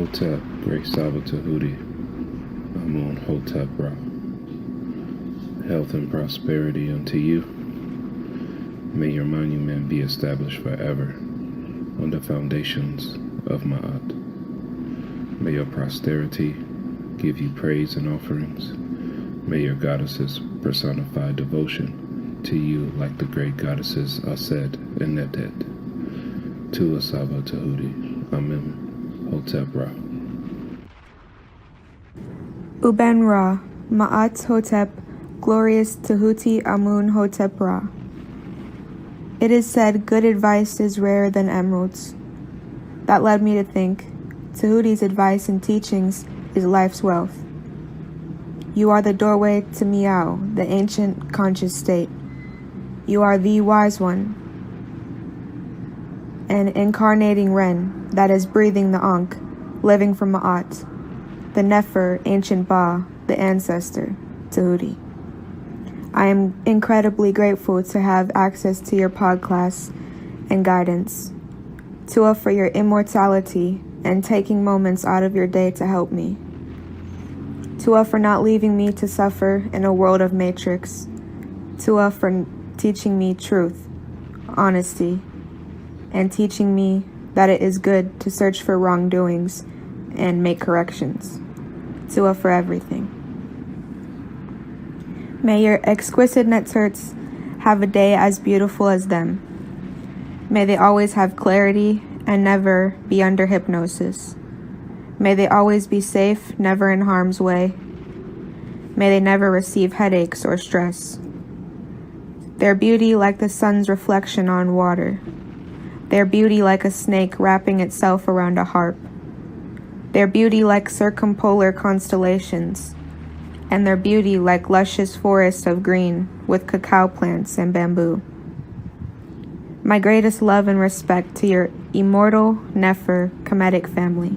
Hotep, Great Saba Tehuti, Amun Hotep Ra. Health and prosperity unto you. May your monument be established forever on the foundations of Ma'at. May your posterity give you praise and offerings. May your goddesses personify devotion to you like the great goddesses Aset and Netet. To SABA Tehuti, Amen. Hotep Ra. Uben Ra, Ma'at Hotep, glorious Tehuti Amun Hotep Ra. It is said good advice is rarer than emeralds. That led me to think, Tehuti's advice and teachings is life's wealth. You are the doorway to Miao, the ancient conscious state. You are the wise one, an incarnating Ren that is breathing the Ankh, living from Ma'at, the Nefer, ancient Ba, the ancestor, Tehuti. I am incredibly grateful to have access to your podcast and guidance, to offer your immortality and taking moments out of your day to help me, to offer not leaving me to suffer in a world of matrix, to offer teaching me truth, honesty, and teaching me that it is good to search for wrongdoings and make corrections, to offer everything. May your exquisite netzerts have a day as beautiful as them. May they always have clarity and never be under hypnosis. May they always be safe, never in harm's way. May they never receive headaches or stress. Their beauty like the sun's reflection on water. Their beauty like a snake wrapping itself around a harp. Their beauty like circumpolar constellations. And their beauty like luscious forests of green with cacao plants and bamboo. My greatest love and respect to your immortal Nefer Kemetic family.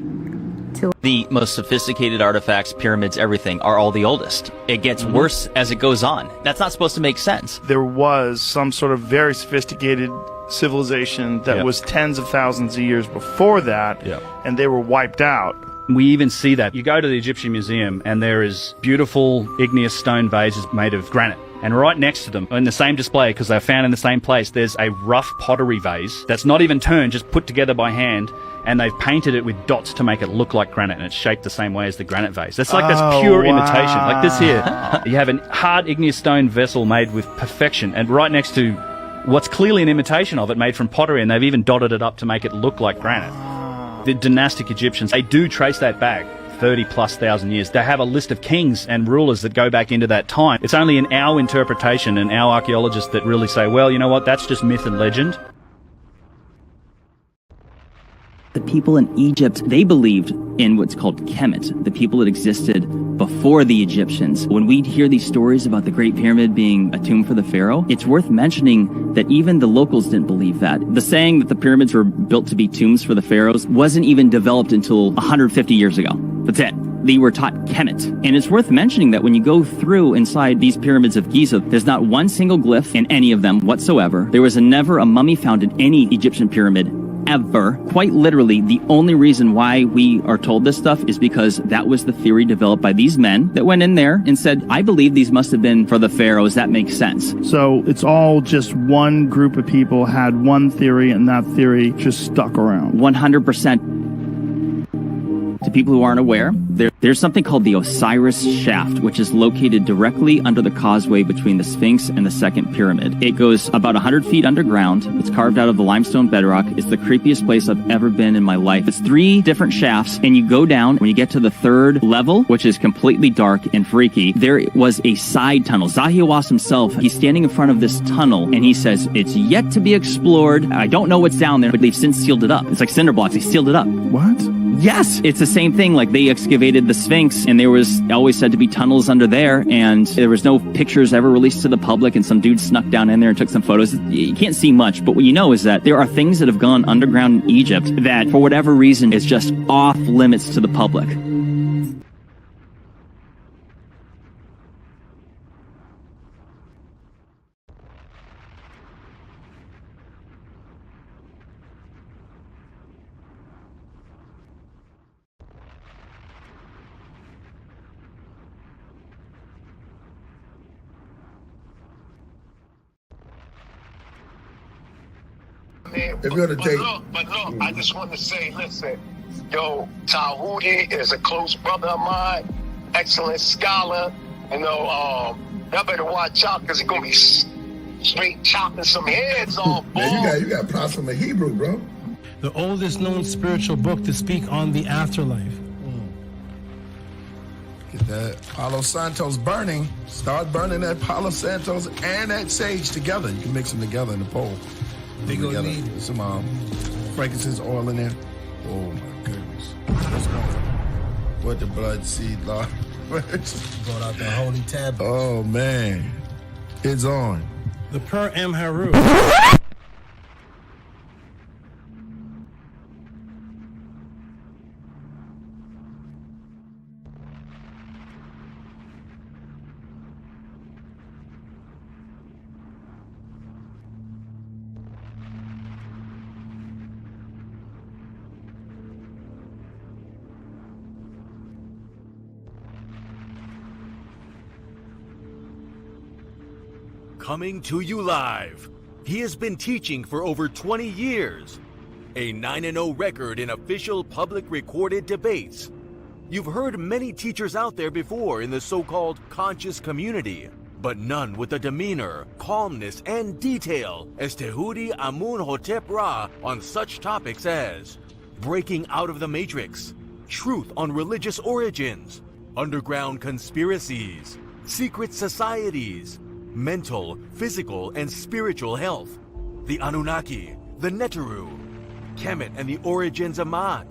The most sophisticated artifacts, pyramids, everything are all the oldest. It gets worse as it goes on. That's not supposed to make sense. There was some sort of very sophisticated civilization that was tens of thousands of years before that, and they were wiped out. We even see that. You go to the Egyptian Museum and there is beautiful igneous stone vases made of granite. And right next to them, in the same display, because they're found in the same place, there's a rough pottery vase that's not even turned, just put together by hand, and they've painted it with dots to make it look like granite, and it's shaped the same way as the granite vase. That's like that's pure imitation. Like this here, you have a hard igneous stone vessel made with perfection, and right next to what's clearly an imitation of it, made from pottery, and they've even dotted it up to make it look like granite. The dynastic Egyptians, they do trace that back 30,000+ years. They have a list of kings and rulers that go back into that time. It's only in our interpretation and our archaeologists that really say, well, you know what, that's just myth and legend. The people in Egypt, they believed in what's called Kemet, the people that existed before the Egyptians. When we hear these stories about the Great Pyramid being a tomb for the pharaoh, it's worth mentioning that even the locals didn't believe that. The saying that the pyramids were built to be tombs for the pharaohs wasn't even developed until 150 years ago. That's it. They were taught Kemet. And it's worth mentioning that when you go through inside these pyramids of Giza, there's not one single glyph in any of them whatsoever. There was never a mummy found in any Egyptian pyramid ever. Quite literally, the only reason why we are told this stuff is because that was the theory developed by these men that went in there and said, I believe these must have been for the pharaohs. That makes sense. So it's all just one group of people had one theory, and that theory just stuck around. 100%. To people who aren't aware, there's something called the Osiris Shaft, which is located directly under the causeway between the Sphinx and the second pyramid. It goes about 100 feet underground. It's carved out of the limestone bedrock. It's the creepiest place I've ever been in my life. It's 3 different shafts, and you go down. When you get to the 3rd level, which is completely dark and freaky, there was a side tunnel. Zahi Hawass himself, he's standing in front of this tunnel, and he says, it's yet to be explored. I don't know what's down there, but they've since sealed it up. It's like cinder blocks. They sealed it up. What? Yes, it's the same thing. Like they excavated the Sphinx, and there was always said to be tunnels under there, and there was no pictures ever released to the public, and some dude snuck down in there and took some photos. You can't see much, but what you know is that there are things that have gone underground in Egypt that, for whatever reason, is just off limits to the public. mean, If you're gonna take, but look, I just want to say, listen, yo, Tehuti is a close brother of mine, excellent scholar. You know, y'all better watch out because he's gonna be straight chopping some heads off. Man, you got Apostle in Hebrew, bro. The oldest known spiritual book to speak on the afterlife. Get that Palo Santos burning. Start burning that Palo Santos and that sage together. You can mix them together in the bowl. They gonna need some frankincense oil in there. Oh my goodness. What's going on? What the blood seed, Lord? Brought out the holy tablet. Oh man. It's on. The Per M Haru. Coming to you live. He has been teaching for over 20 years. A 9-0 record in official public recorded debates. You've heard many teachers out there before in the so-called conscious community, but none with the demeanor, calmness, and detail as Tehuti Amun-hotep Ra on such topics as breaking out of the matrix, truth on religious origins, underground conspiracies, secret societies, mental, physical, and spiritual health, the Anunnaki, the Neteru, Kemet and the origins of Mad,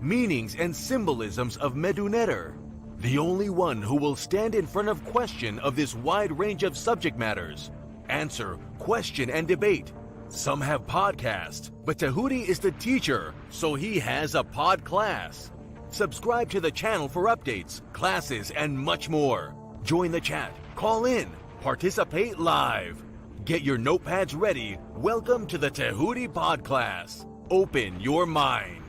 meanings and symbolisms of Medu-Neter, the only one who will stand in front of question of this wide range of subject matters, answer, question, and debate. Some have podcasts, but Tehuti is the teacher, so he has a pod class. Subscribe to the channel for updates, classes, and much more. Join the chat, call in, participate live. Get your notepads ready. Welcome to the Tehuti Podclass. Open your mind.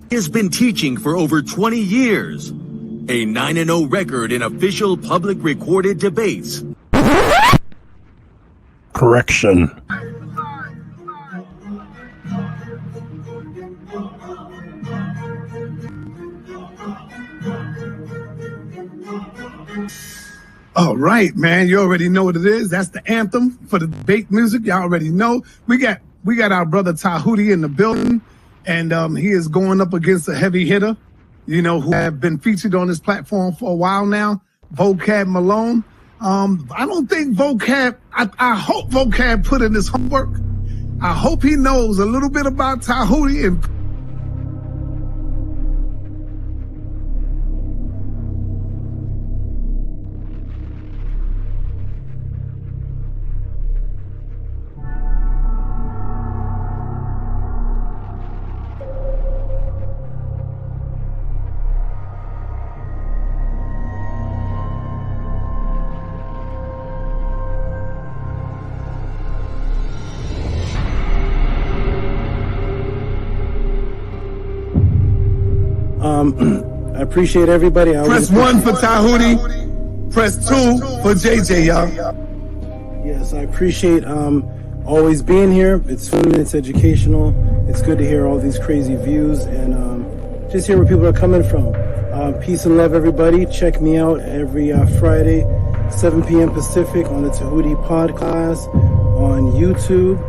He has been teaching for over 20 years. A 9-0 record in official public recorded debates. Correction. All right, man. You already know what it is. That's the anthem for the debate music. Y'all already know. We got our brother Tehuti in the building, and he is going up against a heavy hitter, you know, who have been featured on this platform for a while now, Vocab Malone. I don't think Vocab, I hope Vocab put in his homework. I hope he knows a little bit about Tehuti and I appreciate everybody. Press 1 for Tehuti. Press 2 for JJ, y'all. Yes, I appreciate always being here. It's fun, it's educational. It's good to hear all these crazy views and just hear where people are coming from. Peace and love, everybody. Check me out every Friday, 7 p.m. Pacific on the Tehuti Podclass on YouTube.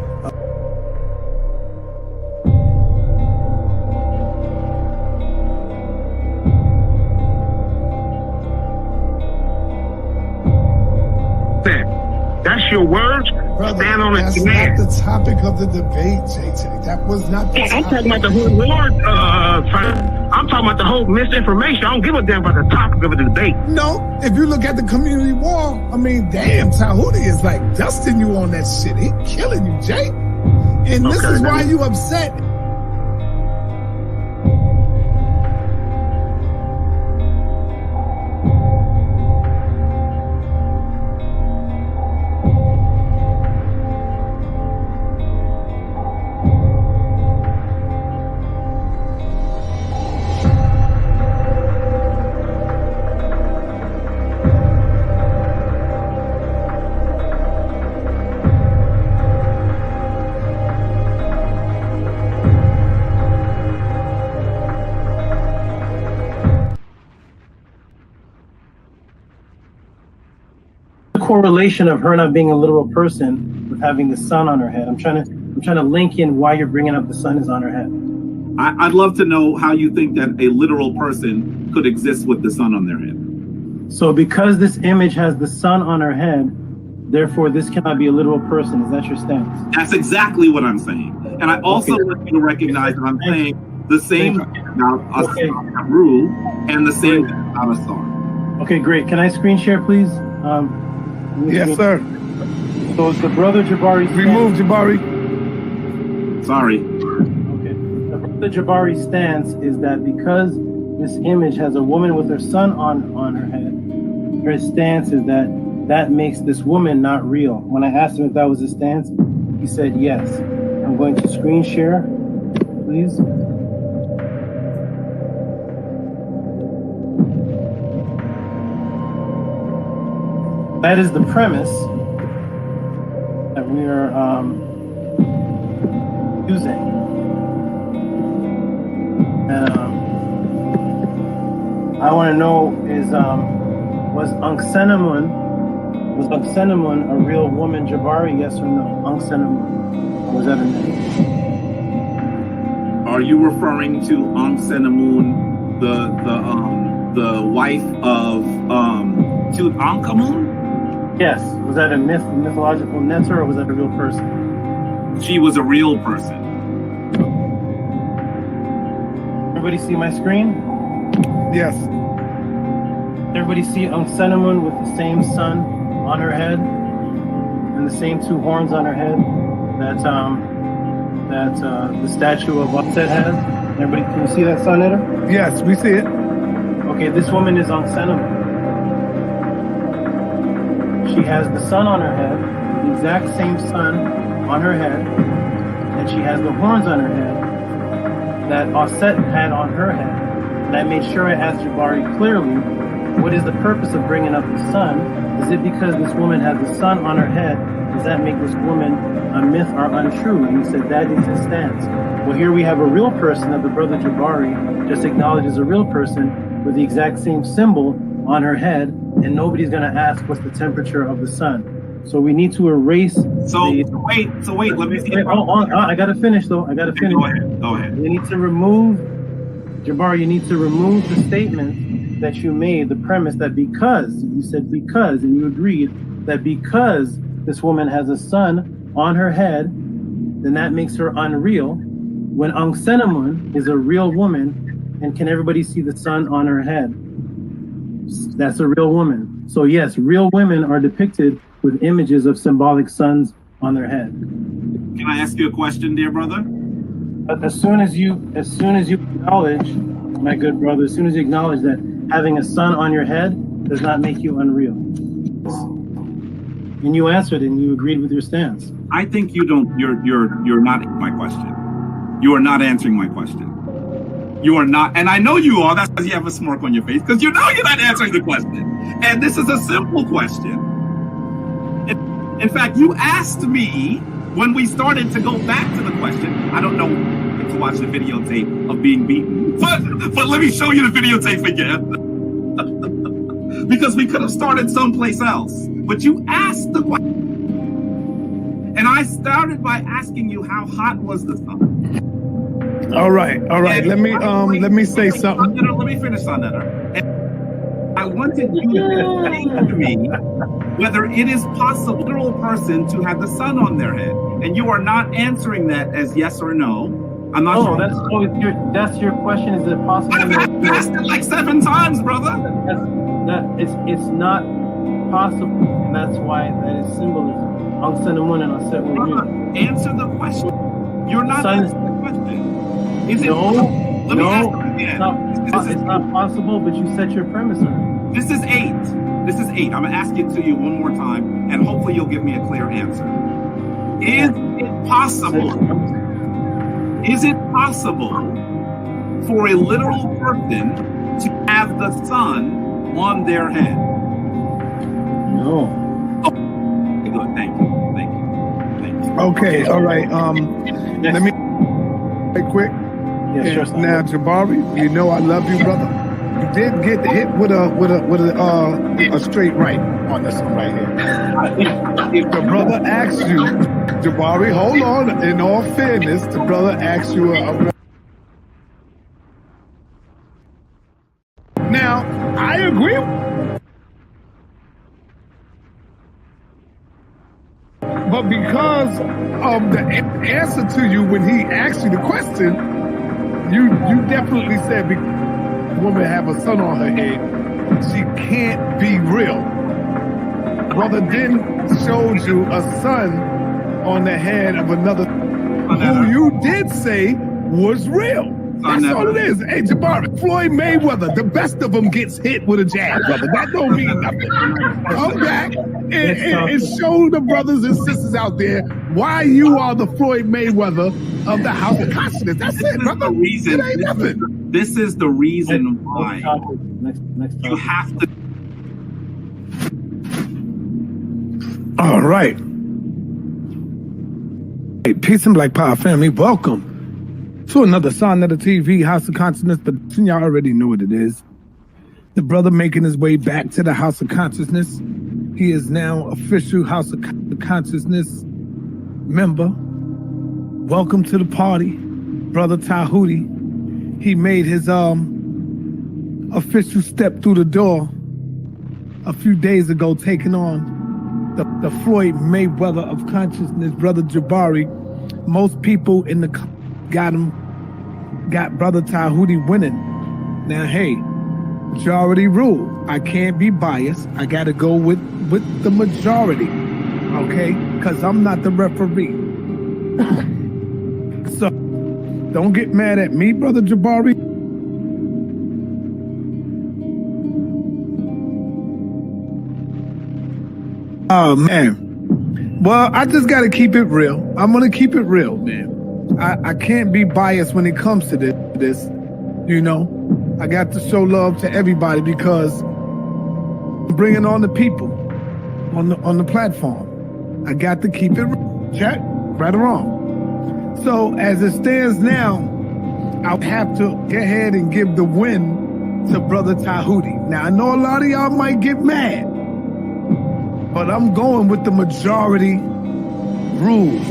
That's your words. Brother, stand on that's it. not the topic of the debate, JJ. That was not the I'm topic. talking about the whole word. I'm talking about the whole misinformation. I don't give a damn about the topic of the debate. No, if you look at the community wall, I mean, damn, Tehuti is like dusting you on that shit. He killing you, Jay. And this is why you upset. correlation of her not being a literal person with having the sun on her head? I'm trying to link in why you're bringing up the sun is on her head. I'd love to know how you think that a literal person could exist with the sun on their head. So because this image has the sun on her head, therefore this cannot be a literal person. Is that your stance? That's exactly what I'm saying. And I also want you to recognize that I'm saying the same about a rule and the same about a star. Okay, great. Can I screen share, please? Yes, sir. So it's the brother Jabari. Remove Jabari. Sorry. Okay. The brother Jabari stance is that because this image has a woman with her son on her head, her stance is that makes this woman not real. When I asked him if that was his stance, he said yes. I'm going to screen share, please. That is the premise that we are using. And I want to know is was Ankh-Senamun a real woman, Jabari? Yes or no? Ankh-Senamun. Or was that a myth? Are you referring to Ankh-Senamun, the wife of Tutankhamun? Yes. Was that a mythological netter, or was that a real person? She was a real person. Everybody see my screen? Yes. Everybody see Ankh-Senamun with the same sun on her head and the same two horns on her head that the statue of Upset has? Everybody, can you see that, sun editor? Yes, we see it. Okay, this woman is Ankh-Senamun. She has the sun on her head, the exact same sun on her head, and she has the horns on her head that Offset had on her head. And I made sure I asked Jabari clearly, what is the purpose of bringing up the sun? Is it because this woman has the sun on her head? Does that make this woman a myth or untrue? And he said that is his stance. Well, here we have a real person that the brother Jabari just acknowledged as a real person with the exact same symbol on her head, and nobody's going to ask what's the temperature of the sun. So we need to erase. So wait. Let me see. I got to finish though. I got to finish. Go ahead. We need to remove, Jabari. You need to remove the statement that you made, the premise that because you said because, and you agreed that because this woman has a sun on her head, then that makes her unreal. When Ankh-Senamun is a real woman, and can everybody see the sun on her head? That's a real woman. So yes, real women are depicted with images of symbolic suns on their head. Can I ask you a question, dear brother? But as soon as you acknowledge, my good brother, as soon as you acknowledge that having a sun on your head does not make you unreal. And you answered and you agreed with your stance. I think you're not my question. You are not answering my question. You are not, and I know you are. That's because you have a smirk on your face, because you know you're not answering the question. And this is a simple question. In fact, you asked me when we started to go back to the question. I don't know to watch the videotape of being beaten, but let me show you the videotape again. Because we could have started someplace else. But you asked the question. And I started by asking you how hot was the sun. All right. And let me say something. Let me finish on that. I wanted you to say to me whether it is possible for a literal person to have the sun on their head, and you are not answering that as yes or no. I'm not sure. That's your question. Is it possible? I've asked it like 7 times, brother. It's not possible, and that's why that is symbolism. Ankh-Senamun and Offset were real. Answer the question. You're not answering the question. Is it? No. Let me ask you again. It's not possible, but you set your premise on it. This is 8. I'm going to ask it to you one more time, and hopefully you'll give me a clear answer. Is it possible? Is it possible for a literal person to have the sun on their head? No. Oh, good. Thank you. Okay. All right. Let me quick. Yeah, sure. Now, Jabari, you know I love you, brother. You did get hit with a straight right on this one right here. If the brother asks you, Jabari, hold on. In all fairness, the brother asks you Now, I agree. But because of the answer to you when he asked you the question, you definitely said the woman have a son on her head. She can't be real. Brother then showed you a son on the head of another who you did say was real. That's all it is. Hey, Jabari, Floyd Mayweather, the best of them gets hit with a jab, brother. That don't mean nothing. Come back and show the brothers and sisters out there why you are the Floyd Mayweather of the House of Consciousness. That's it, brother. It ain't nothing. This is the reason why you have to. All right. Hey, peace and Black Power family. Welcome to another Sonetta TV House of Consciousness, but y'all already know what it is. The brother making his way back to the House of Consciousness. He is now official House of Consciousness member. Welcome to the party, Brother Tehuti. He made his official step through the door a few days ago, taking on the Floyd Mayweather of consciousness, Brother Jabari. Most people in the got Brother Tehuti winning. Now, hey, majority rule. I can't be biased. I got to go with the majority, okay? Because I'm not the referee. So, don't get mad at me, Brother Jabari. Oh, man. Well, I just got to keep it real. I'm going to keep it real, man. I can't be biased when it comes to this, you know. I got to show love to everybody because I'm bringing on the people on the platform. I got to keep it real. Check, right or wrong. So as it stands now, I'll have to go ahead and give the win to Brother Tehuti. Now, I know a lot of y'all might get mad, but I'm going with the majority rules.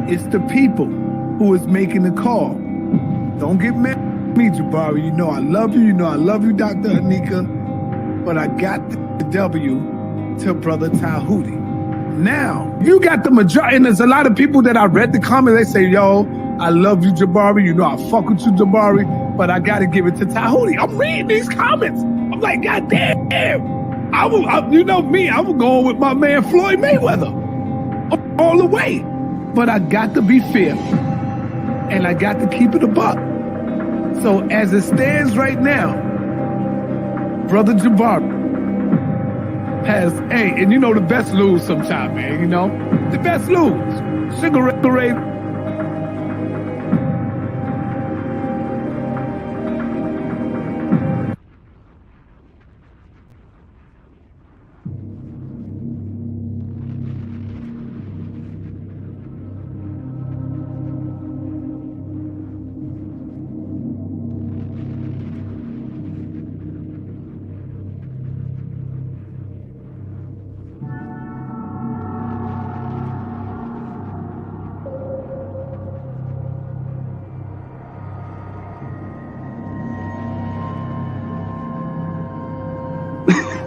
It's the people who is making the call. Don't get mad at me, Jabari. You know I love you. You know I love you, Dr. Anika. But I got the W to Brother Tehuti. Now, you got the majority. And there's a lot of people that I read the comments. They say, yo, I love you, Jabari. You know I fuck with you, Jabari. But I got to give it to Tehuti. I'm reading these comments. I'm like, God damn. You know me. I'm going with my man Floyd Mayweather. All the way. But I got to be fair, and I got to keep it a buck. So as it stands right now, Brother Jabari has, hey, and you know the best lose sometime, man, you know? The best lose. Cigarette parade.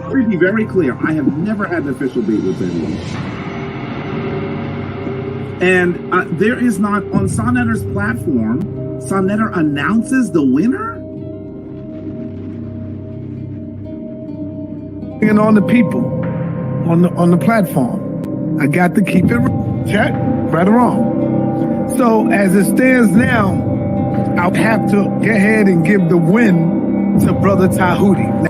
Let me be very clear. I have never had an official date with anyone. And there is not, on Sonetter's platform, Sonetter announces the winner? And on the people, on the platform. I got to keep it check, right or wrong. So as it stands now, I'll have to go ahead and give the win to Brother Tehuti.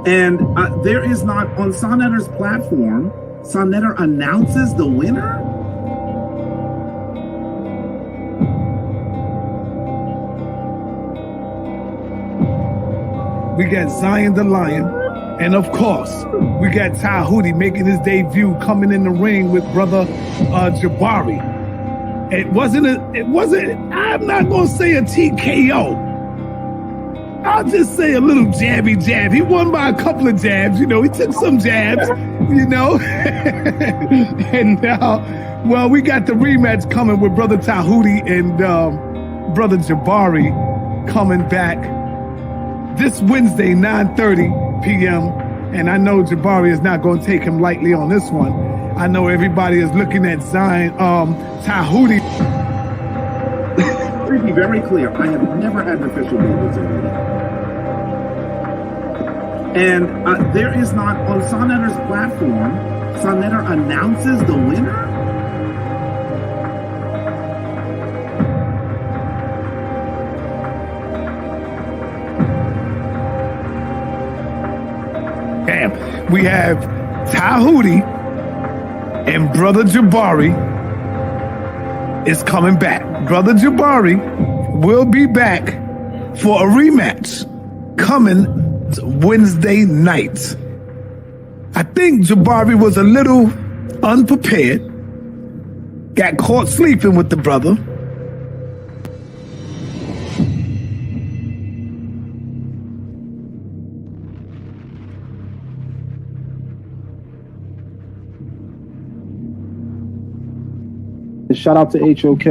And there is not, on Sonetter's platform, Sonetter announces the winner? We got Zion the Lion, and of course, we got Tehuti making his debut, coming in the ring with Brother Jabari. It wasn't, I'm not gonna say a TKO, I'll just say a little jabby jab. He won by a couple of jabs. You know, he took some jabs, you know. And now, well, we got the rematch coming with Brother Tehuti and Brother Jabari coming back this Wednesday, 9:30 p.m. And I know Jabari is not going to take him lightly on this one. I know everybody is looking at Zion, Tehuti. Let me be very clear. I have never had an official meeting with Tehuti. And there is not, on Sonetter's platform, Sonetter announces the winner? Damn. We have Tehuti and Brother Jabari is coming back. Brother Jabari will be back for a rematch coming Wednesday night. I think Jabari was a little unprepared, got caught sleeping with the brother. Shout out to HOK.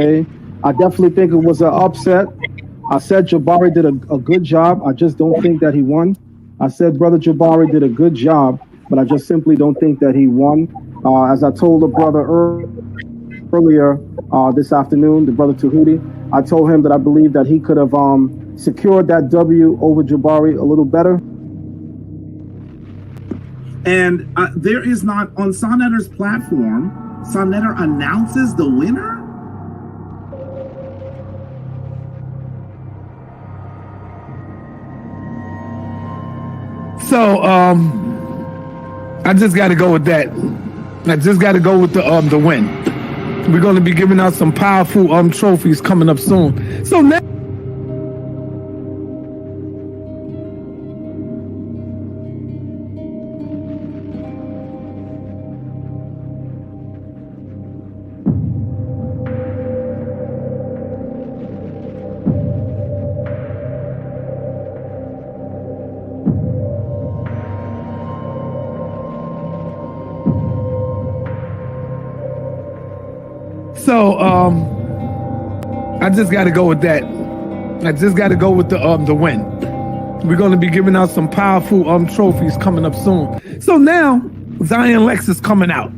I definitely think it was an upset. I said Jabari did a good job. I just don't think that he won. I said Brother Jabari did a good job, but I just simply don't think that he won. As I told the brother earlier this afternoon, the brother Tehuti, I told him that I believe that he could have secured that W over Jabari a little better. And there is not, on Sonetter's platform, Sonetter announces the winner? So, I just got to go with that. I just got to go with the win. We're going to be giving out some powerful trophies coming up soon. So now. So, I just got to go with that. I just got to go with the win. We're going to be giving out some powerful trophies coming up soon. So now Zion Lex is coming out.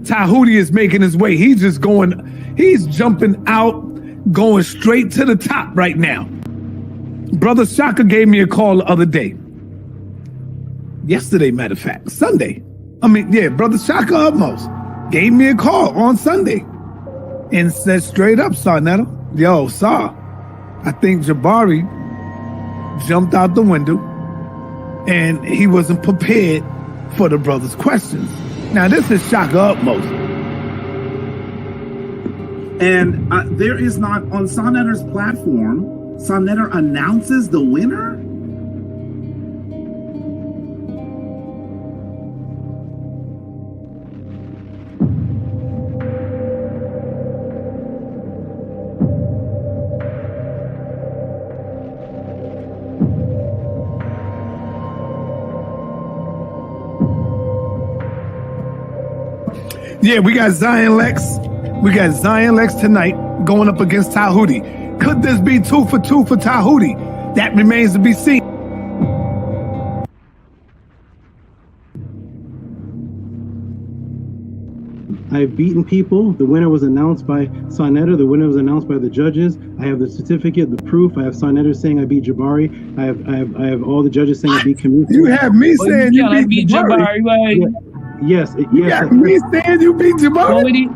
Tehuti is making his way. He's jumping out, going straight to the top right now. Brother Shaka gave me a call the other day. Yesterday, matter of fact, Sunday. Brother Shaka almost gave me a call on Sunday. And said straight up, Sonetta, yo, Sar, I think Jabari jumped out the window and he wasn't prepared for the brother's questions. Now, this is Shaka Upmost. And there is not, on Sonetter's platform, Sonetter announces the winner? Yeah, we got Zion Lex. We got Zion Lex tonight going up against Tehuti. Could this be 2 for 2 for Tehuti? That remains to be seen. I've beaten people. The winner was announced by Sonetter. The winner was announced by the judges. I have the certificate, the proof. I have Sonetter saying I beat Jabari. I have all the judges saying I beat Kemet. You have me saying you beat Jabari. Right? Yes. You got me saying you beat Jabari.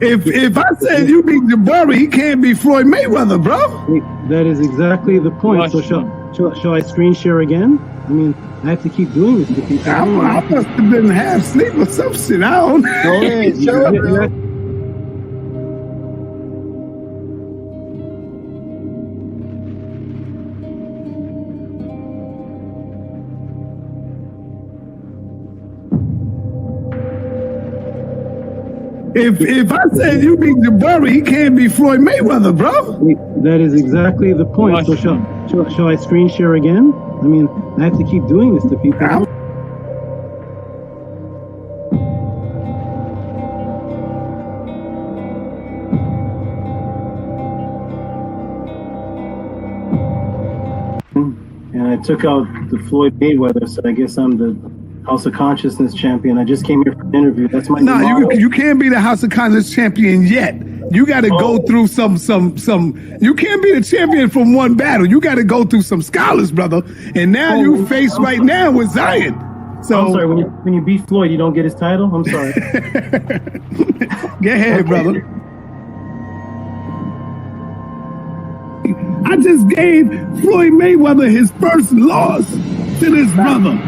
If I said you beat Jabari, he can't be Floyd Mayweather, bro. That is exactly the point. So shall I screen share again? I mean, I have to keep doing this to people. I must have been half asleep or some shit. I don't know. Go ahead, show it, bro. If I said you beat Jabari, he can't be Floyd Mayweather, bro. That is exactly the point. So shall I screen share again? I mean, I have to keep doing this to people. And I took out the Floyd Mayweather, so I guess I'm the House of Consciousness champion. I just came here for an interview. That's my you can't be the House of Consciousness champion yet. You got to go through some. You can't be the champion from one battle. You got to go through some scholars, brother. And now you face right now with Zion. So I'm sorry. When you beat Floyd, you don't get his title. I'm sorry. Go ahead, brother. I just gave Floyd Mayweather his first loss to this brother.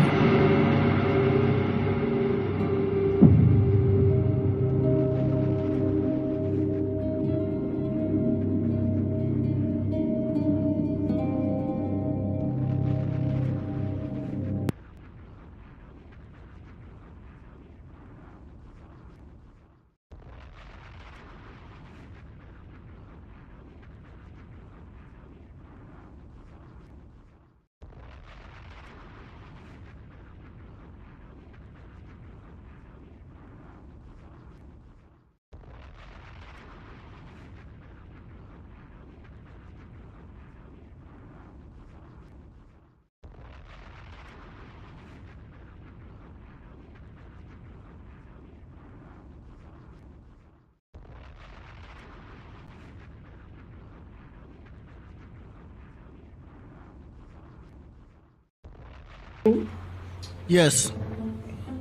Yes.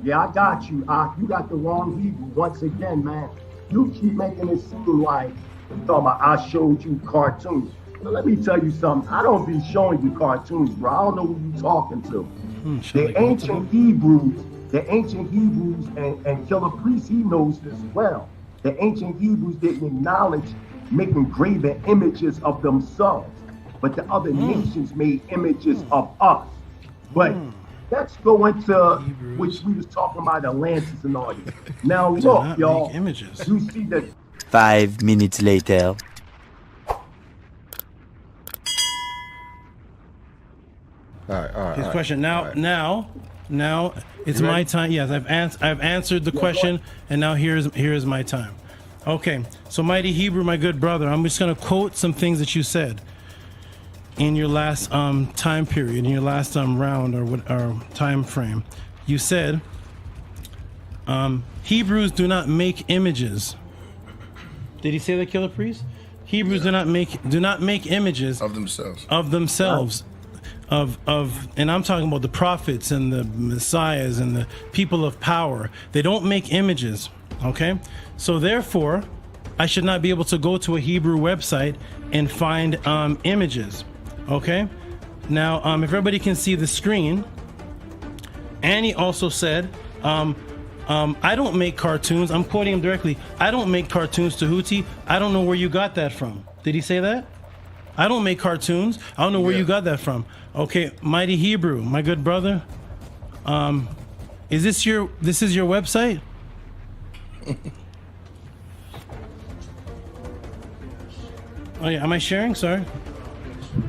Yeah, I got you. You got the wrong Hebrew once again, man. You keep making it seem like you're talking about I showed you cartoons. But let me tell you something. I don't be showing you cartoons, bro. I don't know who you talking to. The ancient Hebrews and Killer Priest, he knows this well. The ancient Hebrews didn't acknowledge making graven images of themselves, but the other nations made images of us. But let's go into which we was talking about Atlantis and all this. Now look, y'all, you see that 5 minutes later. All right. His question now it's my time. Yes, I've answered the question, and now here's my time. Okay, so Mighty Hebrew, my good brother, I'm just gonna quote some things that you said in your last time period, in your last round or time frame. You said Hebrews do not make images. Did he say that, Killer Priest? Hebrews do not make images of themselves. And I'm talking about the prophets and the messiahs and the people of power. They don't make images, okay? So therefore, I should not be able to go to a Hebrew website and find images, okay? Now, if everybody can see the screen, Annie also said, I don't make cartoons. I'm quoting him directly. I don't make cartoons, Tehuti. I don't know where you got that from. Did he say that? I don't make cartoons. I don't know where you got that from. Okay, Mighty Hebrew, my good brother. Is this your website? Oh yeah, am I sharing? Sorry.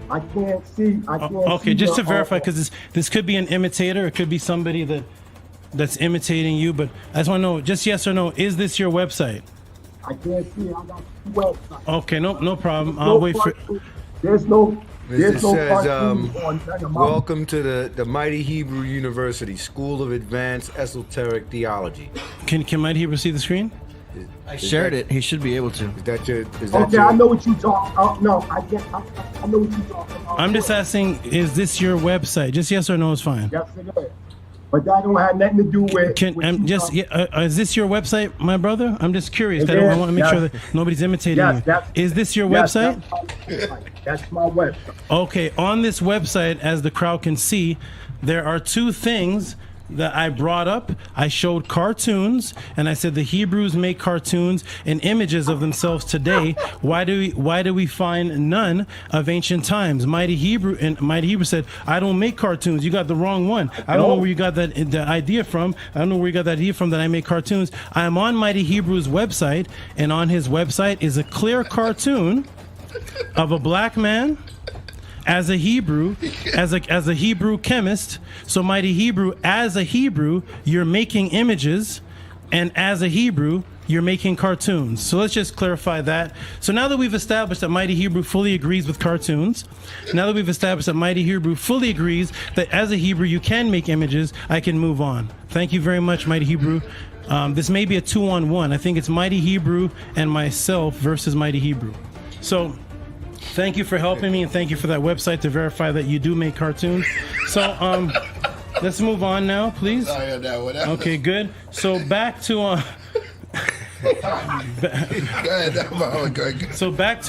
I can't see. Okay, just to verify, because this could be an imitator. It could be somebody that's imitating you. But I just want to know, just yes or no, is this your website? I can't see. I got two websites. Okay, no problem. I'll wait for. There's no. It says, welcome to the Mighty Hebrew University School of Advanced Esoteric Theology. Can Mighty Hebrew see the screen? I shared it. He should be able to. Okay, I know what you talking. No, I know what you talking about. I'm just asking, is this your website? Just yes or no is fine. Yes, it is. But that don't have nothing to do with. Is this your website, my brother? I'm just curious. I want to make sure that nobody's imitating you. Is this your website? That's my website. Okay, on this website, as the crowd can see, there are two things that I brought up, I showed cartoons, and I said the Hebrews make cartoons and images of themselves today. Why do we find none of ancient times? Mighty Hebrew said, I don't make cartoons. You got the wrong one. I don't know where you got that idea from. I don't know where you got that idea from that I make cartoons. I am on Mighty Hebrew's website, and on his website is a clear cartoon of a black man as a Hebrew, as a Hebrew chemist. So Mighty Hebrew, as a Hebrew, you're making images, and as a Hebrew, you're making cartoons. So let's just clarify that. So now that we've established that Mighty Hebrew fully agrees with cartoons, now that we've established that Mighty Hebrew fully agrees that as a Hebrew you can make images, I can move on. Thank you very much, Mighty Hebrew. This may be a 2-on-1. I think it's Mighty Hebrew and myself versus Mighty Hebrew. So thank you for helping me, and thank you for that website to verify that you do make cartoons. So let's move on now, please. Okay, good. So back to so back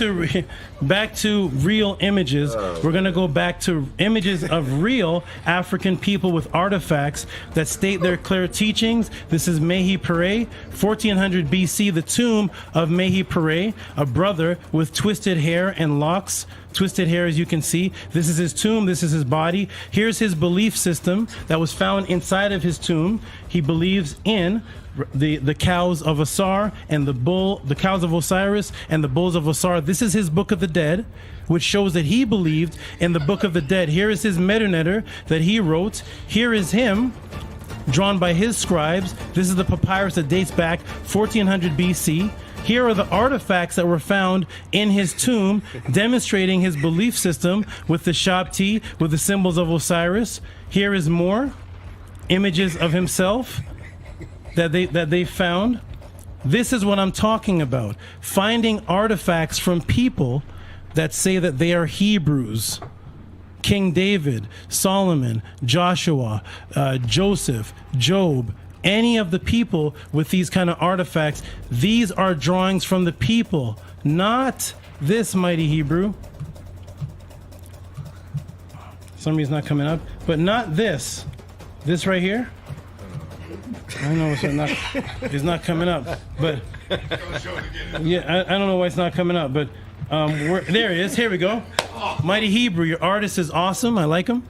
to real images. We're gonna go back to images of real African people with artifacts that state their clear teachings. This is Mehi Pere, 1400 BC, the tomb of Mehi Pere, a brother with twisted hair and locks. Twisted hair, as you can see. This is his tomb. This is his body. Here's his belief system that was found inside of his tomb. He believes in the cows of AUSAR and the cows of Osiris and the bulls of AUSAR. This is his Book of the Dead, which shows that he believed in the Book of the Dead. Here is his Medunetter that he wrote. Here is him, drawn by his scribes. This is the papyrus that dates back 1400 BC. Here are the artifacts that were found in his tomb, demonstrating his belief system with the Shabti, with the symbols of Osiris. Here is more images of himself that they found. This is what I'm talking about. Finding artifacts from people that say that they are Hebrews. King David, Solomon, Joshua, Joseph, Job, any of the people with these kind of artifacts. These are drawings from the people, not this Mighty Hebrew. Somebody's not coming up, but not this. This right here. I don't know it's not coming up, but yeah, I don't know why it's not coming up, but there it is. Here we go. Mighty Hebrew, your artist is awesome. I like him.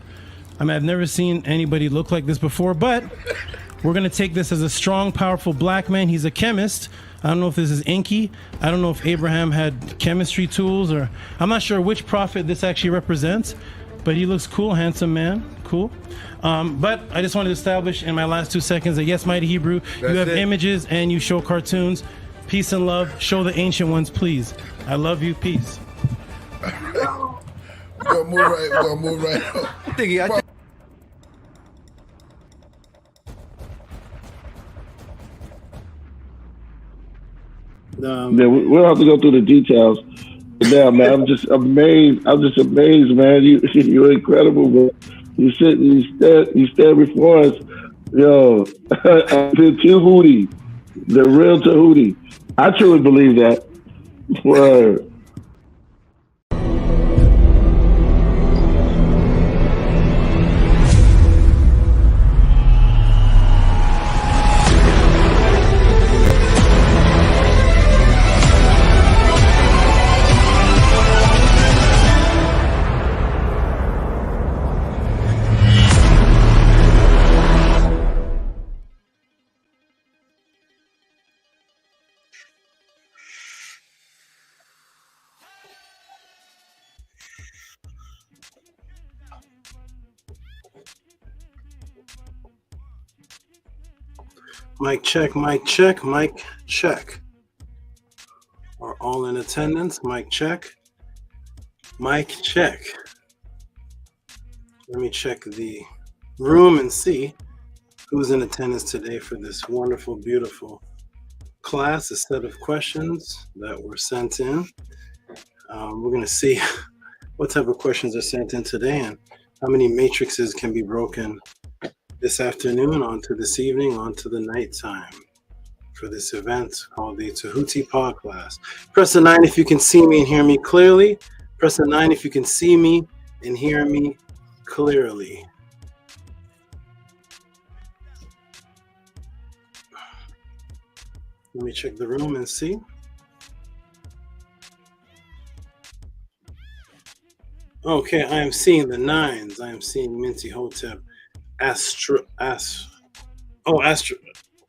I mean, I've never seen anybody look like this before, but we're going to take this as a strong, powerful black man. He's a chemist. I don't know if this is inky. I don't know if Abraham had chemistry tools, or I'm not sure which prophet this actually represents, but he looks cool, handsome man, cool. But I just wanted to establish in my last 2 seconds that yes, Mighty Hebrew, you have images and you show cartoons. Peace and love. Show the ancient ones, please. I love you. Peace. We're gonna move right. Yeah, we'll have to go through the details. Now, man, I'm just amazed, man. You're incredible, man. You stand before us, yo. The Tehuti, the real Tehuti. I truly believe that. Word. Mic check, mic check, mic check. Are all in attendance? Mic check. Mic check. Let me check the room and see who's in attendance today for this wonderful, beautiful class, a set of questions that were sent in. We're going to see what type of questions are sent in today and how many matrices can be broken this afternoon onto this evening onto the nighttime for this event called the Tehuti Podclass. Press the 9 if you can see me and hear me clearly. Press the 9 if you can see me and hear me clearly. Let me check the room and see. Okay, I am seeing the nines. I am seeing Minty Hotep,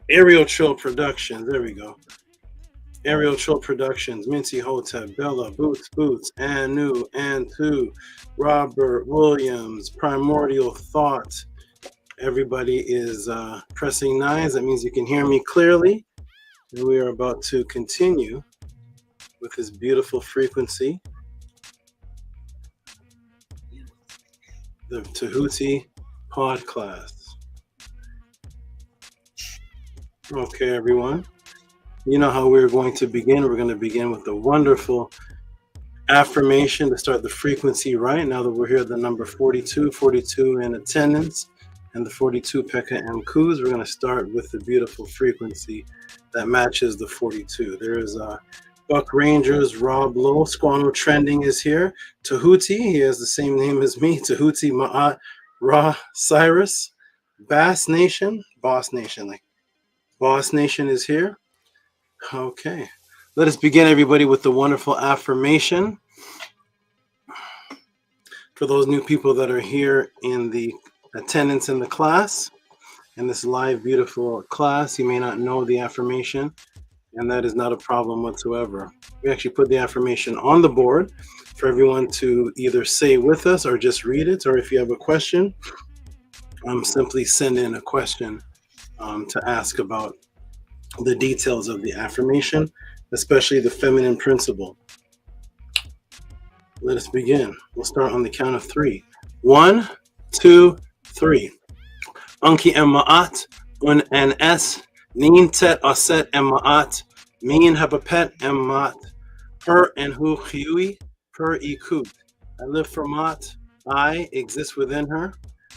Ariel Trill Productions. There we go. Ariel Trill Productions, Minty Hotep, Bella, Boots, Anu, Antu, Robert Williams, Primordial Thought. Everybody is pressing nines. That means you can hear me clearly. And we are about to continue with this beautiful frequency. The Tehuti Podclass. Okay, everyone. You know how we're going to begin. We're going to begin with the wonderful affirmation to start the frequency right. Now that we're here at the number 42 in attendance, and the 42 Pekka Mkus, we're going to start with the beautiful frequency that matches the 42. There is Buck Rangers, Rob Lowe, Squano Trending is here. Tehuti, he has the same name as me. Tehuti Ma'at Ra Cyrus. Boss Nation is here. Okay, let us begin, everybody, with the wonderful affirmation. For those new people that are here in the attendance in the class, in this live, beautiful class, you may not know the affirmation, and that is not a problem whatsoever. We actually put the affirmation on the board for everyone to either say with us or just read it, or if you have a question, simply send in a question to ask about the details of the affirmation, especially the feminine principle. Let us begin. We'll start on the count of 3. 1, 2, 3. Unki Ma'at, Un NS, Nin Tet Aset Ma'at, Min Habapet Ma'at, Per and Hu Hui, Per Ikut. I live for Mat, I exist within her.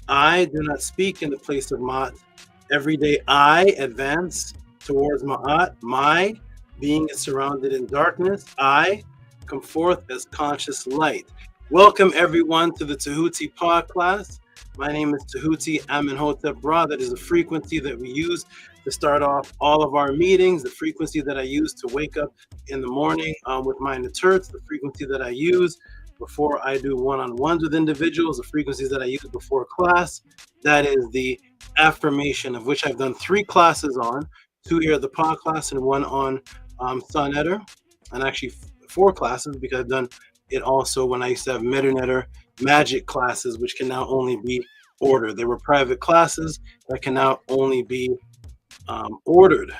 I do not speak in the place of Mat. Every day I advance towards Ma'at. My being is surrounded in darkness. I come forth as conscious light. Welcome everyone to the Tehuti Podclass. My name is Tehuti Amenhotep Ra. That is the frequency that we use to start off all of our meetings, the frequency that I use to wake up in the morning with my Naturts, the frequency that I use before I do one-on-ones with individuals, the frequencies that I use before class. That is the affirmation, of which I've done 3 classes on, 2 here at the Podclass and 1 on Sun Etter, and actually 4 classes because I've done it also when I used to have Metanetter magic classes, which can now only be ordered. They were private classes that can now only be ordered.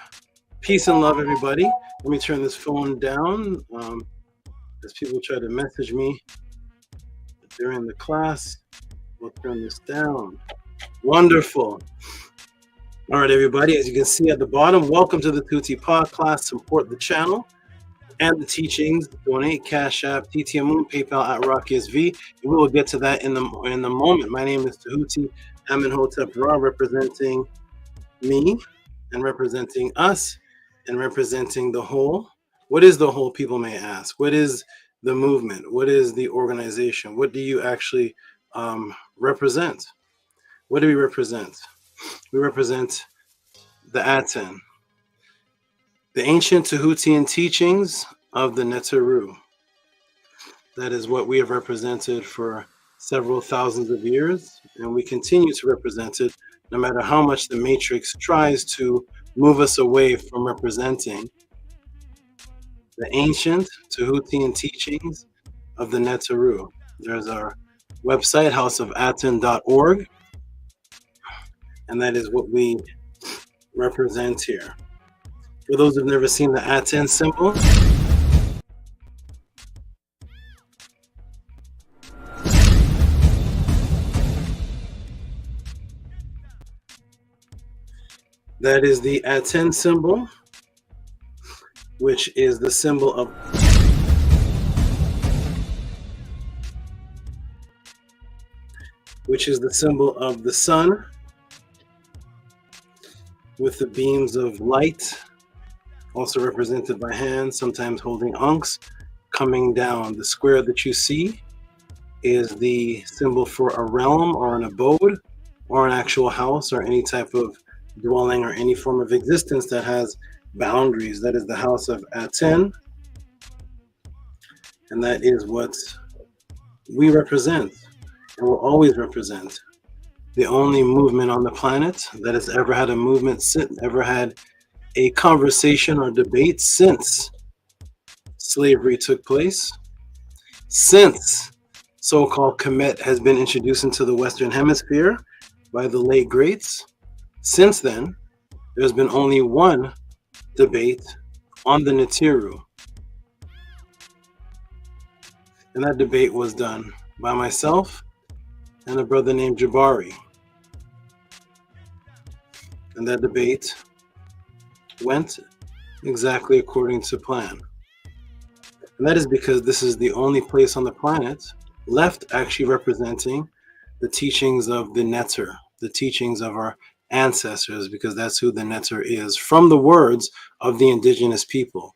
Peace and love, everybody. Let me turn this phone down as people try to message me during the class. We'll turn this down. Wonderful. All right, everybody, as you can see at the bottom, welcome to the Tehuti Podclass. Support the channel and the teachings. Donate, Cash App, TTM, PayPal at RockSV. We will get to that in the moment. My name is Tehuti Amenhotep Ra, representing me and representing us and representing the whole. What is the whole, people may ask? What is the movement? What is the organization? What do you actually represent? What do we represent? We represent the ATTON, the ancient Tehutian teachings of the Neteru. That is what we have represented for several thousands of years, and we continue to represent it no matter how much the Matrix tries to move us away from representing the ancient Tehutian teachings of the Neteru. There's our website, houseofatton.org, and that is what we represent here. For those who've never seen the ATTON symbol, that is the ATTON symbol, which is the symbol of the sun, with the beams of light, also represented by hands, sometimes holding ankhs, coming down. The square that you see is the symbol for a realm or an abode or an actual house or any type of dwelling or any form of existence that has boundaries. That is the house of ATTON, and that is what we represent and will always represent. The only movement on the planet that has ever had a movement, ever had a conversation or debate since slavery took place, since so-called Kemet has been introduced into the Western Hemisphere by the late greats. Since then, there's been only one debate on the Nitiru. And that debate was done by myself and a brother named Jabari. And that debate went exactly according to plan. And that is because this is the only place on the planet left actually representing the teachings of the Netter, the teachings of our ancestors, because that's who the Netter is, from the words of the indigenous people,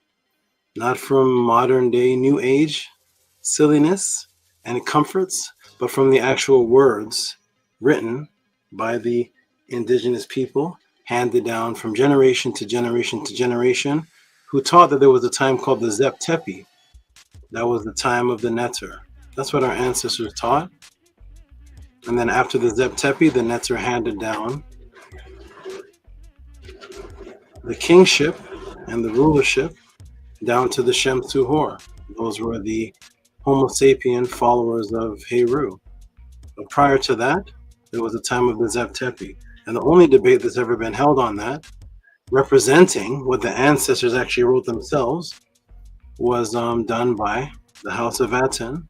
not from modern day new age silliness and comforts, but from the actual words written by the indigenous people, handed down from generation to generation to generation, who taught that there was a time called the Zep Tepi. That was the time of the Netter. That's what our ancestors taught. And then after the Zep Tepi, the Netter handed down the kingship and the rulership down to the Shem Suhor. Those were the Homo sapien followers of Heru. But prior to that, there was a time of the Zep Tepi. And the only debate that's ever been held on that, representing what the ancestors actually wrote themselves, was done by the House of ATTON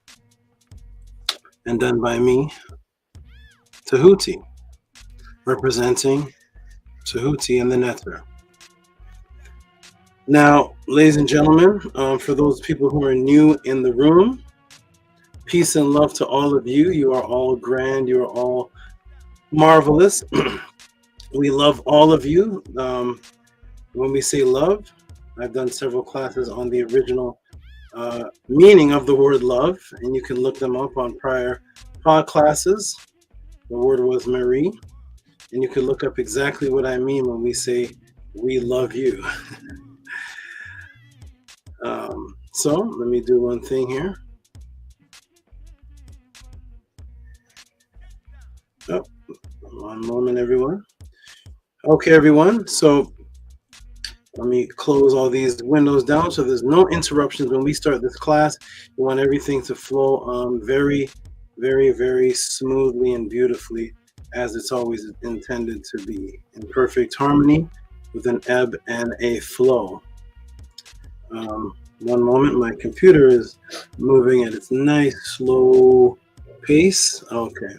and done by me, Tehuti, representing Tehuti and the Netter. Now, ladies and gentlemen, for those people who are new in the room, peace and love to all of you. You are all grand. You are all marvelous. We love all of you. When we say love, I've done several classes on the original meaning of the word love, and you can look them up on prior pod classes. The word was Marie, and you can look up exactly what I mean when we say we love you. So let me do one thing here. Oh, one moment, everyone. Okay, everyone. So let me close all these windows down so there's no interruptions when we start this class. We want everything to flow very, very, very smoothly and beautifully, as it's always intended to be, in perfect harmony with an ebb and a flow. One moment, my computer is moving at its nice slow pace. Okay.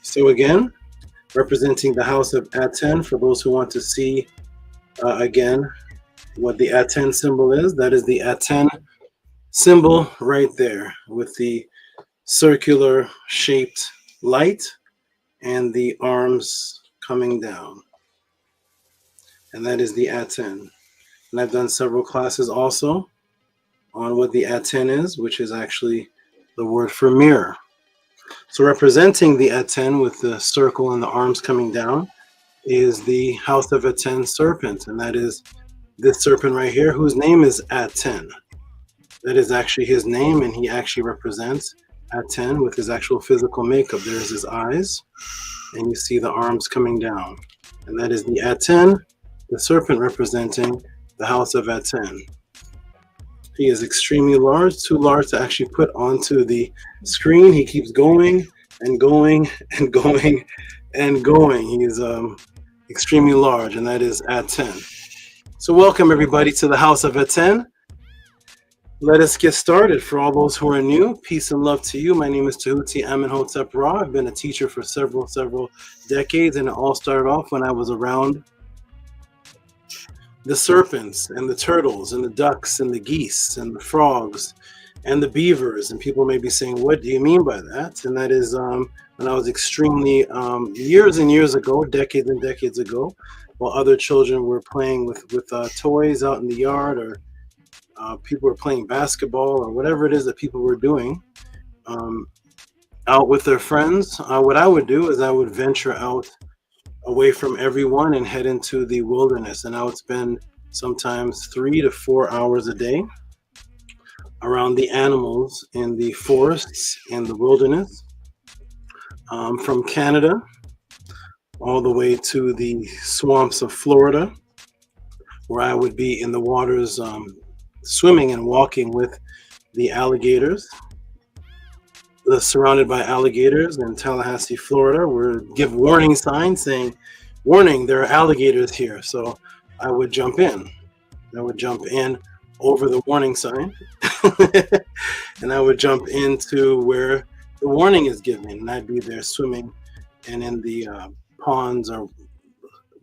So again, representing the House of ATTON, for those who want to see again what the ATTON symbol is, that is the ATTON symbol right there with the circular shaped light and the arms coming down. And that is the ATTON. And I've done several classes also on what the ATTON is, which is actually the word for mirror. So representing the ATTON with the circle and the arms coming down is the House of ATTON serpent. And that is this serpent right here, whose name is ATTON. That is actually his name, and he actually represents ATTON with his actual physical makeup. There's his eyes, and you see the arms coming down. And that is the ATTON, the serpent representing the House of ATTON. He is extremely large, too large to actually put onto the screen. He keeps going and going and going and going. He is extremely large, and that is ATTON. So welcome everybody to the House of ATTON. Let us get started. For all those who are new, peace and love to you. My name is Tehuti Amenhotep Ra. I've been a teacher for several decades, and it all started off when I was around the serpents and the turtles and the ducks and the geese and the frogs and the beavers. And people may be saying, what do you mean by that? And that is when I was extremely years and years ago, decades and decades ago, while other children were playing with toys out in the yard, or people were playing basketball, or whatever it is that people were doing out with their friends. What I would do is I would venture out away from everyone and head into the wilderness. And I would spend sometimes 3 to 4 hours a day around the animals in the forests and the wilderness, from Canada all the way to the swamps of Florida, where I would be in the waters swimming and walking with the alligators. Surrounded by alligators in Tallahassee, Florida, where give warning signs saying, warning, there are alligators here. So I would jump in. I would jump in over the warning sign and I would jump into where the warning is given, and I'd be there swimming and in the ponds or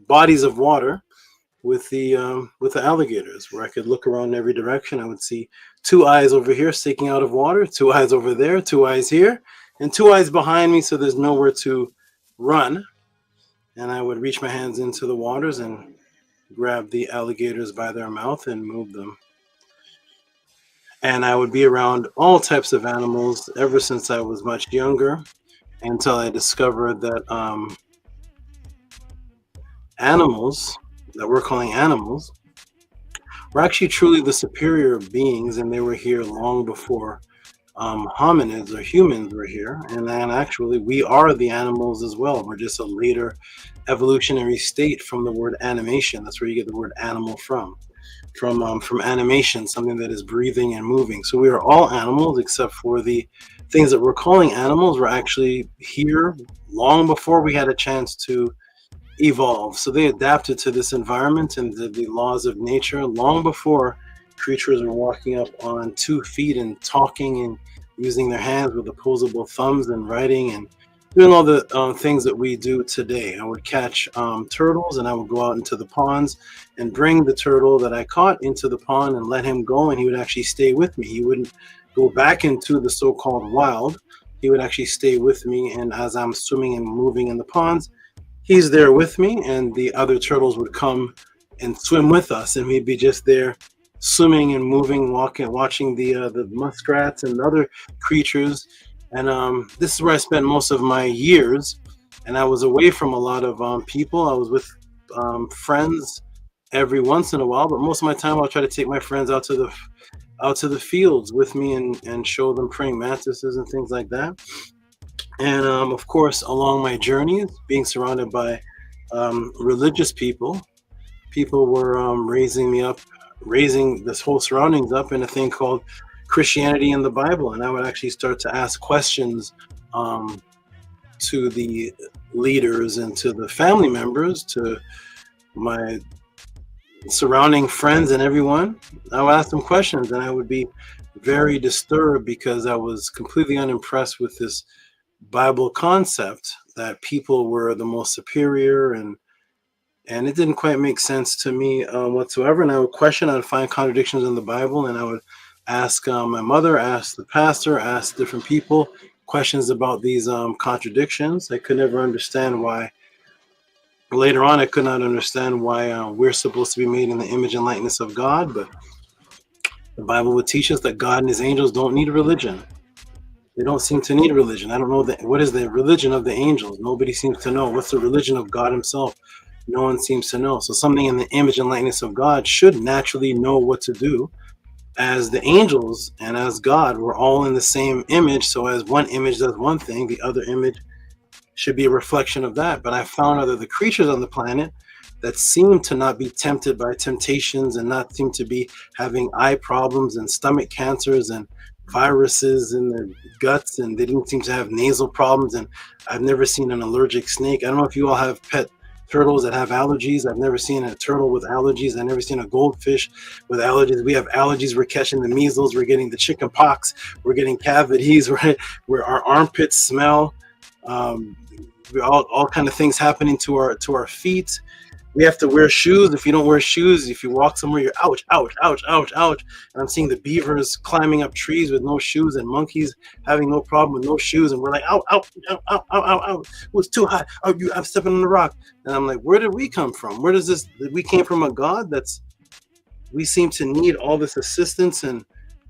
bodies of water with the alligators, where I could look around in every direction. I would see 2 eyes over here sticking out of water, 2 eyes over there, 2 eyes here, and 2 eyes behind me, so there's nowhere to run. And I would reach my hands into the waters and grab the alligators by their mouth and move them. And I would be around all types of animals ever since I was much younger, until I discovered that animals that we're calling animals were actually truly the superior beings, and they were here long before hominids or humans were here. And then actually we are the animals as well. We're just a later evolutionary state from the word animation. That's where you get the word animal from animation, something that is breathing and moving. So we are all animals, except for the things that we're calling animals were actually here long before we had a chance to evolve. So they adapted to this environment and the laws of nature long before creatures were walking up on 2 feet and talking and using their hands with opposable thumbs and writing and doing all the things that we do today. I would catch turtles, and I would go out into the ponds and bring the turtle that I caught into the pond and let him go, and he would actually stay with me. He wouldn't go back into the so-called wild. He would actually stay with me, and as I'm swimming and moving in the ponds, he's there with me, and the other turtles would come and swim with us, and we'd be just there swimming and moving, walking, watching the muskrats and other creatures. And this is where I spent most of my years, and I was away from a lot of people. I was with friends every once in a while, but most of my time I'll try to take my friends out to the fields with me and show them praying mantises and things like that. And of course, along my journeys, being surrounded by religious people were raising this whole surroundings up in a thing called Christianity and the Bible. And I would actually start to ask questions to the leaders and to the family members, to my surrounding friends and everyone. I would ask them questions, and I would be very disturbed because I was completely unimpressed with this Bible concept that people were the most superior, and it didn't quite make sense to me whatsoever. And I would question, I'd find contradictions in the Bible, and I would ask my mother, ask the pastor, ask different people questions about these contradictions. I could never understand why. Later on, I could not understand why we're supposed to be made in the image and likeness of God, but the Bible would teach us that God and his angels don't need religion. They don't seem to need religion. I don't know what is the religion of the angels. Nobody seems to know. What's the religion of God himself? No one seems to know. So something in the image and likeness of God should naturally know what to do. As the angels and as God, we're all in the same image. So as one image does one thing, the other image should be a reflection of that. But I found other the creatures on the planet that seem to not be tempted by temptations and not seem to be having eye problems and stomach cancers and viruses in their guts, and they didn't seem to have nasal problems. And I've never seen an allergic snake. I don't know if you all have pet turtles that have allergies. I've never seen a turtle with allergies. I've never seen a goldfish with allergies. We have allergies. We're catching the measles. We're getting the chicken pox. We're getting cavities. Where our armpits smell. All kind of things happening to our feet. We have to wear shoes. If you don't wear shoes, if you walk somewhere, you're ouch, ouch, ouch, ouch, ouch. And I'm seeing the beavers climbing up trees with no shoes, and monkeys having no problem with no shoes. And we're like, ow, ow, ow, ow, ow, ow, ow. It was too hot. Oh, I'm stepping on the rock. And I'm like, where did we come from? Where does this? We came from a God we seem to need all this assistance. And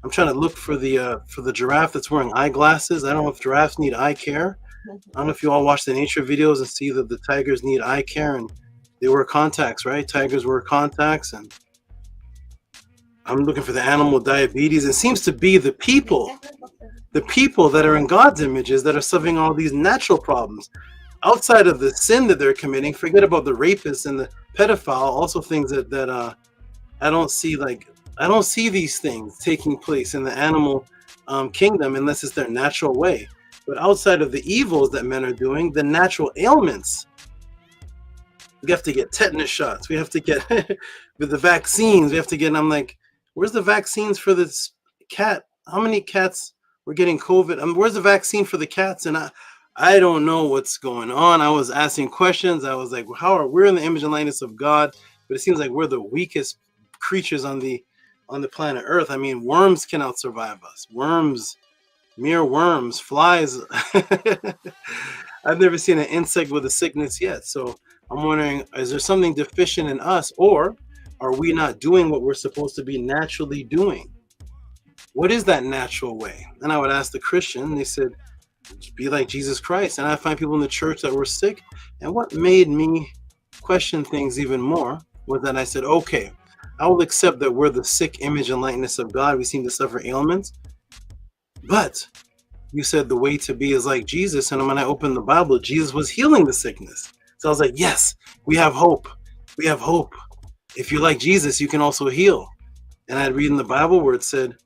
I'm trying to look for the giraffe that's wearing eyeglasses. I don't know if giraffes need eye care. I don't know if you all watch the nature videos and see that the tigers need eye care and they wear contacts, right? Tigers wear contacts, and I'm looking for the animal diabetes. It seems to be the people that are in God's images that are suffering all these natural problems. Outside of the sin that they're committing, forget about the rapists and the pedophile, also things that I don't see these things taking place in the animal kingdom unless it's their natural way. But outside of the evils that men are doing, the natural ailments, we have to get tetanus shots. We have to get with the vaccines. We have to get. And I'm like, where's the vaccines for this cat? How many cats were getting COVID? Where's the vaccine for the cats? And I don't know what's going on. I was asking questions. I was like, well, we're in the image and likeness of God, but it seems like we're the weakest creatures on the planet Earth. I mean, worms cannot survive us. Mere worms, flies. I've never seen an insect with a sickness yet. So I'm wondering, is there something deficient in us, or are we not doing what we're supposed to be naturally doing? What is that natural way? And I would ask the Christian, they said, be like Jesus Christ. And I find people in the church that were sick. And what made me question things even more was that I said, okay, I will accept that we're the sick image and likeness of God. We seem to suffer ailments. But you said the way to be is like Jesus. And when I opened the Bible, Jesus was healing the sickness. So I was like, yes, we have hope. We have hope. If you're like Jesus, you can also heal. And I'd read in the Bible where it said,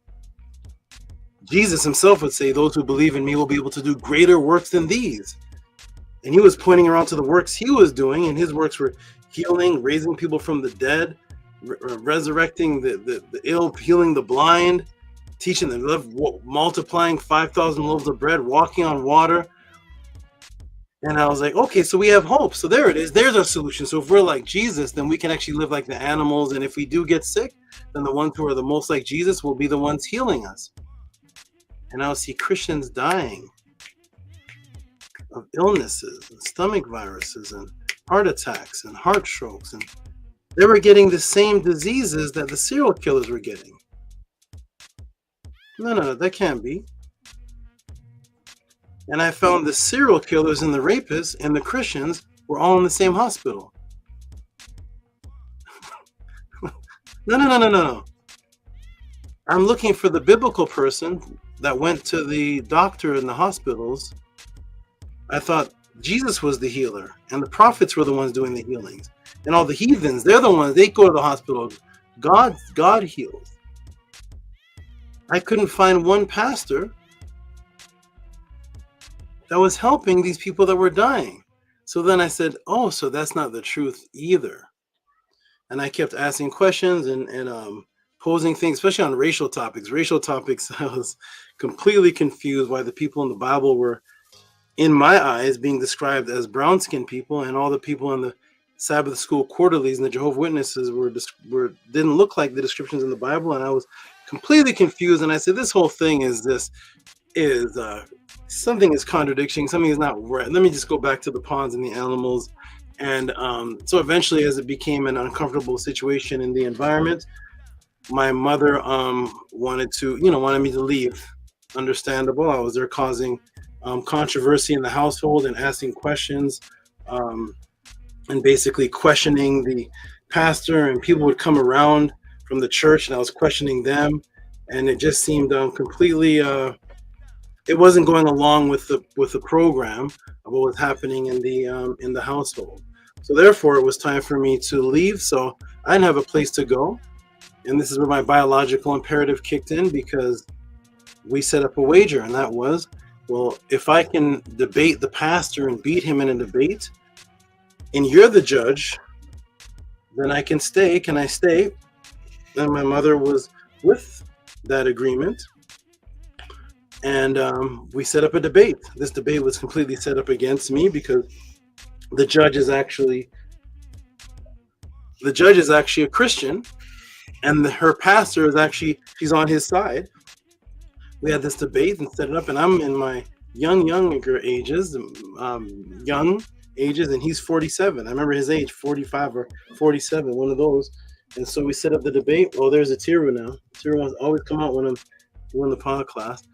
Jesus himself would say, those who believe in me will be able to do greater works than these. And he was pointing around to the works he was doing, and his works were healing, raising people from the dead, resurrecting the ill, healing the blind, teaching them, multiplying 5,000 loaves of bread, walking on water. And I was like, okay, so we have hope. So there it is. There's our solution. So if we're like Jesus, then we can actually live like the animals. And if we do get sick, then the ones who are the most like Jesus will be the ones healing us. And I'll see Christians dying of illnesses and stomach viruses and heart attacks and heart strokes. And they were getting the same diseases that the serial killers were getting. No, that can't be. And I found the serial killers and the rapists and the Christians were all in the same hospital. No. I'm looking for the biblical person that went to the doctor in the hospitals. I thought Jesus was the healer and the prophets were the ones doing the healings. And all the heathens, they're the ones, they go to the hospital. God heals. I couldn't find one pastor that was helping these people that were dying. So then I said, oh, so that's not the truth either. And I kept asking questions and posing things, especially on racial topics. I was completely confused why the people in the Bible were, in my eyes, being described as brown-skinned people, and all the people in the Sabbath school quarterlies and the Jehovah's Witnesses didn't look like the descriptions in the Bible. And I was completely confused. And I said, this whole thing something is contradicting, something is not right. Let me just go back to the ponds and the animals. And so eventually, as it became an uncomfortable situation in the environment, my mother wanted me to leave. Understandable. I was there causing controversy in the household and asking questions and basically questioning the pastor, and people would come around from the church and I was questioning them, and it just seemed completely it wasn't going along with the program of what was happening in the household. So therefore it was time for me to leave. So I didn't have a place to go. And this is where my biological imperative kicked in, because we set up a wager, and that was, well, if I can debate the pastor and beat him in a debate, and you're the judge, then I can stay. Can I stay? And my mother was with that agreement. And we set up a debate. This debate was completely set up against me because the judge is actually a Christian, and her pastor is actually, she's on his side. We had this debate and set it up, and I'm in my younger ages, and he's 47. I remember his age, 45 or 47, one of those. And so we set up the debate. Oh, there's a Tiru now. Tiru wants to always come out when I'm doing the podcast.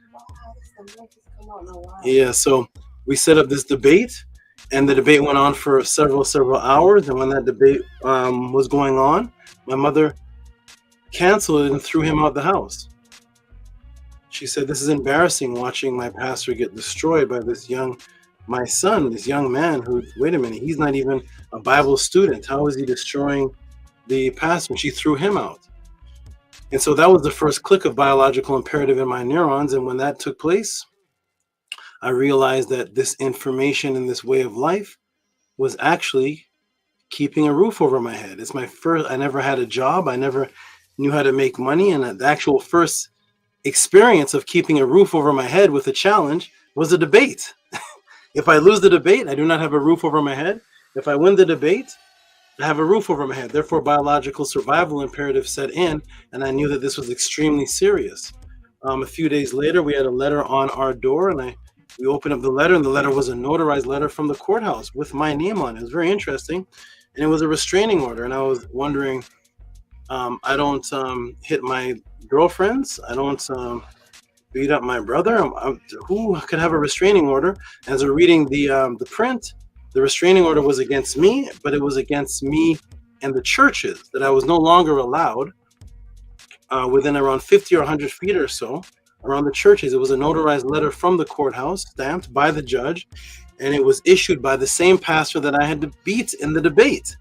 Yeah, so we set up this debate, and the debate went on for several hours. And when that debate was going on, my mother canceled it and threw him out the house. She said, "This is embarrassing watching my pastor get destroyed by this my son, this young man who, wait a minute, he's not even a Bible student. How is he destroying the pastor?" And she threw him out. And so that was the first click of biological imperative in my neurons. And when that took place, I realized that this information and this way of life was actually keeping a roof over my head. It's my first, I never had a job. I never knew how to make money. And the actual first experience of keeping a roof over my head with a challenge was a debate. If I lose the debate, I do not have a roof over my head. If I win the debate, I have a roof over my head. Therefore, biological survival imperative set in, and I knew that this was extremely serious. A few days later, we had a letter on our door, and we opened up the letter, and the letter was a notarized letter from the courthouse with my name on it. It was very interesting, and it was a restraining order. And I was wondering, I don't hit my girlfriends. I don't beat up my brother. Who could have a restraining order? As we're reading the print, the restraining order was against me, but it was against me and the churches, that I was no longer allowed within around 50 or 100 feet or so around the churches. It was a notarized letter from the courthouse, stamped by the judge, and it was issued by the same pastor that I had to beat in the debate.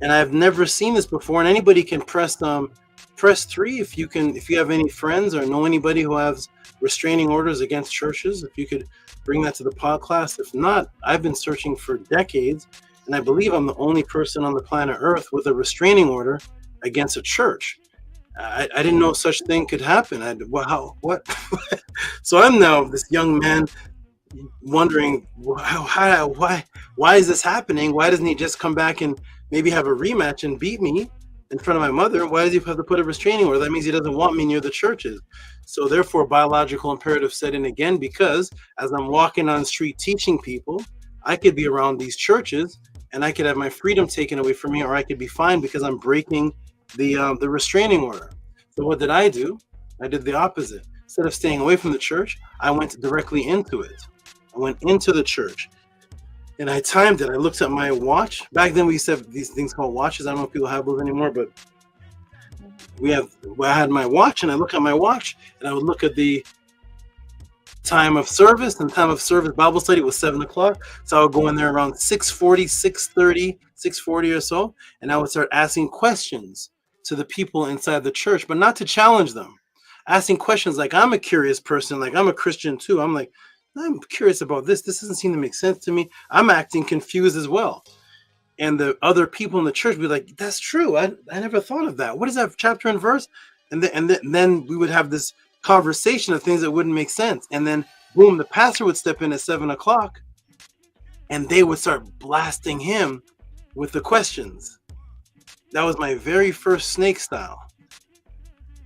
And I've never seen this before. And anybody can press 3 if you have any friends or know anybody who has restraining orders against churches. If you could bring that to the podcast. If not, I've been searching for decades, and I believe I'm the only person on the planet Earth with a restraining order against a church. I didn't know such thing could happen. What? So I'm now this young man wondering, why is this happening? Why doesn't he just come back and maybe have a rematch and beat me in front of my mother? Why does he have to put a restraining order? That means he doesn't want me near the churches. So therefore, biological imperative set in again, because as I'm walking on the street teaching people, I could be around these churches and I could have my freedom taken away from me, or I could be fined because I'm breaking the restraining order. So what did I do? I did the opposite. Instead of staying away from the church, I went directly into it. I went into the church. And I timed it. I looked at my watch. Back then we used to have these things called watches. I don't know if people have those anymore, but I had my watch, and I look at my watch, and I would look at the time of service, and time of service Bible study was 7 o'clock. So I would go in there around 6:40, 6:30, 6:40 or so, and I would start asking questions to the people inside the church, but not to challenge them. Asking questions like, I'm a curious person, like I'm a Christian too. I'm curious about this. This doesn't seem to make sense to me. I'm acting confused as well. And the other people in the church would be like, that's true. I never thought of that. What is that chapter and verse? And then we would have this conversation of things that wouldn't make sense. And then boom, the pastor would step in at 7 o'clock and they would start blasting him with the questions. That was my very first snake style,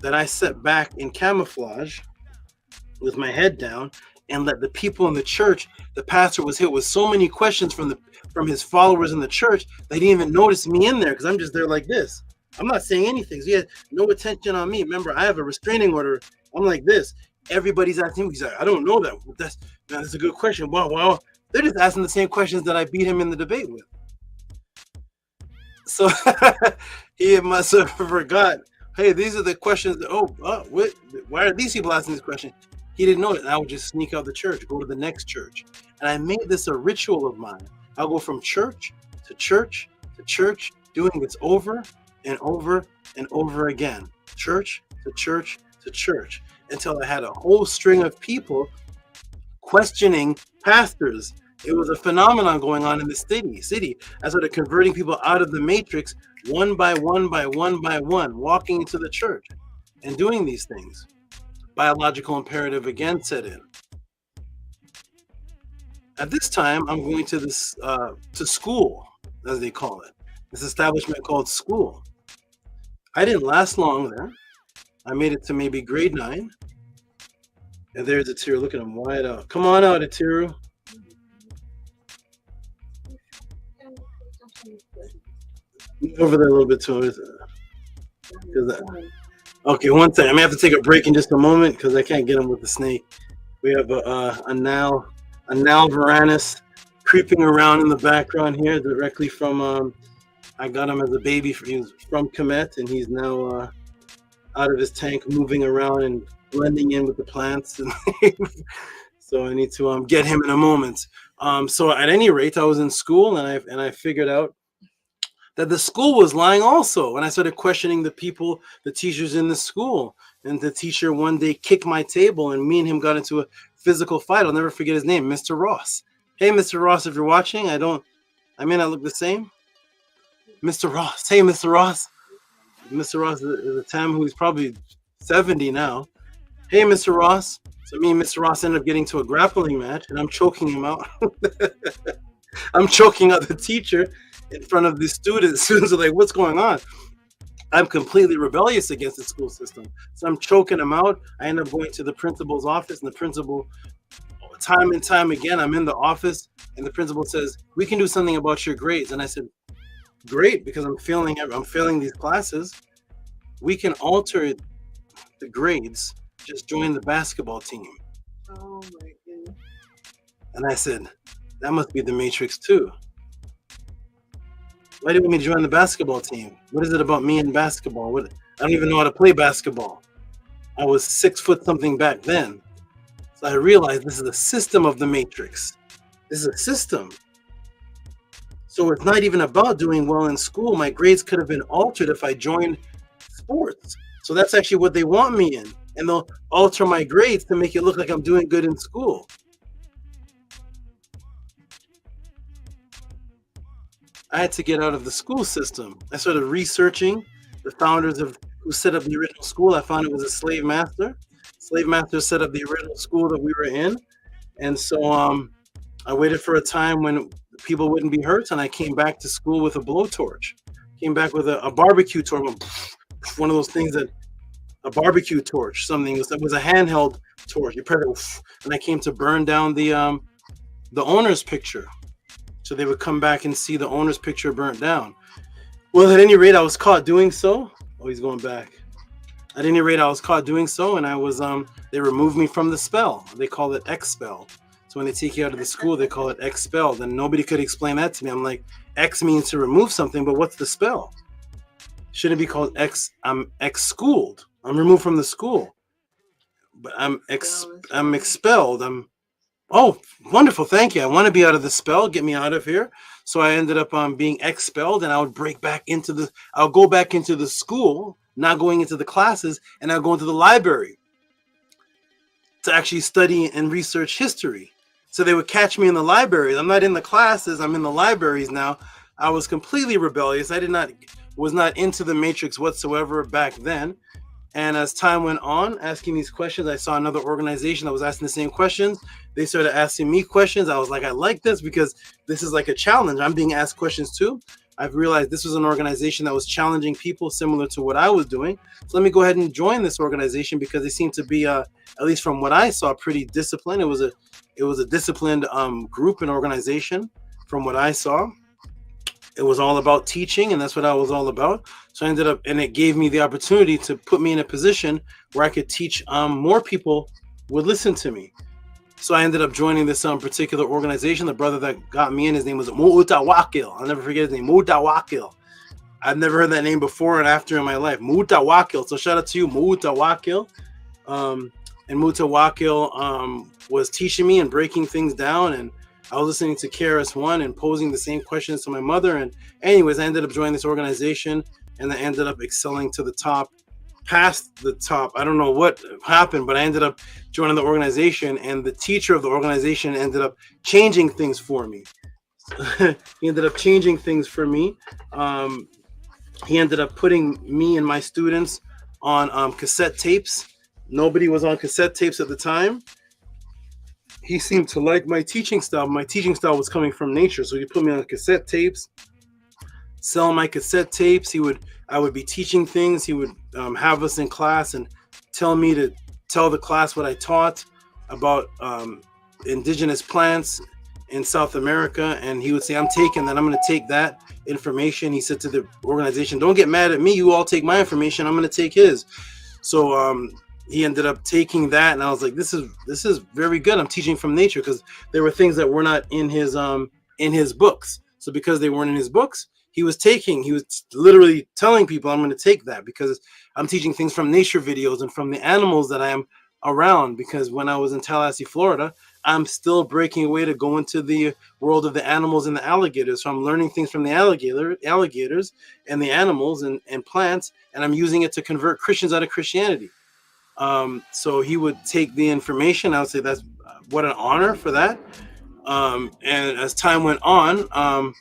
that I sat back in camouflage with my head down and let the people in the church, the pastor was hit with so many questions from his followers in the church, they didn't even notice me in there because I'm just there like this. I'm not saying anything. So he had no attention on me. Remember, I have a restraining order. I'm like this. Everybody's asking me. He's like, I don't know that. That's a good question. Wow. They're just asking the same questions that I beat him in the debate with. So he must have forgot. Hey, these are the questions. Why are these people asking this question? He didn't know it. And I would just sneak out the church, go to the next church. And I made this a ritual of mine. I'll go from church to church to church, doing this over and over and over again. Church to church to church, until I had a whole string of people questioning pastors. It was a phenomenon going on in the city. I started converting people out of the matrix one by one by one by one, walking into the church and doing these things. Biological imperative again set in. At this time, I'm going to this to school, as they call it. This establishment called school. I didn't last long there. I made it to maybe grade 9. And there's Atiru. Look at him wide out. Come on out, Atiru. Over there a little bit too. Okay, one second. I may have to take a break in just a moment because I can't get him with the snake. We have a Varanus creeping around in the background here, directly from I got him as a baby. He was from Kemet, and he's now out of his tank, moving around and blending in with the plants. So I need to get him in a moment. So at any rate, I was in school, and I figured out that the school was lying also. And I started questioning the teachers in the school. And the teacher one day kicked my table, and me and him got into a physical fight. I'll never forget his name, Mr. Ross. Hey, Mr. Ross, if you're watching, I may not look the same. Mr. Ross. Hey, Mr. Ross. Mr. Ross is a Tam who's probably 70 now. Hey, Mr. Ross. So me and Mr. Ross ended up getting to a grappling match, and I'm choking him out. I'm choking out the teacher in front of the students. Students are like, what's going on? I'm completely rebellious against the school system. So I'm choking him out. I end up going to the principal's office, and the principal, time and time again, I'm in the office, and the principal says, we can do something about your grades. And I said, great, because I'm failing these classes. We can alter the grades. Just join the basketball team. Oh my goodness. And I said, that must be the Matrix too. Why do you want me to join the basketball team? What is it about me and basketball? I don't even know how to play basketball. I was 6 foot something back then. So I realized this is a system of the Matrix. This is a system. So it's not even about doing well in school. My grades could have been altered if I joined sports. So that's actually what they want me in. And they'll alter my grades to make it look like I'm doing good in school. I had to get out of the school system. I started researching the founders who set up the original school. I found it was a slave master. Slave master set up the original school that we were in. And so I waited for a time when people wouldn't be hurt, and I came back to school with a blowtorch. Came back with a barbecue torch, one of those things a barbecue torch, something that was a handheld torch. You press it, and I came to burn down the owner's picture. So they would come back and see the owner's picture burnt down. Well, at any rate, I was caught doing so. Oh, he's going back. At any rate, I was caught doing so, and I was they removed me from the spell. They call it expel. So when they take you out of the school, they call it expelled, and nobody could explain that to me. I'm like, X means to remove something, but what's the spell? Shouldn't it be called I'm ex-schooled. I'm removed from the school, but I'm expelled. Oh, wonderful. Thank you. I want to be out of the spell. Get me out of here. So I ended up being expelled, and I would I'll go back into the school, not going into the classes, and I'll go into the library to actually study and research history. So they would catch me in the libraries. I'm not in the classes. I'm in the libraries now. I was completely rebellious. Was not into the Matrix whatsoever back then. And as time went on, asking these questions, I saw another organization that was asking the same questions. They started asking me questions. I was like, I like this because this is like a challenge. I'm being asked questions too. I've realized this was an organization that was challenging people similar to what I was doing. So let me go ahead and join this organization because they seem to be, at least from what I saw, pretty disciplined. It was a disciplined group and organization from what I saw. It was all about teaching, and that's what I was all about. So I ended up, and it gave me the opportunity to put me in a position where I could teach more people would listen to me. So I ended up joining this particular organization. The brother that got me in, his name was Mu'utawakil. I'll never forget his name, Mu'utawakil. I've never heard that name before and after in my life, Mu'utawakil. So shout out to you, Mu'utawakil. And Mu'utawakil was teaching me and breaking things down, and I was listening to KRS-One and posing the same questions to my mother. And anyways, I ended up joining this organization, and I ended up excelling to the top, past the top. I don't know what happened, but I ended up joining the organization, and the teacher of the organization ended up changing things for me. He ended up changing things for me. He ended up putting me and my students on cassette tapes. Nobody was on cassette tapes at the time. He seemed to like my teaching style. My teaching style was coming from nature. So he put me on cassette tapes, sell my cassette tapes. I would be teaching things. He would have us in class and tell me to tell the class what I taught about indigenous plants in South America. And he would say, I'm taking that. I'm going to take that information. He said to the organization, don't get mad at me. You all take my information. I'm going to take his. So he ended up taking that, and I was like, this is very good. I'm teaching from nature, because there were things that were not in his books. So because they weren't in his books, he was literally telling people, I'm going to take that because I'm teaching things from nature videos and from the animals that I am around. Because when I was in Tallahassee, Florida, I'm still breaking away to go into the world of the animals and the alligators. So I'm learning things from the alligators and the animals and plants, and I'm using it to convert Christians out of Christianity. So he would take the information. I would say that's what an honor for that. And as time went on,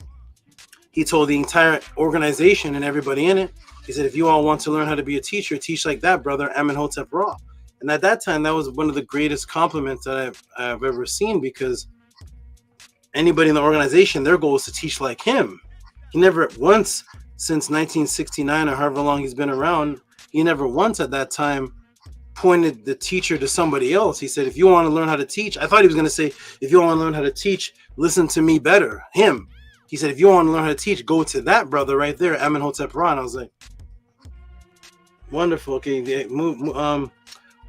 he told the entire organization and everybody in it, he said, if you all want to learn how to be a teacher, teach like that, brother Amenhotep Ra. And at that time, that was one of the greatest compliments that I've ever seen, because anybody in the organization, their goal is to teach like him. He never once, since 1969 or however long he's been around, he never once at that time pointed the teacher to somebody else. He said, if you want to learn how to teach, I thought he was going to say, if you want to learn how to teach, listen to me better, him. He said, if you want to learn how to teach, go to that brother right there, Amenhotep Ra. And I was like, wonderful. Okay,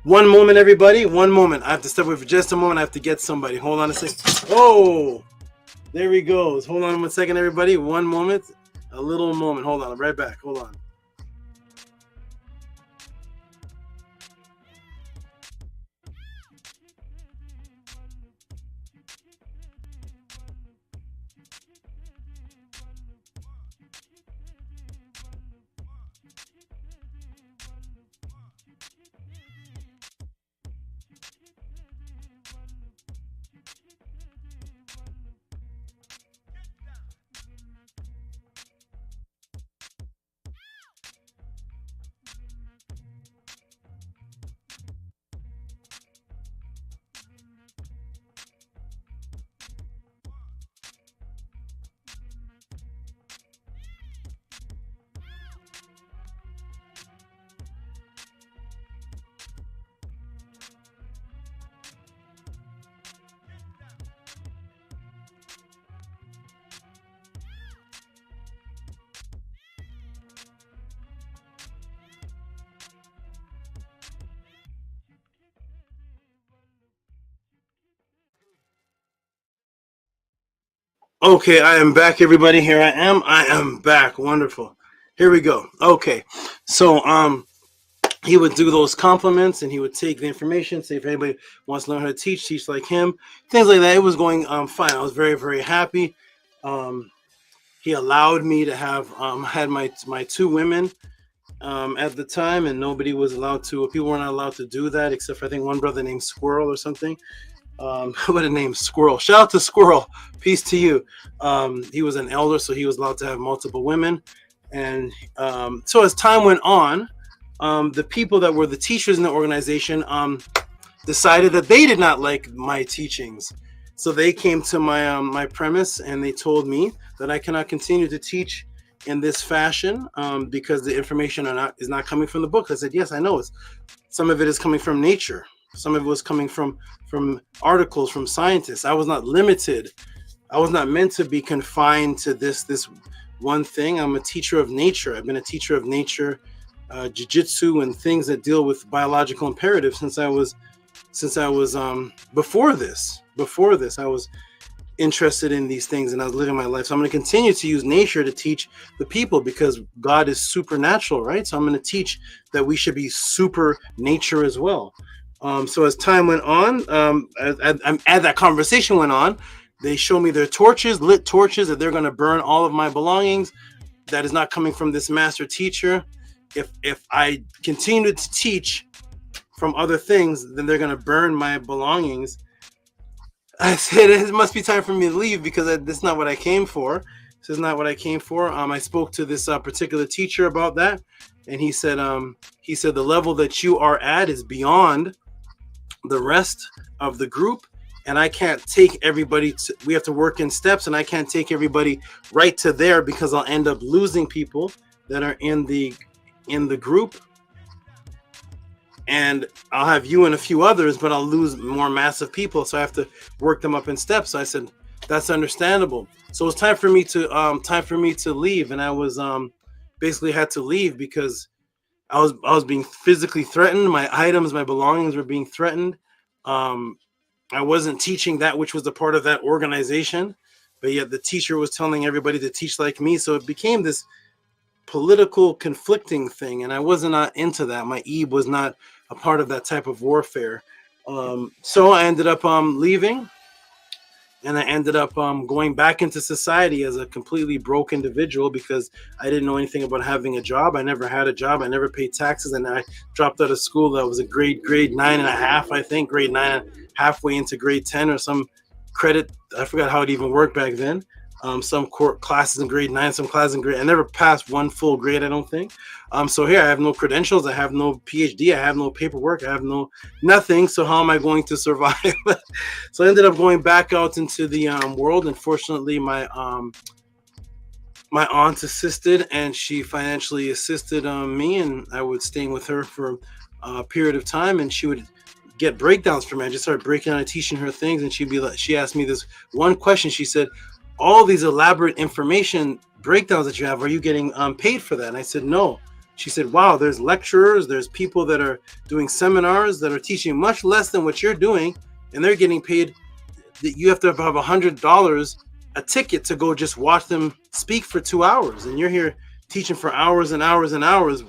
one moment, everybody. One moment. I have to step away for just a moment. I have to get somebody. Hold on a second. Oh, there he goes. Hold on 1 second, everybody. One moment. A little moment. Hold on. I'm right back. Hold on. Okay, I am back, everybody. Here I am back. Wonderful. Here we go. Okay, so he would do those compliments, and he would take the information, say if anybody wants to learn how to teach like him, things like that. It was going fine. I was very, very happy. He allowed me to have had my two women at the time, and nobody was allowed to. People were not allowed to do that, except for I think one brother named Squirrel or something. What a name, Squirrel. Shout out to Squirrel. Peace to you. He was an elder, so he was allowed to have multiple women. And so as time went on, the people that were the teachers in the organization decided that they did not like my teachings. So they came to my premise, and they told me that I cannot continue to teach in this fashion because the information is not coming from the book. I said, yes, I know. Some of it is coming from nature. Some of it was coming from articles from scientists. I was not limited. I was not meant to be confined to this one thing. I'm a teacher of nature. I've been a teacher of nature, jiu-jitsu, and things that deal with biological imperatives since I was before this. I was interested in these things, and I was living my life. So I'm going to continue to use nature to teach the people, because God is supernatural, right? So I'm going to teach that we should be super nature as well. So as time went on, as that conversation went on, they showed me their torches, lit torches, that they're going to burn all of my belongings. That is not coming from this master teacher. If I continue to teach from other things, then they're going to burn my belongings. I said, it must be time for me to leave, because this is not what I came for. This is not what I came for. I spoke to this particular teacher about that, and he said the level that you are at is beyond the rest of the group, and I can't take everybody we have to work in steps, and I can't take everybody right to there, because I'll end up losing people that are in the group, and I'll have you and a few others, but I'll lose more massive people, so I have to work them up in steps. So I said, that's understandable. So it was time for me to leave, and I was basically had to leave, because I was being physically threatened. My items, my belongings were being threatened. I wasn't teaching that which was a part of that organization, but yet the teacher was telling everybody to teach like me. So it became this political conflicting thing, and I was not into that. My Ebe was not a part of that type of warfare. So I ended up leaving, and I ended up going back into society as a completely broke individual because I didn't know anything about having a job. I never had a job. I never paid taxes, and I dropped out of school. That was a grade 9.5, I think, grade 9, halfway into grade 10 or some credit. I forgot how it even worked back then. Some classes in grade 9, some classes in grade. I never passed one full grade, I don't think. So here I have no credentials. I have no PhD. I have no paperwork. I have nothing. So how am I going to survive? So I ended up going back out into the world. And fortunately, my aunt assisted, and she financially assisted me. And I was staying with her for a period of time, and she would get breakdowns for me. I just started breaking down and teaching her things, and she asked me this one question. She said, all these elaborate information breakdowns that you have, are you getting paid for that? And I said, no. She said, wow, there's lecturers, there's people that are doing seminars that are teaching much less than what you're doing, and they're getting paid. You have to have $100 a ticket to go just watch them speak for 2 hours, and you're here teaching for hours and hours and hours,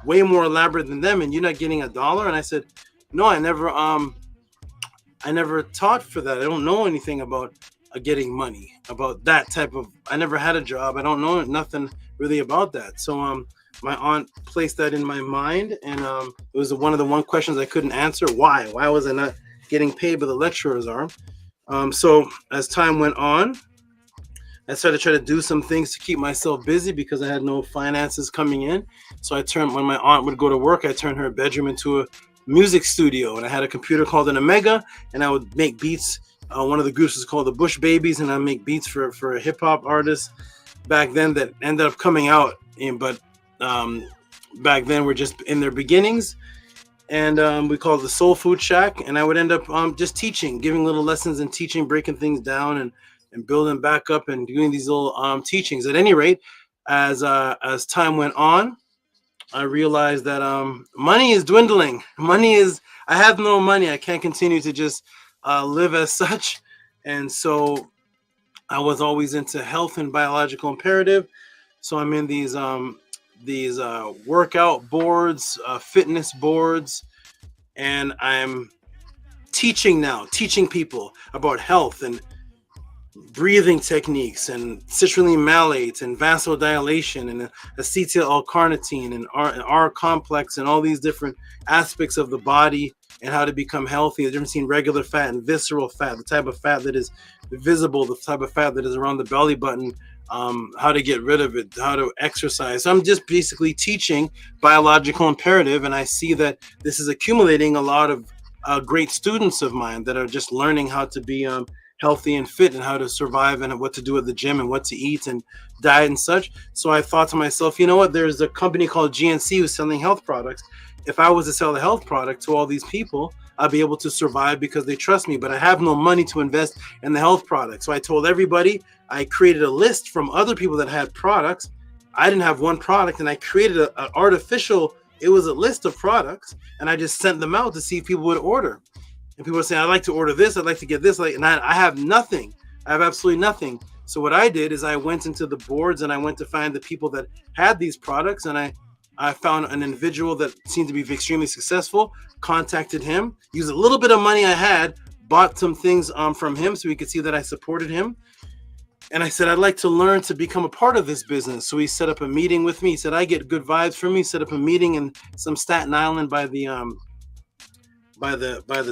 way more elaborate than them, and you're not getting $1. And I said, no, I never taught for that. I don't know anything about getting money, about that type of. I never had a job. I don't know nothing really about that. So my aunt placed that in my mind, and it was one of the questions I couldn't answer. Why was I not getting paid, but the lecturers are? So as time went on, I started trying to do some things to keep myself busy because I had no finances coming in. So when my aunt would go to work, I turned her bedroom into a music studio, and I had a computer called an Omega, and I would make beats. One of the groups was called the Bush Babies, and I make beats for a hip hop artist back then that ended up coming out. But back then we're just in their beginnings, and we called it the Soul Food Shack. And I would end up just teaching, giving little lessons and teaching, breaking things down and building back up and doing these little teachings. At any rate, as time went on, I realized that money is dwindling. I have no money. I can't continue to just live as such. And so I was always into health and biological imperative. So I'm in these workout boards, fitness boards, and I'm teaching people about health and breathing techniques and citrulline malates and vasodilation and acetyl L-carnitine and R complex and all these different aspects of the body and how to become healthy. The difference between regular fat and visceral fat, the type of fat that is visible, the type of fat that is around the belly button, how to get rid of it, how to exercise. So I'm just basically teaching biological imperative, and I see that this is accumulating a lot of great students of mine that are just learning how to be healthy and fit and how to survive and what to do at the gym and what to eat and diet and such. So I thought to myself, you know what, there's a company called GNC who's selling health products. If I was to sell the health product to all these people, I'd be able to survive because they trust me, but I have no money to invest in the health product. So I told everybody, I created a list from other people that had products. I didn't have one product, and I created an artificial, it was a list of products, and I just sent them out to see if people would order. And people were saying, I'd like to order this, I'd like to get this, and I have nothing. I have absolutely nothing. So what I did is I went into the boards and I went to find the people that had these products, and I found an individual that seemed to be extremely successful, contacted him, used a little bit of money I had, bought some things from him so he could see that I supported him. And I said, I'd like to learn to become a part of this business. So he set up a meeting with me. He said, I get good vibes from me. Set up a meeting in some Staten Island by the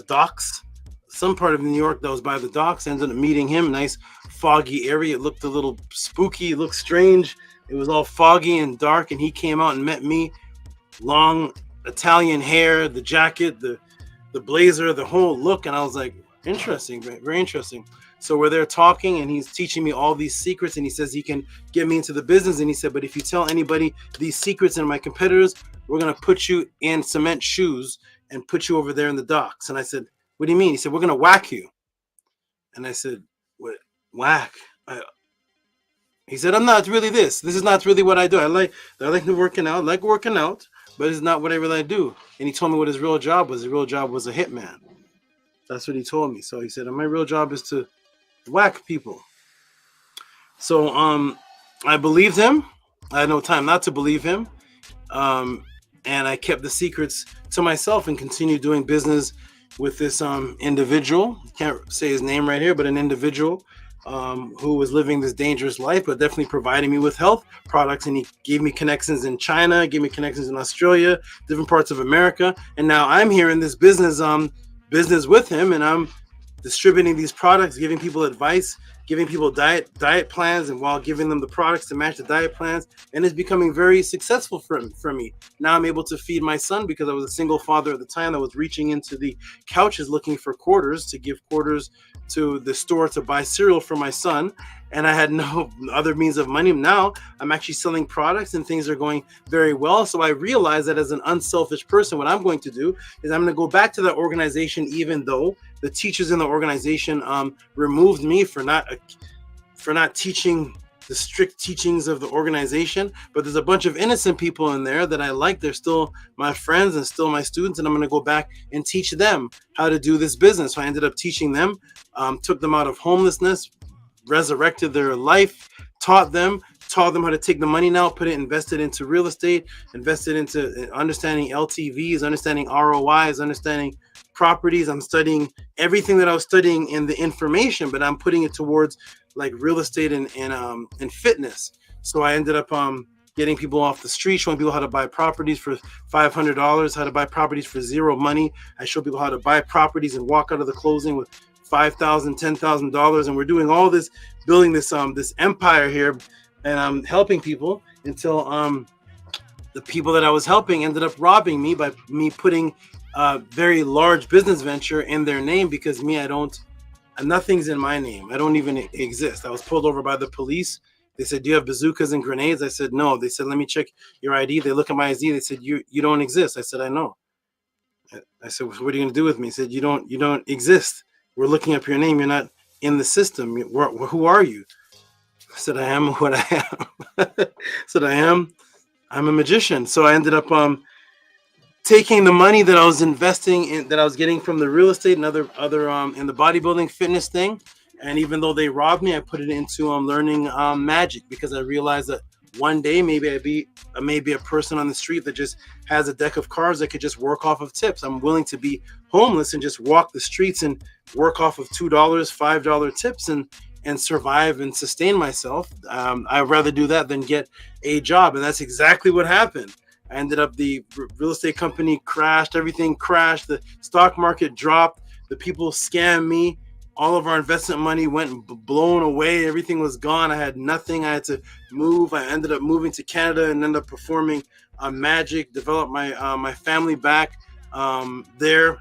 docks, some part of New York that was by the docks. Ended up meeting him, nice foggy area. It looked a little spooky, it looked strange. It was all foggy and dark, and he came out and met me. Long Italian hair, the jacket, the blazer, the whole look, and I was like, interesting, very interesting. So we're there talking, and he's teaching me all these secrets, and he says he can get me into the business. And he said, but if you tell anybody these secrets and my competitors, we're going to put you in cement shoes and put you over there in the docks. And I said, what do you mean? He said, we're going to whack you. And I said, what? Whack? He said, I'm not really this. This is not really what I do. I like working out. I like working out. but it's not what I really do. And he told me what his real job was. His real job was a hitman. That's what he told me. So he said, my real job is to whack people. So I believed him. I had no time not to believe him. And I kept the secrets to myself and continued doing business with this individual. Can't say his name right here, but an individual who was living this dangerous life, but definitely providing me with health products. And he gave me connections in China, gave me connections in Australia, different parts of America. And now I'm here in this business with him, and I'm distributing these products, giving people advice, giving people diet plans, and while giving them the products to match the diet plans. And it's becoming very successful for me. Now I'm able to feed my son, because I was a single father at the time that was reaching into the couches looking for quarters to give quarters to the store to buy cereal for my son. And I had no other means of money. Now I'm actually selling products and things are going very well. So I realized that as an unselfish person, what I'm going to do is I'm going to go back to that organization, even though the teachers in the organization removed me for not teaching the strict teachings of the organization. But there's a bunch of innocent people in there that I like. They're still my friends and still my students. And I'm going to go back and teach them how to do this business. So I ended up teaching them, took them out of homelessness, resurrected their life, taught them how to take the money now, invested into real estate, invested into understanding LTVs, understanding ROIs, understanding properties. I'm studying everything that I was studying in the information, but I'm putting it towards like real estate and fitness. So I ended up getting people off the street, showing people how to buy properties for $500, how to buy properties for zero money. I show people how to buy properties and walk out of the closing with $5,000, $10,000, and we're doing all this, building this empire here, and I'm helping people until the people that I was helping ended up robbing me by me putting a very large business venture in their name, because nothing's in my name. I don't even exist. I was pulled over by the police. They said, "Do you have bazookas and grenades?" I said, "No." They said, "Let me check your ID." They look at my ID. They said, "You don't exist." I said, "I know." I said, "What are you going to do with me?" He said, "You don't exist. We're looking up your name. You're not in the system. Who are you?" I said, "I am what I am." I said, I'm a magician. So I ended up taking the money that I was investing in, that I was getting from the real estate and other in the bodybuilding fitness thing. And even though they robbed me, I put it into learning magic, because I realized that one day maybe I may be a person on the street that just has a deck of cards that could just work off of tips. I'm willing to be homeless and just walk the streets and work off of $2, $5 tips and survive and sustain myself. I'd rather do that than get a job. And that's exactly what happened. I ended up, the real estate company crashed, everything crashed, the stock market dropped, the people scammed me. All of our investment money went blown away. Everything was gone. I had nothing. I had to move. I ended up moving to Canada and ended up performing magic, developed my family back there.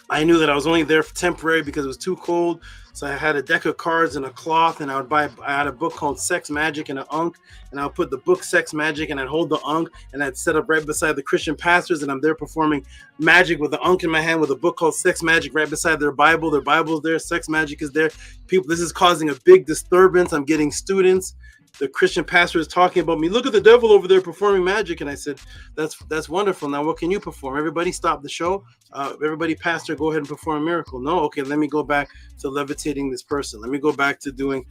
I knew that I was only there for temporary because it was too cold. So I had a deck of cards and a cloth, and I had a book called Sex Magic and an Ankh, and I would put the book Sex Magic and I'd hold the Ankh, and I'd set up right beside the Christian pastors, and I'm there performing magic with the Ankh in my hand with a book called Sex Magic right beside their Bible. Their Bible's there, Sex Magic is there. People, this is causing a big disturbance. I'm getting students. The Christian pastor is talking about me. Look at the devil over there performing magic. And I said, that's wonderful. Now, what can you perform? Everybody stop the show. Everybody, pastor, go ahead and perform a miracle. No, okay, let me go back to levitating this person. Let me go back to doing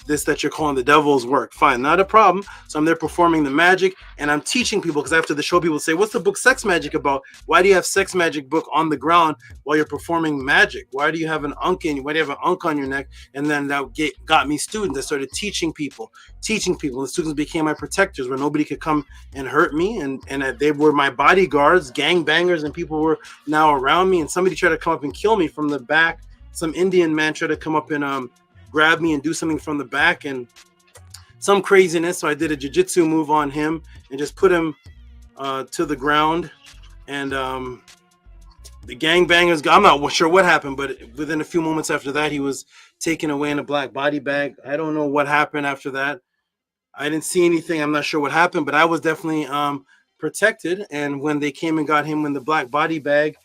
this that you're calling the devil's work. Fine, not a problem. So I'm there performing the magic, and I'm teaching people, because after the show, people say, "What's the book Sex Magic about? Why do you have Sex Magic book on the ground while you're performing magic? Why do you have an Ankh why do you have an Ankh on your neck?" And then that got me students. I started teaching people. The students became my protectors, where nobody could come and hurt me, and they were my bodyguards, gangbangers, and people were now around me. And somebody tried to come up and kill me from the back. Some Indian man tried to come up and grab me and do something from the back, and some craziness. So I did a jiu-jitsu move on him and just put him to the ground. And the gangbangers, I'm not sure what happened, but within a few moments after that, he was taken away in a black body bag. I don't know what happened after that. I didn't see anything. I'm not sure what happened, but I was definitely protected. And when they came and got him in the black body bag,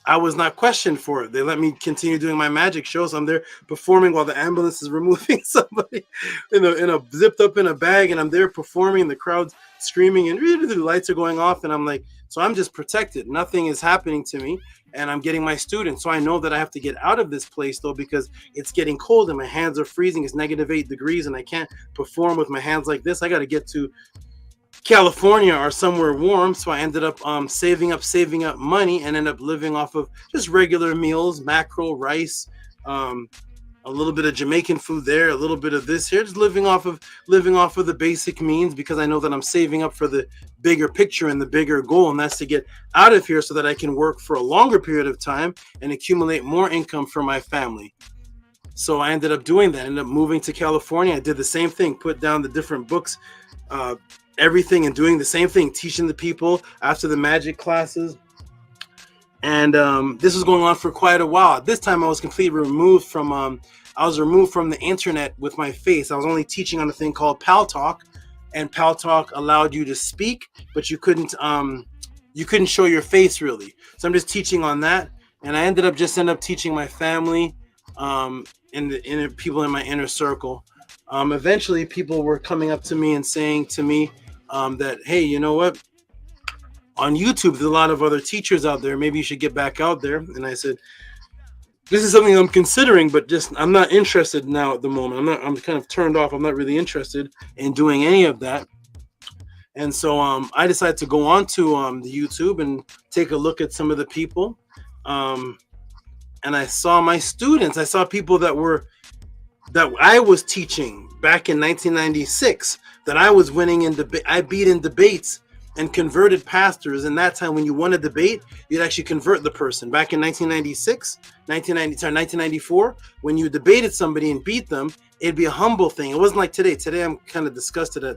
I was not questioned for it. They let me continue doing my magic shows. I'm there performing while the ambulance is removing somebody in a zipped up in a bag, and I'm there performing. The crowd's screaming, and the lights are going off, and I'm like, so I'm just protected. Nothing is happening to me, and I'm getting my students. So I know that I have to get out of this place though, because it's getting cold and my hands are freezing. It's -8 degrees, and I can't perform with my hands like this. I got to get to California or somewhere warm. So I ended up saving up money and ended up living off of just regular meals, mackerel, rice, a little bit of Jamaican food there, a little bit of this here, just living off of the basic means, because I know that I'm saving up for the bigger picture and the bigger goal, and that's to get out of here so that I can work for a longer period of time and accumulate more income for my family. So I ended up doing that, ended up moving to California. I did the same thing, put down the different books, everything, and doing the same thing, teaching the people after the magic classes. And this was going on for quite a while. This time I was completely removed from the internet with my face. I was only teaching on a thing called PalTalk, and PalTalk allowed you to speak, but you couldn't show your face really. So I'm just teaching on that, and I ended up teaching my family, and people in my inner circle. Eventually people were coming up to me and saying to me that, hey, you know what? On YouTube, there's a lot of other teachers out there. Maybe you should get back out there. And I said, this is something I'm considering, but just I'm not interested now at the moment. I'm kind of turned off. I'm not really interested in doing any of that. And so I decided to go on to the YouTube and take a look at some of the people. And I saw my students. I saw people that I was teaching back in 1996, that I was winning in debate. I beat in debates and converted pastors. And that time, when you won a debate, you'd actually convert the person. Back in 1994, when you debated somebody and beat them, it'd be a humble thing. It wasn't like today. Today, I'm kind of disgusted at,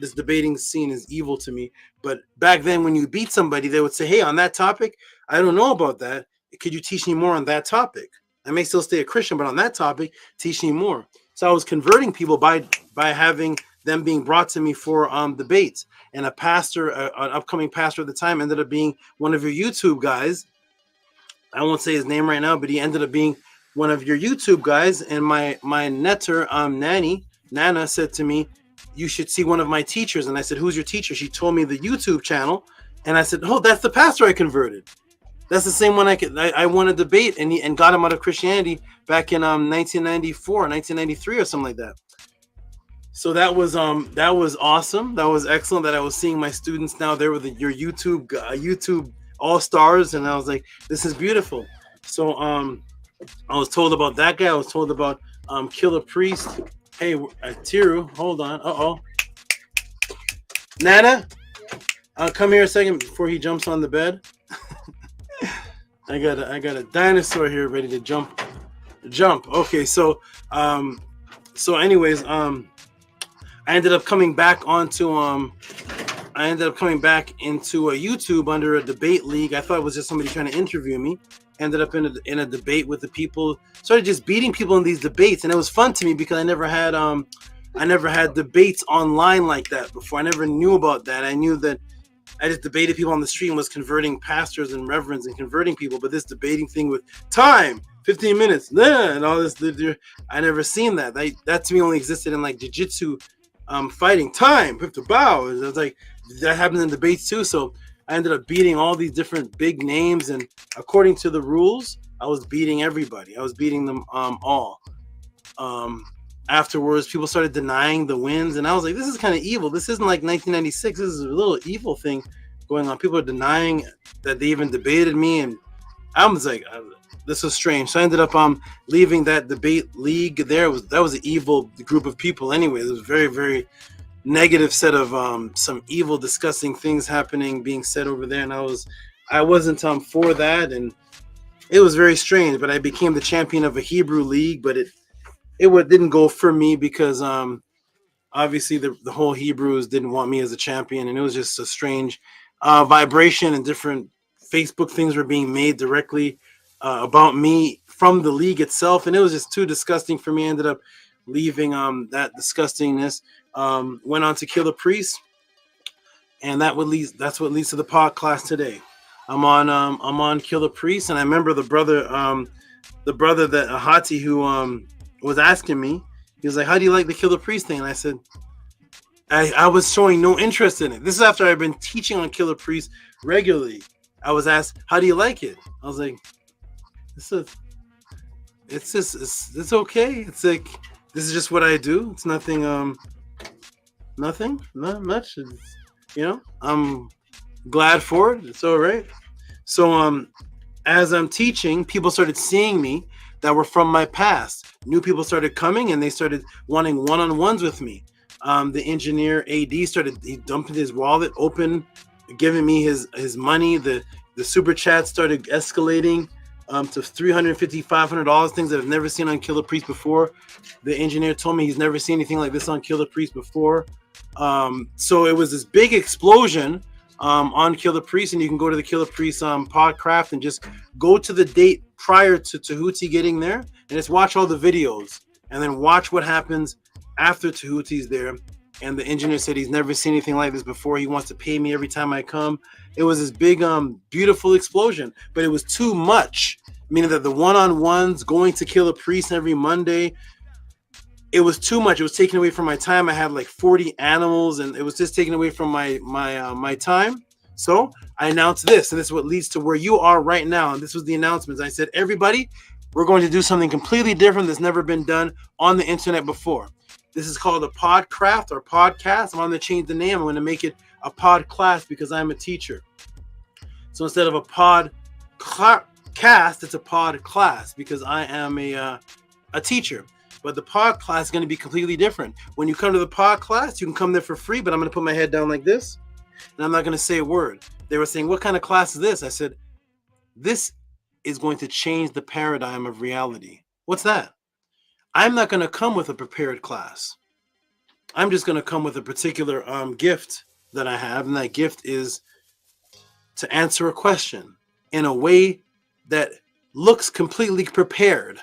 this debating scene is evil to me. But back then, when you beat somebody, they would say, hey, on that topic, I don't know about that. Could you teach me more on that topic? I may still stay a Christian, but on that topic, teach me more. So I was converting people by having them being brought to me for debates. And a pastor, an upcoming pastor at the time, ended up being one of your YouTube guys. I won't say his name right now, but he ended up being one of your YouTube guys. And my netter, Nana, said to me, you should see one of my teachers. And I said, who's your teacher? She told me the YouTube channel. And I said, oh, that's the pastor I converted. That's the same one I won a debate and got him out of Christianity back in 1994, 1993 or something like that. So that was awesome. That was excellent that I was seeing my students now there with your YouTube all-stars, and I was like, this is beautiful. So I was told about that guy. I was told about Killer Priest. Hey, Tiru, hold on. Nana, come here a second before he jumps on the bed. I got a dinosaur here ready to jump. Okay, so anyways, I ended up coming back into a YouTube under a debate league. I thought it was just somebody trying to interview me. Ended up in a debate with the people. Started just beating people in these debates, and it was fun to me because I never had debates online like that before. I never knew about that. I knew that I just debated people on the street and was converting pastors and reverends and converting people. But this debating thing with time, 15 minutes, and all this, I never seen that. That to me only existed in like jiu-jitsu fighting. Time, have to bow. It was like that happened in debates too. So I ended up beating all these different big names, and according to the rules, I was beating everybody. I was beating them all. Afterwards, people started denying the wins, and I was like, this is kind of evil. This isn't like 1996. This is a little evil thing going on. People are denying that they even debated me, and I was like, this was strange. So I ended up leaving that debate league there. That was an evil group of people anyway. It was a very, very negative set of some evil, disgusting things being said over there, and I wasn't for that, and it was very strange. But I became the champion of a Hebrew league, but it didn't go for me because obviously the whole Hebrews didn't want me as a champion, and it was just a strange vibration, and different Facebook things were being made directly about me from the league itself, and it was just too disgusting for me. I ended up leaving that disgustingness, went on to Kill the Priest, and that's what leads to the podcast today. I'm on Kill the Priest, and I remember the brother that Ahati who was asking me. He was like, "How do you like the Kill the Priest thing?" And I said, I was showing no interest in it. This is after I've been teaching on Kill the Priest regularly. I was asked, "How do you like it?" I was like, it's okay. It's like, this is just what I do. It's nothing, not much. It's, you know, I'm glad for it. It's all right. So, as I'm teaching, people started seeing me that were from my past. New people started coming, and they started wanting one-on-ones with me. The engineer AD he dumping his wallet open, giving me his money. The super chat started escalating to $350, $500, things that I've never seen on Kill the Priest before. The engineer told me he's never seen anything like this on Kill the Priest before. So it was this big explosion on Kill the Priest, and you can go to the Kill the Priest Podcraft and just go to the date prior to Tehuti getting there, and just watch all the videos, and then watch what happens after Tehuti's there. And the engineer said he's never seen anything like this before. He wants to pay me every time I come. It was this big, beautiful explosion, but it was too much. Meaning that the one-on-ones, going to Kill a Priest every Monday, it was too much. It was taken away from my time. I had like 40 animals, and it was just taken away from my time. So I announced this, and this is what leads to where you are right now. And this was the announcements. I said, everybody, we're going to do something completely different that's never been done on the internet before. This is called a podcraft or podcast. I'm going to change the name. I'm going to make it a podcast because I'm a teacher. So instead of a podcast, it's a podcast because I am a teacher. But the podcast is going to be completely different. When you come to the podcast, you can come there for free, but I'm going to put my head down like this, and I'm not going to say a word. They were saying, what kind of class is this? I said, this is going to change the paradigm of reality. What's that? I'm not going to come with a prepared class. I'm just going to come with a particular gift that I have, and that gift is to answer a question in a way that looks completely prepared.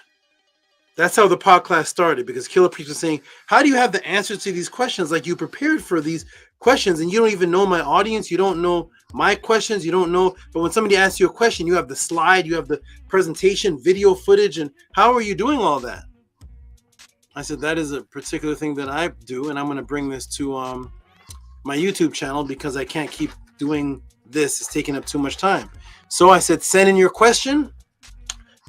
That's how the podcast started, because Killer Priest was saying, how do you have the answers to these questions? Like, you prepared for these questions, and you don't even know my audience. You don't know my questions. You don't know. But when somebody asks you a question, you have the slide, you have the presentation, video footage, and how are you doing all that? I said, that is a particular thing that I do, and I'm going to bring this to my YouTube channel because I can't keep doing this. It's taking up too much time. So I said, send in your question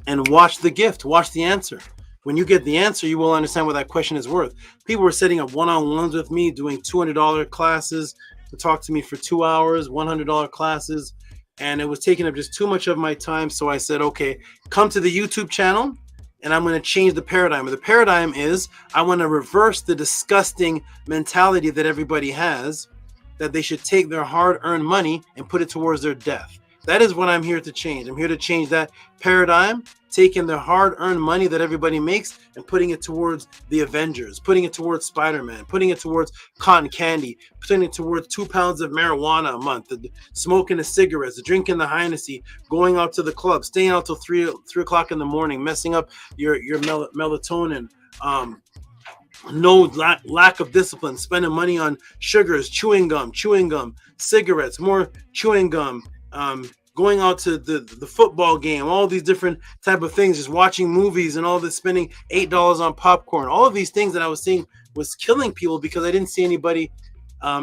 and watch the gift, watch the answer. When you get the answer, you will understand what that question is worth. People were setting up one-on-ones with me, doing $200 classes to talk to me for 2 hours, $100 classes, and it was taking up just too much of my time. So I said, okay, come to the YouTube channel, and I'm going to change the paradigm. The paradigm is I want to reverse the disgusting mentality that everybody has, that they should take their hard-earned money and put it towards their death. That is what I'm here to change. I'm here to change that paradigm, taking the hard-earned money that everybody makes and putting it towards the Avengers, putting it towards Spider-Man, putting it towards cotton candy, putting it towards 2 pounds of marijuana a month, smoking the cigarettes, drinking the Hennessy, going out to the club, staying out till 3 o'clock in the morning, messing up your melatonin, no lack of discipline, spending money on sugars, chewing gum, cigarettes, more chewing gum, going out to the football game, all these different type of things, just watching movies and all this, spending $8 on popcorn. All of these things that I was seeing was killing people because I didn't see anybody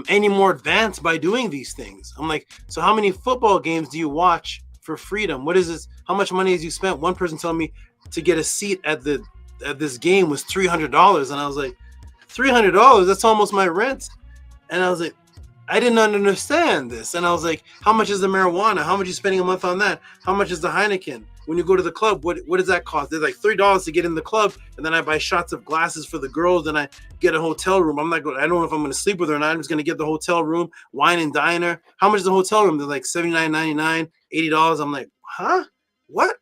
any more advanced by doing these things. I'm like, so how many football games do you watch for freedom? What is this? How much money has you spent? One person told me to get a seat at this game was $300, and I was like, $300? That's almost my rent. And I was like, I didn't understand this. And I was like, how much is the marijuana? How much are you spending a month on that? How much is the Heineken? When you go to the club, what does that cost? There's like $3 to get in the club, and then I buy shots of glasses for the girls, and I get a hotel room. I don't know if I'm going to sleep with her or not. I'm just going to get the hotel room, wine and diner. How much is the hotel room? They're like $79.99, $80. I'm like, huh? What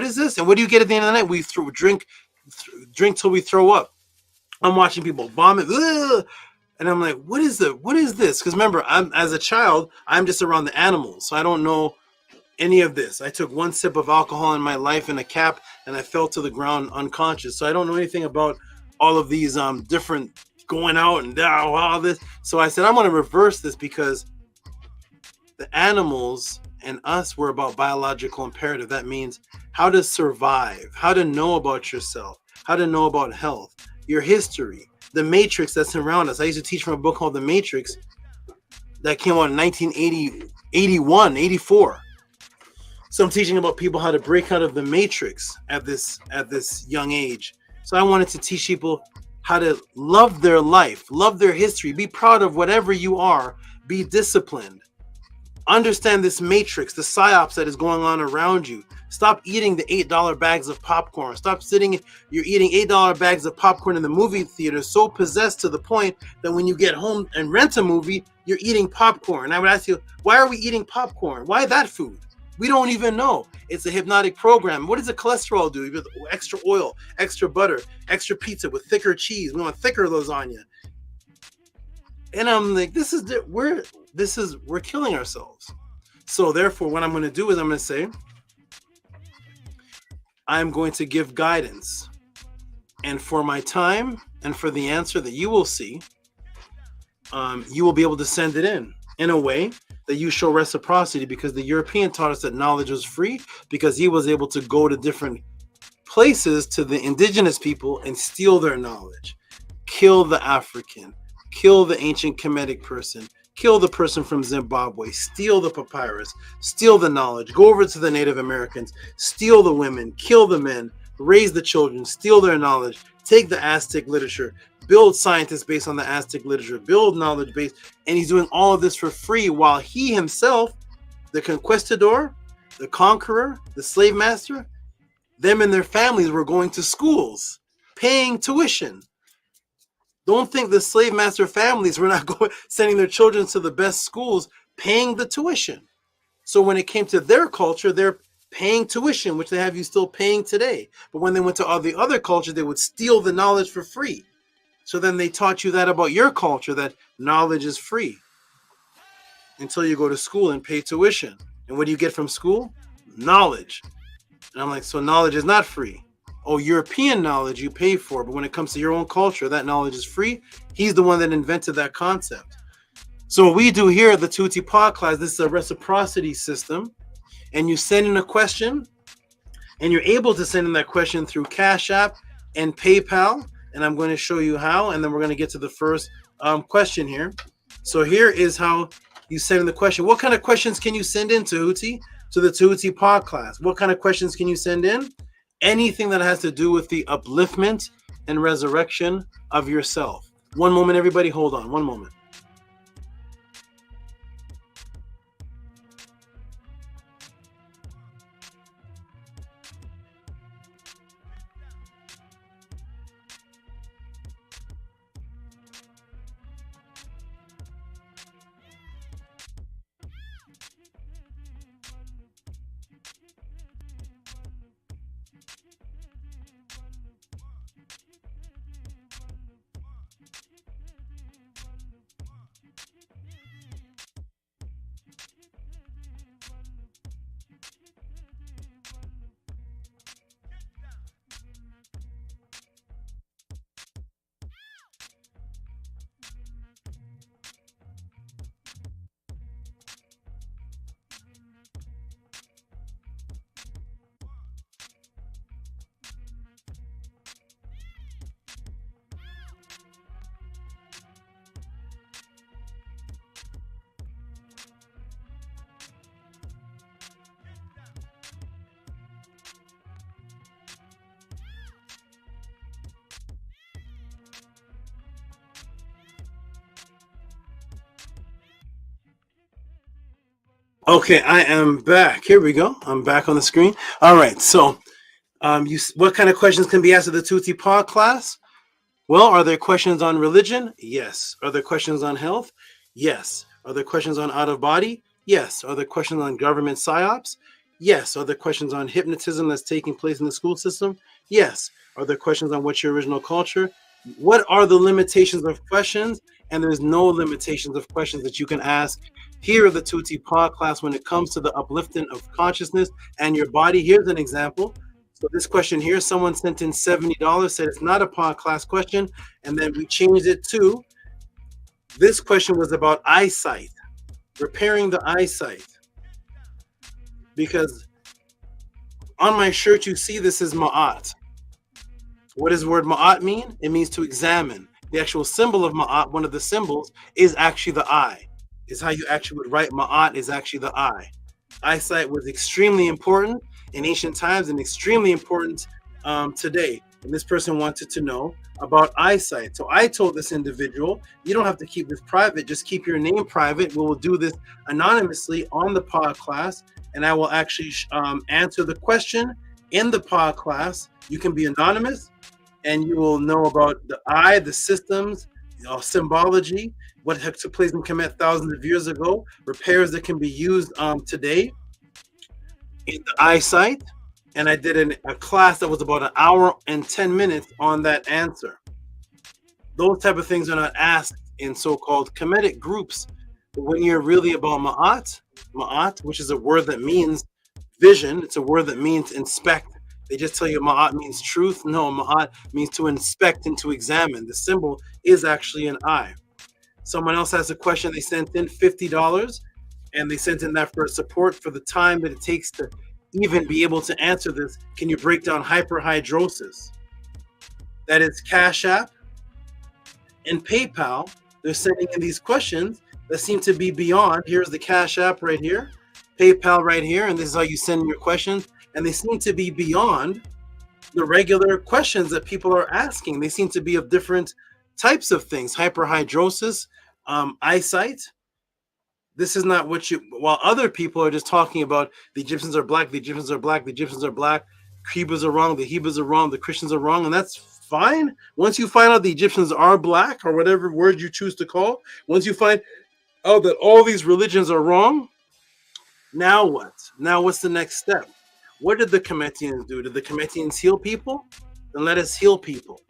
is this? And what do you get at the end of the night? We drink till we throw up. I'm watching people vomit. Ugh! And I'm like, what is this? Because remember, as a child, I'm just around the animals. So I don't know any of this. I took 1 sip of alcohol in my life in a cap, and I fell to the ground unconscious. So I don't know anything about all of these different going out and all this. So I said, I'm going to reverse this because the animals and us, we're about biological imperative. That means how to survive, how to know about yourself, how to know about health, your history, the matrix that's around us. I used to teach from a book called The Matrix that came out in 1980, 81, 84. So I'm teaching about people how to break out of the matrix at this young age. So I wanted to teach people how to love their life, love their history, be proud of whatever you are, be disciplined. Understand this matrix, the psyops that is going on around you. Stop eating the $8 bags of popcorn. Stop you're eating $8 bags of popcorn in the movie theater, so possessed to the point that when you get home and rent a movie, you're eating popcorn. And I would ask you, why are we eating popcorn? Why that food? We don't even know. It's a hypnotic program. What does the cholesterol do? With extra oil, extra butter, extra pizza with thicker cheese. We want thicker lasagna. And I'm like, we're killing ourselves. So therefore, what I'm going to do is I'm going to say, I'm going to give guidance. And for my time and for the answer that you will see, you will be able to send it in a way that you show reciprocity, because the European taught us that knowledge was free, because he was able to go to different places to the indigenous people and steal their knowledge, kill the African, kill the ancient Kemetic person, kill the person from Zimbabwe, steal the papyrus, steal the knowledge, go over to the Native Americans, steal the women, kill the men, raise the children, steal their knowledge, take the Aztec literature, build scientists based on the Aztec literature, build knowledge based, and he's doing all of this for free, while he himself, the conquistador, the conqueror, the slave master, them and their families were going to schools, paying tuition. Don't think the slave master families were not sending their children to the best schools, paying the tuition. So when it came to their culture, they're paying tuition, which they have you still paying today. But when they went to all the other cultures, they would steal the knowledge for free. So then they taught you that about your culture, that knowledge is free until you go to school and pay tuition. And what do you get from school? Knowledge. And I'm like, so knowledge is not free. Oh, European knowledge you pay for, but when it comes to your own culture, that knowledge is free. He's the one that invented that concept. So what we do here at the Tehuti Podclass, this is a reciprocity system, and you send in a question, and you're able to send in that question through Cash App and PayPal, and I'm going to show you how, and then we're going to get to the first question here. So here is how you send in the question. What kind of questions can you send in, Tehuti, to the Tehuti Podclass? What kind of questions can you send in? Anything that has to do with the upliftment and resurrection of yourself. One moment, everybody, hold on, one moment. Okay, I am back. Here we go. I'm back on the screen. All right. So, what kind of questions can be asked at the Tehuti Podclass? Well, are there questions on religion? Yes. Are there questions on health? Yes. Are there questions on out of body? Yes. Are there questions on government psyops? Yes. Are there questions on hypnotism that's taking place in the school system? Yes. Are there questions on what's your original culture? What are the limitations of questions? And there's no limitations of questions that you can ask here at the Tehuti Podclass when it comes to the uplifting of consciousness and your body. Here's an example. So this question here, someone sent in $70, said it's not a Podclass question, and then we changed it to, this question was about eyesight, repairing the eyesight. because on my shirt you see this is Ma'at. What does the word Ma'at mean? It means to examine. The actual symbol of Ma'at, one of the symbols, is actually the eye. Is how you actually would write Ma'at is actually the eye. Eyesight was extremely important in ancient times and extremely important today. And this person wanted to know about eyesight. So I told this individual, you don't have to keep this private, just keep your name private. We will do this anonymously on the podcast, and I will actually answer the question in the podcast. You can be anonymous, and you will know about the eye, the systems, symbology, what took place in Kemet thousands of years ago, repairs that can be used today in the eyesight. And I did a class that was about 1 hour and 10 minutes on that answer. Those type of things are not asked in so-called Kemetic groups. But when you're really about Ma'at, which is a word that means vision, it's a word that means inspect. They just tell you Ma'at means truth. No, Ma'at means to inspect and to examine. The symbol is actually an eye. Someone else has a question. They sent in $50, and they sent in that for support for the time that it takes to even be able to answer this. Can you break down hyperhidrosis? That is Cash App and PayPal. They're sending in these questions that seem to be beyond. Here's the Cash App right here, PayPal right here, and this is how you send your questions. And they seem to be beyond the regular questions that people are asking. They seem to be of different types of things. Hyperhidrosis, eyesight. This is not what you, while other people are just talking about the Egyptians are black, the Egyptians are black, the Egyptians are black, Hebrews are wrong, the Hebrews are wrong, the Christians are wrong, and that's fine. Once you find out the Egyptians are black, or whatever word you choose to call, once you find out that all these religions are wrong, now what? Now what's the next step? What did the Kemetians do? Did the Kemetians heal people? Then let us heal people.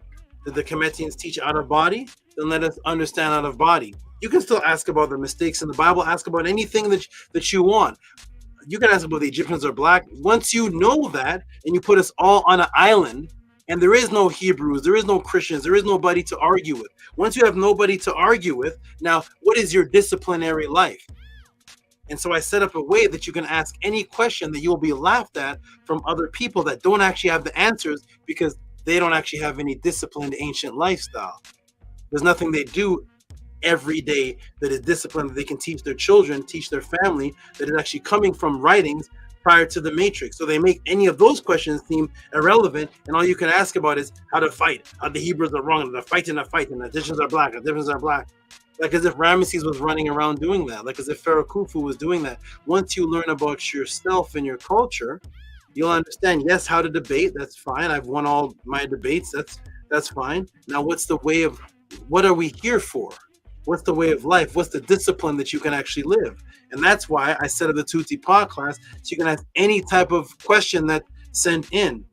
Did the Kemetians teach out of body? Then let us understand out of body. You can still ask about the mistakes in the Bible, ask about anything that you want. You can ask about the Egyptians are black. Once you know that, and you put us all on an island, and there is no Hebrews, there is no Christians, there is nobody to argue with. Once you have nobody to argue with, now what is your disciplinary life? And so I set up a way that you can ask any question that you will be laughed at from other people that don't actually have the answers because they don't actually have any disciplined ancient lifestyle. There's nothing they do every day that is disciplined that they can teach their children, teach their family, that is actually coming from writings prior to the Matrix. So they make any of those questions seem irrelevant, and all you can ask about is how to fight, how the Hebrews are wrong, they're fighting, the Egyptians are black, the Egyptians are black. Like as if Ramesses was running around doing that, like as if Pharaoh Khufu was doing that. Once you learn about yourself and your culture, you'll understand, yes, how to debate, that's fine. I've won all my debates, that's fine. Now what's the way of, what are we here for? What's the way of life? What's the discipline that you can actually live? And that's why I set up the Tehuti Podclass, so you can ask any type of question that's sent in.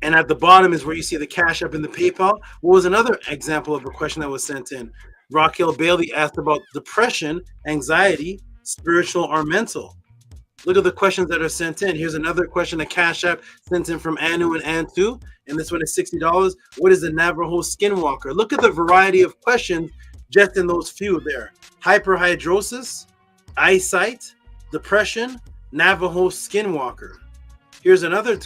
And at the bottom is where you see the Cash App and the PayPal. What was another example of a question that was sent in? Raquel Bailey asked about depression, anxiety, spiritual or mental. Look at the questions that are sent in. Here's another question, a Cash App sent in from Anu and Antu, and this one is $60. What is the Navajo skinwalker? Look at the variety of questions just in those few there. Hyperhidrosis, eyesight, depression, Navajo skinwalker. Here's another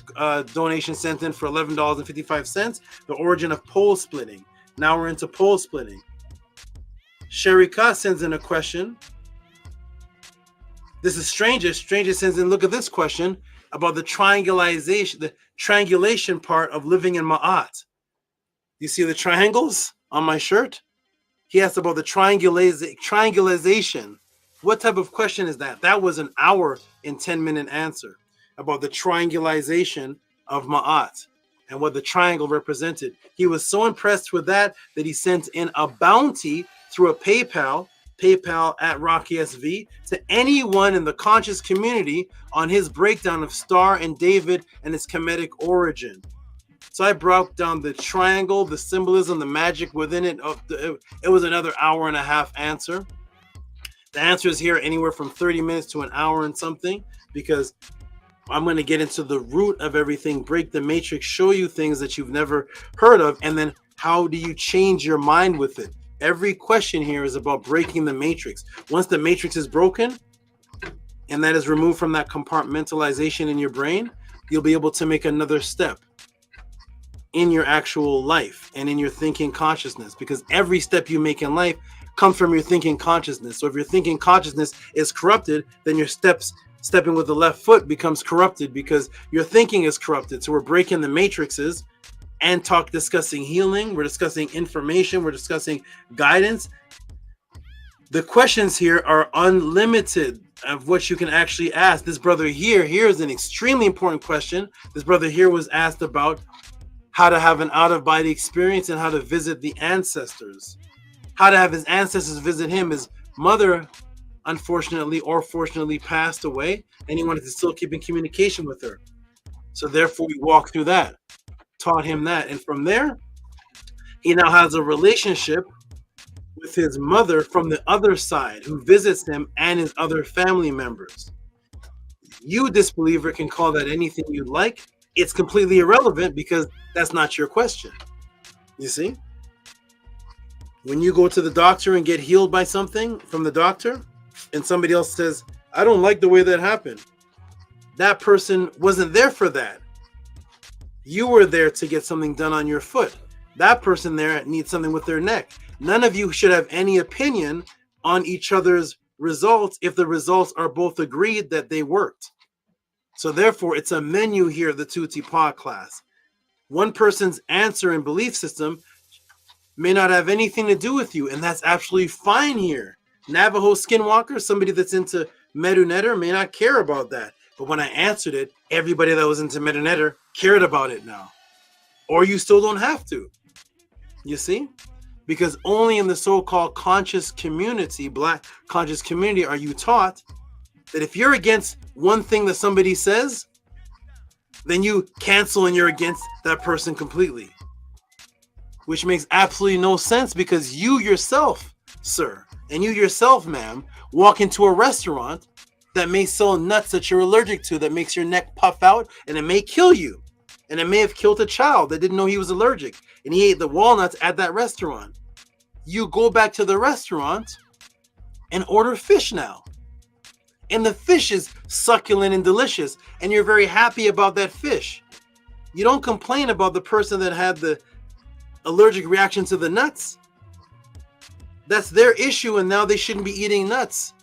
donation sent in for $11.55, the origin of pole splitting. Now we're into pole splitting. Sherika sends in a question. This is Stranger. Stranger sends in, look at this question about the triangulation part of living in Ma'at. You see the triangles on my shirt? He asked about the triangulation. What type of question is that? That was an 1 hour and 10-minute answer about the triangulation of Ma'at and what the triangle represented. He was so impressed with that he sent in a bounty through a PayPal at Rocky SV to anyone in the conscious community on his breakdown of Star and David and its Kemetic origin. So I broke down the triangle, the symbolism, the magic within it. It was another 1.5 hour answer. The answer is here anywhere from 30 minutes to 1 hour and something, because I'm going to get into the root of everything, break the matrix, show you things that you've never heard of, and then how do you change your mind with it? Every question here is about breaking the matrix. Once the matrix is broken, and that is removed from that compartmentalization in your brain, you'll be able to make another step in your actual life and in your thinking consciousness, because every step you make in life comes from your thinking consciousness. So if your thinking consciousness is corrupted, then your stepping with the left foot becomes corrupted because your thinking is corrupted. So we're breaking the matrices and discussing healing. We're discussing information. We're discussing guidance. The questions here are unlimited of what you can actually ask. This brother here is an extremely important question. This brother here was asked about how to have an out-of-body experience and how to visit the ancestors. How to have his ancestors visit him. His mother, unfortunately or fortunately, passed away, and he wanted to still keep in communication with her. So therefore, we walked through that, taught him that. And from there, he now has a relationship with his mother from the other side, who visits him and his other family members. You, disbeliever, can call that anything you'd like. It's completely irrelevant because that's not your question. You see? When you go to the doctor and get healed by something from the doctor, and somebody else says, I don't like the way that happened, that person wasn't there for that. You were there to get something done on your foot. That person there needs something with their neck. None of you should have any opinion on each other's results if the results are both agreed that they worked. So therefore, it's a menu here of the Tehuti Podclass. One person's answer and belief system may not have anything to do with you, and that's absolutely fine here. Navajo skinwalker, somebody that's into Medunetter, may not care about that. But when I answered it, everybody that was into Medunetter cared about it now. Or you still don't have to. You see? Because only in the so-called conscious community, black conscious community, are you taught that if you're against one thing that somebody says, then you cancel and you're against that person completely. Which makes absolutely no sense, because you yourself, sir, and you yourself, ma'am, walk into a restaurant that may sell nuts that you're allergic to, that makes your neck puff out, and it may kill you. And it may have killed a child that didn't know he was allergic, and he ate the walnuts at that restaurant. You go back to the restaurant and order fish now. And the fish is succulent and delicious, and you're very happy about that fish. You don't complain about the person that had the allergic reaction to the nuts. That's their issue, and now they shouldn't be eating nuts.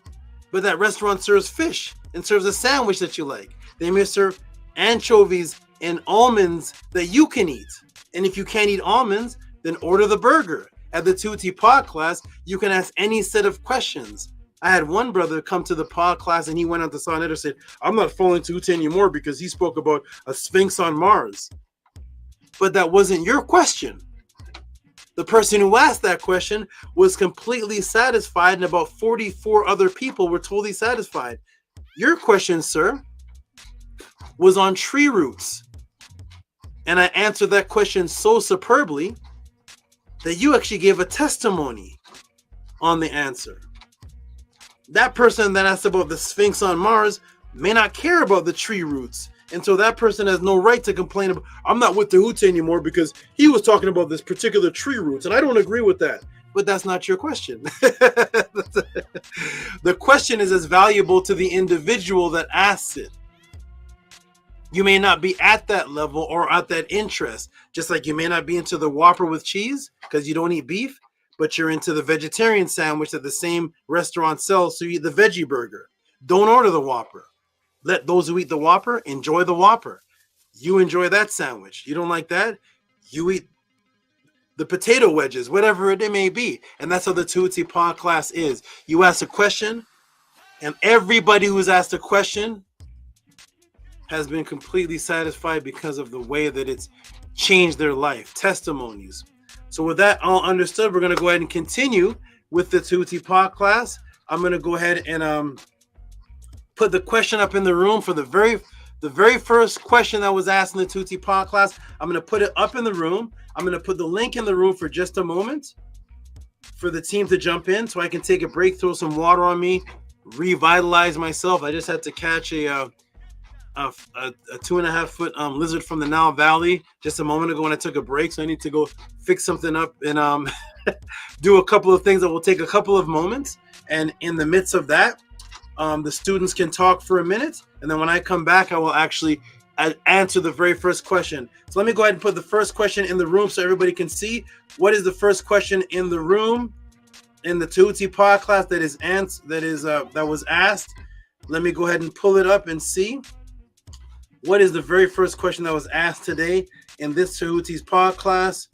But that restaurant serves fish and serves a sandwich that you like. They may serve anchovies and almonds that you can eat. And if you can't eat almonds, then order the burger. At the Tehuti Podclass, you can ask any set of questions. I had one brother come to the podcast and he went on to Sonnet and said, I'm not following Tehuti anymore because he spoke about a Sphinx on Mars. But that wasn't your question. The person who asked that question was completely satisfied, and about 44 other people were totally satisfied. Your question, sir, was on tree roots. And I answered that question so superbly that you actually gave a testimony on the answer. That person that asked about the Sphinx on Mars may not care about the tree roots. And so that person has no right to complain about, I'm not with Tehuti anymore because he was talking about this particular tree roots, and I don't agree with that. But that's not your question. The question is as valuable to the individual that asks it. You may not be at that level or at that interest, just like you may not be into the Whopper with cheese because you don't eat beef, but you're into the vegetarian sandwich that the same restaurant sells, so you eat the veggie burger. Don't order the Whopper. Let those who eat the Whopper enjoy the Whopper. You enjoy that sandwich. You don't like that? You eat the potato wedges, whatever it may be. And that's how the Tehuti Podclass is. You ask a question, and everybody who's asked a question has been completely satisfied because of the way that it's changed their life. Testimonies. So with that all understood, we're going to go ahead and continue with the Tehuti Podclass. I'm going to go ahead and put the question up in the room for the very first question that was asked in the Tehuti Podclass. I'm going to put it up in the room. I'm going to put the link in the room for just a moment for the team to jump in so I can take a break, throw some water on me, revitalize myself. I just had to catch a 2.5 foot lizard from the Nile Valley just a moment ago when I took a break. So I need to go fix something up and do a couple of things that will take a couple of moments. And in the midst of that, The students can talk for a minute, and then when I come back, I will actually answer the very first question. So let me go ahead and put the first question in the room so everybody can see what is the first question in the room in the Tehuti Podclass that was asked. Let me go ahead and pull it up and see what is the very first question that was asked today in this Tehuti's Podclass.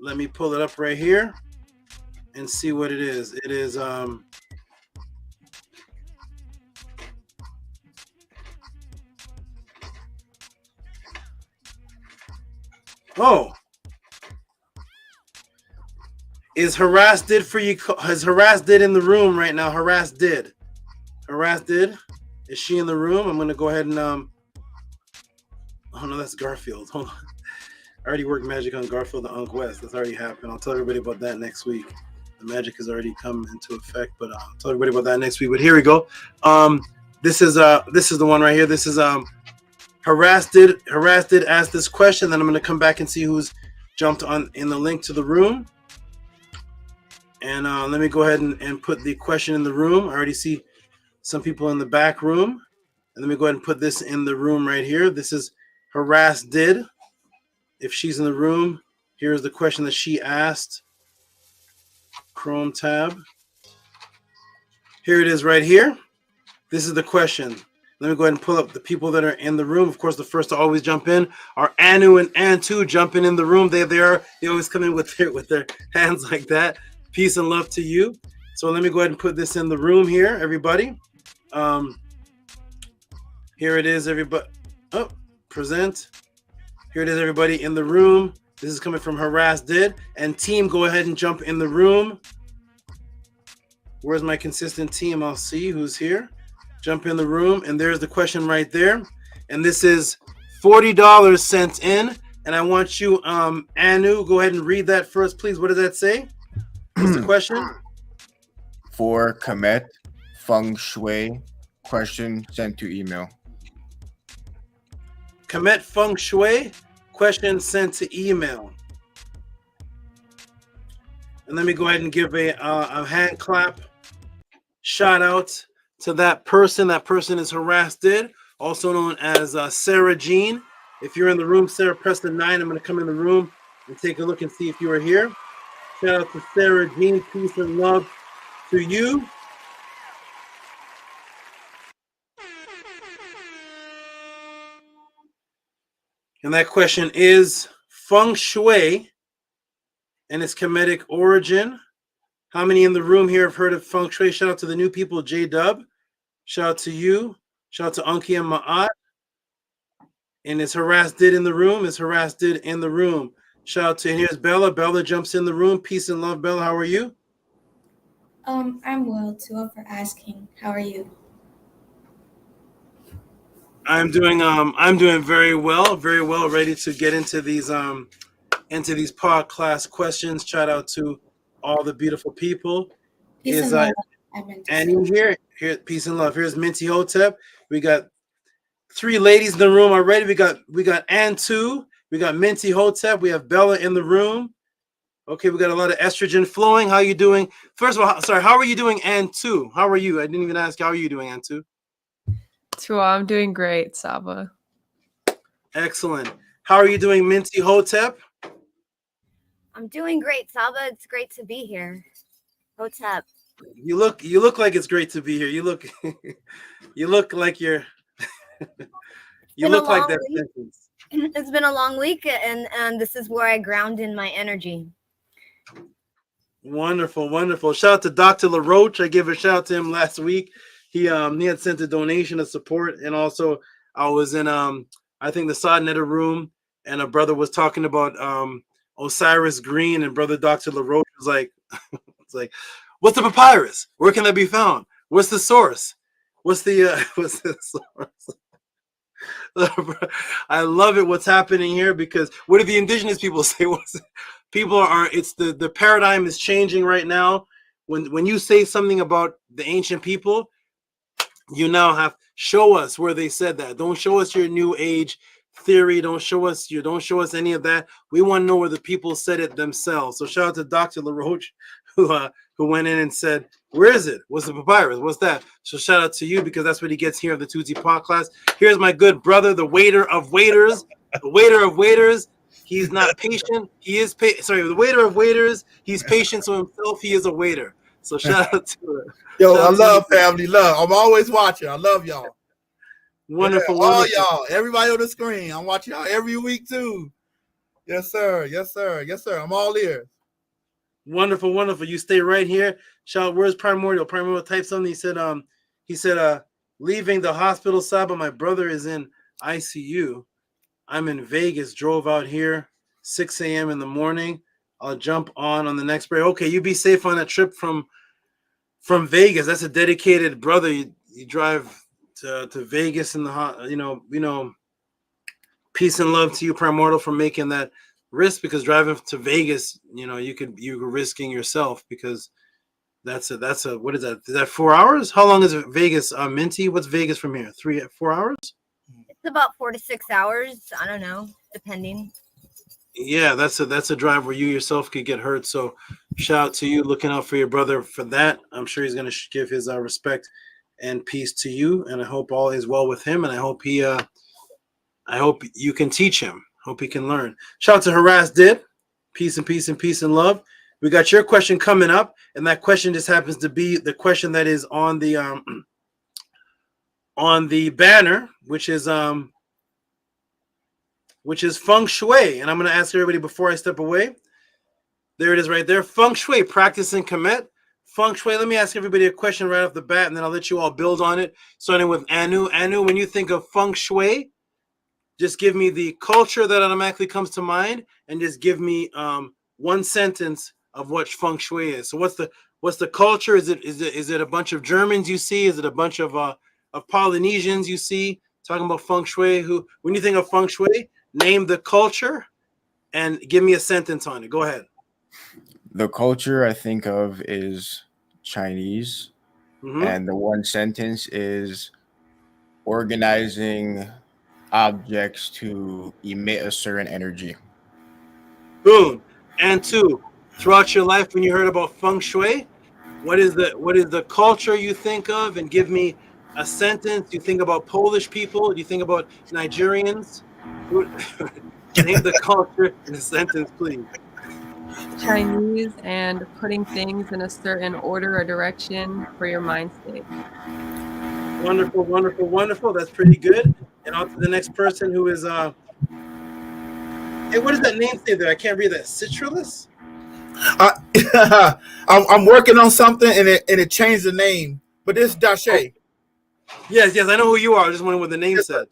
Let me pull it up right here and see what it is. It is is HARAS did for you? Has HARAS did in the room right now? HARAS did. Is she in the room? I'm gonna go ahead and oh no, that's Garfield. Hold on. I already worked magic on Garfield and ANKH West. That's already happened. I'll tell everybody about that next week. The magic has already come into effect, but I'll tell everybody about that next week. But here we go. This is the one right here. This is HARAS did ask this question. Then I'm gonna come back and see who's jumped on in the link to the room. And let me go ahead and put the question in the room. I already see some people in the back room. And let me go ahead and put this in the room right here. This is HARAS did. If she's in the room, here's the question that she asked. Chrome tab. Here it is right here. This is the question. Let me go ahead and pull up the people that are in the room. Of course, the first to always jump in are Anu and Antu jumping in the room. They always come in with their hands like that. Peace and love to you. So let me go ahead and put this in the room here, everybody. Here it is, everybody. Oh, present. Here it is, everybody in the room. This is coming from HARAS did. And team, go ahead and jump in the room. Where's my consistent team? I'll see who's here. Jump in the room. And there's the question right there. And this is $40 sent in. And I want you, Anu, go ahead and read that first, please. What does that say? What's the question? For Kemet Feng Shui, question sent to email. Kemet Feng Shui, question sent to email. And let me go ahead and give a hand clap shout out to that person. That person is HARAS did, also known as Sarah Jean. If you're in the room, Sarah, press the 9. I'm going to come in the room and take a look and see if you are here. Shout out to Sarah Jean. Peace and love to you. And that question is Feng Shui and its Kemetic origin. How many in the room here have heard of Feng Shui? Shout out to the new people, JDUB. Shout out to you. Shout out to Anki and Ma'at. And is HARAS did in the room? Is HARAS did in the room? Shout out to, and here's Bella. Bella jumps in the room. Peace and love, Bella. How are you? I'm well too. For asking. How are you? I'm doing very well, ready to get into these podcast questions. Shout out to all the beautiful people. Peace and love. And here, peace and love. Here's Minty Hotep. We got 3 ladies in the room already. We got Antu. We got Minty Hotep. We have Bella in the room. Okay, we got a lot of estrogen flowing. How are you doing? First of all, sorry, how are you doing, Antu? How are you? I didn't even ask. How are you doing, Antu? I'm doing great, Saba. Excellent. How are you doing, Minty Hotep? I'm doing great, Saba. It's great to be here. Hotep. You look like it's great to be here. You look like you're you look like that sentence. It's been a long week, and this is where I ground in my energy. Wonderful, wonderful. Shout out to Dr. LaRoche. I gave a shout out to him last week. He had sent a donation of support, and also I was in I think the Sodnetta room, and a brother was talking about Osiris Green, and brother Dr. LaRoche was like, it's like, what's the papyrus? Where can that be found? What's the source? What's the source? I love it. What's happening here? Because what do the indigenous people say? It's the paradigm is changing right now. When you say something about the ancient people, you now have show us where they said that. Don't show us your new age theory. Don't show us any of that. We want to know where the people said it themselves. So shout out to Dr. LaRoche who went in and said, Where is it? What's the papyrus? What's that? So shout out to you because that's what he gets here of the Tehuti Podclass. Here's my good brother, the waiter of waiters. The waiter of waiters. He's not patient. He is the waiter of waiters. He's patient to himself. He is a waiter. So shout out to it. Yo, I love family love. I'm always watching. I love y'all. Wonderful, yeah, all wonderful. y'all, everybody on the screen. I'm watching y'all every week too. Yes, sir. Yes, sir. Yes, sir. I'm all ears. Wonderful, wonderful. You stay right here. Shout, where's Primordial? Primordial typed something. He said, leaving the hospital, Saba. My brother is in ICU. I'm in Vegas. Drove out here 6 a.m. in the morning. I'll jump on the next break. Okay, you be safe on that trip from Vegas. That's a dedicated brother. You drive to Vegas in the peace and love to you, Primordial, for making that risk, because driving to Vegas, you're risking yourself, because that's a what is that? Is that 4 hours? How long is it, Vegas? Minty, what's Vegas from here? 4 hours? It's about 4 to 6 hours. I don't know, depending. Yeah, that's a drive where you yourself could get hurt. So shout out to you, looking out for your brother for that. I'm sure he's going to give his respect and peace to you, and I hope all is well with him, and I hope you can teach him. Hope he can learn. Shout out to HARAS did. Peace and peace and peace and love. We got your question coming up, and that question just happens to be the question that is on the banner, which is Feng Shui. And I'm going to ask everybody before I step away. There it is right there. Feng Shui, practicing Kemet. Feng Shui, let me ask everybody a question right off the bat, and then I'll let you all build on it. Starting with Anu. Anu, when you think of Feng Shui, just give me the culture that automatically comes to mind, and just give me one sentence of what Feng Shui is. So what's the culture? Is it a bunch of Germans you see? Is it a bunch of Polynesians you see talking about Feng Shui? When you think of Feng Shui, name the culture and give me a sentence on it. Go ahead. The culture I think of is Chinese, and the one sentence is organizing objects to emit a certain energy. Boom. And two, throughout your life, when you heard about Feng Shui, what is the culture you think of? And give me a sentence. You think about Polish people? You think about Nigerians? Name the culture in a sentence, please. Chinese, and putting things in a certain order or direction for your mind state. Wonderful, wonderful, wonderful. That's pretty good. And on to the next person, who is hey, what does that name say there? I can't read that. Citrulus? I'm working on something, and it changed the name. But this is Dashe. Yes, I know who you are. I just wondering what the name said.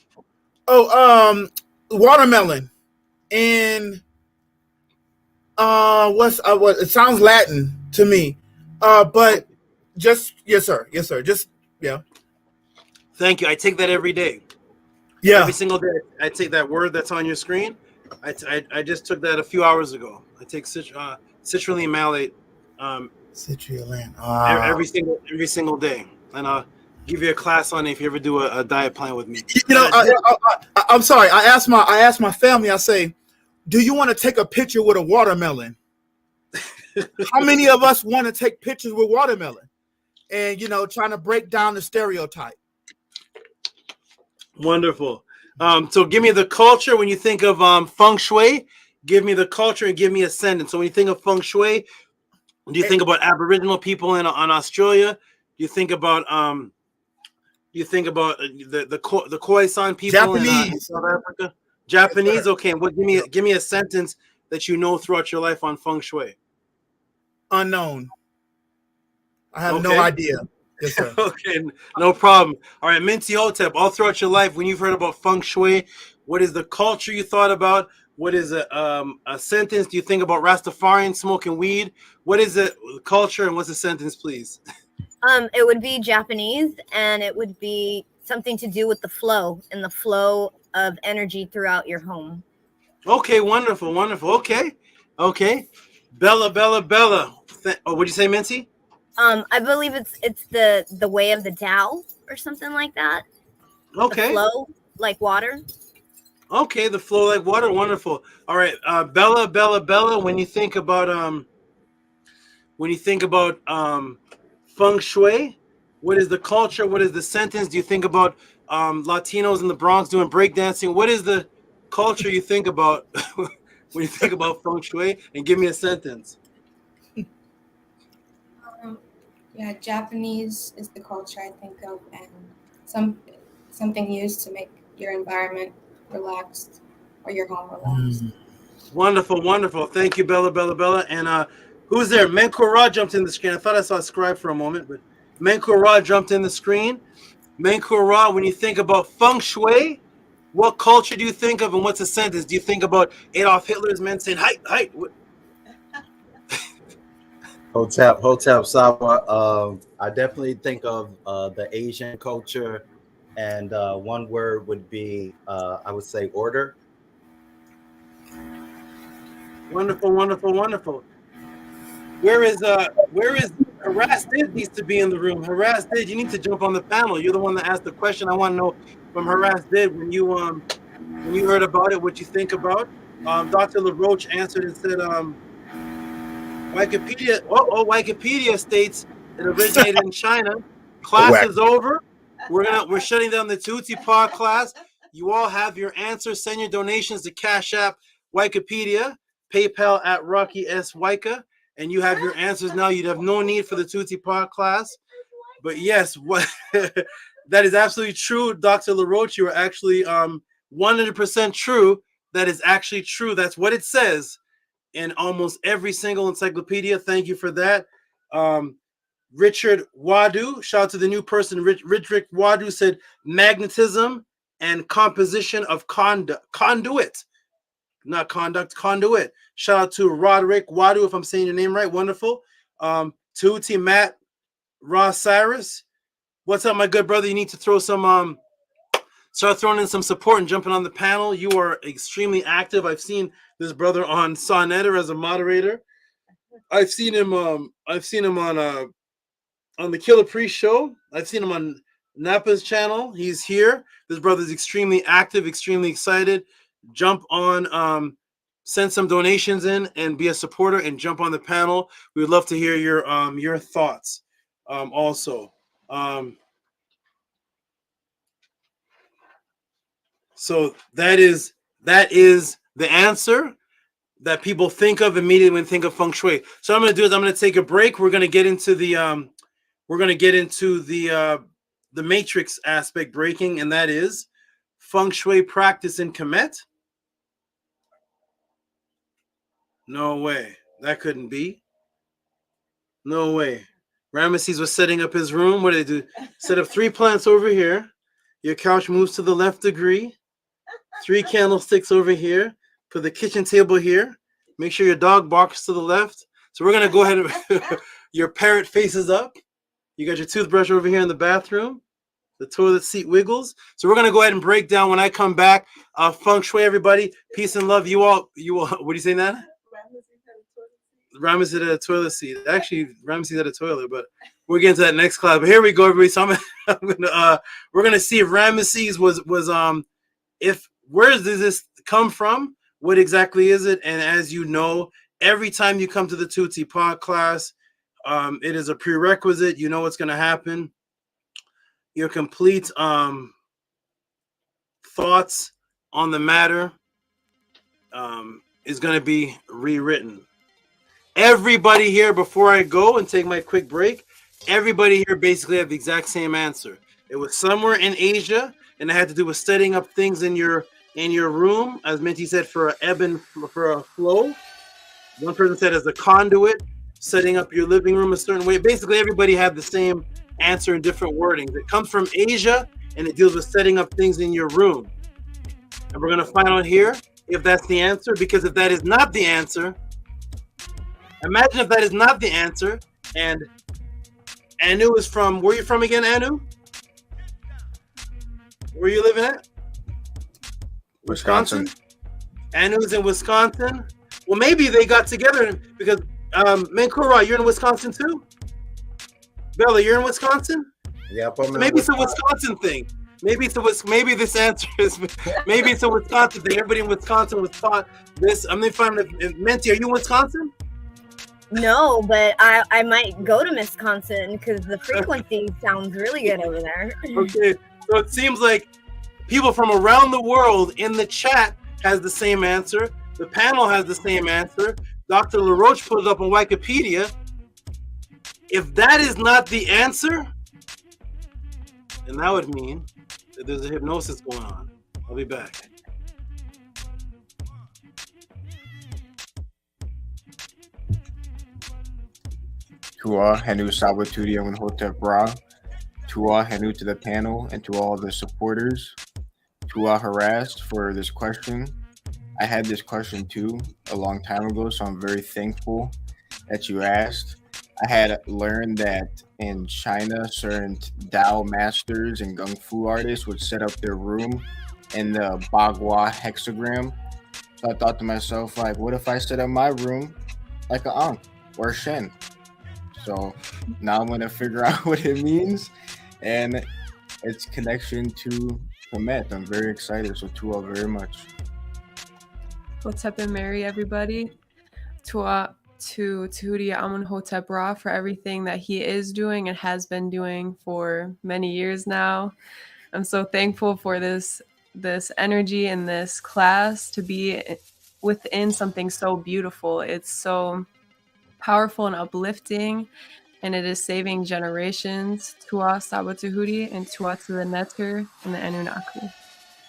Oh, watermelon. And what it sounds Latin to me. But just yes, sir. Just yeah. Thank you. I take that every day. Yeah. Every single day I take that word that's on your screen. I just took that a few hours ago. I take citrulline malate citrulline every single day. And I'll give you a class on it if you ever do a diet plan with me. I'm sorry. I asked my family, I say, do you want to take a picture with a watermelon? How many of us want to take pictures with watermelon? And trying to break down the stereotype. Wonderful. So give me the culture when you think of Feng Shui. Give me the culture and give me a sentence. So when you think of Feng Shui, do you think about Aboriginal people on Australia? Do you think about the Khoisan people in South Africa? Japanese. Okay. Well, give me a sentence that you know throughout your life on Feng Shui. Unknown. I have no idea. Yes, sir. Okay, no problem. All right, Minty Hotep, all throughout your life, when you've heard about Feng Shui, what is the culture you thought about? What is a sentence? Do you think about Rastafarian smoking weed? What is the culture, and what's the sentence, please? It would be Japanese, and it would be something to do with the flow and the flow of energy throughout your home. Okay, wonderful, wonderful. Okay. Bella. What'd you say, Minty? I believe it's the way of the Tao or something like that. Okay. The flow like water. Okay, the flow like water. Wonderful. All right, Bella. When you think about Feng Shui? What is the culture? What is the sentence? Do you think about Latinos in the Bronx doing breakdancing? What is the culture you think about when you think about Feng Shui? And give me a sentence. Yeah, Japanese is the culture I think of, and something used to make your environment relaxed or your home relaxed. Wonderful, wonderful. Thank you, Bella. And who's there? Menkora jumped in the screen. I thought I saw Scribe for a moment, but Menkora jumped in the screen. Menkora, when you think about Feng Shui, what culture do you think of, and what's a sentence? Do you think about Adolf Hitler's men saying, "Height"? Hotep, Saba. I definitely think of the Asian culture, and one word would be, I would say, order. Wonderful. Where is Haras Did needs to be in the room. Haras Did, you need to jump on the panel. You're the one that asked the question. I want to know from Haras Did when you heard about it, what you think about. Dr. LaRoche answered and said, Wikipedia states it originated in China. Class is over. We're shutting down the Tehuti Podclass. You all have your answers. Send your donations to Cash App, Wikipedia, PayPal at Rocky S. Wika, and you have your answers now. You'd have no need for the Tehuti Podclass. But yes, what that is absolutely true, Dr. LaRoche. You are actually 100% true. That is actually true. That's what it says in almost every single encyclopedia. Thank you for that. Richard Wadu, shout out to the new person. Richard Wadu said magnetism and composition of conduit, not conduct, conduit. Shout out to Roderick Wadu, if I'm saying your name right. Wonderful. Tehuti Matt Ross Cyrus, what's up, my good brother? You need to throw some start throwing in some support and jumping on the panel. You are extremely active. I've seen this brother on Sonnetter as a moderator. I've seen him on the Killer Priest show. I've seen him on Napa's channel. He's here. This brother's extremely active, extremely excited. Jump on, send some donations in and be a supporter and jump on the panel. We would love to hear your thoughts also. So that is the answer that people think of immediately when they think of Feng Shui. So what I'm going to do is I'm going to take a break. We're going to get into the the matrix aspect breaking, and that is Feng Shui practice in Kemet. No way. That couldn't be. No way. Ramesses was setting up his room. What did they do? Set up 3 plants over here. Your couch moves to the left degree. 3 candlesticks over here. Put the kitchen table here. Make sure your dog barks to the left. So we're going to go ahead and your parrot faces up. You got your toothbrush over here in the bathroom. The toilet seat wiggles. So we're going to go ahead and break down when I come back. Feng Shui, everybody. Peace and love. You all. What do you say, Nana? Ramesses had a toilet seat. Actually, Ramesses had a toilet, but we're getting to that next class. But here we go, everybody. So we're gonna see if Ramesses was where does this come from? What exactly is it? And as you know, every time you come to the Tehuti Podclass, it is a prerequisite. You know what's gonna happen. Your complete thoughts on the matter is gonna be rewritten. Everybody here, before I go and take my quick break, everybody here basically had the exact same answer. It was somewhere in Asia, and it had to do with setting up things in your room, as Minty said, for a flow. One person said as a conduit, setting up your living room a certain way. Basically, everybody had the same answer in different wordings. It comes from Asia, and it deals with setting up things in your room. And we're gonna find out here if that's the answer, because if that is not the answer, imagine if that is not the answer, and Anu is from, where are you from again, Anu? Where are you living at? Wisconsin? Anu is in Wisconsin. Well, maybe they got together because, Menkura, you're in Wisconsin too? Bella, you're in Wisconsin? Yep, So maybe it's a Wisconsin thing. Maybe this answer is, maybe it's a Wisconsin thing. Everybody in Wisconsin was taught this. I'm going to find if Menti, are you in Wisconsin? No, but I might go to Wisconsin because the frequency sounds really good over there. Okay, so it seems like people from around the world in the chat has the same answer. The panel has the same answer. Dr. LaRoche put it up on Wikipedia. If that is not the answer, then that would mean that there's a hypnosis going on. I'll be back. Tua Henu Sabatuti Hotep Ra. Tua Henu to the panel and to all the supporters. Tua HARAS for this question. I had this question too a long time ago, so I'm very thankful that you asked. I had learned that in China, certain Dao masters and Kung Fu artists would set up their room in the Bagua hexagram. So I thought to myself, like, what if I set up my room like an Ankh or a Shen? So now I'm going to figure out what it means and its connection to Kemet. I'm very excited. So Tua very much. What's up and Mary, everybody? Tua to Tehuti Hotep Ra for everything that he is doing and has been doing for many years now. I'm so thankful for this energy in this class to be within something so beautiful. It's so powerful and uplifting, and it is saving generations. Tua SABA Tehuti and Tua to the Netter and the Anunnaki.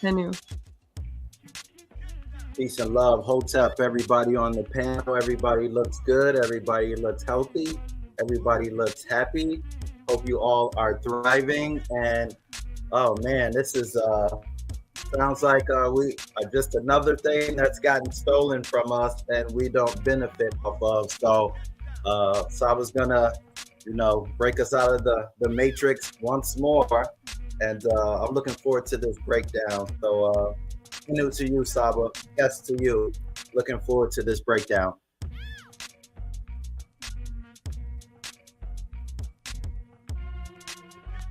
Henu. Peace and love. Hotep, everybody on the panel. Everybody looks good. Everybody looks healthy. Everybody looks happy. Hope you all are thriving. And oh man, this is sounds like we just another thing that's gotten stolen from us and we don't benefit off of. So Saba's gonna, break us out of the matrix once more. And I'm looking forward to this breakdown. So new to you, Saba. Yes to you. Looking forward to this breakdown.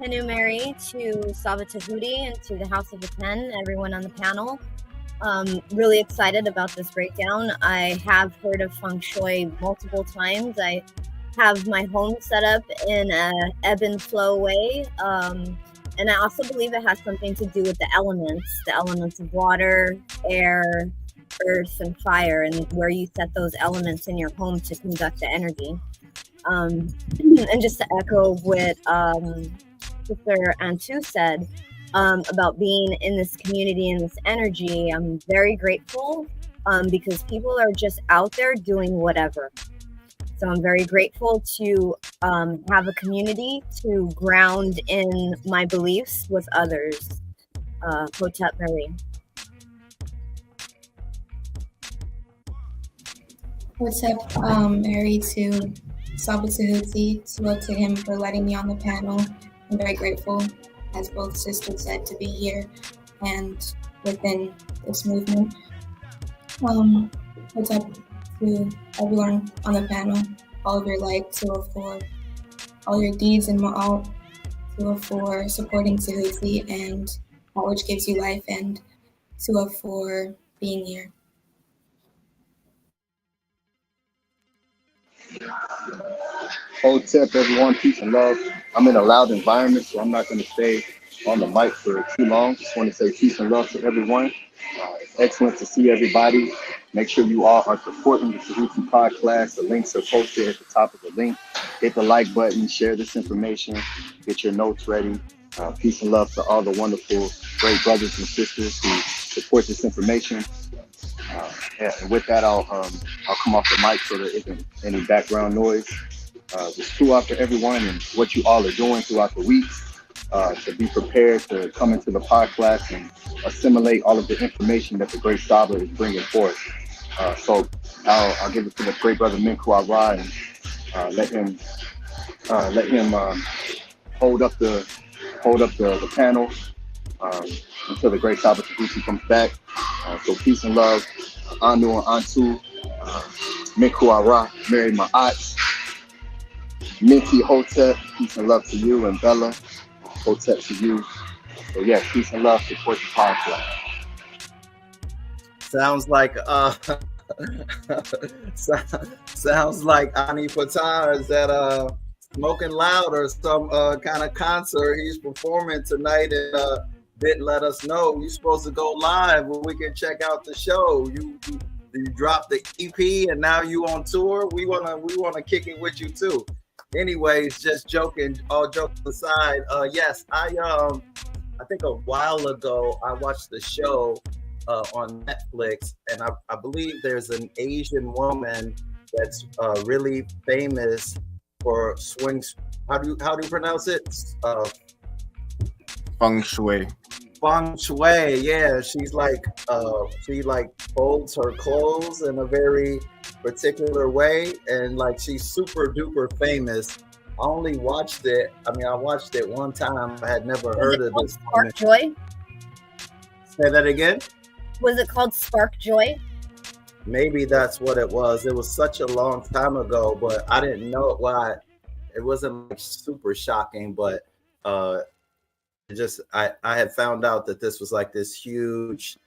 Henu Mary to Saba Tehuti and to the House of the 10, everyone on the panel. Really excited about this breakdown. I have heard of Feng Shui multiple times. I have my home set up in a ebb and flow way. And I also believe it has something to do with the elements of water, air, earth, and fire, and where you set those elements in your home to conduct the energy. And just to echo what Sister Antu said about being in this community and this energy, I'm very grateful because people are just out there doing whatever. So I'm very grateful to have a community to ground in my beliefs with others. Hotep Marie. What's up, Mary to Saba Tehuti, to him for letting me on the panel. I'm very grateful, as both sisters said, to be here and within this movement. What's up to everyone on the panel, all of your light, 204, all your deeds and ma'al, 204, supporting Tehuti and all which gives you life, and 204, being here. Hotep, everyone, peace and love. I'm in a loud environment, so I'm not going to stay on the mic for too long. Just want to say peace and love to everyone. It's excellent to see everybody. Make sure you all are supporting the Tehuti Podclass. The links are posted at the top of the link. Hit the like button, share this information, get your notes ready. Peace and love to all the wonderful, great brothers and sisters who support this information. And with that, I'll come off the mic so there isn't any background noise. Just true out to everyone and what you all are doing throughout the week to be prepared to come into the podcast and assimilate all of the information that the great Saba is bringing forth. So I'll give it to the great brother Minku Ara and let him hold up the panel until the great Saba Tehuti comes back. So peace and love, Anu and Antu, Minku Ara, Mary Ma'at, Minty Hotep, peace and love to you, and Bella, Hotep to you. So yeah, peace and love, support the podcast. Sounds like Sounds like Ani Fatah is at Smoking Loud or some kind of concert he's performing tonight, and didn't let us know. You're supposed to go live where we can check out the show. You dropped the EP and now you on tour. We wanna kick it with you too. Anyways, just joking. All jokes aside, yes, I think a while ago I watched the show on Netflix, and I believe there's an Asian woman that's really famous for swings. How do you pronounce it? Feng Shui. Feng Shui, yeah. She's like she like folds her clothes in a very particular way, and like she's super duper famous. I only watched it. I mean, I watched it one time. I had never heard of this. Spark Joy? Say that again? Was it called Spark Joy? Maybe that's what it was. It was such a long time ago, but I didn't know it. Why? It wasn't like super shocking, but I had found out that this was like this huge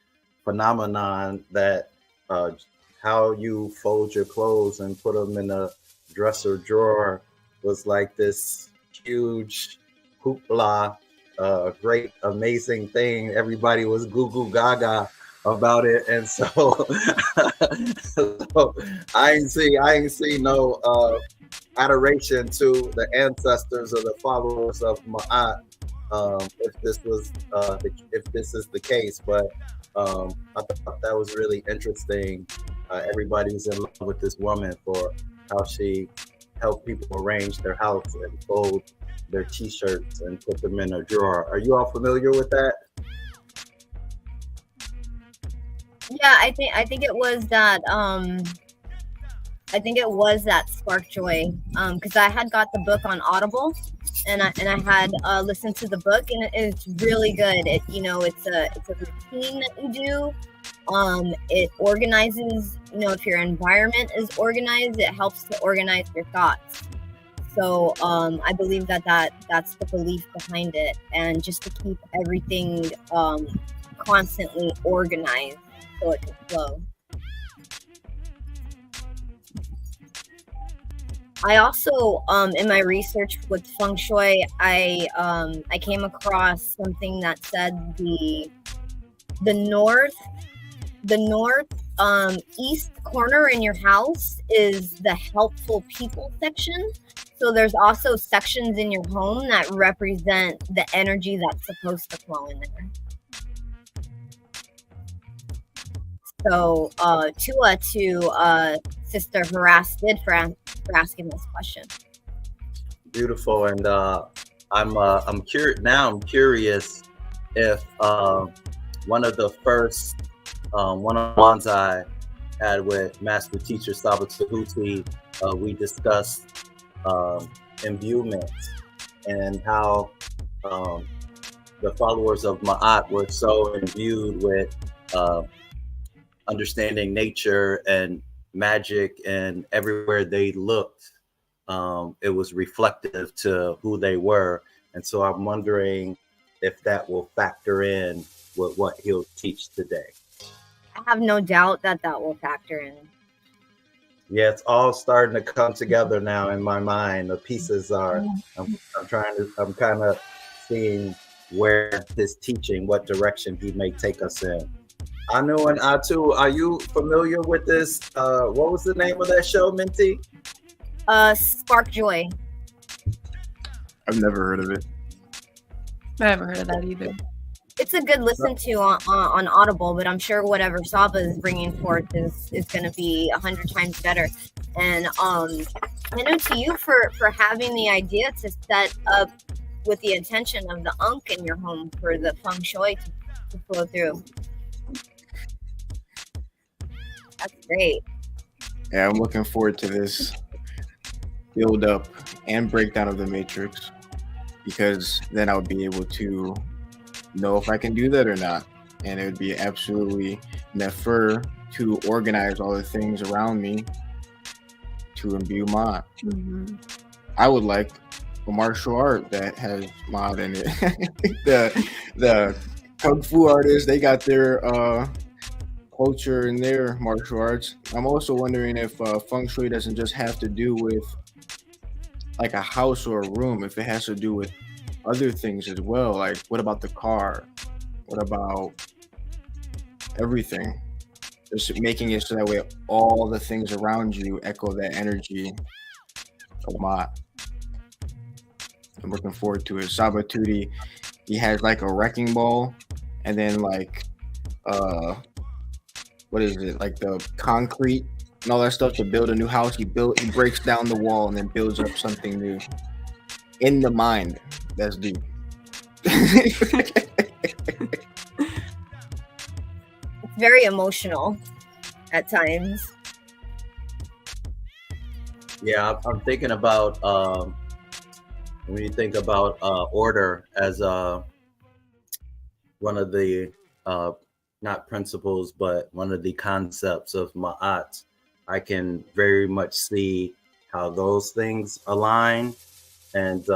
phenomenon that how you fold your clothes and put them in a dresser drawer was like this huge hoopla, great, amazing thing. Everybody was goo goo gaga about it, and so, so I ain't see no adoration to the ancestors or the followers of Ma'at. If this is the case, but I thought that was really interesting. Everybody's in love with this woman for how she helped people arrange their house and fold their t-shirts and put them in a drawer. Are you all familiar with that? Yeah, I think it was that Spark Joy, because I had got the book on Audible, and I had listened to the book, and it's really good. It's a routine that you do. It organizes. If your environment is organized, it helps to organize your thoughts. So I believe that's the belief behind it, and just to keep everything constantly organized so it can flow. I also, in my research with Feng Shui, I came across something that said the north east corner in your house is the helpful people section. So there's also sections in your home that represent the energy that's supposed to flow in there. So Tua to Sister HARAS did for asking this question. Beautiful, and I'm curious now. I'm curious if one of the first one-on-ones I had with Master Teacher SABA Tehuti, we discussed imbuement and how the followers of Ma'at were so imbued with understanding nature and magic, and everywhere they looked, it was reflective to who they were. And so I'm wondering if that will factor in with what he'll teach today. I have no doubt that will factor in. Yeah, it's all starting to come together now in my mind. The pieces are, I'm kind of seeing where his teaching, what direction he may take us in. Anu and Atu, are you familiar with this? What was the name of that show, Minty? Spark Joy. I've never heard of it. I haven't heard of that either. It's a good listen to on Audible, but I'm sure whatever SABA is bringing forth is going to be 100 times better. And I know to you for having the idea to set up with the intention of the ANKH in your home for the Feng Shui to flow through. That's great. Yeah, I'm looking forward to this build up and breakdown of the matrix, because then I would be able to know if I can do that or not. And it would be absolutely nefer to organize all the things around me to imbue mod. Mm-hmm. I would like a martial art that has mod in it. the kung fu artists, they got their culture in their martial arts. I'm also wondering if Feng Shui doesn't just have to do with like a house or a room, if it has to do with other things as well. Like, what about the car? What about everything? Just making it so that way all the things around you echo that energy a lot. I'm looking forward to it. SABA, he has like a wrecking ball, and then like what is it, like the concrete and all that stuff to build a new house. He breaks down the wall and then builds up something new in the mind. That's deep. It's very emotional at times. Yeah, I'm thinking about when you think about order as one of the not principles, but one of the concepts of Ma'at, I can very much see how those things align. And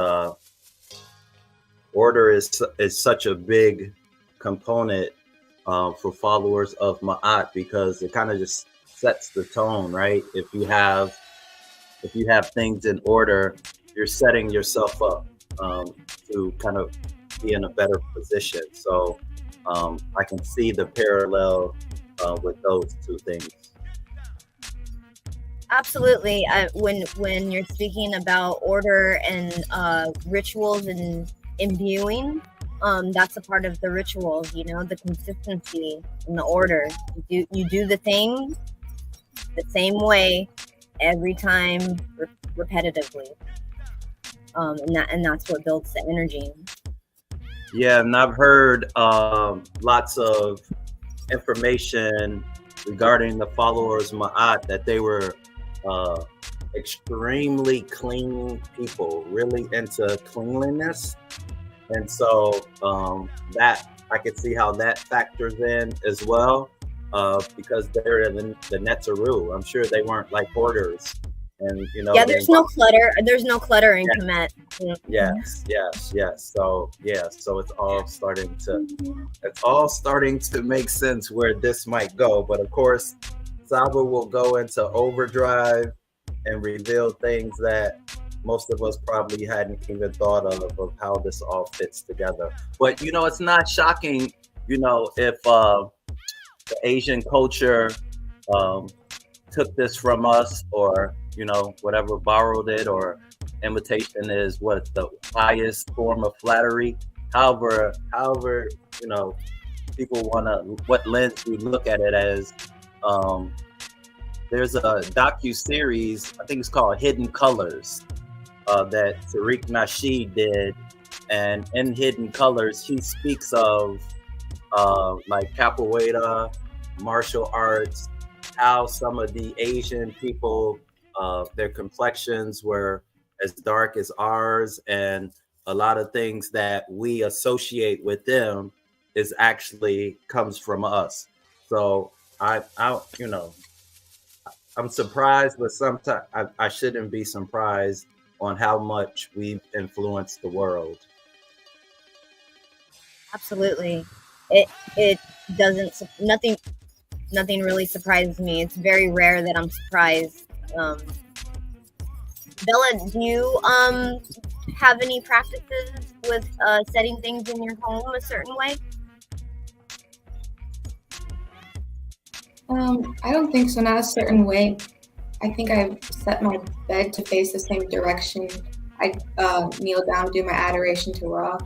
order is such a big component for followers of Ma'at, because it kind of just sets the tone, right? If you have things in order, you're setting yourself up to kind of be in a better position. So I can see the parallel with those two things. Absolutely. When you're speaking about order and rituals and imbuing, that's a part of the rituals, you know, the consistency and the order. You do the thing the same way every time, repetitively, and that's what builds the energy. Yeah, and I've heard lots of information regarding the followers of Ma'at, that they were extremely clean people, really into cleanliness. And so that I could see how that factors in as well, because they're in the Netzeru. I'm sure they weren't like hoarders. And you know, yeah, there's no clutter. There's no clutter in Kemet. Yes. So it's all starting to make sense where this might go. But of course, SABA will go into overdrive and reveal things that most of us probably hadn't even thought of how this all fits together. But you know, it's not shocking, you know, if the Asian culture took this from us, or you know, whatever, borrowed it, or imitation is what the highest form of flattery. However, you know, people what lens you look at it as. There's a docu-series, I think it's called Hidden Colors, that Tariq Nasheed did, and in Hidden Colors, he speaks of like capoeira, martial arts, how some of the Asian people, their complexions were as dark as ours, and a lot of things that we associate with them is actually comes from us. So I you know, I'm surprised, but sometimes I shouldn't be surprised on how much we've influenced the world. Absolutely. It doesn't, nothing really surprises me. It's very rare that I'm surprised. Bella, do you have any practices with setting things in your home a certain way? I don't think so, not a certain way. I think I've set my bed to face the same direction. I kneel down, do my adoration to Ra.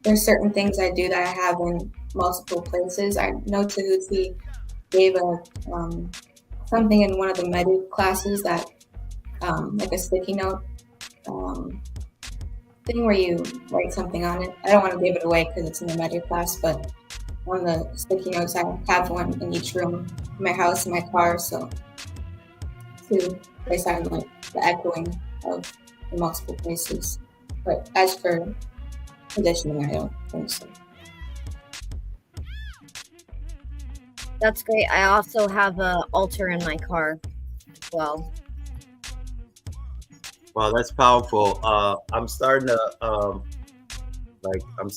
There's certain things I do that I have in multiple places. I know Tehuti gave something in one of the Medu classes that, like a sticky note thing where you write something on it. I don't want to give it away because it's in the Medu class, but on the sticky notes, I have one in each room, in my house, in my car, so to place out like the echoing of the multiple places. But as for conditioning, I don't think so. That's great. I also have an altar in my car as well. Wow, that's powerful. I'm starting to Like I'm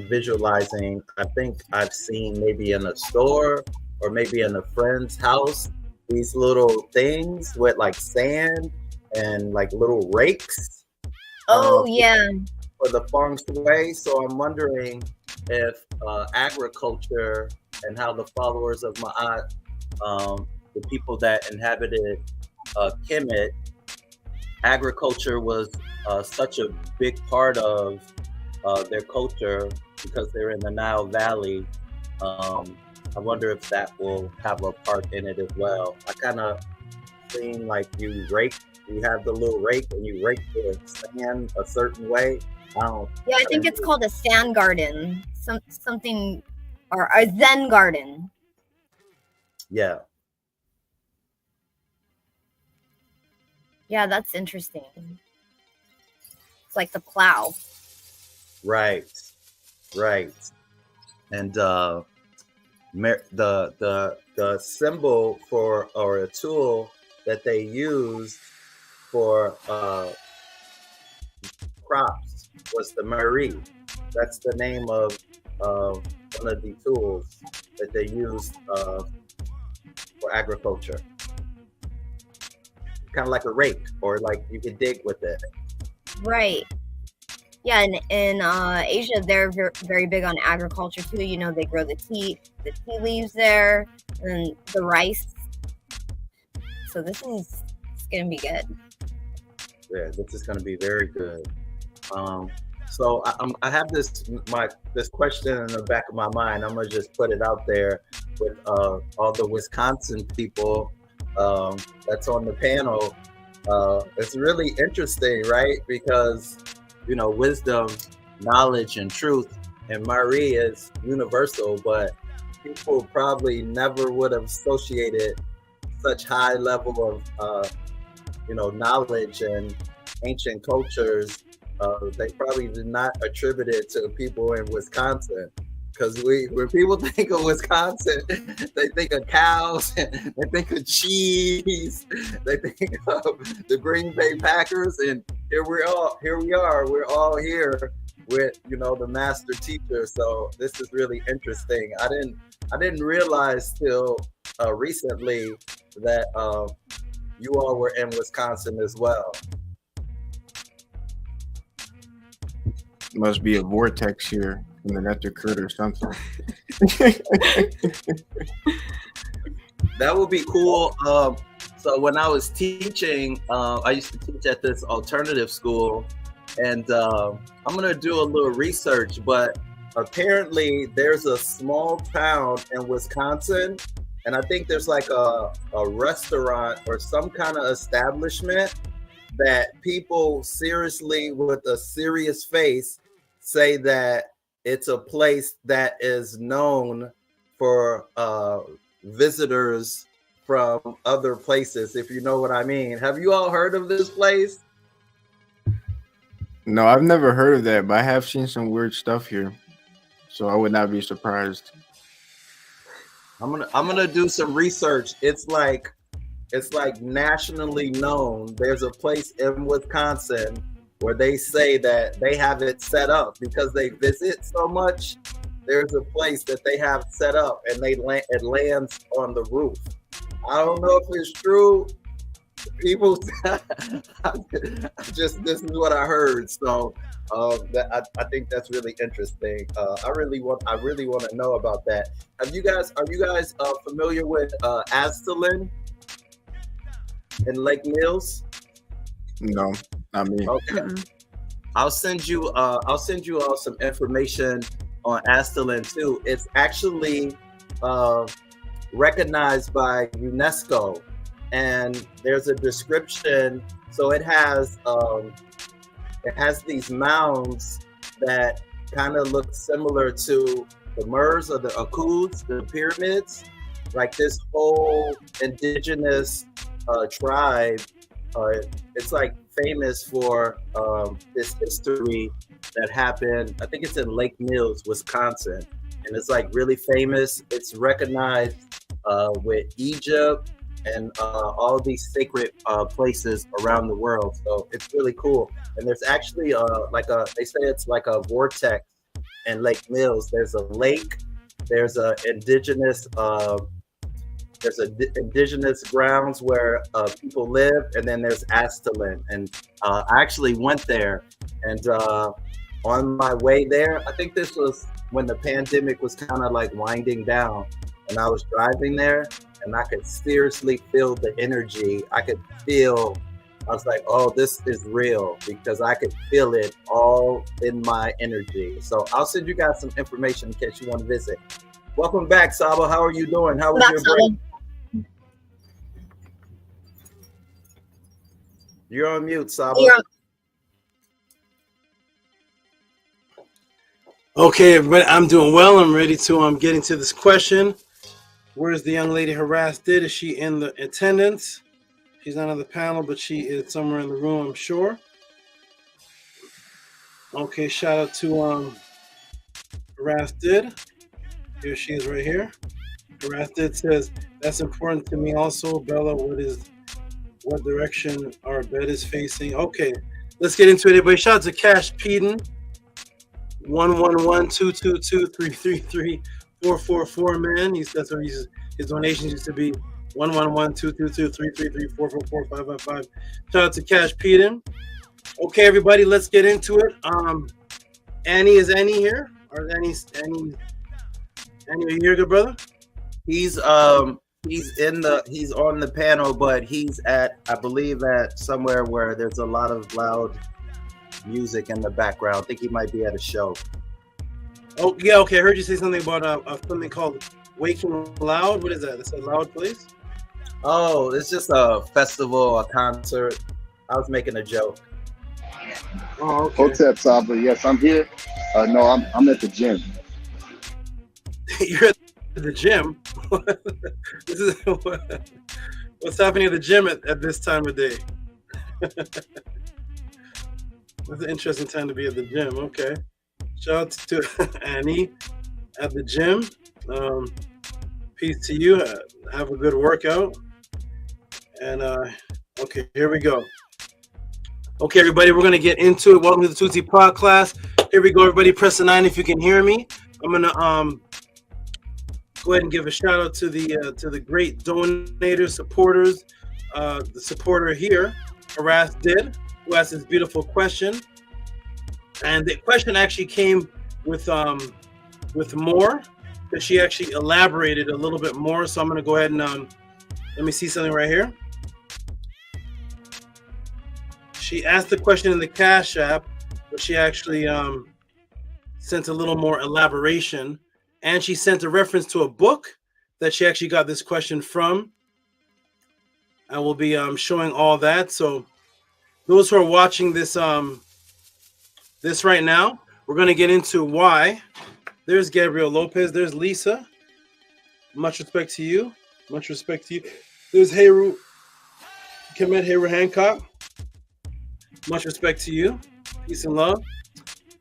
visualizing, I think I've seen maybe in a store or maybe in a friend's house, these little things with like sand and like little rakes. Oh, yeah. For the Feng Shui. So I'm wondering if agriculture and how the followers of Ma'at, the people that inhabited Kemet, agriculture was such a big part of their culture because they're in the Nile Valley. I wonder if that will have a part in it as well. I kind of seen like you have the little rake and you rake the sand a certain way. Yeah, I think it's called a sand garden, something, or a Zen garden. Yeah. Yeah, that's interesting. It's like the plow. Right. And the symbol for, or a tool that they use for crops was the Marie. That's the name of one of the tools that they used for agriculture. Kind of like a rake, or like you could dig with it. Right. Yeah, and in Asia, they're very big on agriculture too. You know, they grow the tea leaves there, and the rice. So it's gonna be good. Yeah, this is gonna be very good. So I have this question in the back of my mind. I'm gonna just put it out there with all the Wisconsin people that's on the panel. It's really interesting, right? Because you know, wisdom, knowledge, and truth, and Marie is universal, but people probably never would have associated such high level of knowledge and ancient cultures. They probably did not attribute it to people in Wisconsin, because when people think of Wisconsin, they think of cows, they think of cheese, they think of the Green Bay Packers, and here we are, we're all here with the master teacher. So this is really interesting. I didn't realize till recently that you all were in Wisconsin as well. Must be a vortex here in the Nectar Crit or something. That would be cool. So when I was teaching, I used to teach at this alternative school, and I'm gonna do a little research, but apparently there's a small town in Wisconsin, and I think there's like a restaurant or some kind of establishment that people seriously, with a serious face, say that it's a place that is known for visitors from other places, if you know what I mean. Have you all heard of this place? No, I've never heard of that, but I have seen some weird stuff here, so I would not be surprised. I'm gonna do some research. It's like nationally known. There's a place in Wisconsin where they say that they have it set up because they visit so much. There's a place that they have set up, and it lands on the roof. I don't know if it's true. People, this is what I heard. So I think that's really interesting. I really want to know about that. Are you guys familiar with ATTON in Lake Mills? No, not me. Okay. I'll send you all some information on ATTON too. It's actually recognized by UNESCO, and there's a description. So it has these mounds that kind of look similar to the Mers or the Akus, the pyramids. Like this whole indigenous tribe, it's like famous for this history that happened. I think it's in Lake Mills, Wisconsin, and it's like really famous. It's recognized with Egypt and all these sacred places around the world. So it's really cool. And there's actually they say it's like a vortex in Lake Mills. There's a lake, there's a indigenous grounds where people live, and then there's ATTON. And I actually went there, and on my way there, I think this was when the pandemic was kind of like winding down, and I was driving there, and I could seriously feel the energy. I was like, oh, this is real, because I could feel it all in my energy. So I'll send you guys some information in case you want to visit. Welcome back, Saba. How are you doing? How was your break? You're on mute, Saba. Okay, everybody, I'm doing well. I'm ready to get into this question. Where's the young lady harassed? Is she in the attendance? She's not on the panel, but she is somewhere in the room, I'm sure. Okay, shout out to harassed. Here she is right here. Harassed says, that's important to me also. Bella, what direction our bed is facing? Okay, let's get into it, everybody. Shout out to Cash Peden. 111-222-333-444, man. That's what his donations used to be. 111-222-333-444-555. Shout out to Cash Peden. Okay, everybody, let's get into it. Annie, is Annie here? Or Annie, are you here, good brother? He's on the panel, but he's at, I believe, at somewhere where there's a lot of loud music in the background. I think he might be at a show. Oh yeah, okay. I heard you say something about something called Waking Loud. What is that? It's a loud place? Oh, it's just a festival, a concert. I was making a joke. Oh, okay. Hotep Saba, yes, I'm here. No, I'm at the gym. You're at the gym? What's happening at the gym at this time of day? That's an interesting time to be at the gym. Okay. Shout out to Annie at the gym. Peace to you. Have a good workout. And okay, here we go. Okay, everybody, we're gonna get into it. Welcome to the Tehuti Podclass. Here we go, everybody. Press the 9 if you can hear me. I'm gonna go ahead and give a shout out to the great donators, supporters. The supporter here, Haras did, who asked this beautiful question, and the question actually came with more, because she actually elaborated a little bit more. So I'm going to go ahead and let me see something right here. She asked the question in the Cash App, but she actually sent a little more elaboration, and she sent a reference to a book that she actually got this question from. I will be showing all that. So those who are watching this this right now, we're going to get into why. There's Gabriel Lopez. There's Lisa. Much respect to you. Much respect to you. There's Heru Kemet, Heru Hancock. Much respect to you. Peace and love.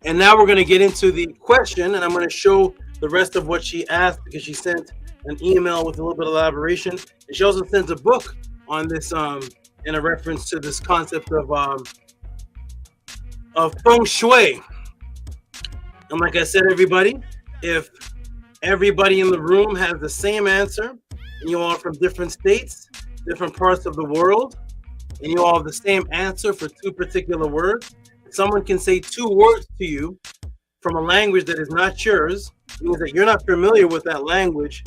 And now we're going to get into the question, and I'm going to show the rest of what she asked, because she sent an email with a little bit of elaboration. And she also sent a book on this in a reference to this concept of Feng Shui. And like I said, everybody, if everybody in the room has the same answer, and you all are from different states, different parts of the world, and you all have the same answer for two particular words, someone can say two words to you from a language that is not yours, means that you're not familiar with that language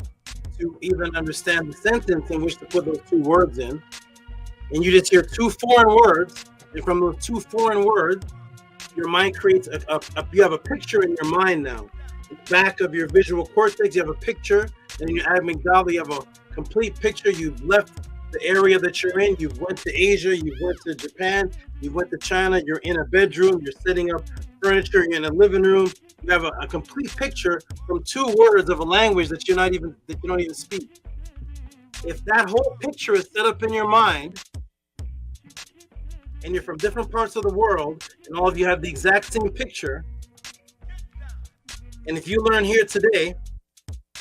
to even understand the sentence in which to put those two words in. And you just hear two foreign words, and from those two foreign words, your mind creates you have a picture in your mind now. In the back of your visual cortex, you have a picture, and in your amygdala, you have a complete picture. You've left the area that you're in. You've went to Asia, you've went to Japan, you went to China, you're in a bedroom, you're setting up furniture, you're in a living room. You have a complete picture from two words of a language that you don't even speak. If that whole picture is set up in your mind, and you're from different parts of the world, and all of you have the exact same picture, and if you learn here today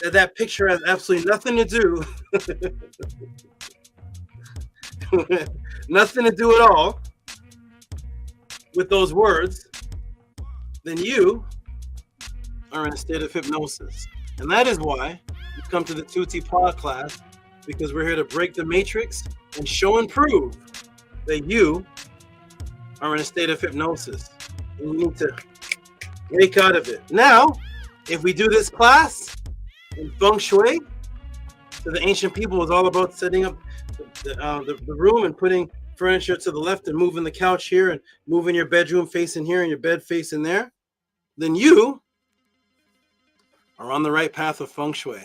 that that picture has absolutely nothing to do nothing to do at all with those words, then you are in a state of hypnosis. And that is why you come to the Tehuti Podclass, because we're here to break the matrix and show and prove that you are in a state of hypnosis. And you need to wake out of it. Now, if we do this class in Feng Shui, so the ancient people was all about setting up the room and putting furniture to the left and moving the couch here and moving your bedroom facing here and your bed facing there, then you are on the right path of Feng Shui.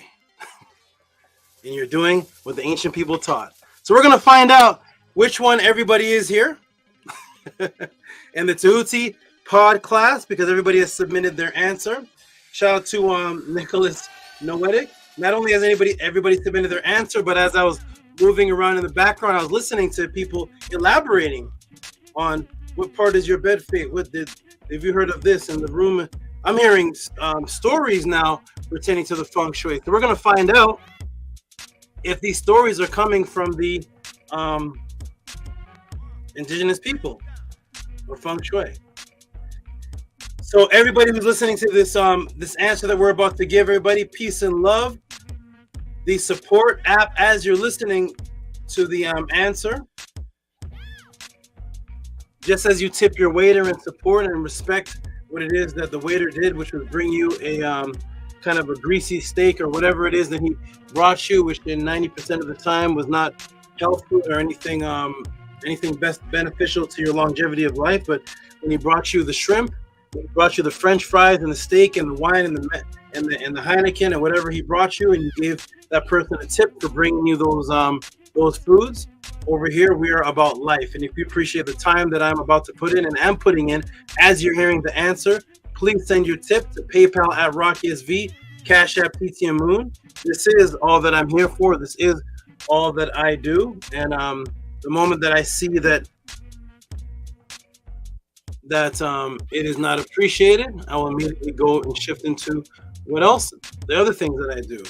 And you're doing what the ancient people taught. So we're going to find out which one everybody is here. And the Tehuti Podclass, because everybody has submitted their answer. Shout out to Nicholas Noetic. Not only has everybody submitted their answer, but as I was moving around in the background, I was listening to people elaborating on what part is your bed face. Have you heard of this in the room? I'm hearing stories now pertaining to the Feng Shui. So we're going to find out if these stories are coming from the indigenous people or Feng Shui. So everybody who's listening to this this answer that we're about to give, everybody, peace and love. The support app as you're listening to the answer. Just as you tip your waiter in support and respect what it is that the waiter did, which was bring you a kind of a greasy steak or whatever it is that he brought you, which in 90% of the time was not health food or anything best beneficial to your longevity of life. But when he brought you the shrimp, he brought you the French fries and the steak and the wine and the Heineken and whatever he brought you, and you gave that person a tip for bringing you those foods. Over here, we are about life. And if you appreciate the time that I'm about to put in and am putting in as you're hearing the answer, please send your tip to PayPal at RockySV, Cash App TTM Moon. This is all that I'm here for. This is all that I do. And the moment that I see that it is not appreciated, I will immediately go and shift into what else? The other things that I do,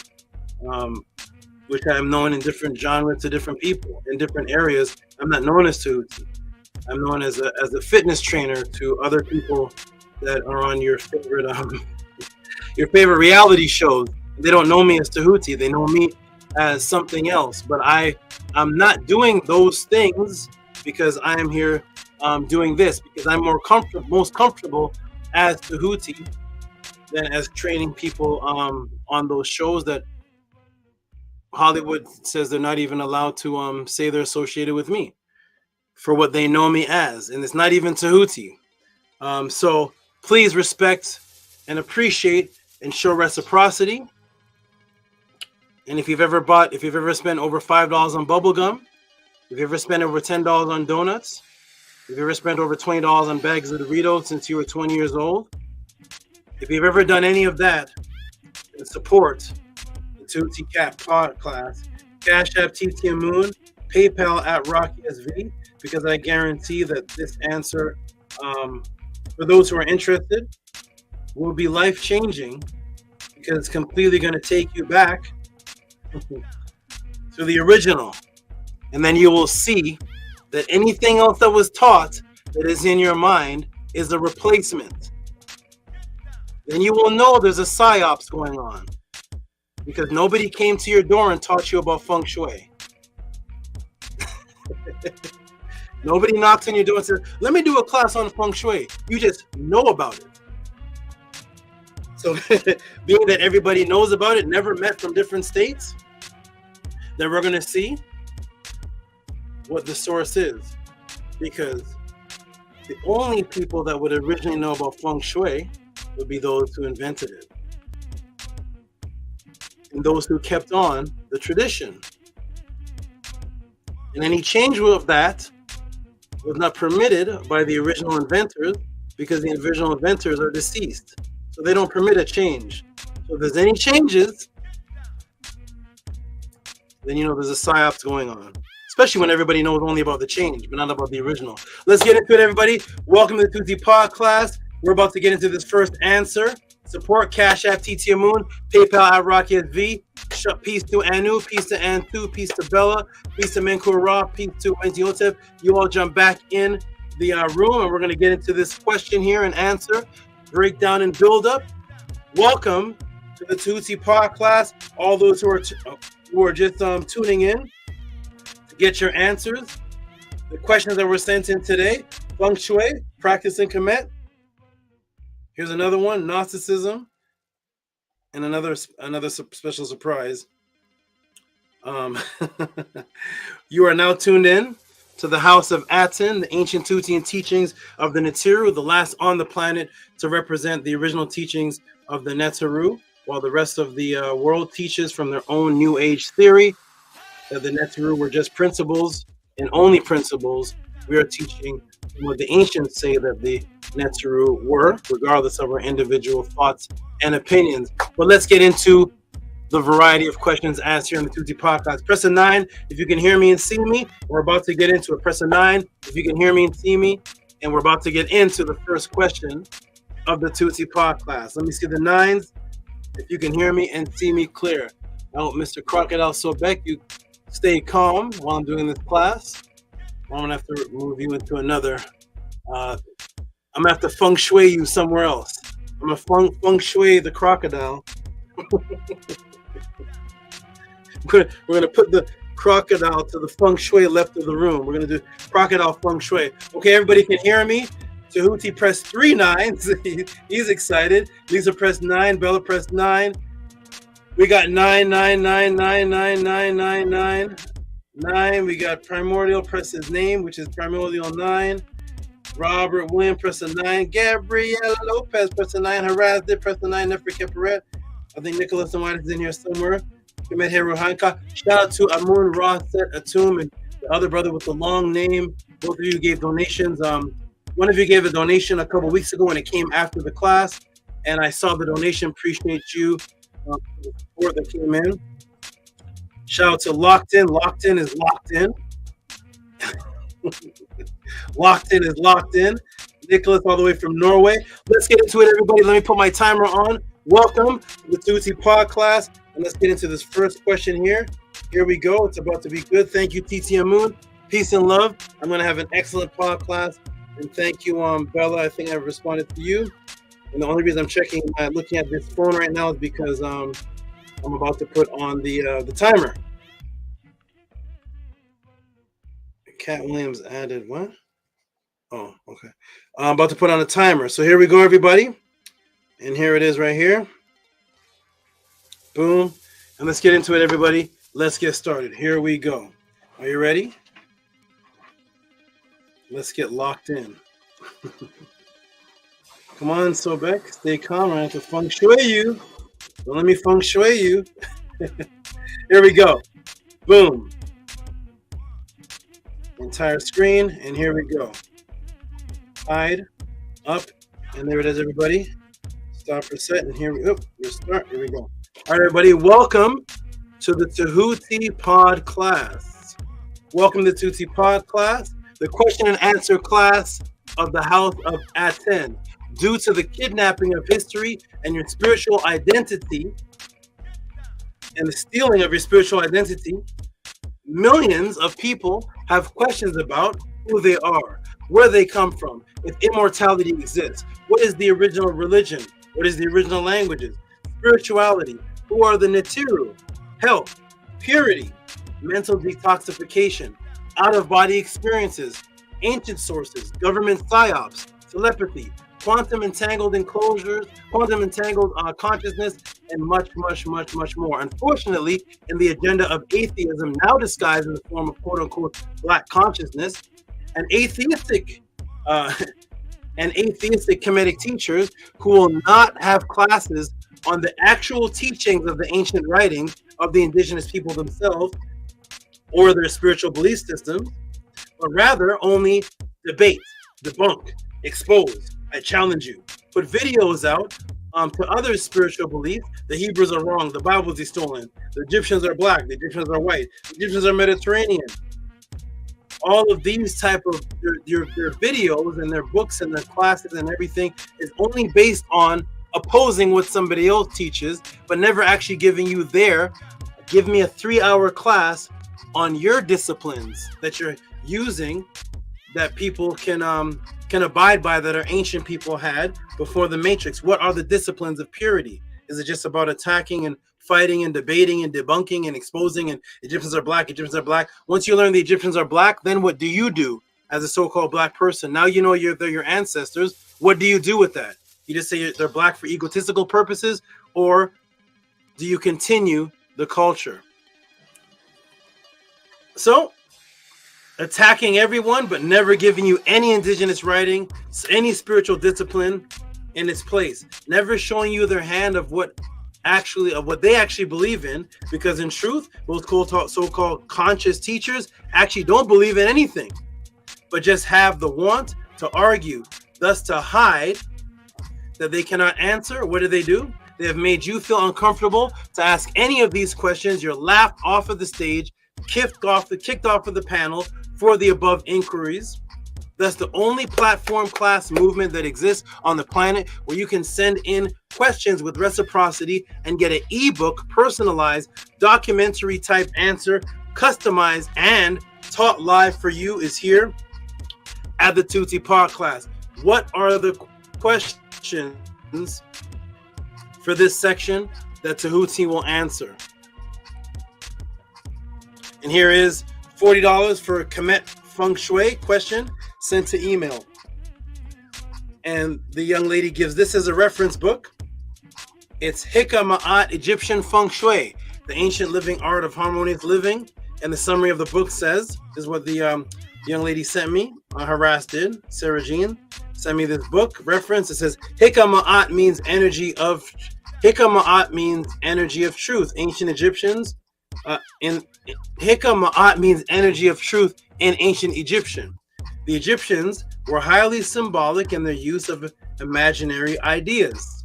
which I am known in different genres to different people in different areas. I'm not known as Tehuti. I'm known as a fitness trainer to other people that are on your favorite reality shows. They don't know me as Tehuti. They know me as something else. But I'm not doing those things because I am here doing this, because I'm most comfortable as Tehuti than as training people on those shows that Hollywood says they're not even allowed to say they're associated with me for what they know me as, and it's not even Tehuti. So please respect and appreciate and show reciprocity. And if you've ever spent over $5 on bubble gum, if you ever spent over $10 on donuts, if you ever spent over $20 on bags of Doritos since you were 20 years old, if you've ever done any of that in support the Tehuti Podclass, Cash App TTM Moon, PayPal at RockySV, because I guarantee that this answer, for those who are interested, will be life-changing, because it's completely going to take you back to the original. And then you will see that anything else that was taught that is in your mind is a replacement. Then you will know there's a psyops going on, because nobody came to your door and taught you about Feng Shui. Nobody knocks on your door and says, let me do a class on Feng Shui. You just know about it. So being that everybody knows about it, never met from different states, then we're going to see what the source is. Because the only people that would originally know about Feng Shui would be those who invented it, and those who kept on the tradition. And any change of that was not permitted by the original inventors, because the original inventors are deceased. So they don't permit a change. So if there's any changes, then you know there's a psyops going on. Especially when everybody knows only about the change, but not about the original. Let's get into it, everybody. Welcome to the Tehuti Podclass. We're about to get into this first answer. Support Cash App TTM Moon, PayPal at RockySV, Peace to Anu, peace to Antu, peace to Bella, peace to Menkura, peace to Menziotep. You all jump back in the room, and we're going to get into this question here and answer, breakdown and build up. Welcome to the Tehuti Podclass. All those who are just tuning in to get your answers. The questions that were sent in today: Feng Shui, practicing Kemet. Here's another one: Gnosticism, and another special surprise. You are now tuned in to the House of ATTON, the ancient Tehutian teachings of the Netiru, the last on the planet to represent the original teachings of the Netiru, while the rest of the world teaches from their own New Age theory that the Netiru were just principles and only principles. We are teaching what the ancients say that the Netiru were, regardless of our individual thoughts and opinions. But let's get into the variety of questions asked here on the Tehuti Podcast. Press a 9 if you can hear me and see me. We're about to get into it. Press a 9 if you can hear me and see me. And we're about to get into the first question of the Tehuti Podcast. Let me see the 9s if you can hear me and see me clear. Now, Mr. Crocodile Sobek, you stay calm while I'm doing this class. I'm going to have to move you into another. I'm going to have to feng shui you somewhere else. I'm going to feng shui the crocodile. We're going to put the crocodile to the feng shui left of the room. We're going to do crocodile feng shui. Okay, everybody can hear me? Tehuti pressed 3 9s. He's excited. Lisa pressed 9. Bella pressed 9. We got 9, 9, 9, 9, 9, 9, 9, 9. 9. We got Primordial press his name, which is Primordial 9. Robert William press a 9. Gabriela Lopez press a 9. Haraz did press a 9. Nefri Keperet. I think Nicholas and White is in here somewhere. Kemet Heru Hanka. Shout out to Amun Raset Atum and the other brother with the long name. Both of you gave donations. One of you gave a donation a couple weeks ago when it came after the class, and I saw the donation. Appreciate you for the support that came in. Shout out to Locked In. Locked In is locked in. Locked In is locked in. Nicholas all the way from Norway. Let's get into it, everybody. Let me put my timer on. Welcome to the Tehuti Podclass, and let's get into this first question here. Here we go. It's about to be good. Thank you, TT Amun. Peace and love. I'm going to have an excellent podcast. And thank you, Bella. I think I've responded to you. And the only reason I'm looking at this phone right now is because I'm about to put on the timer. Cat Williams added what? Oh, okay. I'm about to put on a timer. So here we go, everybody. And here it is right here. Boom. And let's get into it, everybody. Let's get started. Here we go. Are you ready? Let's get locked in. Come on, Sobek. Stay calm. I have to feng shui you. Don't let me feng shui you. Here we go. Boom. Entire screen. And here we go. Hide. Up. And there it is, everybody. Stop reset. And here we go. Restart. Here we go. All right, everybody. Welcome to the Tehuti Podclass. Welcome to the Tehuti Podclass, the question and answer class of the House of ATTON. Due to the kidnapping of history and your spiritual identity and the stealing of your spiritual identity, millions of people have questions about who they are, where they come from, if immortality exists, what is the original religion, what is the original languages, spirituality, who are the Netiru, health, purity, mental detoxification, out-of-body experiences, ancient sources, government psyops, telepathy, quantum entangled enclosures, quantum entangled consciousness, and much, much, much, much more. Unfortunately, in the agenda of atheism, now disguised in the form of quote-unquote black consciousness, and atheistic Kemetic teachers who will not have classes on the actual teachings of the ancient writings of the indigenous people themselves or their spiritual belief systems, but rather only debate, debunk, expose. I challenge you. Put videos out to other spiritual beliefs. The Hebrews are wrong. The Bible is stolen. The Egyptians are black. The Egyptians are white. The Egyptians are Mediterranean. All of these type of their videos and their books and their classes and everything is only based on opposing what somebody else teaches, but never actually giving you their give me a 3-hour class on your disciplines that you're using that people can abide by, that our ancient people had before the Matrix. What are the disciplines of purity? Is it just about attacking and fighting and debating and debunking and exposing and Egyptians are black, Egyptians are black? Once you learn the Egyptians are black, then what do you do as a so-called black person? Now you know they're your ancestors. What do you do with that? You just say they're black for egotistical purposes, or do you continue the culture? So, attacking everyone, but never giving you any indigenous writing, any spiritual discipline in its place. Never showing you their hand of what they actually believe in, because in truth, those so-called conscious teachers actually don't believe in anything, but just have the want to argue, thus to hide that they cannot answer. What do? They have made you feel uncomfortable to ask any of these questions. You're laughed off of the stage, kicked off of the panel for the above inquiries. That's the only platform class movement that exists on the planet where you can send in questions with reciprocity and get an ebook, personalized, documentary type answer, customized and taught live for you, is here at the Tehuti Podclass. What are the questions for this section that Tehuti will answer? And here is $40 for Kemet Feng Shui question sent to email. And the young lady gives this as a reference book. It's Hika Ma'at Egyptian Feng Shui, the ancient living art of harmonious living. And the summary of the book says, this is what the young lady sent me, HARAS did, Sarah Jean sent me this book reference. It says Hika Ma'at means energy of truth. Ancient Egyptians in Hika Ma'at means energy of truth in ancient Egyptian. The Egyptians were highly symbolic in their use of imaginary ideas.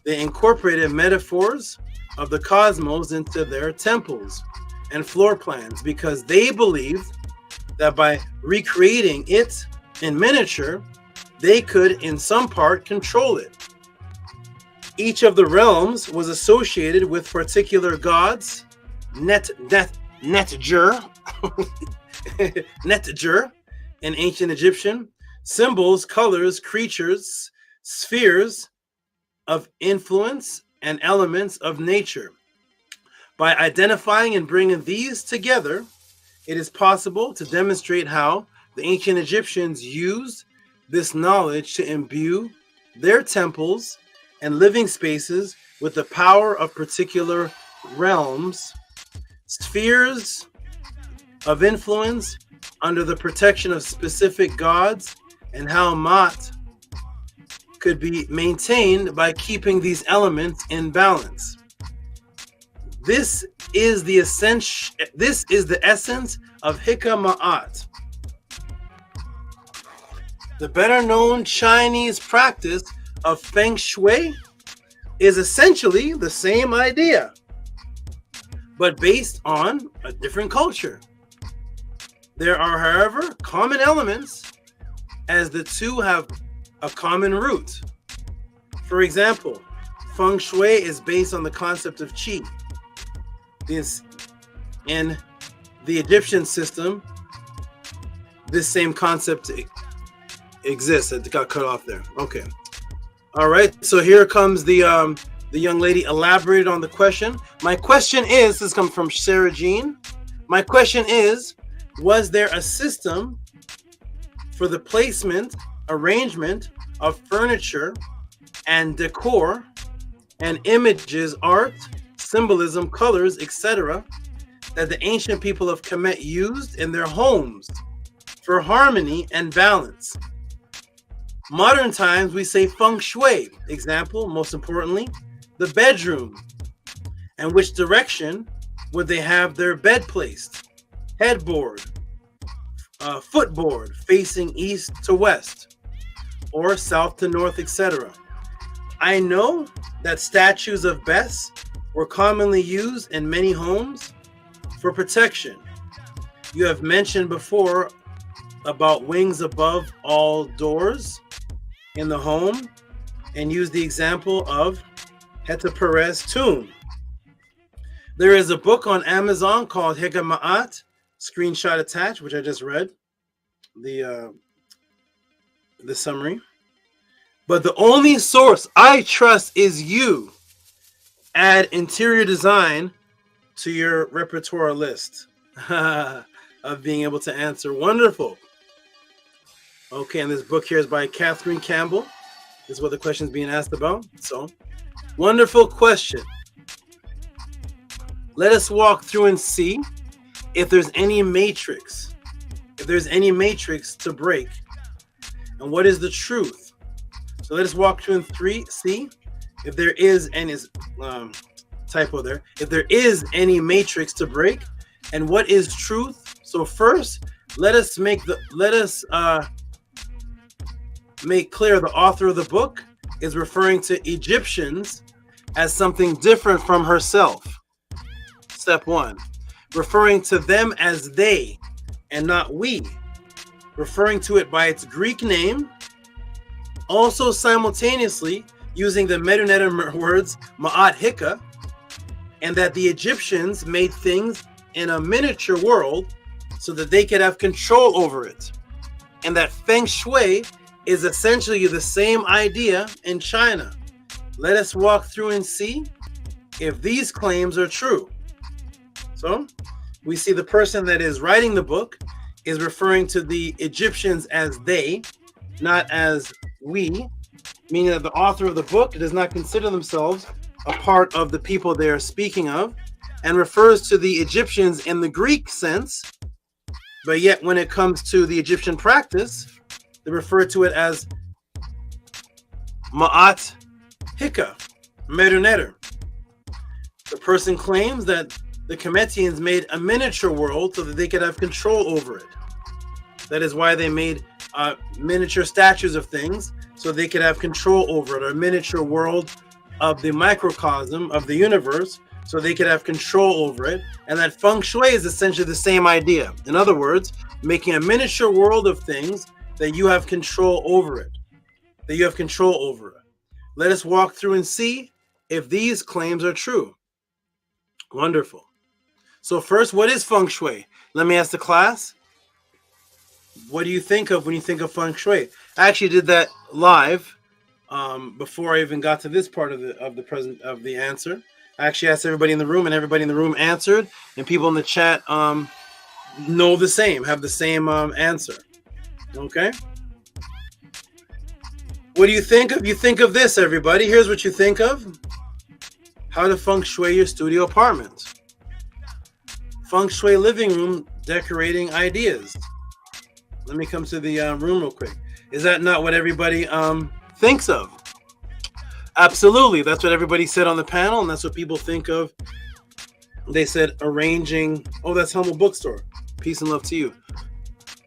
They incorporated metaphors of the cosmos into their temples and floor plans because they believed that by recreating it in miniature, they could in some part control it. Each of the realms was associated with particular gods, Netjer in ancient Egyptian, symbols, colors, creatures, spheres of influence, and elements of nature. By identifying and bringing these together, it is possible to demonstrate how the ancient Egyptians used this knowledge to imbue their temples and living spaces with the power of particular realms, spheres of influence under the protection of specific gods, and how Ma'at could be maintained by keeping these elements in balance. This is the essence of Hika Ma'at. The better known Chinese practice of Feng Shui is essentially the same idea, but based on a different culture. There are, however, common elements, as the two have a common root. For example, Feng Shui is based on the concept of Qi. In the Egyptian system, this same concept exists. It got cut off there. Okay. All right. So here comes the young lady elaborated on the question. My question is, this comes from Sarah Jean. My question is, was there a system for the placement, arrangement of furniture and decor and images, art, symbolism, colors, etc., that the ancient people of Kemet used in their homes for harmony and balance? Modern times, we say Feng Shui. Example, most importantly, the bedroom. And which direction would they have their bed placed? Headboard, footboard facing east to west or south to north, etc. I know that statues of Bes were commonly used in many homes for protection. You have mentioned before about wings above all doors in the home and used the example of Heta Perez tomb. There is a book on Amazon called Hikma'at, screenshot attached, which I just read, the summary. But the only source I trust is you. Add interior design to your repertoire list of being able to answer. Wonderful. Okay, and this book here is by Catherine Campbell. This is what the question is being asked about. So, wonderful question. Let us walk through and see if there's any matrix. If there's any matrix to break. And what is the truth? So let us walk through and see if there is any typo there. If there is any matrix to break, and what is truth? So first, let us make clear the author of the book is referring to Egyptians as something different from herself. Step one, referring to them as they and not we, referring to it by its Greek name, also simultaneously using the Meduneta words Ma'at Hika, and that the Egyptians made things in a miniature world so that they could have control over it, and that Feng Shui is essentially the same idea in China. Let us walk through and see if these claims are true. So we see the person that is writing the book is referring to the Egyptians as they, not as we, meaning that the author of the book does not consider themselves a part of the people they are speaking of, and refers to the Egyptians in the Greek sense, but yet when it comes to the Egyptian practice, they refer to it as Ma'at Hika, Meduneter. The person claims that the Kemetians made a miniature world so that they could have control over it. That is why they made miniature statues of things so they could have control over it, or a miniature world of the microcosm of the universe so they could have control over it. And that Feng Shui is essentially the same idea. In other words, making a miniature world of things that you have control over it. Let us walk through and see if these claims are true. Wonderful. So first, what is Feng Shui? Let me ask the class. What do you think of when you think of Feng Shui? I actually did that live before I even got to this part of the answer. I actually asked everybody in the room, and everybody in the room answered, and people in the chat know the same, have the same answer. Okay. What do you think of? You think of this, everybody. Here's what you think of. How to Feng Shui your studio apartment. Feng Shui living room decorating ideas. Let me come to the room real quick. Is that not what everybody thinks of? Absolutely. That's what everybody said on the panel, and that's what people think of. They said arranging. Oh, that's Hummel Bookstore. Peace and love to you.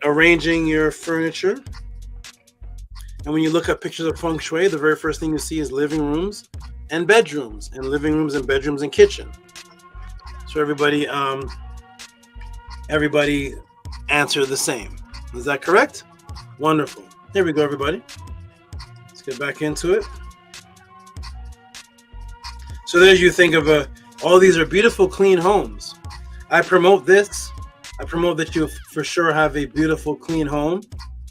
Arranging your furniture. And when you look at pictures of Feng Shui, the very first thing you see is living rooms and bedrooms, and living rooms and bedrooms and kitchen. So everybody answered the same. Is that correct? Wonderful. Here we go, everybody. Let's get back into it. So there's you think of all these are beautiful, clean homes. I promote this. I promote that you for sure have a beautiful, clean home,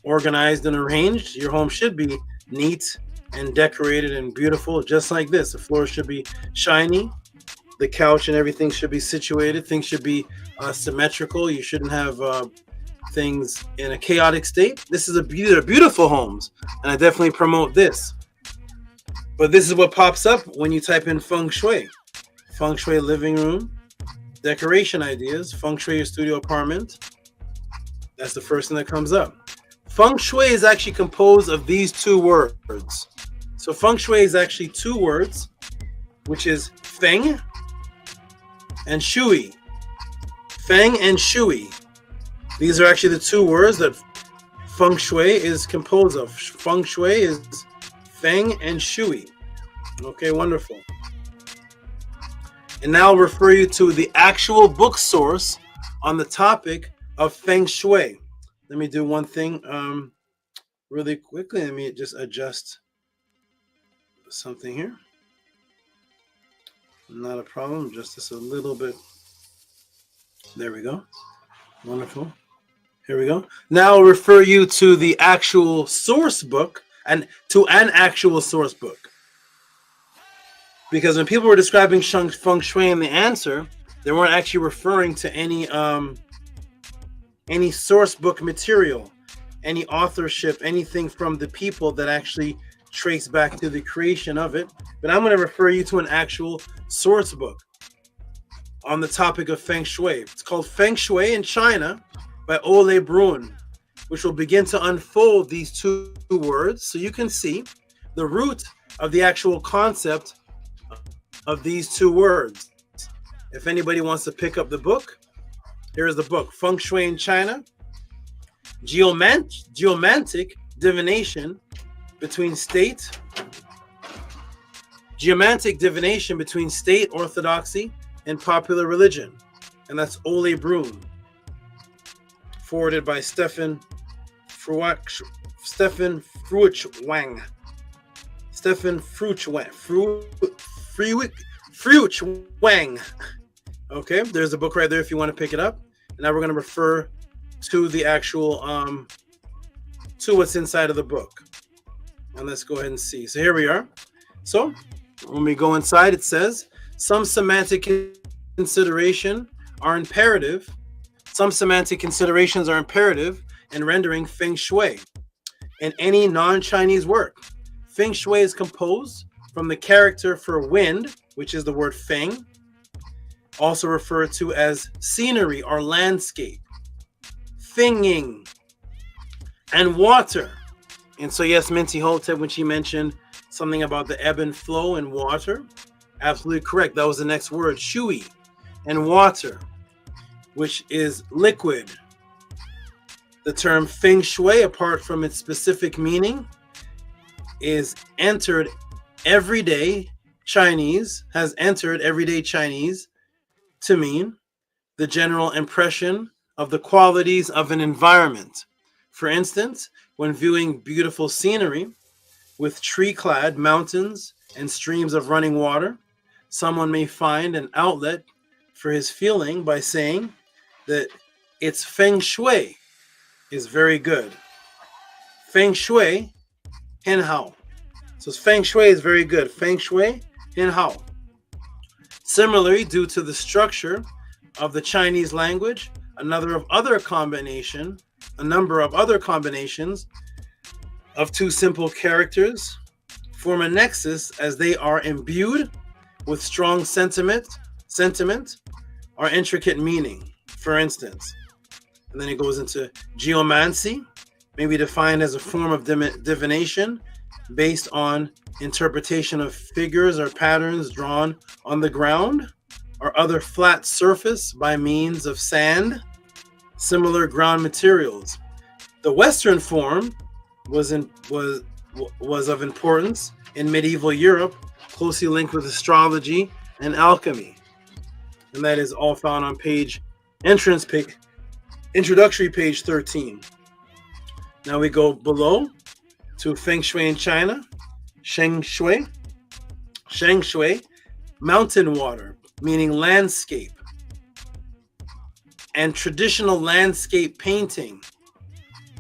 organized and arranged. Your home should be neat and decorated and beautiful, just like this. The floor should be shiny. The couch and everything should be situated. Things should be symmetrical. You shouldn't have things in a chaotic state. These are beautiful homes, and I definitely promote this. But this is what pops up when you type in Feng Shui. Feng Shui living room, decoration ideas, Feng Shui your studio apartment. That's the first thing that comes up. Feng Shui is actually composed of these two words. So Feng Shui is actually two words, which is Feng and Shui. Feng and Shui. These are actually the two words that Feng Shui is composed of. Feng Shui is Feng and Shui. Okay, wonderful. And now I'll refer you to the actual book source on the topic of Feng Shui. Let me do one thing really quickly. Let me just adjust something here. Not a problem. Just a little bit. There we go. Wonderful. Here we go. Now I'll refer you to the actual source book and to an actual source book. Because when people were describing Feng Shui in the answer, they weren't actually referring to any source book material, any authorship, anything from the people that actually trace back to the creation of it. But I'm going to refer you to an actual source book on the topic of Feng Shui. It's called Feng Shui in China by Ole Bruin, which will begin to unfold these two words so you can see the root of the actual concept of these two words. If anybody wants to pick up the book, here's the book, Feng Shui in China, Geomantic Divination between State, Geomantic Divination between State Orthodoxy and Popular Religion. And that's Ole Bruin, forwarded by Stefan Fruchwang. Okay, there's a book right there if you want to pick it up. And now we're going to refer to the actual to what's inside of the book. And let's go ahead and see. So here we are. So when we go inside, it says some semantic consideration are imperative. Some semantic considerations are imperative in rendering Feng Shui in any non-Chinese work. Feng Shui is composed from the character for wind, which is the word Feng, also referred to as scenery or landscape, Fenging, and water. And so yes, Minty Hotep, when she mentioned something about the ebb and flow in water, absolutely correct. That was the next word, Shui, and water, which is liquid. The term Feng Shui, apart from its specific meaning, is entered everyday Chinese, has entered everyday Chinese to mean the general impression of the qualities of an environment. For instance, when viewing beautiful scenery with tree-clad mountains and streams of running water, someone may find an outlet for his feeling by saying that its Feng Shui is very good. Feng Shui, Hin Hao. So Feng Shui is very good. Feng Shui, Hin Hao. Similarly, due to the structure of the Chinese language, a number of other combinations of two simple characters form a nexus as they are imbued with strong sentiment or intricate meaning. For instance, and then it goes into geomancy, may be defined as a form of divination based on interpretation of figures or patterns drawn on the ground or other flat surface by means of sand, similar ground materials. The Western form was of importance in medieval Europe, closely linked with astrology and alchemy. And that is all found on introductory page 13. Now we go below to Feng Shui in China, Sheng Shui, mountain water, meaning landscape, and traditional landscape painting,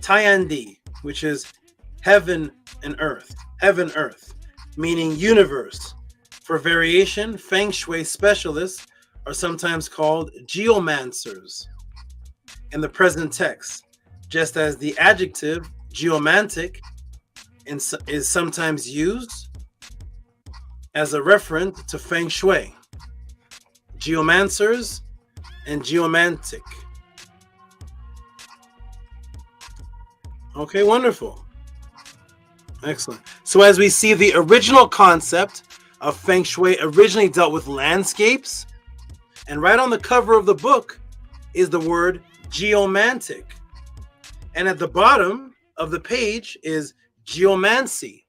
Tiandi, which is heaven and earth, meaning universe. For variation, Feng Shui specialists are sometimes called geomancers in the present text, just as the adjective geomantic is sometimes used as a reference to Feng Shui. Geomancers and geomantic. Okay, wonderful. Excellent. So as we see, the original concept of Feng Shui originally dealt with landscapes, and right on the cover of the book is the word geomantic. And at the bottom of the page is geomancy.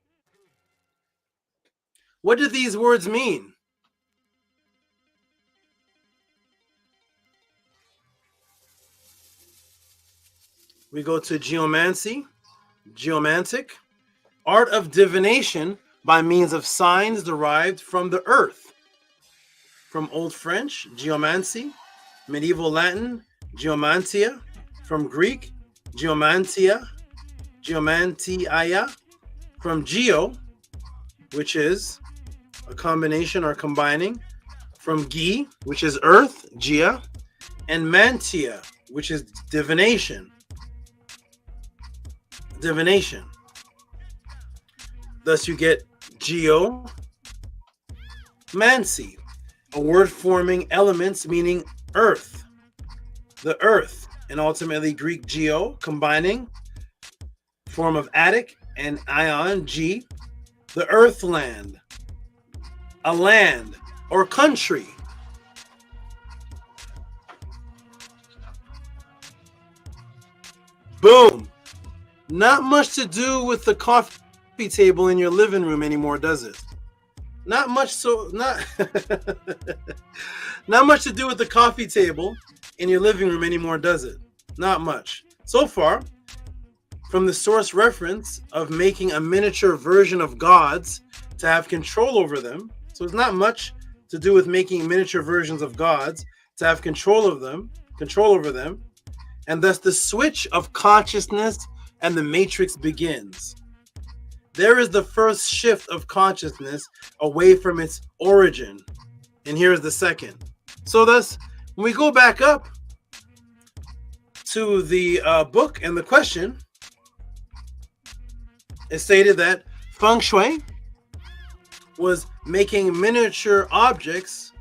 What do these words mean? We go to geomancy, geomantic, art of divination by means of signs derived from the earth. from Old French, geomancy, medieval Latin, geomantia, from Greek, geomantia, geomantia, from geo, which is a combination or combining, from gi, which is earth, gia, and mantia, which is divination. Divination. Thus you get geomancy, a word forming elements meaning earth, the earth, and ultimately Greek geo, combining form of Attic and ion, G, the earth land, a land or country. Boom. Not much to do with the coffee table in your living room anymore, does it? Not much. Not much to do with the coffee table in your living room anymore, does it? Not much. So far, from the source reference of making a miniature version of gods to have control over them. So it's not much to do with making miniature versions of gods to have control over them, and thus the switch of consciousness and the matrix begins. There is the first shift of consciousness away from its origin, and here's the second. So thus, when we go back up to the book and the question, it stated that Feng Shui was making miniature objects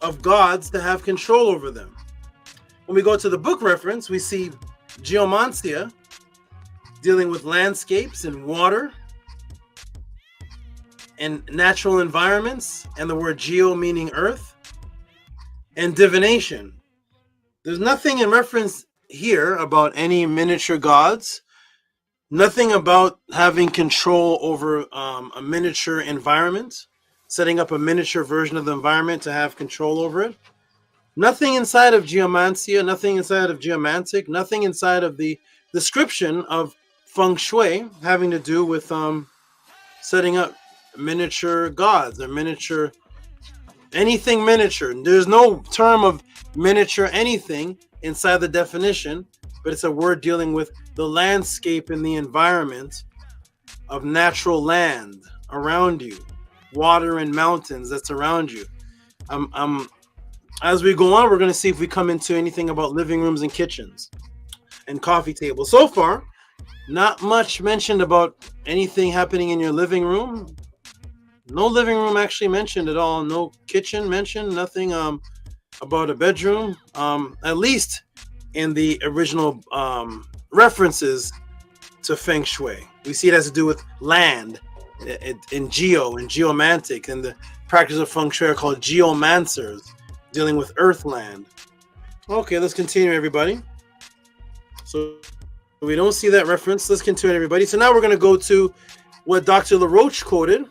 of gods to have control over them. When we go to the book reference, we see geomancy dealing with landscapes and water and natural environments, and the word geo meaning earth, and divination. There's nothing in reference here about any miniature gods. Nothing about having control over a miniature environment, setting up a miniature version of the environment to have control over it. Nothing inside of geomancy, nothing inside of geomantic, nothing inside of the description of Feng Shui having to do with setting up miniature gods or miniature, anything miniature. There's no term of miniature anything inside the definition, but it's a word dealing with the landscape and the environment of natural land around you, water and mountains that's around you. As we go on, we're going to see if we come into anything about living rooms and kitchens and coffee tables. So far, not much mentioned about anything happening in your living room. No living room actually mentioned at all. No kitchen mentioned. Nothing about a bedroom. At least in the original references to Feng Shui. We see it has to do with land in geo and geomantic, and the practice of Feng Shui are called geomancers, dealing with earthland. Okay, let's continue, everybody. So we don't see that reference. Let's continue, everybody. So now we're going to go to what Dr. LaRoche quoted.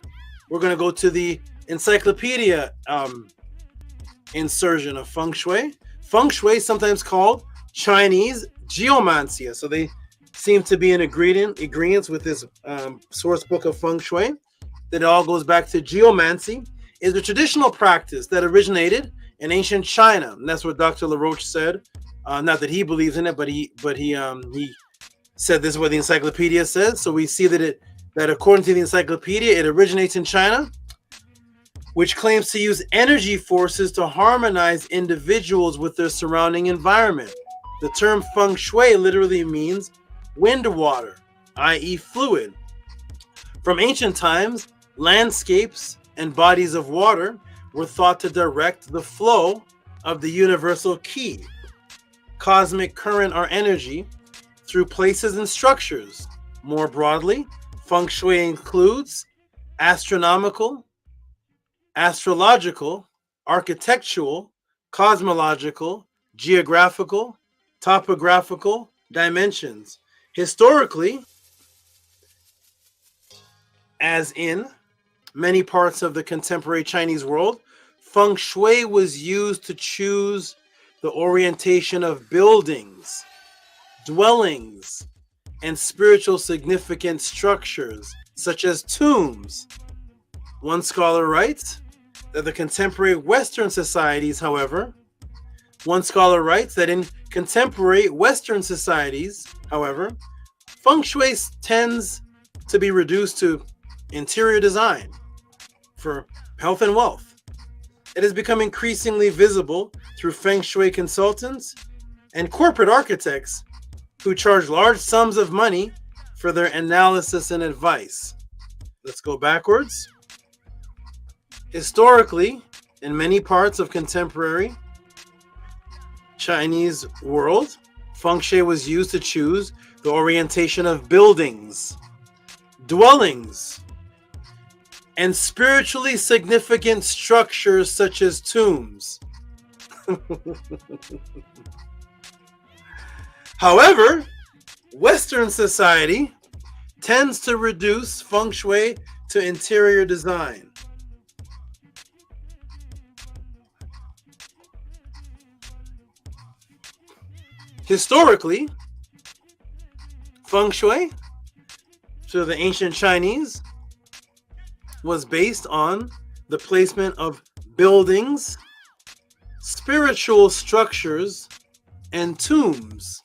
We're going to go to the encyclopedia insertion of Feng Shui. Feng Shui is sometimes called Chinese geomancy. So they seem to be in agreement with this source book of Feng Shui, that it all goes back to geomancy, is a traditional practice that originated in ancient China. And that's what Dr. LaRoche said. Not that he believes in it, but he said this is what the encyclopedia says. So we see that according to the encyclopedia, it originates in China, which claims to use energy forces to harmonize individuals with their surrounding environment. The term Feng Shui literally means wind water, i.e. fluid. From ancient times, landscapes and bodies of water were thought to direct the flow of the universal qi, cosmic current or energy, through places and structures. More broadly, Feng Shui includes astronomical, astrological, architectural, cosmological, geographical, topographical dimensions. Historically, as in many parts of the contemporary Chinese world, Feng Shui was used to choose the orientation of buildings, dwellings, and spiritual significant structures, such as tombs. One scholar writes, that the contemporary Western societies, however, one scholar writes that in contemporary Western societies, however, Feng Shui tends to be reduced to interior design for health and wealth. It has become increasingly visible through Feng Shui consultants and corporate architects who charge large sums of money for their analysis and advice. Let's go backwards. Historically, in many parts of contemporary Chinese world, Feng Shui was used to choose the orientation of buildings, dwellings, and spiritually significant structures such as tombs. However, Western society tends to reduce Feng Shui to interior design. Historically, Feng Shui, to the ancient Chinese, was based on the placement of buildings, spiritual structures, and tombs,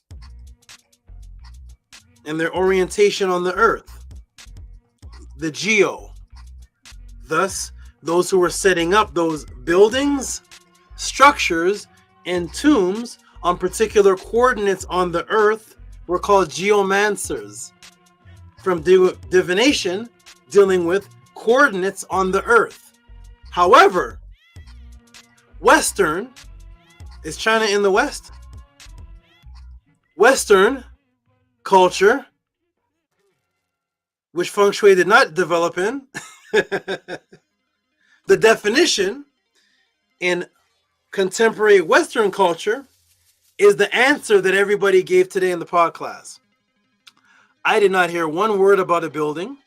and their orientation on the earth, the geo. Thus, those who were setting up those buildings, structures, and tombs on particular coordinates on the earth were called geomancers, from divination dealing with coordinates on the earth. However, Western, is China in the West? Western culture, which Feng Shui did not develop in, the definition in contemporary Western culture is the answer that everybody gave today in the pod class. I did not hear one word about a building.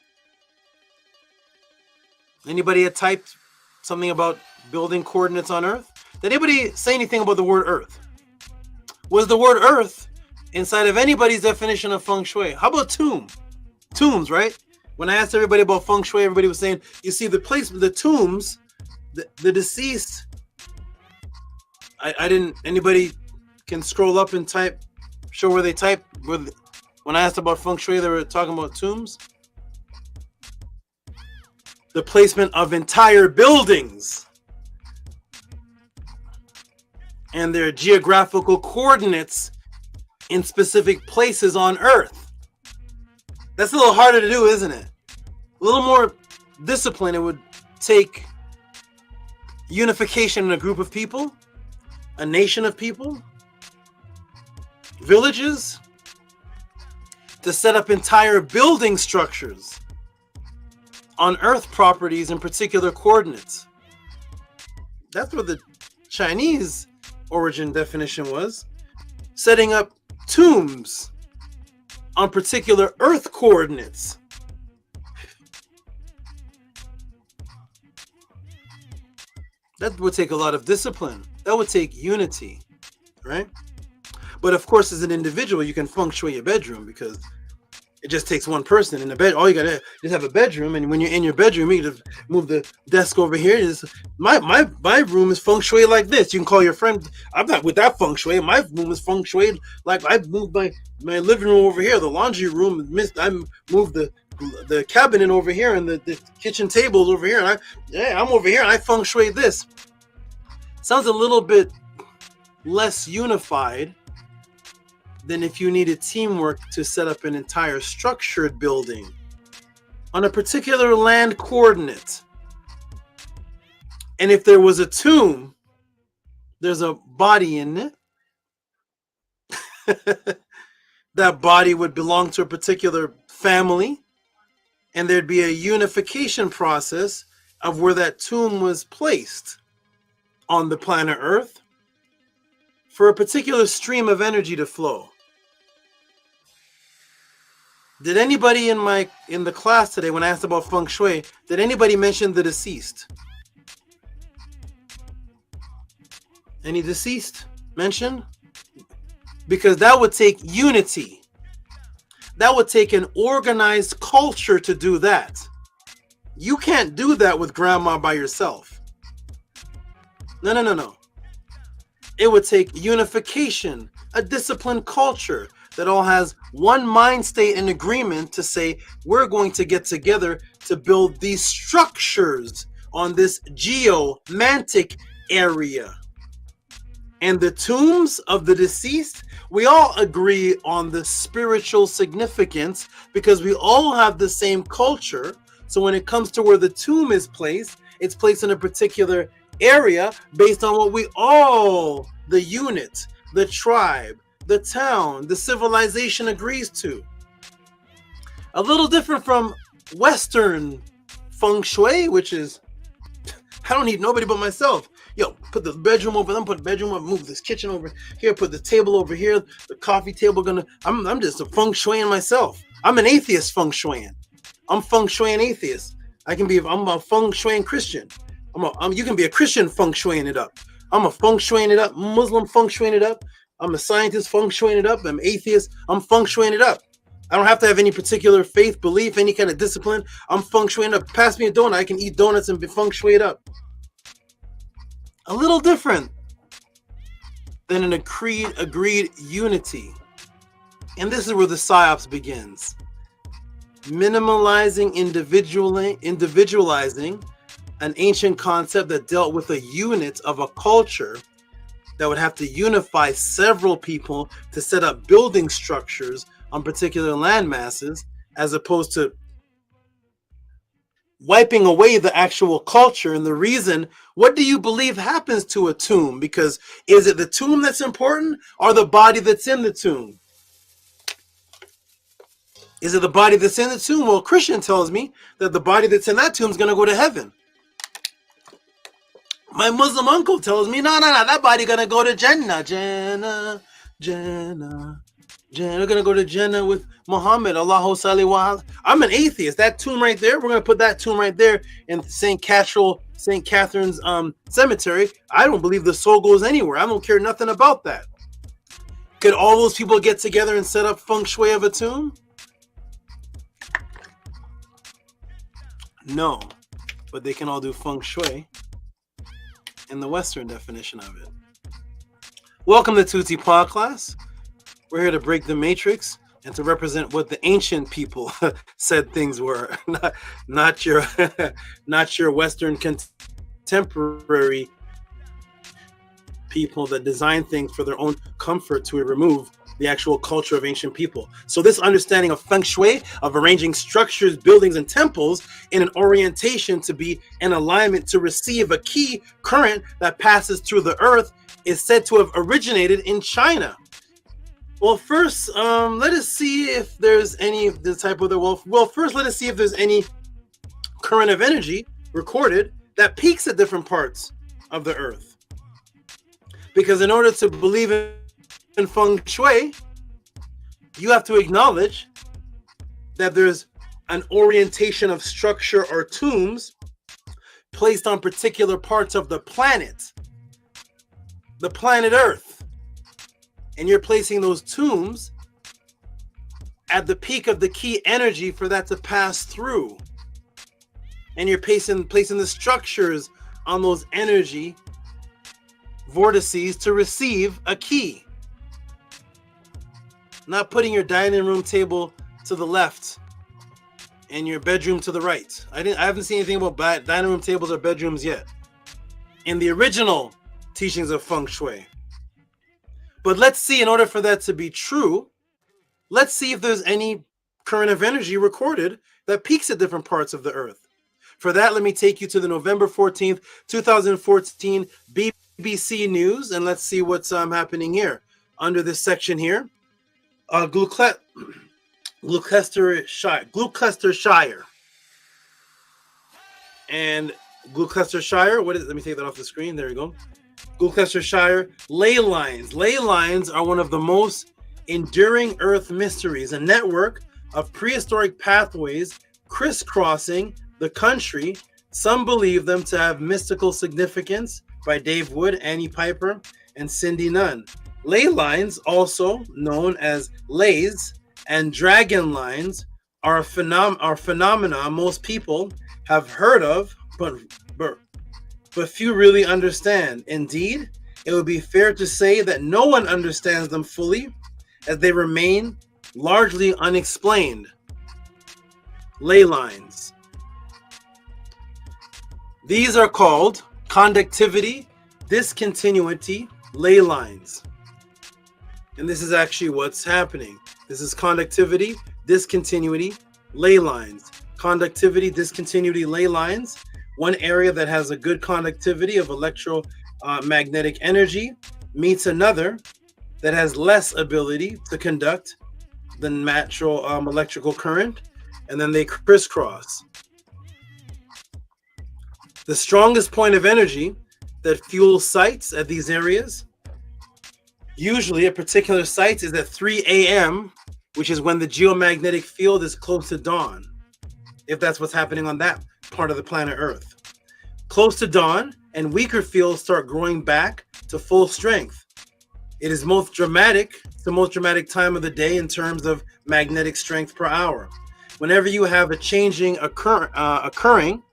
Anybody had typed something about building coordinates on Earth? Did anybody say anything about the word Earth? Was the word Earth inside of anybody's definition of Feng Shui? How about tomb? Tombs, right? When I asked everybody about Feng Shui, everybody was saying, you see the placement, the tombs, the deceased. I didn't, anybody can scroll up and type, show where they typed. When I asked about Feng Shui, they were talking about tombs. The placement of entire buildings and their geographical coordinates in specific places on Earth. That's a little harder to do, isn't it? A little more discipline. It would take unification in a group of people, a nation of people, villages, to set up entire building structures on Earth properties in particular coordinates. That's what the Chinese origin definition was. Setting up tombs on particular Earth coordinates. That would take a lot of discipline. That would take unity, right? But of course, as an individual, you can feng shui your bedroom because it just takes one person in the bed. All you gotta just have a bedroom, and when you're in your bedroom, you just move the desk over here. My room is feng shui like this. You can call your friend. I'm not with that feng shui. My room is feng shui like I moved my living room over here. The laundry room, I moved the cabinet over here, and the kitchen tables over here. And I'm over here, and I feng shui this. Sounds a little bit less unified than if you needed teamwork to set up an entire structured building on a particular land coordinate. And if there was a tomb, there's a body in it. That body would belong to a particular family, and there'd be a unification process of where that tomb was placed on the planet Earth for a particular stream of energy to flow. Did anybody in the class today, when I asked about feng shui, did anybody mention the deceased? Any deceased mentioned? Because that would take unity. That would take an organized culture to do that. You can't do that with grandma by yourself. No. It would take unification, a disciplined culture that all has one mind state and agreement to say, we're going to get together to build these structures on this geomantic area. And the tombs of the deceased, we all agree on the spiritual significance because we all have the same culture. So when it comes to where the tomb is placed, it's placed in a particular area based on what we all, the unit, the tribe, the town, the civilization agrees to. A little different from Western Feng Shui, which is, I don't need nobody but myself. Yo, put the bedroom over there, put the bedroom over, move this kitchen over here, put the table over here, the coffee table I'm just a Feng Shuian myself. I'm an atheist Feng Shuian. I'm Feng Shuian atheist. I'm a Feng Shuian Christian. You can be a Christian Feng Shuiing it up. I'm a Feng Shuiing it up, Muslim Feng Shuiing it up. I'm a scientist Feng Shuiing it up. I'm atheist. I'm Feng Shuiing it up. I don't have to have any particular faith, belief, any kind of discipline. I'm Feng Shuiing it up. Pass me a donut. I can eat donuts and be Feng Shui it up. A little different than an agreed unity. And this is where the psyops begins. Minimalizing, individualizing an ancient concept that dealt with a unit of a culture that would have to unify several people to set up building structures on particular land masses, as opposed to wiping away the actual culture. And the reason, what do you believe happens to a tomb? Because is it the tomb that's important or the body that's in the tomb? Is it the body that's in the tomb? Well, Christian tells me that the body that's in that tomb is going to go to heaven. My Muslim uncle tells me, no, that body going to go to Jannah. We're going to go to Jannah with Muhammad. Allahu salli wa. I'm an atheist. That tomb right there, we're going to put that tomb right there in St. Catherine's cemetery. I don't believe the soul goes anywhere. I don't care nothing about that. Could all those people get together and set up Feng Shui of a tomb? No, but they can all do Feng Shui in the Western definition of it. Welcome to Tehuti Podclass. We're here to break the matrix and to represent what the ancient people said things were, not your Western contemporary people that design things for their own comfort to remove the actual culture of ancient people. So this understanding of Feng Shui, of arranging structures, buildings, and temples in an orientation to be in alignment to receive a key current that passes through the earth, is said to have originated in China. Well, first, let us see if there's any type of the wolf. Well, first, let us see if there's any current of energy recorded that peaks at different parts of the earth. Because in order to believe in Feng Shui, you have to acknowledge that there's an orientation of structure or tombs placed on particular parts of the planet Earth. And you're placing those tombs at the peak of the key energy for that to pass through. And you're placing the structures on those energy vortices to receive a key. Not putting your dining room table to the left and your bedroom to the right. I haven't seen anything about dining room tables or bedrooms yet in the original teachings of Feng Shui. But let's see, in order for that to be true, let's see if there's any current of energy recorded that peaks at different parts of the earth. For that, let me take you to the November 14th, 2014 BBC News, and let's see what's happening here. Under this section here, Gloucestershire. And Gloucestershire, let me take that off the screen. There you go. Gloucestershire ley lines. Ley lines are one of the most enduring earth mysteries, a network of prehistoric pathways crisscrossing the country. Some believe them to have mystical significance, by Dave Wood, Annie Piper, and Cindy Nunn. Ley lines, also known as lays and dragon lines, are phenomena most people have heard of, but but few really understand. Indeed, it would be fair to say that no one understands them fully, as they remain largely unexplained. Ley lines. These are called conductivity, discontinuity, ley lines. And this is actually what's happening. This is conductivity, discontinuity, ley lines. Conductivity, discontinuity, ley lines. One area that has a good conductivity of electromagnetic energy meets another that has less ability to conduct the natural electrical current, and then they crisscross. The strongest point of energy that fuels sites at these areas, usually a particular site, is at 3 a.m., which is when the geomagnetic field is close to dawn, if that's what's happening on that part of the planet Earth. Close to dawn, and weaker fields start growing back to full strength. It is most dramatic. It's the most dramatic time of the day in terms of magnetic strength per hour. Whenever you have a changing occurring,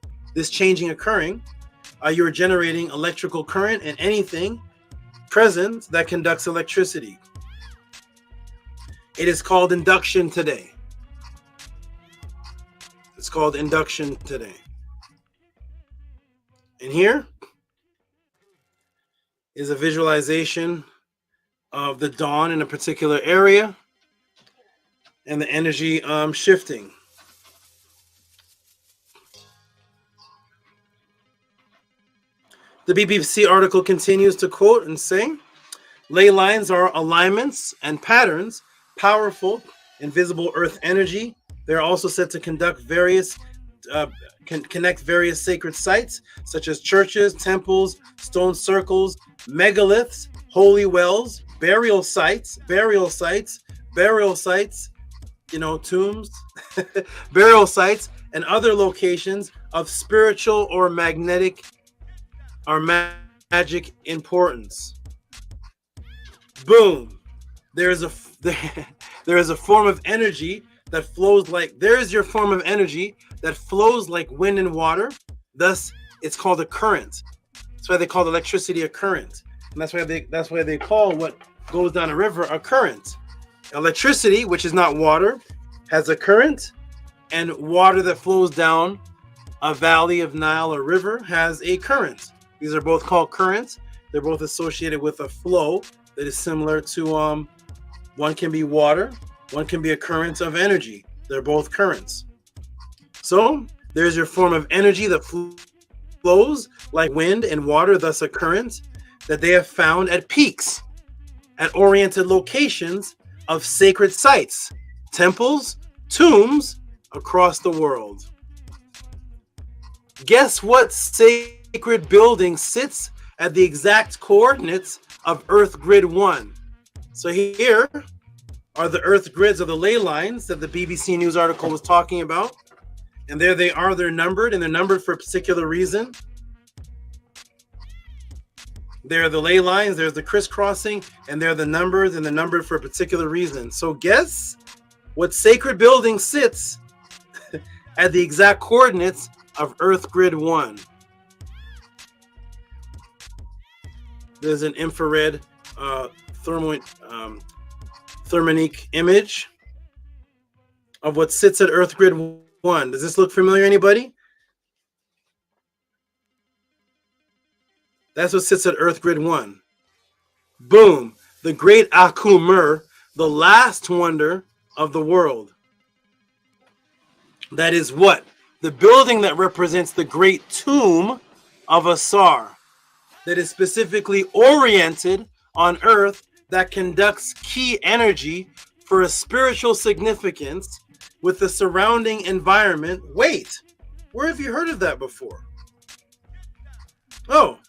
you're generating electrical current and anything present that conducts electricity. It is called induction today. It's called induction today. And here is a visualization of the dawn in a particular area and the energy shifting. The BBC article continues to quote and say, ley lines are alignments and patterns, powerful, invisible earth energy. They're also said to conduct connect various sacred sites, such as churches, temples, stone circles, megaliths, holy wells, burial sites, tombs, burial sites, and other locations of spiritual or magnetic or magic importance. Boom. There is a form of energy that flows like, there's your form of energy that flows like wind and water. Thus, it's called a current. That's why they call electricity a current. And that's why they call what goes down a river a current. Electricity, which is not water, has a current, and water that flows down a valley of Nile or river has a current. These are both called currents. They're both associated with a flow that is similar to, one can be water, one can be a current of energy. They're both currents. So there's your form of energy that flows like wind and water, thus a current, that they have found at peaks, at oriented locations of sacred sites, temples, tombs across the world. Guess what sacred building sits at the exact coordinates of Earth Grid 1? So here are the Earth grids of the ley lines that the BBC News article was talking about. And there they are, they're numbered, and they're numbered for a particular reason. There are the ley lines, there's the crisscrossing, and they're the numbers, and they're numbered for a particular reason. So guess what sacred building sits at the exact coordinates of Earth Grid 1? There's an infrared thermonic image of what sits at Earth Grid 1. Does this look familiar, anybody? That's what sits at Earth Grid 1. Boom. The great Akhumur, the last wonder of the world. That is what? The building that represents the great tomb of AUSAR, that is specifically oriented on Earth, that conducts key energy for a spiritual significance with the surrounding environment. Wait, where have you heard of that before? Oh,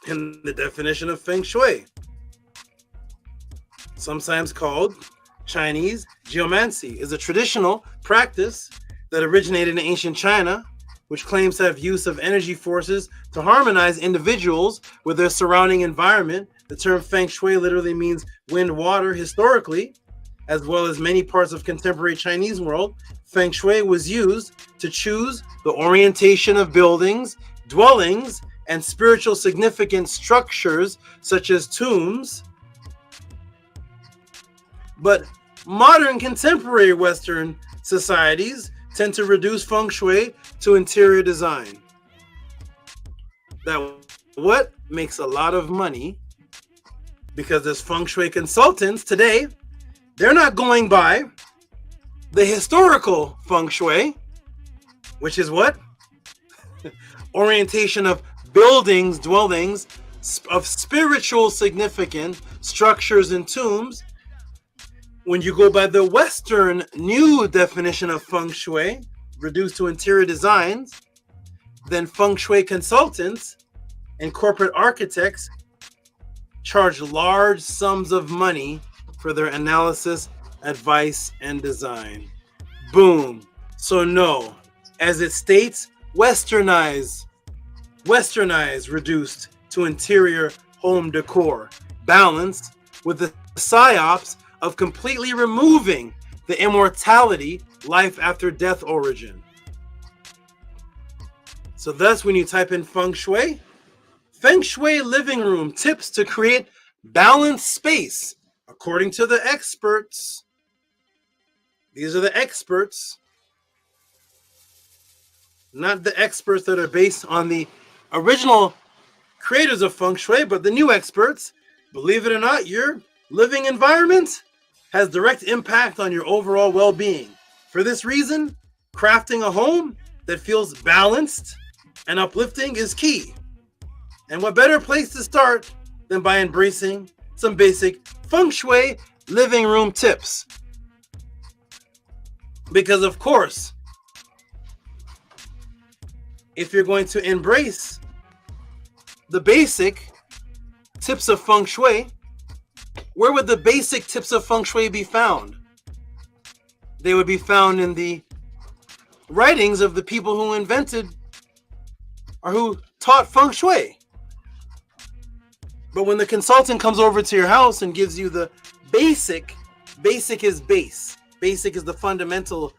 in the definition of Feng Shui, sometimes called Chinese geomancy, is a traditional practice that originated in ancient China, which claims to have use of energy forces to harmonize individuals with their surrounding environment. The term Feng Shui literally means wind, water, historically, as well as many parts of contemporary Chinese world, Feng Shui was used to choose the orientation of buildings, dwellings, and spiritual significant structures such as tombs. But modern contemporary Western societies tend to reduce Feng Shui to interior design. That what makes a lot of money, because there's Feng Shui consultants today, they're not going by the historical Feng Shui, which is what? Orientation of buildings, dwellings, of spiritual significant structures and tombs. When you go by the Western new definition of Feng Shui, reduced to interior designs, then Feng Shui consultants and corporate architects charge large sums of money for their analysis, advice, and design. Boom. So no, as it states, westernized, reduced to interior home decor, balanced with the psyops of completely removing the immortality, life after death origin. So thus, when you type in Feng Shui living room tips to create balanced space, according to the experts. These are the experts, not the experts that are based on the original creators of Feng Shui, but the new experts. Believe it or not, your living environment has direct impact on your overall well-being. For this reason, crafting a home that feels balanced and uplifting is key. And what better place to start than by embracing some basic Feng Shui living room tips? Because of course, if you're going to embrace the basic tips of Feng Shui, where would the basic tips of Feng Shui be found? They would be found in the writings of the people who invented or who taught Feng Shui. But when the consultant comes over to your house and gives you the basic is base. Basic is the fundamentals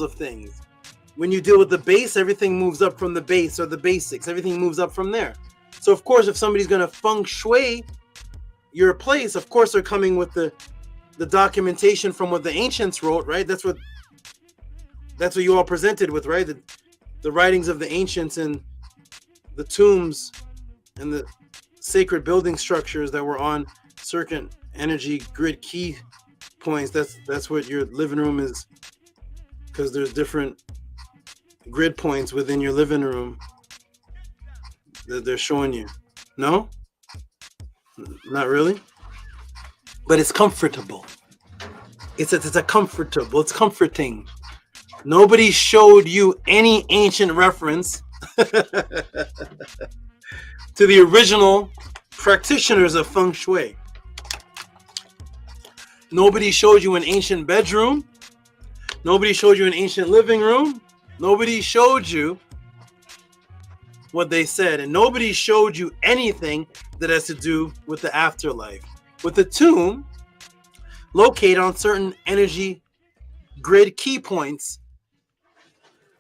of things. When you deal with the base, everything moves up from the base or the basics. Everything moves up from there. So of course, if somebody's going to Feng Shui your place, of course they're coming with the documentation from what the ancients wrote, right? That's what you all presented with, right? The writings of the ancients and the tombs and the sacred building structures that were on certain energy grid key points. That's what your living room is, because there's different grid points within your living room that they're showing you. No? Not really? But it's comfortable. It's comfortable. It's comforting. Nobody showed you any ancient reference to the original practitioners of Feng Shui. Nobody showed you an ancient bedroom. Nobody showed you an ancient living room. Nobody showed you what they said, and nobody showed you anything that has to do with the afterlife. With the tomb located on certain energy grid key points,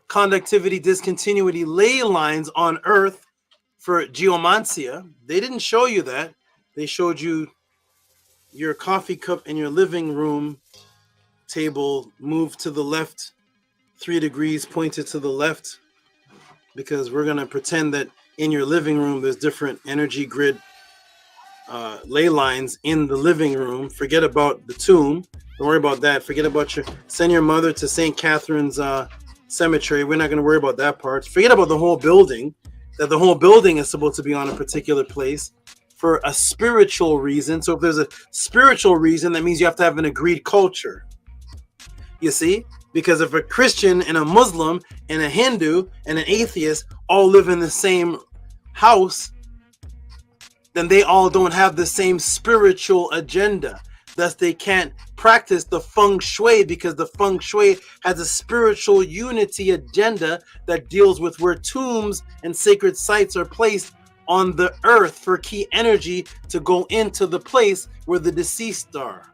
conductivity, discontinuity, ley lines on Earth for geomancy, they didn't show you that. They showed you your coffee cup in your living room table moved to the left 3 degrees, pointed to the left, because we're going to pretend that in your living room there's different energy grid ley lines in the living room. Forget about the tomb. Don't worry about that. Forget about send your mother to St. Catherine's cemetery. We're not going to worry about that part. Forget about the whole building, that the whole building is supposed to be on a particular place for a spiritual reason. So if there's a spiritual reason, that means you have to have an agreed culture. You see? Because if a Christian and a Muslim and a Hindu and an atheist all live in the same house, then they all don't have the same spiritual agenda. Thus, they can't practice the Feng Shui, because the Feng Shui has a spiritual unity agenda that deals with where tombs and sacred sites are placed on the earth for key energy to go into the place where the deceased are.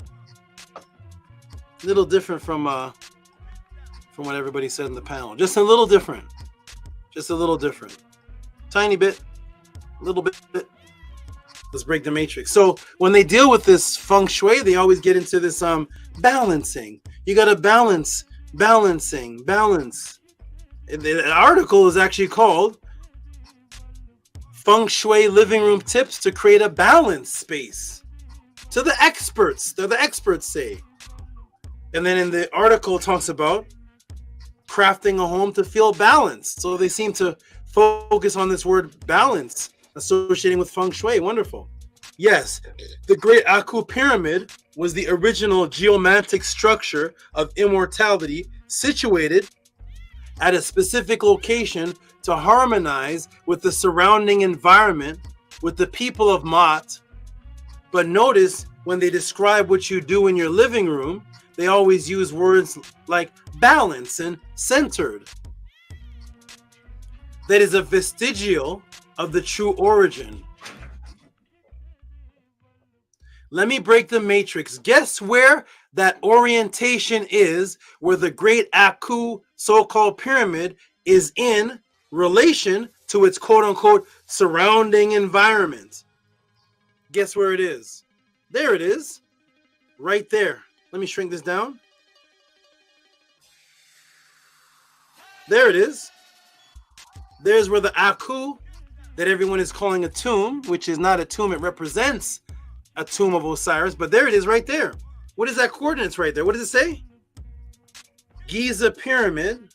A little different from what everybody said in the panel. Just a little different. Just a little different. Tiny bit. A little bit. Let's break the matrix. So when they deal with this feng shui, they always get into this balancing. You got to balance, balancing, balance. The article is actually called Feng Shui Living Room Tips to Create a Balanced Space. To the experts. The experts say. And then in the article it talks about crafting a home to feel balanced. So they seem to focus on this word balance, associating with feng shui. Wonderful. Yes, the Great Aku Pyramid was the original geomantic structure of immortality, situated at a specific location to harmonize with the surrounding environment, with the people of Ma'at. But notice when they describe what you do in your living room, they always use words like balance and centered. That is a vestigial of the true origin. Let me break the matrix. Guess where that orientation is, where the Great Aku so-called pyramid is in relation to its quote-unquote surrounding environment. Guess where it is? There it is. Right there. Let me shrink this down. There it is. There's where the Aku, that everyone is calling a tomb, which is not a tomb, it represents a tomb of Osiris, but there it is right there. What is that coordinates right there? What does it say? Giza pyramid,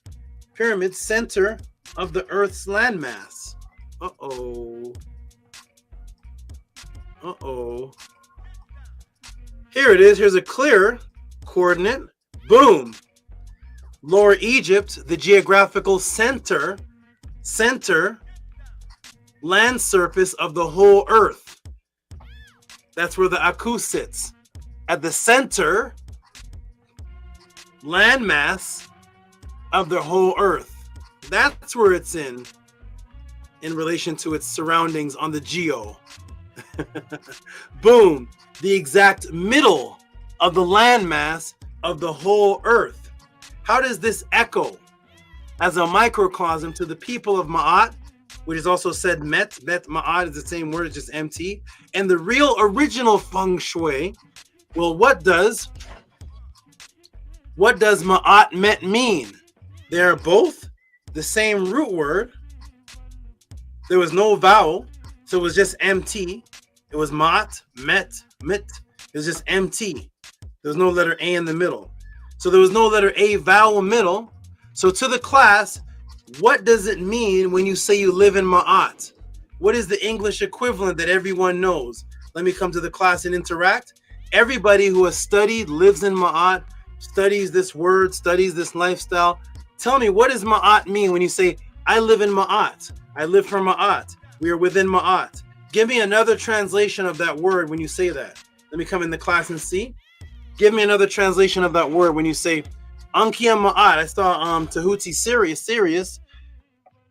center of the Earth's landmass. Uh-oh. Uh-oh. Here it is. Here's a clear coordinate. Boom. Lower Egypt, the geographical center, land surface of the whole Earth. That's where the Aku sits. At the center, landmass of the whole Earth. That's where it's in relation to its surroundings on the geo. Boom. The exact middle of the landmass of the whole Earth. How does this echo as a microcosm to the people of Ma'at, which is also said Met? Bet Ma'at is the same word, it's just MT. And the real original feng shui. Well, what does Ma'at Met mean? They're both the same root word. There was no vowel, so it was just MT. It was Ma'at, Met, Mit. It was just MT. There was no letter A in the middle. So there was no letter A vowel middle. So to the class, what does it mean when you say you live in Ma'at? What is the English equivalent that everyone knows? Let me come to the class and interact. Everybody who has studied, lives in Ma'at, studies this word, studies this lifestyle. Tell me, what does Ma'at mean when you say, I live in Ma'at? I live for Ma'at. We are within Ma'at. Give me another translation of that word when you say that. Let me come in the class and see. Give me another translation of that word when you say Ankia Ma'at. I saw Tehuti serious.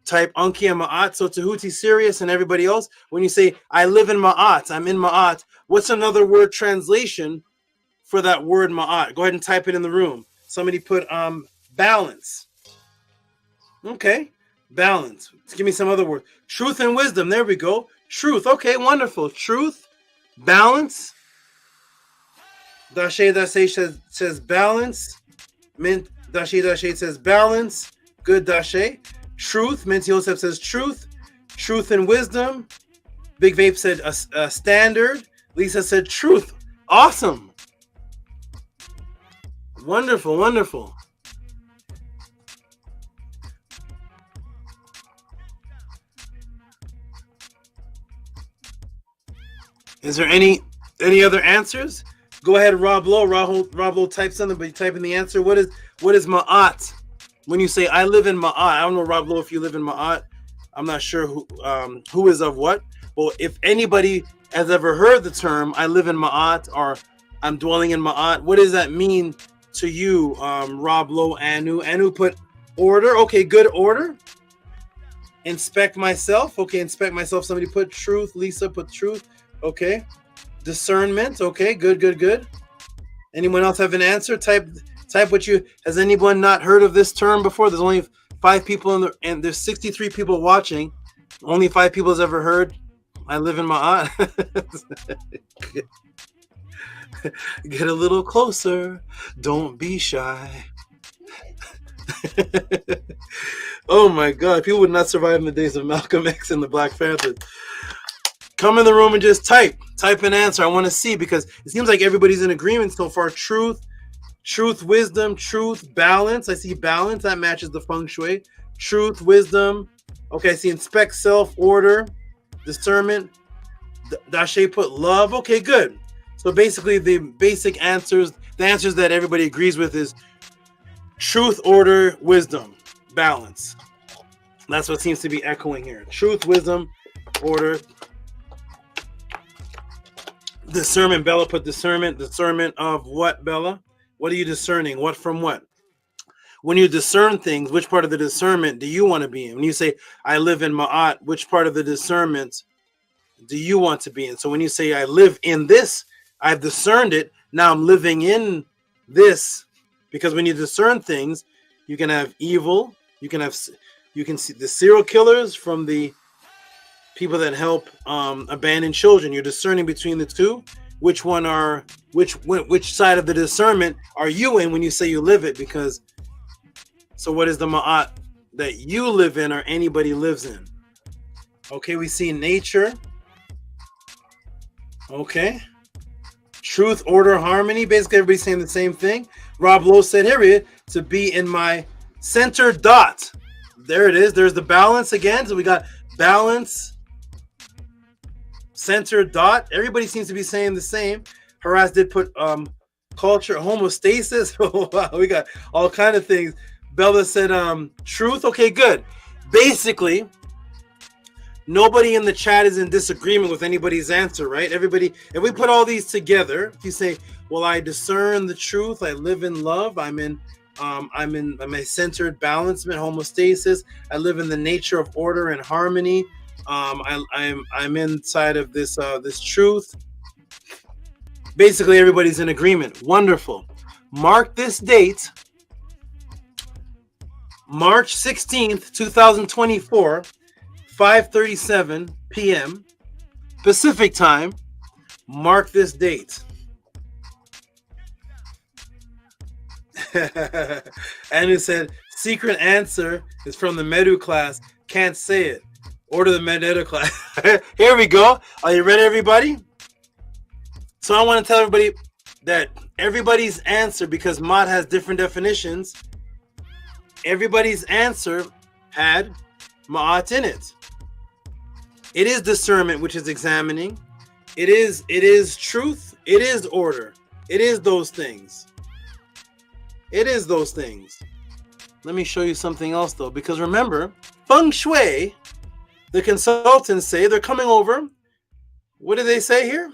Type Ankia Ma'at. So Tehuti serious and everybody else. When you say I live in Ma'at, I'm in Ma'at. What's another word translation for that word Ma'at? Go ahead and type it in the room. Somebody put balance. Okay, balance. Give me some other word. Truth and wisdom. There we go. Truth. Okay, wonderful. Truth, balance. Dashe says balance. Mint Dashe says balance. Good Dashe. Truth. Mint Yosef says truth. Truth and wisdom. Big Vape said a standard. Lisa said truth. Awesome. Wonderful, wonderful. Is there any other answers? Go ahead, Rob Lowe. Rob Lowe type something, but you type in the answer. What is Ma'at? When you say I live in Ma'at, I don't know, Rob Lowe, if you live in Ma'at. I'm not sure who is of what. But if anybody has ever heard the term I live in Ma'at or I'm dwelling in Ma'at, what does that mean to you, Rob Lowe, Anu? Anu put order. Okay, good order. Inspect myself. Okay, inspect myself. Somebody put truth. Lisa put truth. Okay. Discernment. Okay, good. Anyone else have an answer? Type what you. Has anyone not heard of this term before? There's only 5 people and there's 63 people watching. Only 5 people has ever heard. I live in Ma'at. Get a little closer. Don't be shy. Oh my God. People would not survive in the days of Malcolm X and the Black Panthers. Come in the room and just type an answer. I want to see, because it seems like everybody's in agreement so far. Truth, wisdom, truth, balance. I see balance. That matches the feng shui. Truth, wisdom. Okay, I see inspect, self, order, discernment. Dashe put love. Okay, good. So basically the basic answers, the answers that everybody agrees with is truth, order, wisdom, balance. That's what seems to be echoing here. Truth, wisdom, order, discernment. Bella put discernment. Discernment of what, Bella? What are you discerning? What from what? When you discern things, which part of the discernment do you want to be in? When you say, I live in Ma'at, which part of the discernment do you want to be in? So when you say, I live in this, I've discerned it, now I'm living in this. Because when you discern things, you can have evil, you can see the serial killers from the people that help abandon children. You're discerning between the two. Which side of the discernment are you in when you say you live it? Because so what is the Ma'at that you live in or anybody lives in? Okay, we see nature. Okay. Truth, order, harmony. Basically, everybody's saying the same thing. Rob Lowe said here, to be in my center dot. There it is. There's the balance again. So we got balance, center dot. Everybody seems to be saying the same. HARAS did put culture, homostasis. Wow, we got all kind of things. Bella said truth. Okay, good. Basically, nobody in the chat is in disagreement with anybody's answer, right? Everybody, if we put all these together, if you say, well, I discern the truth, I live in love, I'm in my centered balancement, homostasis, I live in the nature of order and harmony, I'm inside of this truth. Basically, everybody's in agreement. Wonderful. Mark this date, March 16th, 2024, 5:37 p.m. Pacific time. Mark this date. And it said, secret answer is from the Medu class. Can't say it. Order the Medu class. Here we go. Are you ready, everybody? So I want to tell everybody that everybody's answer, because Ma'at has different definitions, everybody's answer had Ma'at in it. It is discernment, which is examining. It is truth. It is order. It is those things. It is those things. Let me show you something else, though, because remember, Feng Shui, the consultants say they're coming over. What do they say here?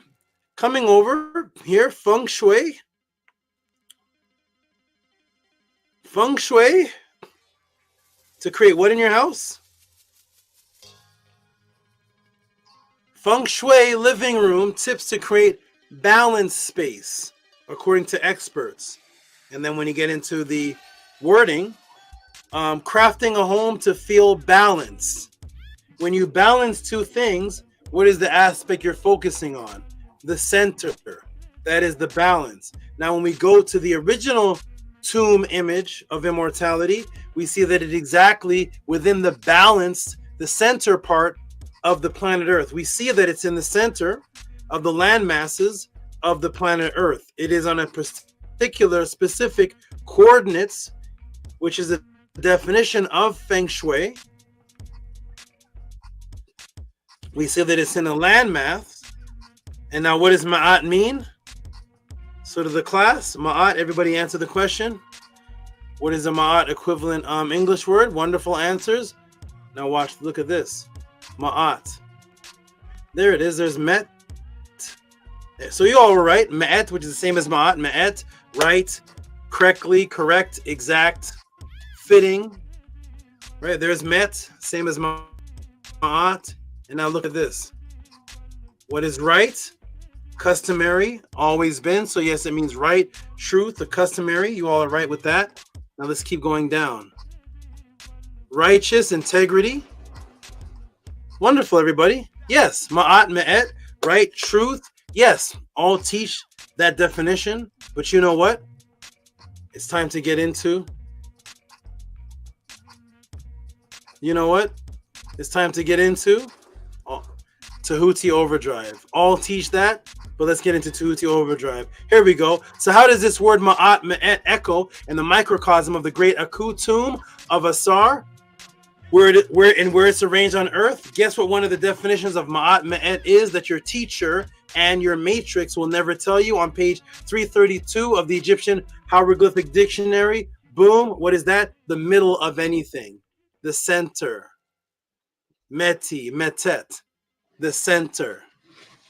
Coming over here, Feng Shui. Feng Shui to create what in your house? Feng Shui living room tips to create balanced space, according to experts. And then when you get into the wording, crafting a home to feel balanced. When you balance two things, what is the aspect you're focusing on? The center. That is the balance. Now, when we go to the original tomb image of immortality, we see that it's exactly within the balance, the center part of the planet Earth. We see that it's in the center of the land masses of the planet Earth. It is on a particular specific coordinates, which is a definition of Feng Shui. We see that it's in a landmass. And now what does Ma'at mean? So to the class, Ma'at, everybody answer the question. What is a Ma'at equivalent English word? Wonderful answers. Now watch, look at this. Ma'at. There it is. There's Met. So you all were right. Ma'at, which is the same as Ma'at. Ma'at, right, correctly, correct, exact, fitting. Right, there's Met, same as Ma'at. And now look at this. What is right customary, always been. So yes, it means right, truth, the customary. You all are right with that. Now let's keep going down. Righteous, integrity. Wonderful, everybody. Yes, ma'at, me'et, right, truth. Yes, all teach that definition. But you know what? It's time to get into. You know what? It's time to get into Tehuti Overdrive. All teach that, but let's get into Tehuti Overdrive. Here we go. So how does this word ma'at, me'et echo in the microcosm of the great Aku tomb of AUSAR, where it's arranged on earth? Guess what one of the definitions of ma'at, me'et is that your teacher and your matrix will never tell you on page 332 of the Egyptian Hieroglyphic Dictionary. Boom. What is that? The middle of anything. The center. Meti, metet. The center.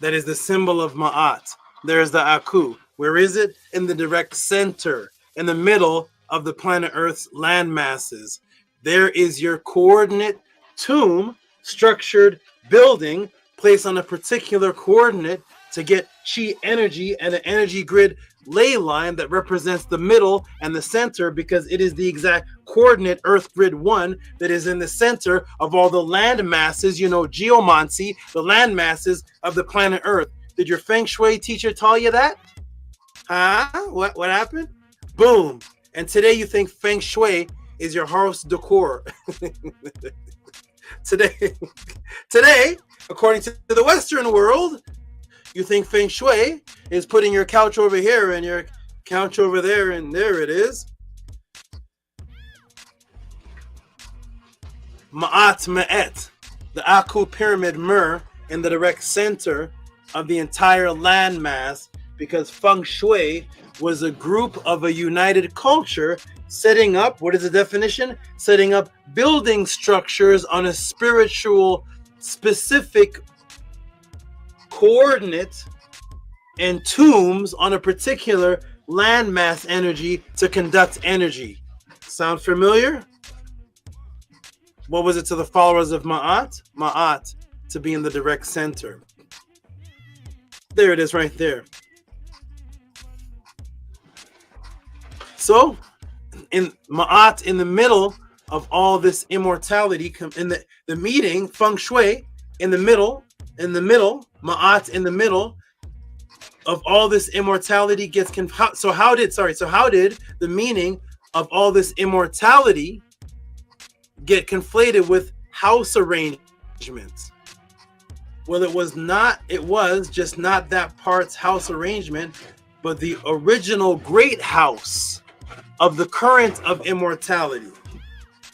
That is the symbol of ma'at. There's the Aku. Where is it? In the direct center. In the middle of the planet Earth's land masses. There is your coordinate tomb, structured building placed on a particular coordinate to get chi energy and an energy grid ley line that represents the middle and the center, because it is the exact coordinate Earth grid 1 that is in the center of all the land masses, you know, geomancy, the land masses of the planet Earth. Did your Feng Shui teacher tell you that? Huh? What happened? Boom. And today you think Feng Shui is your house decor. Today, according to the Western world, you think Feng Shui is putting your couch over here and your couch over there, and there it is. Ma'at, me'et, the Aku pyramid mer in the direct center of the entire landmass, because Feng Shui was a group of a united culture setting up, what is the definition? Setting up building structures on a spiritual specific coordinate and tombs on a particular landmass energy to conduct energy. Sound familiar? What was it to the followers of Ma'at? Ma'at, to be in the direct center. There it is right there. So, in Ma'at, in the middle of all this immortality, in the meeting, Feng Shui, in the middle, Ma'at in the middle of all this immortality gets so how did the meaning of all this immortality get conflated with house arrangements? Well, it was just not that part's house arrangement, but the original great house of the current of immortality,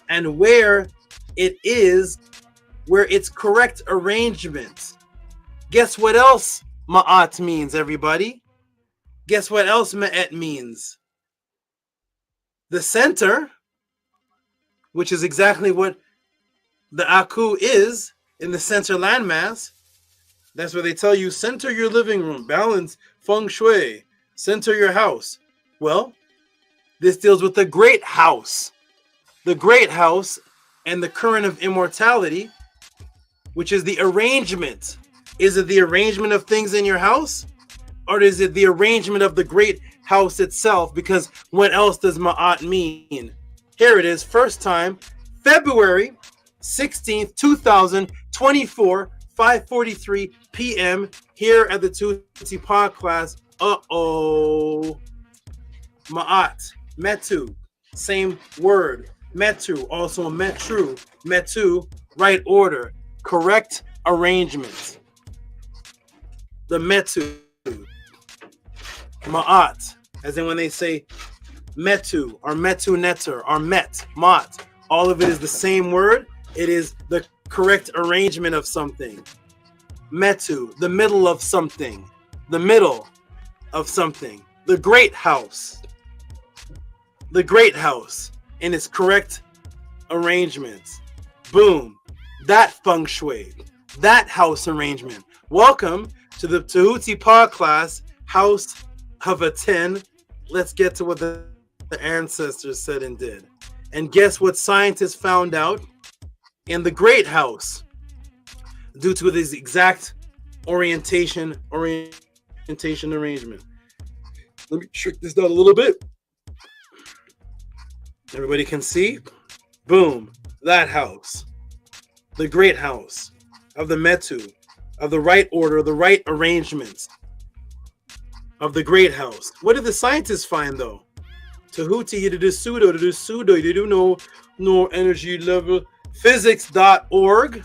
and where it is, where its correct arrangement. Guess what else Ma'at means, everybody? Guess what else Ma'et means? The center, which is exactly what the Aku is in the center landmass. That's where they tell you, center your living room, balance Feng Shui, center your house. Well, this deals with the great house and the current of immortality, which is the arrangement. Is it the arrangement of things in your house, or is it the arrangement of the great house itself? Because what else does Ma'at mean? Here it is, first time, February 16th, 2024, 5:43 p.m. here at the Tehuti Podclass. Ma'at, metu, same word. Metu, also metru, metu, right order, correct arrangement. The metu, ma'at, as in when they say metu or metu netter or met, mat, all of it is the same word. It is the correct arrangement of something. Metu, the middle of something, the middle of something, the great house in its correct arrangements. Boom, that Feng Shui, that house arrangement. Welcome to the Tehuti Podclass House of a 10. Let's get to what the ancestors said and did. And guess what scientists found out in the great house, due to this exact orientation orientation arrangement. Let me shrink this down a little bit. Everybody can see. Boom. That house. The great house of the Metu, of the right order, the right arrangements of the great house. What did the scientists find though? Tehuti, you did pseudo, you do no energy level. Physics.org.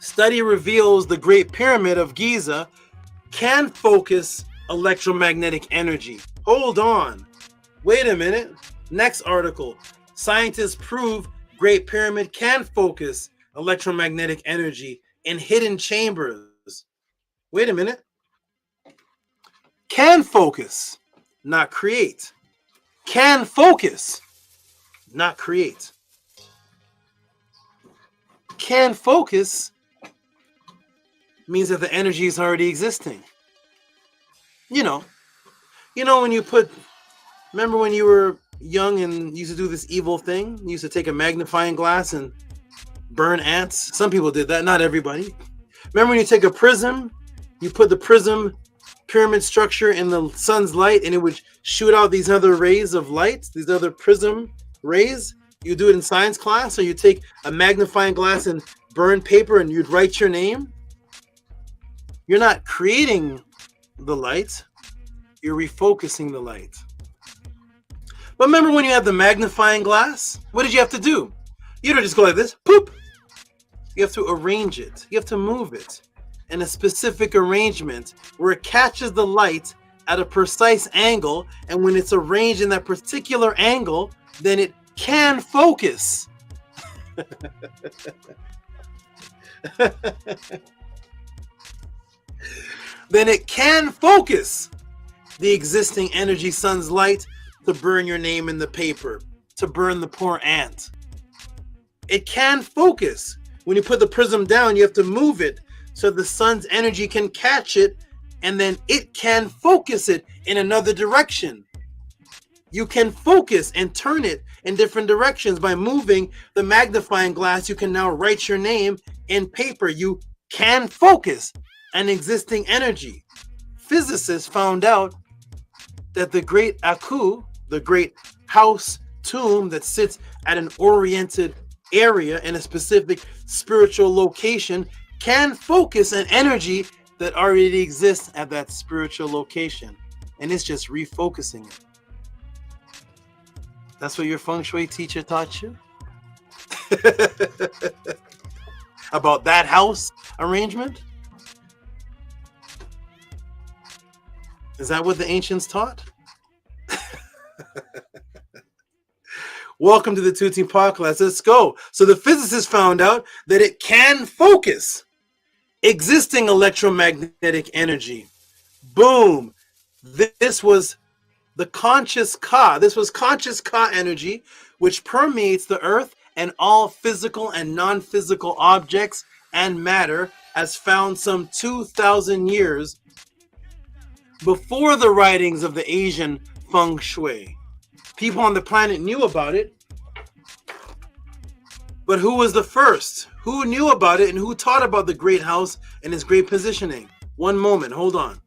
Study reveals the Great Pyramid of Giza can focus electromagnetic energy. Hold on. Wait a minute. Next article. Scientists prove Great Pyramid can focus electromagnetic energy in hidden chambers. Wait a minute. Can focus, not create. Can focus, not create. Can focus means that the energy is already existing. You know when you put, remember when you were young and used to do this evil thing? You used to take a magnifying glass and burn ants. Some people did that, not everybody. Remember when you take a prism, you put the prism pyramid structure in the sun's light and it would shoot out these other rays of light, these other prism rays? You do it in science class, or you take a magnifying glass and burn paper and you'd write your name. You're not creating the light, you're refocusing the light. But remember when you had the magnifying glass, what did you have to do? You don't just go like this, poop. You have to arrange it. You have to move it in a specific arrangement where it catches the light at a precise angle, and when it's arranged in that particular angle, then it can focus. Then it can focus the existing energy sun's light to burn your name in the paper, to burn the poor ant. It can focus. When you put the prism down, you have to move it so the sun's energy can catch it, and then it can focus it in another direction. You can focus and turn it in different directions by moving the magnifying glass. You can now write your name in paper. You can focus an existing energy. Physicists found out that the great Aku, the great house tomb that sits at an oriented area in a specific spiritual location, can focus an energy that already exists at that spiritual location. And it's just refocusing it. That's what your Feng Shui teacher taught you? About that house arrangement? Is that what the ancients taught? Welcome to the Tehuti Podclass. Let's go. So the physicists found out that it can focus existing electromagnetic energy. Boom. This was the conscious Ka. This was conscious Ka energy, which permeates the earth and all physical and non-physical objects and matter, as found some 2,000 years before the writings of the Asian Feng Shui. People on the planet knew about it, but who was the first? Who knew about it and who taught about the great house and its great positioning? One moment, hold on.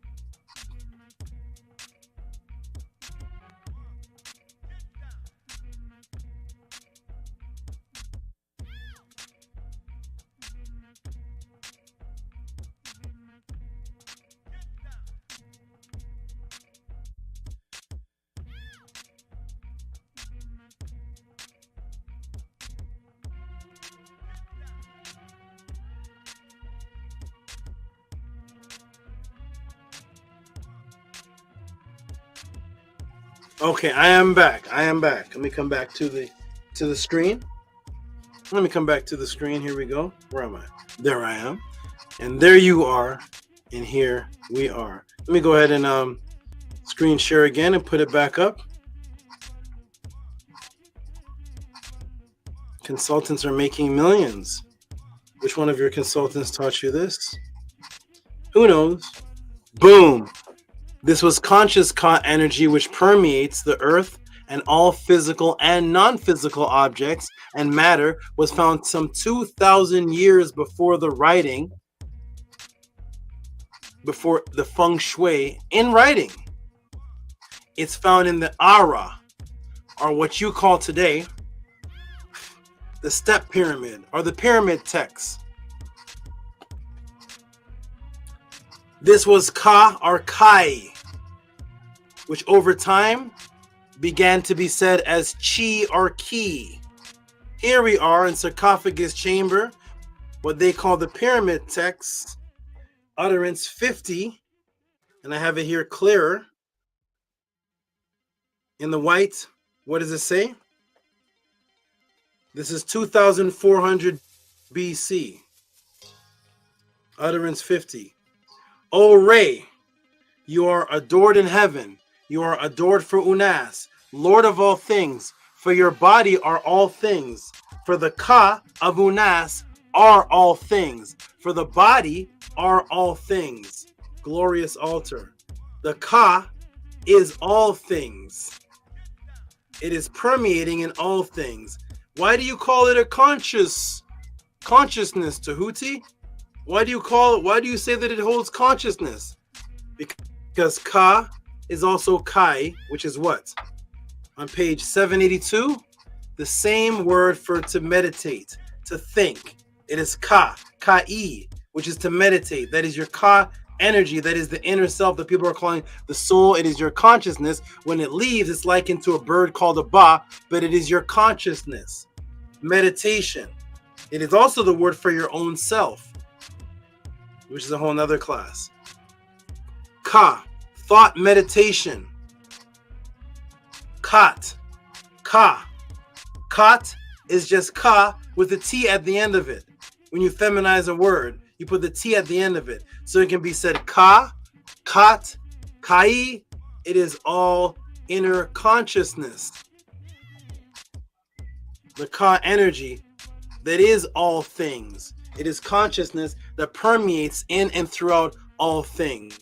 Okay, I am back. Let me come back to the screen. Let me come back to the screen. Here we go. Where am I? There I am. And there you are. And here we are. Let me go ahead and screen share again and put it back up. Consultants are making millions. Which one of your consultants taught you this? Who knows? Boom. This was conscious Ka energy which permeates the earth and all physical and non-physical objects and matter, was found some 2,000 years before the writing before the Feng Shui in writing. It's found in the Ara, or what you call today the step pyramid or the pyramid text. This was Ka or Kai, which over time began to be said as Chi or Ki. Here we are in sarcophagus chamber, what they call the pyramid text, utterance 50, and I have it here clearer. In the white, what does it say? This is 2400 BC. Utterance 50. O Re, you are adored in heaven. You are adored for Unas, Lord of all things. For your body are all things. For the Ka of Unas are all things. For the body are all things. Glorious altar. The Ka is all things. It is permeating in all things. Why do you call it a consciousness, Tehuti? Why do you say that it holds consciousness? Because Ka is also Kai, which is what? On page 782, the same word for to meditate, to think. It is Ka, Kai, which is to meditate. That is your Ka energy. That is the inner self that people are calling the soul. It is your consciousness. When it leaves, it's likened to a bird called a ba, but it is your consciousness. Meditation. It is also the word for your own self, which is a whole nother class. Ka, thought meditation. Kat, Ka. Kat is just Ka with a T at the end of it. When you feminize a word, you put the T at the end of it. So it can be said Ka, Kat, Kai. It is all inner consciousness. The Ka energy that is all things. It is consciousness that permeates in and throughout all things.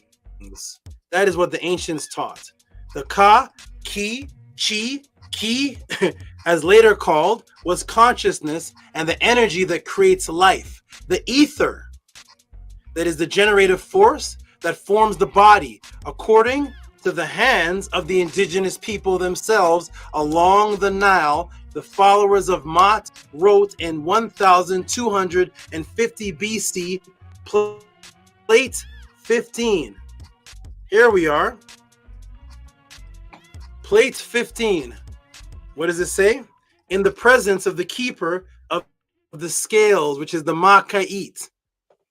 That is what the ancients taught. The Ka, Ki, Chi, Ki, as later called, was consciousness and the energy that creates life. The ether, that is the generative force that forms the body, according to the hands of the indigenous people themselves along the Nile. The followers of Mot wrote in 1250 BC, plate 15. Here we are. Plate 15. What does it say? In the presence of the keeper of the scales, which is the Maka'it.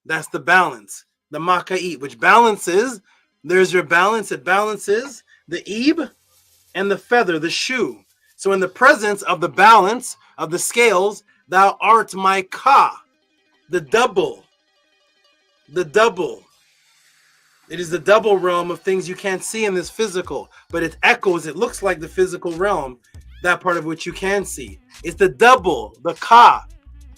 That's the balance. The Maka'it, which balances. There's your balance. It balances the Ib and the feather, the shoe. So in the presence of the balance of the scales, thou art my Ka, the double. The double. It is the double realm of things you can't see in this physical, but it echoes, it looks like the physical realm, that part of which you can see. It's the double, the Ka,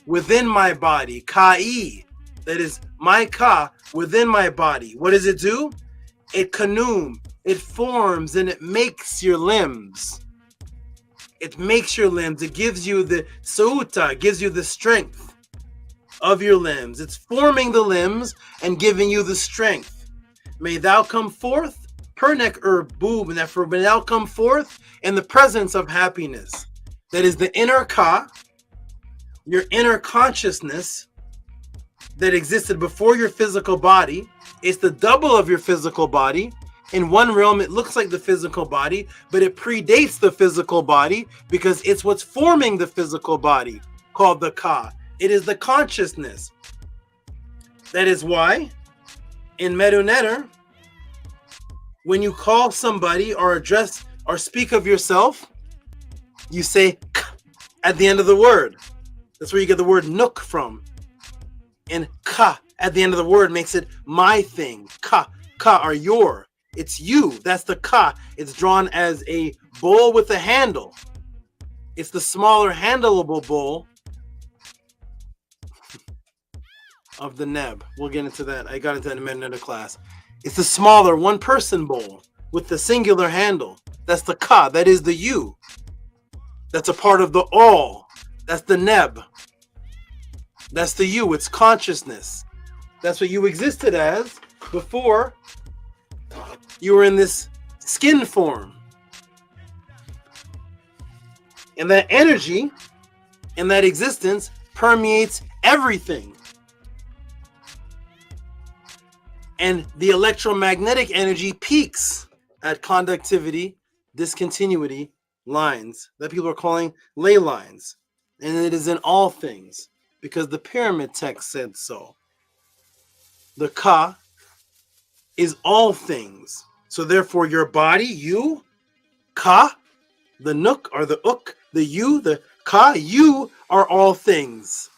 within my body, Kai, that is my Ka within my body. What does it do? It kanum, it forms and it makes your limbs. It makes your limbs. It gives you the sauta, gives you the strength of your limbs. It's forming the limbs and giving you the strength. May thou come forth, pernek boob, and therefore may thou come forth in the presence of happiness. That is the inner Ka, your inner consciousness that existed before your physical body. It's the double of your physical body. In one realm, it looks like the physical body, but it predates the physical body because it's what's forming the physical body, called the Ka. It is the consciousness. That is why in Medunetter, when you call somebody or address or speak of yourself, you say K at the end of the word. That's where you get the word Nook from. And Ka at the end of the word makes it my thing. Ka or your. It's you. That's the Ka. It's drawn as a bowl with a handle. It's the smaller handleable bowl of the Neb. We'll get into that. I got into that in another class. It's the smaller one-person bowl with the singular handle. That's the Ka. That is the you. That's a part of the all. That's the Neb. That's the you. It's consciousness. That's what you existed as Before, you were in this skin form. And that energy and that existence permeates everything. And the electromagnetic energy peaks at conductivity, discontinuity lines that people are calling ley lines. And it is in all things because the pyramid text said so. The ka is all things. So therefore your body, you, ka, the nook or the uk, the you, the ka, you are all things.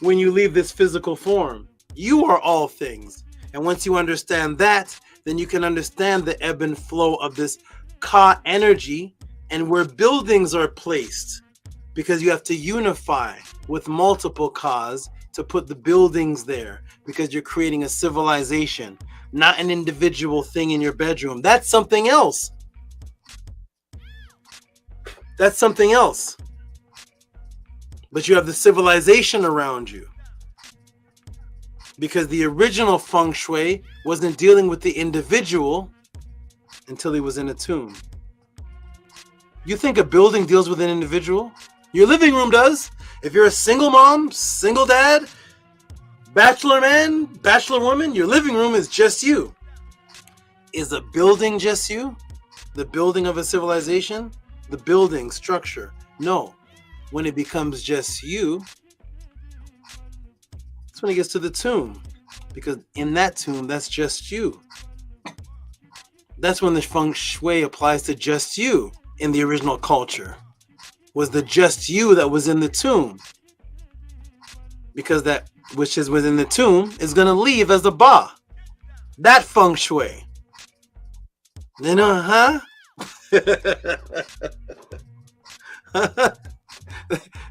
When you leave this physical form, you are all things. And once you understand that, then you can understand the ebb and flow of this ka energy and where buildings are placed, because you have to unify with multiple kas to put the buildings there, because you're creating a civilization, not an individual thing in your bedroom. That's something else. That's something else. But you have the civilization around you. Because the original Feng Shui wasn't dealing with the individual until he was in a tomb. You think a building deals with an individual? Your living room does. If you're a single mom, single dad, bachelor man, bachelor woman, your living room is just you. Is a building just you? The building of a civilization? The building structure? No. When it becomes just you, that's when it gets to the tomb. Because in that tomb, that's just you. That's when the Feng Shui applies to just you in the original culture. Was the just you that was in the tomb. Because that which is within the tomb is going to leave as a ba. That Feng Shui. You know, huh?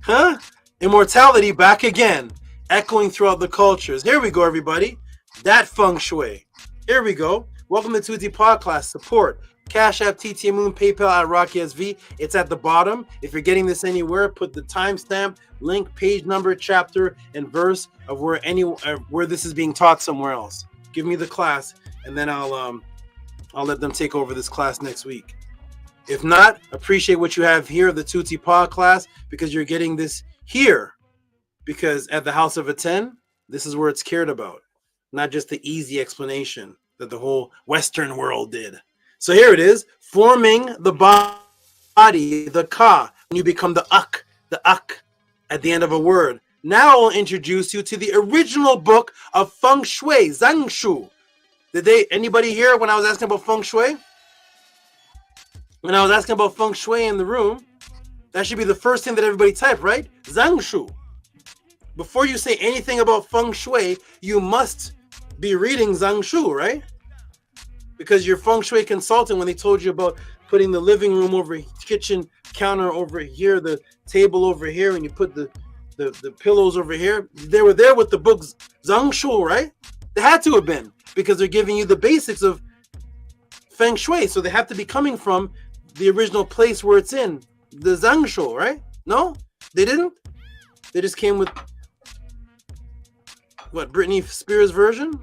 Huh? Immortality back again, echoing throughout the cultures. Here we go, everybody. That Feng Shui. Here we go. Welcome to Tehuti Podclass. Support. Cash App, TTM Moon, PayPal at Rocky SV. It's at the bottom. If you're getting this anywhere, put the timestamp, link, page number, chapter, and verse of where this is being taught somewhere else. Give me the class, and then I'll let them take over this class next week. If not, appreciate what you have here, the Tehuti Podclass, because you're getting this here. Because at the House of ATTON, this is where it's cared about, not just the easy explanation that the whole Western world did. So here it is, forming the body, the ka, when you become the ak at the end of a word. Now I'll introduce you to the original book of Feng Shui, Zhang Shu. Anybody here when I was asking about Feng Shui? When I was asking about Feng Shui in the room, that should be the first thing that everybody type, right? Zhang Shu. Before you say anything about Feng Shui, you must be reading Zhang Shu, right? Because your Feng Shui consultant, when they told you about putting the living room over, kitchen counter over here, the table over here, and you put the pillows over here, they were there with the books Zhang Shu, right? They had to have been, because they're giving you the basics of Feng Shui, so they have to be coming from the original place where it's in, the Zhang Shu, right? No, they didn't. They just came with what, Britney Spears version?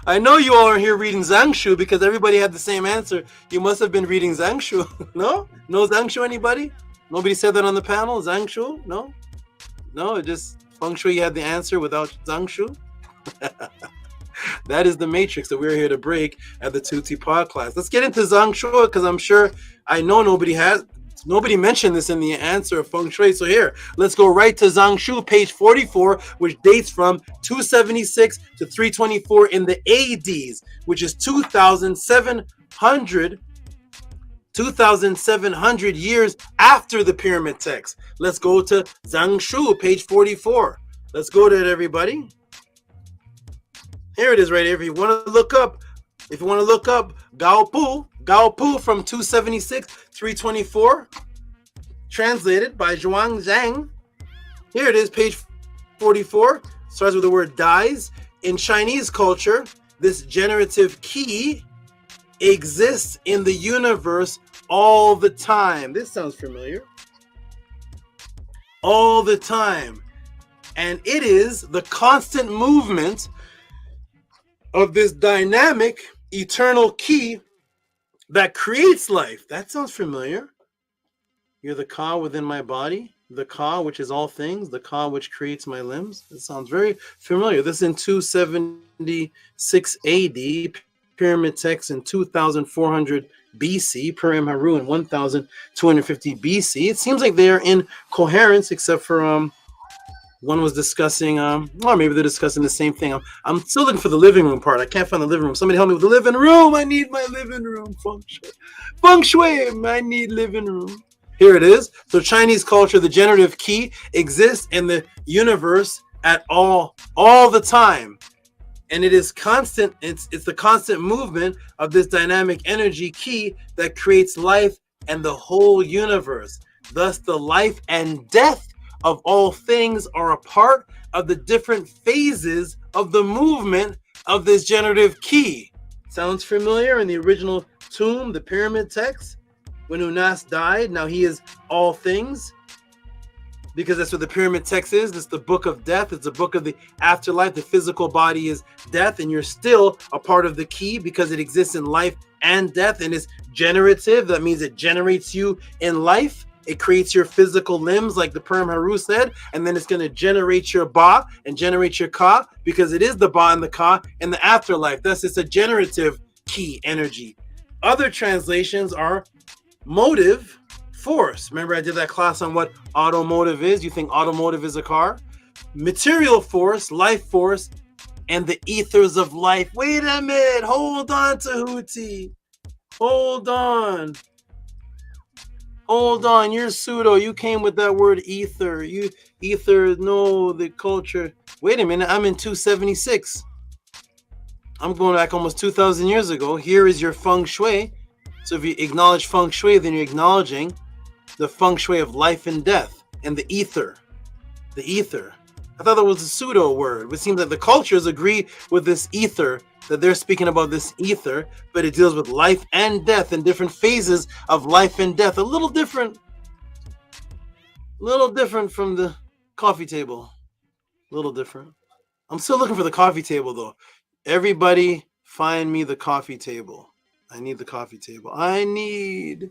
I know you all are here reading Zhang Shu because everybody had the same answer. You must have been reading Zhang Shu. No Zhang Shu, anybody? Nobody said that on the panel. Zhang Shu? No, it just Feng Shui. You had the answer without Zhang Shu. That is the matrix that we're here to break at the Tehuti Podclass. Let's get into Zhang Shu, because I know nobody mentioned this in the answer of Feng Shui. So here, let's go right to Zhang Shu, page 44, which dates from 276 to 324 in the ADs, which is 2,700 years after the pyramid text. Let's go to Zhang Shu, page 44. Let's go to it, everybody. Here it is right here. If you want to look up Gao Pu from 276, 324, translated by Zhuang Zhang. Here it is, page 44. Starts with the word dies. In Chinese culture, this generative key exists in the universe all the time. This sounds familiar. all the time. And it is the constant movement of this dynamic, eternal key that creates life. That sounds familiar. You're the Ka within my body, the Ka which is all things, the Ka which creates my limbs. It sounds very familiar. This is in 276 AD, pyramid text in 2400 BC, per Haru in 1250 BC. It seems like they're in coherence, except for one was discussing, or maybe they're discussing the same thing. I'm still looking for the living room part. I can't find the living room. Somebody help me with the living room. I need my living room. Feng Shui. Feng Shui. I need living room. Here it is. So Chinese culture, the generative key exists in the universe at all the time. And it is constant. It's the constant movement of this dynamic energy key that creates life and the whole universe. Thus, the life and death of all things are a part of the different phases of the movement of this generative key. Sounds familiar? In the original tomb, the pyramid text, when Unas died, now he is all things, because that's what the pyramid text is. It's the book of death. It's the book of the afterlife. The physical body is death, and you're still a part of the key because it exists in life and death, and it's generative. That means it generates you in life. It creates your physical limbs, like the Perm Haru said, and then it's going to generate your Ba and generate your Ka, because it is the Ba and the Ka in the afterlife. Thus, it's a generative key energy. Other translations are motive force. Remember, I did that class on what automotive is. You think automotive is a car? Material force, life force, and the ethers of life. Wait a minute. Hold on, Tehuti. Hold on. Hold on, you're pseudo. You came with that word ether. You ether, no, the culture. Wait a minute, I'm in 276. I'm going back almost 2,000 years ago. Here is your Feng Shui. So if you acknowledge Feng Shui, then you're acknowledging the Feng Shui of life and death and the ether. The ether. I thought that was a pseudo word. It seems like the cultures agree with this ether, that they're speaking about this ether, but it deals with life and death and different phases of life and death. A little different from the coffee table. A little different. I'm still looking for the coffee table, though. Everybody find me the coffee table. I need the coffee table. I need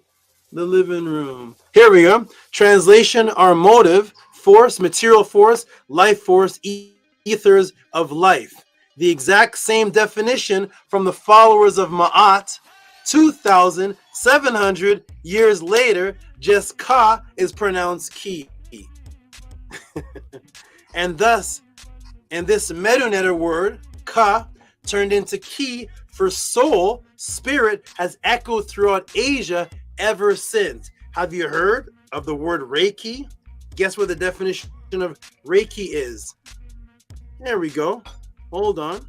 the living room. Here we go. Translation are motive, force, material force, life force, ethers of life. The exact same definition from the followers of Ma'at 2,700 years later, just Ka is pronounced Ki. And thus, and this Medunetter word, Ka, turned into Ki for soul, spirit, has echoed throughout Asia ever since. Have you heard of the word Reiki? Guess what the definition of Reiki is? There we go. Hold on.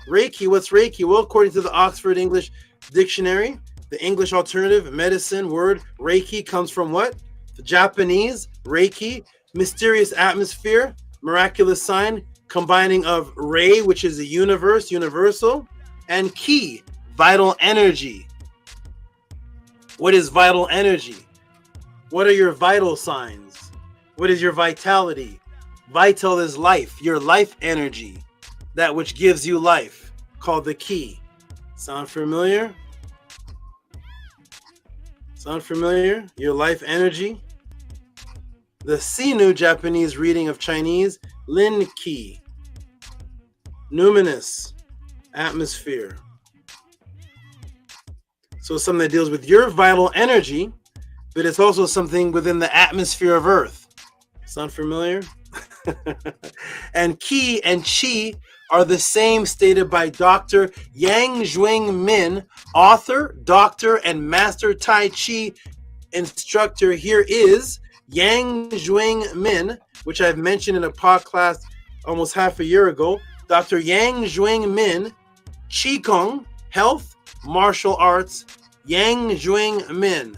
Reiki, what's Reiki? Well, according to the Oxford English Dictionary, the English alternative medicine word Reiki comes from what? The Japanese, Reiki, mysterious atmosphere, miraculous sign, combining of Rei, which is the universe, universal, and Ki, vital energy. What is vital energy? What are your vital signs? What is your vitality? Vital is life, your life energy. That which gives you life, called the Ki. Sound familiar? Sound familiar? Your life energy? The Sinu Japanese reading of Chinese, Lin Ki. Numinous, atmosphere. So something that deals with your vital energy, but it's also something within the atmosphere of Earth. Sound familiar? And Ki and Chi are the same, stated by Dr. Yang Zhuang Min, author, doctor, and master Tai Chi instructor. Here is Yang Zhuang Min, which I've mentioned in a podcast almost half a year ago. Dr. Yang Zhuang Min, Qigong, health, martial arts, Yang Zhuang Min.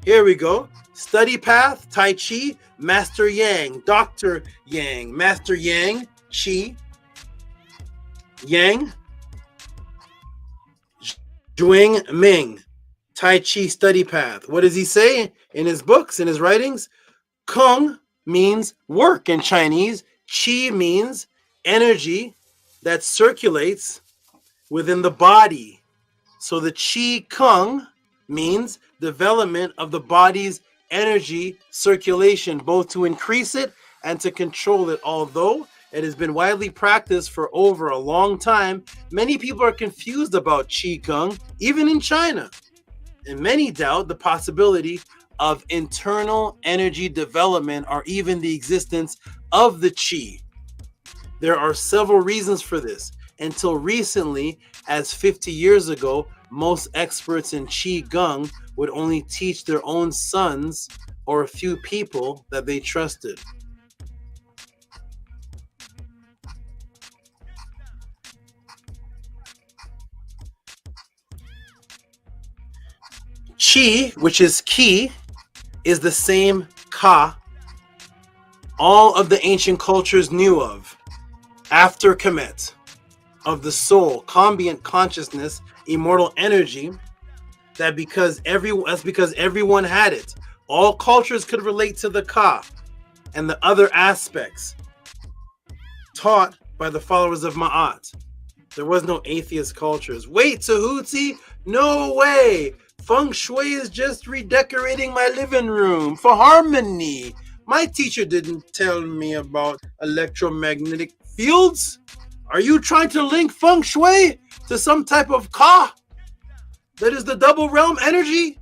Here we go. Study path, Tai Chi, Master Yang, Dr. Yang, Master Yang, Chi, Yang, Zhuang Ming, Tai Chi study path. What does he say in his books, in his writings? Kung means work in Chinese. Qi means energy that circulates within the body. So the Qi Kung means development of the body's energy circulation, both to increase it and to control it. Although it has been widely practiced for over a long time, many people are confused about Qi Kung, even in China. And many doubt the possibility of internal energy development or even the existence of the Qi. There are several reasons for this. Until recently, as 50 years ago, most experts in Qi Gong would only teach their own sons or a few people that they trusted. Qi, which is ki, is the same ka all of the ancient cultures knew of after Kemet, of the soul, combient consciousness, immortal energy, that's because everyone had it. All cultures could relate to the ka and the other aspects taught by the followers of Ma'at. There was no atheist cultures. Wait, Tehuti? No way! Feng Shui is just redecorating my living room for harmony. My teacher didn't tell me about electromagnetic fields. Are you trying to link Feng Shui to some type of ka that is the double realm energy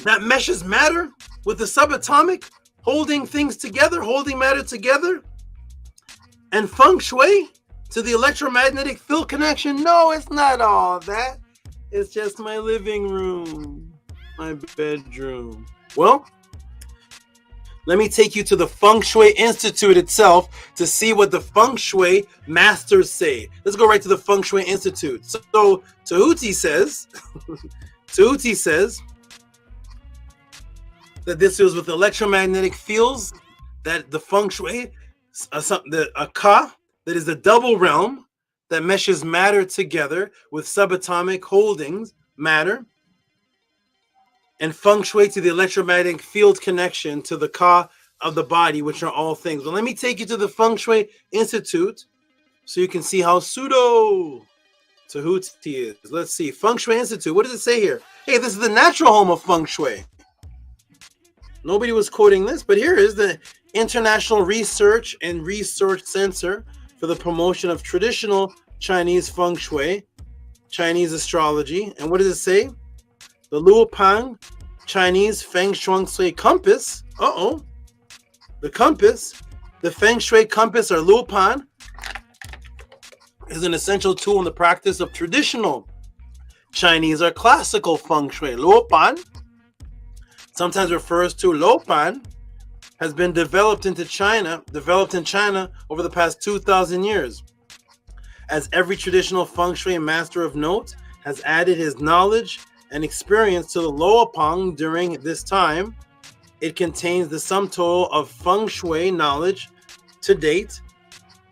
that meshes matter with the subatomic, holding things together, holding matter together? And Feng Shui to the electromagnetic field connection? No, it's not all that. It's just my living room, my bedroom. Well, let me take you to the Feng Shui Institute itself to see what the Feng Shui masters say. Let's go right to the Feng Shui Institute. So Tehuti says, Tehuti says that this deals with electromagnetic fields, that the Feng Shui, a ka, that is the double realm that meshes matter together with subatomic holdings, matter, and Feng Shui to the electromagnetic field connection to the ka of the body, which are all things. Well, let me take you to the Feng Shui Institute so you can see how pseudo Tehuti is. Let's see. Feng Shui Institute. What does it say here? Hey, this is the natural home of Feng Shui. Nobody was quoting this, but here is the International Research and Research Center for the Promotion of Traditional Chinese Feng Shui, Chinese Astrology. And what does it say? The Luopang Chinese Feng Shui Compass. The compass, the Feng Shui compass or Luopan, is an essential tool in the practice of traditional Chinese or classical Feng Shui. Luopan, sometimes refers to Luopan, has been developed in China over the past 2,000 years. As every traditional Feng Shui master of note has added his knowledge and experience to the Luopang during this time, it contains the sum total of Feng Shui knowledge to date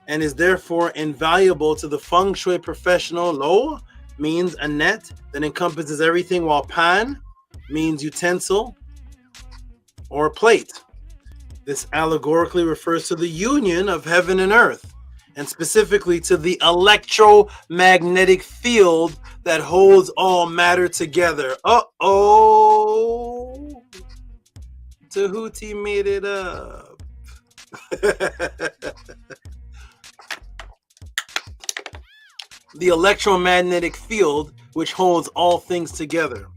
and is therefore invaluable to the Feng Shui professional. Lo means a net that encompasses everything, while Pan means utensil or plate. This allegorically refers to the union of heaven and earth, and specifically to the electromagnetic field that holds all matter together. Tehuti made it up. The electromagnetic field which holds all things together.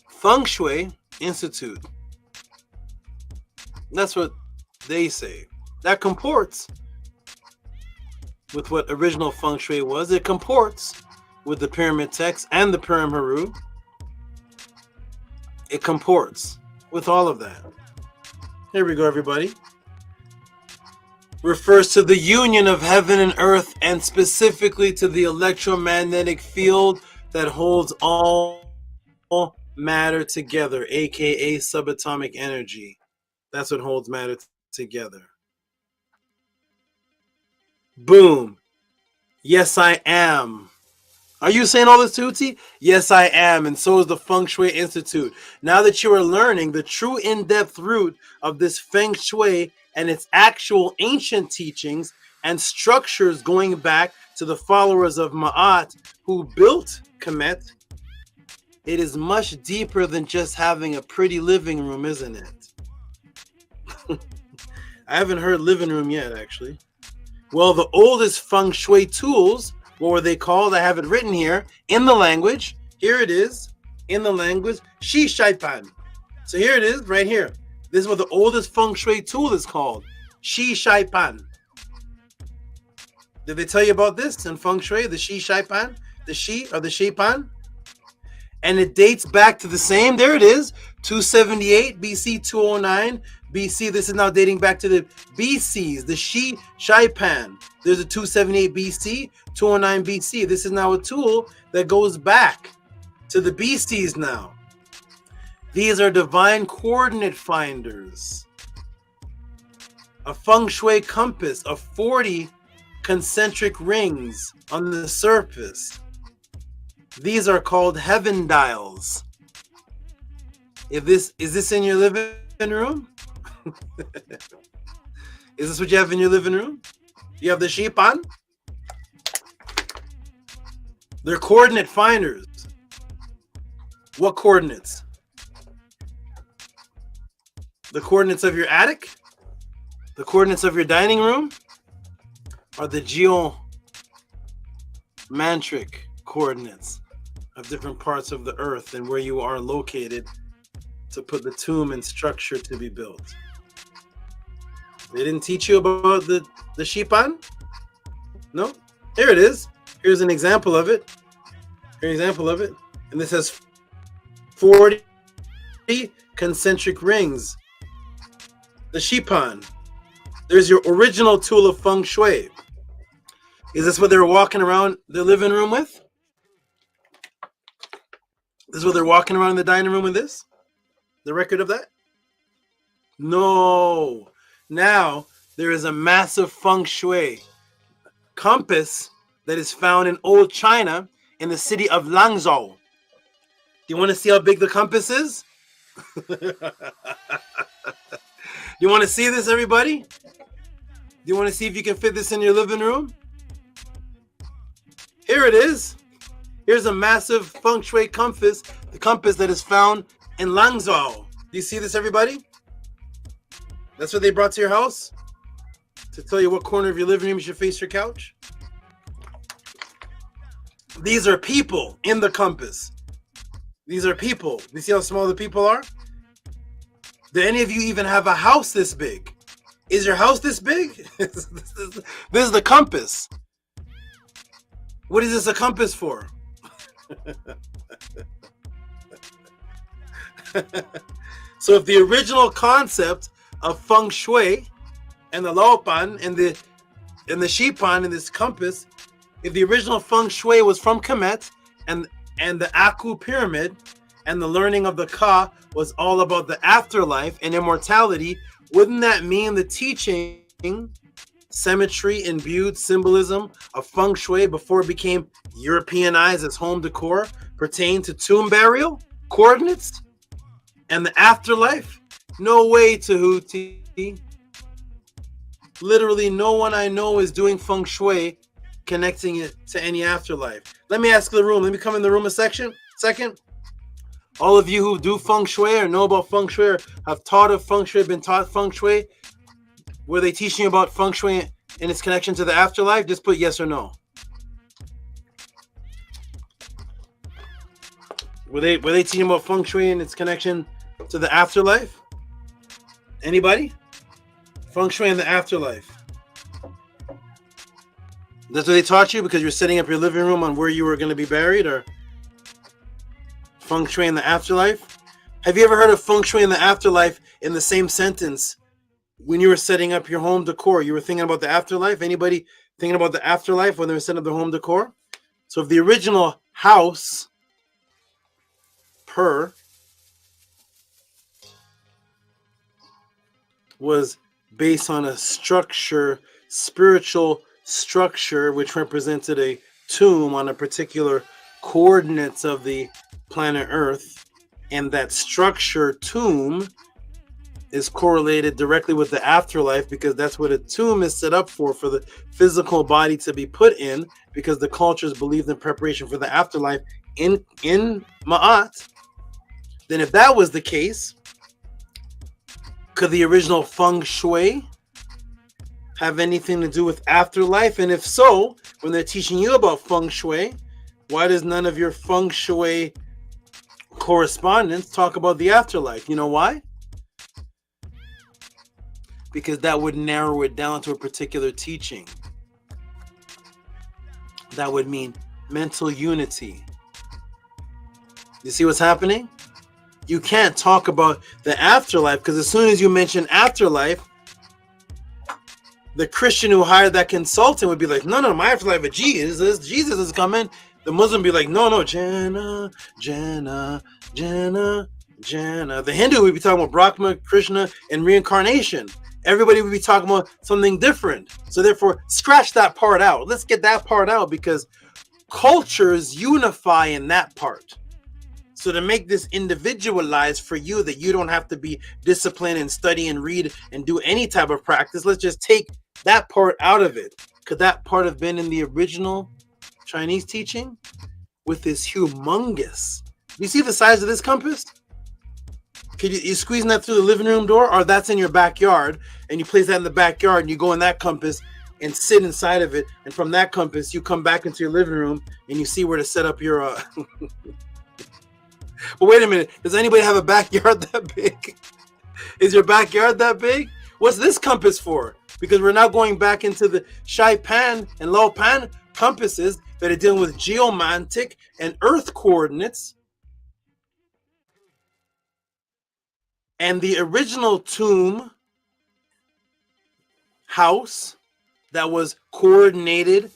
Feng Shui Institute. That's what they say. That comports with what original Feng Shui was. It comports with the pyramid text and the Purim Haru. It comports with all of that. Here we go, everybody. Refers to the union of heaven and earth, and specifically to the electromagnetic field that holds all matter together, aka subatomic energy. That's what holds matter together. Boom. Yes, I am. Are you saying all this, Tehuti? Yes, I am, and so is the Feng Shui Institute. Now that you are learning the true in-depth root of this Feng Shui and its actual ancient teachings and structures going back to the followers of Ma'at who built Kemet, it is much deeper than just having a pretty living room, isn't it? I haven't heard living room yet, actually. Well, the oldest Feng Shui tools, what were they called? I have it written here in the language. Here it is in the language. Shi Shai Pan. So here it is right here. This is what the oldest Feng Shui tool is called. Shi Shai Pan. Did they tell you about this in Feng Shui? The Shi Shai Pan? The Shi or the Shi Pan? And it dates back to the same. There it is. 278 BC, 209 BC. This is now dating back to the BCs, the Shi Shai Pan. There's a 278 BC, 209 BC. This is now a tool that goes back to the BCs now. These are divine coordinate finders. A Feng Shui compass of 40 concentric rings on the surface. These are called heaven dials. Is this in your living room? Is this what you have in your living room? You have the sheep on? They're coordinate finders. What coordinates? The coordinates of your attic? The coordinates of your dining room? Or the geomantric coordinates of different parts of the earth and where you are located to put the tomb and structure to be built? They didn't teach you about the Shipan? No? Here it is. Here's an example of it. Here's an example of it. And this has 40 concentric rings. The Shipan. There's your original tool of Feng Shui. Is this what they were walking around the living room with? This is what they're walking around in the dining room with this? The record of that? No. Now, there is a massive Feng Shui compass that is found in old China in the city of Langzhou. Do you want to see how big the compass is? You want to see this, everybody? Do you want to see if you can fit this in your living room? Here it is. Here's a massive Feng Shui compass, the compass that is found in Langzhou. Do you see this, everybody? That's what they brought to your house? To tell you what corner of your living room you should face your couch? These are people in the compass. These are people. You see how small the people are? Do any of you even have a house this big? Is your house this big? This is the compass. What is this a compass for? So if the original concept of Feng Shui and the Laopan and the Shipan and this compass, if the original Feng Shui was from Kemet and the Aku pyramid and the learning of the Ka was all about the afterlife and immortality, wouldn't that mean the teaching, symmetry, imbued symbolism of Feng Shui before it became Europeanized as home decor pertained to tomb burial, coordinates, and the afterlife? No way, Tehuti. Literally no one I know is doing Feng Shui connecting it to any afterlife. Let me ask the room. Let me come in the room a second. All of you who do Feng Shui or know about Feng Shui or have taught of Feng Shui, been taught Feng Shui, were they teaching you about Feng Shui and its connection to the afterlife? Just put yes or no. Were they teaching about Feng Shui and its connection to the afterlife? Anybody? Feng Shui and the afterlife. That's what they taught you because you're setting up your living room on where you were going to be buried, or Feng Shui in the afterlife? Have you ever heard of Feng Shui in the afterlife in the same sentence when you were setting up your home decor? You were thinking about the afterlife? Anybody thinking about the afterlife when they were setting up their home decor? So if the original house was based on a structure, spiritual structure, which represented a tomb on a particular coordinates of the planet Earth, and that structure tomb is correlated directly with the afterlife, because that's what a tomb is set up for the physical body to be put in, because the cultures believed in preparation for the afterlife in Ma'at. Then if that was the case, could the original Feng Shui have anything to do with afterlife? And if so, when they're teaching you about Feng Shui, why does none of your Feng Shui correspondents talk about the afterlife? You know why? Because that would narrow it down to a particular teaching. That would mean mental unity. You see what's happening? You can't talk about the afterlife, because as soon as you mention afterlife, the Christian who hired that consultant would be like, no, my afterlife is Jesus. Jesus is coming. The Muslim be like, no, Jannah. The Hindu would be talking about Brahma, Krishna, and reincarnation. Everybody would be talking about something different. So therefore, scratch that part out. Let's get that part out, because cultures unify in that part. So to make this individualized for you, that you don't have to be disciplined and study and read and do any type of practice, let's just take that part out of it. Could that part have been in the original Chinese teaching with this humongous? You see the size of this compass? Could you squeezing that through the living room door, or that's in your backyard, and you place that in the backyard and you go in that compass and sit inside of it, and from that compass you come back into your living room and you see where to set up your But wait a minute, does anybody have a backyard that big? Is your backyard that big? What's this compass for? Because we're now going back into the Shai Pan and Lao Pan compasses that are dealing with geomantic and earth coordinates. And the original tomb house that was coordinated,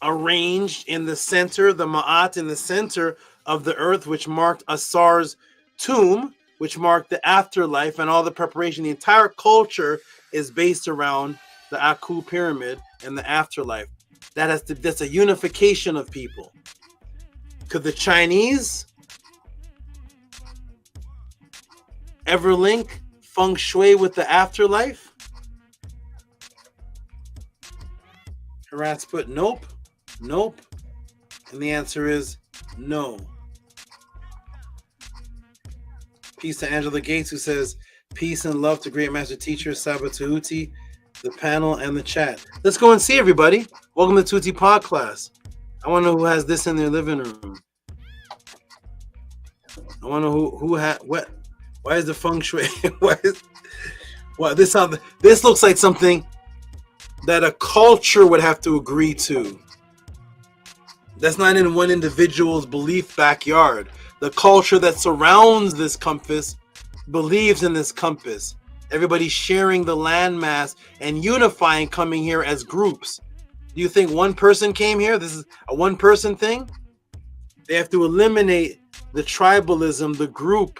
arranged in the center, the Ma'at in the center of the earth, which marked AUSAR's tomb, which marked the afterlife and all the preparation. The entire culture is based around the Aku pyramid and the afterlife. That's a unification of people. Could the Chinese ever link Feng Shui with the afterlife? Haras put nope. And the answer is no. Peace to Angela Gates, who says, peace and love to great master teacher SABA Tehuti, the panel, and the chat. Let's go and see everybody. Welcome to Tehuti Podclass. I want to know who has this in their living room. I want to know who had what. Why is the Feng Shui? This looks like something that a culture would have to agree to. That's not in one individual's belief backyard. The culture that surrounds this compass believes in this compass. Everybody's sharing the landmass and unifying, coming here as groups. Do you think one person came here? This is a one-person thing? They have to eliminate the tribalism, the group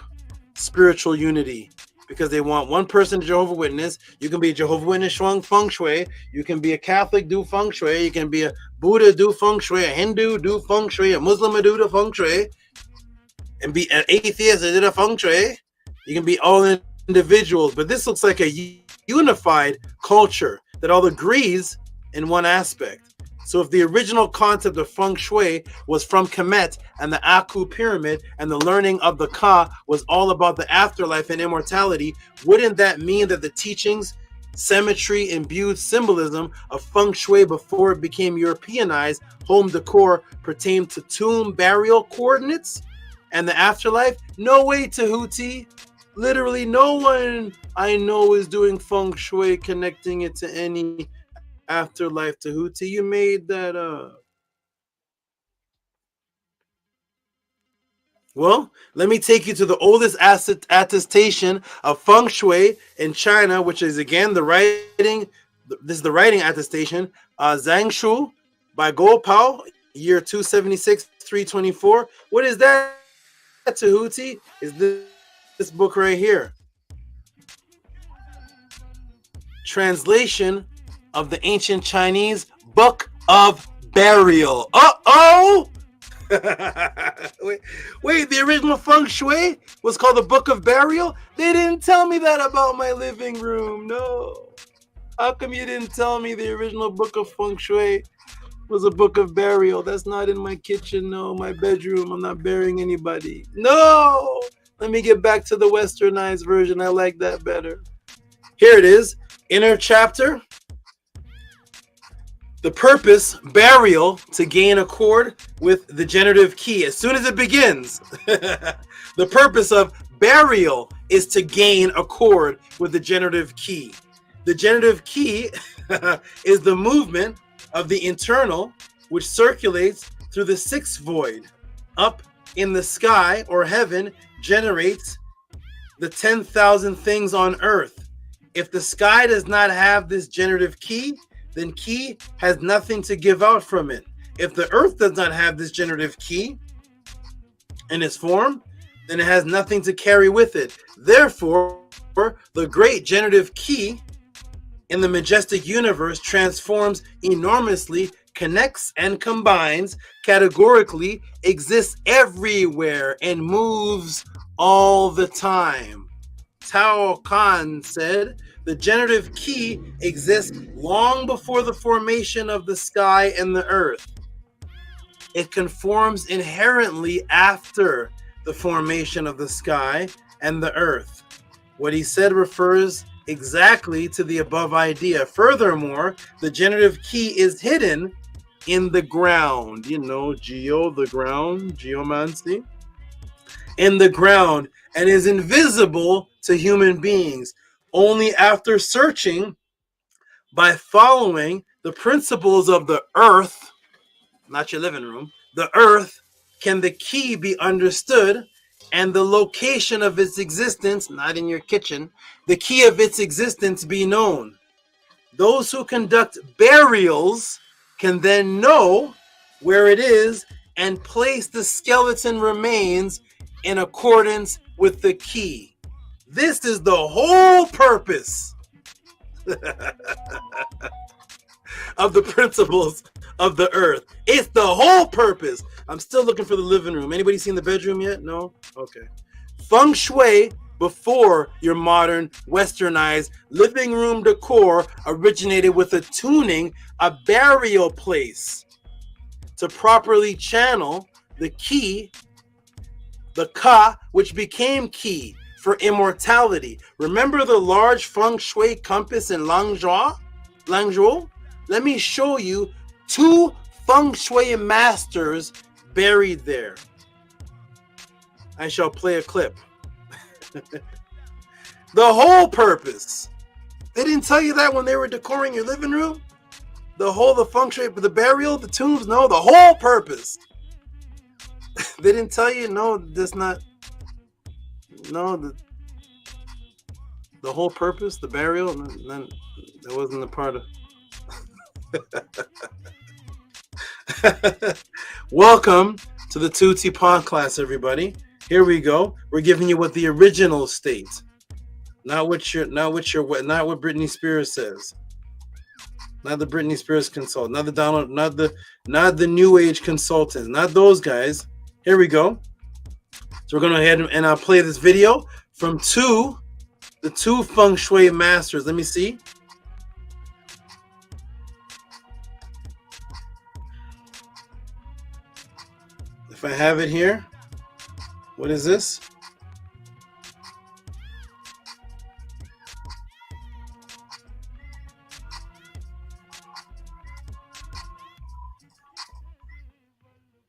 spiritual unity, because they want one person Jehovah Witness. You can be a Jehovah Witness showing Feng Shui. You can be a Catholic, do Feng Shui. You can be a Buddha, do Feng Shui. A Hindu, do Feng Shui. A Muslim, do the Feng Shui. And be an atheist, did a Feng Shui. You can be all individuals, but this looks like a unified culture that all agrees in one aspect. So if the original concept of Feng Shui was from Kemet and the Aku pyramid, and the learning of the Ka was all about the afterlife and immortality, wouldn't that mean that the teachings, symmetry, imbued symbolism of Feng Shui before it became Europeanized, home decor, pertained to tomb burial coordinates and the afterlife? No way, Tehuti. Literally no one I know is doing Feng Shui connecting it to any afterlife. Tehuti, you made that up. Well, let me take you to the oldest attestation of Feng Shui in China, which is again the writing. This is the writing attestation, Zhang Shu by Guo Pao, year 276, 324. What is that, Tehuti? Is this book right here? Translation of the ancient Chinese Book of burial. Uh-oh! wait, the original Feng Shui was called the Book of Burial? They didn't tell me that about my living room. No. How come you didn't tell me the original Book of Feng Shui was a book of burial? That's not in my kitchen, no, my bedroom. I'm not burying anybody. No! Let me get back to the westernized version. I like that better. Here it is. Inner chapter. The purpose, burial, to gain accord with the generative key. As soon as it begins, the purpose of burial is to gain accord with the generative key. The generative key is the movement of the internal, which circulates through the sixth void. Up in the sky or heaven generates the 10,000 things on earth. If the sky does not have this generative key, then key has nothing to give out from it. If the earth does not have this generative key in its form, then it has nothing to carry with it. Therefore, the great generative key in the majestic universe transforms enormously, connects and combines, categorically, exists everywhere, and moves all the time. Tao Khan said, the generative key exists long before the formation of the sky and the earth. It conforms inherently after the formation of the sky and the earth. What he said refers exactly to the above idea. Furthermore, the generative key is hidden in the ground. You know, the ground, geomancy. In the ground, and is invisible to human beings. Only after searching by following the principles of the earth, not your living room, the earth, can the key be understood and the location of its existence, not in your kitchen, the key of its existence be known. Those who conduct burials can then know where it is and place the skeleton remains in accordance with the key. This is the whole purpose of the principles of the earth. It's the whole purpose. I'm still looking for the living room. Anybody seen the bedroom yet? No? Okay. Feng Shui, before your modern westernized living room decor, originated with a tuning, a burial place, to properly channel the ki, the ka, which became ki, for immortality. Remember the large Feng Shui compass in Langzhou? Let me show you 2 Feng Shui masters buried there. I shall play a clip. The whole purpose. They didn't tell you that when they were decoring your living room? The Feng Shui, the burial, the tombs? No, the whole purpose. They didn't tell you? No, that's not. No, the whole purpose, the burial, that wasn't a part of. Welcome to the Tehuti Podclass, everybody. Here we go. We're giving you what the original states, not what Britney Spears says, not the Britney Spears consultant, not the Donald, not the New Age consultants, not those guys. Here we go. So we're going to go ahead and I'll play this video from the two Feng Shui masters. Let me see. If I have it here. What is this?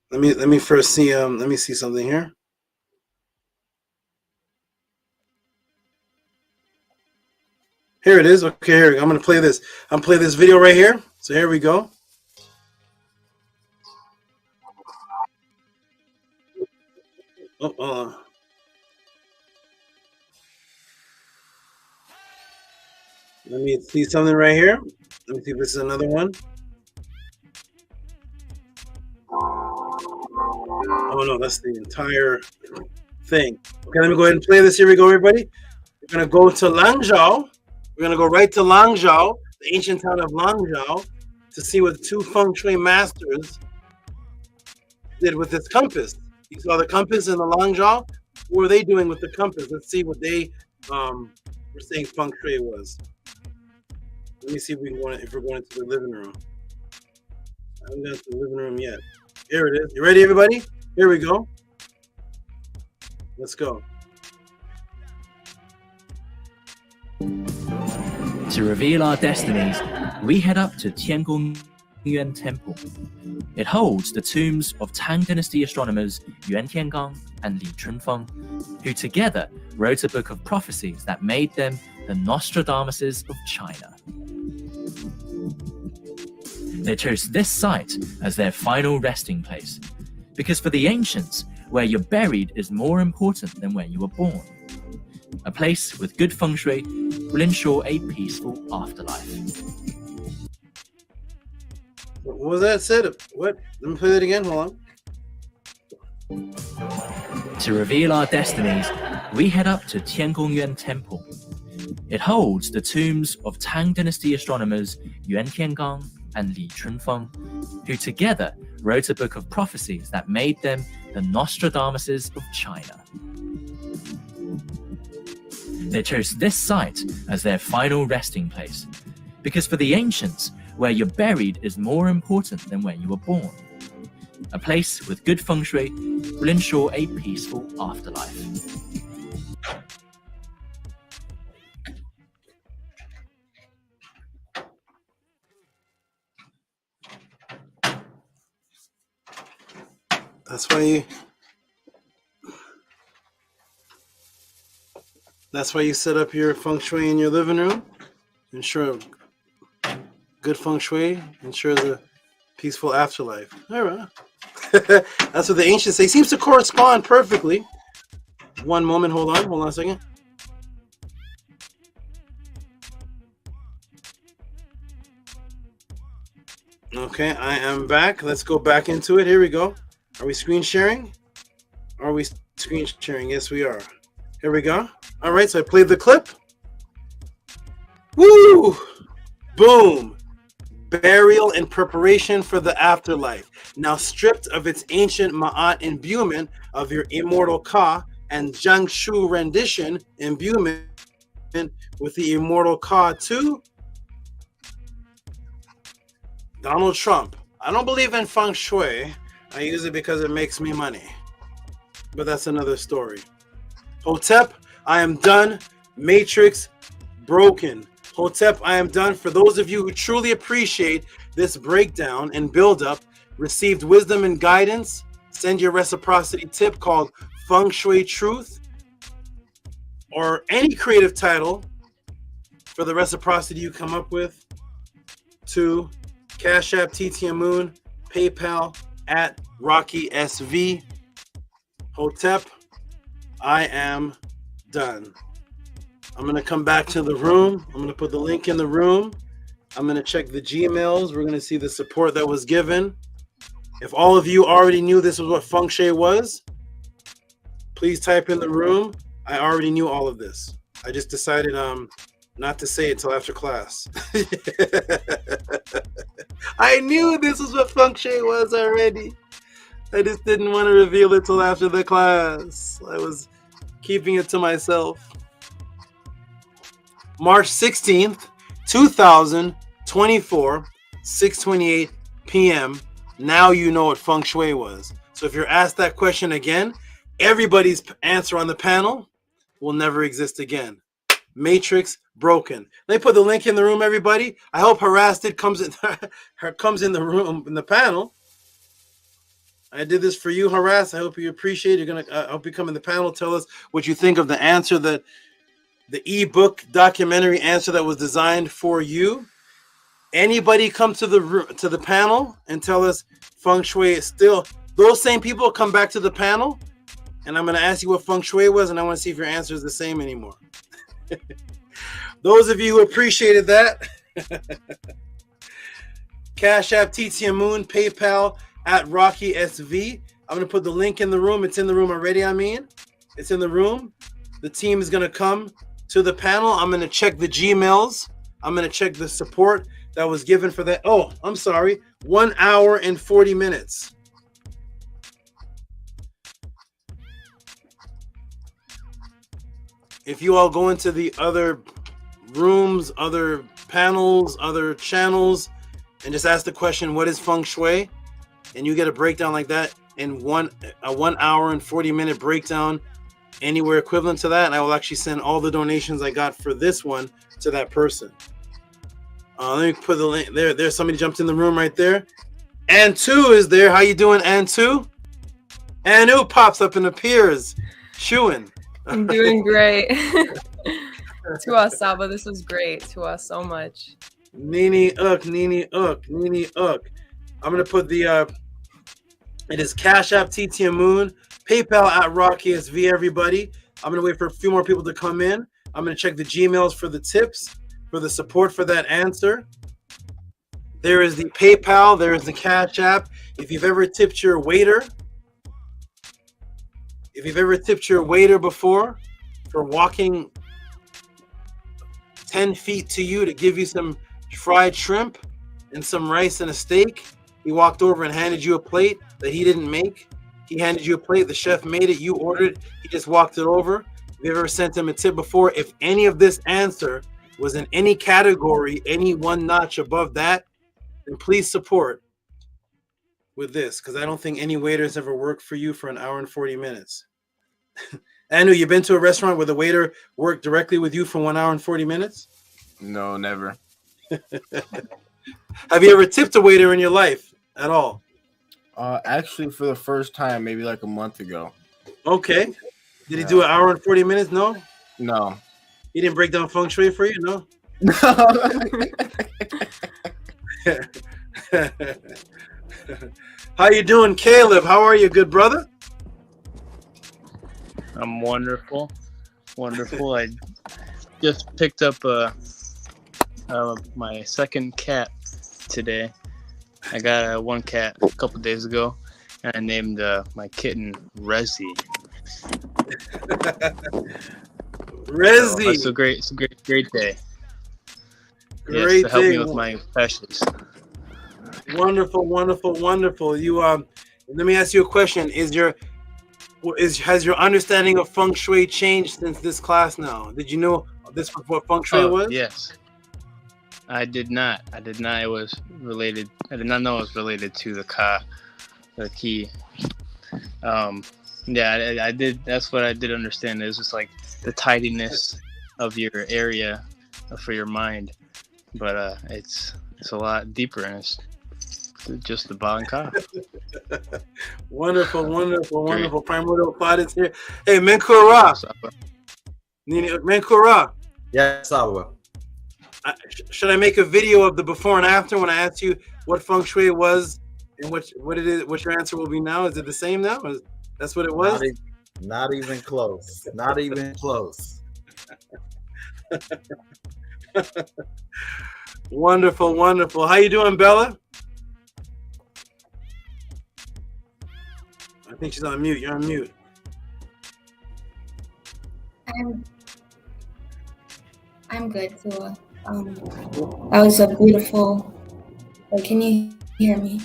Let me first see let me see something here. Here it is. Okay, here I'm gonna play this. I'm gonna play this video right here. So here we go. Oh, let me see something right here. Let me see if this is another one. Oh no, that's the entire thing. Okay, let me go ahead and play this. Here we go, everybody. We're gonna go to Langzhou. We're gonna go right to Langzhou, the ancient town of Langzhou, to see what two Feng Shui masters did with this compass. You saw the compass in the long jaw. What were they doing with the compass? Let's see what they were saying Feng Shui was. Let me see if we can go if we're going into the living room. I haven't got to the living room yet. Here it is. You ready, everybody? Here we go. Let's go. To reveal our destinies, we head up to Tiangong Yuan Temple. It holds the tombs of Tang Dynasty astronomers Yuan Tiangang and Li Chunfeng, who together wrote a book of prophecies that made them the Nostradamuses of China. They chose this site as their final resting place, because for the ancients, where you're buried is more important than where you were born. A place with good feng shui will ensure a peaceful afterlife. What was that said? What? Let me play that again. Hold on. To reveal our destinies, we head up to Tiangong Yuan Temple. It holds the tombs of Tang Dynasty astronomers Yuan Tiangang and Li Chunfeng, who together wrote a book of prophecies that made them the Nostradamuses of China. They chose this site as their final resting place, because for the ancients, where you're buried is more important than where you were born. A place with good feng shui will ensure a peaceful afterlife. That's why you set up your feng shui in your living room. Ensure good feng shui ensures a peaceful afterlife. All right. That's what the ancients say. Seems to correspond perfectly. One moment. Hold on a second. Okay, I am back. Let's go back into it. Here we go. Are we screen sharing? Are we screen sharing? Yes, we are. Here we go. All right, so I played the clip. Woo! Boom! Burial in preparation for the afterlife. Now stripped of its ancient Ma'at imbuement of your immortal Ka and Jiangshu rendition imbuement with the immortal Ka too. Donald Trump. I don't believe in feng shui. I use it because it makes me money. But that's another story. Hotep, I am done. Matrix broken. Hotep, I am done. For those of you who truly appreciate this breakdown and build-up, received wisdom and guidance, send your reciprocity tip called Feng Shui Truth, or any creative title for the reciprocity you come up with, to Cash App TTM Moon, PayPal at Rocky SV. Hotep, I am done. I'm going to come back to the room. I'm going to put the link in the room. I'm going to check the Gmails. We're going to see the support that was given. If all of you already knew this was what Feng Shui was, please type in the room. I already knew all of this. I just decided not to say it till after class. I knew this was what Feng Shui was already. I just didn't want to reveal it till after the class. I was keeping it to myself. March 16th, 2024, 6:28 p.m. Now you know what Feng Shui was. So if you're asked that question again, everybody's answer on the panel will never exist again. Matrix broken. Let me put the link in the room, everybody. I hope Harassed comes in the room, in the panel. I did this for you, Harass. I hope you appreciate it. I hope you come in the panel. Tell us what you think of the answer, that the ebook documentary answer that was designed for you. Anybody come to the panel and tell us Feng Shui is still. Those same people come back to the panel, and I'm going to ask you what Feng Shui was, and I want to see if your answer is the same anymore. Those of you who appreciated that, Cash App TTM Moon, PayPal at Rocky SV. I'm going to put the link in the room. It's in the room already. It's in the room. The team is going to come to the panel. I'm going to check the Gmails. I'm going to check the support that was given for that. Oh, I'm sorry. 1 hour and 40 minutes. If you all go into the other rooms, other panels, other channels, and just ask the question, what is Feng Shui? And you get a breakdown like that in a 1 hour and 40-minute breakdown, anywhere equivalent to that, and I will actually send all the donations I got for this one to that person. Let me put the link there. There's somebody jumped in the room right there. Antu is there. How you doing, Antu? Anu pops up and appears. Chewing. I'm doing great. To us, Saba, this was great. To us so much. Nini Uk, Nini Uk, Nini Uk. I'm gonna put the it is Cash App TT Moon, PayPal at Rocky SV, everybody. I'm gonna wait for a few more people to come in. I'm gonna check the Gmails for the tips, for the support for that answer. There is the PayPal, there is the Cash App. If you've ever tipped your waiter, before for walking 10 feet to you to give you some fried shrimp and some rice and a steak, he walked over and handed you a plate that he didn't make. He handed you a plate, the chef made it, you ordered it, he just walked it over. If you ever sent him a tip before, if any of this answer was in any category, any one notch above that, then please support with this, because I don't think any waiters ever worked for you for an hour and 40 minutes. Anu, you been to a restaurant where the waiter worked directly with you for 1 hour and 40 minutes? No, never. Have you ever tipped a waiter in your life at all? Actually, for the first time, maybe like a month ago. Okay. Did he do an hour and 40 minutes? No? No. He didn't break down Feng Shui for you? No? How you doing, Caleb? How are you, good brother? I'm wonderful. Wonderful. I just picked up my second cat today. I got one cat a couple days ago, and I named my kitten Rezi. Rezi. So it's a great day. Great to help day. me with my passions. Wonderful, wonderful, wonderful. You let me ask you a question. Has your understanding of Feng Shui changed since this class now? Did you know this was what Feng Shui was? Yes. I did not. It was related. I did not know it was related to the key. Yeah, I did. That's what I did understand. It was just like the tidiness of your area for your mind, but it's a lot deeper, and it's just the ba and ka. Wonderful, wonderful, wonderful. Primordial Plot is here. Hey, Menkura. Menkura. Yes, Saba. Should I make a video of the before and after when I ask you what Feng Shui was and what it is? What your answer will be now? Is it the same now? That's what it was? Not even close. Not even close. Wonderful, wonderful. How you doing, Bella? I think she's on mute. You're on mute. I'm good, Tua. That was a beautiful. Can you hear me?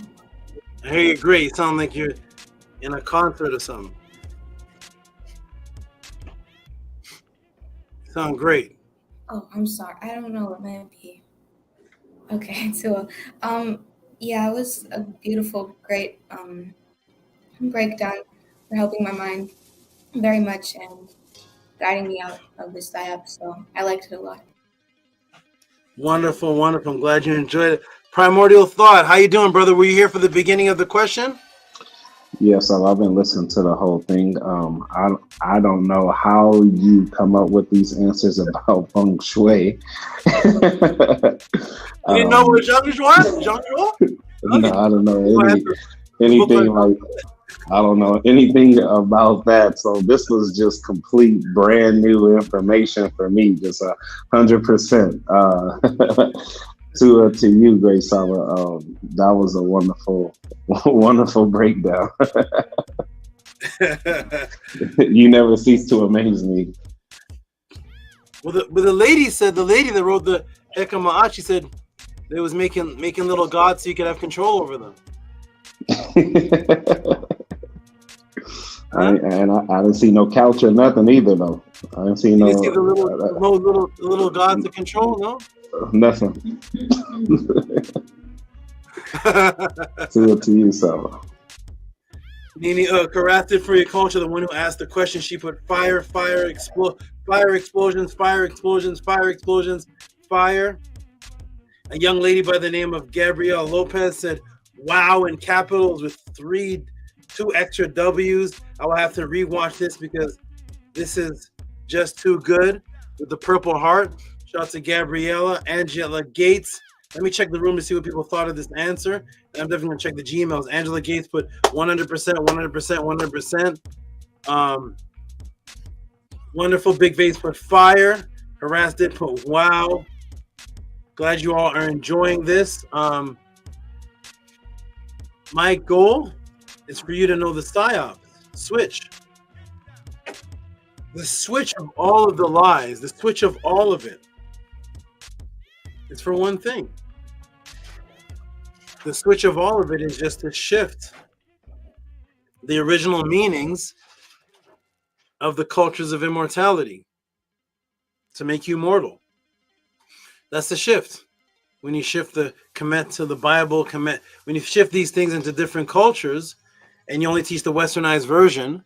I hear you great. You sound like you're in a concert or something. You sound great. Oh, I'm sorry. I don't know what might be. Okay, Tua. Yeah, it was a beautiful, great breakdown for helping my mind very much and guiding me out of this diap. So I liked it a lot. Wonderful, wonderful. I'm glad you enjoyed it. Primordial Thought. How you doing, brother? Were you here for the beginning of the question? Yes, I've been listening to the whole thing. I don't know how you come up with these answers about Feng Shui. You didn't know what Jean was? No, I don't know anything like. I don't know anything about that. So this was just complete brand new information for me. Just 100%. To you, Grace Saba. That was a wonderful, wonderful breakdown. You never cease to amaze me. Well, the lady that wrote the Hekama'at, she said, They was making little gods so you could have control over them. I didn't see no couch or nothing either though. I didn't see no. You see the little gods to control, no? Nothing. To you, Saba. Nini, corrected for your culture. The one who asked the question, she put fire, explosions, fire. A young lady by the name of Gabrielle Lopez said, "Wow," in capitals with 2 extra W's. I will have to rewatch this because this is just too good. With the purple heart. Shout out to Gabriella, Angela Gates. Let me check the room to see what people thought of this answer. And I'm definitely gonna check the Gmails. Angela Gates put 100%. Wonderful Big Vase put fire. Harass did put wow. Glad you all are enjoying this. My goal is for you to know the PSYOP switch. The switch of all of the lies, the switch of all of it. It's for one thing. The switch of all of it is just to shift the original meanings of the cultures of immortality to make you mortal. That's the shift. When you shift the Kemet to the Bible, Kemet, when you shift these things into different cultures and you only teach the westernized version,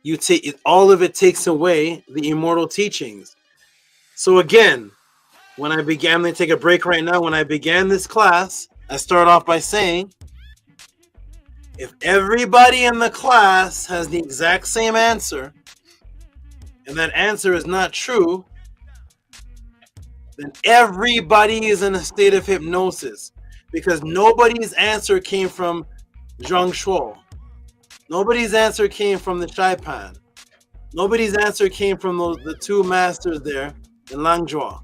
you take it, all of it takes away the immortal teachings. So again, when I began, I'm going to take a break right now. When I began this class, I start off by saying, if everybody in the class has the exact same answer, and that answer is not true, then everybody is in a state of hypnosis, because nobody's answer came from Zhang Shuo. Nobody's answer came from the Shaipan. Nobody's answer came from the 2 masters there in Langjua.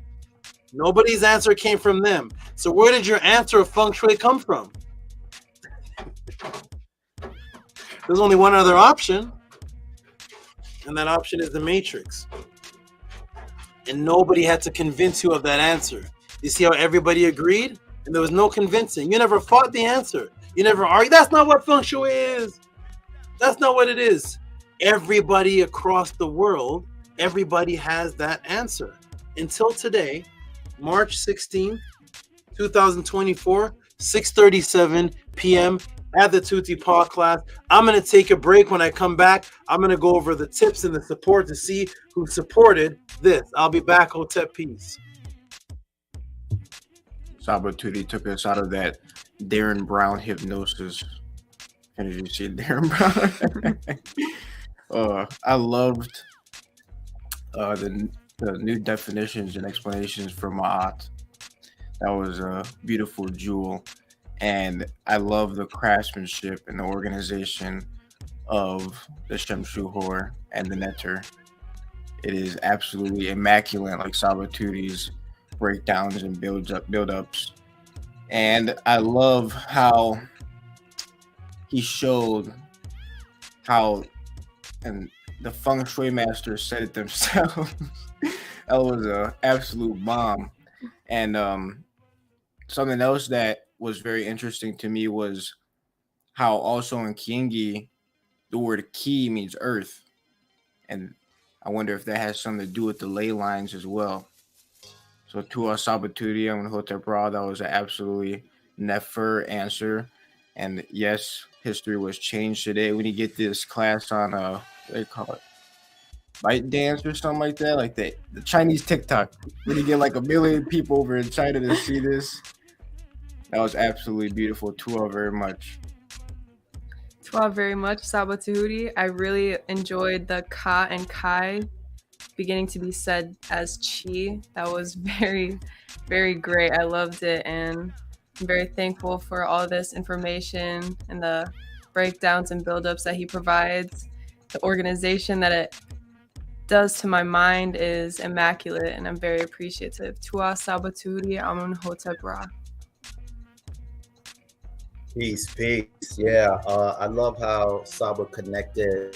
Nobody's answer came from them. So where did your answer of Feng Shui come from? There's only one other option, and that option is the Matrix. And nobody had to convince you of that answer. You see how everybody agreed? And there was no convincing. You never fought the answer. You never argued. That's not what Feng Shui is. That's not what it is. Everybody across the world, everybody has that answer. Until today, March 16th, 2024, 6:37 p.m. at the Tehuti Podclass. I'm going to take a break. When I come back, I'm going to go over the tips and the support to see who supported this. I'll be back. Hotep, peace. Saba Tehuti took us out of that Darren Brown hypnosis. And did you see Darren Brown? I loved the new definitions and explanations from Ma'at. That was a beautiful jewel. And I love the craftsmanship and the organization of the Shemshuhor and the Netter. It is absolutely immaculate, like Saba Tehuti's breakdowns and build-ups. And I love how he showed how, and the Feng Shui masters said it themselves. That was an absolute bomb. And something else that was very interesting to me was how also in Kiengi, the word ki means earth. And I wonder if that has something to do with the ley lines as well. So to our Saba Tehuti and Hotep Ra, that was an absolutely nefer answer. And yes, history was changed today. When you get this class on, what do they call it? Bite dance or something like that, like the Chinese TikTok. When you get like 1 million people over in China to see this, that was absolutely beautiful. Tua very much. Tua very much, Saba Tehuti. I really enjoyed the ka and kai beginning to be said as chi. That was very, very great. I loved it, and I'm very thankful for all this information and the breakdowns and buildups that he provides. The organization that it does to my mind is immaculate, and I'm very appreciative. Tua Saba Tehuti Amun Hotep Ra. Peace. Yeah, I love how Saba connected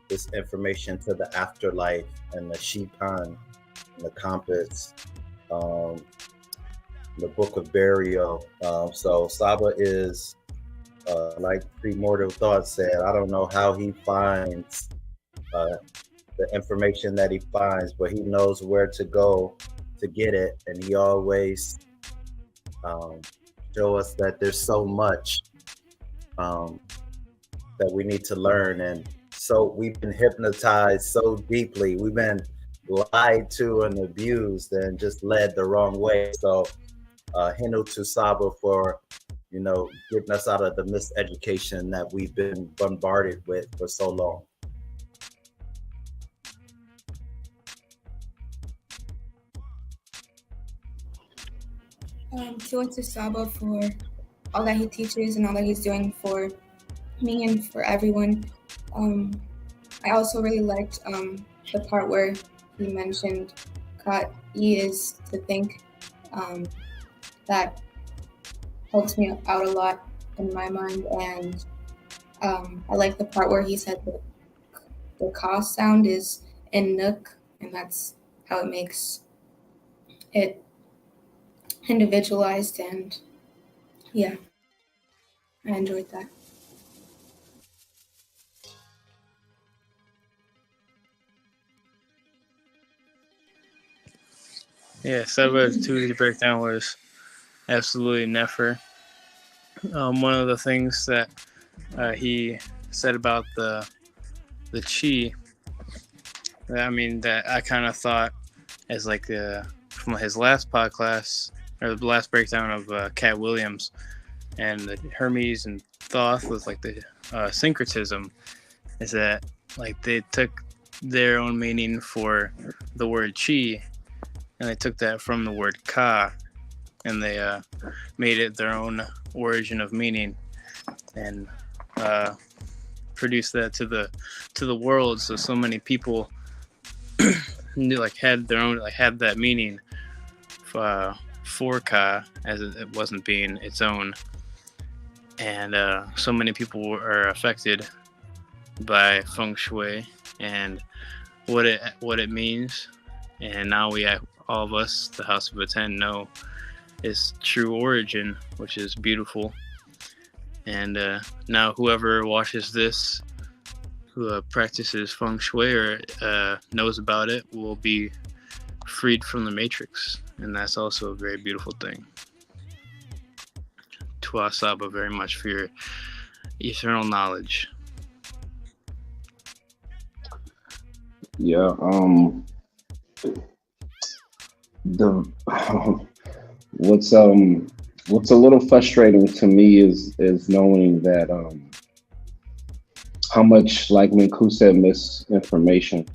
this information to the afterlife and the Shipan and the compass. the Book of Burial. So Saba is, like Primordial Thought said, I don't know how he finds the information that he finds, but he knows where to go to get it, and he always show us that there's so much that we need to learn. And so we've been hypnotized so deeply, we've been lied to and abused and just led the wrong way. So Hinu to Saba for, you know, getting us out of the miseducation that we've been bombarded with for so long. To Saba for all that he teaches and all that he's doing for me and for everyone. I also really liked the part where he mentioned Kat E is to think. That helps me out a lot in my mind, and I like the part where he said that the Ka sound is in Nook, and that's how it makes it individualized, and yeah, I enjoyed that. Yeah, Saba's Tehuti breakdown was absolutely nefer. One of the things that he said about the chi, I mean, that I kind of thought as like from his last podcast, or the last breakdown of Cat Williams, and the Hermes and Thoth was like the syncretism, is that like they took their own meaning for the word chi, and they took that from the word ka, and they made it their own origin of meaning, and produced that to the world. So many people knew, like, had their own, like, had that meaning for ka, as it wasn't being its own, and so many people are affected by Feng Shui and what it means, and now all of us, the House of ATTON, know its true origin, which is beautiful. And now whoever watches this, who practices Feng Shui or knows about it, will be freed from the matrix, and that's also a very beautiful thing. To Saba very much for your eternal knowledge. Yeah, what's a little frustrating to me is knowing that how much, like Minku said, misinformation,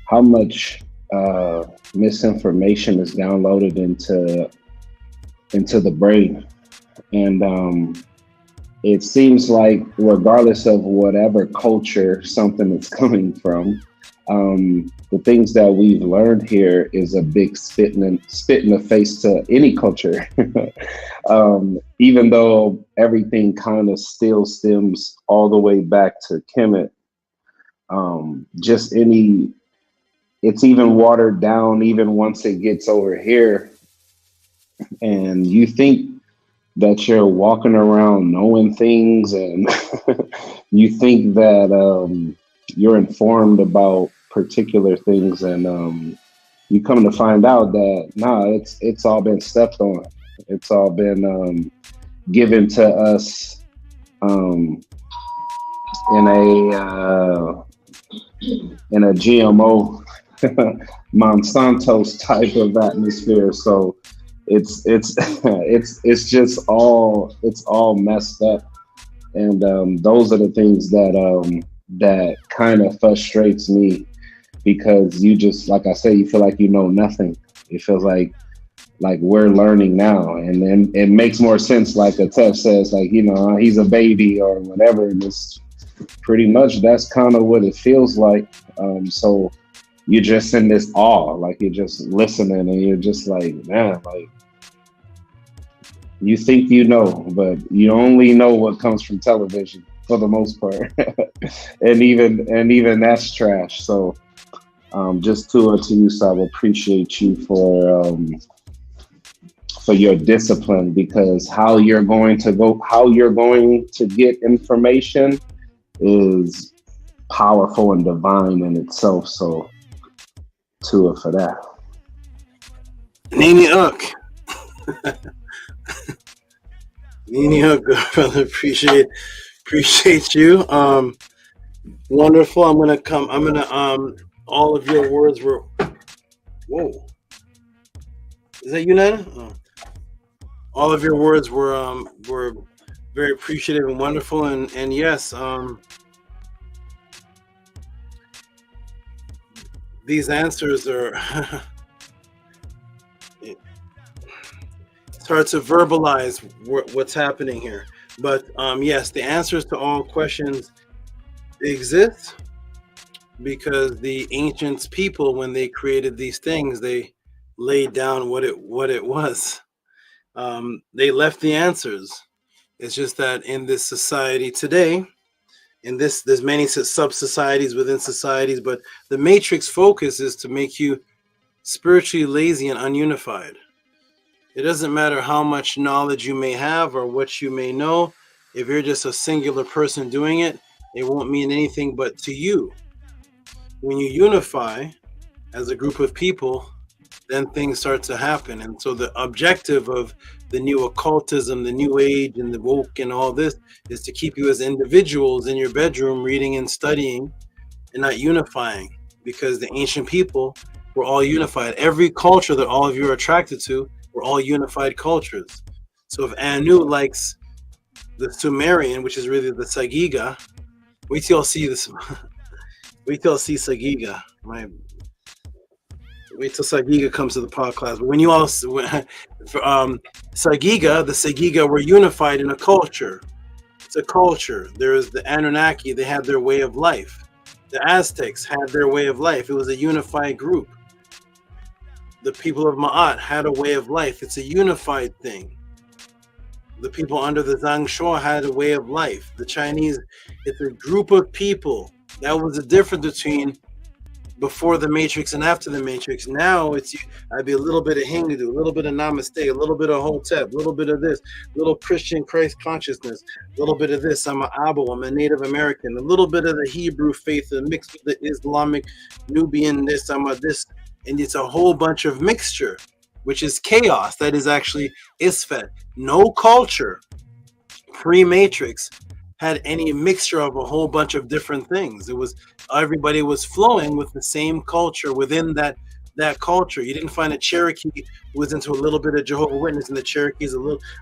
how much misinformation is downloaded into the brain, and it seems like regardless of whatever culture something is coming from, the things that we've learned here is a big spit in the face to any culture. Even though everything kind of still stems all the way back to Kemet, it's even watered down even once it gets over here. And you think that you're walking around knowing things, and you think that you're informed about particular things, and you come to find out that it's all been stepped on. It's all been given to us in a GMO Monsanto's type of atmosphere. So it's just all messed up, and those are the things that kind of frustrates me, because you just, like I said, you feel like you know nothing. It feels like we're learning now, and then it makes more sense, like a test says, like, you know, he's a baby or whatever. It's pretty much, that's kind of what it feels like. So you're just in this awe, like you're just listening, and you're just like, man, like, you think you know, but you only know what comes from television for the most part. and even that's trash. So just to you, Sab, appreciate you for for your discipline, because how you're going to get information is powerful and divine in itself. So to it for that. Nini Hook. Nini Hook, brother. Appreciate you. Wonderful. All of your words were, whoa. Is that you, Nana? Oh. All of your words were very appreciative and wonderful, and yes, these answers are it's hard to verbalize what's happening here, but yes, the answers to all questions exist because the ancient people, when they created these things, they laid down what it was. They left the answers. It's just that in this society today, there's many sub-societies within societies, but the matrix focus is to make you spiritually lazy and ununified. It doesn't matter how much knowledge you may have or what you may know. If you're just a singular person doing it, it won't mean anything but to you. When you unify as a group of people, then things start to happen. And so the objective of the new occultism, the new age, and the woke and all this is to keep you as individuals in your bedroom reading and studying and not unifying, because the ancient people were all unified. Every culture that all of you are attracted to were all unified cultures. So if Anu likes the Sumerian, which is really the Sagiga, wait till y'all see this. Wait till y'all see Sagiga. Wait till Sagiga comes to the podcast. But when you all, Sagiga, the Sagiga were unified in a culture. It's a culture. There is the Anunnaki, they had their way of life. The Aztecs had their way of life. It was a unified group. The people of Ma'at had a way of life. It's a unified thing. The people under the Zhang Shuo had a way of life. The Chinese, it's a group of people. That was the difference between before the Matrix and after the Matrix. Now I'd be a little bit of Hindu, a little bit of Namaste, a little bit of Hotep, a little bit of this, a little Christian Christ consciousness, a little bit of this. I'm an Abo, I'm a Native American, a little bit of the Hebrew faith mixed with the Islamic, Nubian this, I'm a this, and it's a whole bunch of mixture, which is chaos. That is actually Isfet. No culture pre-Matrix had any mixture of a whole bunch of different things. It was everybody was flowing with the same culture within that culture. You didn't find a Cherokee who was into a little bit of Jehovah's Witness, and the Cherokee's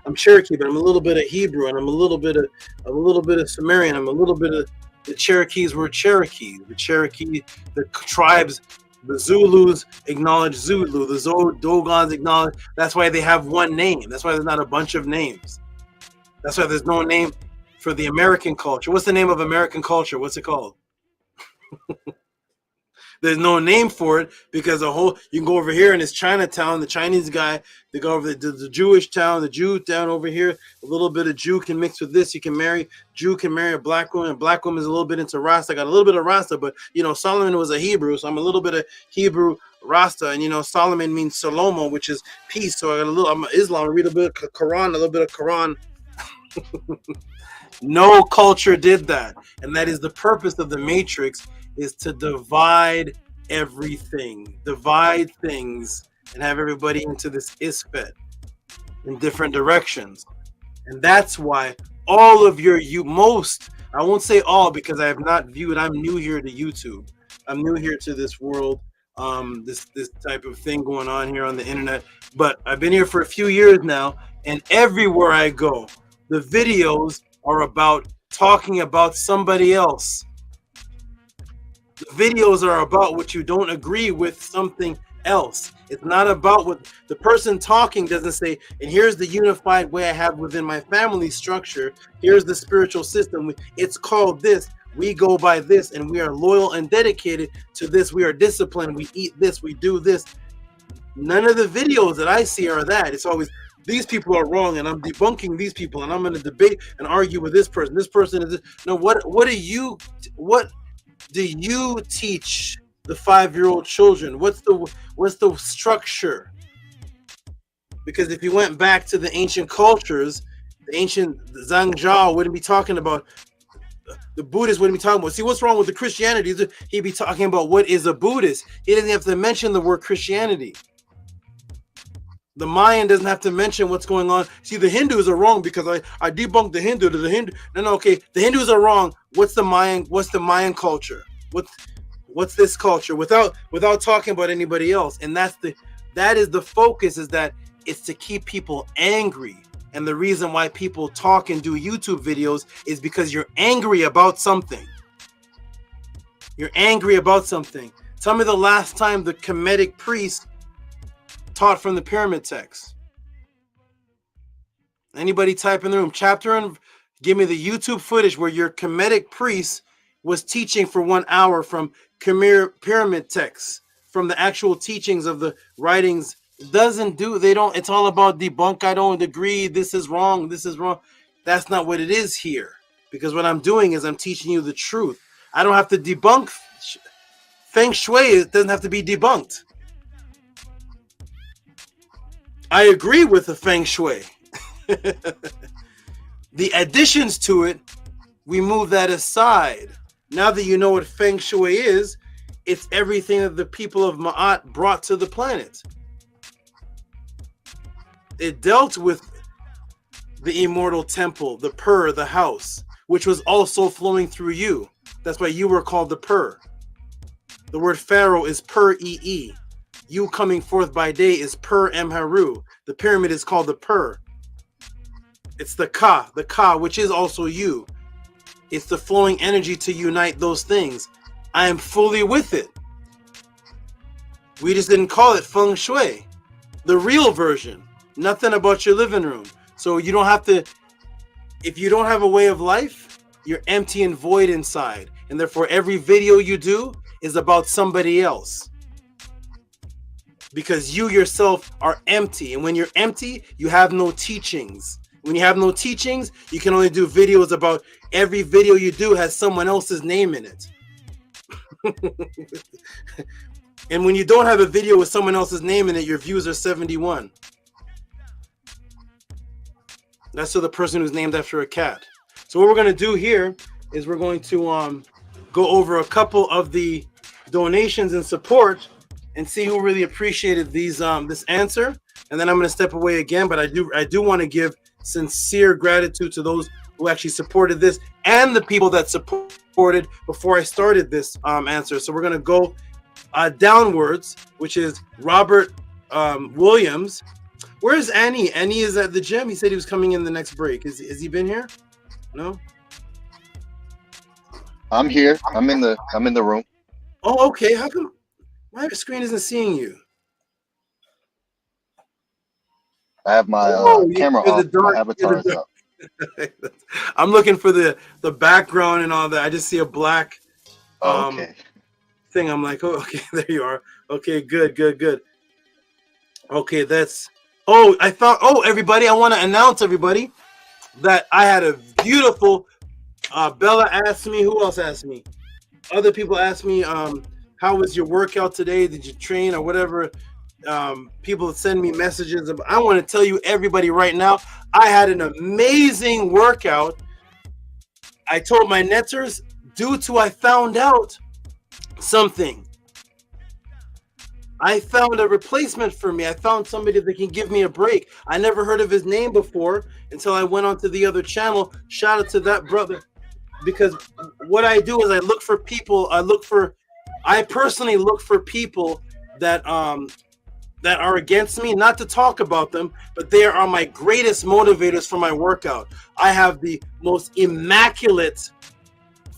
I'm Cherokee, but I'm a little bit of Hebrew, and I'm a little bit of Sumerian. I'm a little bit of the Cherokees were Cherokee. The tribes, the Zulus acknowledge Zulu. The Dogons acknowledge. That's why they have one name. That's why there's not a bunch of names. That's why there's no name for the American culture. What's the name of American culture? What's it called? There's no name for it because you can go over here and it's Chinatown, the Chinese guy, they go over the Jewish town, the Jew down over here, a little bit of Jew can mix with this. Jew can marry a black woman, and black woman is a little bit into Rasta. I got a little bit of Rasta, but Solomon was a Hebrew, so I'm a little bit of Hebrew Rasta, and Solomon means Salomo, which is peace. So I'm Islam, I read a bit of Quran, a little bit of Quran. No culture did that, and that is the purpose of the Matrix, is to divide everything, divide things, and have everybody into this Isfet in different directions. And that's why all of I won't say all because I have not viewed, I'm new here to YouTube. I'm new here to this world, this type of thing going on here on the internet. But I've been here for a few years now, and everywhere I go, the videos are about talking about somebody else. The videos are about what you don't agree with, something else. It's not about what the person talking doesn't say, and here's the unified way I have within my family structure. Here's the spiritual system. It's called this. We go by this, and we are loyal and dedicated to this. We are disciplined. We eat this. We do this. None of the videos that I see are that. It's always, these people are wrong, and I'm debunking these people, and I'm going to debate and argue with this person. This person is this. No, what do you teach the 5-year-old children? What's the structure? Because if you went back to the ancient cultures, the ancient Zhang Zhao wouldn't be talking about, the Buddhists wouldn't be talking about. See, what's wrong with the Christianity? He'd be talking about what is a Buddhist. He doesn't have to mention the word Christianity. The Mayan doesn't have to mention what's going on. See, the Hindus are wrong because I debunked the Hindu to the Hindu. No, okay. The Hindus are wrong. What's the Mayan culture? What's this culture? Without talking about anybody else. And that is the focus, is that it's to keep people angry. And the reason why people talk and do YouTube videos is because you're angry about something. You're angry about something. Tell me the last time the Kemetic priest taught from the pyramid text. Anybody type in the room, chapter, and give me the YouTube footage where your Kemetic priest was teaching for 1 hour from pyramid texts, from the actual teachings of the writings. It's all about debunk. I don't agree. This is wrong. This is wrong. That's not what it is here. Because what I'm doing is I'm teaching you the truth. I don't have to debunk Feng Shui. It doesn't have to be debunked. I agree with the Feng Shui. The additions to it, we move that aside. Now that you know what Feng Shui is, it's everything that the people of Ma'at brought to the planet. It dealt with the immortal temple, the the house, which was also flowing through you. That's why you were called the The word pharaoh is EE. You coming forth by day is Emharu. The pyramid is called the It's the Ka, which is also you. It's the flowing energy to unite those things. I am fully with it. We just didn't call it Feng Shui. The real version. Nothing about your living room. So you don't have to, if you don't have a way of life, you're empty and void inside. And therefore every video you do is about somebody else. Because you yourself are empty. And when you're empty, you have no teachings. When you have no teachings, you can only do videos about, every video you do has someone else's name in it. And when you don't have a video with someone else's name in it, your views are 71. That's to the person who's named after a cat. So what we're going to do here is we're going to go over a couple of the donations and support and see who really appreciated these this answer. And then I'm going to step away again, but I do want to give sincere gratitude to those who actually supported this and the people that supported before I started this answer. So we're going to go downwards, which is Robert Williams. Where's Annie? Annie is at the gym. He said he was coming in the next break. Has he been here? No. I'm here. I'm in the room. Oh, okay. How come my screen isn't seeing you? I have my camera off. My avatar is up. I'm looking for the background and all that. I just see a black thing. I'm like, oh, okay, there you are. Okay, good. Okay, that's. Oh, I thought. Oh, everybody! I want to announce everybody that I had a beautiful. Bella asked me. Who else asked me? Other people asked me. How was your workout today? Did you train or whatever? People send me messages. I want to tell you, everybody, right now, I had an amazing workout. I told my netters, due to I found out something. I found a replacement for me. I found somebody that can give me a break. I never heard of his name before until I went onto the other channel. Shout out to that brother. Because what I do is I look for people. I personally look for people that that are against me, not to talk about them, but they are my greatest motivators for my workout. I have the most immaculate,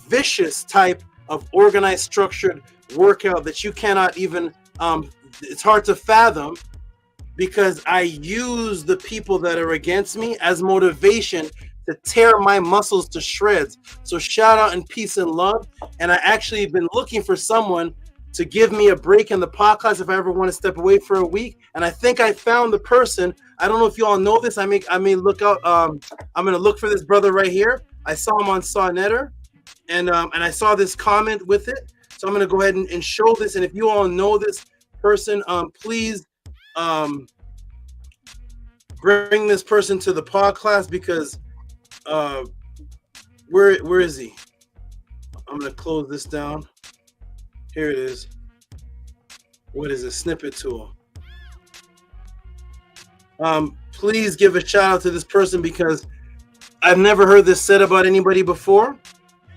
vicious type of organized, structured workout that you cannot even, it's hard to fathom, because I use the people that are against me as motivation to tear my muscles to shreds. So shout out and peace and love. And I actually have been looking for someone to give me a break in the podcast if I ever want to step away for a week. And I think I found the person. I don't know if you all know this. I may look out. I'm going to look for this brother right here. I saw him on Sawnetter, and I saw this comment with it. So I'm going to go ahead and show this. And if you all know this person, please bring this person to the podcast because where is he? I'm gonna close this down. Here it is. What is a snippet tool? Please give a shout out to this person because I've never heard this said about anybody before,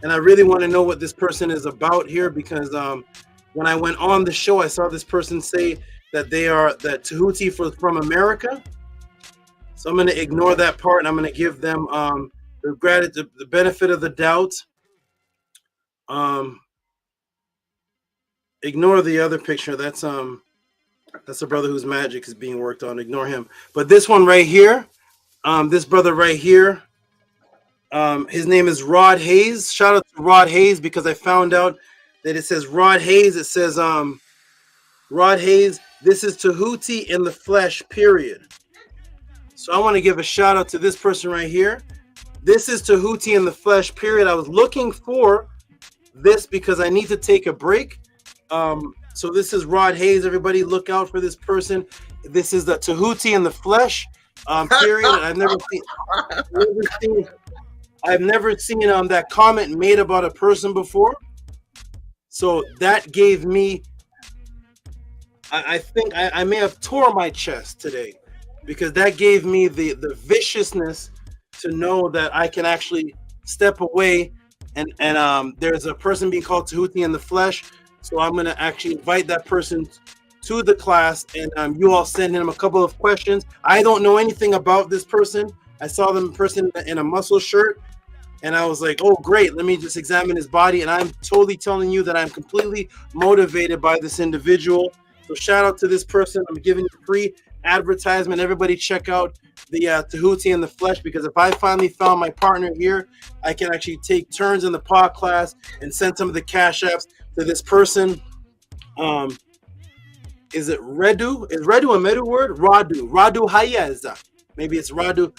and I really want to know what this person is about here because when I went on the show, I saw this person say that that Tehuti from America. So I'm going to ignore that part, and I'm going to give them the benefit of the doubt. Ignore the other picture. That's a brother whose magic is being worked on. Ignore him. But this one right here, this brother right here, his name is Rod Hayes. Shout out to Rod Hayes because I found out that it says Rod Hayes. It says Rod Hayes, this is Tehuti in the flesh, period. So I want to give a shout out to this person right here. This is Tehuti in the flesh, period. I was looking for this because I need to take a break. So this is Rod Hayes. Everybody look out for this person. This is the Tehuti in the flesh, period. I've never seen that comment made about a person before. So that gave me, I think I may have tore my chest today because that gave me the viciousness to know that I can actually step away and there's a person being called Tehuti in the flesh. So I'm going to actually invite that person to the class and you all send him a couple of questions. I don't know anything about this person. I saw them in person in a muscle shirt and I was like, oh, great. Let me just examine his body. And I'm totally telling you that I'm completely motivated by this individual. So shout out to this person. I'm giving you free advertisement. Everybody check out the Tehuti in the flesh because if I finally found my partner here, I can actually take turns in the podcast and send some of the cash apps to this person. Is it Redu? Is Redu a Medu word? Radu Hayez. Maybe it's Radu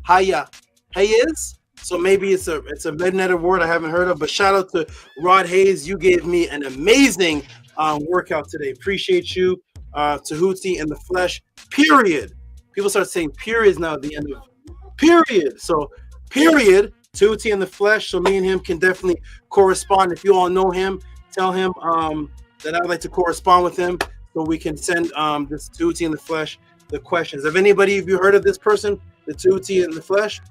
Hayez. So maybe it's a Mednetter word I haven't heard of. But shout out to Rod Hayes. You gave me an amazing workout today. Appreciate you. Tehuti in the flesh, period. People start saying periods now at the end of period. So period, Tehuti in the flesh. So me and him can definitely correspond. If you all know him, tell him that I would like to correspond with him so we can send this Tehuti in the flesh the questions. Have anybody of you heard of this person, the Tehuti in the flesh?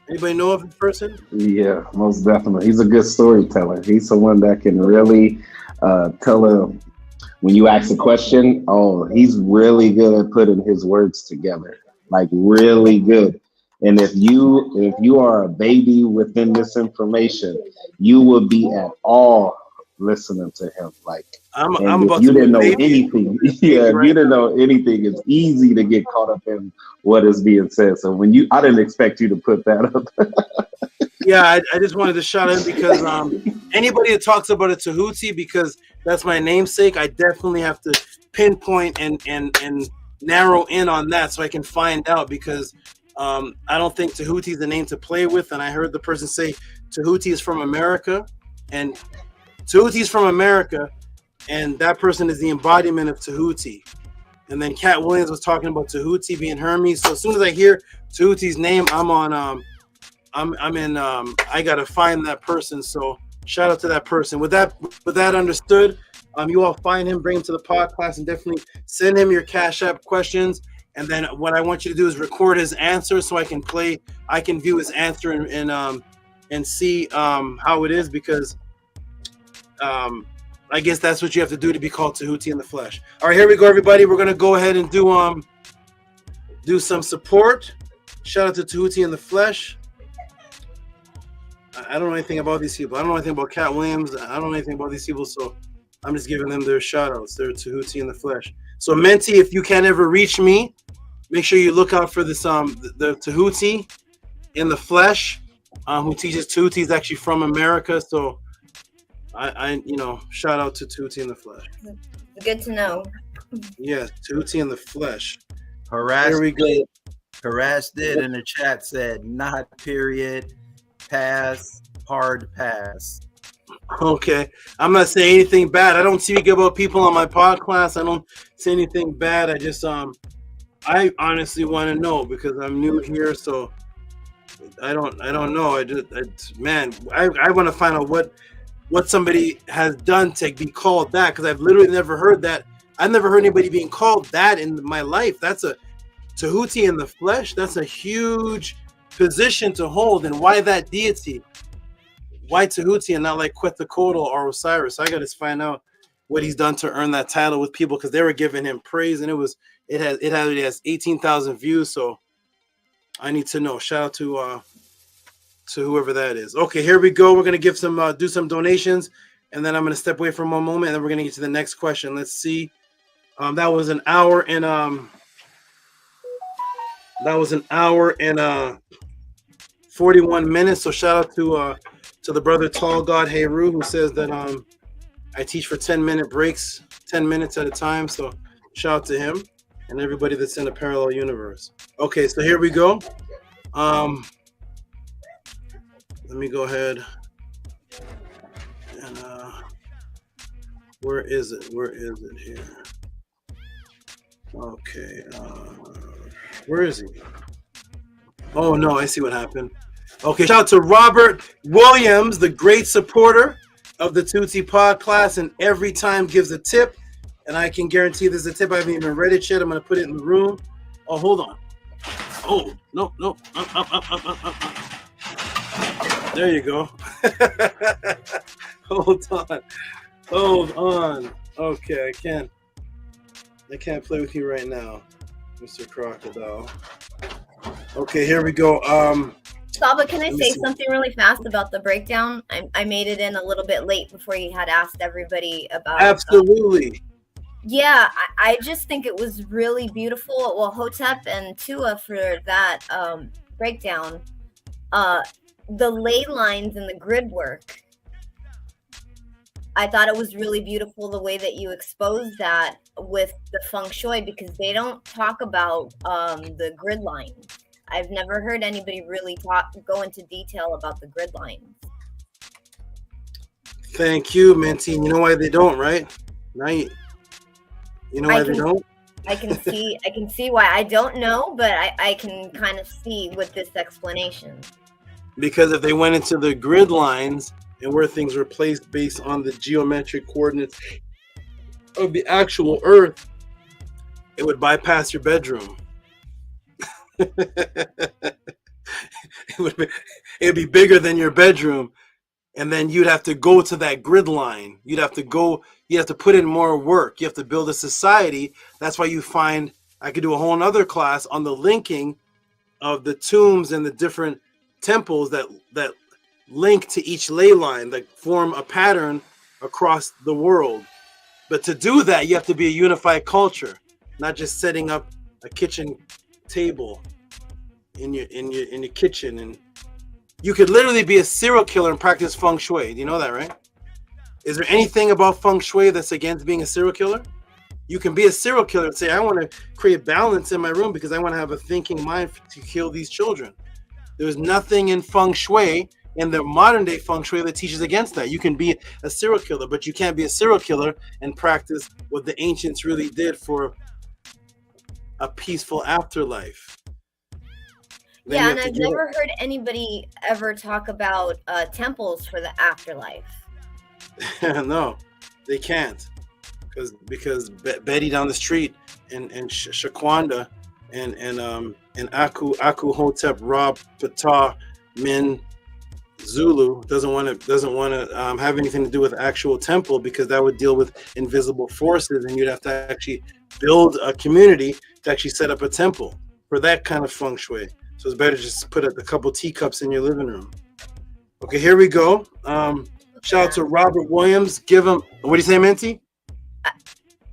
Anybody know of this person? Yeah, most definitely. He's a good storyteller. He's someone that can really tell when you ask a question, he's really good at putting his words together, like really good. And if you are a baby within this information, you will be at all listening to him. Like, if you didn't know anything, if you didn't know anything, it's easy to get caught up in what is being said. So I didn't expect you to put that up. Yeah, I just wanted to shout out because anybody that talks about a Tehuti, because that's my namesake, I definitely have to pinpoint and narrow in on that so I can find out because I don't think Tehuti is the name to play with. And I heard the person say Tehuti is from America, and Tehuti is from America, and that person is the embodiment of Tehuti. And then Cat Williams was talking about Tehuti being Hermes. So as soon as I hear Tehuti's name, I'm on I gotta find that person. So shout out to that person. With that understood, you all find him, bring him to the podcast, and definitely send him your Cash App questions. And then what I want you to do is record his answer so I can view his answer and see how it is because I guess that's what you have to do to be called Tehuti in the flesh. All right, here we go, everybody. We're gonna go ahead and do some support. Shout out to Tehuti in the flesh. I don't know anything about these people. I don't know anything about Cat Williams. I don't know anything about these people, so I'm just giving them their shout outs. They're Tehuti in the flesh. So Menti, if you can't ever reach me, make sure you look out for this the Tehuti in the flesh, who teaches Tehuti. He's actually from America, so I shout out to Tehuti in the flesh. Good to know. Yeah, Tehuti in the flesh. Harass. Here we go. Harass did in the chat said not period, pass, hard pass. Okay, I'm not saying anything bad. I don't speak about people on my podcast. I don't say anything bad. I just I honestly want to know because I'm new here, so I don't know. I want to find out what somebody has done to be called that, because I've literally never heard that. I've never heard anybody being called that in my life. That's a Tehuti in the flesh. That's a huge position to hold. And why that deity? Why Tehuti and not like Quetzalcoatl or Osiris? I got to find out what he's done to earn that title with people, because they were giving him praise, and it has 18,000 views. So I need to know. Shout out to whoever that is. Okay, here we go. We're gonna give some do some donations, and then I'm gonna step away for one moment, and then we're gonna get to the next question. Let's see. That was an hour and 41 minutes. So shout out to the brother Tall God Heru, who says that I teach for 10-minute breaks, 10 minutes at a time. So shout out to him and everybody that's in a parallel universe. Okay, so here we go. Let me go ahead and where is it here? Okay, where is he? Oh no, I see what happened. Okay, shout out to Robert Williams, the great supporter of the Tehuti Podclass, and every time gives a tip, and I can guarantee there's a tip. I haven't even read it yet. I'm gonna put it in the room. Oh, hold on. Oh, no. Up. There you go. Hold on. Okay, I can't play with you right now, Mr. Crocodile. Okay, here we go. Saba, can I say something really fast about the breakdown? I made it in a little bit late before you had asked everybody about. Absolutely. Yeah, I just think it was really beautiful. Well, Hotep and Tua for that breakdown. The ley lines and the grid work. I thought it was really beautiful the way that you exposed that with the Feng Shui, because they don't talk about the grid lines. I've never heard anybody really go into detail about the grid lines. Thank you, Minty. You know why they don't, right? Now you know why they don't? I can see why. I don't know, but I can kind of see with this explanation. Because if they went into the grid lines and where things were placed based on the geometric coordinates of the actual Earth, it would bypass your bedroom. It'd be bigger than your bedroom, and then you'd have to go to that grid line. You have to put in more work. You have to build a society. That's why you find, I could do a whole nother class on the linking of the tombs and the different temples that link to each ley line, that form a pattern across the world. But to do that, you have to be a unified culture, not just setting up a kitchen table in your kitchen. And you could literally be a serial killer and practice Feng Shui. Do you know that, right? Is there anything about Feng Shui that's against being a serial killer? You can be a serial killer and say, I want to create balance in my room because I want to have a thinking mind to kill these children. There's nothing in Feng Shui, in the modern day Feng Shui, that teaches against that. You can be a serial killer, but you can't be a serial killer and practice what the ancients really did for a peaceful afterlife. Yeah, and I've never heard anybody ever talk about temples for the afterlife. No, they can't, because Betty down the street and Shaquanda and Aku Hotep Rob Ptah Min Zulu doesn't want to have anything to do with actual temple, because that would deal with invisible forces, and you'd have to actually build a community to actually set up a temple for that kind of Feng Shui. So it's better just put a couple teacups in your living room. Okay, here we go. Shout out to Robert Williams. Give him, what do you say, Minty?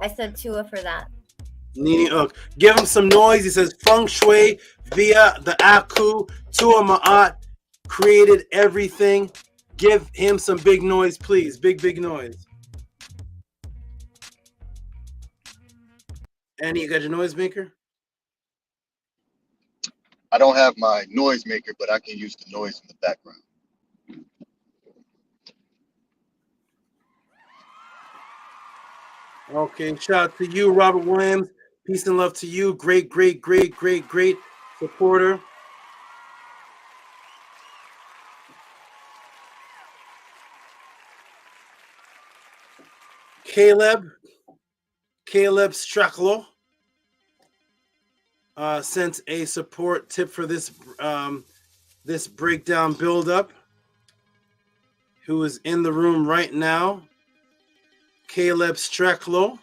I said Tua for that. Give him some noise. He says Feng Shui via the Aku Tua Ma'at created everything. Give him some big noise, please. Big noise. Annie, you got your noisemaker? I don't have my noisemaker, but I can use the noise in the background. Okay, shout out to you, Robert Williams. Peace and love to you. Great supporter. Caleb Straklo sent a support tip for this this breakdown build-up. Who is in the room right now? Caleb Straklo.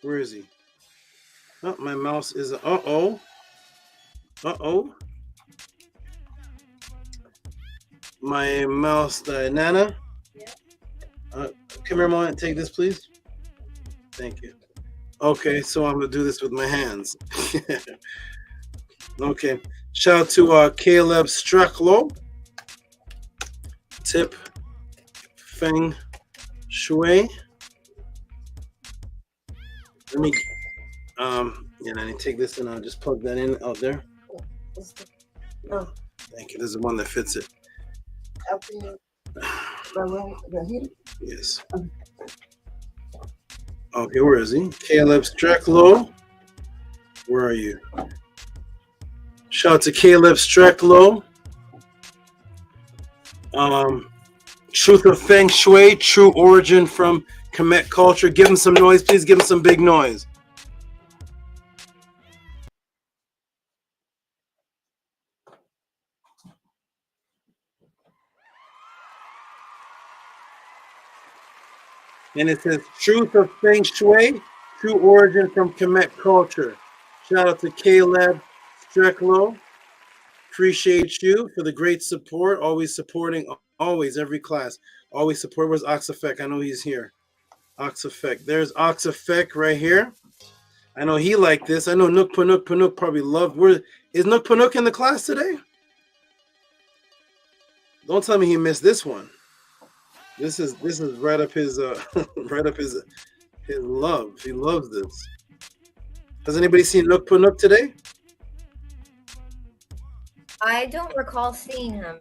Where is he? Oh, my mouse is uh-oh. My mouse, Nana. Come here, Mom, and take this, please. Thank you. Okay, so I'm gonna do this with my hands. Okay. Shout out to Caleb Straklo. Tip Feng Shui. Let me I need to take this and I'll just plug that in out there. Oh. Thank you. This is the one that fits it. Yes. Okay, where is he? Caleb Straklo. Where are you? Shout out to Caleb Straklo. Truth of Feng Shui, true origin from Kemet culture. Give him some noise, please. Give him some big noise. And it says, Truth of Feng Shui, true origin from Kemet culture. Shout out to Caleb Straklo. Appreciate you for the great support. Always supporting, always, every class. Always support. Where's Oxafek? I know he's here. Oxafek. There's Oxafek right here. I know he liked this. I know Nook Panuk probably loved. Where is Nook Panuk in the class today? Don't tell me he missed this one. This is right up his right up his love. He loves this. Has anybody seen Nook Panuk today? I don't recall seeing him,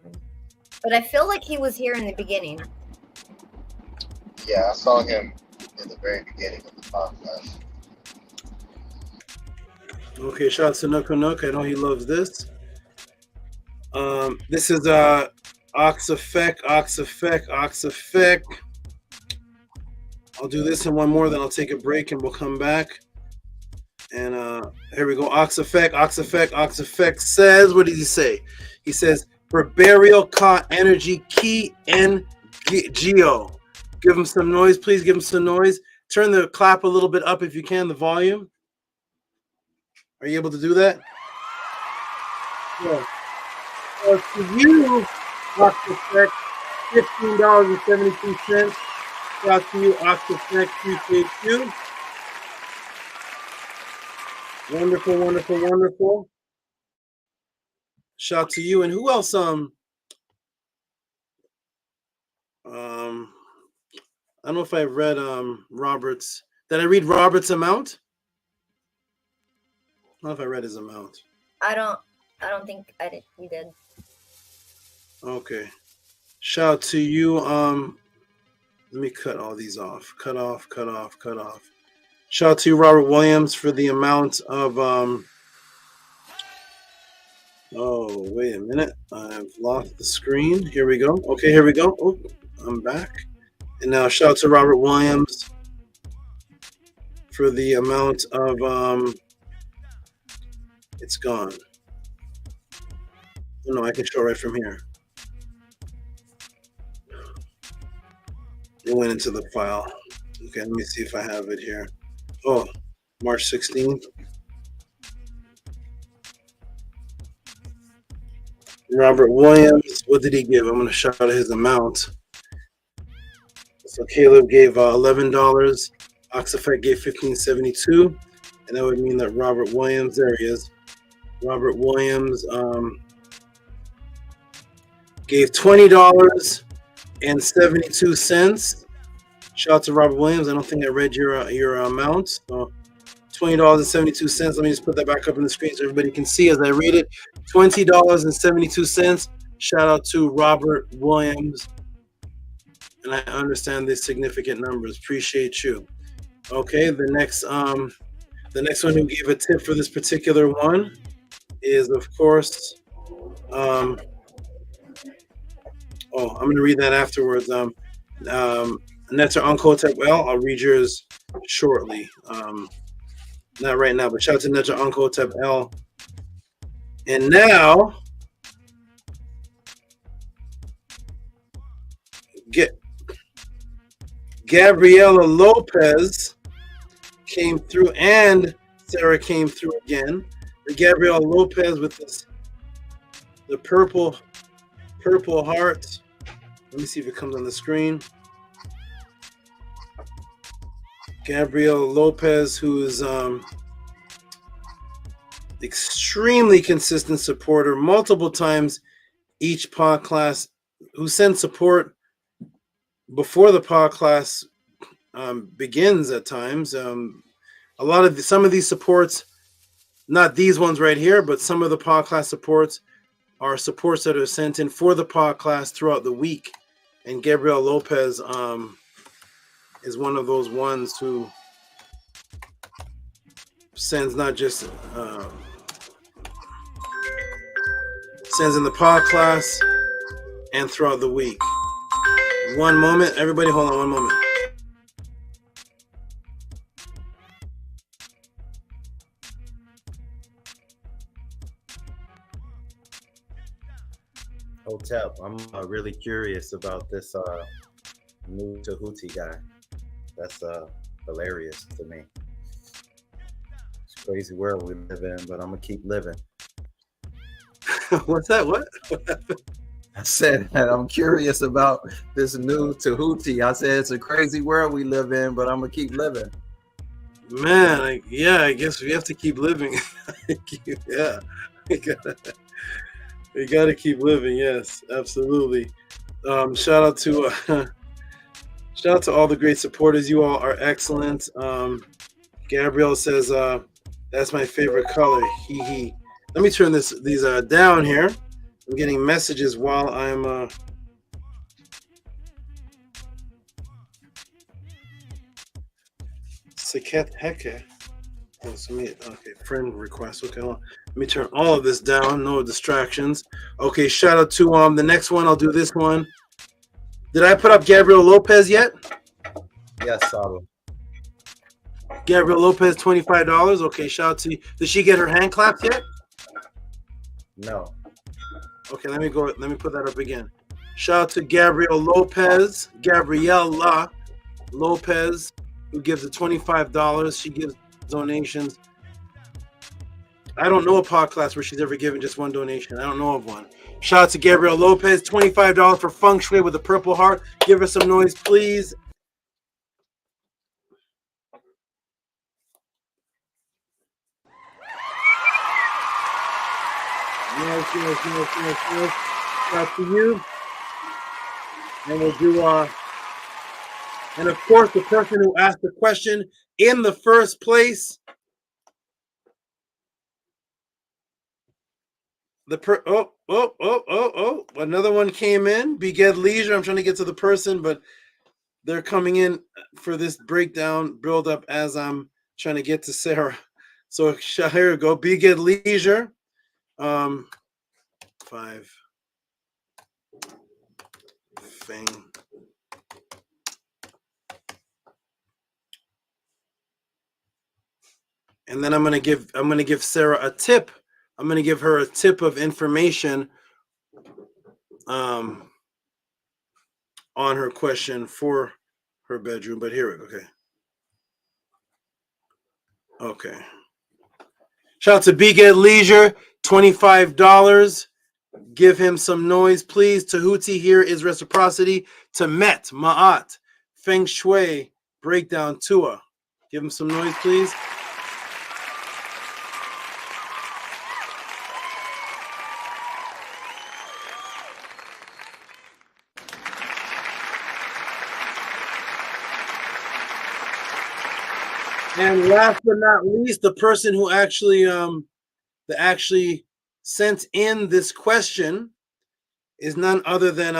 but I feel like he was here in the beginning. Yeah, I saw him in the very beginning of the podcast. Okay, shout out to Nook Panuk. I know he loves this. This is Oxafek. I'll do this and one more, then I'll take a break and we'll come back. And here we go. Oxafek says, what did he say? He says, for burial ka energy ki en geo. Give him some noise, please. Give him some noise. Turn the clap a little bit up if you can, the volume. Are you able to do that? Yeah. To you, Oxafek, $15.72. Shout out to you, Oxafek. Appreciate you. Wonderful. Shout out to you. And who else? I don't know if I read Robert's. Did I read Robert's amount? I don't know if I read his amount. I don't think I did. You did. Okay. Shout out to you. Let me cut all these off. Cut off. Shout out to you, Robert Williams, for the amount of oh, wait a minute. I've lost the screen. Here we go. Okay, here we go. Oh, I'm back. And now shout out to Robert Williams for the amount of it's gone. Oh, no, I can show right from here. It went into the file. Okay, let me see if I have it here. Oh, March 16th. Robert Williams, what did he give? I'm going to shout out his amount. So Caleb gave $11. Oxafek gave $15.72. And that would mean that Robert Williams, there he is. Robert Williams gave $20.72. Shout out to Robert Williams. I don't think I read your amount. So $20.72. Let me just put that back up on the screen so everybody can see as I read it. $20.72. Shout out to Robert Williams. And I understand these significant numbers. Appreciate you. Okay, the next The next one who gave a tip for this particular one is, of course, I'm going to read that afterwards. Netter Unkotep L. I'll read yours shortly. Not right now, but shout out to Netter Unkotep L. And now, Gabriela Lopez came through, and Sarah came through again. The Gabriela Lopez with the purple heart. Let me see if it comes on the screen. Gabriela Lopez, who's extremely consistent supporter, multiple times each podcast, who sends support before the podcast begins at times. Some of these supports, not these ones right here, but some of the podcast supports are supports that are sent in for the podcast throughout the week. And Gabriel Lopez is one of those ones who sends not just sends in the podcast and throughout the week. One moment, everybody, hold on one moment. Hotep, I'm really curious about this new Tehuti guy. That's hilarious to me. It's a crazy world we live in, but I'm gonna keep living. What's that? What happened? I said that I'm curious about this new Tehuti. I said it's a crazy world we live in, but I'm gonna keep living. Man, I guess we have to keep living. Yeah, we gotta keep living. Yes, absolutely. Shout out to all the great supporters. You all are excellent. Gabrielle says that's my favorite color. He. Let me turn these down here. I'm getting messages while I'm Siket Heke. Okay, friend request. Okay, let me turn all of this down. No distractions. Okay, shout out to the next one. I'll do this one. Did I put up Gabriel Lopez yet? Yes, Saba. Gabriel Lopez, $25. Okay, shout out to you. Did she get her hand claps yet? No. Okay, let me put that up again. Shout out to Gabriela Lopez, who gives the $25. She gives donations. I don't know a podcast where she's ever given just one donation. I don't know of one. Shout out to Gabriela Lopez, $25 for Feng Shui with a purple heart. Give her some noise, please. Yes. Shout out to you. And we'll do and of course the person who asked the question in the first place. Another one came in. Beged Leisure. I'm trying to get to the person, but they're coming in for this breakdown build up as I'm trying to get to Sarah. So here we go. Beged Leisure. 5 Feng. And then I'm gonna give Sarah a tip. I'm gonna give her a tip of information on her question for her bedroom. But here we go. Okay. Shout out to Beged Leisure, $25. Give him some noise, please. Tehuti here is reciprocity. Temet, Ma'at, Feng Shui, breakdown, Tua. Give him some noise, please. And last but not least, the person who actually sent in this question is none other than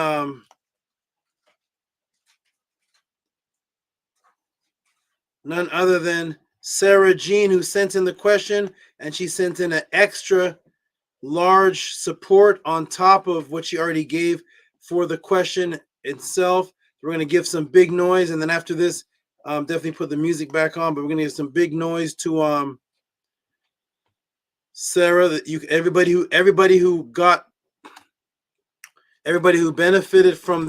Sarah Jean, who sent in the question, and she sent in an extra large support on top of what she already gave for the question itself. We're going to give some big noise, and then after this, definitely put the music back on, but we're going to give some big noise to Sarah, that everybody who benefited from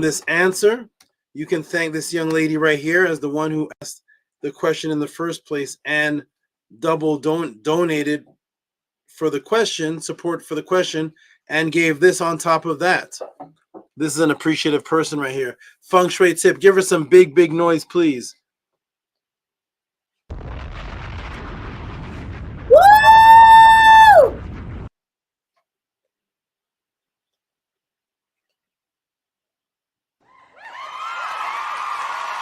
this answer. You can thank this young lady right here as the one who asked the question in the first place and double donated for the question, support for the question, and gave this on top of that. This is an appreciative person right here. Feng Shui tip, give her some big noise, please. Woo!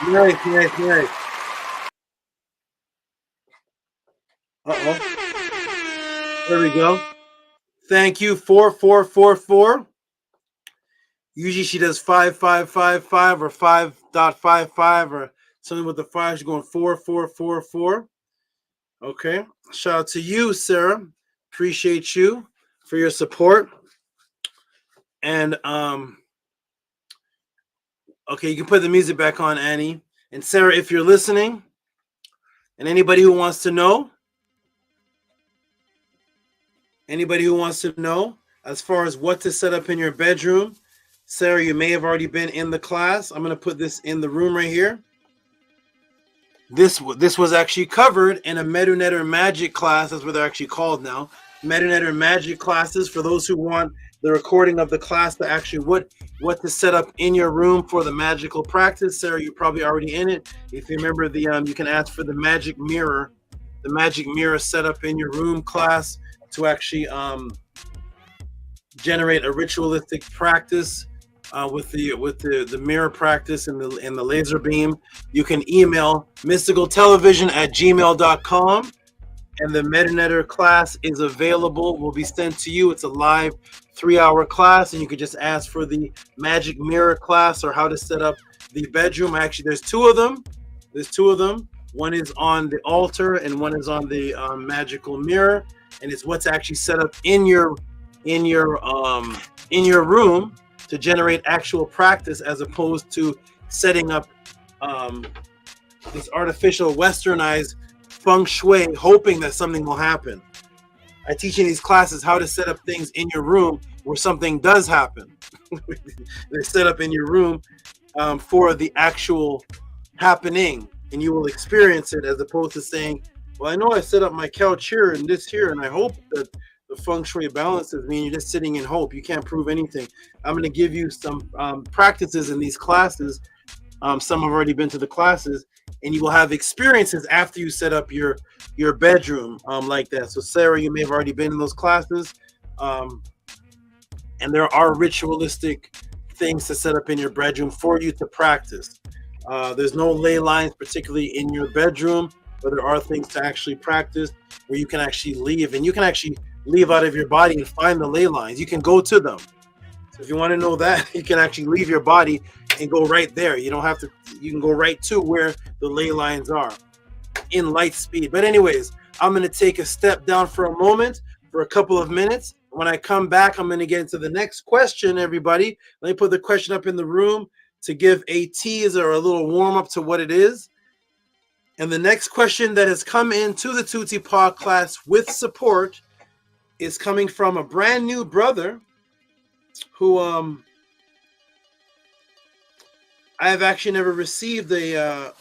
Nice. Uh-oh. There we go. Thank you. 4444. Usually she does 5555 or 5.55 or something with the 5. She's going 4444. Okay. Shout out to you, Sarah. Appreciate you for your support. And okay, you can put the music back on, Annie. And Sarah, if you're listening, and anybody who wants to know, as far as what to set up in your bedroom, Sarah, you may have already been in the class. I'm going to put this in the room right here. This was actually covered in a Medunetter Magic class. That's what they're actually called now. Medunetter Magic classes, for those who want the recording of the class to actually what to set up in your room for the magical practice. Sarah, you're probably already in it. If you remember the you can ask for the magic mirror set up in your room class to actually generate a ritualistic practice with the mirror practice and the laser beam. You can email mysticaltelevision@gmail.com, and the Medunetter class is available, will be sent to you. It's a live 3-hour class, and you could just ask for the magic mirror class or how to set up the bedroom. Actually, there's two of them. One is on the altar and one is on the magical mirror, and it's what's actually set up in your room to generate actual practice, as opposed to setting up this artificial westernized feng shui hoping that something will happen. I teach in these classes how to set up things in your room where something does happen. They're set up in your room for the actual happening, and you will experience it, as opposed to saying, well, I know I set up my couch here and this here, and I hope that the feng shui balances me, and you're just sitting in hope. You can't prove anything. I'm going to give you some practices in these classes. Some have already been to the classes, and you will have experiences after you set up your bedroom like that. So Sarah, you may have already been in those classes, and there are ritualistic things to set up in your bedroom for you to practice. There's no ley lines particularly in your bedroom, but there are things to actually practice where you can actually leave, and you can actually leave out of your body and find the ley lines. You can go to them. So if you want to know that, you can actually leave your body and go right there. You don't have to, you can go right to where the ley lines are in light speed. But anyways, I'm going to take a step down for a moment, for a couple of minutes. When I come back, I'm going to get into the next question, everybody. Let me put the question up in the room to give a tease or a little warm up to what it is. And the next question that has come into the Tehuti Podclass with support is coming from a brand new brother who I have actually never received a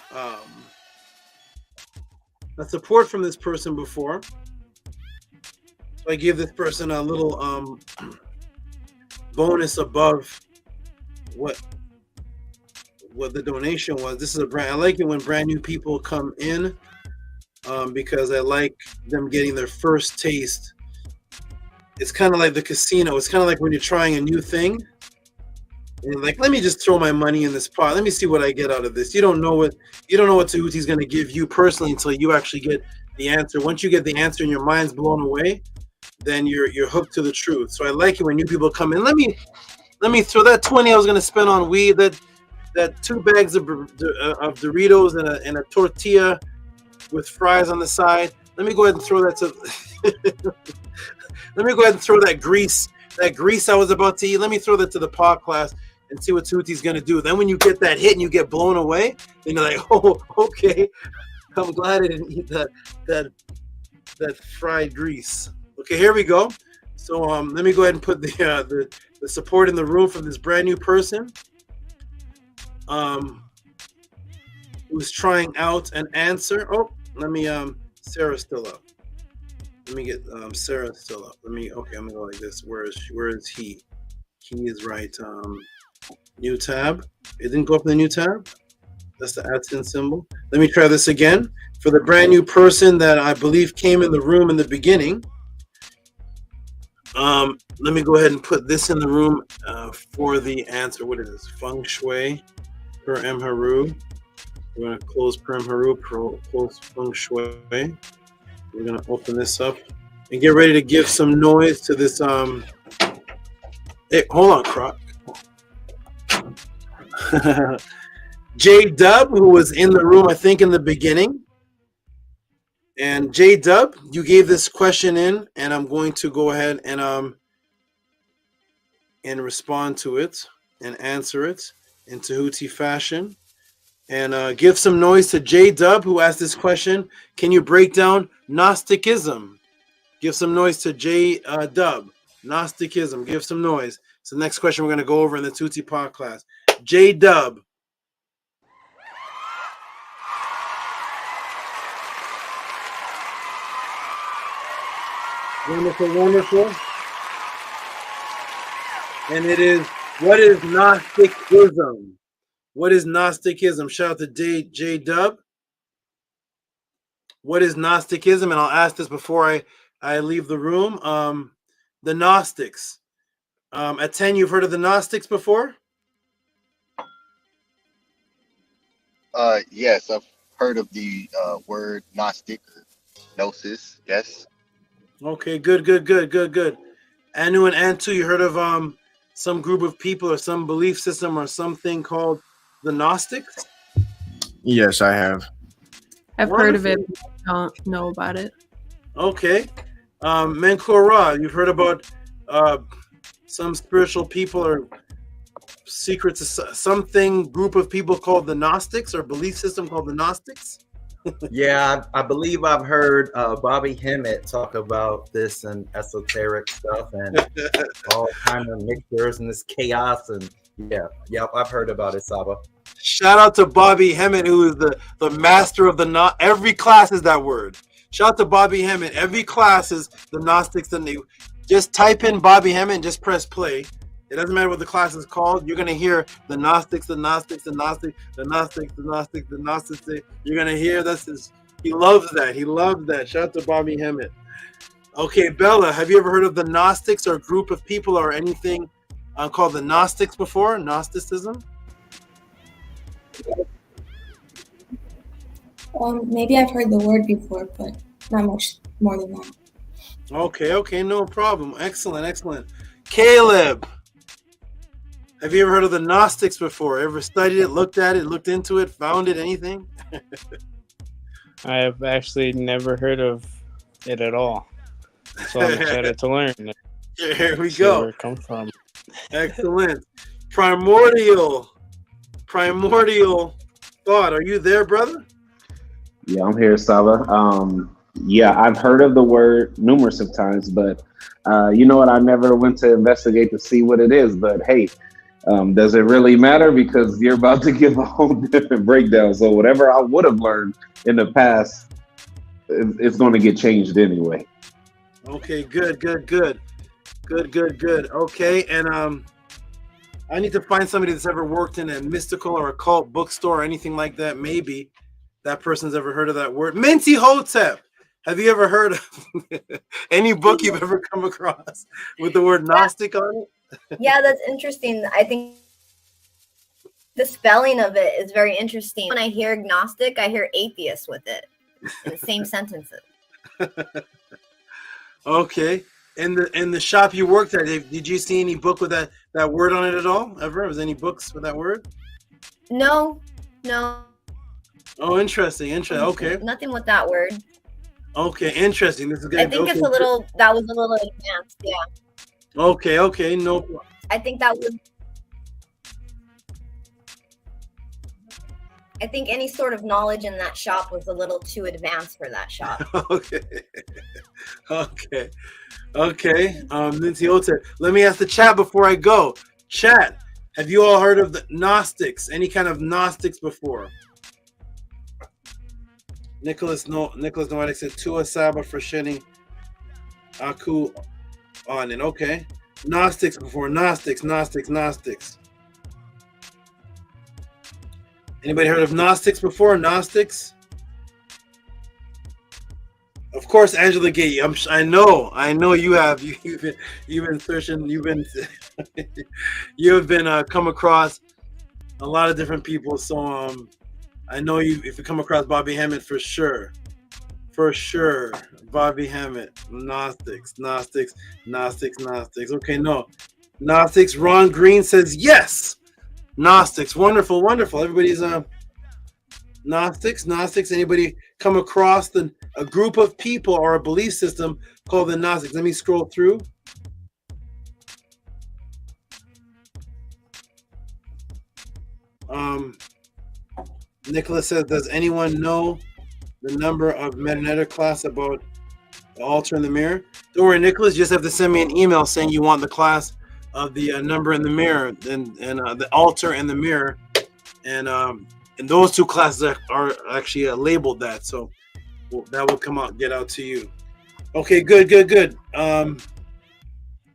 support from this person before. So I give this person a little bonus above what the donation was. This is a brand. I like it when brand new people come in because I like them getting their first taste. It's kind of like the casino. It's kind of like when you're trying a new thing. And like, let me just throw my money in this pot. Let me see what I get out of this. You don't know what Tehuti's going to give you personally until you actually get the answer. Once you get the answer and your mind's blown away, then you're hooked to the truth. So I like it when new people come in. Let me throw that 20 I was going to spend on weed. That that 2 bags of Doritos and a tortilla with fries on the side. Let me go ahead and throw that to. Let me go ahead and throw that grease I was about to eat. Let me throw that to the podcast and see what Tehuti's gonna do. Then when you get that hit and you get blown away, then you're like, oh, okay. I'm glad I didn't eat that fried grease. Okay, here we go. So let me go ahead and put the support in the room from this brand new person who's trying out an answer. Oh, let me Sarah's still up. Let me get Sarah still up. Okay, I'm gonna go like this. Where is he? He is right. New tab. It didn't go up in the new tab. That's the @ symbol. Let me try this again for the brand new person that I believe came in the room in the beginning. Let me go ahead and put this in the room for the answer. What is this? Feng Shui per M Haru. We're gonna close per M Haru. Close Feng Shui. We're gonna open this up and get ready to give some noise to this. Hey, hold on, Croc. JDUB, who was in the room, I think, in the beginning. And JDUB, you gave this question in, and I'm going to go ahead and respond to it and answer it in Tehuti fashion. And give some noise to JDUB, who asked this question. Can you break down Gnosticism? Give some noise to JDUB. Gnosticism. Give some noise. So the next question we're going to go over in the Tehuti Podclass. JDUB. Wonderful, wonderful. And it is, what is Gnosticism? What is Gnosticism? Shout out to JDUB. What is Gnosticism? And I'll ask this before I leave the room. The Gnostics. At 10, you've heard of the Gnostics before? Yes, I've heard of the word Gnostic, Gnosis, yes. Okay, good. Anu and Antu, you heard of some group of people or some belief system or something called the Gnostics? Yes, I have. I've heard of it, but I don't know about it. Okay. Menklora, you've heard about some spiritual people or secrets, something group of people called the Gnostics or belief system called the Gnostics? Yeah, I believe I've heard Bobby Hemmett talk about this and esoteric stuff and all kind of mixtures and this chaos and I've heard about it, Saba. Shout out to Bobby Hemmett, who is the master of the every class is that word. Shout out to Bobby Hemmett. Every class is the Gnostics, and just type in Bobby Hemmett and just press play. It doesn't matter what the class is called. You're gonna hear the Gnostics, the Gnostics, the Gnostics, the Gnostics, the Gnostics, the Gnostics. You're gonna hear he loves that. He loves that. Shout out to Bobby Hemmett. Okay, Bella, have you ever heard of the Gnostics or a group of people or anything called the Gnostics before? Gnosticism? Maybe I've heard the word before, but not much more than that. Okay, no problem. Excellent. Caleb, have you ever heard of the Gnostics before? Ever studied it, looked at it, looked into it, found it, anything? I have actually never heard of it at all. So I'm excited to learn. Here we go. Where it comes from. Excellent. Primordial thought. Are you there, brother? Yeah, I'm here, Saba. Yeah, I've heard of the word numerous of times, but you know what? I never went to investigate to see what it is. But hey, does it really matter? Because you're about to give a whole different breakdown. So whatever I would have learned in the past, it's going to get changed anyway. Okay, good. Okay, and I need to find somebody that's ever worked in a mystical or occult bookstore or anything like that. Maybe that person's ever heard of that word. Minty Hotep. Have you ever heard of any book you've ever come across with the word Gnostic on it? Yeah, that's interesting. I think the spelling of it is very interesting. When I hear agnostic, I hear atheist with it in the same sentences. Okay. In the shop you worked at, did you see any book with that word on it at all? Ever? Was any books with that word? No. Oh, interesting. Okay. Nothing with that word. Okay, interesting. This is good. I think it's a little. That was a little advanced. Yeah. Okay. No. I think that was. I think any sort of knowledge in that shop was a little too advanced for that shop. Okay. Lindsay Otep. Let me ask the chat before I go. Chat, have you all heard of the Gnostics? Any kind of Gnostics before? Nicholas Noetic said Tua Saba for Sheni Aku on it. Okay. Gnostics before. Gnostics. Anybody heard of Gnostics before? Gnostics? Of course, Angela Gay. I know you have. You've been searching. You have been come across a lot of different people. So I know you. If you come across Bobby Hammett, for sure. Bobby Hammett. Gnostics. Okay, no. Gnostics. Ron Green says yes. Gnostics. Wonderful. Everybody's Gnostics. Anybody come across a group of people or a belief system called the Gnostics? Let me scroll through. Nicholas says, does anyone know the number of Meta class about the altar in the mirror? Don't worry, Nicholas, you just have to send me an email saying you want the class of the number in the mirror and the altar in the mirror, and those two classes are actually labeled that, so that will get out to you. Okay, good.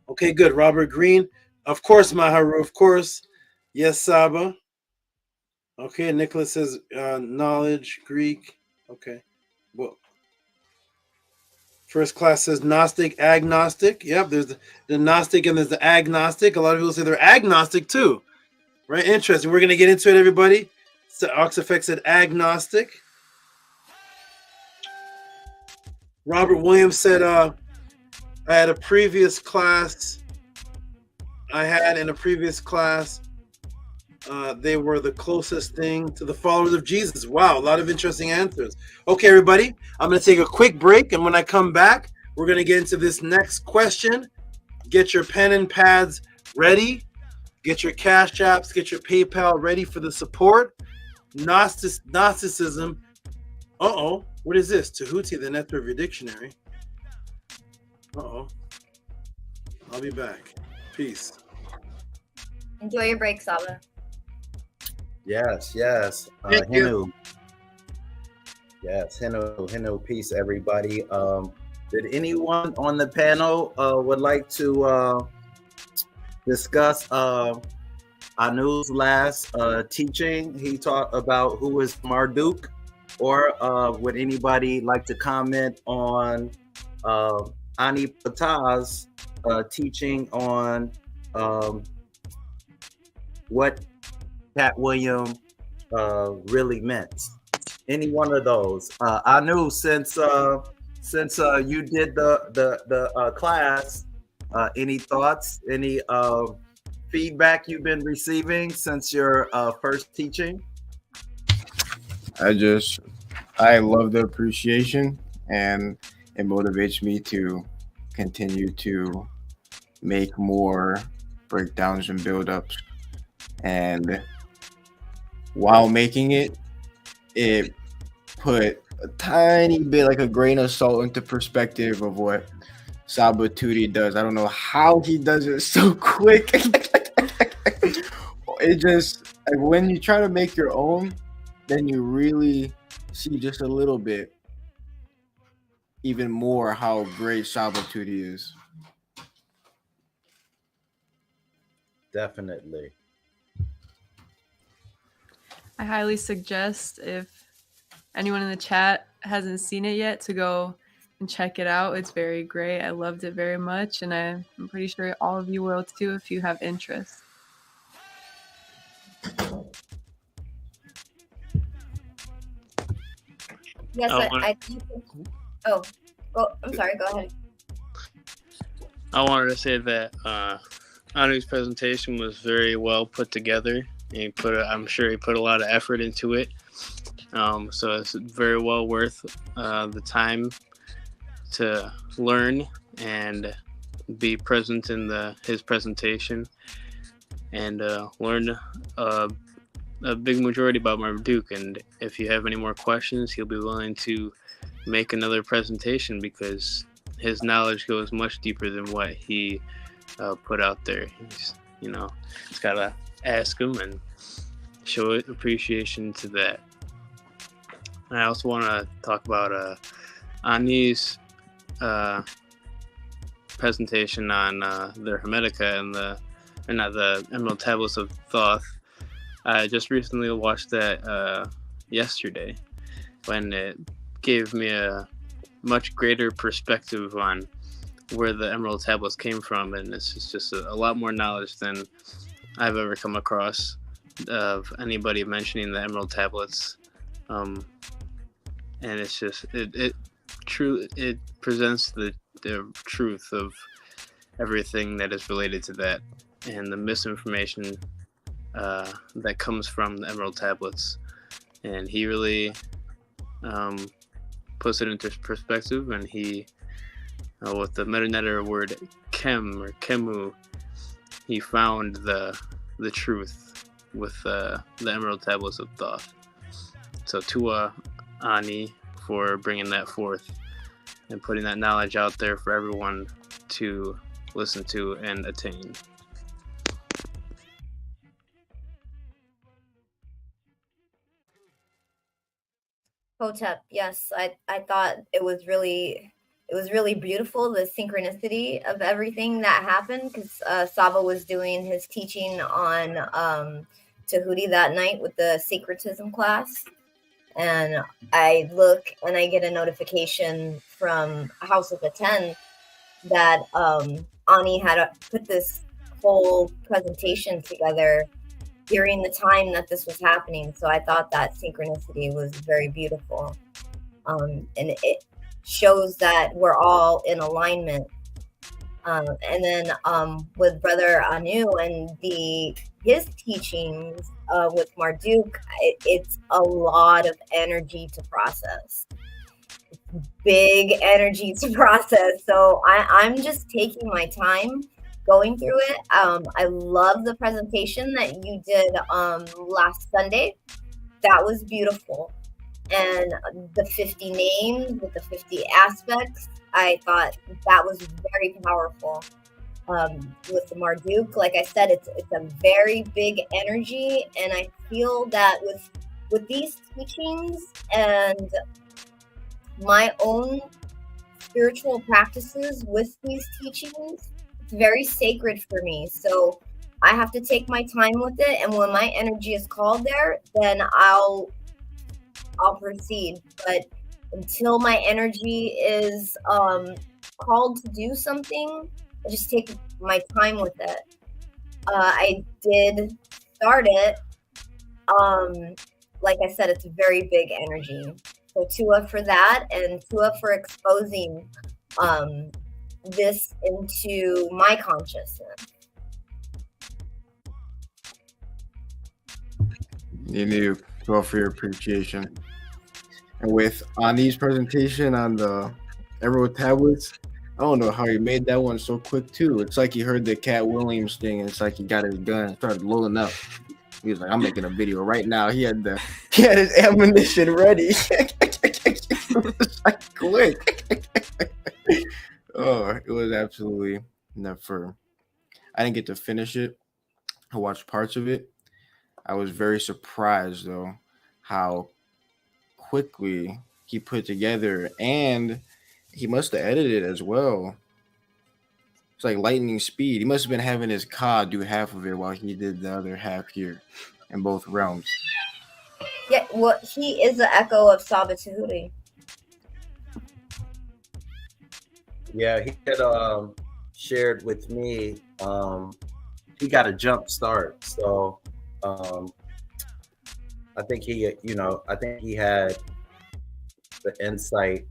Okay, good. Robert Green, of course, Maharu, of course. Yes, Saba. Okay, Nicholas says knowledge, Greek. Okay, well, first class says Gnostic, agnostic. Yep, there's the Gnostic and there's the agnostic. A lot of people say they're agnostic too. Right, interesting. We're going to get into it, everybody. So OxFX said agnostic. Robert Williams said, I had a previous class. They were the closest thing to the followers of Jesus. Wow, a lot of interesting answers. Okay, everybody, I'm going to take a quick break, and when I come back, we're going to get into this next question. Get your pen and pads ready. Get your Cash Apps, get your PayPal ready for the support. Gnosticism. What is this? Tehuti, the nectar of your dictionary. I'll be back. Peace. Enjoy your break, Saba. Yes. Thank you. Yes, Hino, peace, everybody. Did anyone on the panel would like to discuss Anu's last teaching? He talked about who is Marduk, or would anybody like to comment on Ani Patah's teaching on what Cat William really meant? Any one of those? Anu, since you did the class, any thoughts? Any feedback you've been receiving since your first teaching? I love the appreciation, and it motivates me to continue to make more breakdowns and build-ups. And while making it, it put a tiny bit, like a grain of salt, into perspective of what Saba Tuti does. I don't know how he does it so quick. It just, like, when you try to make your own, then you really see just a little bit even more how great Saba Tuti is. Definitely. I highly suggest, if anyone in the chat hasn't seen it yet, to go and check it out. It's very great. I loved it very much, and I'm pretty sure all of you will too if you have interest. Yes, I think. Oh, I'm sorry. Go ahead. I wanted to say that Anu's presentation was very well put together. I'm sure he put a lot of effort into it. So it's very well worth the time to learn and be present in his presentation and learn a big majority about Marduk. And if you have any more questions, he'll be willing to make another presentation because his knowledge goes much deeper than what he put out there. He's gotta ask him and show appreciation to that. And I also want to talk about Ani's presentation on their Hermetica and the Emerald Tablets of Thoth. I just recently watched that yesterday, when it gave me a much greater perspective on where the Emerald Tablets came from, and it's just a lot more knowledge than I've ever come across of anybody mentioning the Emerald Tablets. And it's just it presents the truth of everything that is related to that and the misinformation that comes from the Emerald Tablets. And he really puts it into perspective, and he with the meta word Kem or Kemu, he found the truth with the Emerald Tablets of Thoth. So Tua Ani for bringing that forth and putting that knowledge out there for everyone to listen to and attain. Hotep, yes, I thought it was really beautiful, the synchronicity of everything that happened, because SABA was doing his teaching on Tehuti that night with the syncretism class, and I look and I get a notification from houseofatton that Ani had put this whole presentation together during the time that this was happening. So I thought that synchronicity was very beautiful. And it shows that we're all in alignment. And then with Brother Anu and his teachings with Marduk, it's a lot of energy to process. Big energy to process. So I'm just taking my time going through it. I love the presentation that you did last Sunday. That was beautiful. And the 50 names with the 50 aspects, I thought that was very powerful. With the Marduk, like I said, it's a very big energy, and I feel that with these teachings and my own spiritual practices with these teachings, it's very sacred for me. So I have to take my time with it, and when my energy is called there, then I'll proceed. But until my energy is called to do something, I just take my time with it. I did start it. Like I said, it's a very big energy. So Tua for that, and Tua for exposing this into my consciousness. You need well for your appreciation. And with Ani's presentation on the Emerald Tablets, I don't know how he made that one so quick too. It's like he heard the Cat Williams thing, and it's like he got his gun and started loading up. He was like, "I'm making a video right now." He had his ammunition ready. It's like quick. Oh, it was absolutely never. I didn't get to finish it. I watched parts of it. I was very surprised though how quickly he put together, and he must have edited it as well. It's like lightning speed. He must have been having his Ka do half of it while he did the other half here in both realms. Yeah, well, he is the echo of SABA Tehuti. Yeah, he had shared with me. He got a jump start, so I think he had the insight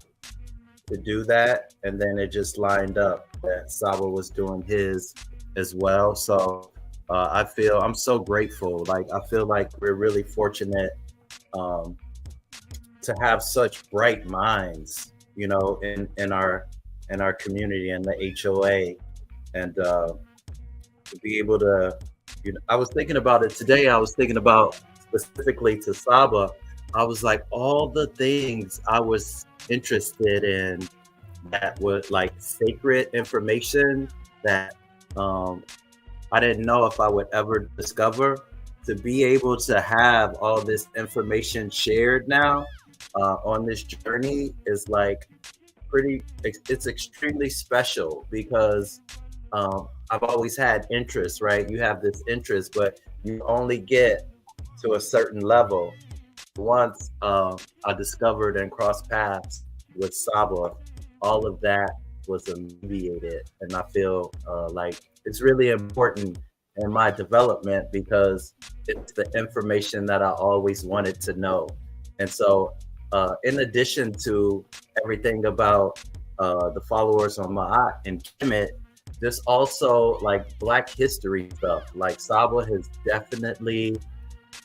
to do that, and then it just lined up that Saba was doing his as well. So I'm so grateful. Like, I feel like we're really fortunate to have such bright minds, you know, in our community and the HOA, and to be able to, you know, I was thinking about it today. I was thinking about specifically to SABA. I was like, all the things I was interested in that was like sacred information that I didn't know if I would ever discover. To be able to have all this information shared now on this journey is like it's extremely special, because I've always had interest, right? You have this interest, but you only get to a certain level. Once I discovered and crossed paths with SABA, all of that was alleviated, and I feel like it's really important in my development, because it's the information that I always wanted to know. And so in addition to everything about the followers on Ma'at and Kemet, there's also like Black history stuff. Like SABA has definitely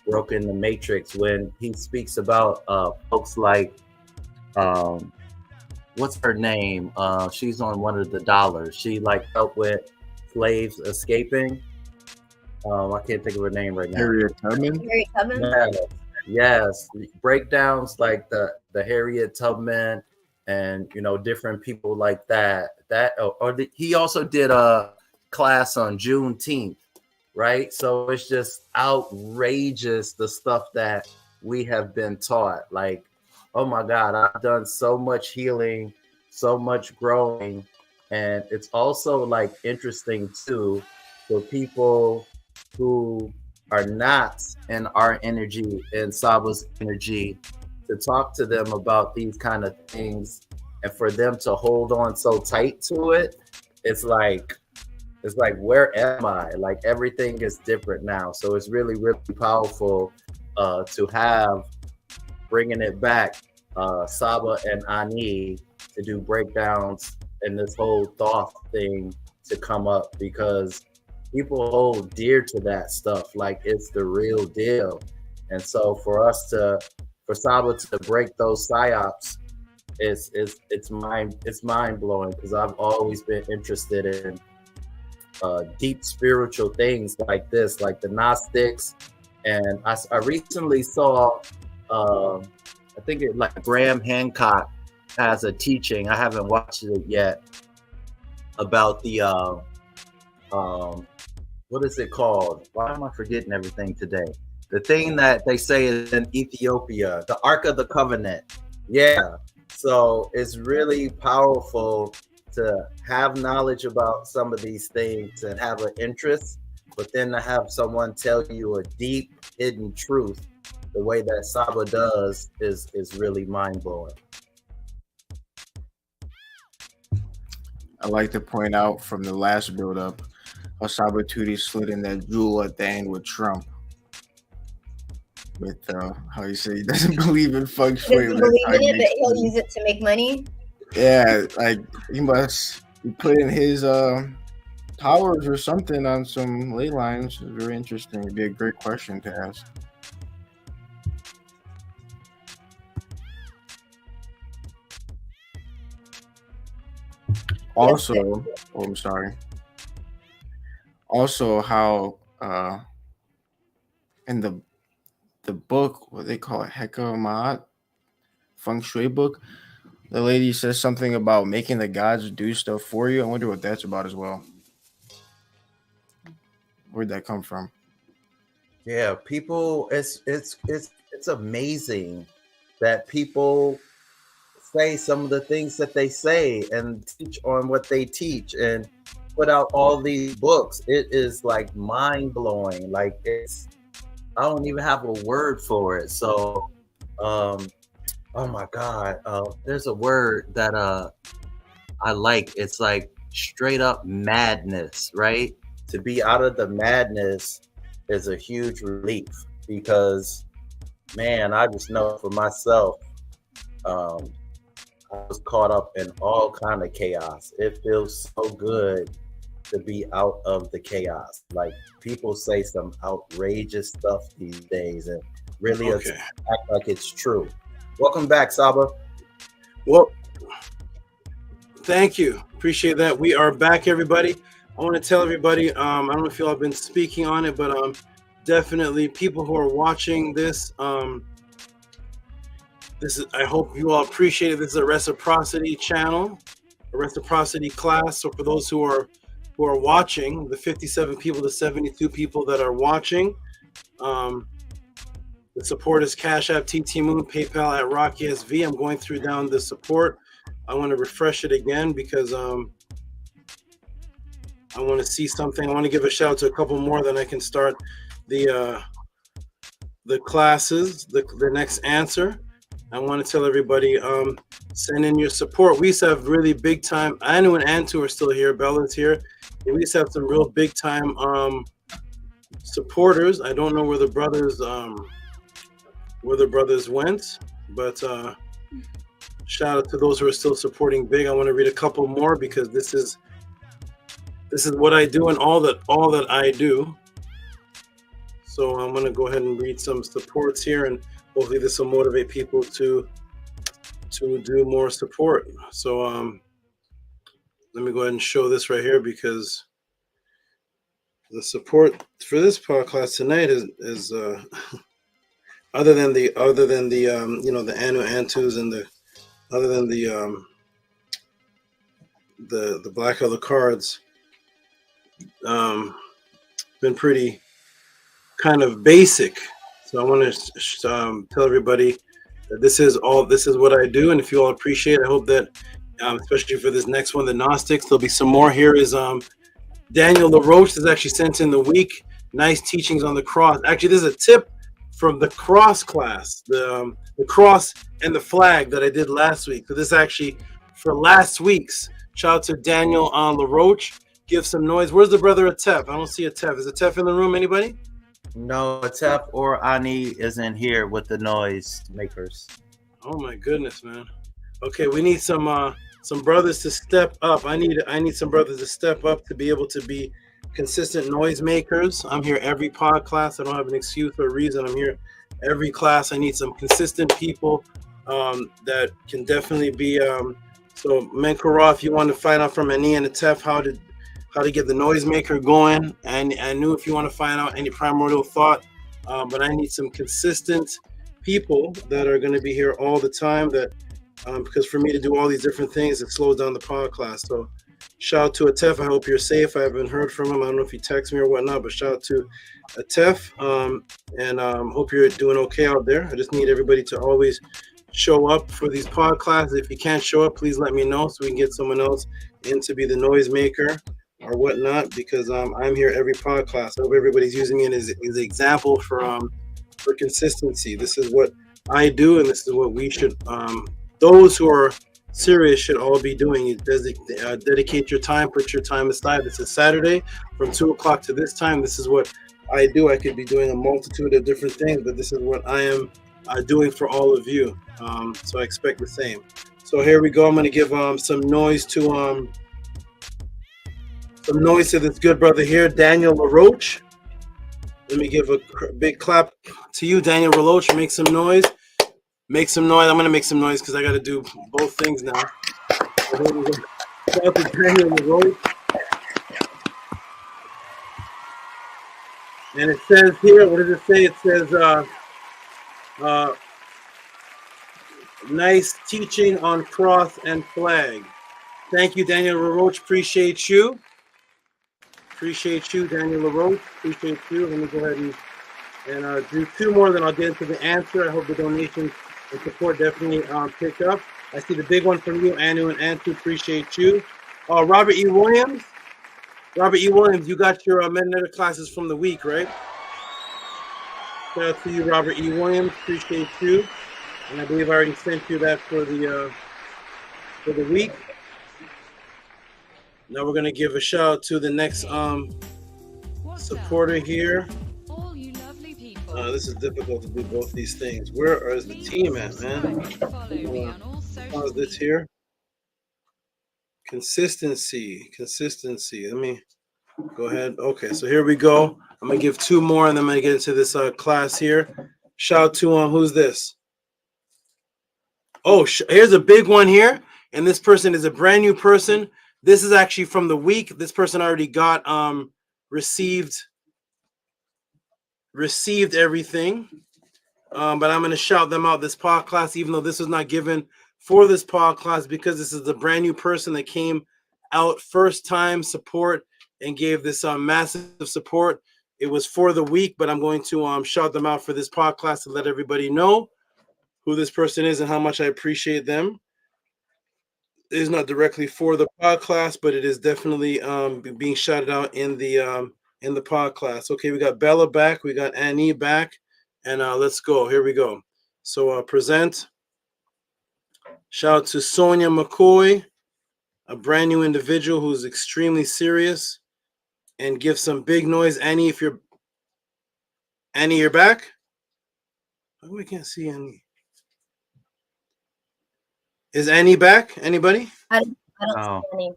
broken the matrix when he speaks about folks like what's her name? She's on one of the dollars. She like helped with slaves escaping. I can't think of her name right now. Harriet Tubman. Harriet Tubman. Yes. Breakdowns like the Harriet Tubman, and you know, different people like that. He also did a class on Juneteenth, right? So it's just outrageous the stuff that we have been taught. Like, oh my God, I've done so much healing, so much growing, and it's also like interesting too for people who are not in our energy, in SABA's energy, to talk to them about these kind of things, and for them to hold on so tight to it. It's like, where am I? Like, everything is different now. So it's really, really powerful to have, bringing it back, SABA and Ani to do breakdowns and this whole THOTH thing to come up, because people hold dear to that stuff like it's the real deal. And so for SABA to break those psyops, it's mind blowing, because I've always been interested in deep spiritual things like this, like the Gnostics. And I recently saw I think it like Graham Hancock has a teaching, I haven't watched it yet, about the what is it called? Why am I forgetting everything today? The thing that they say is in Ethiopia, the Ark of the Covenant. Yeah. So it's really powerful to have knowledge about some of these things and have an interest, but then to have someone tell you a deep hidden truth the way that SABA does is really mind-blowing. I like to point out from the last build-up how Sabatudi slid in that jewel at the end with Trump. With how you say he doesn't believe in Feng Shui. He doesn't believe in it, but he'll use it to make money. Yeah, like he put in his powers or something on some ley lines. It's very interesting. It'd be a great question to ask. Also, oh, I'm sorry. Also, how in the book, what they call it, Hekamat Feng Shui book, the lady says something about making the gods do stuff for you. I wonder what that's about as well. Where'd that come from? Yeah, people, it's amazing that people say some of the things that they say and teach on what they teach and put out all these books. It is like mind-blowing. Like, I don't even have a word for it. So oh my God, there's a word that I like. It's like straight up madness, right? To be out of the madness is a huge relief, because man, I just know for myself, I was caught up in all kind of chaos. It feels so good to be out of the chaos. Like, people say some outrageous stuff these days, and really act like it's true. Welcome back, Saba. Well, thank you. Appreciate that. We are back, everybody. I want to tell everybody, I don't know if you all have been speaking on it, but definitely people who are watching this, I hope you all appreciate it. This is a reciprocity channel, a reciprocity class. So for those who are watching, the 57 people, the 72 people that are watching, the support is Cash App, TT Moon, PayPal at Rocky SV. I'm going through down the support. I want to refresh it again because I want to see something. I want to give a shout out to a couple more, then I can start the classes, the next answer. I want to tell everybody, send in your support. We used to have really big time. Anu and Antu are still here. Bella's here. We used to have some real big time supporters. I don't know where the brothers went, but shout out to those who are still supporting big. I want to read a couple more because this is what I do and all that I do. So I'm going to go ahead and read some supports here, and hopefully this will motivate people to do more support. So let me go ahead and show this right here, because the support for this podcast tonight is other than the you know, the Anu Antus and the black color cards, been pretty kind of basic. So I want to tell everybody that this is what I do, and if you all appreciate it, I hope that especially for this next one, the Gnostics, there'll be some more. Here is Daniel LaRoche has actually sent in the week. Nice teachings on the cross. Actually, this is a tip from the cross class, the cross and the flag that I did last week. So this actually for last week's. Shout out to Daniel LaRoche. Give some noise. Where's the brother Atef? I don't see Atef. Is Atef in the room? Anybody? No, Atef or Ani isn't here with the noise makers. Oh my goodness, man. Okay, we need some brothers to step up. I need some brothers to step up to be able to be consistent noise makers. I'm here every pod class. I don't have an excuse or a reason. I'm here every class. I need some consistent people that can definitely be. So Menkara, if you want to find out from Ani and Atef how to get the noisemaker going, and I knew if you want to find out any primordial thought, but I need some consistent people that are going to be here all the time, that because for me to do all these different things, it slows down the podcast. So shout out to Atef. I hope you're safe. I haven't heard from him. I don't know if he texts me or whatnot, but shout out to Atef, and hope you're doing okay out there. I just need everybody to always show up for these podcasts. If you can't show up, please let me know so we can get someone else in to be the noisemaker or whatnot, because I'm here every podcast. I hope everybody's using it as an example for consistency. This is what I do, and this is what we should, those who are serious should all be doing. You dedicate your time, put your time aside. This is Saturday from 2 o'clock to this time. This is what I do. I could be doing a multitude of different things, but this is what I am doing for all of you. So I expect the same. So here we go. I'm going to give some noise to this good brother here, Daniel LaRoche. Let me give a big clap to you, Daniel LaRoche. Make some noise. Make some noise. I'm going to make some noise because I got to do both things now. Shout out to Daniel LaRoche. And it says here, what does it say? It says, nice teaching on cross and flag. Thank you, Daniel LaRoche. Appreciate you. Appreciate you, Daniel LaRoche. Appreciate you. Let me go ahead and do two more, then I'll get into the answer. I hope the donations and support definitely pick up. I see the big one from you, Anu and Antu. Appreciate you. Robert E. Williams. Robert E. Williams, you got your Mennonite classes from the week, right? Shout out to you, Robert E. Williams. Appreciate you. And I believe I already sent you that for the week. Now we're gonna give a shout out to the next supporter here. This is difficult to do both these things. Where is the team at, man? How's this here? Consistency. Let me Go ahead. Okay, so here we go. I'm gonna give 2 more, and then I'm gonna get into this class here. Shout out to who's this? Oh, here's a big one here, and this person is a brand new person. This is actually from the week. This person already got received everything, but I'm gonna shout them out this podcast, even though this was not given for this podcast, because this is a brand new person that came out first time support and gave this massive support. It was for the week, but I'm going to shout them out for this podcast to let everybody know who this person is and how much I appreciate them. It is not directly for the podcast, but it is definitely being shouted out in the podcast. Okay, we got Bella back, we got Annie back, and let's go. Here we go. So present. Shout out to Sonia McCoy, a brand new individual who's extremely serious, and give some big noise. Annie, if you're back. Oh, we can't see Annie. Is Annie back? Anybody? I don't see any.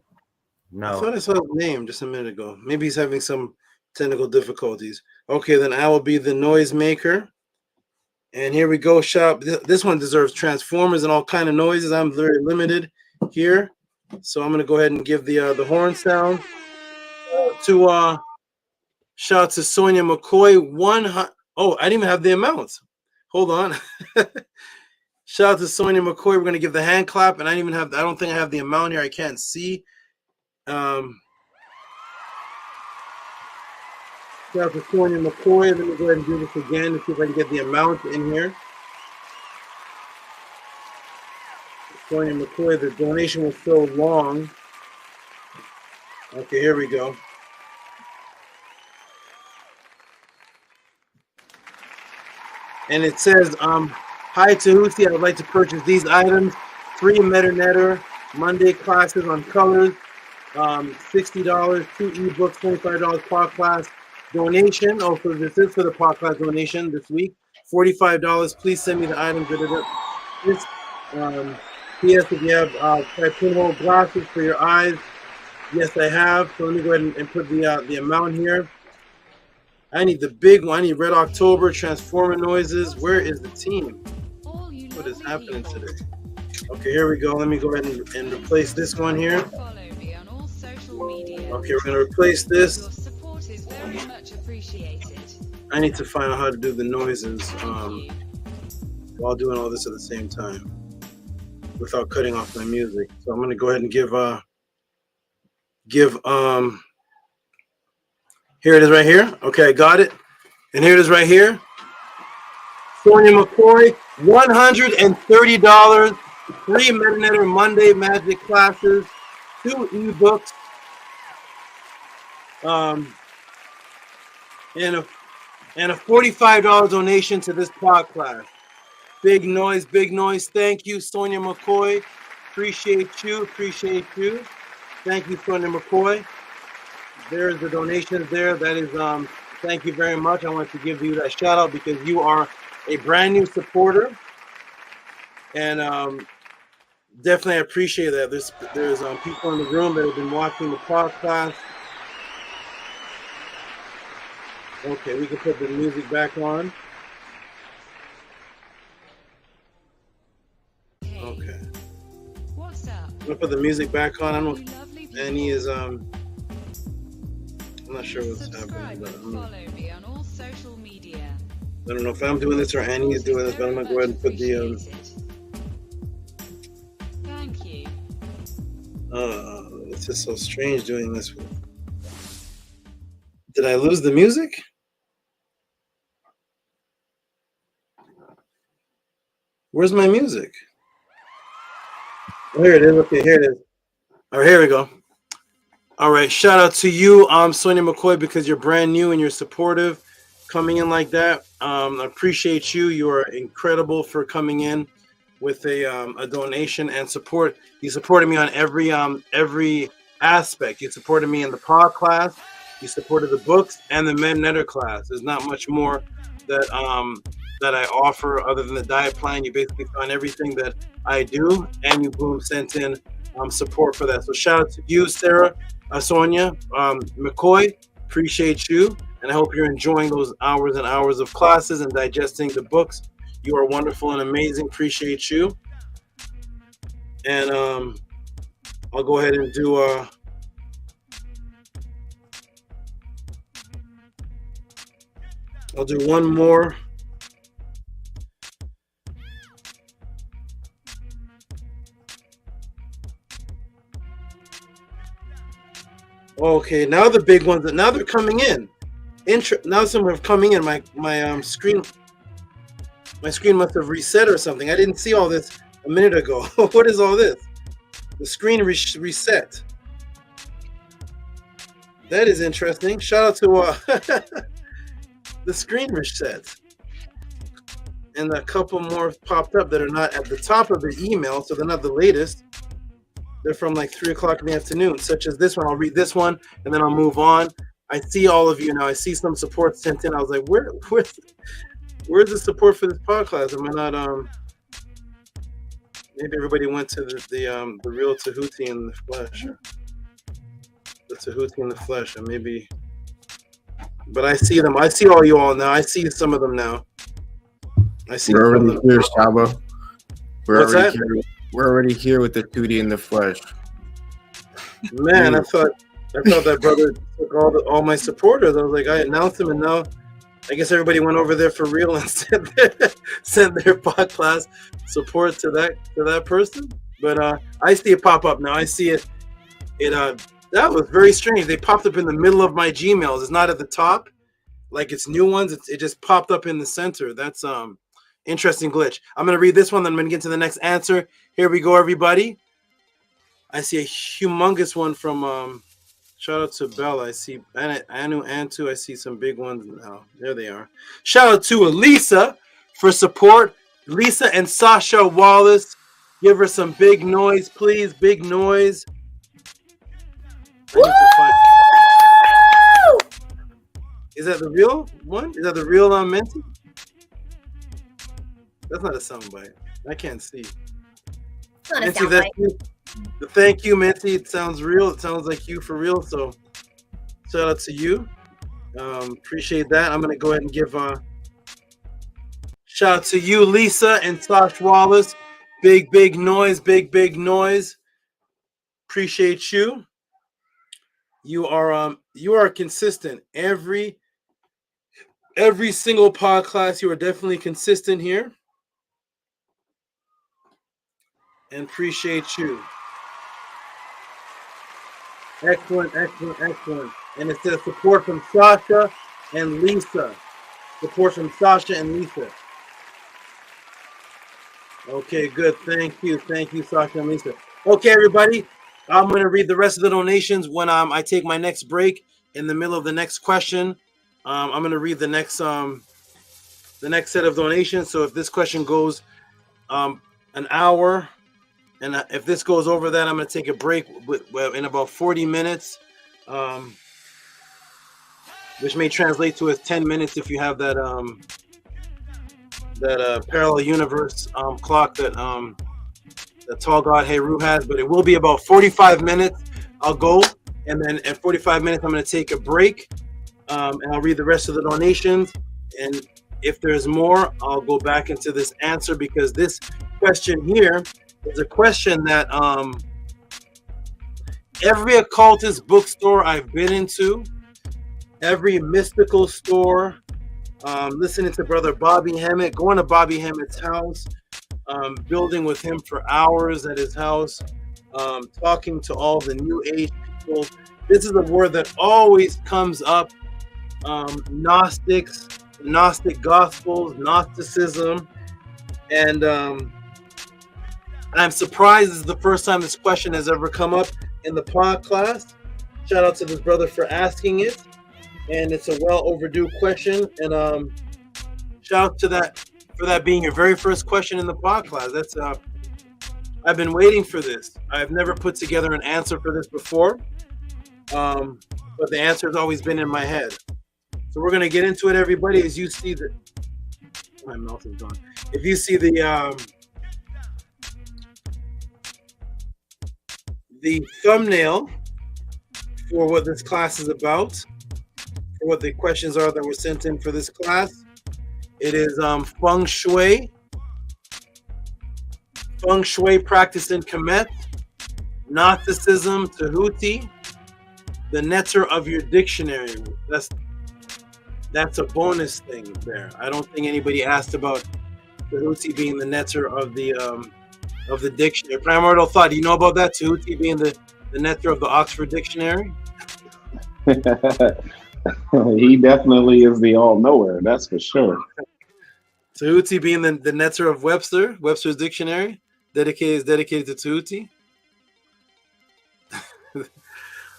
I thought I saw his name just a minute ago. Maybe he's having some technical difficulties. Okay, then I will be the noise maker. And here we go, shop. This one deserves transformers and all kind of noises. I'm very limited here. So I'm going to go ahead and give the horn sound to shout out to Sonia McCoy. Oh, I didn't even have the amounts. Hold on. Shout out to Sonia McCoy. We're going to give the hand clap, and I don't think I have the amount here. I can't see. Shout out to Sonia McCoy. Let me go ahead and do this again to see if I can get the amount in here. Sonia McCoy, the donation was so long. Okay, here we go. And it says, hi Tehuti, I would like to purchase these items. 3 MetaNetter Monday classes on colors, $60, 2 ebooks, $25 podcast donation. Also, this is for the podcast donation this week. $45. Please send me the items that are this. P.S. If you have pinhole glasses for your eyes, yes, I have. So let me go ahead and put the amount here. I need the big one. I need Red October, Transformer noises. Where is the team? What is happening today? Okay, here we go. Let me go ahead and replace this one here. Okay, we're going to replace this. I need to find out how to do the noises while doing all this at the same time without cutting off my music. So I'm going to go ahead and give here it is right here. Okay, I got it. And here it is right here. Sonia McCoy, $130, 3 MetaNetter Monday Magic classes, 2 ebooks, and a $45 donation to this podcast. Big noise, big noise. Thank you, Sonia McCoy. Appreciate you. Thank you, Sonia McCoy. There's the donations there. That is, thank you very much. I want to give you that shout out because you are a brand new supporter, and definitely I appreciate that. There's people in the room that have been watching the podcast. Okay, we can put the music back on. Okay. What's up? I'm gonna put the music back on. I don't know if Annie is I'm not sure what's happening, but follow me on all social media. I don't know if I'm doing this or Annie is doing this, but I'm gonna go ahead and put the Thank you. It's just so strange doing this. Did I lose the music? Where's my music? Oh, here it is. Okay, here it is. All right, here we go. All right, shout out to you, Sonia McCoy, because you're brand new and you're supportive, coming in like that. I appreciate you. You are incredible for coming in with a donation and support. You supported me on every aspect. You supported me in the pod class. You supported the books and the MetaNetter class. There's not much more that I offer other than the diet plan. You basically found everything that I do, and you sent in support for that. So shout out to you, Sarah. Sonia, McCoy, appreciate you. And I hope you're enjoying those hours and hours of classes and digesting the books. You are wonderful and amazing. Appreciate you. And I'll go ahead and do I'll do one more. Okay, now the big ones. Now they're coming in. Now some are coming in. My screen must have reset or something. I didn't see all this a minute ago. What is all this? The screen reset. That is interesting. Shout out to the screen reset. And a couple more popped up that are not at the top of the email, so they're not the latest. They're from like 3 o'clock in the afternoon, such as this one. I'll read this one and then I'll move on. I see all of you now. I see some support sent in. I was like, where's the support for this podcast? Am I not maybe everybody went to the real Tehuti in the flesh. The Tehuti in the flesh, and maybe, but I see them. I see all you all now. I see some of them now. I see. We're already here, SABA. What's We're already here with the Tehuti in the flesh. Man, I thought that brother took all my supporters. I was like, I announced him, and now I guess everybody went over there for real and sent their podcast support to that person. But I see it pop up now. I see it. That was very strange. They popped up in the middle of my Gmails. It's not at the top, like it's new ones. It just popped up in the center. That's interesting glitch. I'm gonna read this one, then I'm gonna get to the next answer. Here we go, everybody. I see a humongous one from shout out to Bella. I see Anu Antu. I see some big ones now. There they are. Shout out to Elisa for support. Lisa and Sasha Wallace. Give her some big noise, please. Big noise. Is that the real one? Is that the real Minty? That's not a soundbite. I can't see. It's not a Minty, soundbite. that's you. Thank you, Minty. It sounds real. It sounds like you for real. So shout out to you. Appreciate that. I'm gonna go ahead and give shout out to you, Lisa and Sash Wallace. Big noise. Big noise. Appreciate you. You are consistent. Every single podcast, you are definitely consistent here. And appreciate you. Excellent. And it says support from Sasha and Lisa. Support from Sasha and Lisa. Okay, good. Thank you, Sasha and Lisa. Okay, everybody. I'm going to read the rest of the donations when I take my next break in the middle of the next question. I'm going to read the next set of donations. So if this question goes an hour, and if this goes over that, I'm going to take a break in about 40 minutes, which may translate to as 10 minutes if you have that parallel universe clock that the Tall God Heru has. But it will be about 45 minutes. I'll go, and then at 45 minutes, I'm going to take a break, and I'll read the rest of the donations. And if there's more, I'll go back into this answer, because this question here is a question that every occultist bookstore I've been into, every mystical store, listening to Brother Bobby Hammett, going to Bobby Hammett's house, building with him for hours at his house, talking to all the New Age people. This is a word that always comes up. Gnostics, Gnostic Gospels, Gnosticism. And I'm surprised this is the first time this question has ever come up in the podcast. Shout out to this brother for asking it. And it's a well overdue question. And shout out to that for that being your very first question in the podcast. That's I've been waiting for this. I've never put together an answer for this before. But the answer has always been in my head. So we're gonna get into it, everybody. As you see my mouth is gone. If you see the thumbnail for what this class is about, for what the questions are that were sent in for this class. It is Feng Shui practiced in Kemet, Gnosticism, Tehuti, the netter of your dictionary. That's a bonus thing there. I don't think anybody asked about Tehuti being the netter of the dictionary. Primordial Thought, do you know about that? Tehuti being the netter of the Oxford Dictionary? He definitely is the all-knower, that's for sure. Tehuti being the netter of Webster's Dictionary, dedicated to Tehuti.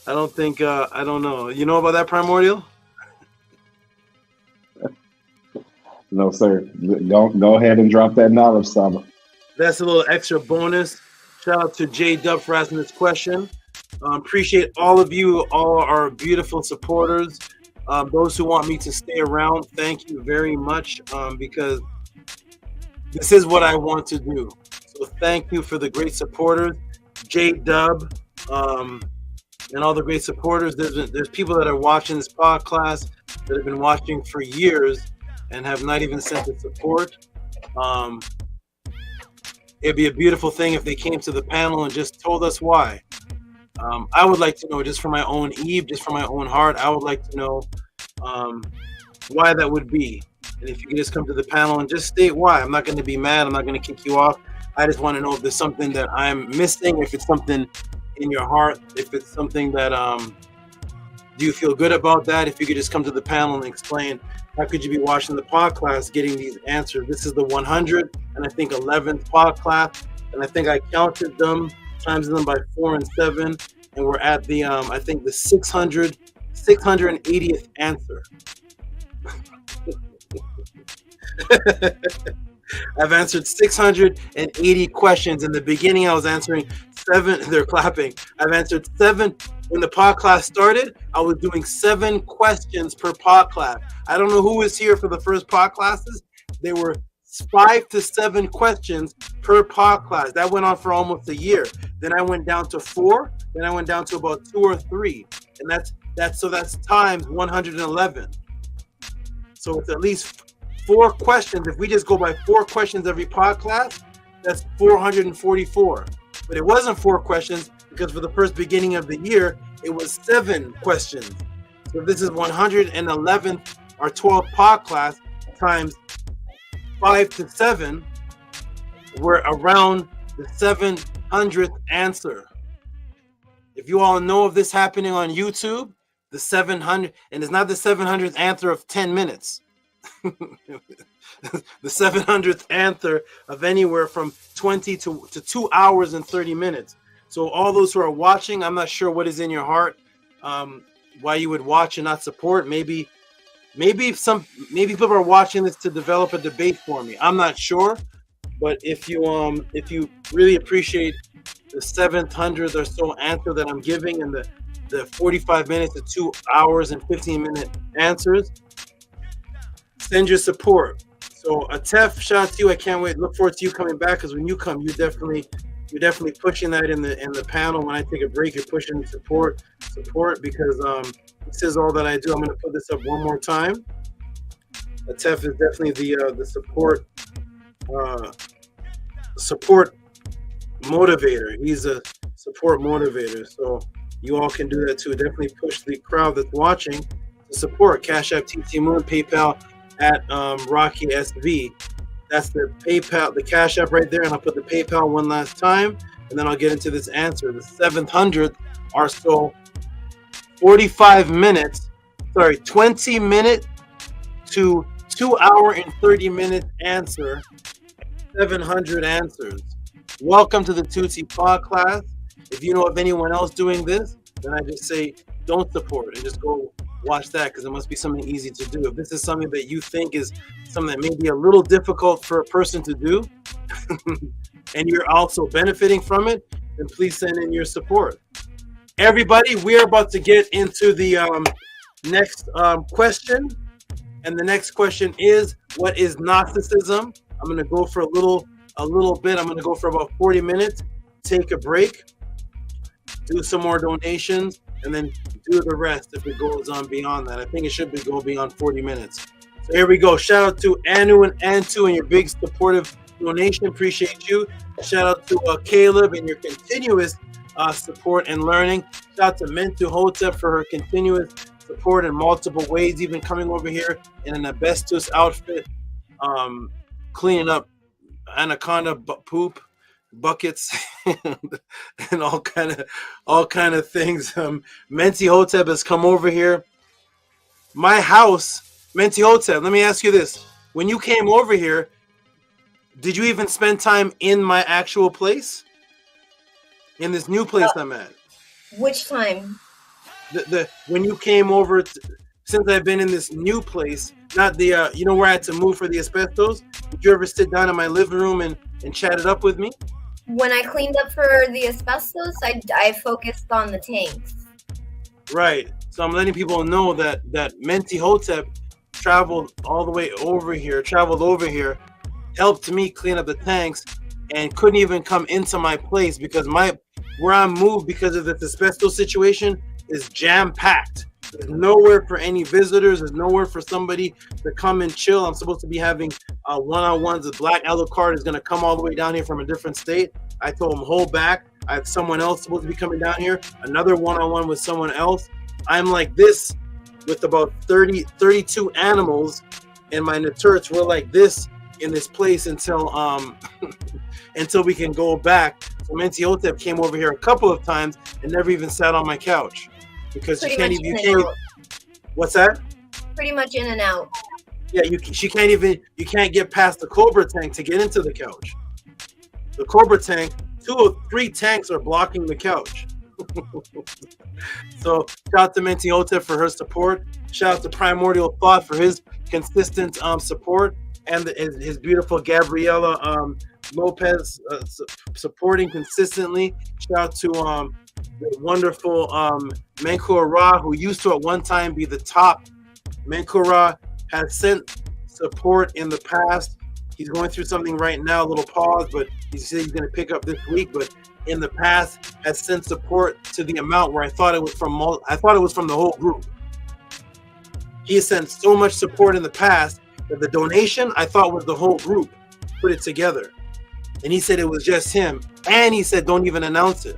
I don't think, I don't know. You know about that, Primordial? No, sir. Go ahead and drop that knowledge, Saba. That's a little extra bonus. Shout out to JDUB for asking this question. Appreciate all of you, all our beautiful supporters. Those who want me to stay around, thank you very much, because this is what I want to do. So thank you for the great supporters, JDUB, and all the great supporters. There's people that are watching this podcast that have been watching for years and have not even sent the support. It'd be a beautiful thing if they came to the panel and just told us why. I would like to know, just for my own Eve, just for my own heart, I would like to know why that would be. And if you could just come to the panel and just state why. I'm not going to be mad. I'm not going to kick you off. I just want to know if there's something that I'm missing, if it's something in your heart, if it's something that, do you feel good about that? If you could just come to the panel and explain, how could you be watching the podcast getting these answers? This is the 100 and I think 11th podcast, and I think I counted them, times them by 4 and 7, and we're at the I think the 680th answer. I've answered 680 questions. In the beginning, I was answering 7. They're clapping. I've answered 7. When the podcast started, I was doing 7 questions per podcast. I don't know who was here for the first podclasses. They were 5 to 7 questions per podcast. That went on for almost a year. Then I went down to 4. Then I went down to about 2 or 3, and that's times 111. So it's at least 4 questions. If we just go by 4 questions every podcast, that's 444. But it wasn't 4 questions, because for the first beginning of the year, it was 7 questions. So this is 111th or 12th podcast times 5 to 7. We're around the 700th answer. If you all know of this happening on YouTube, the 700, and it's not the 700th answer of 10 minutes. The 700th answer of anywhere from 20 to 2 hours and 30 minutes. So all those who are watching, I'm not sure what is in your heart, why you would watch and not support. Maybe people are watching this to develop a debate for me. I'm not sure, but if you really appreciate the 700th or so answer that I'm giving, and the 45 minutes to 2 hours and 15-minute answers, send your support. So Atef, shout out to you. I can't wait. Look forward to you coming back, because when you come, you're definitely pushing that in the panel. When I take a break, you're pushing support, because this is all that I do. I'm going to put this up one more time. Atef is definitely the support motivator. He's a support motivator. So you all can do that too. Definitely push the crowd that's watching to support. Cash App, TT Moon, PayPal at Rocky SV. That's the PayPal, the Cash App right there, and I'll put the PayPal one last time, and then I'll get into this answer. The 700th or so 20 minute to 2 hour and 30 minute answer. 700 answers. Welcome to the Tehuti Podclass. If you know of anyone else doing this, then I just say don't support and just go watch that, because it must be something easy to do. If this is something that you think is something that may be a little difficult for a person to do, and you're also benefiting from it, then please send in your support. Everybody, we are about to get into the next question, and the next question is, what is Gnosticism? I'm going to go for a little bit. I'm going to go for about 40 minutes, take a break, do some more donations, and then do the rest if it goes on beyond that. I think it should be go beyond 40 minutes. So here we go. Shout out to Anu and Antu and your big supportive donation. Appreciate you. Shout out to Caleb and your continuous support and learning. Shout out to Mentu Hotep for her continuous support in multiple ways, even coming over here in an asbestos outfit, cleaning up anaconda poop buckets and all kind of things. Menti Hotep has come over here. My house, Menti Hotep, let me ask you this. When you came over here, did you even spend time in my actual place? In this new place I'm at? Which time? When you came over, since I've been in this new place, not the, you know where I had to move for the asbestos? Did you ever sit down in my living room and chat it up with me? When I cleaned up for the asbestos, I focused on the tanks. Right. So I'm letting people know that Menti Hotep traveled over here, helped me clean up the tanks, and couldn't even come into my place because where I moved because of this asbestos situation is jam-packed. There's nowhere for any visitors. There's nowhere for somebody to come and chill. I'm supposed to be having one-on-ones. The Black Alucard is going to come all the way down here from a different state. I told him, hold back. I have someone else supposed to be coming down here. Another one-on-one with someone else. I'm like this with about 32 animals, and my Naturts were like this in this place until until we can go back. So Menti Hotep came over here a couple of times and never even sat on my couch because she can't even. What's that? Pretty much in and out. Yeah, you can't get past the Cobra tank to get into the couch. The Cobra tank, 2 or 3 tanks are blocking the couch. So shout out to Menti Hotep for her support. Shout out to Primordial Thought for his consistent support, and his beautiful Gabriela Lopez supporting consistently. Shout out to the wonderful Menkura, who used to at one time be the top. Menkura has sent support in the past. He's going through something right now, a little pause, but he said he's going to pick up this week. But in the past, has sent support to the amount where I thought it was from the whole group. He has sent so much support in the past that the donation I thought was the whole group put it together, and he said it was just him, and he said don't even announce it.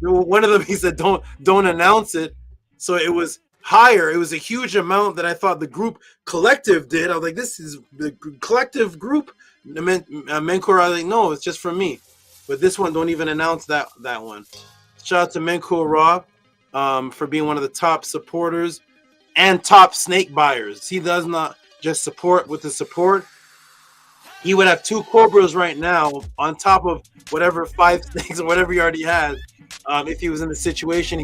One of them, he said don't announce it, so it was higher. It was a huge amount that I thought the group collective did. I was like, this is the collective group. Menkura, I was like, no, it's just for me. But this one, don't even announce that one. Shout out to Menkura for being one of the top supporters and top snake buyers. He does not just support with the support. He would have 2 Cobras right now on top of whatever 5 snakes or whatever he already has. If he was in the situation,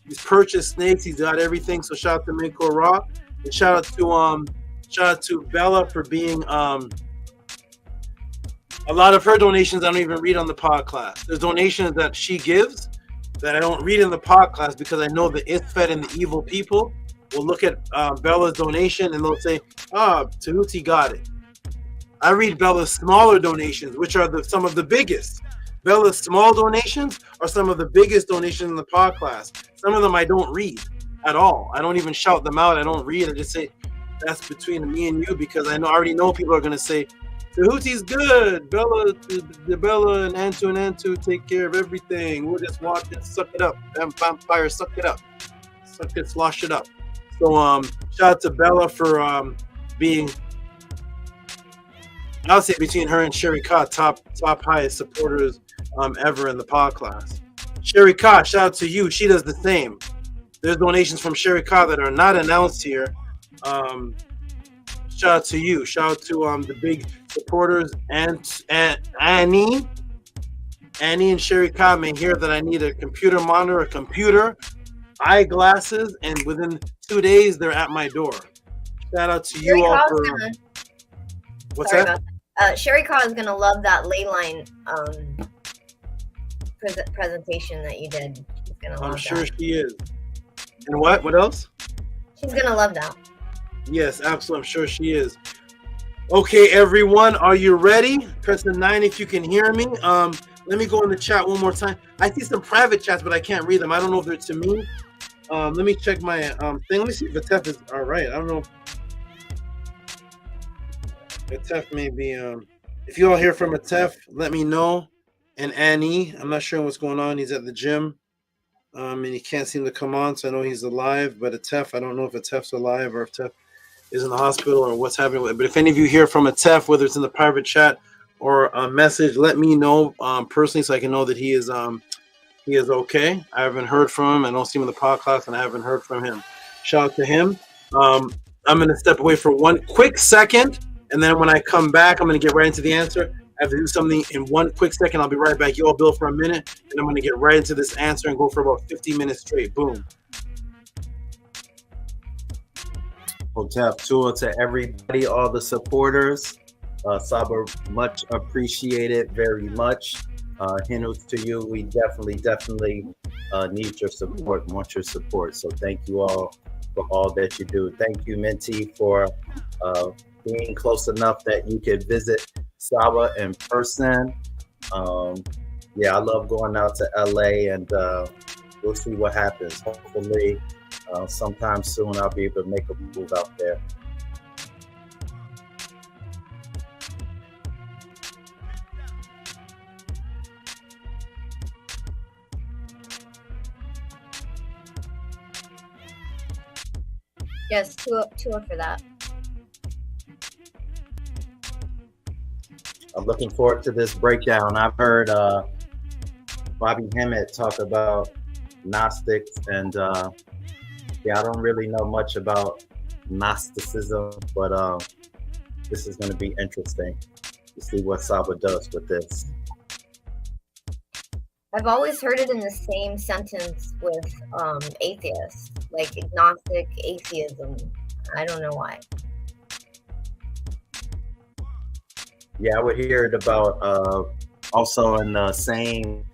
he's purchased snakes, he's got everything. So shout out to Menkura, and shout out to Bella for being a lot of her donations I don't even read on the podcast. There's donations that she gives that I don't read in the podcast because I know the Ifed and the evil people will look at Bella's donation and they'll say, Tehuti got it. I read Bella's smaller donations, which are some of the biggest. Bella's small donations are some of the biggest donations in the podcast. Some of them I don't read at all. I don't even shout them out. I don't read. I just say that's between me and you because I already know people are going to say, Tehuti's good. Bella and Antu take care of everything. We'll just watch it, suck it up. Them vampires, suck it up. Suck it, slosh it up. So shout out to Bella for being, I'll say between her and Sherry Ka, top highest supporters ever in the podcast. Sherry Ka, shout out to you. She does the same. There's donations from Sherry Ka that are not announced here. Shout out to you. Shout out to the big supporters and Annie and Sherry Ka may hear that I need a computer monitor, a computer, eyeglasses, and within 2 days they're at my door. Shout out to you all for what's that? Sherry Ka is gonna love that ley line presentation that you did. She's gonna love I'm sure that. she is. And what else? She's gonna love that. Yes, absolutely. I'm sure she is. Okay, everyone, are you ready? Press the 9 if you can hear me. Let Let me go in the chat one more time. I see some private chats, but I can't read them. I don't know if they're to me. Let me check my thing. Let me see if Atef is all right. I don't know. Atef may be. If you all hear from Atef, let me know. And Annie, I'm not sure what's going on. He's at the gym, and he can't seem to come on. So I know he's alive, but Atef, I don't know if Atef's alive or if Atef is in the hospital or what's happening with it. But if any of you hear from Atef, whether it's in the private chat or a message, let me know personally so I can know that he is okay. I haven't heard from him. I don't see him in the podcast, and I haven't heard from him. Shout out to him. I'm going to step away for one quick second, and then when I come back, I'm going to get right into the answer. I have to do something in one quick second. I'll be right back. You all bill for a minute, and I'm going to get right into this answer and go for about 50 minutes straight. Boom. Hotep tour to everybody, all the supporters. Saba, much appreciated, very much. Hinu to you. We definitely need your support, want your support. So thank you all for all that you do. Thank you, Minty, for being close enough that you could visit Saba in person. Yeah, I love going out to LA, and we'll see what happens. Hopefully, sometime soon I'll be able to make a move out there. Yes, tour for that. I'm looking forward to this breakdown. I've heard Bobby Hemmett talk about Gnostics, and yeah, I don't really know much about Gnosticism, but this is going to be interesting to see what Saba does with this. I've always heard it in the same sentence with atheists, like agnostic atheism. I don't know why. Yeah, I would hear it about also in the same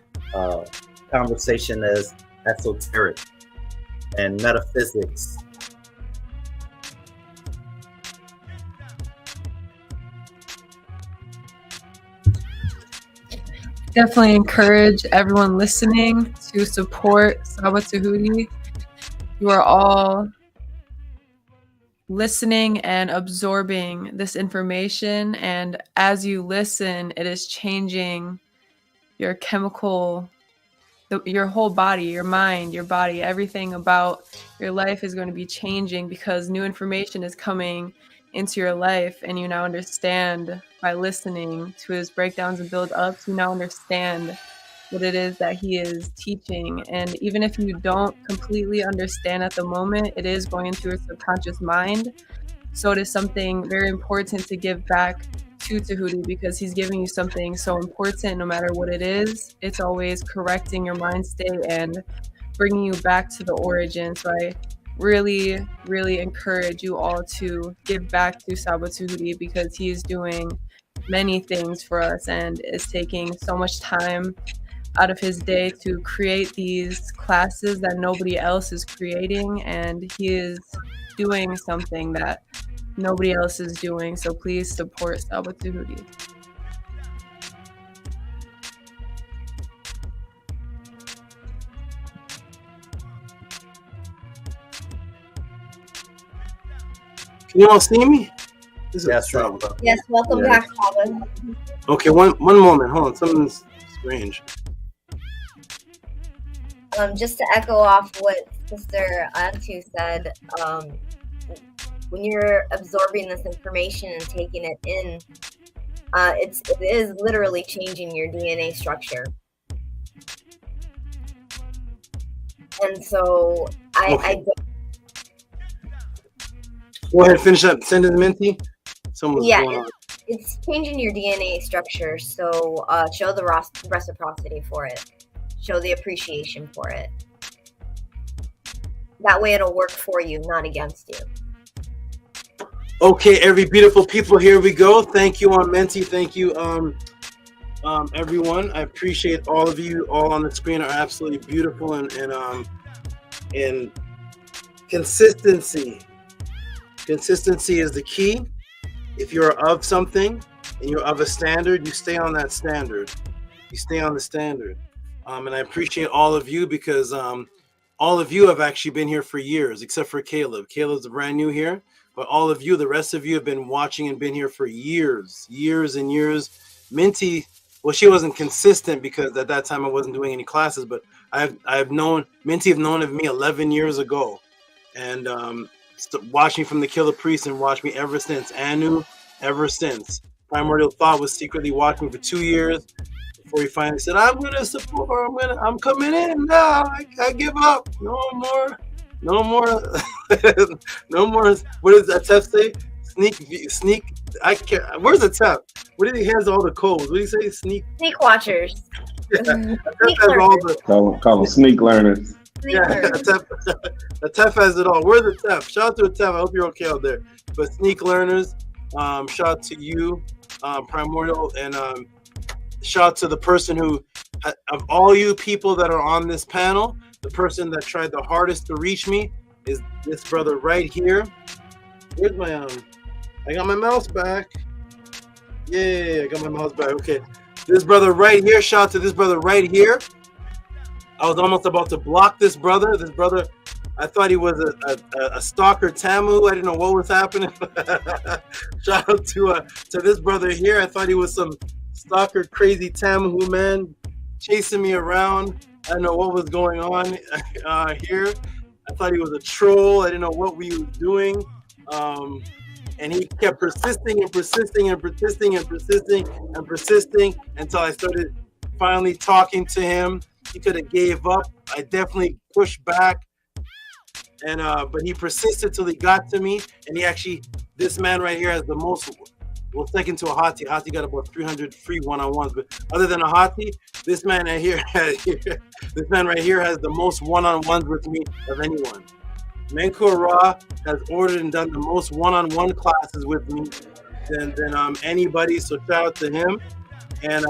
conversation as esoteric and metaphysics. Definitely encourage everyone listening to support Saba Tehuti. You are all listening and absorbing this information, and as you listen, it is changing your chemical, your whole body, your mind, your body, everything about your life is going to be changing because new information is coming into your life, and you now understand by listening to his breakdowns and build-ups, you now understand what it is that he is teaching. And even if you don't completely understand at the moment, it is going into your subconscious mind. So it is something very important to give back to Tehuti, because he's giving you something so important. No matter what it is, it's always correcting your mind state and bringing you back to the origin. So I really encourage you all to give back to Saba Tehuti, because he is doing many things for us and is taking so much time out of his day to create these classes that nobody else is creating, and he is doing something that nobody else is doing. So please support Saba Tehuti. Can you all see me? Yes, yes, welcome back, Saba. Okay, one moment. Hold on, something's strange. Just to echo off what Sister Antu said, when you're absorbing this information and taking it in, it is literally changing your DNA structure. And so I Go ahead, finish up. Send it to Minty. Someone's going on. It's changing your DNA structure. So show the reciprocity for it. Show the appreciation for it. That way it'll work for you, not against you. Okay, every beautiful people, here we go. Thank you, Menti. Thank you, everyone. I appreciate all of you. All on the screen are absolutely beautiful, and consistency. Consistency is the key. If you're of something and you're of a standard, you stay on that standard. You stay on the standard. And I appreciate all of you because all of you have actually been here for years, except for Caleb. Caleb's brand new here, but all of you, the rest of you have been watching and been here for years and years. Minty, well, she wasn't consistent because at that time I wasn't doing any classes, but I've known, Minty have known of me 11 years ago. And watched me from the Killer Priest and watched me ever since. Anu, ever since. Primordial Thought was secretly watching me for 2 years before he finally said, I'm going to support, I'm coming in now. I give up. No more. No more. What does that test say? Sneak. I can't. Where's the tap? What did he has all the codes? What did he say? Sneak watchers. Yeah. Sneak has all the, call them sneak learners. yeah, Atef has it all. Where's Atef? Shout out to Atef. I hope you're okay out there. But sneak learners, shout out to you, Primordial, and shout out to the person who, of all you people that are on this panel, the person that tried the hardest to reach me is this brother right here. Where's my I got my mouse back. Yeah, I got my mouse back. Okay, this brother right here. Shout out to this brother right here. I was almost about to block this brother. This brother, I thought he was a stalker Tamu. I didn't know what was happening. Shout out to this brother here. I thought he was some stalker crazy Tamu man chasing me around. I didn't know what was going on here. I thought he was a troll. I didn't know what we were doing. And he kept persisting and persisting and persisting and persisting and persisting until I started finally talking to him. He could have gave up. I definitely pushed back, and but he persisted till he got to me. And he actually, this man right here has the most. Well, second to a Hati. Hati got about 300 free one-on-ones, but other than a Hati, this man right here, this man right here has the most one-on-ones with me of anyone. Menko Ra has ordered and done the most one-on-one classes with me than anybody. So shout out to him, and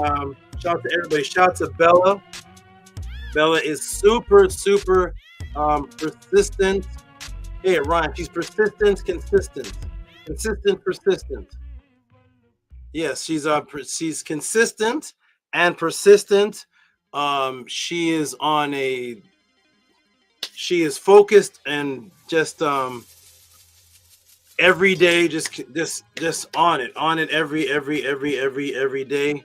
shout out to everybody. Shout out to Bella. Bella is super persistent. Hey, it rhymes. She's persistent, consistent, persistent. Yes, she's consistent and persistent. She is focused and just every day, just on it every day.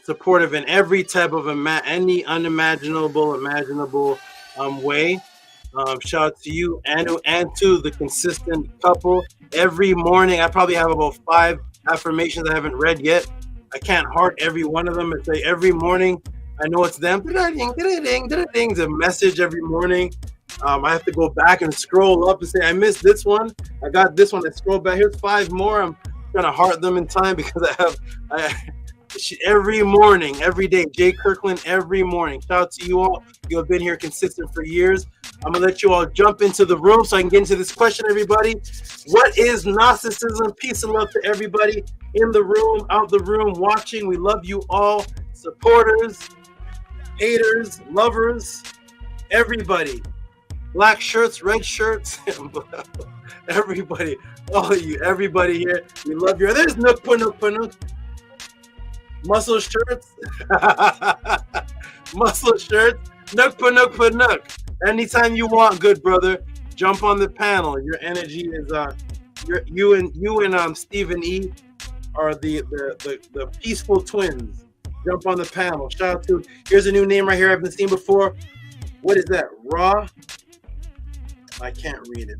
Supportive in every type of any unimaginable, imaginable way. Shout out to you, Anu, and to the consistent couple. Every morning, I probably have about 5 affirmations I haven't read yet. I can't heart every one of them. It's like every morning, I know it's them. It's a message every morning. I have to go back and scroll up and say, I missed this one. I got this one. I scroll back. Here's 5 more. I'm trying to heart them in time because every morning, every day, Jay Kirkland, every morning. Shout out to you all. You have been here consistent for years. I'm going to let you all jump into the room so I can get into this question, everybody. What is Gnosticism? Peace and love to everybody in the room, out the room, watching. We love you all. Supporters, haters, lovers, everybody. Black shirts, red shirts, everybody. All of you, everybody here. We love you. There's Nook Panuk. Muscle shirts. Muscle shirts. Nook Panuk. Anytime you want, good brother, jump on the panel. Your energy is you and Stephen E are the peaceful twins. Jump on the panel. Shout out to, here's a new name right here I've been seeing before. What is that? Raw? I can't read it.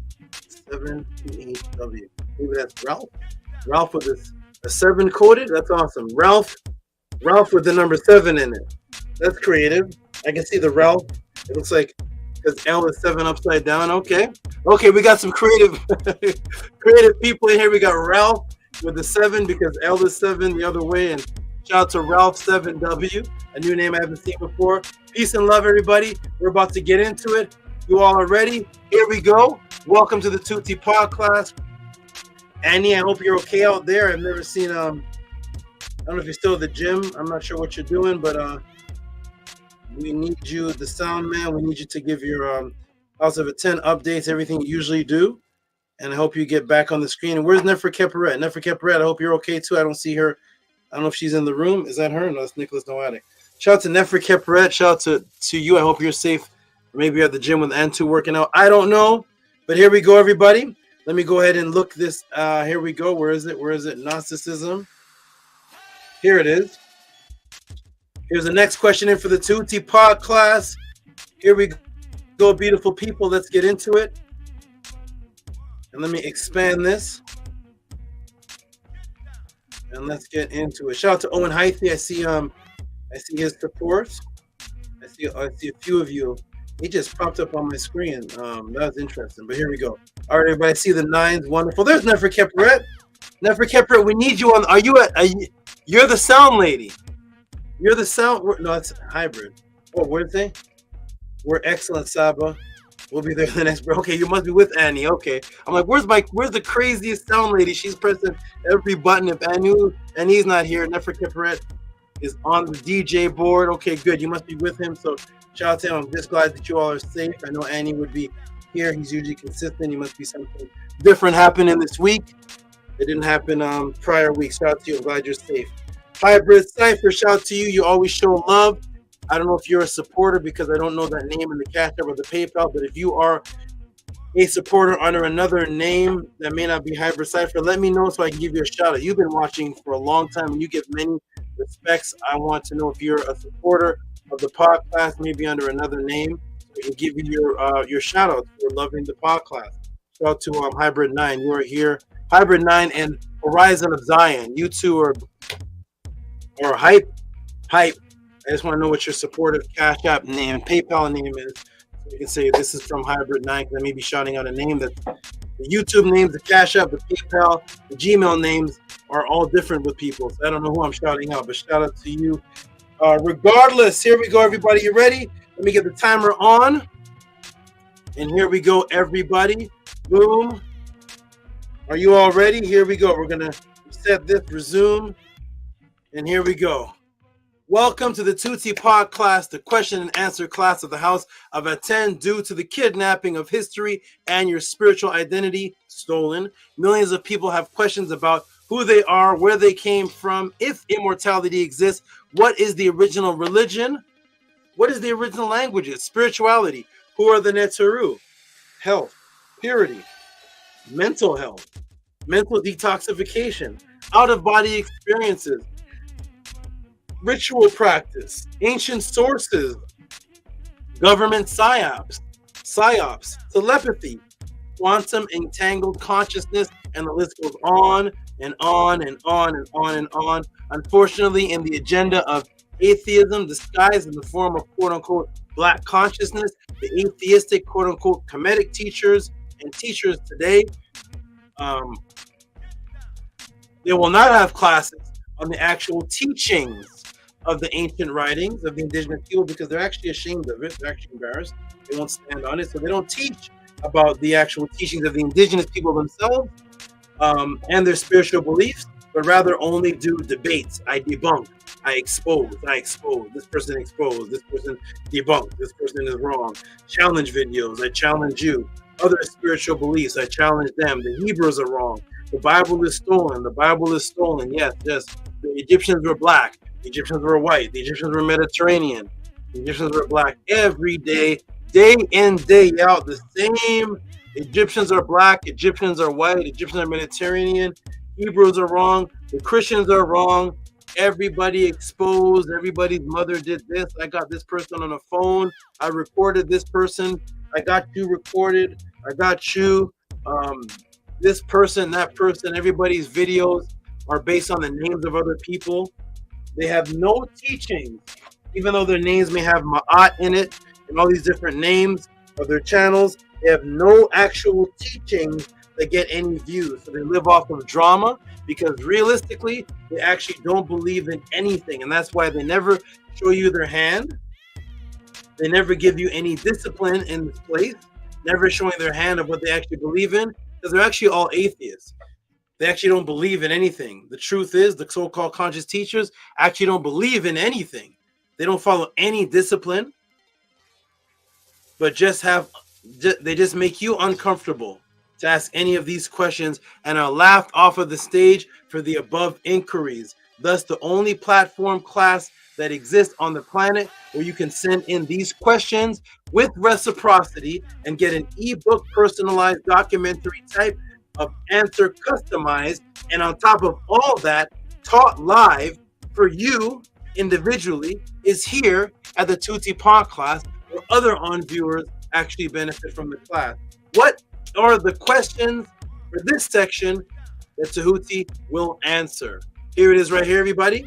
7PHW. Maybe that's Ralph. Ralph with a 7 coded. That's awesome. Ralph with the number 7 in it. That's creative. I can see the Ralph. It looks like because L is 7 upside down. Okay, we got some creative people in here. We got Ralph with the 7 because L is 7 the other way. And shout out to Ralph 7W, a new name I haven't seen before. Peace and love, everybody. We're about to get into it. You all are ready? Here we go. Welcome to the Tehuti Podclass. Annie, I hope you're okay out there. I've never seen, I don't know if you're still at the gym. I'm not sure what you're doing, but we need you, the sound man. We need you to give your House of a 10 updates, everything you usually do. And I hope you get back on the screen. And where's Nefer Keperet? Nefer Keperet, I hope you're okay too. I don't see her I don't know if she's in the room. Is that her? No, that's Nicholas Noatic. Shout out to Nefri Kepret. Shout out to you. I hope you're safe. Maybe you're at the gym with Antu working out. I don't know. But here we go, everybody. Let me go ahead and look this. Here we go. Where is it? Where is it? Gnosticism. Here it is. Here's the next question in for the Tehuti Podclass. Here we go, beautiful people. Let's get into it. And let me expand this. And let's get into it. Shout out to Owen Hythe. I see his support. I see a few of you. He just popped up on my screen. That was interesting. But here we go. All right, everybody. See the 9s. Wonderful. There's Nefri Kepret. Nefri Kepret, we need you on. You're the sound lady. You're the sound. No, it's hybrid. Oh, what did it say? We're excellent, Saba. We'll be there the next break. Okay, you must be with Annie. Okay. I'm like, where's the craziest sound lady? She's pressing every button. If Annie's not here, Nefri Kepret is on the DJ board. Okay, good. You must be with him. So shout out to him. I'm just glad that you all are safe. I know Annie would be here. He's usually consistent. You must be something different happening this week. It didn't happen prior weeks. Shout out to you. I'm glad you're safe. Hybrid Cypher, shout out to you. You always show love. I don't know if you're a supporter because I don't know that name in the Cash App or the PayPal, but if you are a supporter under another name that may not be Hybrid Cypher, let me know so I can give you a shout out. You've been watching for a long time and you get many respects. I want to know if you're a supporter of the podcast, maybe under another name. So I can give you your shout out for loving the podcast. Shout out to Hybrid 9. You are here. Hybrid 9 and Horizon of Zion. You two are hype. I just want to know what your supportive Cash App name, PayPal name is. So you can say this is from Hybrid 9 because I may be shouting out a name that the YouTube names, the Cash App, the PayPal, the Gmail names are all different with people. So I don't know who I'm shouting out, but shout out to you. Regardless, here we go, everybody. You ready? Let me get the timer on. And here we go, everybody. Boom. Are you all ready? Here we go. We're going to set this, resume. And here we go. Welcome to the Tehuti Podclass, the question and answer class of the House of ATTON. Due to the kidnapping of history and your spiritual identity stolen, millions of people have questions about who they are, where they came from, if immortality exists, what is the original religion, what is the original languages, spirituality, who are the Neteru, health, purity, mental health, mental detoxification, out-of-body experiences, ritual practice, ancient sources, government psyops, telepathy, quantum entangled consciousness, and the list goes on and on and on and on and on. Unfortunately, in the agenda of atheism disguised in the form of quote-unquote black consciousness, the atheistic quote-unquote Kemetic teachers and teachers today, they will not have classes on the actual teachings of the ancient writings of the indigenous people because they're actually ashamed of it. They're actually embarrassed. They won't stand on it. So they don't teach about the actual teachings of the indigenous people themselves and their spiritual beliefs, but rather only do debates. I debunk, I expose, this person exposed, this person debunked, this person is wrong. Challenge videos, I challenge you. Other spiritual beliefs, I challenge them. The Hebrews are wrong. The Bible is stolen. The Bible is stolen. Yes. The Egyptians were black. The Egyptians were white. The Egyptians were Mediterranean. The Egyptians were black. Every day, day in, day out, the same. Egyptians are black. Egyptians are white. Egyptians are Mediterranean. Hebrews are wrong. The Christians are wrong. Everybody exposed. Everybody's mother did this. I got this person on a phone. I recorded this person. I got you recorded. I got you. This person, that person. Everybody's videos are based on the names of other people. They have no teachings, even though their names may have Ma'at in it and all these different names of their channels. They have no actual teachings that get any views. So they live off of drama because realistically, they actually don't believe in anything. And that's why they never show you their hand. They never give you any discipline in this place, never showing their hand of what they actually believe in because they're actually all atheists. They actually don't believe in anything. The truth is, the so-called conscious teachers actually don't believe in anything. They don't follow any discipline, but they just make you uncomfortable to ask any of these questions and are laughed off of the stage for the above inquiries. thus the only platform class that exists on the planet where you can send in these questions with reciprocity and get an ebook personalized documentary type of answer customized, and on top of all that, taught live for you individually, is here at the Tehuti Podclass, where other on viewers actually benefit from the class. What are the questions for this section that Tehuti will answer? Here it is right here, everybody.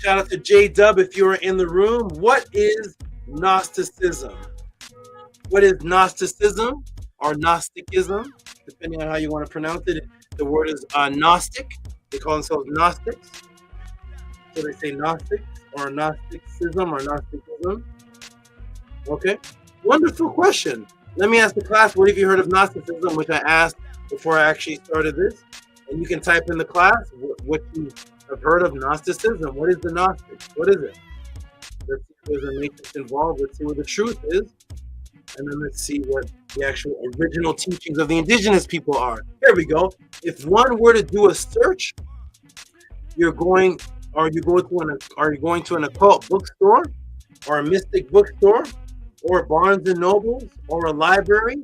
Shout out to JDUB if you are in the room. What is Gnosticism? What is Gnosticism or Gnosticism, depending on how you want to pronounce it? The word is Gnostic. They call themselves Gnostics. So they say Gnostics or Gnosticism or Gnosticism. Okay, wonderful question. Let me ask the class, what have you heard of Gnosticism, which I asked before I actually started this. And you can type in the class what you have heard of Gnosticism. What is the Gnostics? What is it? Let's see if there's a matrix involved. Let's see what the truth is. And then let's see what the actual original teachings of the indigenous people are. Here we go. If one were to do a search, are you going to an occult bookstore or a mystic bookstore or Barnes and Nobles or a library,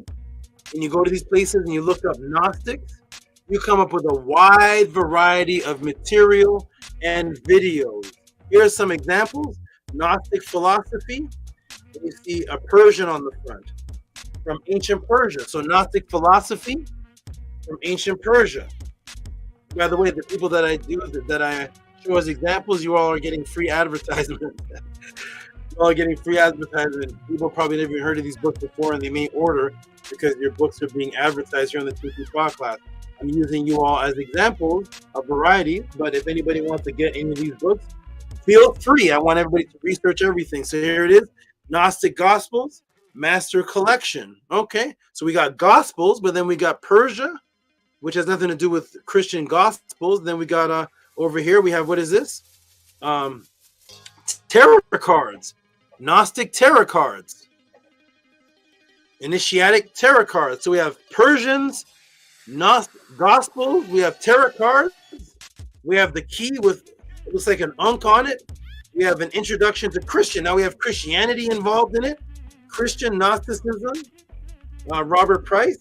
and you go to these places and you look up Gnostics, you come up with a wide variety of material and videos. Here are some examples. Gnostic philosophy. You see a Persian on the front from ancient Persia. So Gnostic philosophy from ancient Persia. By the way, the people that I show as examples, you all are getting free advertisement. You all are getting free advertisement. People probably never even heard of these books before, and they may order because your books are being advertised here on the Tehuti Podclass. I'm using you all as examples of variety, but if anybody wants to get any of these books, feel free. I want everybody to research everything. So here it is. Gnostic Gospels, Master Collection. Okay, so we got Gospels, but then we got Persia, which has nothing to do with Christian Gospels. Then we got over here, we have, what is this? Tarot cards, Gnostic tarot cards, Initiatic tarot cards. So we have Persians, Gnostic Gospels, we have tarot cards, we have the key with, it looks like an ankh on it. We have an introduction to Christian. Now we have Christianity involved in it. Christian Gnosticism, Robert Price.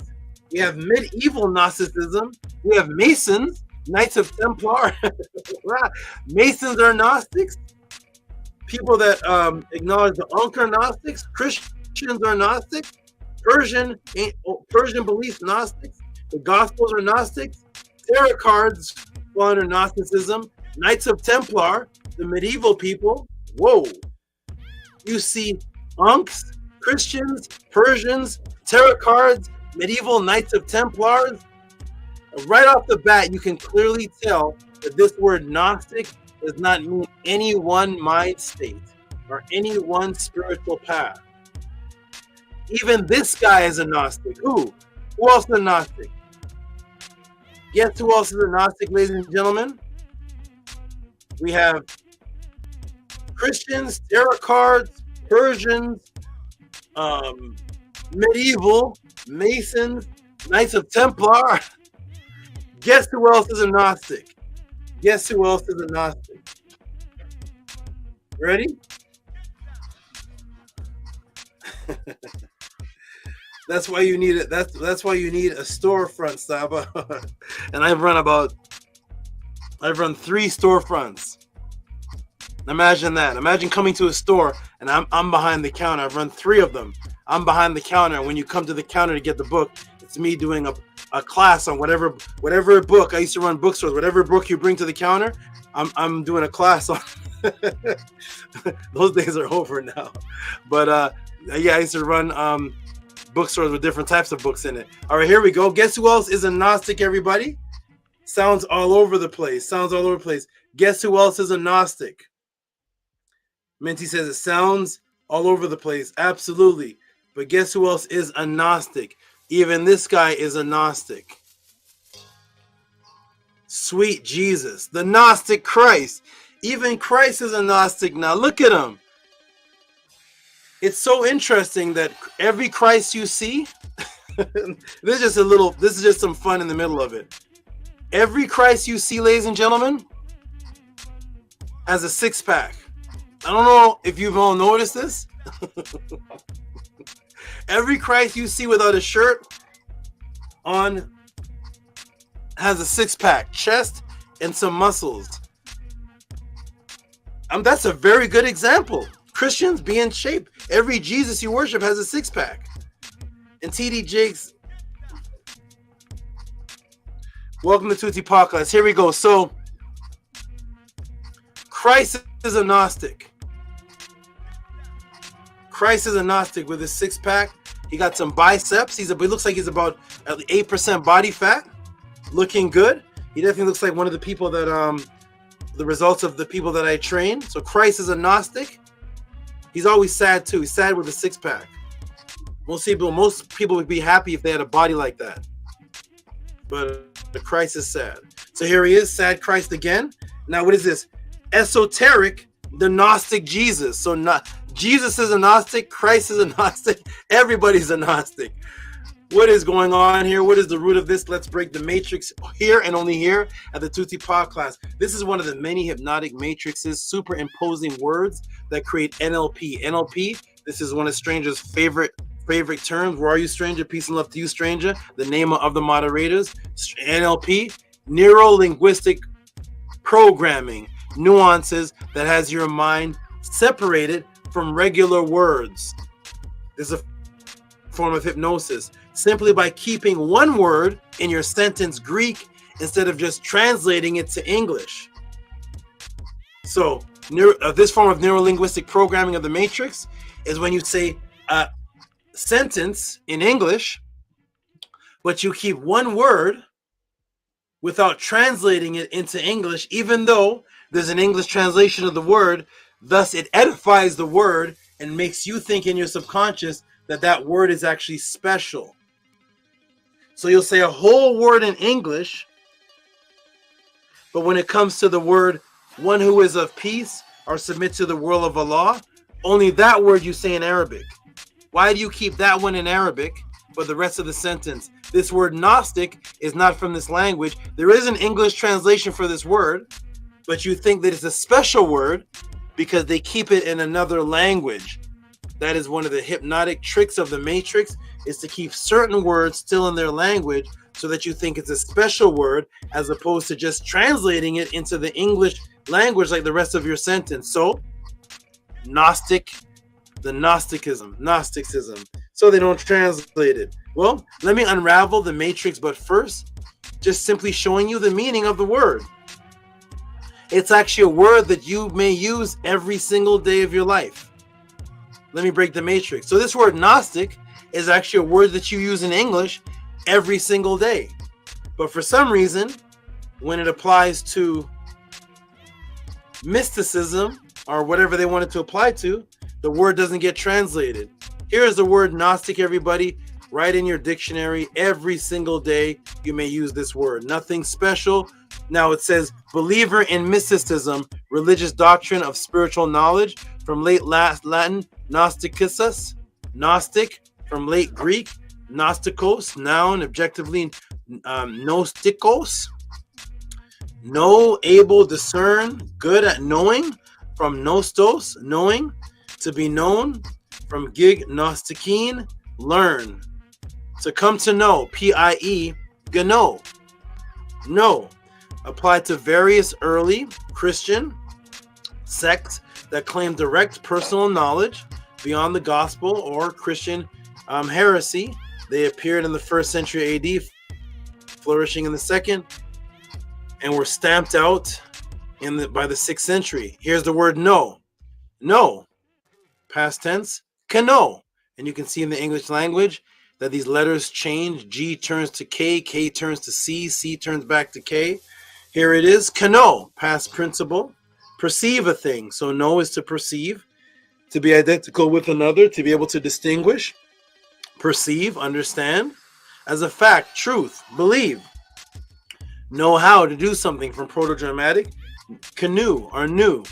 We have medieval Gnosticism. We have Masons, Knights of Templar. Masons are Gnostics. People that acknowledge the Ankh are Gnostics. Christians are Gnostics. Persian beliefs Gnostics. The Gospels are Gnostics. Tarot cards fall under Gnosticism. Knights of Templar, the medieval people. Whoa. You see Ankhs, Christians, Persians, tarot cards, medieval Knights of Templars. Right off the bat, you can clearly tell that this word Gnostic does not mean any one mind state or any one spiritual path. Even this guy is a Gnostic. Who? Who else is a Gnostic? Guess who else is a Gnostic, ladies and gentlemen? We have Christians, tarot cards, Persians, medieval, Masons, Knights of Templar. Guess who else is a Gnostic? Guess who else is a Gnostic? Ready? That's why you need it. That's why you need a storefront, SABA. And I've run 3 storefronts. Imagine that. Imagine coming to a store and I'm behind the counter. I've run 3 of them. I'm behind the counter. When you come to the counter to get the book, it's me doing a class on whatever book. I used to run bookstores. Whatever book you bring to the counter, I'm doing a class on. Those days are over now. But yeah, I used to run bookstores with different types of books in it. All right, here we go. Guess who else is a Gnostic, everybody? Sounds all over the place. Sounds all over the place. Guess who else is a Gnostic? Minty says it sounds all over the place. Absolutely. But guess who else is a Gnostic? Even this guy is a Gnostic. Sweet Jesus. The Gnostic Christ. Even Christ is a Gnostic now. Look at him. It's so interesting that every Christ you see, this is just some fun in the middle of it. Every Christ you see, ladies and gentlemen, has a six-pack. I don't know if you've all noticed this. Every Christ you see without a shirt on has a six-pack, chest, and some muscles. That's a very good example. Christians, be in shape. Every Jesus you worship has a six-pack. And TD Jakes, welcome to Tehuti Podclass. Here we go. So, Christ is a Gnostic. Christ is a Gnostic with his six-pack. He got some biceps. He looks like he's about 8% body fat. Looking good. He definitely looks like one of the people that the results of the people that I train. So Christ is a Gnostic. He's always sad too. He's sad with a six-pack. Most people would be happy if they had a body like that. But the Christ is sad. So here he is, sad Christ again. Now what is this? Esoteric, the Gnostic Jesus. So Jesus is a Gnostic, Christ is a Gnostic, everybody's a Gnostic. What is going on here? What is the root of this? Let's break the matrix here and only here at the Tehuti Podclass. This is one of the many hypnotic matrices, superimposing words that create NLP. NLP, this is one of Stranger's favorite terms. Where are you, stranger? Peace and love to you, stranger. The name of the moderators. NLP, neuro-linguistic programming, nuances that has your mind separated from regular words. This is a form of hypnosis. Simply by keeping one word in your sentence Greek instead of just translating it to English. So this form of neuro-linguistic programming of the matrix is when you say a sentence in English, but you keep one word without translating it into English, even though there's an English translation of the word. Thus, it edifies the word and makes you think in your subconscious that that word is actually special. So you'll say a whole word in English, but when it comes to the word, one who is of peace or submit to the will of Allah, only that word you say in Arabic. Why do you keep that one in Arabic, but the rest of the sentence? This word Gnostic is not from this language. There is an English translation for this word, but you think that it's a special word because they keep it in another language. That is one of the hypnotic tricks of the matrix, is to keep certain words still in their language so that you think it's a special word as opposed to just translating it into the English language like the rest of your sentence. So, Gnostic, the Gnosticism. So they don't translate it. Well, let me unravel the matrix, but first, just simply showing you the meaning of the word. It's actually a word that you may use every single day of your life. Let me break the matrix. So this word Gnostic is actually a word that you use in English every single day. But for some reason, when it applies to mysticism or whatever they want it to apply to, the word doesn't get translated. Here's the word Gnostic, everybody. Write in your dictionary every single day. You may use this word. Nothing special. Now it says believer in mysticism, religious doctrine of spiritual knowledge, from late Latin, Gnosticism, Gnostic, from late Greek, Gnostikos, noun, objectively, Gnostikos, know, able, discern, good at knowing, from Gnostos, knowing, to be known, from gig, Gnostikin, learn, to come to know, P-I-E, gno, know, applied to various early Christian sects that claim direct personal knowledge beyond the gospel or Christian heresy. They appeared in the 1st century AD, flourishing in the 2nd, and were stamped out by the 6th century. Here's the word know. Know, past tense, kano. And you can see in the English language that these letters change. G turns to K, K turns to C, C turns back to K. Here it is, kano, past principle. Perceive a thing. So know is to perceive, to be identical with another, to be able to distinguish. Perceive, understand. As a fact, truth, believe. Know how to do something, from Proto-Germanic, canoe or new.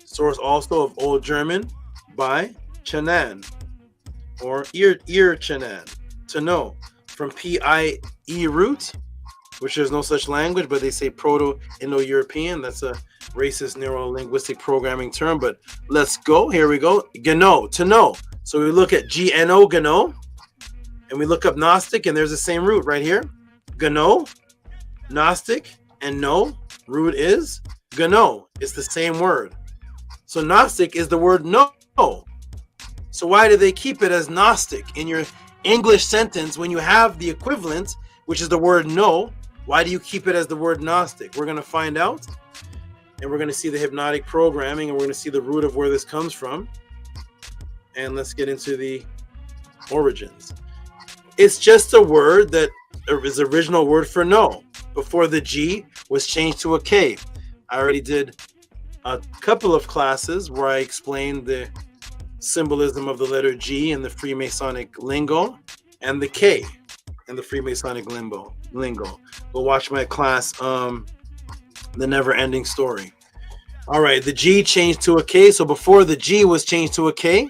Source also of Old German by Chanan or ear Chanan, to know, from P-I-E root, which there's no such language, but they say Proto-Indo-European. That's a racist neuro-linguistic programming term, but let's go. Here we go. Gno, to know. So we look at GNO, Gno, and we look up Gnostic, and there's the same root right here. Gno, Gnostic, and no, root is Gno. It's the same word. So Gnostic is the word no. So why do they keep it as Gnostic in your English sentence when you have the equivalent, which is the word no? Why do you keep it as the word Gnostic? We're going to find out, and we're going to see the hypnotic programming, and we're going to see the root of where this comes from. And let's get into the origins. It's just a word that is the original word for no. Before the G was changed to a K. I already did a couple of classes where I explained the symbolism of the letter G in the Freemasonic lingo and the K in the Freemasonic lingo. Go watch my class, The Never Ending Story. All right, the G changed to a K. So before the G was changed to a K,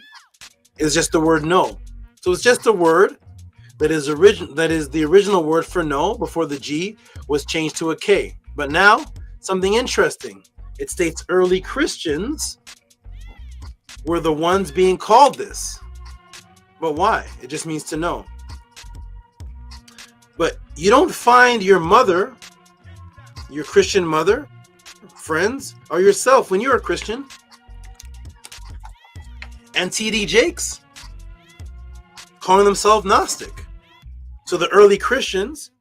it's just the word no. So it's just a word that is the original word for no before the G was changed to a K. But now, something interesting. It states early Christians were the ones being called this. But why? It just means to know. But you don't find your mother, your Christian mother, friends, or yourself when you're a Christian. And T.D. Jakes calling themselves Gnostic. So the early Christians,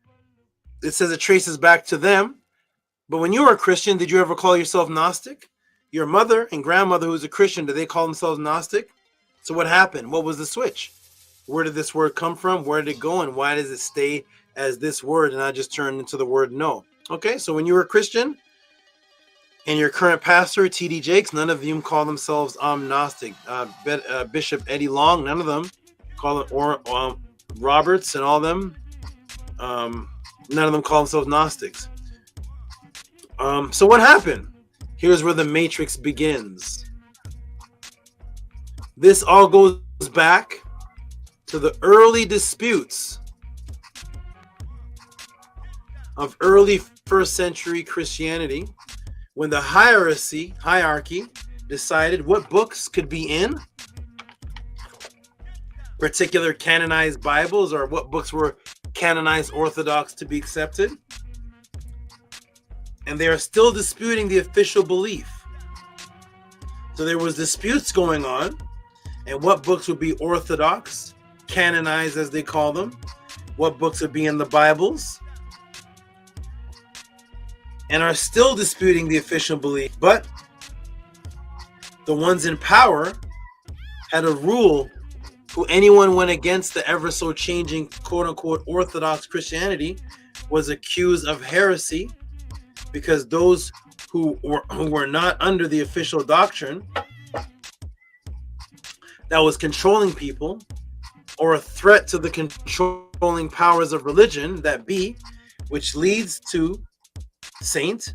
it says it traces back to them. But when you were a Christian, did you ever call yourself Gnostic? Your mother and grandmother who's a Christian, did they call themselves Gnostic? So what happened? What was the switch? Where did this word come from? Where did it go? And why does it stay as this word and not just turn into the word no? Okay, so when you were a Christian and your current pastor, T.D. Jakes, none of them call themselves Gnostic. Bishop Eddie Long, none of them call it, or Roberts and all them, none of them call themselves Gnostics. So what happened? Here's where the matrix begins. This all goes back to the early disputes of early first century Christianity, when the hierarchy decided what books could be in particular canonized Bibles, or what books were canonized Orthodox to be accepted. And they are still disputing the official belief. So there was disputes going on, and what books would be Orthodox, canonized as they call them, what books would be in the Bibles, and are still disputing the official belief. But the ones in power had a rule who anyone went against the ever so changing quote-unquote Orthodox Christianity was accused of heresy, because those who were not under the official doctrine that was controlling people, or a threat to the controlling powers of religion that be, which leads to Saint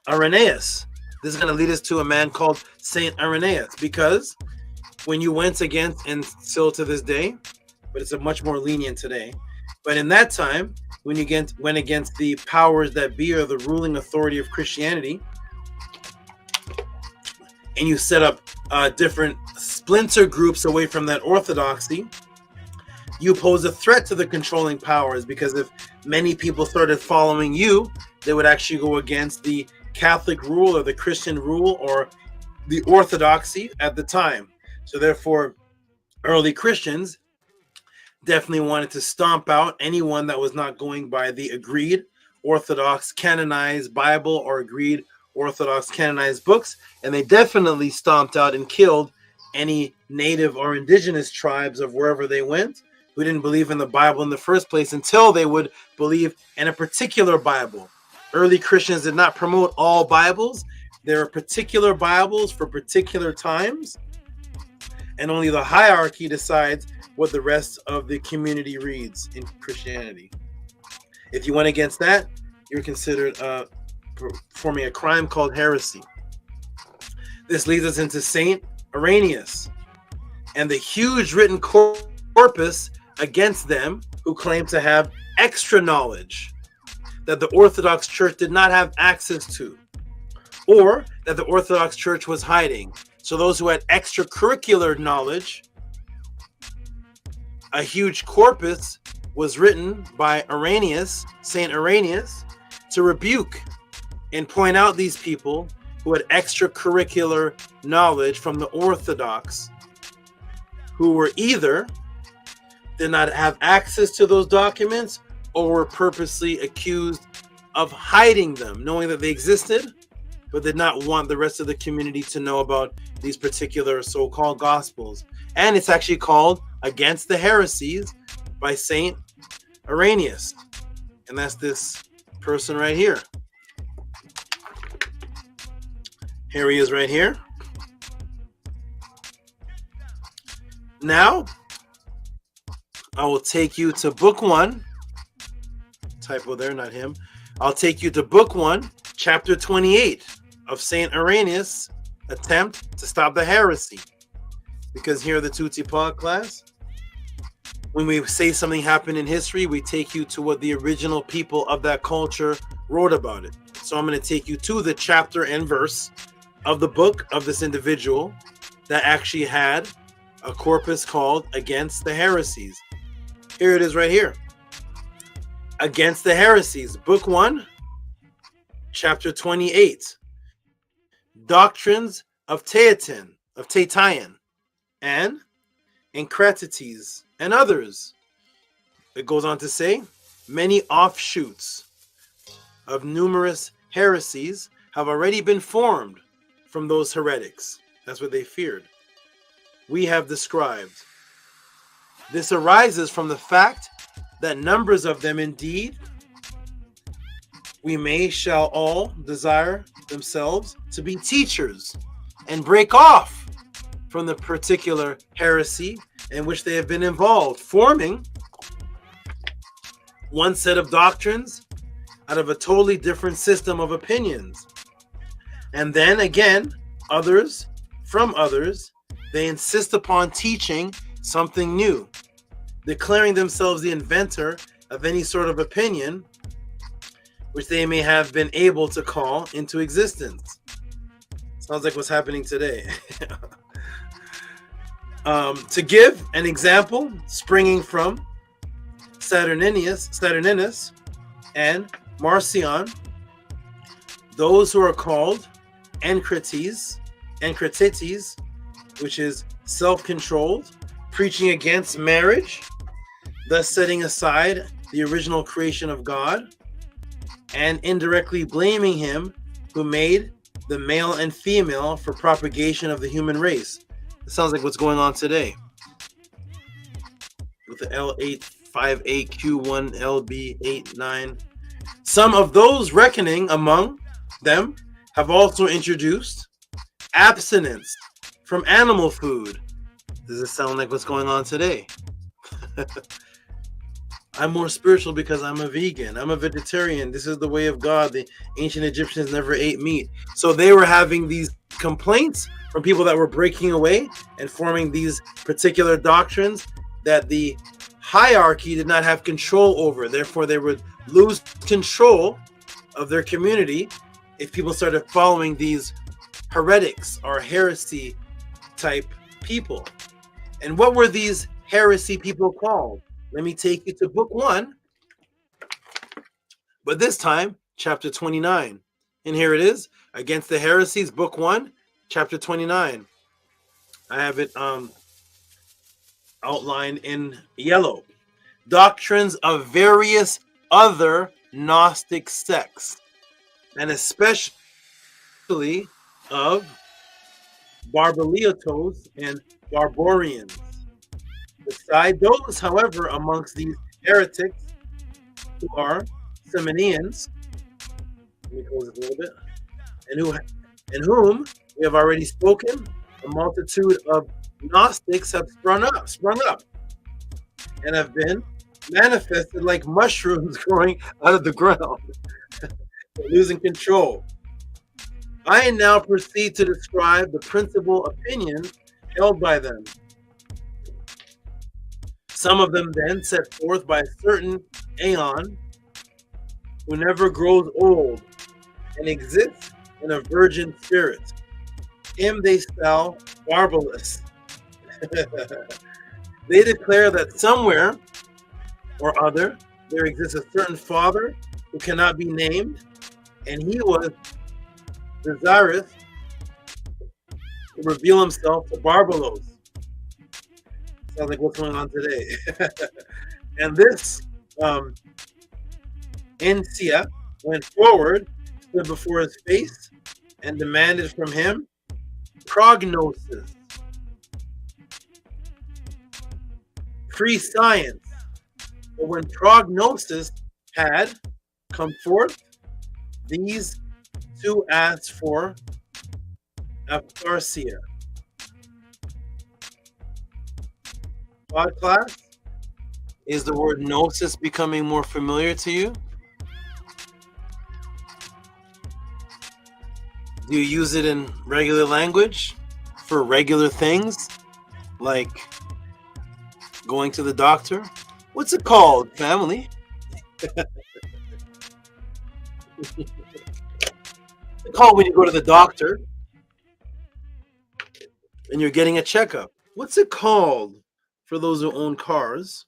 Irenaeus. This is going to lead us to a man called Saint Irenaeus, because when you went against, and still to this day, but it's a much more lenient today, but in that time, when you went against the powers that be, or the ruling authority of Christianity, and you set up different splinter groups away from that orthodoxy, you pose a threat to the controlling powers, because if many people started following you, they would actually go against the Catholic rule, or the Christian rule, or the orthodoxy at the time. So therefore, early Christians definitely wanted to stomp out anyone that was not going by the agreed Orthodox canonized Bible or agreed Orthodox canonized books. And they definitely stomped out and killed any native or indigenous tribes of wherever they went who didn't believe in the Bible in the first place, until they would believe in a particular Bible. Early Christians did not promote all Bibles. There are particular Bibles for particular times, and only the hierarchy decides what the rest of the community reads in Christianity. If you went against that, you're considered performing a crime called heresy. This leads us into Saint Irenaeus and the huge written corpus against them, who claim to have extra knowledge that the Orthodox Church did not have access to. or that the Orthodox Church was hiding. So those who had extracurricular knowledge, a huge corpus was written by Irenaeus, Saint Irenaeus, to rebuke and point out these people who had extracurricular knowledge from the Orthodox, who were either did not have access to those documents or were purposely accused of hiding them, knowing that they existed, but did not want the rest of the community to know about these particular so-called gospels. And it's actually called Against the Heresies by Saint Irenaeus. And that's this person right here. Here he is right here. Now, I will take you to book 1. Typo there, not him. I'll take you to book 1, chapter 28 of Saint Irenaeus' attempt to stop the heresy. Because here at the Tehuti Podclass, when we say something happened in history, we take you to what the original people of that culture wrote about it. So I'm going to take you to the chapter and verse of the book of this individual that actually had a corpus called Against the Heresies. Here it is right here. Against the Heresies, book 1, chapter 28. Doctrines of Tatian, and Ankratites and others. It goes on to say, many offshoots of numerous heresies have already been formed from those heretics. That's what they feared. We have described. This arises from the fact that numbers of them indeed shall all desire themselves to be teachers and break off from the particular heresy in which they have been involved, forming one set of doctrines out of a totally different system of opinions. And then again, others, they insist upon teaching something new, declaring themselves the inventor of any sort of opinion which they may have been able to call into existence. Sounds like what's happening today. To give an example, springing from Saturninus and Marcion, those who are called Ankratites, which is self-controlled, preaching against marriage, thus setting aside the original creation of God, and indirectly blaming him who made the male and female for propagation of the human race. It sounds like what's going on today with the L858Q1LB89. Some of those reckoning among them have also introduced abstinence from animal food. Does it sound like what's going on today? I'm more spiritual because I'm a vegan. I'm a vegetarian. This is the way of God. The ancient Egyptians never ate meat. So they were having these complaints from people that were breaking away and forming these particular doctrines that the hierarchy did not have control over. Therefore, they would lose control of their community if people started following these heretics or heresy type people. And what were these heresy people called? Let me take you to book 1, but this time, chapter 29. And here it is, Against the Heresies, book 1, chapter 29. I have it outlined in yellow. Doctrines of various other Gnostic sects, and especially of Barbariatos and Barbarians. Beside those, however, amongst these heretics who are Simonians, let me close it a little bit, and whom we have already spoken, a multitude of Gnostics have sprung up, and have been manifested like mushrooms growing out of the ground, losing control. I now proceed to describe the principal opinions held by them. Some of them then set forth by a certain Aeon, who never grows old and exists and a virgin spirit. Him they style barbarous. They declare that somewhere or other there exists a certain father who cannot be named, and he was desirous to reveal himself to Barbaros. Sounds like what's going on today. And this Nsia went forward, stood before his face, and demanded from him prognosis, pre-science. But when prognosis had come forth, these two asked for Aptarsia. Podclass, is the word gnosis becoming more familiar to you? Do you use it in regular language for regular things like going to the doctor? What's it called, family? It's called when you go to the doctor and you're getting a checkup. What's it called for those who own cars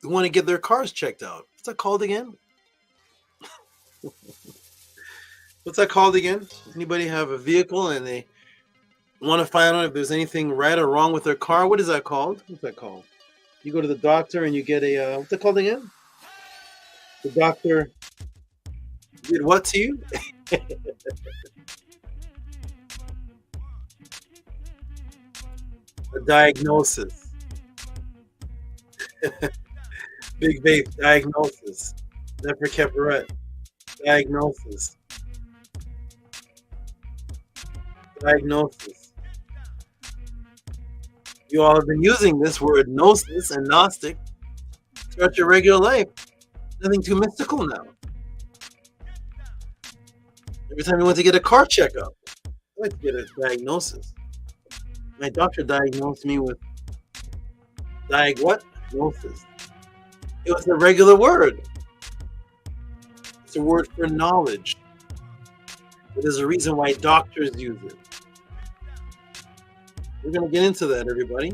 who want to get their cars checked out? What's that called again? What's that called again? Anybody have a vehicle and they want to find out if there's anything right or wrong with their car? What is that called? What's that called? You go to the doctor and you get a, what's it called again? The doctor did what to you? A diagnosis. Big vape, diagnosis. Never kept right. Diagnosis. Diagnosis. You all have been using this word gnosis and Gnostic throughout your regular life. Nothing too mystical now. Every time you went to get a car checkup, I like to get a diagnosis. My doctor diagnosed me with gnosis. It was a regular word. It's a word for knowledge. But there's a reason why doctors use it. We're going to get into that, everybody.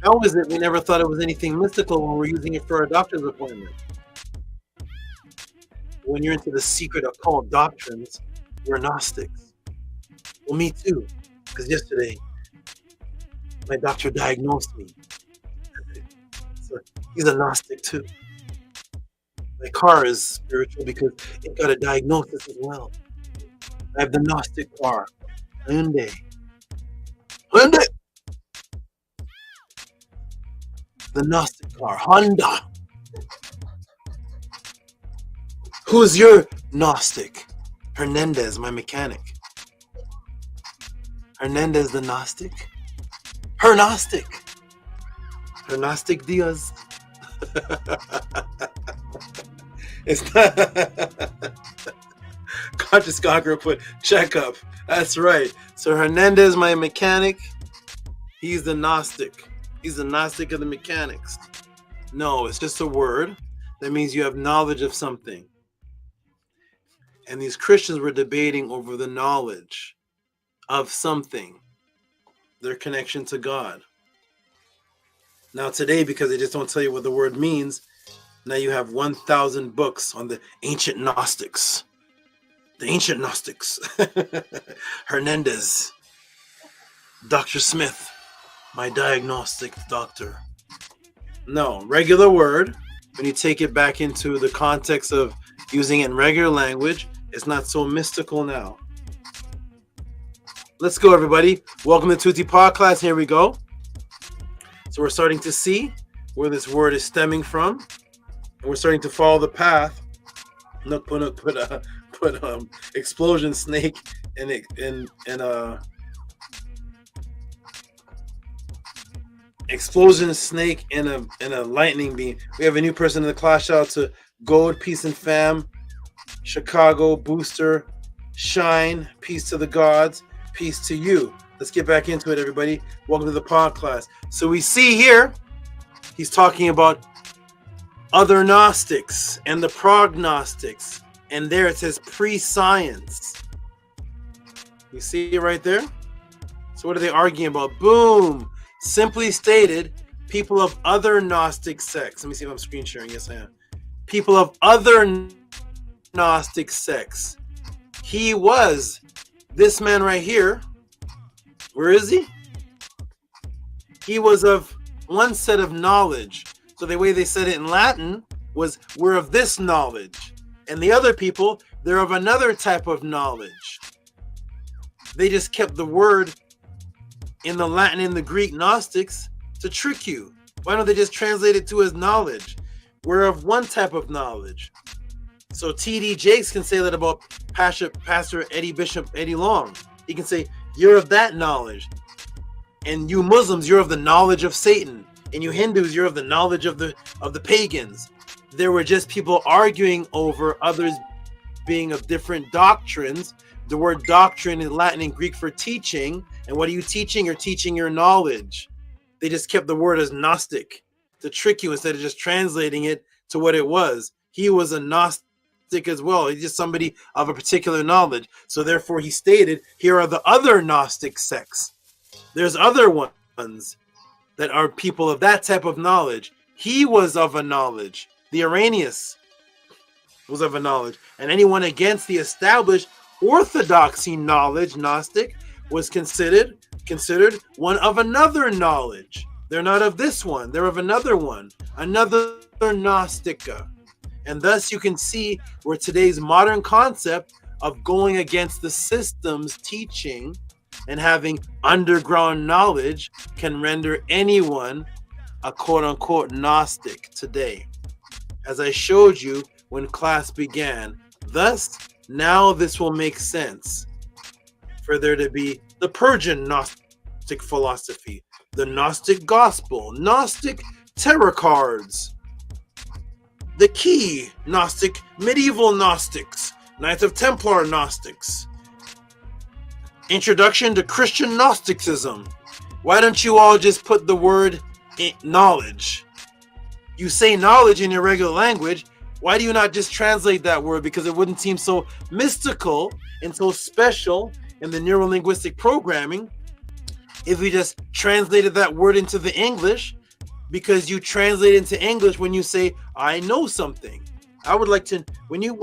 How is it we never thought it was anything mystical when we're using it for a doctor's appointment? When you're into the secret occult doctrines, we're Gnostics. Well, me too, because yesterday my doctor diagnosed me. So he's a Gnostic too. My car is spiritual because it got a diagnosis as well. I have the Gnostic car, Hyundai. The Gnostic car, Honda. Who's your Gnostic? Hernandez, my mechanic. Hernandez the Gnostic? Her Gnostic. Her Gnostic Diaz. It's not. Conscious Conqueror put checkup. That's right. So Hernandez, my mechanic, he's the Gnostic. He's the Gnostic of the mechanics. No, it's just a word that means you have knowledge of something. And these Christians were debating over the knowledge of something, their connection to God. Now today, because they just don't tell you what the word means, now you have 1,000 books on the ancient Gnostics. The ancient Gnostics. Hernandez. Dr. Smith. My diagnostic doctor. No, regular word. When you take it back into the context of using it in regular language, it's not so mystical now. Let's go, everybody. Welcome to Tehuti Podclass. Here we go. So we're starting to see where this word is stemming from. And we're starting to follow the path. Put explosion snake and explosion snake in a lightning beam. We have a new person in the class. Shout out to Gold, Peace and Fam, Chicago, Booster, Shine, Peace to the Gods, Peace to you. Let's get back into it, everybody. Welcome to the podcast. So we see here, he's talking about other Gnostics and the prognostics. And there it says pre-science. You see it right there? So what are they arguing about? Boom! Simply stated, people of other Gnostic sects. Let me see if I'm screen sharing. Yes, I am. People of other Gnostic sects. He was this man right here. Where is he? He was of one set of knowledge. So the way they said it in Latin was, we're of this knowledge. And the other people, they're of another type of knowledge. They just kept the word in the Latin and the Greek Gnostics to trick you. Why don't they just translate it to as knowledge? We're of one type of knowledge. So T.D. Jakes can say that about Pastor Eddie Bishop Eddie Long. He can say, you're of that knowledge. And you Muslims, you're of the knowledge of Satan. And you Hindus, you're of the knowledge of the pagans. There were just people arguing over others being of different doctrines. The word doctrine in Latin and Greek for teaching. And what are you teaching? You're teaching your knowledge. They just kept the word as Gnostic to trick you instead of just translating it to what it was. He was a Gnostic as well. He's just somebody of a particular knowledge. So therefore he stated, here are the other Gnostic sects. There's other ones that are people of that type of knowledge. He was of a knowledge. The Irenaeus was of a knowledge. And anyone against the established orthodoxy knowledge, Gnostic, was considered one of another knowledge. They're not of this one. They're of another one. Another Gnostica. And thus you can see where today's modern concept of going against the system's teaching and having underground knowledge can render anyone a quote-unquote Gnostic today. As I showed you when class began. Thus, now this will make sense for there to be the Persian Gnostic philosophy, the Gnostic gospel, Gnostic tarot cards, the key Gnostic, medieval Gnostics, Knights of Templar Gnostics, introduction to Christian Gnosticism. Why don't you all just put the word knowledge? You say knowledge in your regular language. Why do you not just translate that word? Because it wouldn't seem so mystical and so special in the neurolinguistic programming if we just translated that word into the English, because you translate into English when you say, I know something. I would like to, when you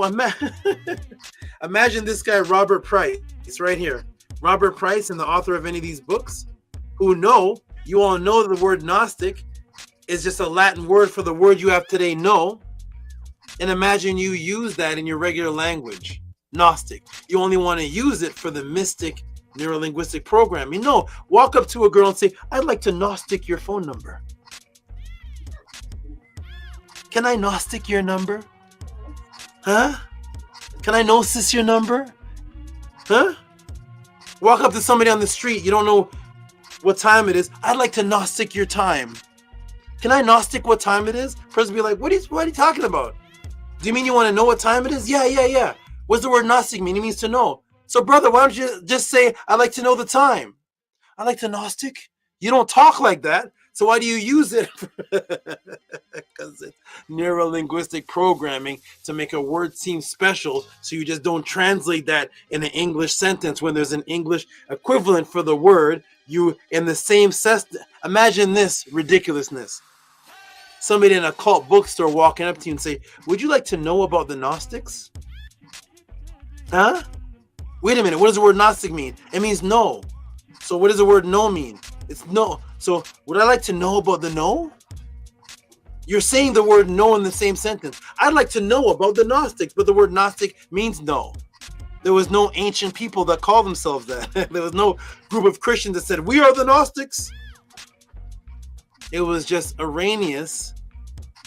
imagine this guy, Robert Price, right here. Robert Price and the author of any of these books who know, you all know the word Gnostic is just a Latin word for the word you have today, know. And imagine you use that in your regular language, Gnostic. You only want to use it for the mystic neurolinguistic programming. No, walk up to a girl and say, I'd like to Gnostic your phone number. Can I Gnostic your number? Huh? Can I Gnosis your number? Huh? Walk up to somebody on the street, you don't know what time it is. I'd like to Gnostic your time. Can I Gnostic what time it is? Person be like, what are you talking about? Do you mean you want to know what time it is? Yeah. What's the word Gnostic mean? It means to know. So brother, why don't you just say, I'd like to know the time? I like to Gnostic. You don't talk like that. So why do you use it? Because it's neurolinguistic programming to make a word seem special. So you just don't translate that in an English sentence when there's an English equivalent for the word. You in the same imagine this ridiculousness. Somebody in a cult bookstore walking up to you and say, would you like to know about the Gnostics? Huh? Wait a minute, what does the word Gnostic mean? It means no. So what does the word no mean? It's no. So would I like to know about the no? You're saying the word no in the same sentence. I'd like to know about the Gnostics, but the word Gnostic means no. There was no ancient people that called themselves that. There was no group of Christians that said, we are the Gnostics. It was just Irenaeus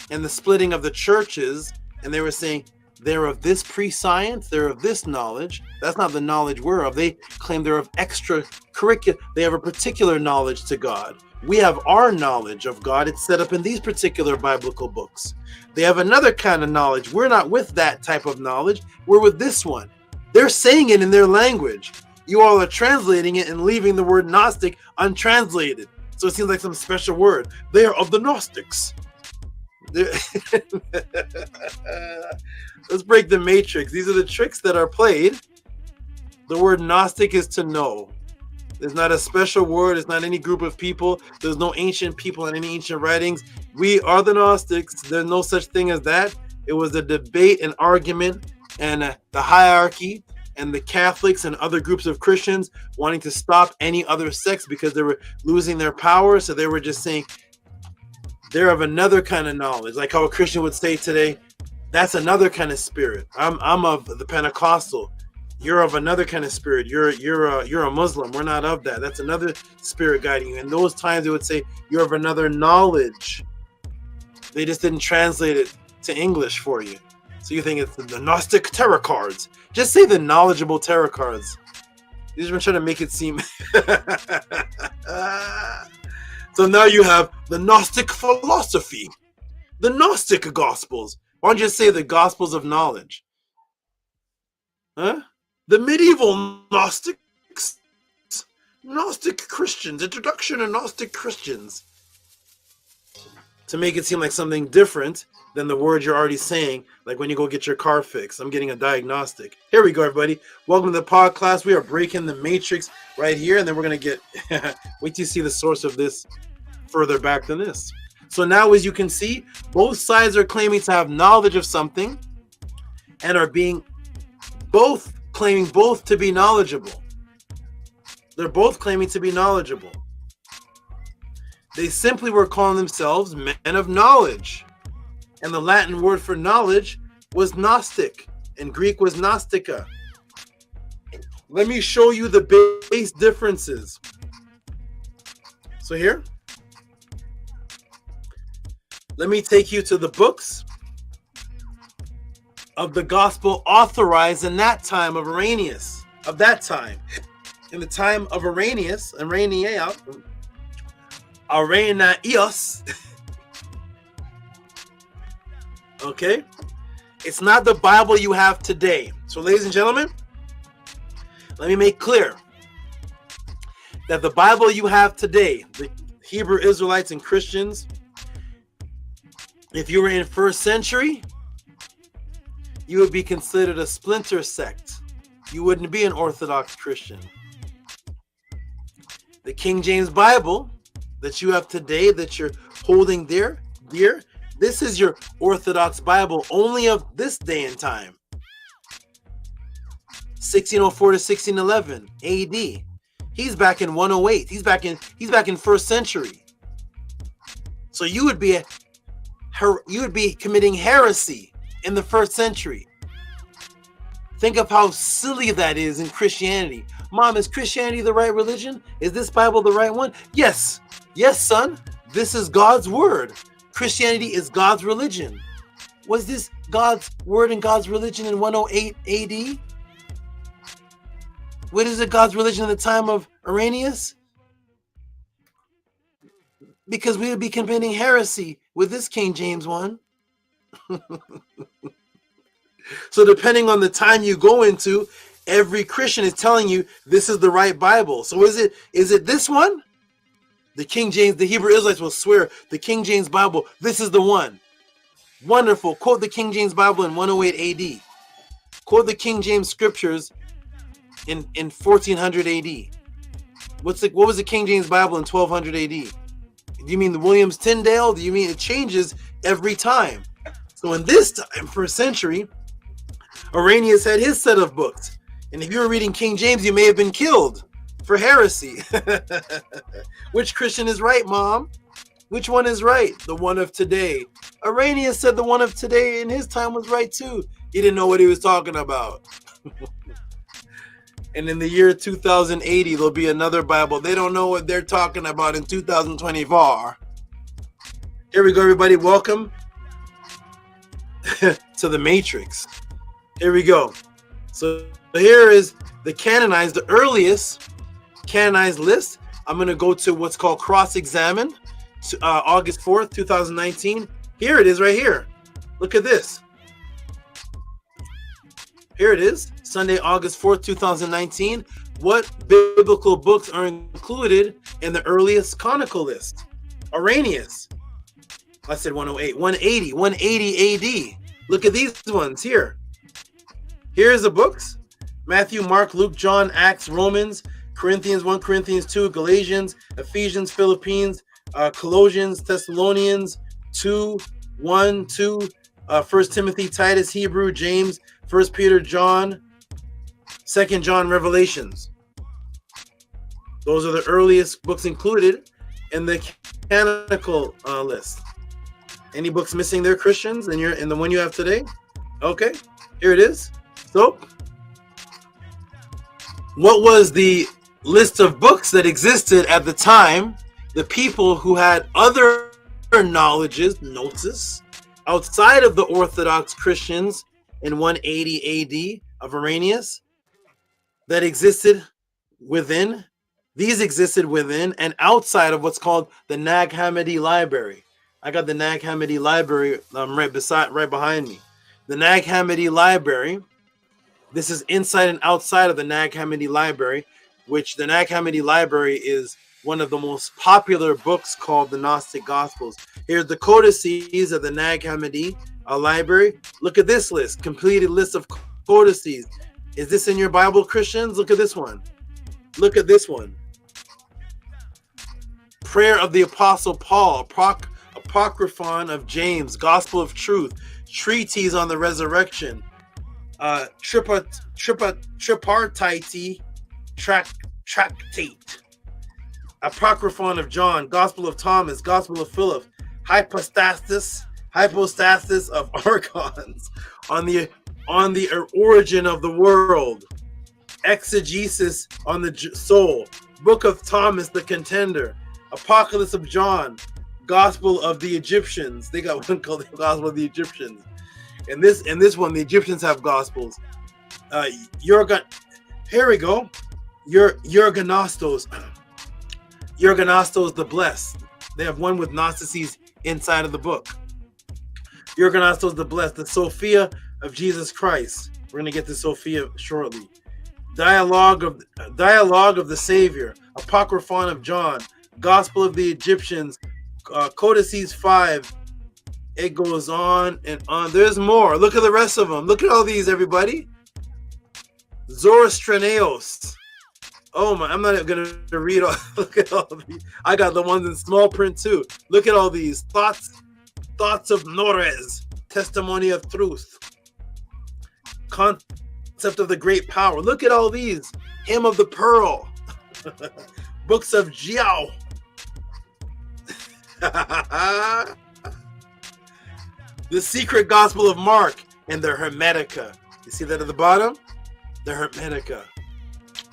and the splitting of the churches, and they were saying they're of this pre-science, they're of this knowledge. That's not the knowledge we're of. They claim they're of extracurricular. They have a particular knowledge to God. We have our knowledge of God. It's set up in these particular biblical books. They have another kind of knowledge. We're not with that type of knowledge. We're with this one. They're saying it in their language. You all are translating it and leaving the word Gnostic untranslated. So it seems like some special word. They are of the Gnostics. Let's break the matrix. These are the tricks that are played. The word Gnostic is to know. There's not a special word. It's not any group of people. There's no ancient people in any ancient writings. We are the Gnostics. There's no such thing as that. It was a debate and argument, and the hierarchy and the Catholics and other groups of Christians wanting to stop any other sects because they were losing their power. So they were just saying they're of another kind of knowledge, like how a Christian would say today, that's another kind of spirit. I'm of the Pentecostal. You're of another kind of spirit. You're a Muslim. We're not of that. That's another spirit guiding you. In those times, they would say you're of another knowledge. They just didn't translate it to English for you. So you think it's the Gnostic tarot cards. Just say the knowledgeable tarot cards. These are trying to make it seem. So now you have the Gnostic philosophy, the Gnostic Gospels. Why don't you just say the Gospels of knowledge? Huh? The medieval Gnostics, Gnostic Christians, introduction to Gnostic Christians. To make it seem like something different than the word you're already saying, like when you go get your car fixed. I'm getting a diagnostic. Here we go, everybody. Welcome to the podcast. We are breaking the matrix right here, and then we're going to get, wait till you see the source of this further back than this. So now, as you can see, both sides are claiming to have knowledge of something and are being both claiming both to be knowledgeable. They're both claiming to be knowledgeable. They simply were calling themselves men of knowledge. And the Latin word for knowledge was Gnostic, and Greek was Gnostica. Let me show you the base differences. So here, let me take you to the books of the gospel authorized in that time of Irenaeus, of that time. In the time of Irenaeus, okay? It's not the Bible you have today. So, ladies and gentlemen, let me make clear that the Bible you have today, the Hebrew Israelites and Christians, if you were in first century, you would be considered a splinter sect. You wouldn't be an Orthodox Christian. The King James Bible that you have today, that you're holding dear, this is your Orthodox Bible, only of this day and time. 1604 to 1611 AD. He's back in 108. He's back in first century. So you would be committing heresy in the first century. Think of how silly that is in Christianity. Mom, is Christianity the right religion? Is this Bible the right one? Yes. Yes, son. This is God's word. Christianity is God's religion. Was this God's word and God's religion in 108 AD? What is it God's religion at the time of Irenaeus? Because we would be committing heresy with this King James one. So depending on the time you go into, every Christian is telling you this is the right Bible. So is it this one? The King James, the Hebrew Israelites will swear the King James Bible, this is the one. Wonderful. Quote the King James Bible in 108 AD. Quote the King James scriptures in 1400 AD. What was the King James Bible in 1200 AD? Do you mean the Williams Tyndale? Do you mean it changes every time? So in this time, first century, Irenaeus had his set of books. And if you were reading King James, you may have been killed for heresy. Which Christian is right, Mom? Which one is right? The one of today. Irenaeus said the one of today in his time was right too. He didn't know what he was talking about. And in the year 2080, there'll be another Bible. They don't know what they're talking about in 2024. Here we go, everybody. Welcome to the Matrix. Here we go. So here is the canonized, the earliest canonized list. I'm going to go to what's called cross-examine, August 4th, 2019. Here it is right here. Look at this. Here it is, Sunday, August 4th, 2019. What biblical books are included in the earliest canonical list? Irenaeus. I said 108, 180 AD. Look at these ones here. Here's the books: Matthew, Mark, Luke, John, Acts, Romans, Corinthians, 1 Corinthians 2, Galatians, Ephesians, Philippines, Colossians, Thessalonians 2, 1, 2, 1 Timothy, Titus, Hebrew, James, 1 Peter, John, 2 John, Revelations. Those are the earliest books included in the canonical list. Any books missing there, Christians, in the one you have today? Okay, here it is. So, what was the list of books that existed at the time? The people who had other knowledges, gnosis, outside of the Orthodox Christians in 180 AD of Irenaeus, that existed within. These existed within and outside of what's called the Nag Hammadi Library. I got the Nag Hammadi Library right behind me. The Nag Hammadi Library. This is inside and outside of the Nag Hammadi Library, which the Nag Hammadi Library is one of the most popular books called the Gnostic Gospels. Here's the codices of the Nag Hammadi Library. Look at this list, completed list of codices. Is this in your Bible, Christians? Look at this one. Look at this one. Prayer of the Apostle Paul, Apocryphon of James, Gospel of Truth, Treatise on the Resurrection, Tripartite Tractate, Apocryphon of John, Gospel of Thomas, Gospel of Philip, Hypostasis of Archons, on the origin of the world, Exegesis on the soul, Book of Thomas the Contender, Apocalypse of John, Gospel of the Egyptians. They got one called the Gospel of the Egyptians. And this one, the Egyptians have gospels. Here we go. Gnostos the Blessed. They have one with Gnostices inside of the book. Gnostos the Blessed, the Sophia of Jesus Christ. We're gonna get to Sophia shortly. Dialogue of the Savior, Apocryphon of John, Gospel of the Egyptians, Codices 5. It goes on and on. There's more. Look at the rest of them. Look at all these, everybody. Zoroastrianos. Oh my! I'm not gonna read all. Look at all these. I got the ones in small print too. Look at all these thoughts of Norez, Testimony of Truth, Concept of the Great Power. Look at all these. Hymn of the Pearl, Books of Jiao. The Secret Gospel of Mark and the Hermetica. You see that at the bottom? The Hermetica.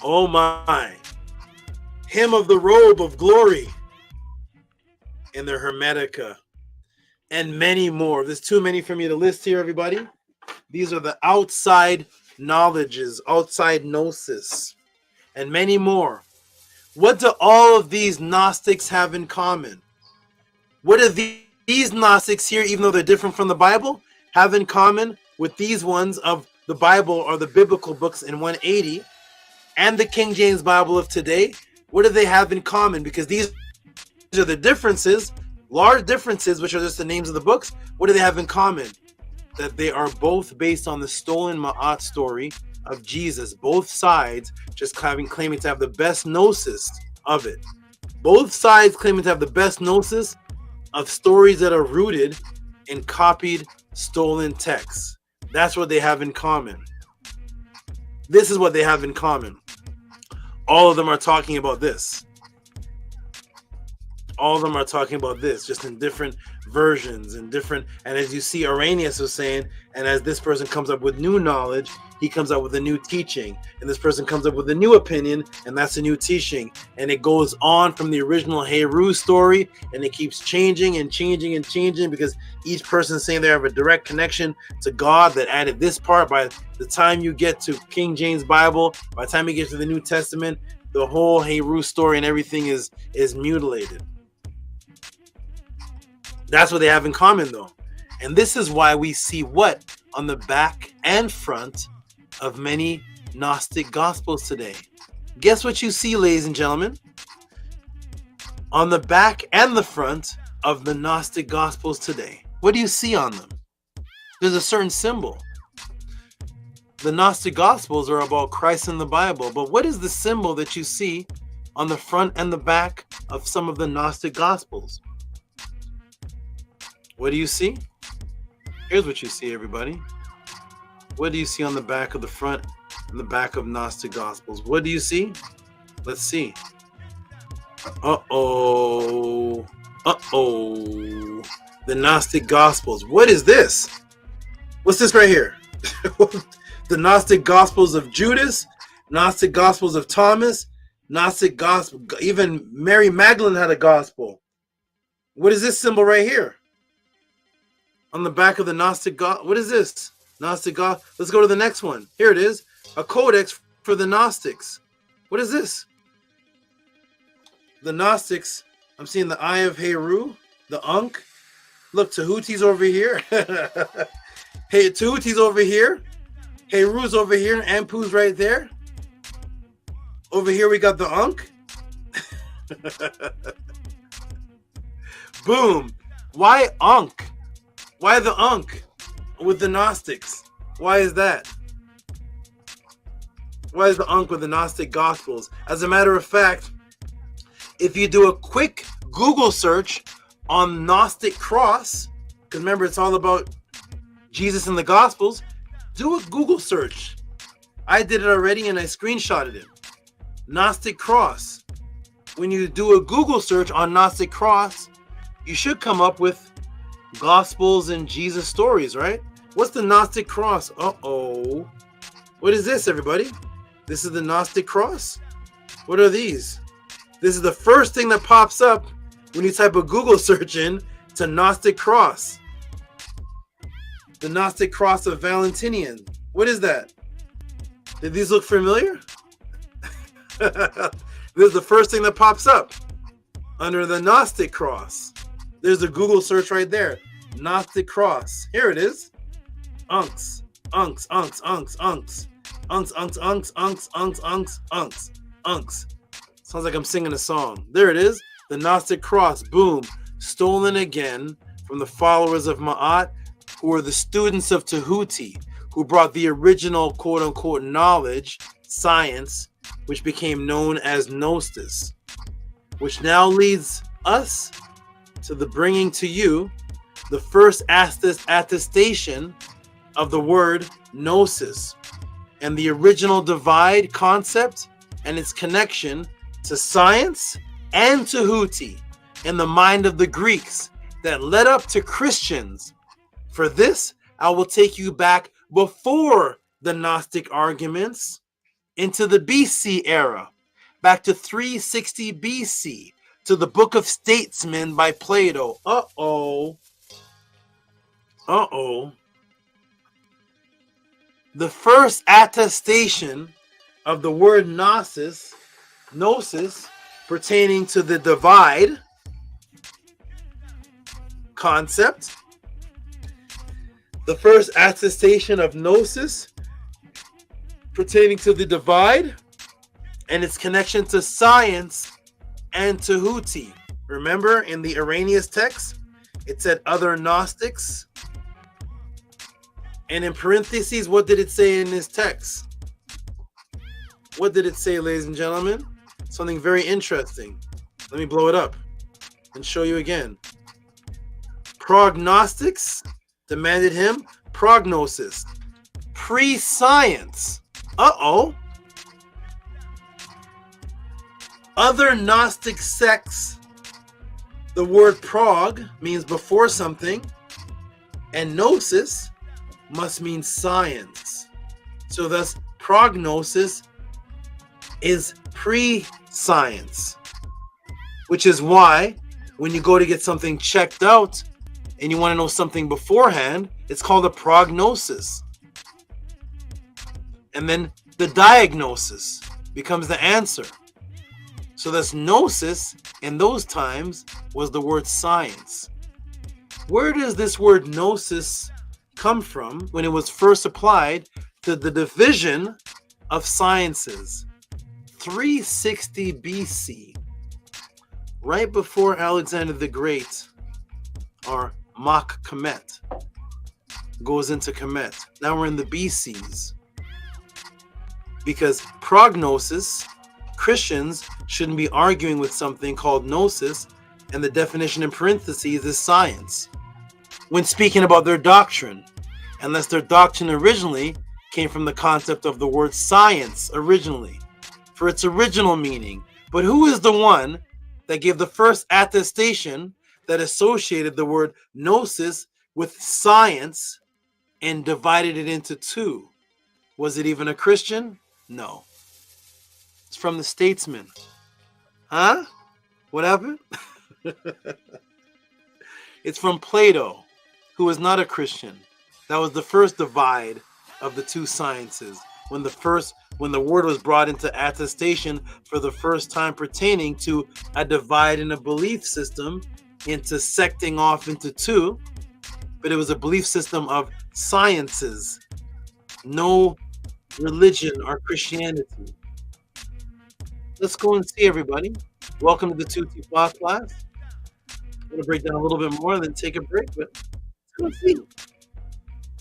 Oh my. Hymn of the Robe of Glory and the Hermetica. And many more. There's too many for me to list here, everybody. These are the outside knowledges, outside gnosis, and many more. What do all of these Gnostics have in common? What do these Gnostics here, even though they're different from the Bible, have in common with these ones of the Bible or the biblical books in 180 and the King James Bible of today? What do they have in common? Because these are the differences, large differences, which are just the names of the books. What do they have in common? That they are both based on the stolen Ma'at story of Jesus. Both sides just claiming to have the best gnosis of it. Both sides claiming to have the best gnosis of stories that are rooted in copied, stolen texts. That's what they have in common. This is what they have in common. All of them are talking about this. All of them are talking about this, just in different versions and different. And as you see, Irenaeus was saying, and as this person comes up with new knowledge, he comes up with a new teaching. And this person comes up with a new opinion, and that's a new teaching. And it goes on from the original HARAS story, and it keeps changing and changing and changing because each person is saying they have a direct connection to God that added this part. By the time you get to King James Bible, by the time you get to the New Testament, the whole HARAS story and everything is mutilated. That's what they have in common, though. And this is why we see what on the back and front of many Gnostic Gospels today. Guess what you see, ladies and gentlemen? On the back and the front of the Gnostic Gospels today? What do you see on them? There's a certain symbol. The Gnostic Gospels are about Christ in the Bible, but what is the symbol that you see on the front and the back of some of the Gnostic Gospels? What do you see? Here's what you see, everybody. What do you see on the back of the front and the back of Gnostic Gospels? What do you see? Let's see. Uh-oh. Uh-oh. The Gnostic Gospels. What is this? What's this right here? The Gnostic Gospels of Judas, Gnostic Gospels of Thomas, Gnostic Gospel. Even Mary Magdalene had a gospel. What is this symbol right here? On the back of the Gnostic Gospel. What is this? Gnostic Gospel. Let's go to the next one. Here it is. A codex for the Gnostics. What is this? The Gnostics. I'm seeing the Eye of Heru, the ANKH. Look, Tehuti's over here. Hey, Tehuti's over here. Heru's over here. Ampu's right there. Over here we got the ANKH. Boom. Why ANKH? Why the ANKH with the Gnostics? Why is that? Why is the ANKH with the Gnostic Gospels? As a matter of fact, if you do a quick Google search on Gnostic cross, because remember it's all about Jesus and the Gospels, do a Google search. I did it already and I screenshotted it. Gnostic cross. When you do a Google search on Gnostic cross, you should come up with Gospels and Jesus stories, right? What's the Gnostic cross? Uh-oh. What is this, everybody? This is the Gnostic cross? What are these? This is the first thing that pops up when you type a Google search in to Gnostic cross. The Gnostic cross of Valentinian. What is that? Did these look familiar? This is the first thing that pops up under the Gnostic cross. There's a Google search right there. Gnostic cross. Here it is. Unks. Unks. Unks. Unks. Unks. Unks. Unks. Unks. Unks. Unks. Unks. Unks. Unks. Sounds like I'm singing a song. There it is. The Gnostic cross. Boom. Stolen again from the followers of Ma'at, who were the students of Tehuti, who brought the original quote-unquote knowledge, science, which became known as Gnosis, which now leads us to the bringing to you the first attestation of the word Gnosis and the original divide concept and its connection to science and Tehuti in the mind of the Greeks that led up to Christians. For this, I will take you back before the Gnostic arguments into the BC era, back to 360 BC, to the Book of Statesmen by Plato. Uh-oh. Uh-oh. The first attestation of the word gnosis, pertaining to the divide concept. The first attestation of gnosis pertaining to the divide and its connection to science and Tehuti. Remember in the Arrhenius text, it said other Gnostics. And in parentheses, what did it say in this text? What did it say, ladies and gentlemen? Something very interesting. Let me blow it up and show you again. Prognostics demanded him prognosis. Pre-science. Uh-oh. Other Gnostic sects, the word prog means before something, and gnosis must mean science. So thus, prognosis is pre-science, which is why when you go to get something checked out and you want to know something beforehand, it's called a prognosis. And then the diagnosis becomes the answer. So this gnosis in those times was the word science. Where does this word gnosis come from when it was first applied to the division of sciences? 360 BC, right before Alexander the Great or Mach Kemet. Goes into Kemet. Now we're in the BCs. Because prognosis, Christians shouldn't be arguing with something called gnosis, and the definition in parentheses is science, when speaking about their doctrine, unless their doctrine originally came from the concept of the word science originally, for its original meaning. But who is the one that gave the first attestation that associated the word gnosis with science and divided it into two? Was it even a Christian? No. It's from the statesman. Huh? What happened? It's from Plato, who was not a Christian. That was the first divide of the two sciences. When the word was brought into attestation for the first time, pertaining to a divide in a belief system, into secting off into two, but it was a belief system of sciences, no religion or Christianity. Let's go and see everybody. Welcome to the Tehuti Podclass. I'm going to break down a little bit more and then take a break, but let's go and see.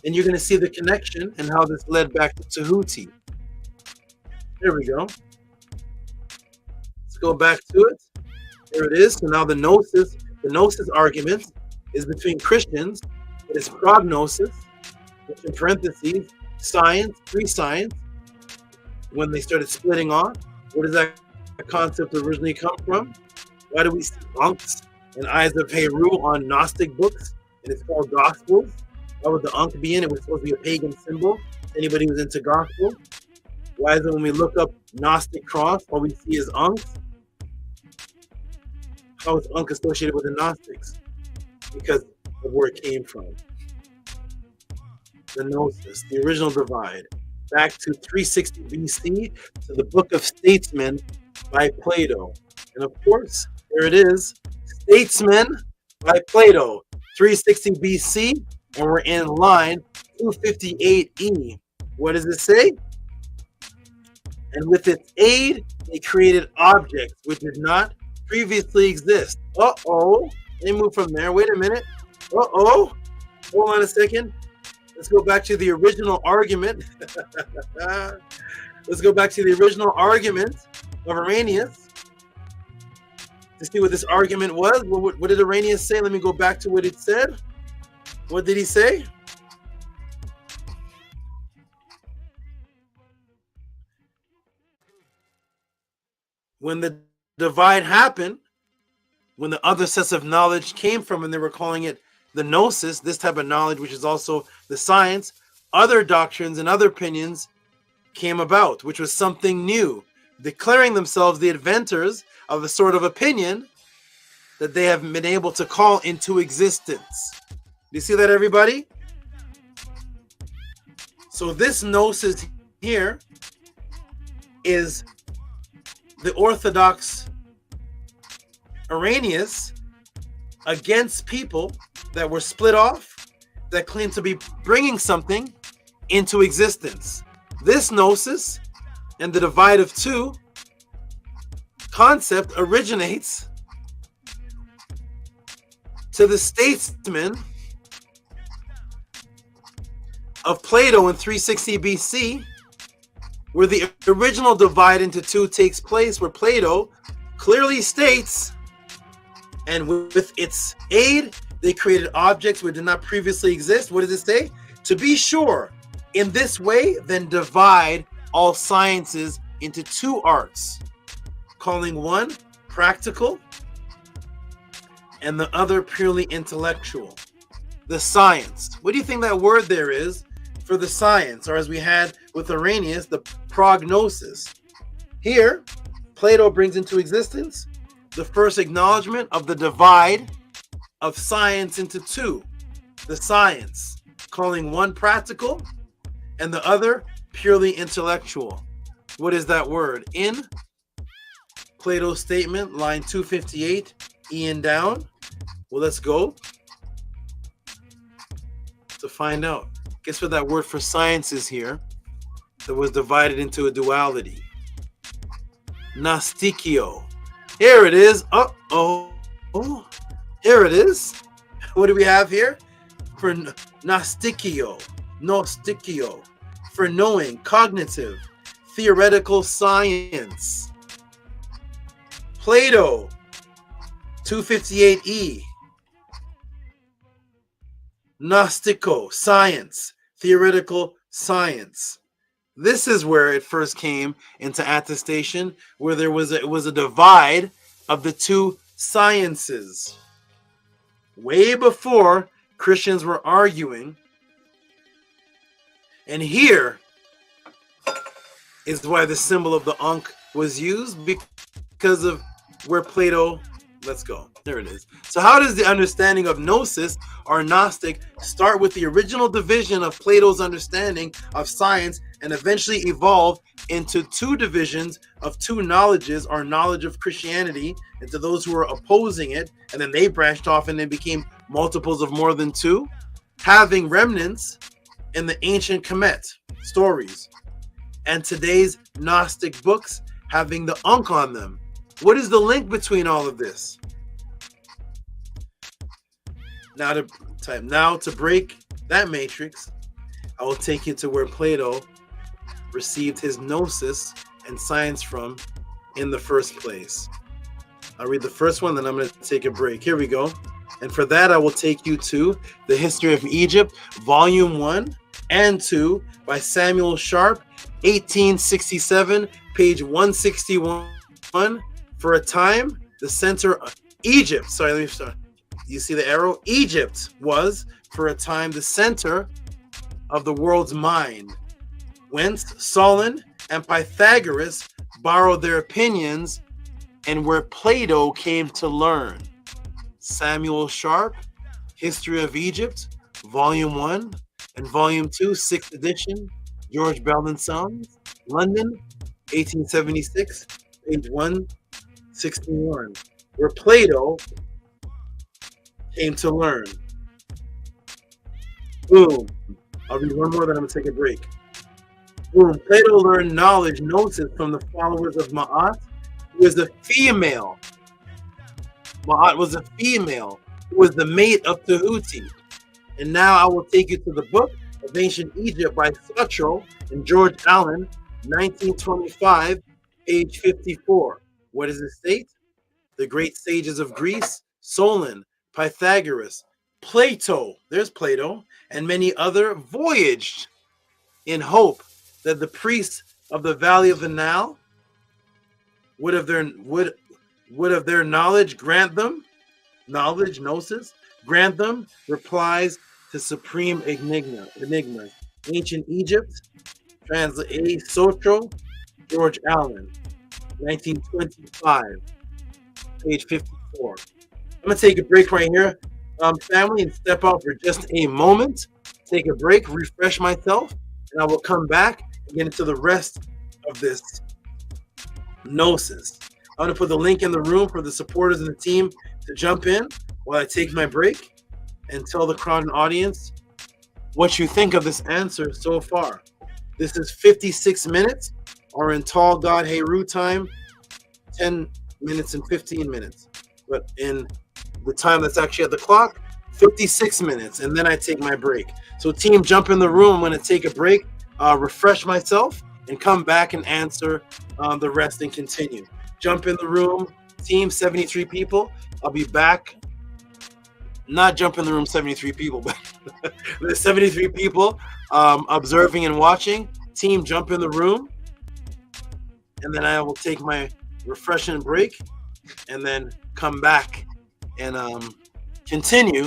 And you're going to see the connection and how this led back to Tehuti. There we go. Let's go back to it. There it is. So now the gnosis argument is between Christians. It is prognosis, which in parentheses, science, pre-science. When they started splitting off, where does that concept originally come from? Why do we see unks and eyes of Heru on Gnostic books, and it's called Gospels? Why would the Ankh be in? It was supposed to be a pagan symbol. Anybody who's into gospel. Why is it when we look up Gnostic cross, all we see is Ankhs? How is Ankh associated with the Gnostics? Because of where it came from. The Gnosis, the original divide. Back to 360 BC, to the Book of Statesmen by Plato. And of course, there it is, Statesmen by Plato, 360 BC, and we're in line 258E. What does it say? And with its aid, they created objects which did not previously exist. Uh-oh. Let me move from there. Wait a minute. Uh-oh. Hold on a second. Let's go back to the original argument. Let's go back to the original argument of Arrhenius to see what this argument was. What did Arrhenius say? Let me go back to what it said. What did he say? When the divide happened, when the other sets of knowledge came from, and they were calling it the gnosis, this type of knowledge, which is also the science, other doctrines and other opinions came about, which was something new, declaring themselves the inventors of a sort of opinion that they have been able to call into existence. Do you see that, everybody? So this gnosis here is the orthodox Arrhenius against people that were split off, that claim to be bringing something into existence. This gnosis and the divide of two concept originates to the statesmen of Plato in 360 BC, where the original divide into two takes place, where Plato clearly states, and with its aid, they created objects which did not previously exist. What does it say? To be sure, in this way, then divide all sciences into two arts, calling one practical and the other purely intellectual. The science. What do you think that word there is for the science? Or as we had with Arrhenius, the prognosis. Here, Plato brings into existence the first acknowledgement of the divide of science into two. The science, calling one practical and the other purely intellectual. What is that word? In Plato's statement, line 258, E and down. Well, let's go to find out. Guess what that word for science is here that was divided into a duality? Gnostikio. Here it is. Uh-oh. Here it is. What do we have here? For Gnostikio, for knowing, cognitive, theoretical science. Plato, 258e. Gnostico, science, theoretical science. This is where it first came into attestation, where it was a divide of the two sciences. Way before Christians were arguing. And here is why the symbol of the ankh was used, because of where Plato, let's go, there it is. So how does the understanding of gnosis or Gnostic start with the original division of Plato's understanding of science and eventually evolve into two divisions of two knowledges, or knowledge of Christianity, and to those who were opposing it, and then they branched off and then became multiples of more than two, having remnants in the ancient Kemet stories and today's Gnostic books having the ankh on them? What is the link between all of this? Now to break that matrix, I will take you to where Plato received his gnosis and science from in the first place. I'll read the first one, then I'm going to take a break. Here we go. And for that, I will take you to The History of Egypt, Volume 1 and 2 by Samuel Sharp, 1867, page 161. For a time, the center of Egypt, sorry, let me start. You see the arrow? Egypt was, for a time, the center of the world's mind, whence Solon and Pythagoras borrowed their opinions and where Plato came to learn. Samuel Sharp, History of Egypt, Volume 1 and Volume 2, 6th edition, George Bell and Sons, London, 1876, page 161, where Plato came to learn. Boom. I'll read one more, then I'm going to take a break. Boom. Plato learned knowledge, gnosis, from the followers of Ma'at, who was a female. Ma'at was a female who was the mate of Tehuti. And now I will take you to the book of Ancient Egypt by Sutro and George Allen, 1925, page 54. What does it state? The great sages of Greece, Solon, Pythagoras, Plato, there's Plato, and many other voyaged in hope that the priests of the valley of the Nile would of their knowledge grant them, knowledge, gnosis, grant them replies to supreme enigmas. Ancient Egypt, translate A. Sotro, George Allen, 1925, page 54. I'm going to take a break right here, family, and step out for just a moment, take a break, refresh myself, and I will come back and get into the rest of this gnosis. I'm going to put the link in the room for the supporters and the team to jump in while I take my break and tell the crowd and audience what you think of this answer so far. This is 56 minutes, or in Tall God Heru time, 10 minutes and 15 minutes. But in the time that's actually at the clock, 56 minutes, and then I take my break. So team, jump in the room. I'm going to take a break, refresh myself, and come back and answer the rest and continue. Jump in the room, team, 73 people. I'll be back. Not jump in the room, 73 people, but there's 73 people observing and watching. Team, jump in the room, and then I will take my refreshing break, and then come back and continue.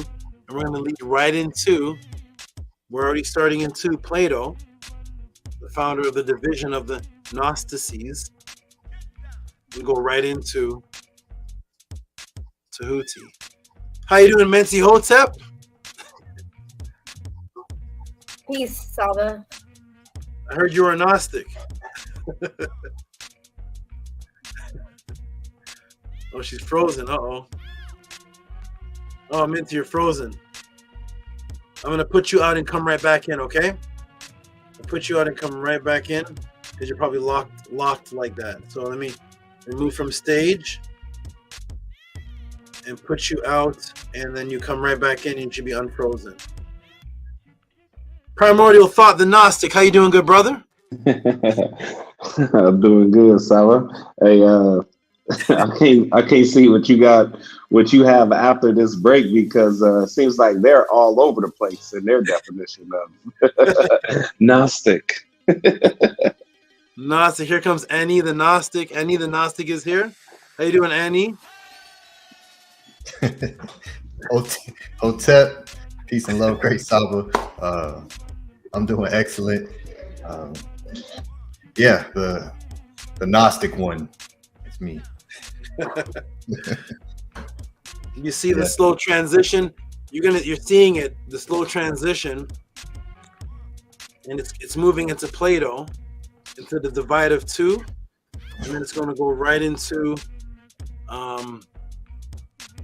And we're going to lead right into, we're already starting into Plato, the founder of the division of the Gnostices. We go right into Tehuti. How you doing, Menzi Hotep? Peace, SABA. I heard you were a Gnostic. Oh, she's frozen. Uh-oh. Oh, Minty, you're frozen. I'm going to put you out and come right back in, okay? I'll put you out and come right back in because you're probably locked like that. So let me remove from stage. and put you out, and then you come right back in and you should be unfrozen. Primordial Thought, the Gnostic. How you doing, good brother? I'm doing good, Saba. Hey, I can't see what you have after this break, because it seems like they're all over the place in their definition of Gnostic. Gnostic. Here comes Annie the Gnostic. Annie the Gnostic is here. How you doing, Annie? Hotep, peace and love, great Saba. I'm doing excellent. Yeah, the Gnostic one, it's me. You see the slow transition. You're seeing it, the slow transition, and it's moving into Plato, into the divide of two, and then it's going to go right into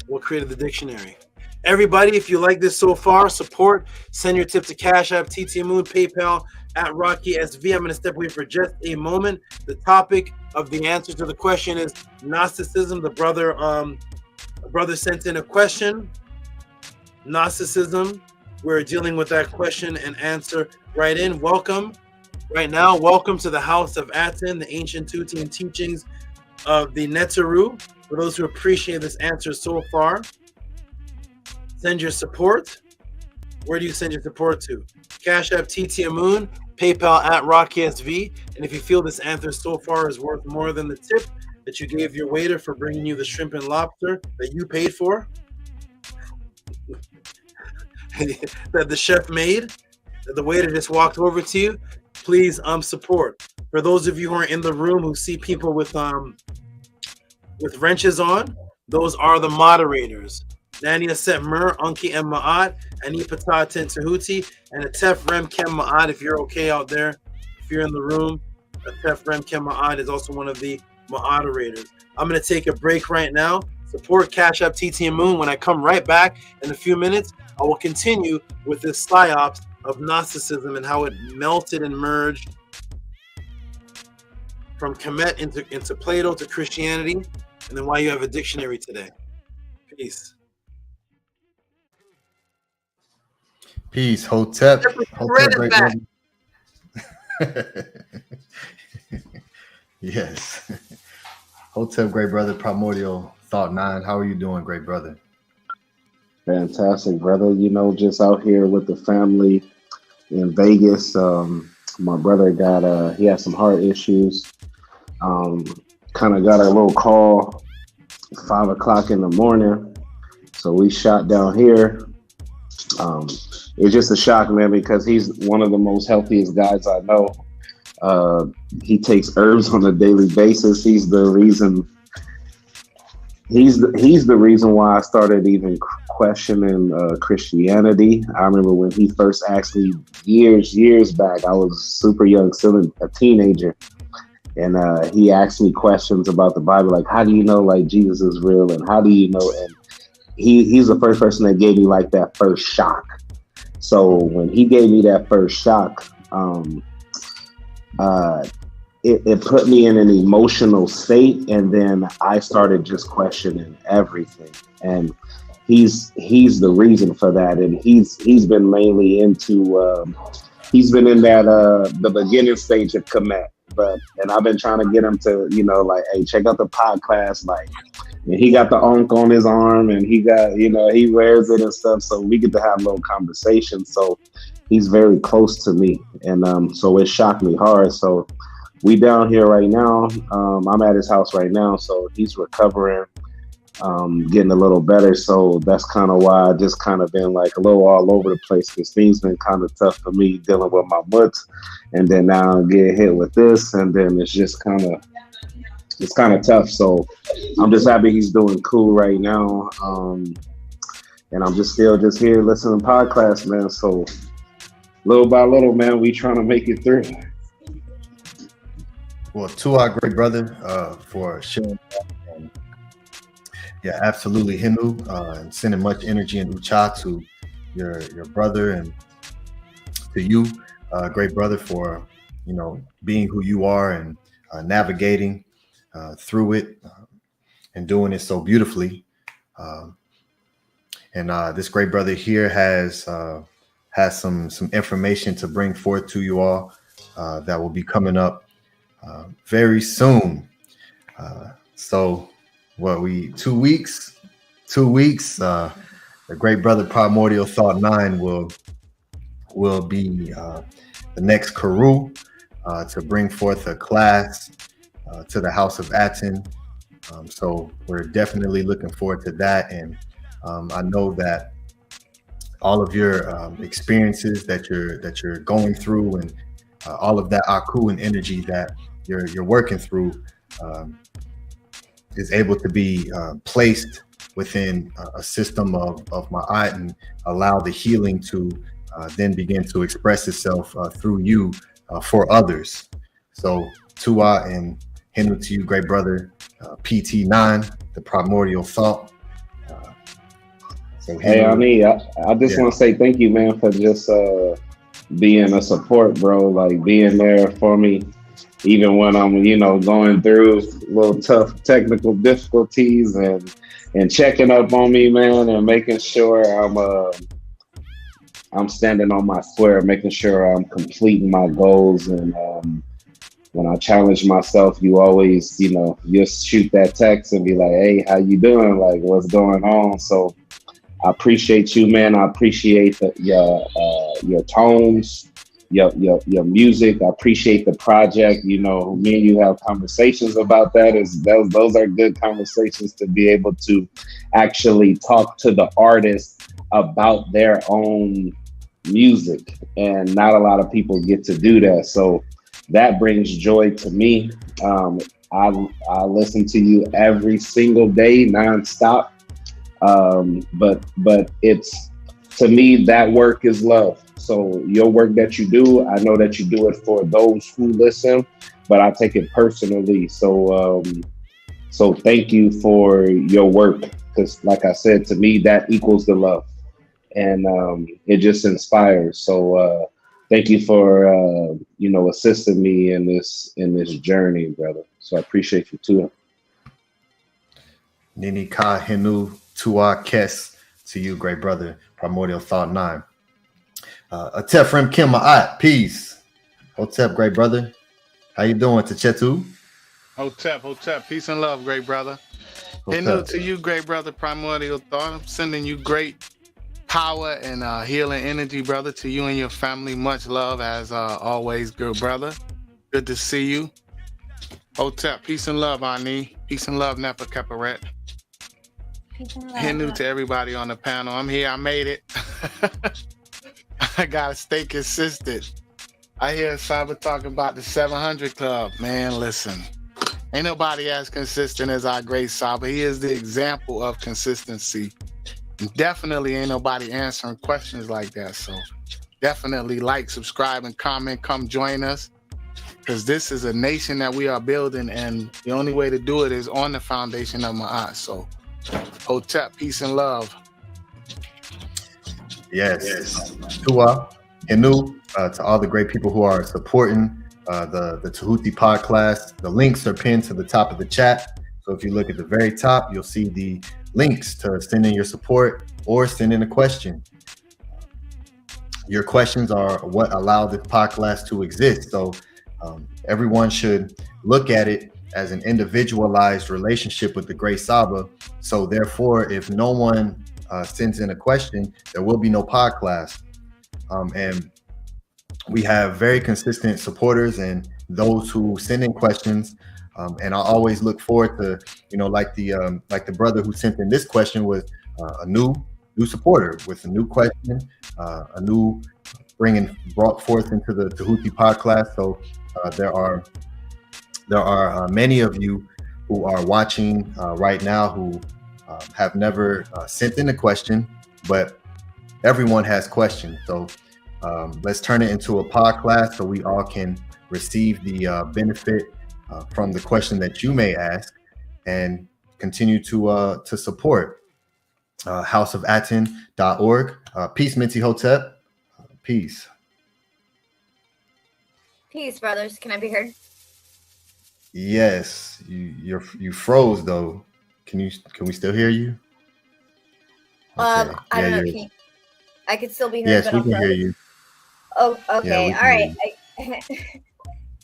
what created the dictionary. Everybody, if you like this so far, support, send your tip to Cash App, TT Moon, PayPal, at Rocky SV. I'm going to step away for just a moment. The topic of the answer to the question is Gnosticism. The brother sent in a question. Gnosticism. We're dealing with that question and answer right in. Welcome right now. Welcome to the House of ATTON, the ancient Tehuti teachings of the Neteru. For those who appreciate this answer so far, send your support. Where do you send your support to? Cash App, TT Moon, PayPal at Rocky SV. And if you feel this answer so far is worth more than the tip that you gave your waiter for bringing you the shrimp and lobster that you paid for, that the chef made, that the waiter just walked over to you, please support. For those of you who are in the room who see people with wrenches on, those are the moderators. Nania Set Mer, Unki and Ma'at, Ani Patatin Tehuti, and Atef Rem Kem Ma'at. If you're okay out there, if you're in the room, Atef Rem Kem Ma'at is also one of the moderators. I'm going to take a break right now. Support Cash App, TT and Moon. When I come right back in a few minutes, I will continue with this psyops of Gnosticism and how it melted and merged from Kemet into Plato to Christianity, and then why you have a dictionary today. Peace. Peace, Hotep. Hotep, great brother. Yes. Hotep, great brother. Primordial Thought 9. How are you doing, great brother? Fantastic, brother. You know, just out here with the family in Vegas. My brother he had some heart issues. Kind of got a little call 5 o'clock in the morning. So we shot down here. It's just a shock, man, because he's one of the most healthiest guys I know. He takes herbs on a daily basis. He's the reason why I started even questioning Christianity. I remember when he first asked me years back. I was super young, still a teenager, and he asked me questions about the Bible, like, how do you know like Jesus is real, and how do you know? And he's the first person that gave me like that first shock. So when he gave me that first shock, it put me in an emotional state, and then I started just questioning everything. And he's the reason for that, and he's been mainly into he's been in that the beginning stage of Kemet, and I've been trying to get him to, you know, like, hey, check out the podcast, like. And he got the ANKH on his arm, and he got, you know, he wears it and stuff. So we get to have a little conversation. So he's very close to me. And so it shocked me hard. So we down here right now. I'm at his house right now. So he's recovering, getting a little better. So that's kind of why I just kind of been like a little all over the place, because things been kind of tough for me dealing with my mutts. And then now I get hit with this. And then it's just kind of, it's kind of tough. So I'm just happy he's doing cool right now. And I'm just still here listening to Podclass, man. So little by little, man, we trying to make it through. Well, to our great brother for sharing that. Yeah, absolutely, Hinu, and sending much energy and ucha to your brother, and to you, great brother, for, you know, being who you are and navigating through it and doing it so beautifully. And this great brother here has some information to bring forth to you all that will be coming up very soon. So what 2 weeks, the great brother Primordial Thought 9 will be the next Karu to bring forth a class to the House of ATTON. So we're definitely looking forward to that. And I know that all of your experiences that you're going through, and all of that aku and energy that you're working through is able to be placed within a system of ma'at and allow the healing to then begin to express itself through you for others. So Tua and Hinu to you, great brother, PT9, the primordial thought. So hey, Ani, I just want to say thank you, man, for just being a support, bro. Like being there for me, even when I'm, going through little tough technical difficulties, and checking up on me, man, and making sure I'm standing on my square, making sure I'm completing my goals. And when I challenge myself, you always, just shoot that text and be like, hey, how you doing? Like, what's going on? So I appreciate you, man. I appreciate your tones, your music. I appreciate the project. Me and you have conversations about that. Those are good conversations to be able to actually talk to the artist about their own music, and not a lot of people get to do that. So that brings joy to me. I listen to you every single day, nonstop. But it's, to me, that work is love. So your work that you do, I know that you do it for those who listen, but I take it personally. So thank you for your work, because like I said, to me, that equals the love, and it just inspires. So thank you for assisting me in this journey, brother. So I appreciate you too. Nini Ka Hinu Tua Kes to you, great brother, Primordial Thought 9. Atef Rem Kim Ma'at, peace. Hotep, great brother. How you doing, Tachetu? Hotep, peace and love, great brother. Hinu to you, great brother, Primordial Thought. I'm sending you great power and healing energy, brother, to you and your family. Much love as always, good brother. Good to see you. Hotep, peace and love, Ani. Peace and love, Nepa Keparet. Hinu to everybody on the panel. I'm here. I made it. I gotta stay consistent. I hear SABA talking about the 700 Club. Man, listen. Ain't nobody as consistent as our great SABA. He is the example of consistency. Definitely ain't nobody answering questions like that. So definitely like, subscribe, and comment. Come join us, because this is a nation that we are building, and the only way to do it is on the foundation of Ma'at. So Hotep, peace and love. Yes. Tua, Hinu, to all the great people who are supporting the Tehuti Podclass. The links are pinned to the top of the chat. So if you look at the very top, you'll see the links to send in your support or send in a question. Your questions are what allow this podcast to exist. So everyone should look at it as an individualized relationship with the Great Saba. So therefore, if no one sends in a question, there will be no podcast. And we have very consistent supporters and those who send in questions. And I always look forward to, like the brother who sent in this question was a new supporter with a new question, a new brought forth into the Tehuti Podclass. So there are many of you who are watching right now who have never sent in a question, but everyone has questions. So let's turn it into a podcast so we all can receive the benefit from the question that you may ask, and continue to support houseofatton.org. Peace, Minty Hotep. Peace. Peace, brothers. Can I be heard? Yes, you froze though. Can we still hear you? I Yeah, don't know. you're- Can you, I could still be heard, yes, but we I'm can hear frozen. you. Oh, Yeah, okay. we All can hear right.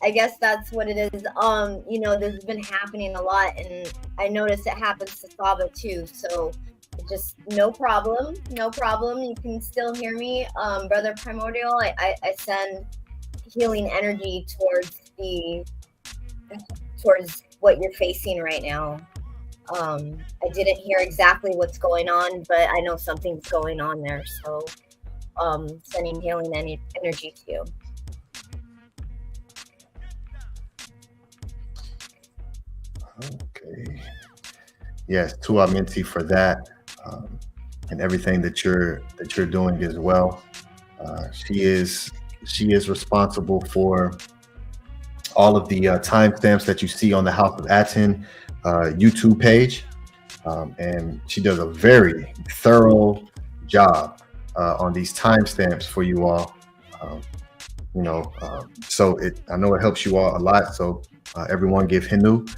I guess that's what it is. You know, this has been happening a lot, and I noticed it happens to SABA too. So just no problem. No problem. You can still hear me. Brother Primordial, I send healing energy towards what you're facing right now. I didn't hear exactly what's going on, but I know something's going on there. So sending healing energy to you. Okay. Yes, to Amenti for that, and everything that you're doing as well. She is responsible for all of the timestamps that you see on the House of ATTON YouTube page, and she does a very thorough job on these timestamps for you all. You know, so I know it helps you all a lot. So everyone give Hinu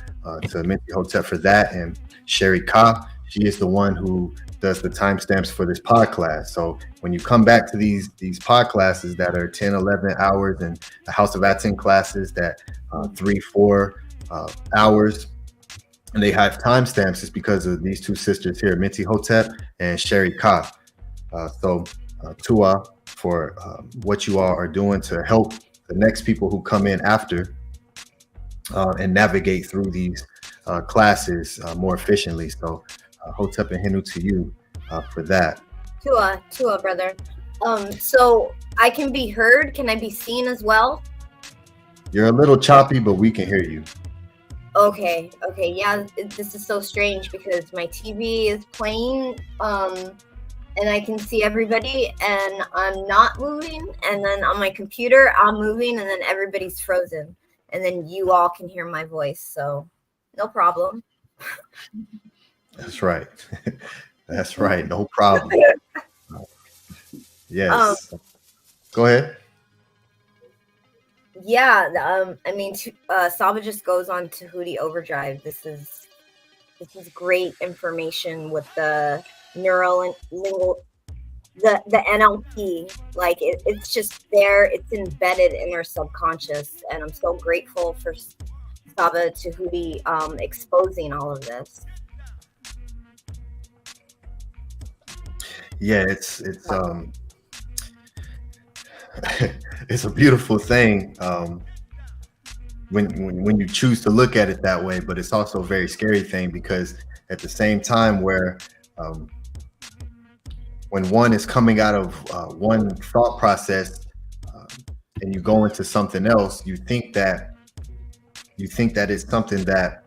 to Minty Hotep for that, and Sherry Ka, she is the one who does the timestamps for this podcast. So when you come back to these pod classes that are 10, 11 hours, and the House of ATTON classes that 3-4 hours, and they have timestamps, it's because of these two sisters here, Minty Hotep and Sherry Ka. So Tua for what you all are doing to help the next people who come in after and navigate through these classes more efficiently. So Hotep and Hinu to you for that. Tua, brother. So I can be heard. Can I be seen as well? You're a little choppy, but we can hear you. Okay. Yeah, this is so strange because my TV is playing, and I can see everybody, and I'm not moving. And then on my computer, I'm moving, and then everybody's frozen. And then you all can hear my voice, so no problem. That's right. That's right. No problem. Yes. Go ahead. Yeah, I mean, SABA just goes on Tehuti Overdrive. This is great information with the neural and lingual, the NLP. Like it's just there. It's embedded in our subconscious, and I'm so grateful for SABA Tehuti exposing all of this. Yeah, it's it's a beautiful thing when you choose to look at it that way, but it's also a very scary thing, because at the same time where when one is coming out of one thought process and you go into something else, you think that it's something that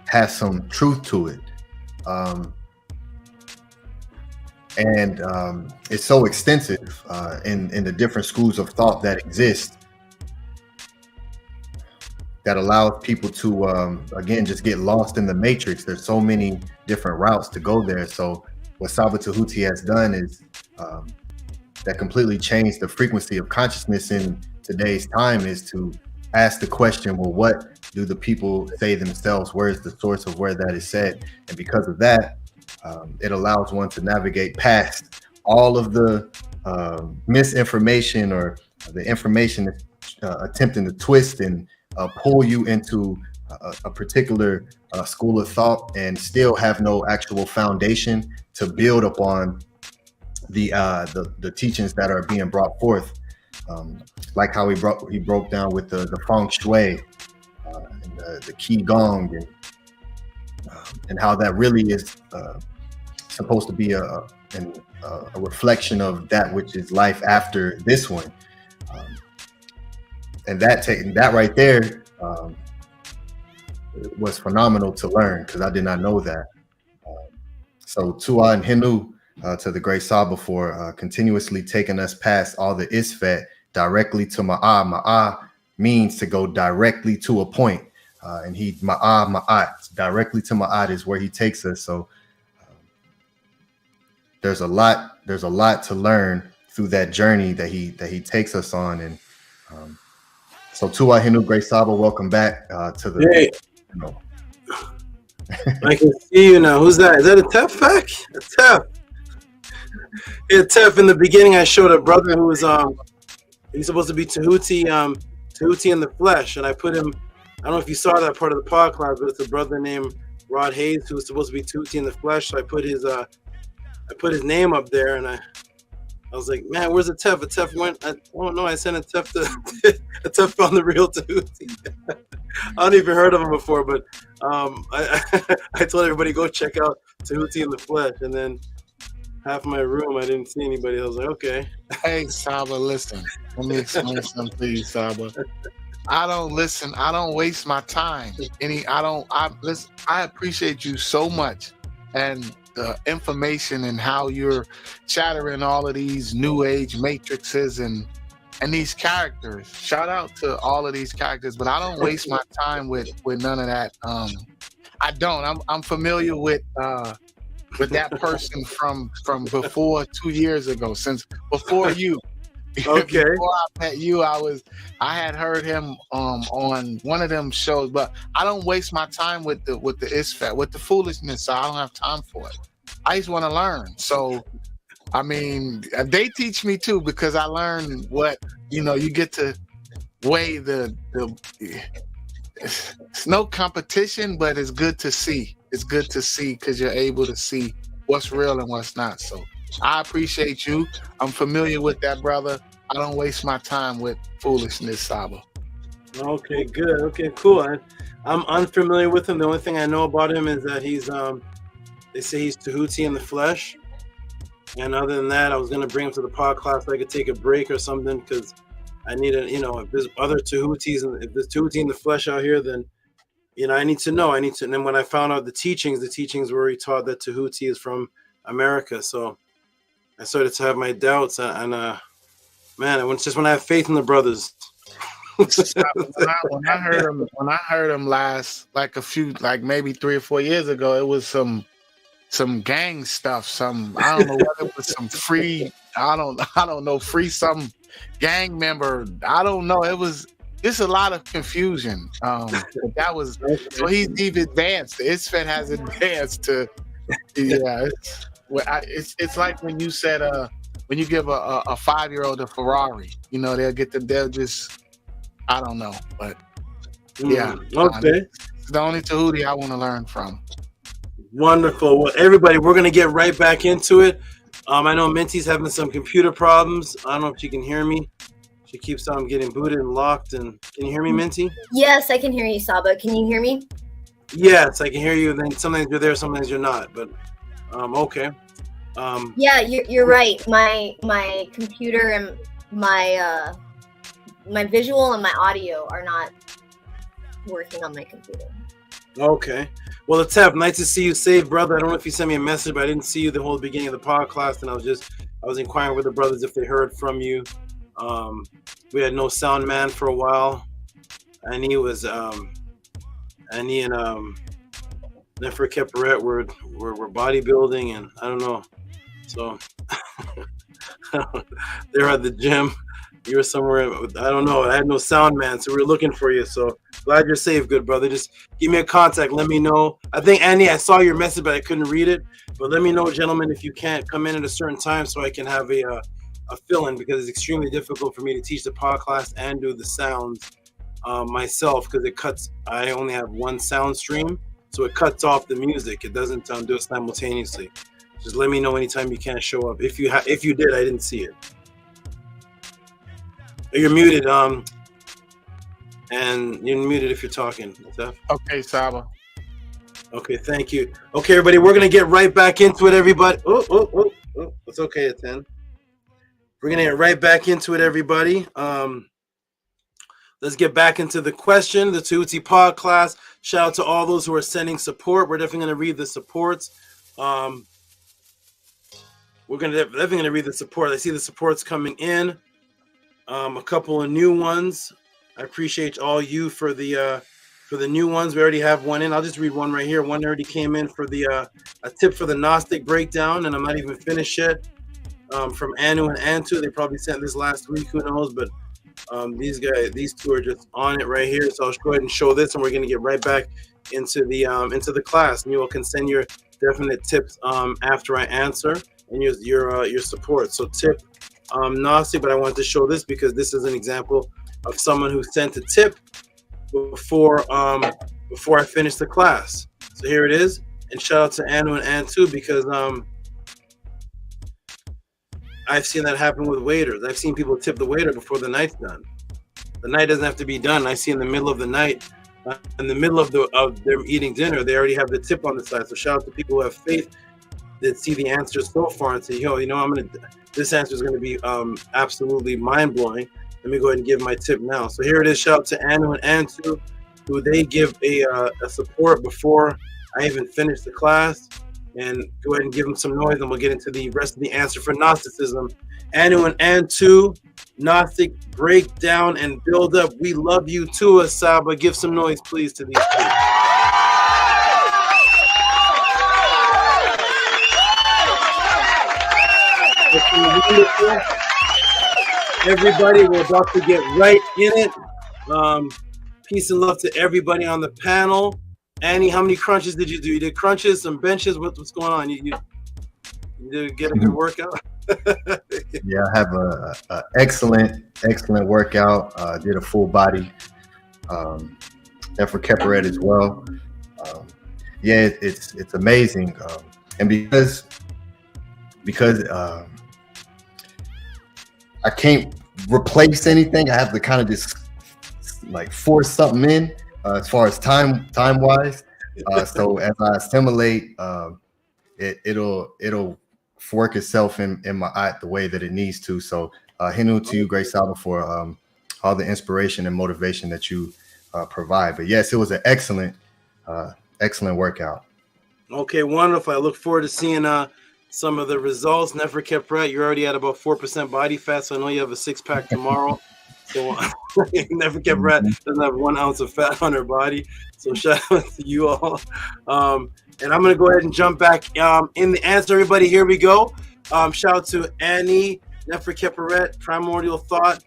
has some truth to it. And it's so extensive in the different schools of thought that exist, that allows people to, again, just get lost in the matrix. There's so many different routes to go there. So what SABA Tehuti has done is that completely changed the frequency of consciousness in today's time, is to ask the question, well, what do the people say themselves? Where is the source of where that is said? And because of that, it allows one to navigate past all of the misinformation or the information that's attempting to twist and pull you into a particular school of thought, and still have no actual foundation to build upon the teachings that are being brought forth. Like how he broke down with the Feng Shui and the Qi Gong, and how that really is supposed to be a reflection of that which is life after this one. And that right there was phenomenal to learn, because I did not know that. So Tua and Hinu to the great SABA for continuously taking us past all the isfet directly to Ma'a. Ma'a means to go directly to a point. And Ma'at, directly to Ma'at is where he takes us. So there's a lot to learn through that journey that he takes us on. And so Tua Hinu, great SABA, welcome back to the I can see you now. Who's that? Is that a Tef Fac? A Tef. Yeah, Tef. In the beginning, I showed a brother who was he's supposed to be Tehuti, Tehuti in the flesh, and I put him. I don't know if you saw that part of the podcast, but it's a brother named Rod Hayes who was supposed to be Tehuti in the flesh. So I put his name up there, and I was like, man, where's the Tef? A Tef went. I don't know. I sent a Tef to a Tef found the real Tehuti. I don't even heard of him before, but I told everybody go check out Tehuti in the flesh, and then half my room I didn't see anybody. I was like, okay. Hey, Saba, listen. Let me explain something to you, Saba. I don't listen. I don't waste my time. I appreciate you so much, and the information and how you're chattering all of these new age matrices and these characters. Shout out to all of these characters, but I don't waste my time with none of that. I don't. I'm familiar with that person from before 2 years ago, since before you. Okay. Before I met you, I had heard him on one of them shows, but I don't waste my time with the ISFAT, with the foolishness. So I don't have time for it. I just want to learn. So I mean, they teach me too, because I learned what, you get to weigh it's no competition, but it's good to see. It's good to see because you're able to see what's real and what's not. So I appreciate you. I'm familiar with that, brother. I don't waste my time with foolishness, Saba. Okay, good. Okay, cool. I'm unfamiliar with him. The only thing I know about him is that he's they say he's Tehuti in the flesh. And other than that, I was gonna bring him to the podcast so I could take a break or something, because I need if there's other Tehutis, and if there's Tehuti in the flesh out here, then I need to know. And then when I found out the teachings where he taught that Tehuti is from America. So I started to have my doubts, and man, when I have faith in the brothers. when I heard him last, like maybe 3 or 4 years ago, it was some gang stuff. I don't know whether it was some free. I don't know, free some gang member. I don't know. It was just a lot of confusion. That was so he's advanced. The ISFET has advanced to it's like when you said when you give a 5-year-old a Ferrari, they'll just, I don't know, but yeah. Okay. It's the only Tehuti I want to learn from. Wonderful. Well, everybody, we're gonna get right back into it. I know Minty's having some computer problems. I don't know if she can hear me. She keeps on getting booted and locked. And can you hear me, Minty? Yes, I can hear you, Saba. Can you hear me? Yes, I can hear you. Then sometimes you're there, sometimes you're not. But okay. Yeah, you're right. My computer and my visual and my audio are not working on my computer. Okay. Well, Atef, nice to see you saved, brother. I don't know if you sent me a message, but I didn't see you the whole beginning of the podcast, and I was inquiring with the brothers if they heard from you. We had no sound man for a while, and he was and he and Nefer Keperet were bodybuilding, and I don't know. So they were at the gym. You were somewhere, I don't know. I had no sound man, so we were looking for you. So glad you're safe, good brother. Just give me a contact. Let me know. I think, Andy, I saw your message, but I couldn't read it. But let me know, gentlemen, if you can't come in at a certain time so I can have a fill-in, because it's extremely difficult for me to teach the podcast and do the sounds myself, because it cuts. I only have one sound stream, so it cuts off the music. It doesn't do it simultaneously. Just let me know anytime you can't show up. If you did, I didn't see it. You're muted, and you're muted if you're talking. Okay, Saba. Okay, thank you. Okay, everybody, we're gonna get right back into it, everybody. Oh, it's okay at 10. We're gonna get right back into it, everybody. Let's get back into the question, the Tehuti Podclass. Shout out to all those who are sending support. We're definitely gonna read the supports. We're definitely gonna read the support. I see the supports coming in. A couple of new ones. I appreciate all you for the new ones. We already have one in. I'll just read one right here. One already came in for the a tip for the Gnostic breakdown, and I'm not even finished yet. From Anu and Antu, they probably sent this last week. Who knows? But These two are just on it right here. So I'll go ahead and show this, and we're going to get right back into the class. And you all can send your definite tips after I answer, and your support. So tip Gnostic, but I wanted to show this because this is an example of someone who sent a tip before I finished the class. So here it is, and shout out to Anu and Ann too, because I've seen that happen with waiters. I've seen people tip the waiter before the night's done. The night doesn't have to be done. I see in the middle of the night, in the middle of them eating dinner, they already have the tip on the side. So shout out to people who have faith that see the answers so far and say, yo, this answer is gonna be absolutely mind blowing. Let me go ahead and give my tip now. So here it is. Shout out to Anu and Antu, who they give a support before I even finish the class. And go ahead and give them some noise, and we'll get into the rest of the answer for Gnosticism. Anu and Antu, Gnostic breakdown and build up. We love you too, SABA. Give some noise, please, to these two. Everybody, we're about to get right in it. Peace and love to everybody on the panel. Annie, how many crunches did you do? You did crunches, some benches. What's going on? You did get a good workout? Yeah, I have a excellent workout. Did a full body. Effort Kepperet as well. Yeah, it's amazing. And because I can't replace anything, I have to kind of just like force something in. As far as time wise, so as I assimilate, it'll work itself in my eye the way that it needs to. So Hinu to you, Great Saba, for all the inspiration and motivation that you provide. But yes, it was an excellent workout. Okay, wonderful. I look forward to seeing some of the results. Never kept right. You're already at about 4% body fat, so I know you have a 6-pack tomorrow. So Never kept rat doesn't have 1 ounce of fat on her body. So shout out to you all. And I'm gonna go ahead and jump back in the answer. Everybody, here we go. Shout out to Annie, Never Kepperet, Primordial Thought,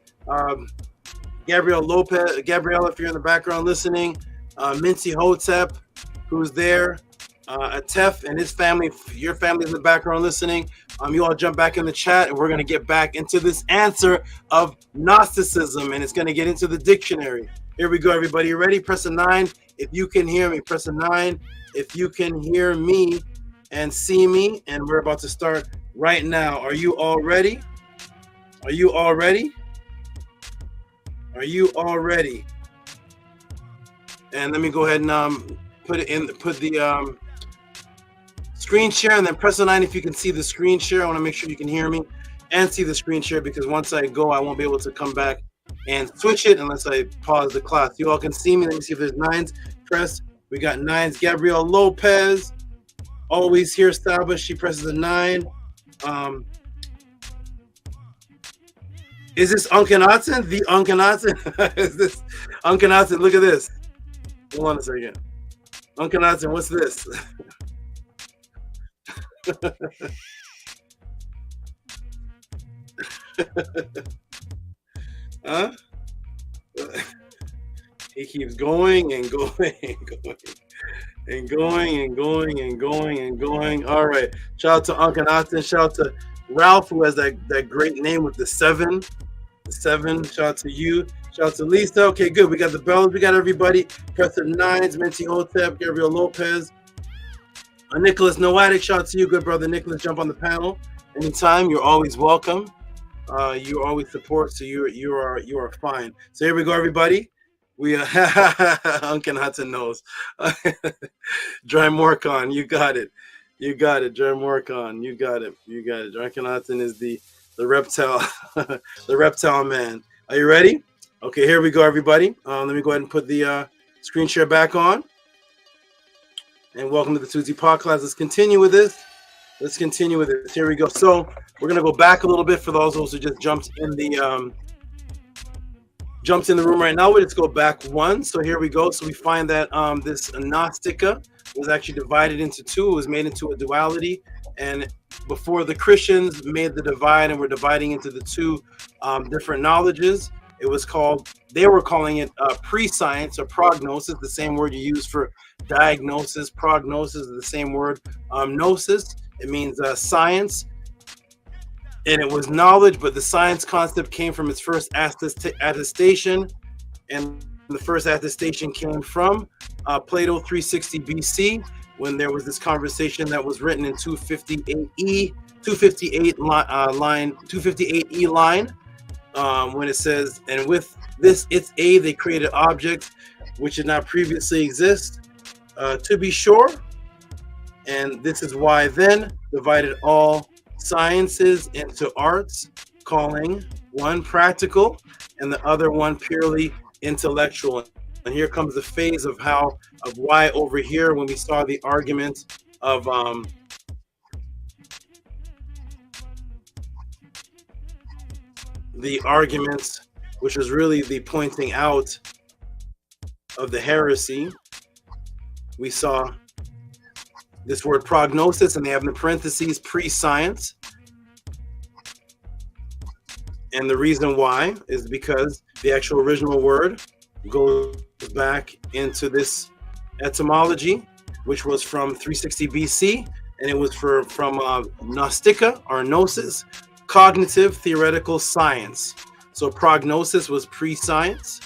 Gabrielle Lopez, Gabrielle, if you're in the background listening, Mincy Hotep, who's there, Atef and his family, your family's in the background listening. You all jump back in the chat, and we're going to get back into this answer of Gnosticism, and it's going to get into the dictionary. Here we go, everybody. You ready? Press a 9 if you can hear me. Press a 9 if you can hear me and see me, and we're about to start right now. Are you all ready? Are you all ready? Are you all ready? And let me go ahead and put the screen share, and then press a 9 if you can see the screen share. I want to make sure you can hear me and see the screen share, because once I go, I won't be able to come back and switch it unless I pause the class. You all can see me. Let me see if there's 9s. Press. We got 9s. Gabrielle Lopez, always here. Saba, she presses a 9. Is this Akhenaten? The Akhenaten? Is this Akhenaten? Look at this. Hold on a second. Akhenaten, what's this? Huh? He keeps going and going and going and going and going and going and going. All right. Shout out to Akhenaten. Shout out to Ralph, who has that great name with the 7. The 7. Shout out to you. Shout out to Lisa. Okay, good. We got the bells. We got everybody. Press the 9s. Minty Hotep, Gabriel Lopez. Nicholas Noatic, shout out to you, good brother Nicholas. Jump on the panel anytime. You're always welcome. You always support, so you are fine. So here we go, everybody. We Akhenaten knows. Dry Morcon, you got it. You got it. Dry Morcon, you got it. You got it. Akhenaten is the reptile, the reptile man. Are you ready? Okay, here we go, everybody. Let me go ahead and put the screen share back on. And welcome to the Tehuti Podclass. Let's continue with this. Here we go. So we're gonna go back a little bit for those who just jumped in the room right now. Let's go back 1. So here we go. So we find that this Gnostica was actually divided into 2. It was made into a duality, and before the Christians made the divide and were dividing into the 2 different knowledges, It was called, they were calling it pre-science or prognosis, the same word you use for diagnosis. Prognosis is the same word. Gnosis, it means science. And it was knowledge, but the science concept came from its first attestation. And the first attestation came from Plato 360 BC, when there was this conversation that was written in 258E line, when it says, and with this its aid they created objects which did not previously exist, to be sure. And this is why then divided all sciences into arts, calling one practical and the other one purely intellectual. And here comes the phase of why over here, when we saw the argument of the arguments, which was really the pointing out of the heresy, we saw this word prognosis, and they have in the parentheses pre-science. And the reason why is because the actual original word goes back into this etymology, which was from 360 BC, and it was from Gnostica or Gnosis, cognitive theoretical science. So prognosis was pre-science,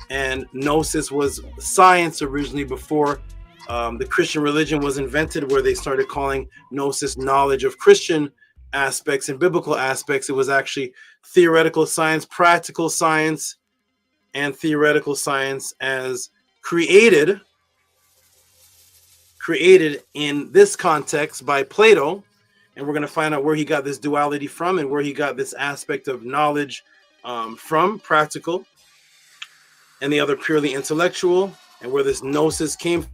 and Gnosis was science originally before the Christian religion was invented, where they started calling Gnosis knowledge of Christian aspects and biblical aspects. It was actually theoretical science, practical science, and theoretical science as created in this context by Plato. And we're going to find out where he got this duality from and where he got this aspect of knowledge from, practical, and the other purely intellectual, and where this gnosis came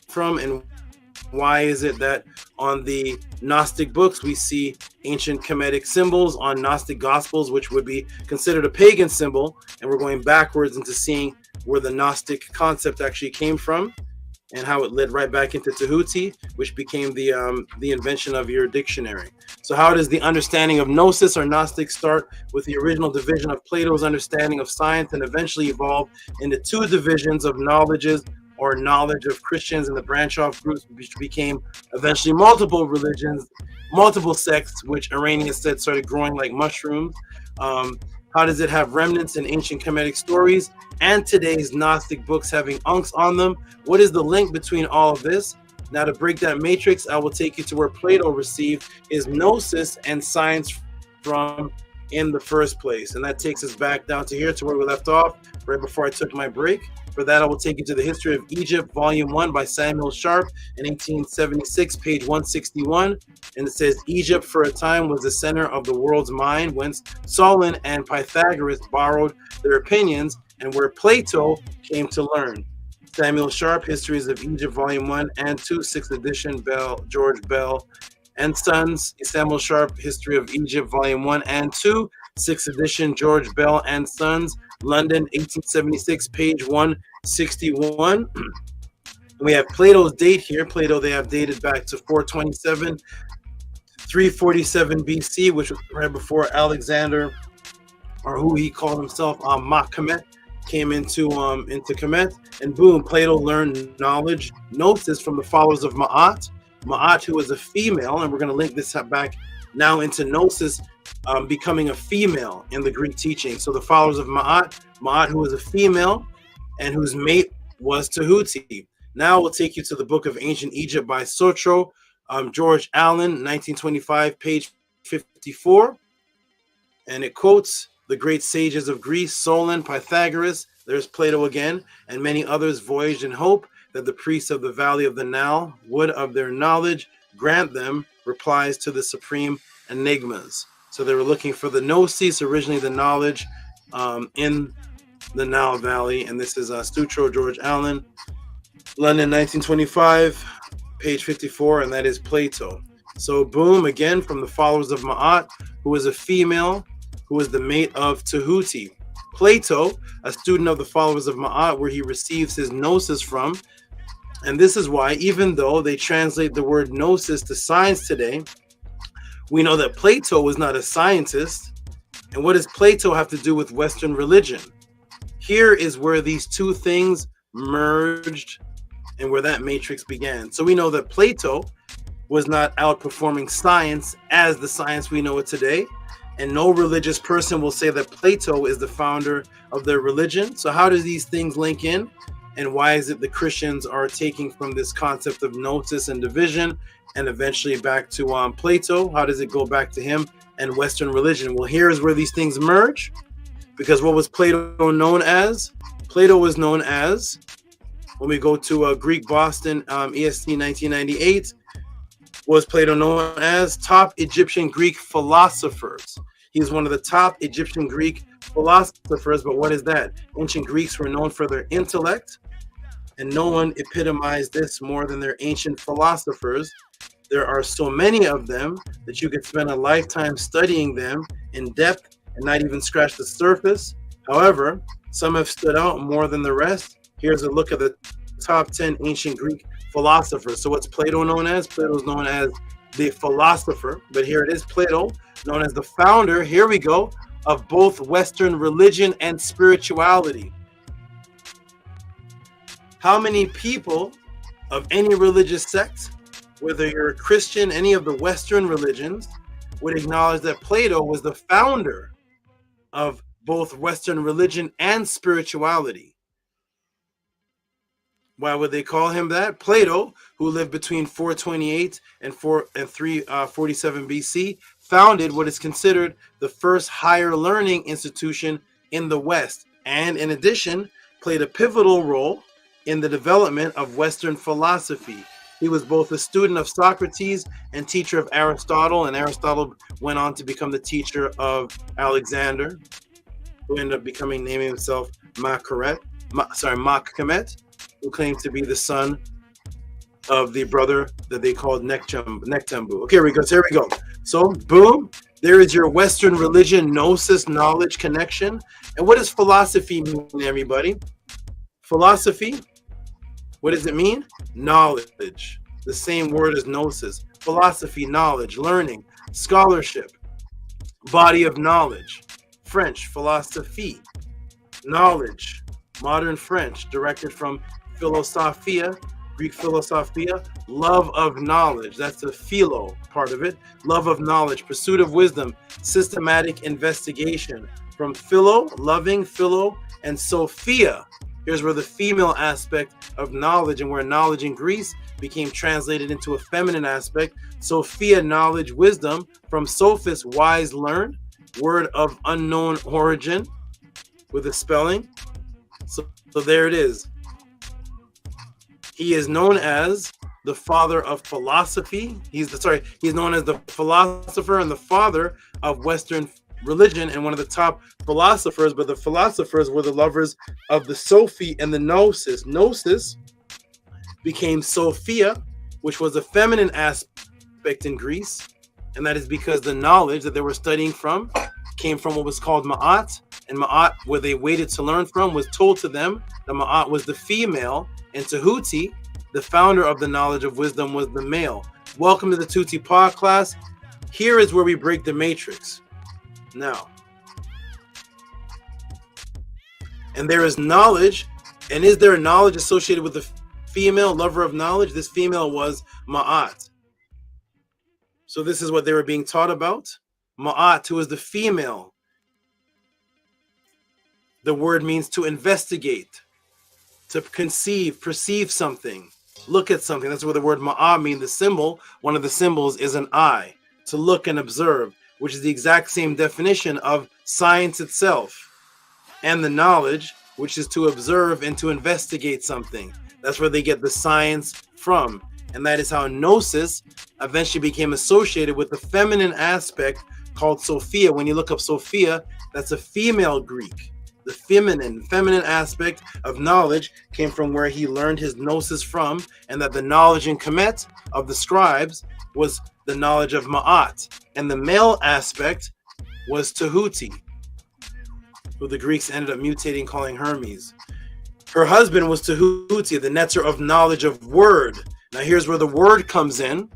from, and why is it that on the Gnostic books we see ancient Kemetic symbols, on Gnostic Gospels, which would be considered a pagan symbol, and we're going backwards into seeing where the Gnostic concept actually came from, and how it led right back into Tehuti, which became the invention of your dictionary. So how does the understanding of Gnosis or Gnostic start with the original division of Plato's understanding of science, and eventually evolve into two divisions of knowledges, or knowledge of Christians, and the branch off groups, which became eventually multiple religions, multiple sects, which Iranians said started growing like mushrooms. How does it have remnants in ancient Kemetic stories and today's Gnostic books having unks on them? What is the link between all of this? Now, to break that matrix, I will take you to where Plato received his gnosis and science from in the first place. And that takes us back down to here to where we left off right before I took my break. For that, I will take you to the History of Egypt, Volume 1 by Samuel Sharp in 1876, page 161. And it says, Egypt for a time was the center of the world's mind, whence Solon and Pythagoras borrowed their opinions, and where Plato came to learn. Samuel Sharp, Histories of Egypt, Volume 1 and 2, 6th edition, George Bell and Sons. Samuel Sharp, History of Egypt, Volume 1 and 2, 6th edition, George Bell and Sons, London, 1876, page 161. We have Plato's date here. Plato, they have dated back to 427, 347 BC, which was right before Alexander, or who he called himself, Kemet, came into Kemet. And boom, Plato learned knowledge, gnosis, from the followers of Ma'at. Ma'at, who was a female, and we're going to link this back now into gnosis, becoming a female in the Greek teaching. So the followers of Ma'at, who was a female and whose mate was Tehuti. Now we'll take you to the Book of Ancient Egypt by Sotro, George Allen, 1925, page 54. And it quotes the great sages of Greece, Solon, Pythagoras, there's Plato again, and many others voyaged in hope that the priests of the valley of the Nile would of their knowledge grant them replies to the supreme enigmas. So they were looking for the gnosis, originally the knowledge in the Nile Valley. And this is Sutro, George Allen, London, 1925, page 54, and that is Plato. So boom, again, from the followers of Ma'at, who was a female, who was the mate of Tehuti. Plato, a student of the followers of Ma'at, where he receives his gnosis from. And this is why, even though they translate the word gnosis to science today, we know that Plato was not a scientist. And what does Plato have to do with Western religion? Here is where these two things merged and where that matrix began. So we know that Plato was not outperforming science as the science we know it today. And no religious person will say that Plato is the founder of their religion. So how do these things link in? And why is it the Christians are taking from this concept of gnosis and division and eventually back to Plato? How does it go back to him and Western religion? Well, here's where these things merge. Because what was Plato known as? Plato was known as, when we go to Greek Boston, EST 1998, was Plato known as top Egyptian Greek philosophers. He's one of the top Egyptian Greek philosophers, but what is that? Ancient Greeks were known for their intellect, and no one epitomized this more than their ancient philosophers. There are so many of them that you could spend a lifetime studying them in depth and not even scratch the surface. However, some have stood out more than the rest. Here's a look at the top 10 ancient Greek philosophers. So what's Plato known as? Plato is known as the philosopher, but here it is, Plato, known as the founder, here we go, of both Western religion and spirituality. How many people of any religious sect, whether you're a Christian, any of the Western religions, would acknowledge that Plato was the founder of both Western religion and spirituality? Why would they call him that? Plato, who lived between 428 and 347 BC, founded what is considered the first higher learning institution in the West, and in addition, played a pivotal role in the development of Western philosophy. He was both a student of Socrates and teacher of Aristotle, and Aristotle went on to become the teacher of Alexander, who ended up naming himself Makh Kemet, who claimed to be the son of the brother that they called Nektembu. Okay, here we go. So, boom, there is your Western religion, gnosis, knowledge connection. And what does philosophy mean, everybody? Philosophy, what does it mean? Knowledge. The same word as gnosis. Philosophy, knowledge, learning, scholarship, body of knowledge. French, philosophie, knowledge, modern French, directed from philosophia, Greek philosophia, love of knowledge. That's the philo part of it. Love of knowledge, pursuit of wisdom, systematic investigation. From philo, loving, philo, and sophia. Here's where the female aspect of knowledge and where knowledge in Greece became translated into a feminine aspect. Sophia, knowledge, wisdom. From sophist, wise, learned. Word of unknown origin with a spelling. So there it is. He is known as the father of philosophy. He's known as the philosopher and the father of Western religion and one of the top philosophers, but the philosophers were the lovers of the Sophie and the Gnosis. Gnosis became Sophia, which was a feminine aspect in Greece, and that is because the knowledge that they were studying from came from what was called Ma'at, and Ma'at, where they waited to learn from, was told to them that Ma'at was the female, and Tehuti, the founder of the knowledge of wisdom, was the male. Welcome to the Tehuti Podclass. Here is where we break the matrix. Now, and there is knowledge, and is there knowledge associated with the female lover of knowledge? This female was Ma'at. So this is what they were being taught about. Ma'at, who is the female. The word means to investigate, to conceive, perceive something, look at something. That's where the word Ma'a means. The symbol, one of the symbols is an eye, to look and observe, which is the exact same definition of science itself, and the knowledge, which is to observe and to investigate something. That's where they get the science from. And that is how gnosis eventually became associated with the feminine aspect called Sophia. When you look up Sophia, that's a female Greek. The feminine aspect of knowledge came from where he learned his gnosis from, and that the knowledge in Kemet of the scribes was the knowledge of Ma'at. And the male aspect was Tehuti, who the Greeks ended up mutating, calling Hermes. Her husband was Tehuti, the netter of knowledge of word. Now here's where the word comes in.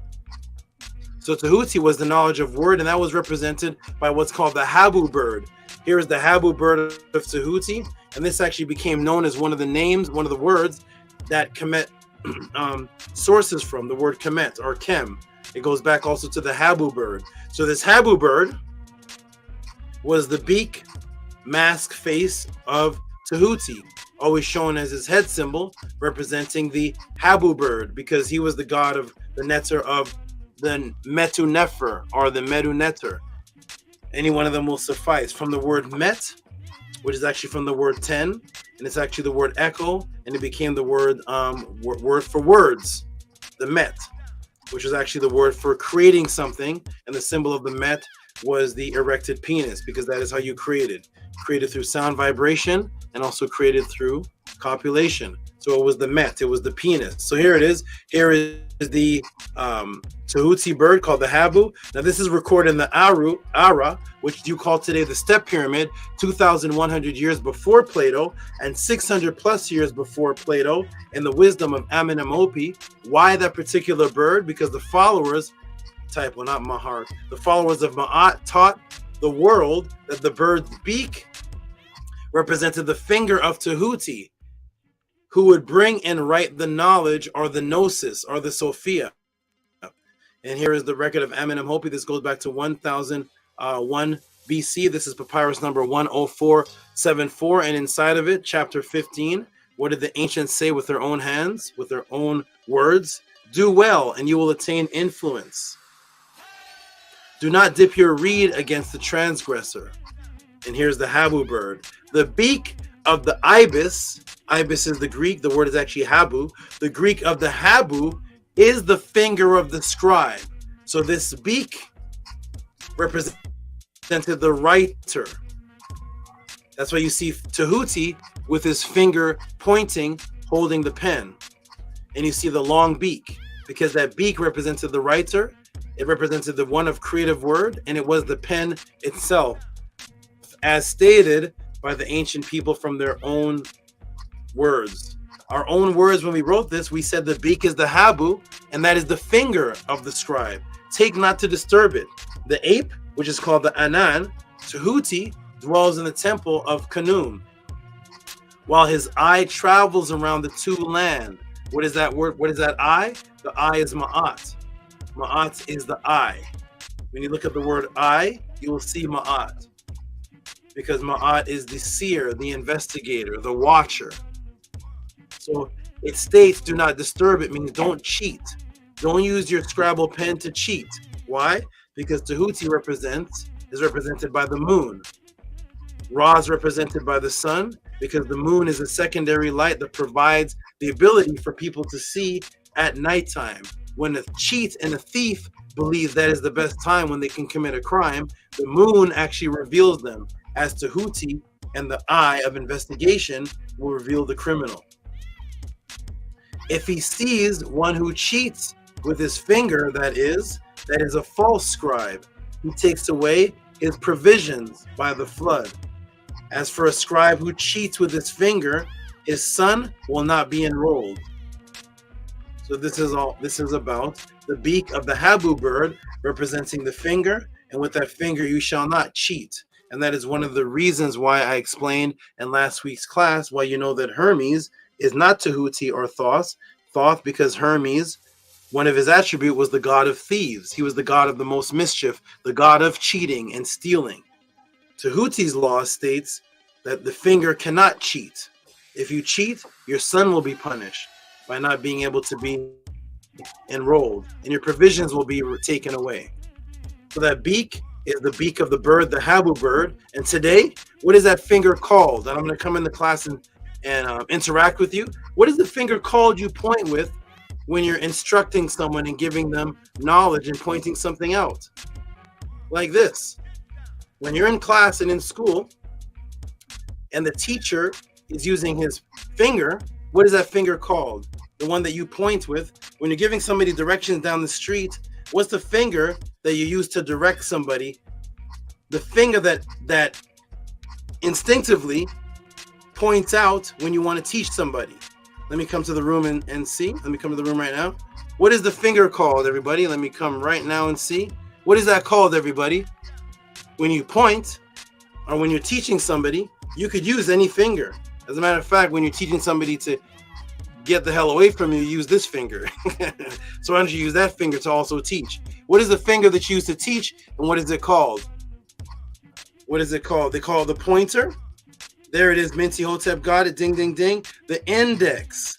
So Tehuti was the knowledge of word, and that was represented by what's called the Habu bird. Here is the Habu bird of Tehuti, and this actually became known as one of the names, one of the words that Kemet sources from, the word Kemet or Kem. It goes back also to the Habu bird. So this Habu bird was the beak, mask face of Tehuti, always shown as his head symbol, representing the Habu bird, because he was the god of the netter of the Metu Nefer or the Medu Netter. Any one of them will suffice. From the word Met, which is actually from the word 10, and it's actually the word echo, and it became the word word for words, the Met, which is actually the word for creating something, and the symbol of the Met was the erected penis, because that is how you created through sound vibration, and also created through copulation. So it was the Met, it was the penis. So here it is. Here is the Tehuti bird called the Habu. Now this is recorded in the Ara, which you call today the Step Pyramid, 2,100 years before Plato and 600 plus years before Plato, in the wisdom of Amenemhope. Why that particular bird? Because the followers, typo, not Mahar, the followers of Ma'at taught the world that the bird's beak represented the finger of Tehuti, who would bring and write the knowledge or the gnosis or the Sophia. And here is the record of Amenemhope. This goes back to 1001 BC. This is papyrus number 10474. And inside of it, chapter 15, what did the ancients say with their own hands, with their own words? Do well, and you will attain influence. Do not dip your reed against the transgressor. And here's the Habu bird. The beak of the ibis, ibis is the Greek, the word is actually Habu. The Greek of the Habu is the finger of the scribe. So this beak represented the writer. That's why you see Tehuti with his finger pointing, holding the pen. And you see the long beak, because that beak represented the writer. It represented the one of creative word, and it was the pen itself, as stated by the ancient people from their own words. Our own words, when we wrote this, we said the beak is the Habu, and that is the finger of the scribe. Take not to disturb it. The ape, which is called the Anan, Tehuti, dwells in the temple of Khnum, while his eye travels around the two land. What is that word? What is that eye? The eye is Ma'at. Ma'at is the eye. When you look at the word eye, you will see Ma'at, because Ma'at is the seer, the investigator, the watcher. So it states, do not disturb. It means don't cheat. Don't use your Scrabble pen to cheat. Why? Because Tehuti is represented by the moon. Ra is represented by the sun, because the moon is a secondary light that provides the ability for people to see at nighttime. When a cheat and a thief believe that is the best time when they can commit a crime, the moon actually reveals them, as Tehuti and the eye of investigation will reveal the criminal. If he sees one who cheats with his finger, that is a false scribe. He takes away his provisions by the flood. As for a scribe who cheats with his finger, his son will not be enrolled. So this is about the beak of the Habu bird, representing the finger, and with that finger you shall not cheat. And that is one of the reasons why I explained in last week's class why you know that Hermes is not Tehuti or Thoth. Thoth, because Hermes, one of his attributes was the god of thieves. He was the god of the most mischief, the god of cheating and stealing. Tehuti's law states that the finger cannot cheat. If you cheat, your son will be punished by not being able to be enrolled, and your provisions will be taken away. So that beak is the beak of the bird, the Habu bird. And today, what is that finger called? And I'm going to come in the class and interact with you. What is the finger called you point with when you're instructing someone and giving them knowledge and pointing something out? Like this. When you're in class and in school, and the teacher is using his finger, what is that finger called? The one that you point with. When you're giving somebody directions down the street, what's the finger that you use to direct somebody? The finger that instinctively points out when you want to teach somebody. Let me come to the room and see. Let me come to the room right now. What is the finger called, everybody? Let me come right now and see. What is that called, everybody? When you point, or when you're teaching somebody, you could use any finger. As a matter of fact, when you're teaching somebody to get the hell away from you, use this finger. So why don't you use that finger to also teach? What is the finger that you use to teach, and what is it called? What is it called? They call it the pointer. There it is. Minty Hotep got it. Ding, ding, ding. The index.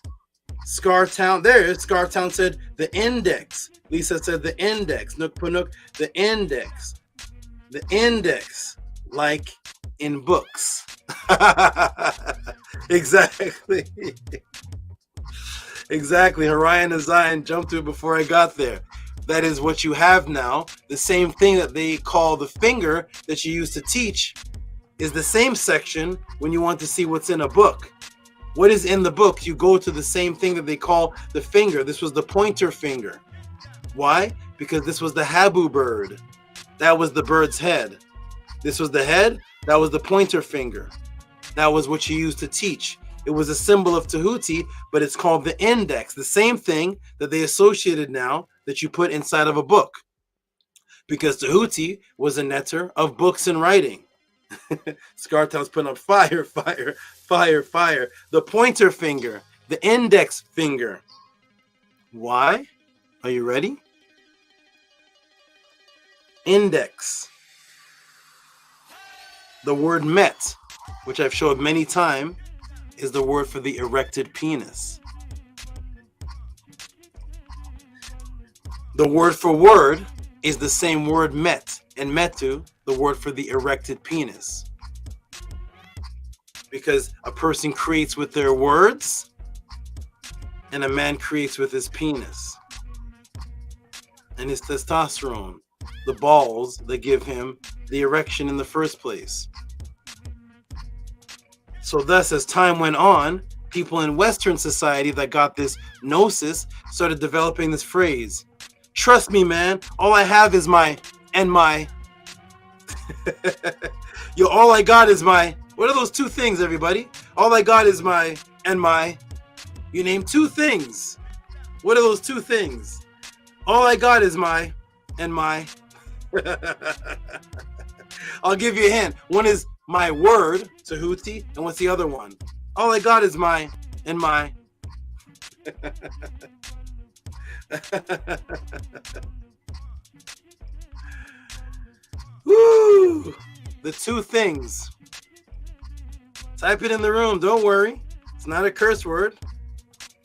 Scartown. There it is. Scartown said the index. Lisa said the index. Nook Panook. The index. The index. Like in books. Exactly. Exactly. Harian and Zion jumped to it before I got there. That is what you have now. The same thing that they call the finger that you use to teach is the same section when you want to see what's in a book. What is in the book? You go to the same thing that they call the finger. This was the pointer finger. Why? Because this was the Habu bird. That was the bird's head. This was the head. That was the pointer finger. That was what you used to teach. It was a symbol of Tehuti, but it's called the index. The same thing that they associated now that you put inside of a book. Because Tehuti was a netter of books and writing. Scartown's putting up fire, fire, fire, fire. The pointer finger, the index finger. Why? Are you ready? Index. The word met, which I've showed many times, is the word for the erected penis. The word for word is the same word met, and metu, the word for the erected penis. Because a person creates with their words, and a man creates with his penis. And his testosterone, the balls that give him the erection in the first place. So thus, as time went on, people in Western society that got this gnosis started developing this phrase. Trust me, man, all I have is my, and my. Yo, all I got is my, what are those two things, everybody? All I got is my, and my. You name two things. What are those two things? All I got is my, and my. I'll give you a hint. One is my word, Tehuti, and what's the other one? All I got is my, and my. Woo! The two things. Type it in the room, don't worry. It's not a curse word.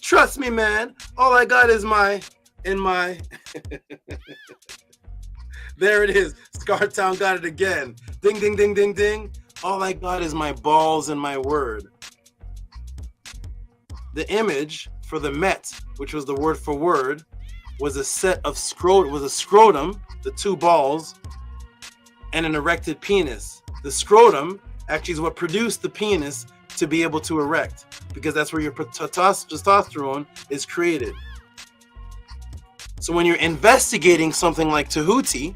Trust me, man. All I got is my, and my. There it is. Scartown got it again. Ding, ding, ding, ding, ding. All I got is my balls and my word. The image for the met, which was the word for word, was a set of scrotum, the two balls, and an erected penis. The scrotum actually is what produced the penis to be able to erect, because that's where your testosterone is created. So when you're investigating something like Tehuti,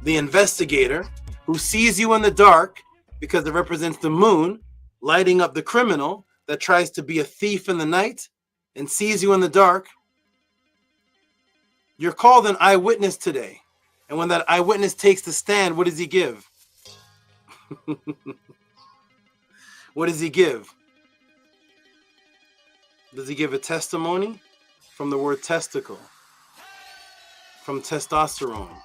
the investigator who sees you in the dark because it represents the moon lighting up the criminal that tries to be a thief in the night and sees you in the dark, you're called an eyewitness today. And when that eyewitness takes the stand, what does he give? What does he give? Does he give a testimony? From the word testicle. From testosterone.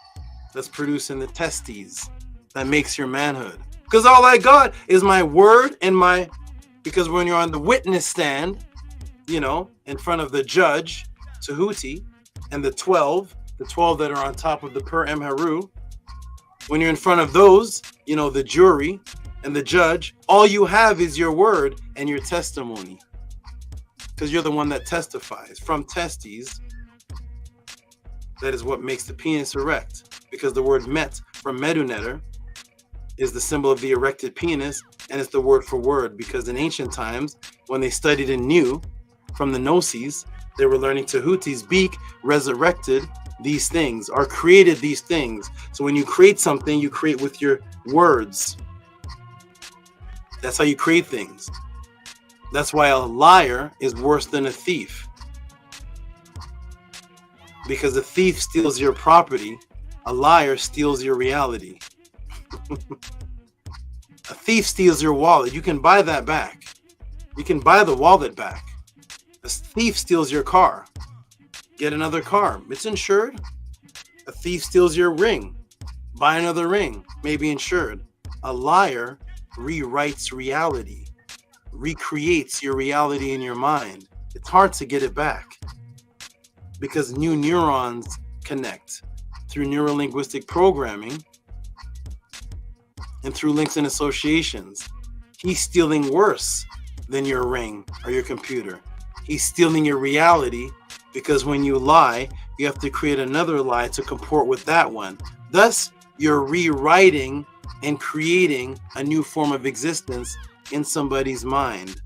That's produced in the testes. That makes your manhood. Because all I got is my word and my... Because when you're on the witness stand, you know, in front of the judge, Tehuti, and the 12 that are on top of the Per Em Haru, when you're in front of those, you know, the jury and the judge, all you have is your word and your testimony. Because you're the one that testifies. From testes, that is what makes the penis erect. Because the word met, from medunetter, is the symbol of the erected penis, and it's the word for word. Because in ancient times, when they studied and knew from the Gnosis, they were learning Tehuti's beak resurrected these things, or created these things. So when you create something, you create with your words. That's how you create things. That's why a liar is worse than a thief. Because a thief steals your property, a liar steals your reality. A thief steals your wallet. You can buy that back. You can buy the wallet back. A thief steals your car. Get another car. It's insured. A thief steals your ring. Buy another ring. Maybe insured. A liar rewrites reality. Recreates your reality in your mind. It's hard to get it back because new neurons connect through neurolinguistic programming and through links and associations. He's stealing worse than your ring or your computer. He's stealing your reality because when you lie, you have to create another lie to comport with that one. Thus, you're rewriting and creating a new form of existence in somebody's mind.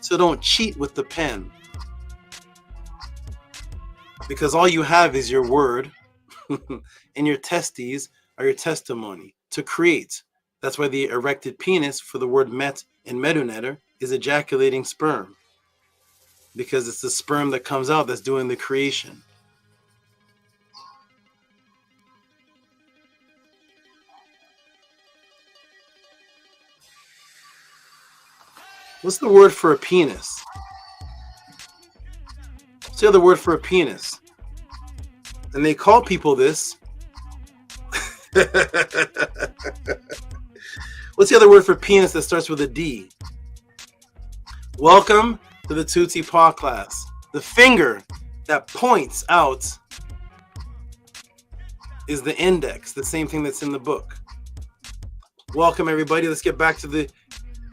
So don't cheat with the pen, because all you have is your word and your testes are your testimony to create. That's why the erected penis for the word met in Medunetter is ejaculating sperm, because it's the sperm that comes out that's doing the creation. What's the word for a penis? What's the other word for a penis? And they call people this. What's the other word for penis that starts with a D? Welcome to the Tehuti Podclass. The finger that points out is the index, the same thing that's in the book. Welcome, everybody. Let's get back to the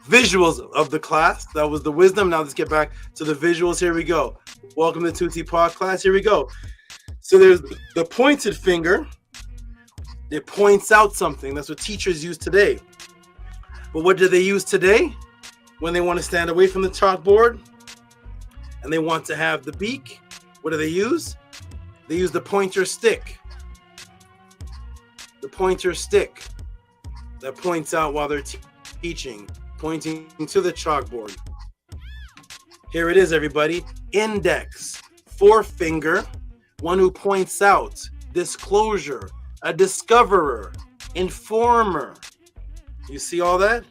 visuals of the class. That was the wisdom. Now let's get back to the visuals. Here we go. Welcome to Tehuti Podclass. Here we go. So there's the pointed finger. It points out something. That's what teachers use today. But what do they use today when they want to stand away from the chalkboard and they want to have the beak? What do they use? They use the pointer stick. The pointer stick that points out while they're teaching, pointing to the chalkboard. Here it is, everybody. Index, forefinger, one who points out, disclosure, a discoverer, informer. You see all that?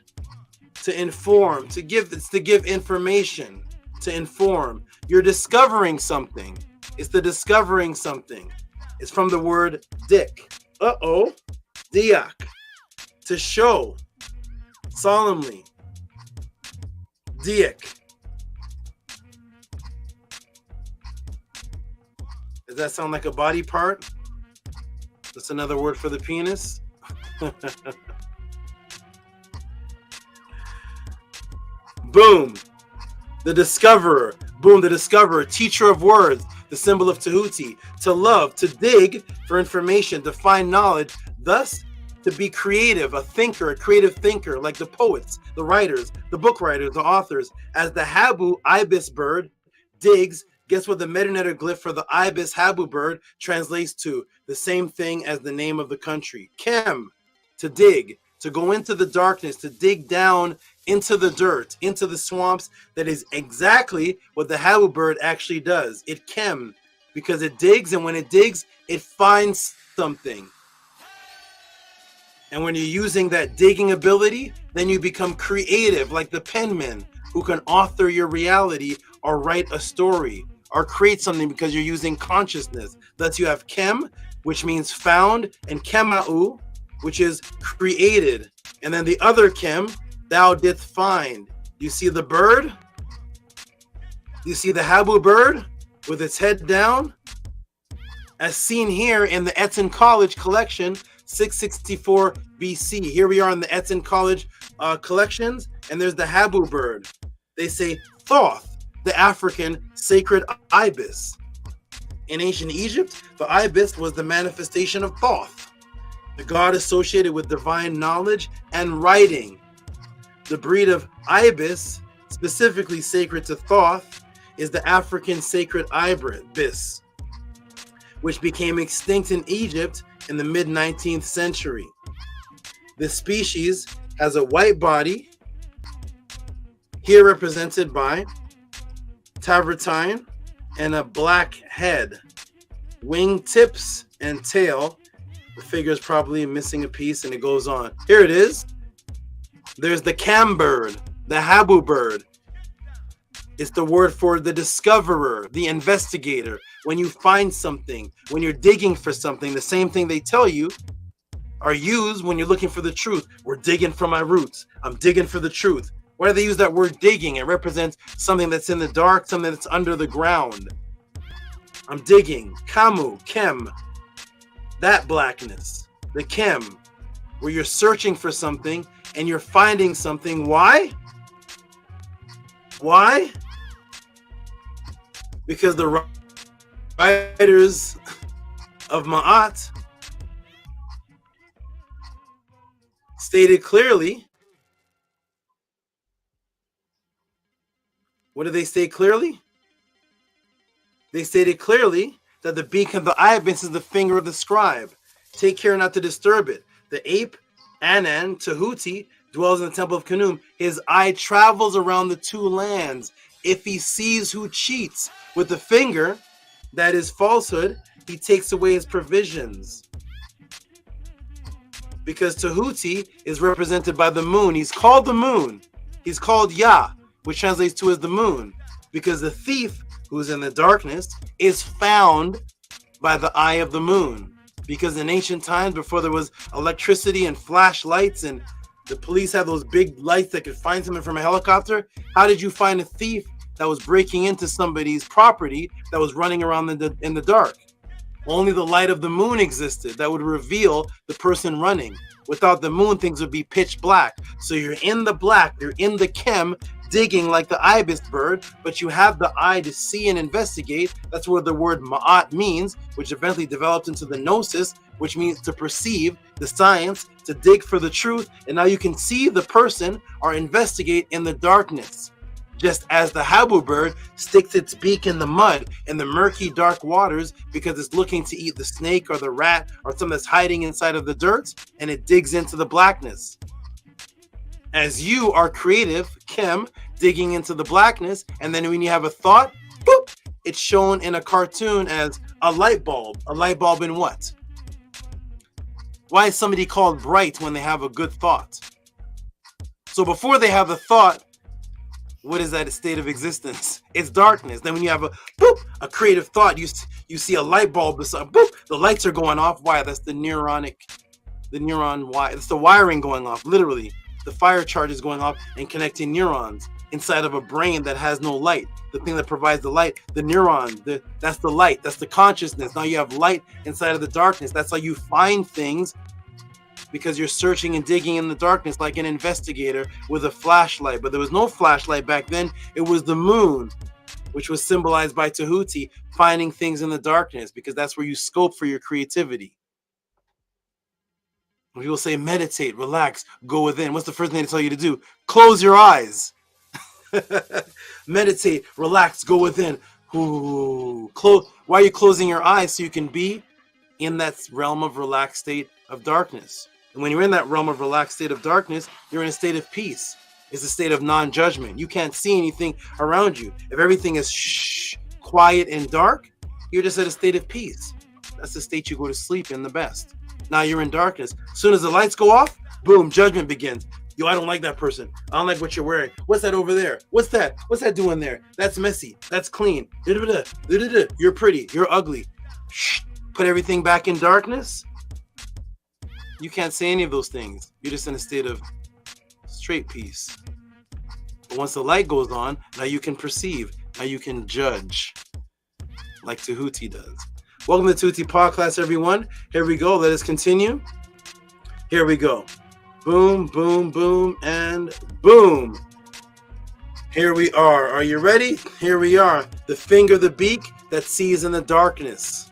To inform, to give, it's to give information, to inform. You're discovering something. It's the discovering something. It's from the word dick. Diak. To show, solemnly. Diak. Does that sound like a body part? That's another word for the penis. Boom. The discoverer. Boom, the discoverer. Teacher of words. The symbol of Tehuti. To love, to dig for information, to find knowledge. Thus, to be creative, a thinker, a creative thinker, like the poets, the writers, the book writers, the authors. As the Habu ibis bird digs, guess what the Medunetter glyph for the ibis habu bird translates to? The same thing as the name of the country. Kem, to dig, to go into the darkness, to dig down into the dirt, into the swamps. That is exactly what the habu bird actually does. It kem, because it digs, and when it digs, it finds something. And when you're using that digging ability, then you become creative, like the penman who can author your reality or write a story or create something because you're using consciousness. Thus you have kem, which means found, and kemau, which is created. And then the other kem, thou didst find. You see the bird? You see the habu bird with its head down? As seen here in the Eton College collection, 664 BC. Here we are in the Eton College collections, and there's the habu bird. They say Thoth, the African sacred ibis. In ancient Egypt, the ibis was the manifestation of Thoth, the god associated with divine knowledge and writing. The breed of ibis, specifically sacred to Thoth, is the African sacred ibis, which became extinct in Egypt in the mid-19th century. This species has a white body, here represented by travertine, and a black head. wing tips and tail. The figure is probably missing a piece, and it goes on. Here it is. There's the cam bird, the habu bird. It's the word for the discoverer, the investigator. When you find something, when you're digging for something, the same thing they tell you are used when you're looking for the truth. We're digging for my roots. I'm digging for the truth. Why do they use that word digging? It represents something that's in the dark, something that's under the ground. I'm digging. Kamu, kem. That blackness. The kem. Where you're searching for something and you're finding something. Why? Why? Because the writers of Ma'at stated clearly. What did they state clearly? They stated clearly that the beak of the ibis is the finger of the scribe. Take care not to disturb it. The ape, Anan, Tehuti, dwells in the temple of Khnum. His eye travels around the two lands. If he sees who cheats with the finger, that is falsehood, he takes away his provisions. Because Tehuti is represented by the moon. He's called the moon. He's called Yah, which translates to as the moon. Because the thief, who's in the darkness, is found by the eye of the moon. Because in ancient times, before there was electricity and flashlights and the police had those big lights that could find someone from a helicopter, how did you find a thief that was breaking into somebody's property that was running around in the dark? Only the light of the moon existed that would reveal the person running. Without the moon, things would be pitch black. So you're in the black, you're in the chem, digging like the ibis bird, but you have the eye to see and investigate. That's where the word ma'at means, which eventually developed into the gnosis, which means to perceive, the science, to dig for the truth. And now you can see the person or investigate in the darkness. Just as the habu bird sticks its beak in the mud, in the murky, dark waters, because it's looking to eat the snake or the rat or something that's hiding inside of the dirt, and it digs into the blackness. As you are creative, Kim, digging into the blackness, and then when you have a thought, boop, it's shown in a cartoon as a light bulb. A light bulb in what? Why is somebody called bright when they have a good thought? So before they have a thought, what is that state of existence? It's darkness. Then when you have a boop, a creative thought, you see a light bulb, boop, the lights are going off. Why? That's the neuron wire. It's the wiring going off, literally. The fire charge is going off and connecting neurons inside of a brain that has no light. The thing that provides the light, the neuron, that's the light, that's the consciousness. Now you have light inside of the darkness. That's how you find things, because you're searching and digging in the darkness like an investigator with a flashlight. But there was no flashlight back then. It was the moon, which was symbolized by Tehuti, finding things in the darkness, because that's where you scope for your creativity. When people say meditate, relax, go within, what's the first thing they tell you to do? Close your eyes. Meditate, relax, go within. Ooh, why are you closing your eyes? So you can be in that realm of relaxed state of darkness. And when you're in that realm of relaxed state of darkness, you're in a state of peace. It's a state of non-judgment. You can't see anything around you. If everything is quiet and dark, you're just at a state of peace. That's the state you go to sleep in the best. Now you're in darkness. As soon as the lights go off, boom, judgment begins. Yo, I don't like that person. I don't like what you're wearing. What's that over there? What's that? What's that doing there? That's messy. That's clean. You're pretty. You're ugly. Put everything back in darkness. You can't say any of those things. You're just in a state of straight peace. But once the light goes on, now you can perceive. Now you can judge, like Tehuti does. Welcome to Tehuti Podclass, everyone. Here we go. Let us continue. Here we go. Boom, boom, boom, and boom. Here we are. Are you ready? Here we are. The finger, the beak that sees in the darkness.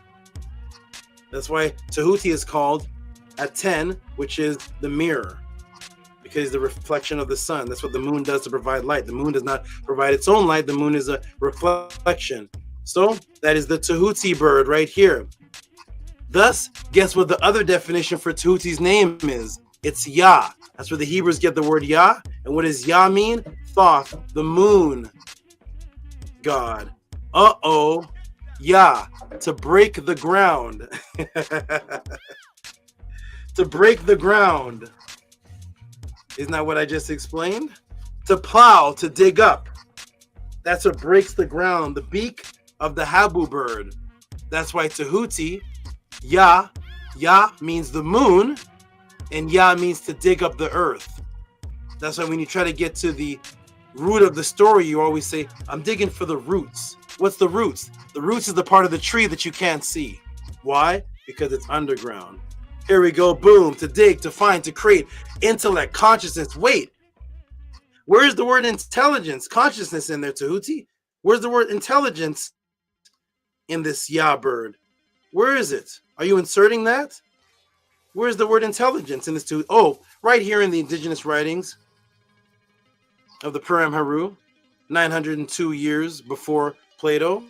That's why Tehuti is called ATTON, which is the mirror, because the reflection of the sun. That's what the moon does to provide light. The moon does not provide its own light. The moon is a reflection. So that is the Tehuti bird right here. Thus, guess what the other definition for Tehuti's name is? It's Yah. That's where the Hebrews get the word Yah. And what does Yah mean? Thoth, the moon god. Uh-oh. Ya, to break the ground. To break the ground. Isn't that what I just explained? To plow, to dig up. That's what breaks the ground. The beak of the habu bird. That's why Tehuti, Ya means the moon, and Ya means to dig up the earth. That's why when you try to get to the root of the story, you always say, I'm digging for the roots. What's the roots? The roots is the part of the tree that you can't see. Why? Because it's underground. Here we go, boom, to dig, to find, to create, intellect, consciousness. Wait, where's the word intelligence, consciousness in there, Tehuti? Where's the word intelligence in this Ya bird? Where is it? Are you inserting that? Where's the word intelligence in this Tehuti? Oh, right here in the indigenous writings of the Purim Haru, 902 years before Plato.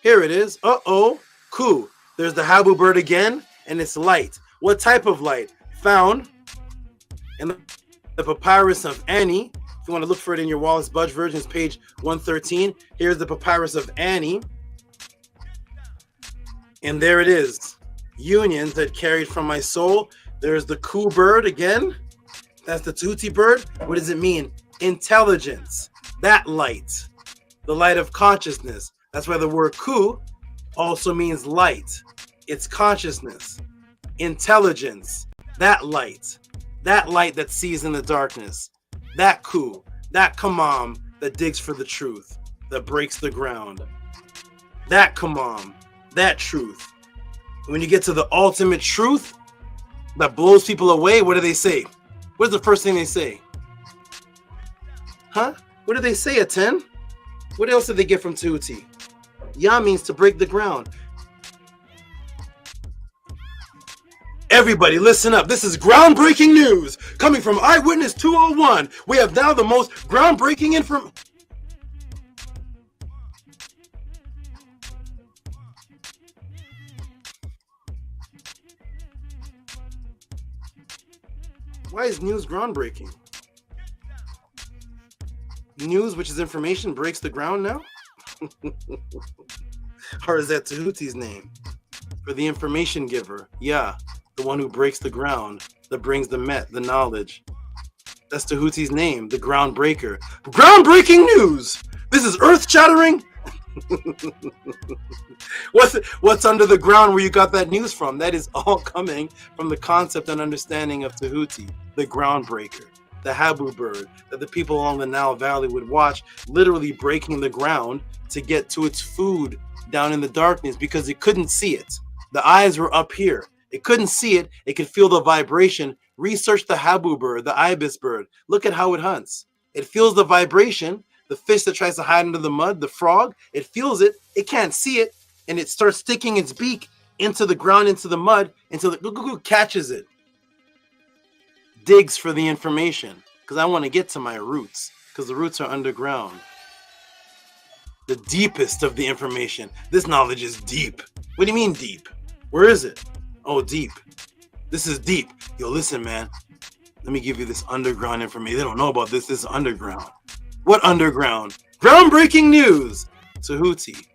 Here it is. Uh-oh, Ku. There's the habu bird again, and it's light. What type of light? Found in the papyrus of Ani. If you want to look for it in your Wallace Budge version, it's page 113. Here's the papyrus of Ani. And there it is. Unions that carried from my soul. There's the Ku bird again. That's the Tehuti bird. What does it mean? Intelligence. That light. The light of consciousness. That's why the word Ku also means light. It's consciousness. Intelligence. That light. That light that sees in the darkness. That Ku. That Kamam that digs for the truth. That breaks the ground. That Kamam. That truth. When you get to the ultimate truth that blows people away, what do they say? What's the first thing they say? Huh? What do they say at 10? What else did they get from Tehuti? Ya means to break the ground. Everybody listen up. This is groundbreaking news coming from Eyewitness 201. We have now the most groundbreaking information. Why is news groundbreaking? News, which is information, breaks the ground now? Or is that Tehuti's name? For the information giver. Yeah, the one who breaks the ground, that brings the met, the knowledge. That's Tehuti's name, the groundbreaker. Groundbreaking news! This is earth-shattering! What's under the ground where you got that news from? That is all coming from the concept and understanding of Tehuti, the groundbreaker, the habu bird that the people along the Nile Valley would watch, literally breaking the ground to get to its food down in the darkness because it couldn't see it. The eyes were up here. It couldn't see it. It could feel the vibration. Research the habu bird, the ibis bird. Look at how it hunts. It feels the vibration. The fish that tries to hide under the mud, the frog, it feels it. It can't see it. And it starts sticking its beak into the ground, into the mud, until it catches it. Digs for the information. Because I want to get to my roots. Because the roots are underground. The deepest of the information. This knowledge is deep. What do you mean deep? Where is it? Oh, deep. This is deep. Yo, listen, man. Let me give you this underground information. They don't know about this. This is underground. What underground? Groundbreaking news. Tehuti.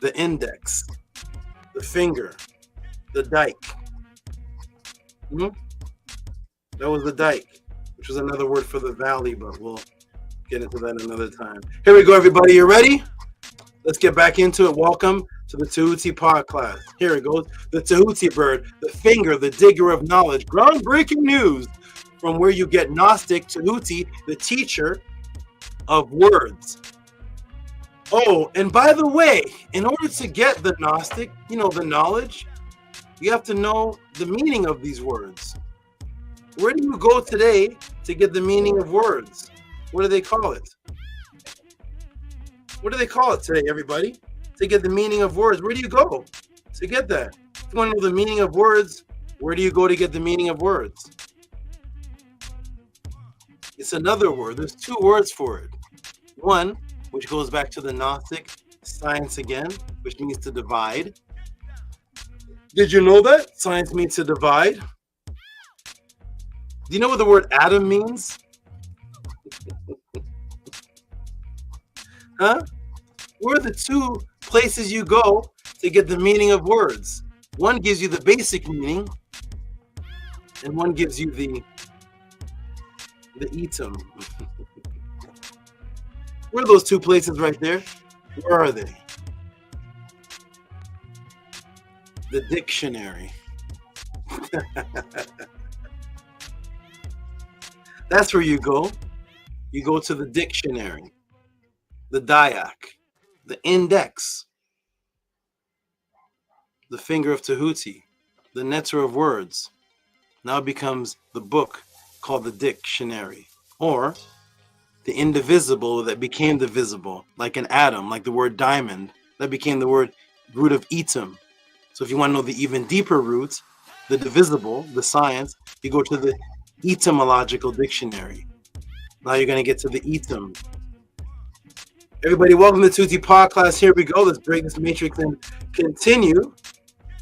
The index. The finger. The dike. That was the dike, which was another word for the valley, but we'll get into that another time. Here we go, everybody. You ready? Let's get back into it. Welcome to the Tehuti Podclass. Here it goes. The Tehuti bird, the finger, the digger of knowledge. Groundbreaking news from where you get Gnostic, Tehuti, the teacher of words. Oh, and by the way, in order to get the Gnostic, the knowledge, you have to know the meaning of these words. Where do you go today to get the meaning of words? What do they call it? What do they call it today, everybody? To get the meaning of words, where do you go to get that? If you want to know the meaning of words, where do you go to get the meaning of words? It's another word. There's two words for it. One, which goes back to the Gnostic science again, which means to divide. Did you know that? Science means to divide. Do you know what the word atom means? Huh? Where are the two places you go to get the meaning of words? One gives you the basic meaning, and one gives you the item. Where are those two places right there? Where are they? The dictionary. That's where you go. You go to the dictionary, the Dayak, the index, the finger of Tehuti, the nectar of words. Now becomes the book called the dictionary, or the indivisible that became the visible, like an atom, like the word diamond, that became the word root of item. So if you want to know the even deeper root, the divisible, the science, you go to the etymological dictionary. Now you're going to get to the item. Everybody, welcome to Tehuti Podclass. Here we go. Let's break this matrix and continue.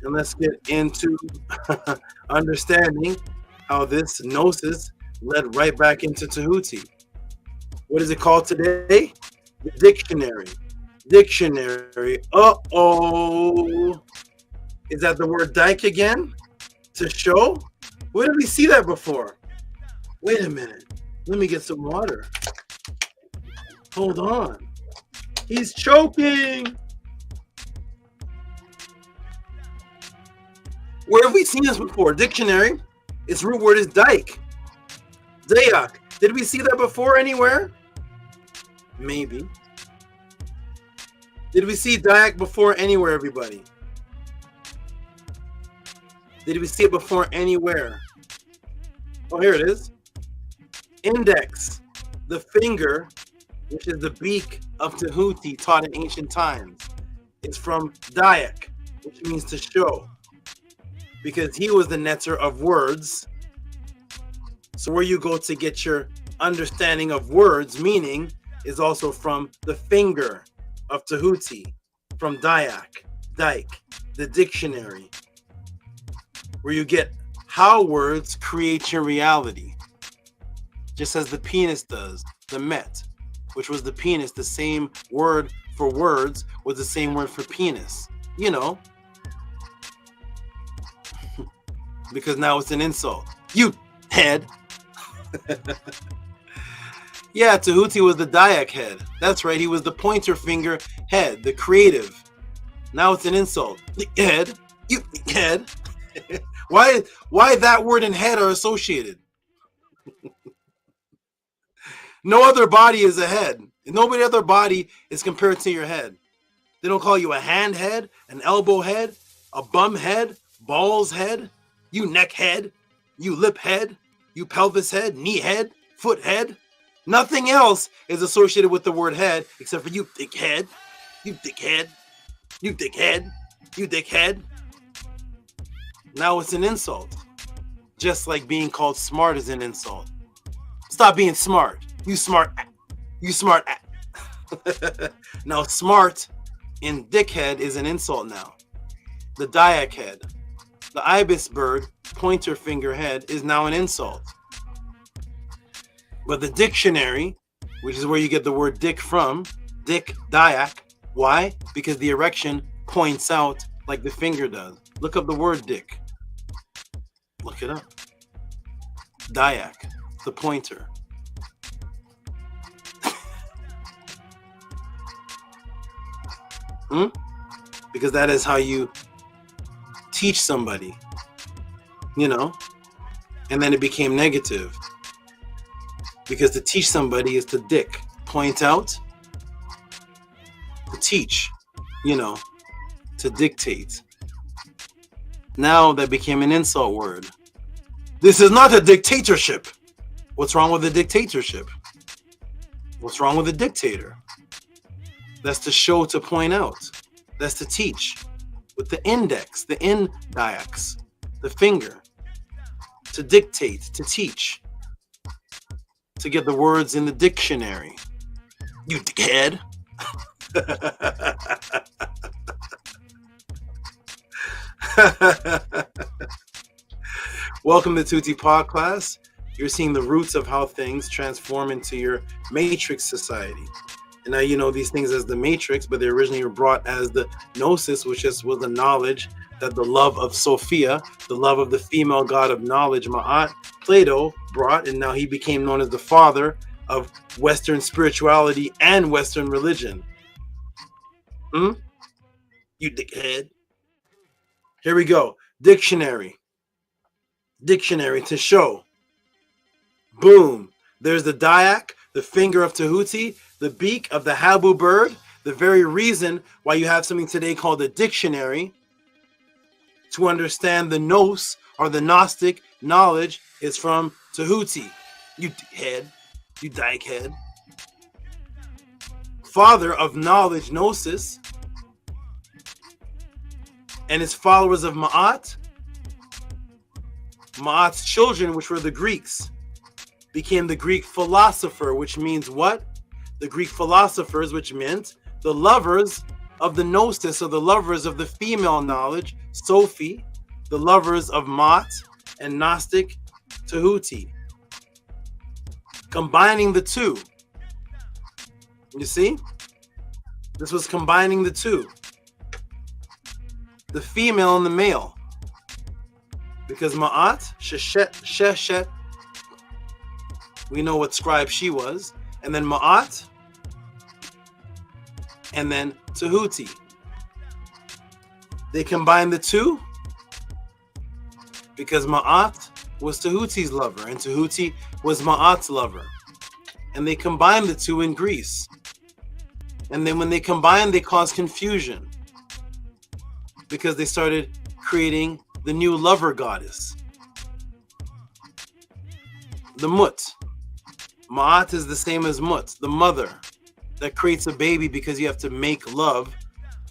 And let's get into understanding how this gnosis led right back into Tehuti. What is it called today? The dictionary. Dictionary. Uh-oh. Is that the word dyke again? To show? Where did we see that before? Wait a minute. Let me get some water. Hold on. He's choking. Where have we seen this before? Dictionary. Its root word is dyke. Dayak. Did we see that before anywhere? Maybe. Did we see Dayak before anywhere, everybody? Did we see it before anywhere? Oh, here it is. Index, the finger, which is the beak of Tehuti taught in ancient times. It's from Dayak, which means to show, because he was the nectar of words. So where you go to get your understanding of words, meaning, is also from the finger of Tehuti, from Dayak, Dyke, the dictionary, where you get how words create your reality. Just as the penis does, the met, which was the penis, the same word for words was the same word for penis. You know, because now it's an insult. You head. Yeah, Tehuti was the Dayak head. That's right, he was the pointer finger head, the creative. Now it's an insult. The head. You head. Why that word and head are associated? No other body is a head. Nobody other body is compared to your head. They don't call you a hand head, an elbow head, a bum head, balls head, you neck head, you lip head, you pelvis head, knee head, foot head. Nothing else is associated with the word head except for you thick head, you thick head, you thick head, you thick head. Now it's an insult. Just like being called smart is an insult. Stop being smart. You smart. You smart. Now smart in dickhead is an insult now. The Dayak head. The ibis bird, pointer finger head, is now an insult. But the dictionary, which is where you get the word dick from, dick, Dayak. Why? Because the erection points out like the finger does. Look up the word dick. Look it up. Dayak, the pointer. Because that is how you teach somebody, you know, and then it became negative. Because to teach somebody is to dick, point out, to teach, you know, to dictate. Now that became an insult word. This is not a dictatorship. What's wrong with a dictatorship? What's wrong with a dictator? That's to show, to point out. That's to teach. With the index, the index, the finger. To dictate, to teach. To get the words in the dictionary. You dickhead. Welcome to Tehuti Podclass. You're seeing the roots of how things transform into your matrix society. And now you know these things as the matrix, but they originally were brought as the gnosis, which was the knowledge that the love of Sophia, the love of the female god of knowledge, Ma'at, Plato brought, and now he became known as the father of Western spirituality and Western religion. You dickhead. Here we go. Dictionary. Dictionary to show. Boom. There's the Dayak, the finger of Tehuti, the beak of the Habu bird. The very reason why you have something today called a dictionary to understand the Gnos or the Gnostic knowledge is from Tehuti. You head. You dyke head. Father of knowledge, Gnosis, and his followers of Ma'at. Ma'at's children, which were the Greeks, became the Greek philosopher, which means what? The Greek philosophers, which meant the lovers of the Gnosis, or the lovers of the female knowledge, Sophie, the lovers of Ma'at and Gnostic Tehuti. Combining the two. You see? This was combining the two. The female and the male. Because Ma'at, Sheshet, we know what scribe she was. And then Ma'at, and then Tehuti. They combined the two because Ma'at was Tehuti's lover and Tehuti was Ma'at's lover. And they combined the two in Greece. And then when they combined, they caused confusion because they started creating the new lover goddess, the Mut. Ma'at is the same as Mut, the mother that creates a baby because you have to make love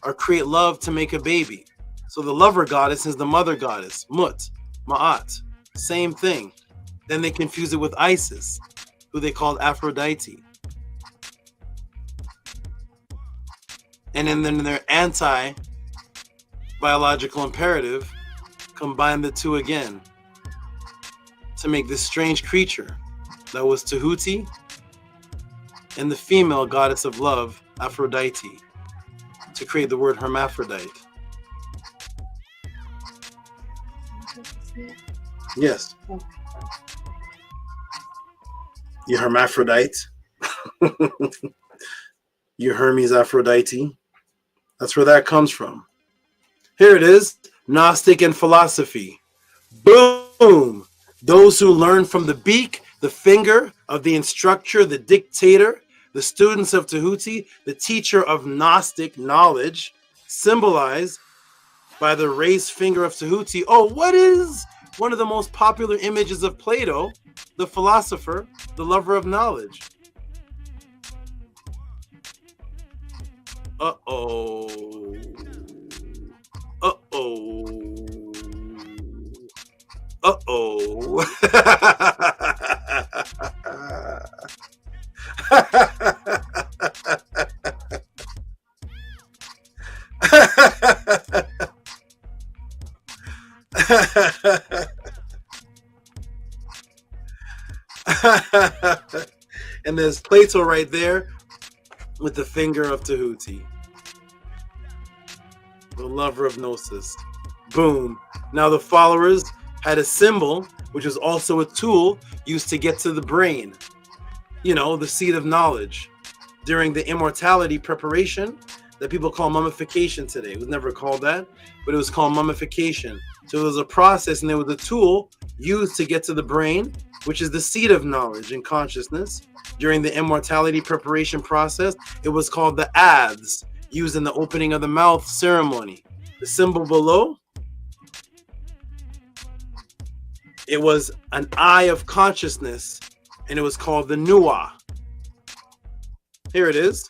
or create love to make a baby. So the lover goddess is the mother goddess, Mut, Ma'at, same thing. Then they confuse it with Isis, who they called Aphrodite. And then their anti-biological imperative combined the two again to make this strange creature that was Tehuti and the female goddess of love, Aphrodite, to create the word hermaphrodite. Yes. You hermaphrodite. You Hermes Aphrodite. That's where that comes from. Here it is, Gnostic and philosophy. Boom! Those who learn from the beak, the finger of the instructor, the dictator, the students of Tehuti, the teacher of Gnostic knowledge, symbolized by the raised finger of Tehuti. Oh, what is one of the most popular images of Plato, the philosopher, the lover of knowledge? Uh-oh. Uh-oh. Uh-oh. And there's Plato right there with the finger of Tehuti, the lover of Gnosis. Boom. Now the followers had a symbol, which was also a tool used to get to the brain. You know, the seat of knowledge. During the immortality preparation that people call mummification today. It was never called that, but it was called mummification. So it was a process and there was a tool used to get to the brain, which is the seat of knowledge and consciousness. During the immortality preparation process, it was called the adze, used in the opening of the mouth ceremony. The symbol below, it was an eye of consciousness, and it was called the nuwa. Here it is.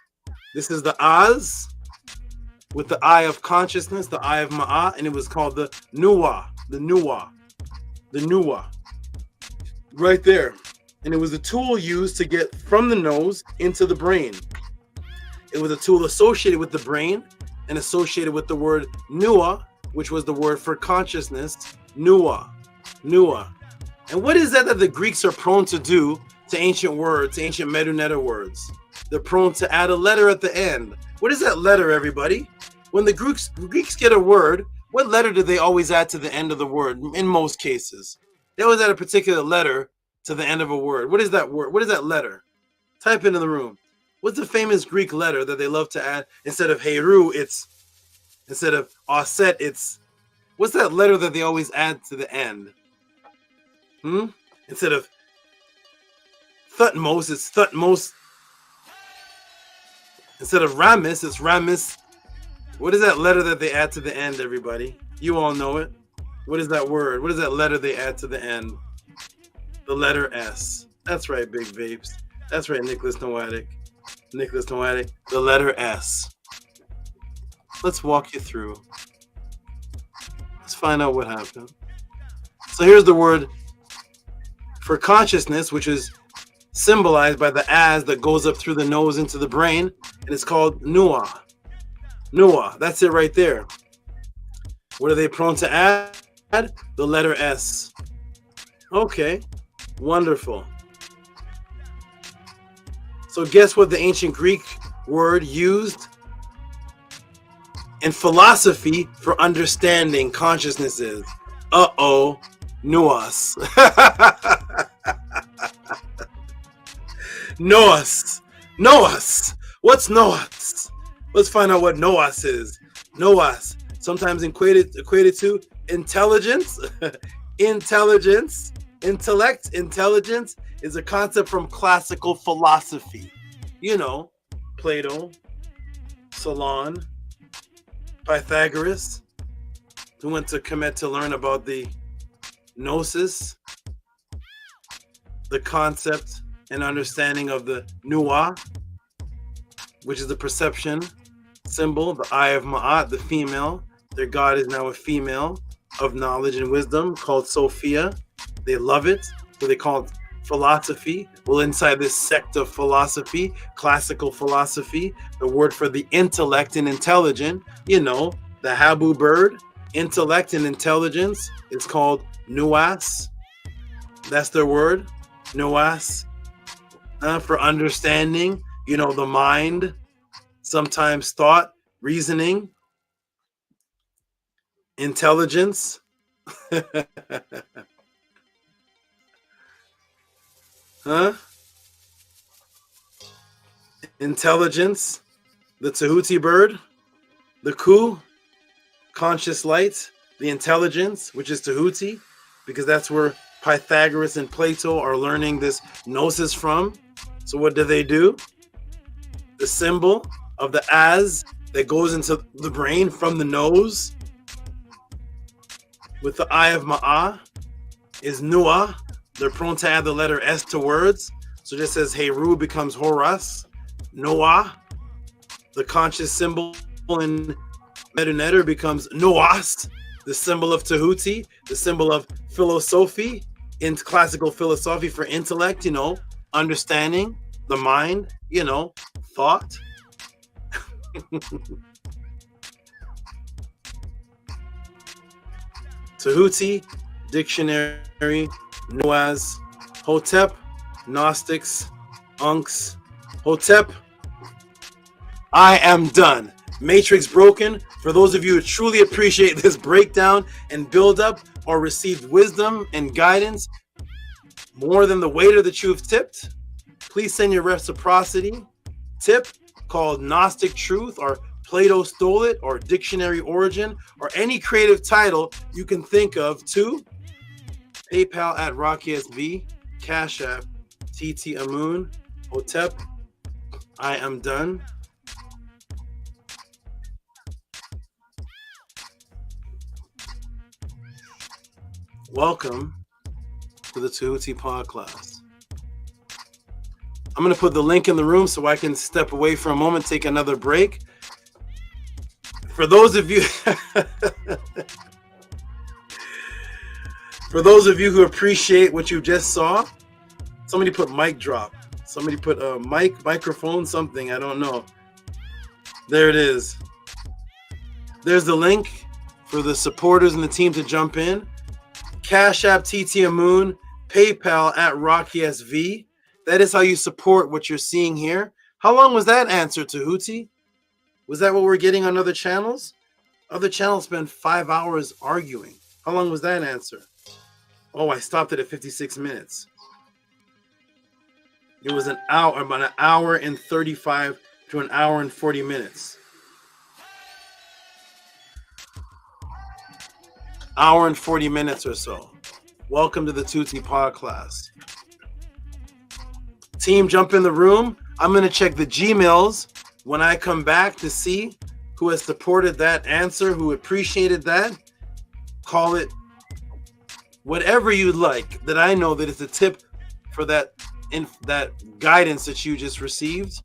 This is the az with the eye of consciousness, the eye of Ma'at, and it was called the nuwa, the nuwa, the nuwa. Right there. And it was a tool used to get from the nose into the brain. It was a tool associated with the brain and associated with the word nuwa, which was the word for consciousness, nuwa, nuwa. And what is that the Greeks are prone to do to ancient words, to ancient Medunetta words? they're prone to add a letter at the end. What is that letter, everybody? When the Greeks get a word, what letter do they always add to the end of the word? In most cases, they always add a particular letter to the end of a word. What is that word? What is that letter? Type it in the room. What's the famous Greek letter that they love to add? Instead of Heru, instead of Auset, what's that letter that they always add to the end? Instead of Thutmose, it's Thutmose. Instead of Ramis, it's Ramis. What is that letter that they add to the end, everybody? You all know it. What is that word? What is that letter they add to the end? The letter S. That's right, Big Vapes. That's right, Nicholas Noatic. Nicholas Noatic. The letter S. Let's walk you through. Let's find out what happened. So here's the word for consciousness, which is symbolized by the as that goes up through the nose into the brain, and it's called Nuwa. Nuwa, that's it right there. What are they prone to add? The letter S. Okay, wonderful. So guess what the ancient Greek word used in philosophy for understanding consciousness is? Uh-oh, Nuos. Noos. Noos. What's Noos? Let's find out what Noos is. Noos, sometimes equated to intelligence. Intelligence. Intellect. Intelligence is a concept from classical philosophy. You know, Plato, Solon, Pythagoras, who went to Kemet to learn about the gnosis, the concept and understanding of the Nuwa, which is the perception symbol, the eye of Ma'at, the female. Their god is now a female of knowledge and wisdom called Sophia. They love it, so they call it philosophy. Well, inside this sect of philosophy, classical philosophy, the word for the intellect and intelligent, you know, the Habu bird, intellect and intelligence, is called Nuas. That's their word, Nuas. For understanding, you know, the mind, sometimes thought, reasoning, intelligence. Intelligence, the Tehuti bird, the Ku, conscious light, the intelligence, which is Tehuti, because that's where Pythagoras and Plato are learning this gnosis from. So what do? The symbol of the as that goes into the brain from the nose with the eye of Ma'ah is Nu'a. They're prone to add the letter S to words. So just as Heru becomes Horas, Noah, the conscious symbol in Medunetter becomes Noas, the symbol of Tehuti, the symbol of philosophy, in classical philosophy for intellect, you know, understanding, the mind, you know, thought. Tehuti, dictionary, Nuaz, Hotep, Gnostics, Unks, Hotep. I am done. Matrix broken. For those of you who truly appreciate this breakdown and build up or received wisdom and guidance more than the waiter that you've tipped, please send your reciprocity tip called Gnostic Truth or Plato Stole It or Dictionary Origin or any creative title you can think of to PayPal at RockySV, Cash App, TT Amun, Hotep. I am done. Welcome to the Tehuti Podclass. I'm going to put the link in the room so I can step away for a moment, take another break. For those of you for those of you who appreciate what you just saw, somebody put mic drop. Somebody put a microphone, something, I don't know. There it is. There's the link for the supporters and the team to jump in. Cash App TT Amun, PayPal at RockySV. That is how you support what you're seeing here. How long was that answer, Tehuti? Was that what we're getting on other channels? Other channels spend 5 hours arguing. How long was that answer? Oh, I stopped it at 56 minutes. It was an hour, about an hour and 35 to an hour and 40 minutes. Hour and 40 minutes or so. Welcome to the Tehuti Podclass. Team, jump in the room. I'm going to check the Gmails when I come back to see who has supported that answer, who appreciated that. Call it whatever you'd like, that I know that it's a tip for that guidance that you just received.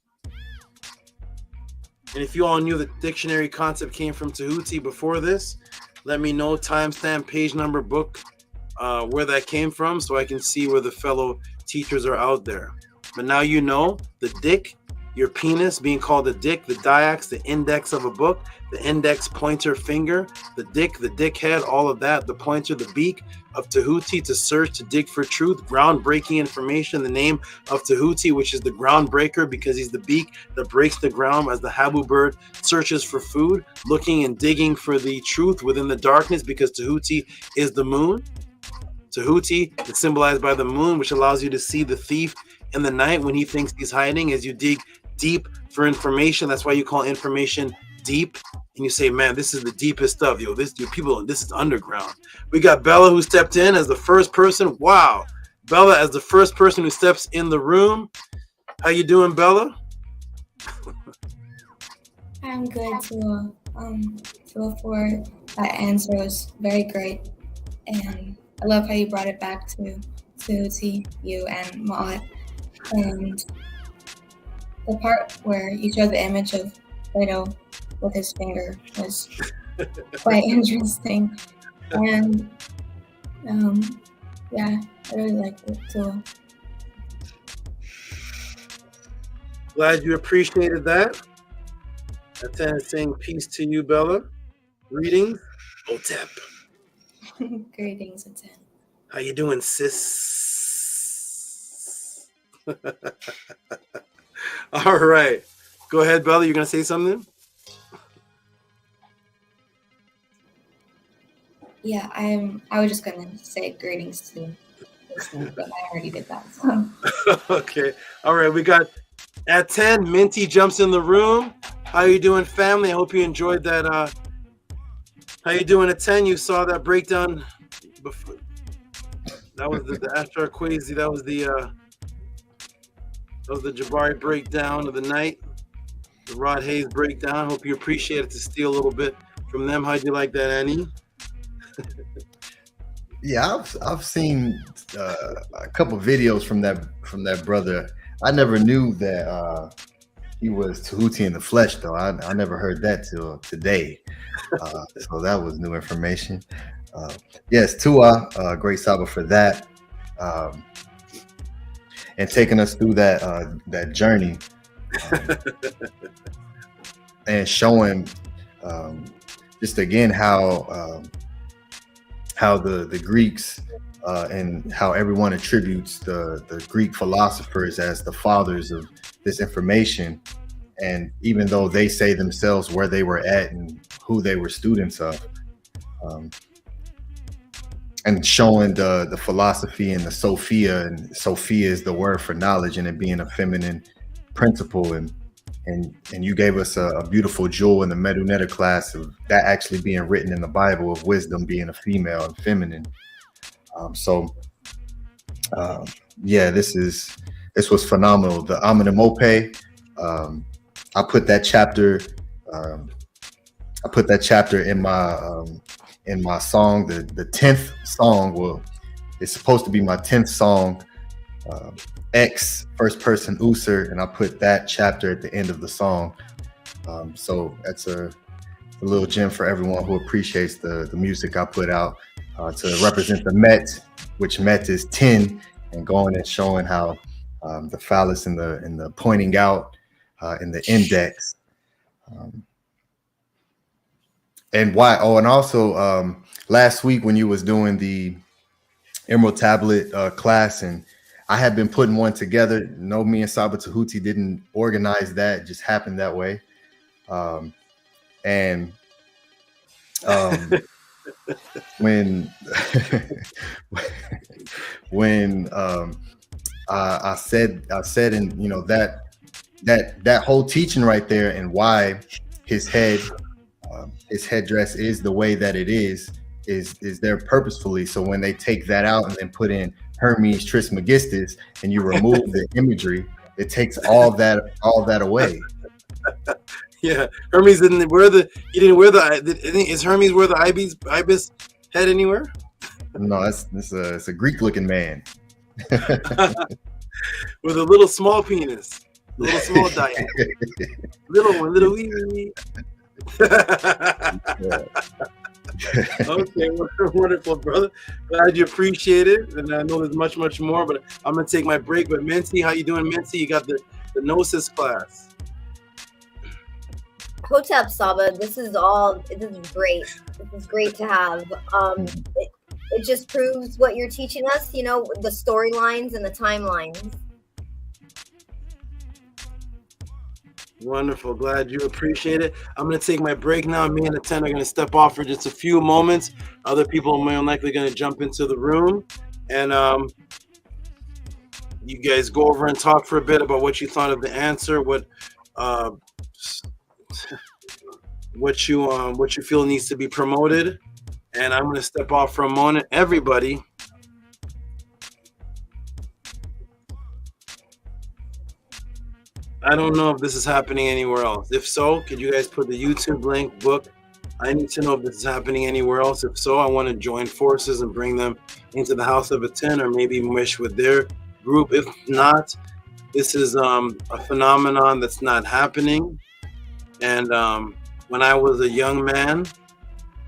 And if you all knew the dictionary concept came from Tehuti before this, let me know, timestamp, page number, book, where that came from, so I can see where the fellow teachers are out there. But now you know the dick, your penis being called a dick, the diax, the index of a book, the index, pointer, finger, the dick head, all of that, the pointer, the beak of Tehuti, to search, to dig for truth, groundbreaking information, the name of Tehuti, which is the groundbreaker because he's the beak that breaks the ground as the habu bird searches for food, looking and digging for the truth within the darkness because Tehuti is the moon. Tehuti is symbolized by the moon, which allows you to see the thief in the night when he thinks he's hiding as you dig deep for information. That's why you call information deep. And you say, man, this is the deepest stuff. Yo, this is underground. We got Bella who stepped in as the first person. Wow. Bella as the first person who steps in the room. How you doing, Bella? I'm good too. For that answer was very great. And I love how you brought it back to you and Maud. And the part where you showed the image of Plato with his finger was quite interesting. And yeah, I really liked it too. Glad you appreciated that. ATTON is saying peace to you, Bella. Greetings, Otep. Greetings, ATTON. How you doing, sis? All right. Go ahead, Bella. You're going to say something? Yeah, I was just going to say greetings to listeners, but I already did that. So. Okay. All right. We got ATTON. Minty jumps in the room. How you doing, family? I hope you enjoyed that. How you doing, ATTON? You saw that breakdown before. That was the Ashtar Kwesi. That was the Jabari breakdown of the night. The Rod Hayes breakdown. Hope you appreciate it, to steal a little bit from them. How'd you like that, Annie? Yeah, I've seen a couple videos from that brother. I never knew that he was Tehuti in the flesh, though. I never heard that till today. So that was new information. Yes, Tua, great SABA for that. And taking us through that journey and showing just again how the Greeks and how everyone attributes the Greek philosophers as the fathers of this information. And even though they say themselves where they were at and who they were students of, and showing the philosophy and the Sophia, and Sophia is the word for knowledge, and it being a feminine principle, and you gave us a beautiful jewel in the Medunetta class of that actually being written in the Bible, of wisdom being a female and feminine. Yeah, this was phenomenal. The Amina Mope, I put that chapter in my song, the 10th song. Well, it's supposed to be my 10th song, X first person AUSAR, and I put that chapter at the end of the song. So that's a little gem for everyone who appreciates the music I put out to represent the Met, which Met is 10, and going and showing how the phallus and the pointing out in the index. And why? Oh, and also last week when you was doing the Emerald Tablet class, and I had been putting one together. No, me and Saba Tehuti didn't organize that. It just happened that way. When I said, and you know, that whole teaching right there, and why his headdress is the way that it is there purposefully. So when they take that out and then put in Hermes Trismegistus and you remove the imagery, it takes all that away. Yeah, Hermes didn't wear the. He didn't wear the. Is Hermes wear the ibis head anywhere? No, it's a Greek looking man with a little small penis, a little small diameter, little one, little wee wee. Okay, wonderful, brother. Glad you appreciate it, and I know there's much more, but I'm gonna take my break. But Mincy, how you doing, Mincy? You got the Gnosis class. Hotep, Saba, this is great. This is great to have. It just proves what you're teaching us, you know, the storylines and the timelines. Wonderful. Glad you appreciate it. I'm going to take my break now. Me and ATTON are going to step off for just a few moments. Other people are more likely going to jump into the room. And you guys go over and talk for a bit about what you thought of the answer, what you feel needs to be promoted. And I'm going to step off for a moment. Everybody, I don't know if this is happening anywhere else. If so, could you guys put the YouTube link, book? I need to know if this is happening anywhere else. If so, I want to join forces and bring them into the House of ATTON, or maybe mesh with their group. If not, this is a phenomenon that's not happening. And when I was a young man,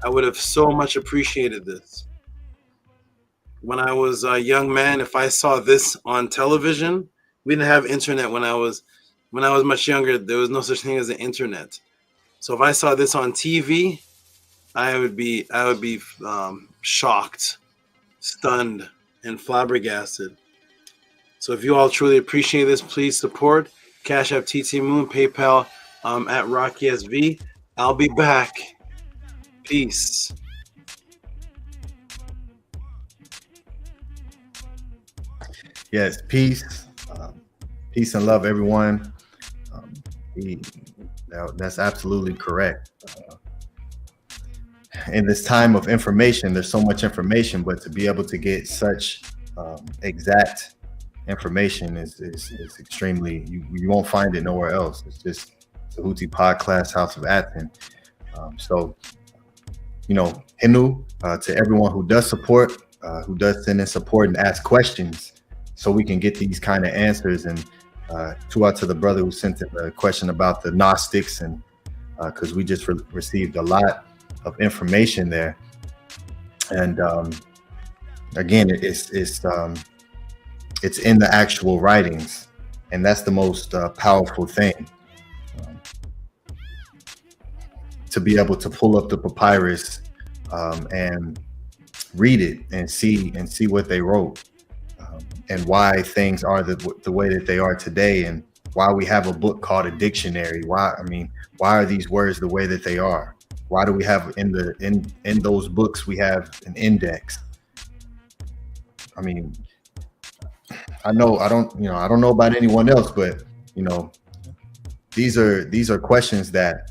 I would have so much appreciated this. When I was a young man, if I saw this on television, we didn't have internet when I was much younger. There was no such thing as the internet. So if I saw this on TV, I would be shocked, stunned, and flabbergasted. So if you all truly appreciate this, please support. Cash App TT Moon, PayPal at Rocky SV. I'll be back. Peace. Yes, peace. Peace and love, everyone. That's absolutely correct. In this time of information, there's so much information, but to be able to get such exact information is extremely, you won't find it nowhere else. It's just Tehuti Podclass House of ATTON. So, you know, Hinu, to everyone who does support, who does send in support and ask questions so we can get these kind of answers. And to the brother who sent in a question about the Gnostics, and because we just received a lot of information there. And again, it's in the actual writings, and that's the most powerful thing. To be able to pull up the papyrus and read it and see what they wrote, and why things are the way that they are today, and why we have a book called a dictionary. Why are these words the way that they are? Why do we have in those books we have an index? I mean, I don't know about anyone else, but you know, these are questions that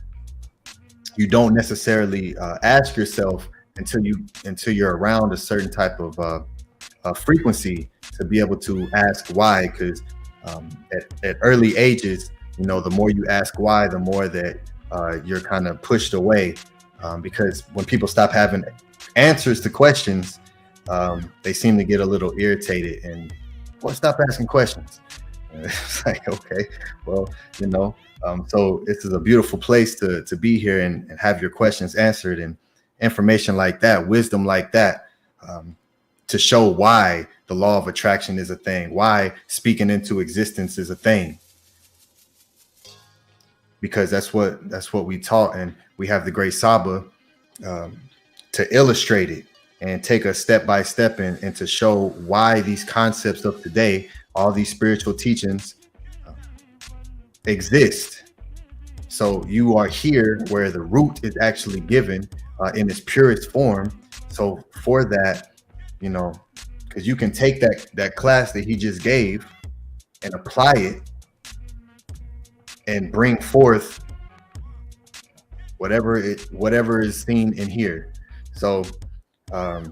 you don't necessarily ask yourself until you're around a certain type of frequency to be able to ask why. Because at early ages, you know, the more you ask why, the more that you're kind of pushed away, because when people stop having answers to questions, they seem to get a little irritated and, well, stop asking questions. It's like, okay, well, you know, so this is a beautiful place to be here and have your questions answered, and information like that, wisdom like that, to show why the law of attraction is a thing, why speaking into existence is a thing. Because that's what we taught, and we have the great SABA to illustrate it and take us step by step and to show why these concepts of today, all these spiritual teachings exist. So you are here where the root is actually given in its purest form. So for that, you know, because you can take that class that he just gave and apply it and bring forth whatever is seen in here. So I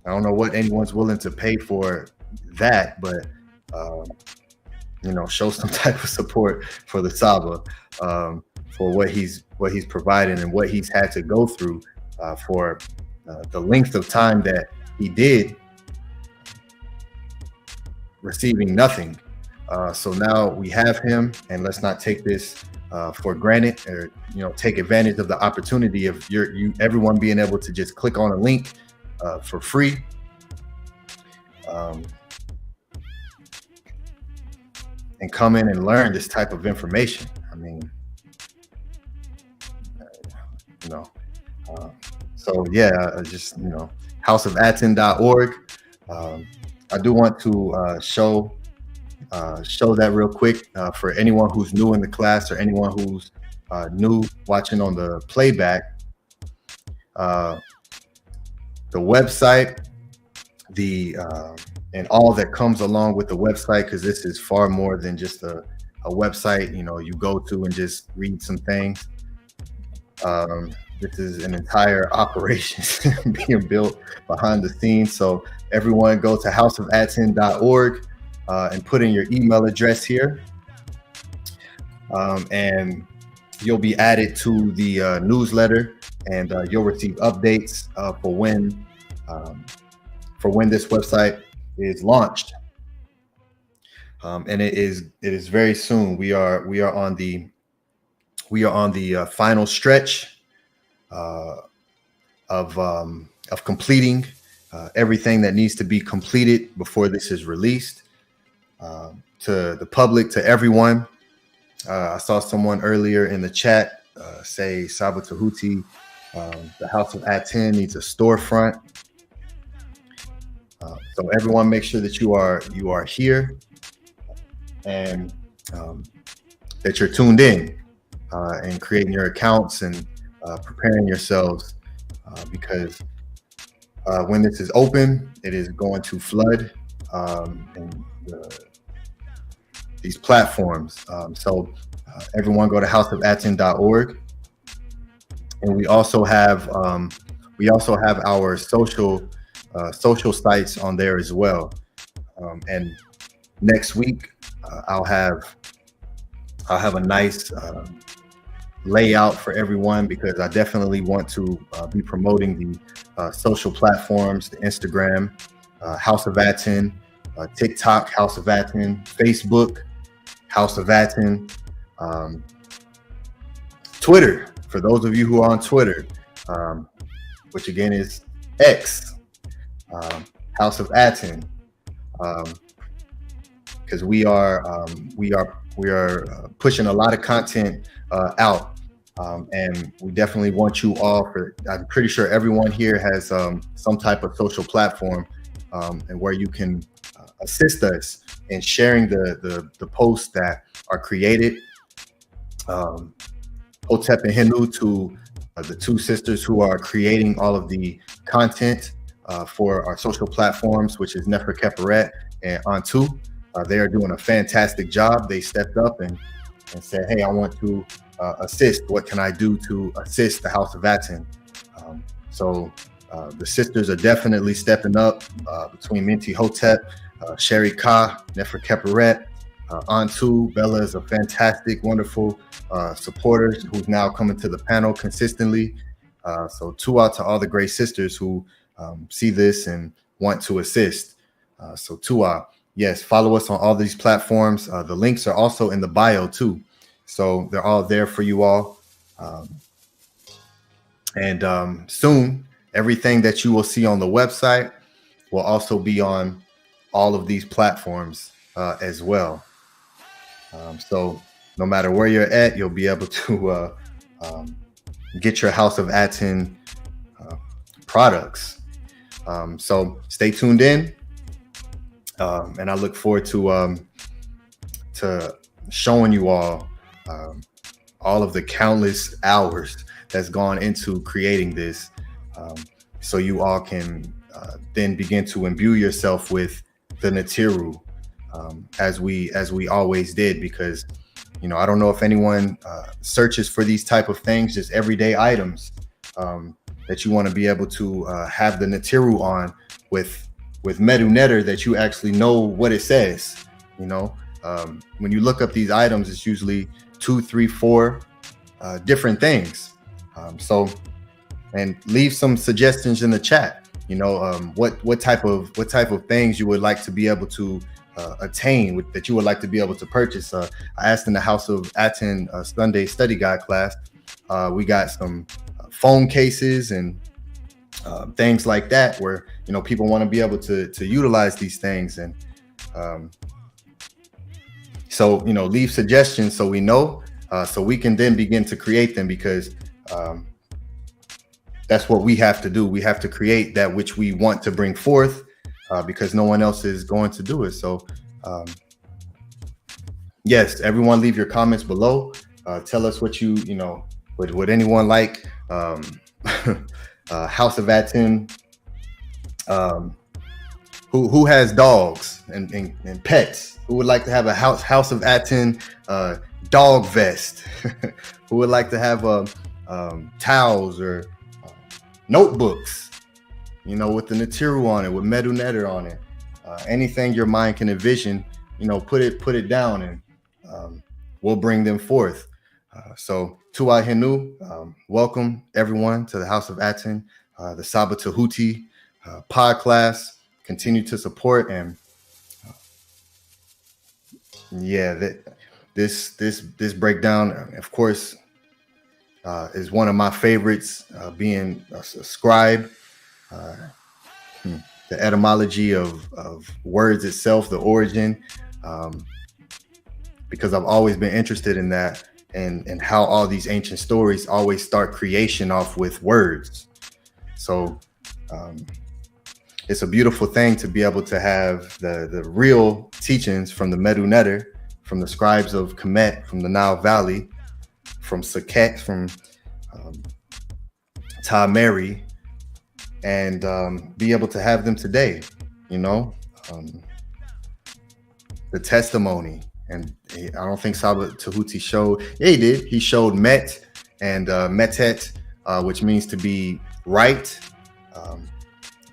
don't know what anyone's willing to pay for that, but you know, show some type of support for the SABA, for what he's providing and what he's had to go through for the length of time that he did receiving nothing. So now we have him, and let's not take this for granted, or you know, take advantage of the opportunity of everyone being able to just click on a link for free. And come in and learn this type of information. I mean, you know, so yeah, just, you know, houseofatton.org. I do want to show that real quick for anyone who's new in the class, or anyone who's new watching on the playback. The website, and all that comes along with the website, because this is far more than just a website, you know, you go to and just read some things. This is an entire operation being built behind the scenes. So everyone go to houseofatton.org and put in your email address here. And you'll be added to the newsletter, and you'll receive updates for when this website is launched. And it is very soon. We are on the final stretch of completing everything that needs to be completed before this is released to the public, to everyone. I saw someone earlier in the chat say SABA Tehuti, the House of ATTON needs a storefront. So everyone, make sure that you are here, and that you're tuned in and creating your accounts and preparing yourselves, because when this is open, it is going to flood these platforms. So everyone go to houseofatton.org, and we also have our social sites on there as well. And next week I'll have a nice layout for everyone, because I definitely want to be promoting the social platforms, the Instagram, House of ATTON, TikTok, House of ATTON, Facebook, House of ATTON, Twitter, for those of you who are on Twitter, which again is X, House of ATTON, because we are pushing a lot of content out, and we definitely want you all I'm pretty sure everyone here has some type of social platform, and where you can assist us in sharing the posts that are created. Hotep and Henu, to the two sisters who are creating all of the content for our social platforms, which is Nefer Keperet and Antu. They are doing a fantastic job. They stepped up and said, hey, I want to assist. What can I do to assist the House of ATTON? So the sisters are definitely stepping up, between Minty Hotep, Sherry Ka, Nefer Keperet, Antu. Bella is a fantastic, wonderful supporter who's now coming to the panel consistently. So Tua to all the great sisters who see this and want to assist. So Tua, yes, follow us on all these platforms. The links are also in the bio too. So they're all there for you all. And soon, everything that you will see on the website will also be on all of these platforms as well. So no matter where you're at, you'll be able to get your House of ATTON products. So stay tuned in. And I look forward to showing you all of the countless hours that's gone into creating this, so you all can then begin to imbue yourself with the Natiru, as we always did, because I don't know if anyone searches for these type of things, just everyday items that you want to be able to have the Natiru on with Medu Netter, that you actually know what it says. When you look up these items, it's usually 2, 3, 4 different things. And leave some suggestions in the chat. What type of things you would like to be able to attain, that you would like to be able to purchase. I asked in the House of ATTON Sunday study guide class. We got some phone cases and things like that, where people want to be able to utilize these things. And so leave suggestions so we know, so we can then begin to create them, because that's what we have to do. We have to create that which we want to bring forth, because no one else is going to do it. So yes, everyone leave your comments below. Tell us what would anyone like House of ATTON, who has dogs and pets, who would like to have a House of ATTON dog vest, who would like to have towels or notebooks, with the Natiru on it, with Medu Netter on it, anything your mind can envision, put it down, and we'll bring them forth. So Tu'a Hinu, welcome everyone to the House of ATTON, the SABA Tehuti Podclass. Continue to support, and this breakdown, of course, is one of my favorites, being a scribe. The etymology of words itself, the origin, because I've always been interested in that, and how all these ancient stories always start creation off with words. So it's a beautiful thing to be able to have the real teachings from the Medu Netter, from the scribes of Kemet, from the Nile Valley, from Saket, from Ta-Meri, and be able to have them today. The testimony. And I don't think Saba Tehuti showed. Yeah, he did. He showed Met and Metet, which means to be right,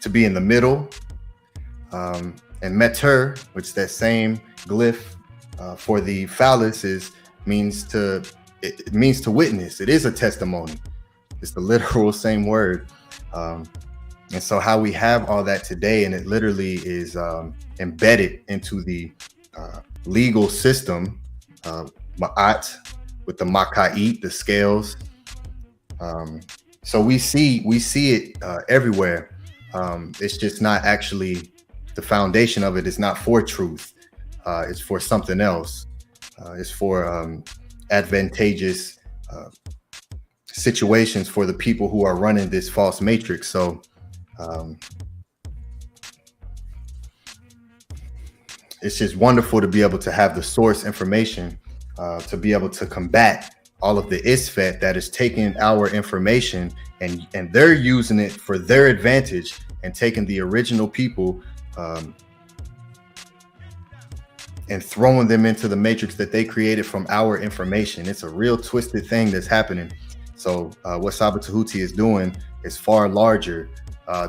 to be in the middle, and Meter, which that same glyph for the phallus means to witness. It is a testimony. It's the literal same word. And so how we have all that today, and it literally is embedded into the legal system, Ma'at, with the Maka'it, the scales. So we see it everywhere. It's just not actually, the foundation of it is not for truth. It's for something else. It's for advantageous situations for the people who are running this false matrix. So it's just wonderful to be able to have the source information, to be able to combat all of the ISFET that is taking our information and they're using it for their advantage, and taking the original people and throwing them into the matrix that they created from our information. It's a real twisted thing that's happening. So what Saba Tehuti is doing is far larger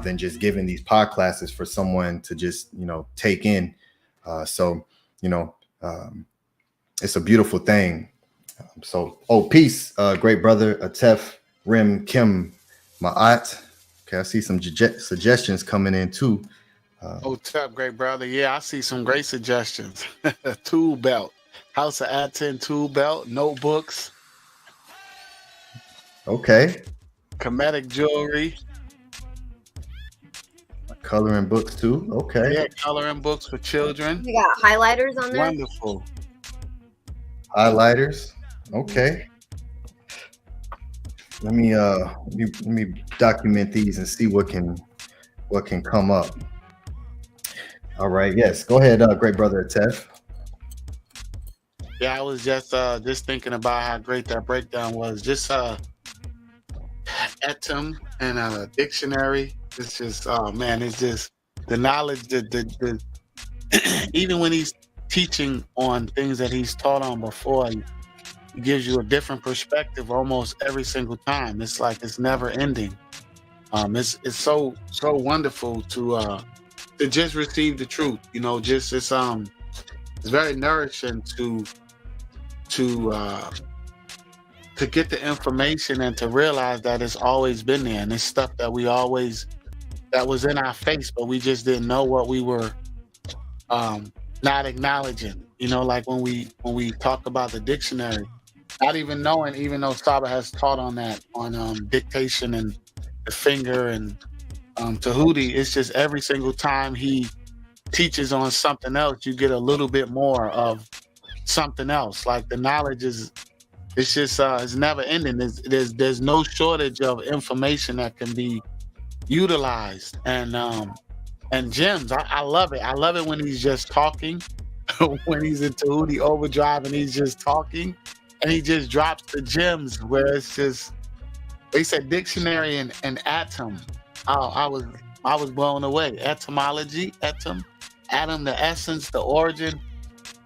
than just giving these pod classes for someone to just, take in. So it's a beautiful thing. Peace, great brother, Atef Rim Kim Ma'at. Okay, I see some suggestions coming in too. What's up, great brother? Yeah, I see some great suggestions. Tool belt, House of ATTON tool belt, notebooks. Okay. Kemetic jewelry. Coloring books too. Okay. Yeah, coloring books for children. You got highlighters on there. Wonderful. Highlighters. Okay. Let me document these and see what can come up. All right. Yes. Go ahead, great brother Tef. Yeah, I was just thinking about how great that breakdown was. Just ATTON and a dictionary. It's just, oh man, it's just the knowledge the even when he's teaching on things that he's taught on before, he gives you a different perspective almost every single time. It's like it's never ending. It's so wonderful to just receive the truth. You know, just it's very nourishing to get the information and to realize that it's always been there, and it's stuff that that was in our face, but we just didn't know what we were not acknowledging. You know, like when we talk about the dictionary, not even knowing, even though SABA has taught on that, on dictation and the finger and Tehuti, it's just every single time he teaches on something else, you get a little bit more of something else. Like the knowledge it's just it's never ending. There's no shortage of information that can be utilized, and gems. I love it. I love it when he's just talking, when he's in Tehuti overdrive and he's just talking, and he just drops the gems where it's just. They said dictionary and atom. I was blown away. Etymology, atom, the essence, the origin.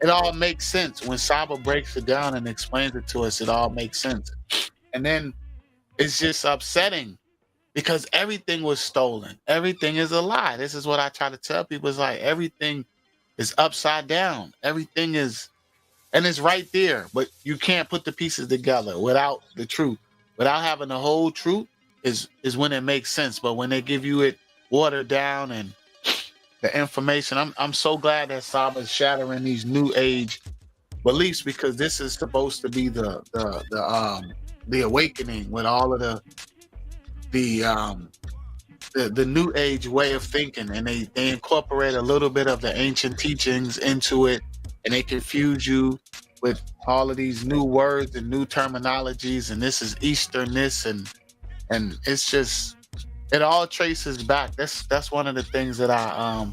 It all makes sense when SABA breaks it down and explains it to us. It all makes sense, and then it's just upsetting because everything was stolen. Everything is a lie. This is what I try to tell people. It's like everything is upside down. Everything is, and it's right there, but you can't put the pieces together without the truth. Without having the whole truth is when it makes sense. But when they give you it watered down and the information, I'm so glad that SABA is shattering these new age beliefs, because this is supposed to be the awakening with all of the new age way of thinking, and they incorporate a little bit of the ancient teachings into it, and they confuse you with all of these new words and new terminologies, and this is Easternness, and it's just, it all traces back. That's one of the things that I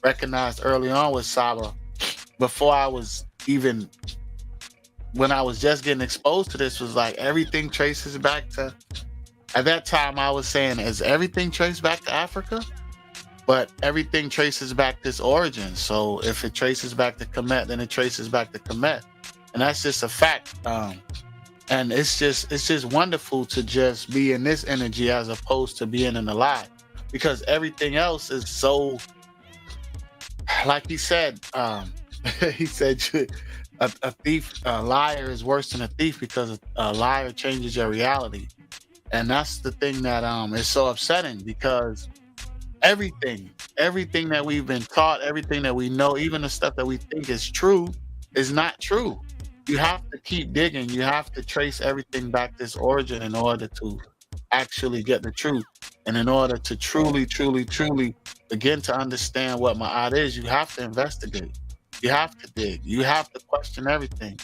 recognized early on with SABA, before I was even, when I was just getting exposed to this, was like everything traces back to, at that time I was saying, is everything traced back to Africa? But everything traces back this origin. So if it traces back to Kemet, then it traces back to Kemet. And that's just a fact. And it's just wonderful to just be in this energy as opposed to being in the lie. Because everything else is so, like he said, a thief, a liar is worse than a thief, because a liar changes your reality. And that's the thing that is so upsetting, because everything that we've been taught, everything that we know, even the stuff that we think is true, is not true. You have to keep digging. You have to trace everything back to its origin in order to actually get the truth. And in order to truly, truly, truly begin to understand what Ma'at is, you have to investigate. You have to dig. You have to question everything.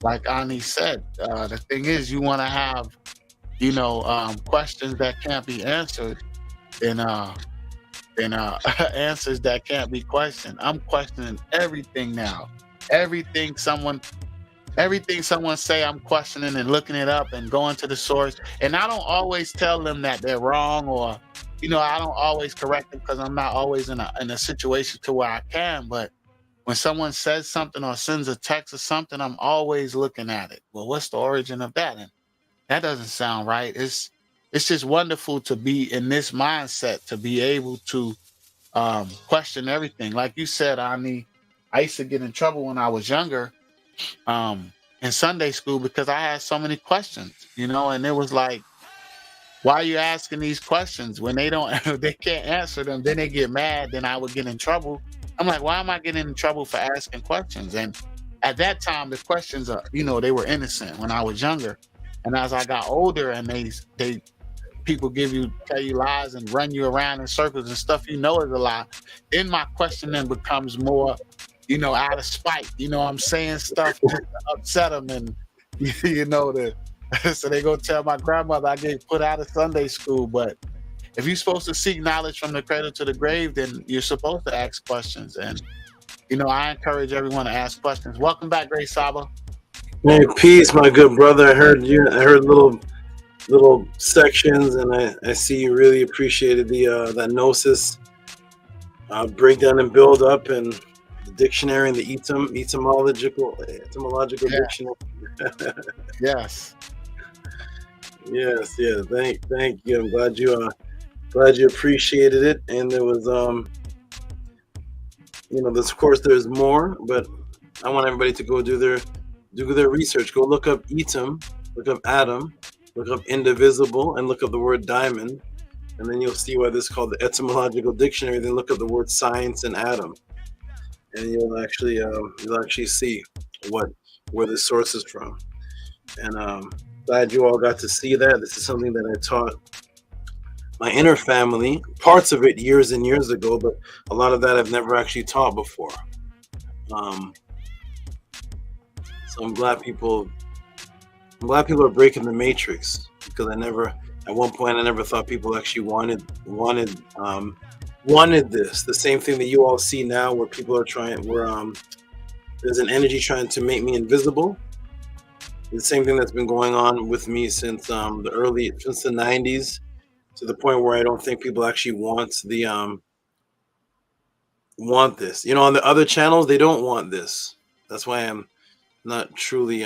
Like Ani said, the thing is, you want to have, questions that can't be answered, and answers that can't be questioned. I'm questioning everything now. Everything someone say, I'm questioning and looking it up and going to the source. And I don't always tell them that they're wrong, or I don't always correct them, because I'm not always in a situation to where I can. But when someone says something or sends a text or something, I'm always looking at it. Well, what's the origin of that? And that doesn't sound right. It's just wonderful to be in this mindset, to be able to question everything. Like you said, Ani, I used to get in trouble when I was younger in Sunday school, because I had so many questions, and it was like, why are you asking these questions when they can't answer them? Then they get mad. Then I would get in trouble. I'm like, why am I getting in trouble for asking questions? And at that time, the questions are, they were innocent when I was younger. And as I got older, and people tell you lies and run you around in circles and stuff is a lie, then my questioning becomes more, out of spite. I'm saying stuff just to upset them, and so they go tell my grandmother I get put out of Sunday school. But if you're supposed to seek knowledge from the cradle to the grave, then you're supposed to ask questions. And I encourage everyone to ask questions. Welcome back, Great Saba. Hey, peace, my good brother. I heard little sections, and I see you really appreciated that gnosis breakdown and build up, and the dictionary and the etymological dictionary. Yes. Yes. Thank you. I'm glad you appreciated it. And there was of course there's more, but I want everybody to go do their research. Go look up etum, look up atom, look up indivisible, and look up the word diamond, and then you'll see why this is called the etymological dictionary. Then look up the word science and atom, and you'll actually see where the source is from. And glad you all got to see that. This is something that I taught my inner family, parts of it years and years ago, but a lot of that I've never actually taught before. So I'm glad people are breaking the matrix, because at one point I never thought people actually wanted this. The same thing that you all see now, where people are there's an energy trying to make me invisible. The same thing that's been going on with me since the 90s, to the point where I don't think people actually want this. On the other channels, they don't want this. That's why I'm not truly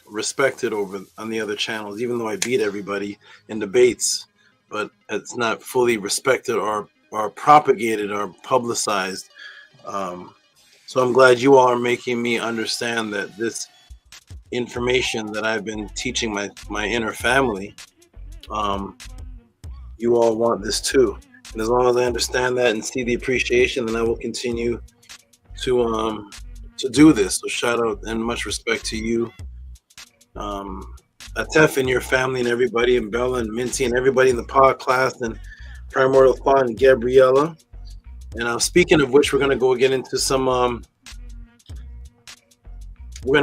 respected on the other channels, even though I beat everybody in debates, but it's not fully respected or propagated or publicized. So I'm glad you all are making me understand that this information that I've been teaching my inner family, you all want this too. And as long as I understand that and see the appreciation, then I will continue to do this. So shout out and much respect to you, Atef and your family, and everybody, and Bella and Minty and everybody in the podcast, and Primordial Thought and Gabriella. And speaking of which, we're gonna go get into the support. We're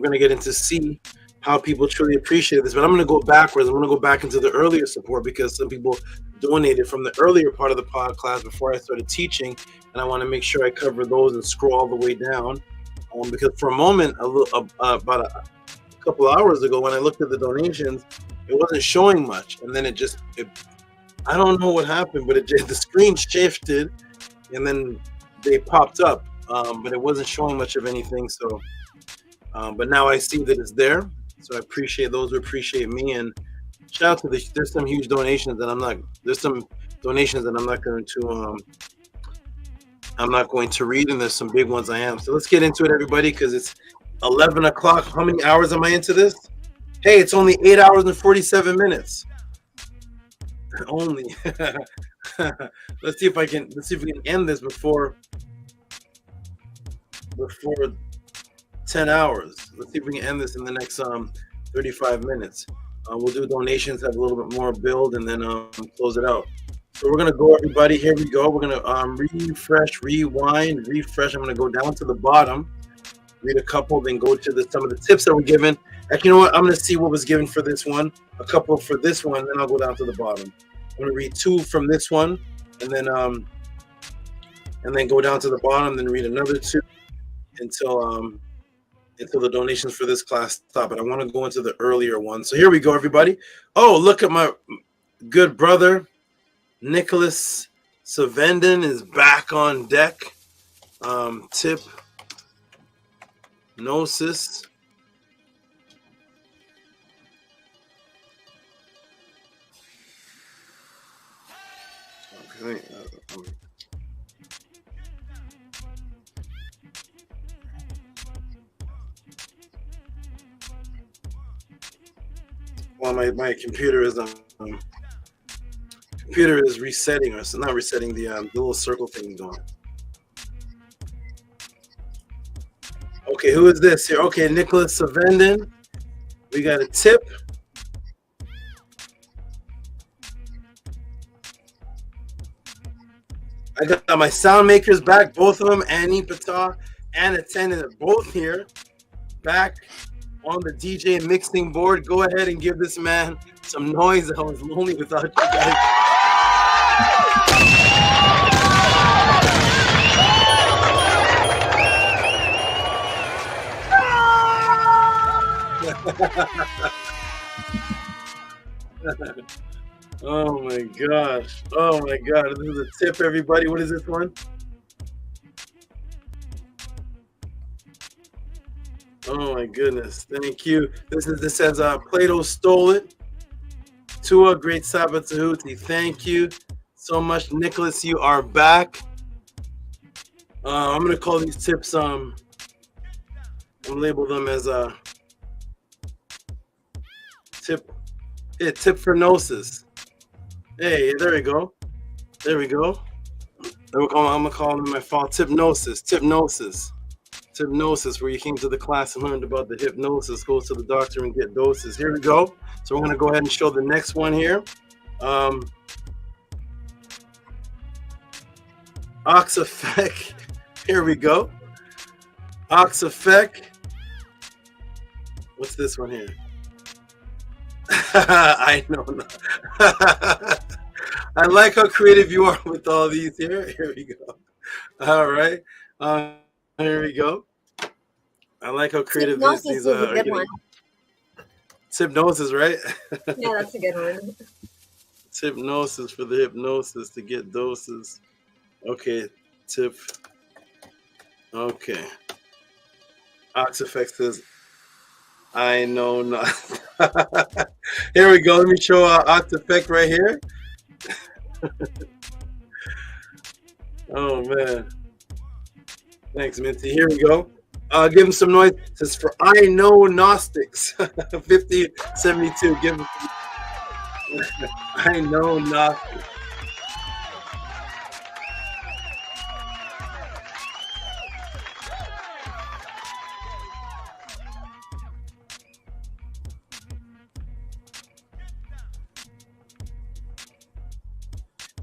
gonna get into see how people truly appreciate this. But I'm gonna go backwards. I'm gonna go back into the earlier support, because some people donated from the earlier part of the podcast before I started teaching, and I want to make sure I cover those and scroll all the way down. Because for a moment, about a couple of hours ago, when I looked at the donations, it wasn't showing much, and then I don't know what happened, but the screen shifted, and then they popped up, but it wasn't showing much of anything. So, but now I see that it's there, so I appreciate those who appreciate me, and shout out to there's some huge donations that I'm not going to read, and there's some big ones I am. So let's get into it, everybody, because it's 11 o'clock. How many hours am I into this? Hey, it's only 8 hours and 47 minutes. Only. Let's see if we can end this before 10 hours. Let's see if we can end this in the next 35 minutes. We'll do donations, have a little bit more build, and then close it out. So we're gonna go, everybody. Here we go. We're gonna refresh, rewind, refresh. I'm gonna go down to the bottom, read a couple, then go to some of the tips that were given. Actually, you know what? I'm gonna see what was given for this one, a couple for this one, then I'll go down to the bottom. I'm gonna read 2 from this one, and then go down to the bottom, then read another 2 until the donations for this class stop. But I want to go into the earlier one. So here we go, everybody. Oh, look at my good brother Nicholas Savenden is back on deck. Tip Gnosis. Okay. Well, my computer is resetting, or not resetting, the little circle thing going. Okay, who is this here? Okay, Nicholas Savenden. We got a tip. I got my sound makers back, both of them, Annie Patar and Attendant, are both here, back on the DJ mixing board. Go ahead and give this man some noise. I was lonely without you guys. Oh my gosh. Oh my god. This is a tip, everybody. What is this one? Oh my goodness. Thank you. This says Plato stole it. Tua, great SABA Tehuti. Thank you so much. Nicholas, you are back. I'm gonna call these tips I'm gonna label them as tip for gnosis. Hey, there we go. There we go. I'm gonna call them my fault. Tipnosis, where you came to the class and learned about the hypnosis, goes to the doctor and get doses. Here we go. So we're gonna go ahead and show the next one here. Ox effect. Here we go. Ox effect. What's this one here? I know. I like how creative you are with all these here. Here we go. All right. Here we go. I like how creative these are. Is a good one. Hypnosis, right? Yeah, that's a good one. Hypnosis for the hypnosis to get doses. Okay, tip. Okay. Ox effect says, I know not. Here we go. Let me show Ox effect right here. Oh man. Thanks, Minty. Here we go. Give him some noise. It says for I know Gnostics. 5072. Give him I know Gnostics.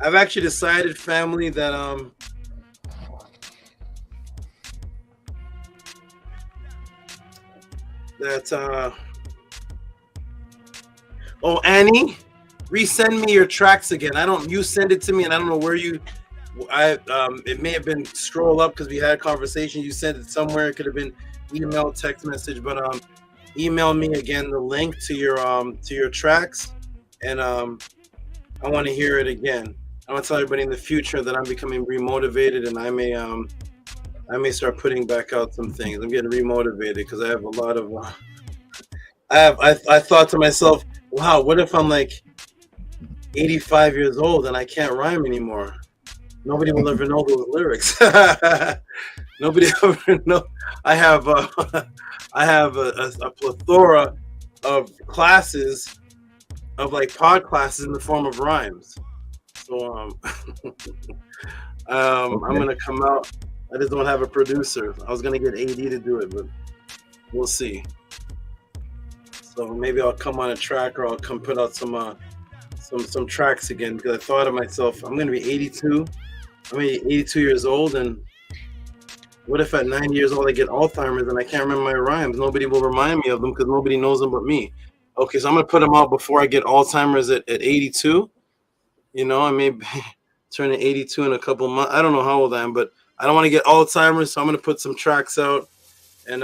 I've actually decided, family, that oh, Annie, resend me your tracks again. You send it to me and I don't know where it may have been scroll up because we had a conversation. You sent it somewhere. It could have been email, text message, but email me again the link to your tracks, and I want to hear it again. I want to tell everybody in the future that I'm becoming remotivated, and I may start putting back out some things. I'm getting remotivated because I have a lot of. I thought to myself, wow, what if I'm like 85 years old and I can't rhyme anymore? Nobody will ever know those lyrics. Nobody ever know. I have a plethora of classes, of like pod classes in the form of rhymes. So I'm gonna come out. I just don't have a producer. I was gonna get AD to do it, but we'll see. So maybe I'll come on a track, or I'll come put out some tracks again, because I thought of myself, I'm gonna be 82. I'm 82 years old, and what if at 90 years old I get Alzheimer's and I can't remember my rhymes? Nobody will remind me of them because nobody knows them but me. Okay, so I'm gonna put them out before I get Alzheimer's at 82. You know, I may be turning 82 in a couple months. I don't know how old I am, but I don't want to get Alzheimer's, so I'm going to put some tracks out. And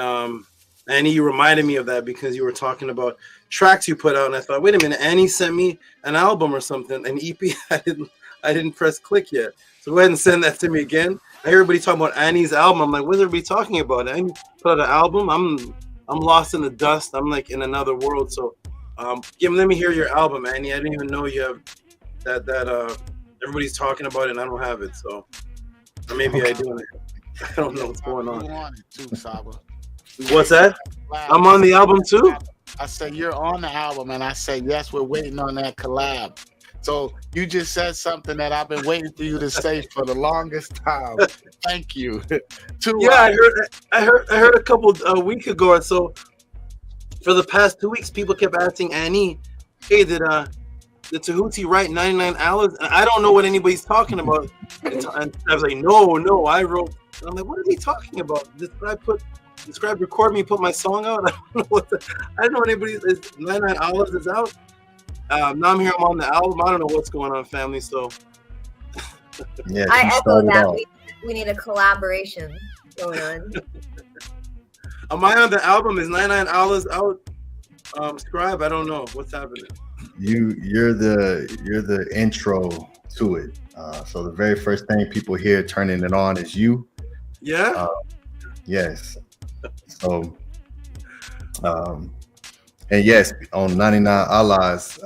Annie, you reminded me of that because you were talking about tracks you put out, and I thought, wait a minute, Annie sent me an album or something, an EP. I didn't press click yet. So go ahead and send that to me again. I hear everybody talking about Annie's album. I'm like, what is everybody talking about? Annie put out an album. I'm lost in the dust. I'm like in another world. So let me hear your album, Annie. I didn't even know you have that everybody's talking about it and I don't have it, so or maybe I do. I don't know what's going on. You're on it too, Saba. What's that? I'm on the album too? I said you're on the album, and I say yes, we're waiting on that collab. So you just said something that I've been waiting for you to say for the longest time. Thank you. Yeah, I heard a couple a week ago or so. For the past 2 weeks, people kept asking Annie, hey, did the Tehuti write 99 hours? And I don't know what anybody's talking about. And I was like, no, I wrote. And I'm like, what are they talking about? Describe, record me, put my song out? I don't know what I don't know what anybody is. 99 hours is out. Now I'm here. I'm on the album. I don't know what's going on, family. So Yeah, I she echo started that. off. We need a collaboration going on. am I on the album? Is 99 Hours out? Scribe, I don't know what's happening. You're the intro to it. So the very first thing people hear turning it on is you. Yeah. Yes. So, and yes, on 99 Allahs,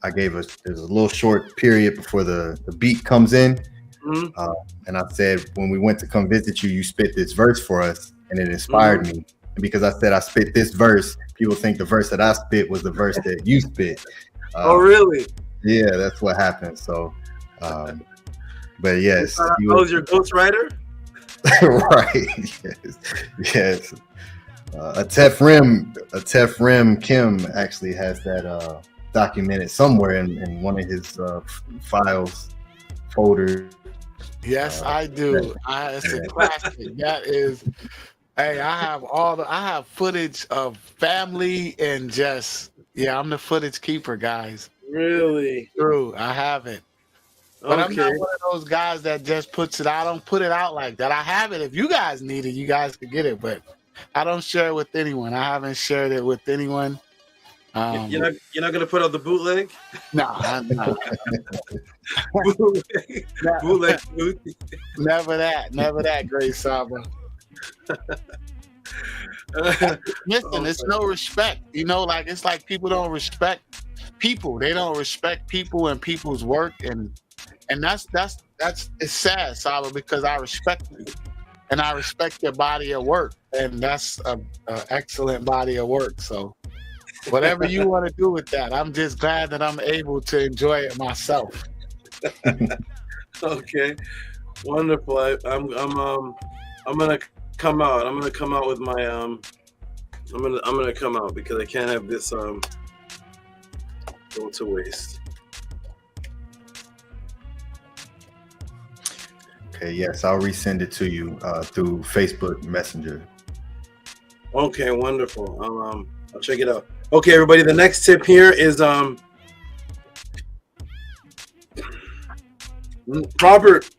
I gave there's a little short period before the beat comes in. Mm-hmm. And I said, when we went to come visit you, you spit this verse for us, and it inspired me. And because I said I spit this verse, people think the verse that I spit was the verse that you spit. Oh, really? Yeah, that's what happened. So, but yes. I was your ghostwriter? Right. Yes. A Tef Rim Kim actually has that documented somewhere in one of his files folder. Yes, I do. It's a classic. That is, hey, I have footage of family and just, I'm the footage keeper, guys. Really? True, I have it. But I'm not one of those guys that just puts it out. I don't put it out like that. I have it. If you guys need it, you guys can get it. But I don't share it with anyone. I haven't shared it with anyone. You're not gonna put out the bootleg? No, I'm not. bootleg. Never that, Great Saba. Listen, it's no respect. Like it's like people don't respect people. They don't respect people and people's work, and that's it's sad, Saba, because I respect you and I respect your body of work, and that's an excellent body of work. So whatever you want to do with that, I'm just glad that I'm able to enjoy it myself. Okay, wonderful. I'm gonna come out. I'm gonna come out with my I'm gonna come out because I can't have this go to waste. Okay, yes, I'll resend it to you through Facebook Messenger. Okay, wonderful. I'll check it out. Okay, everybody, the next tip here is Robert.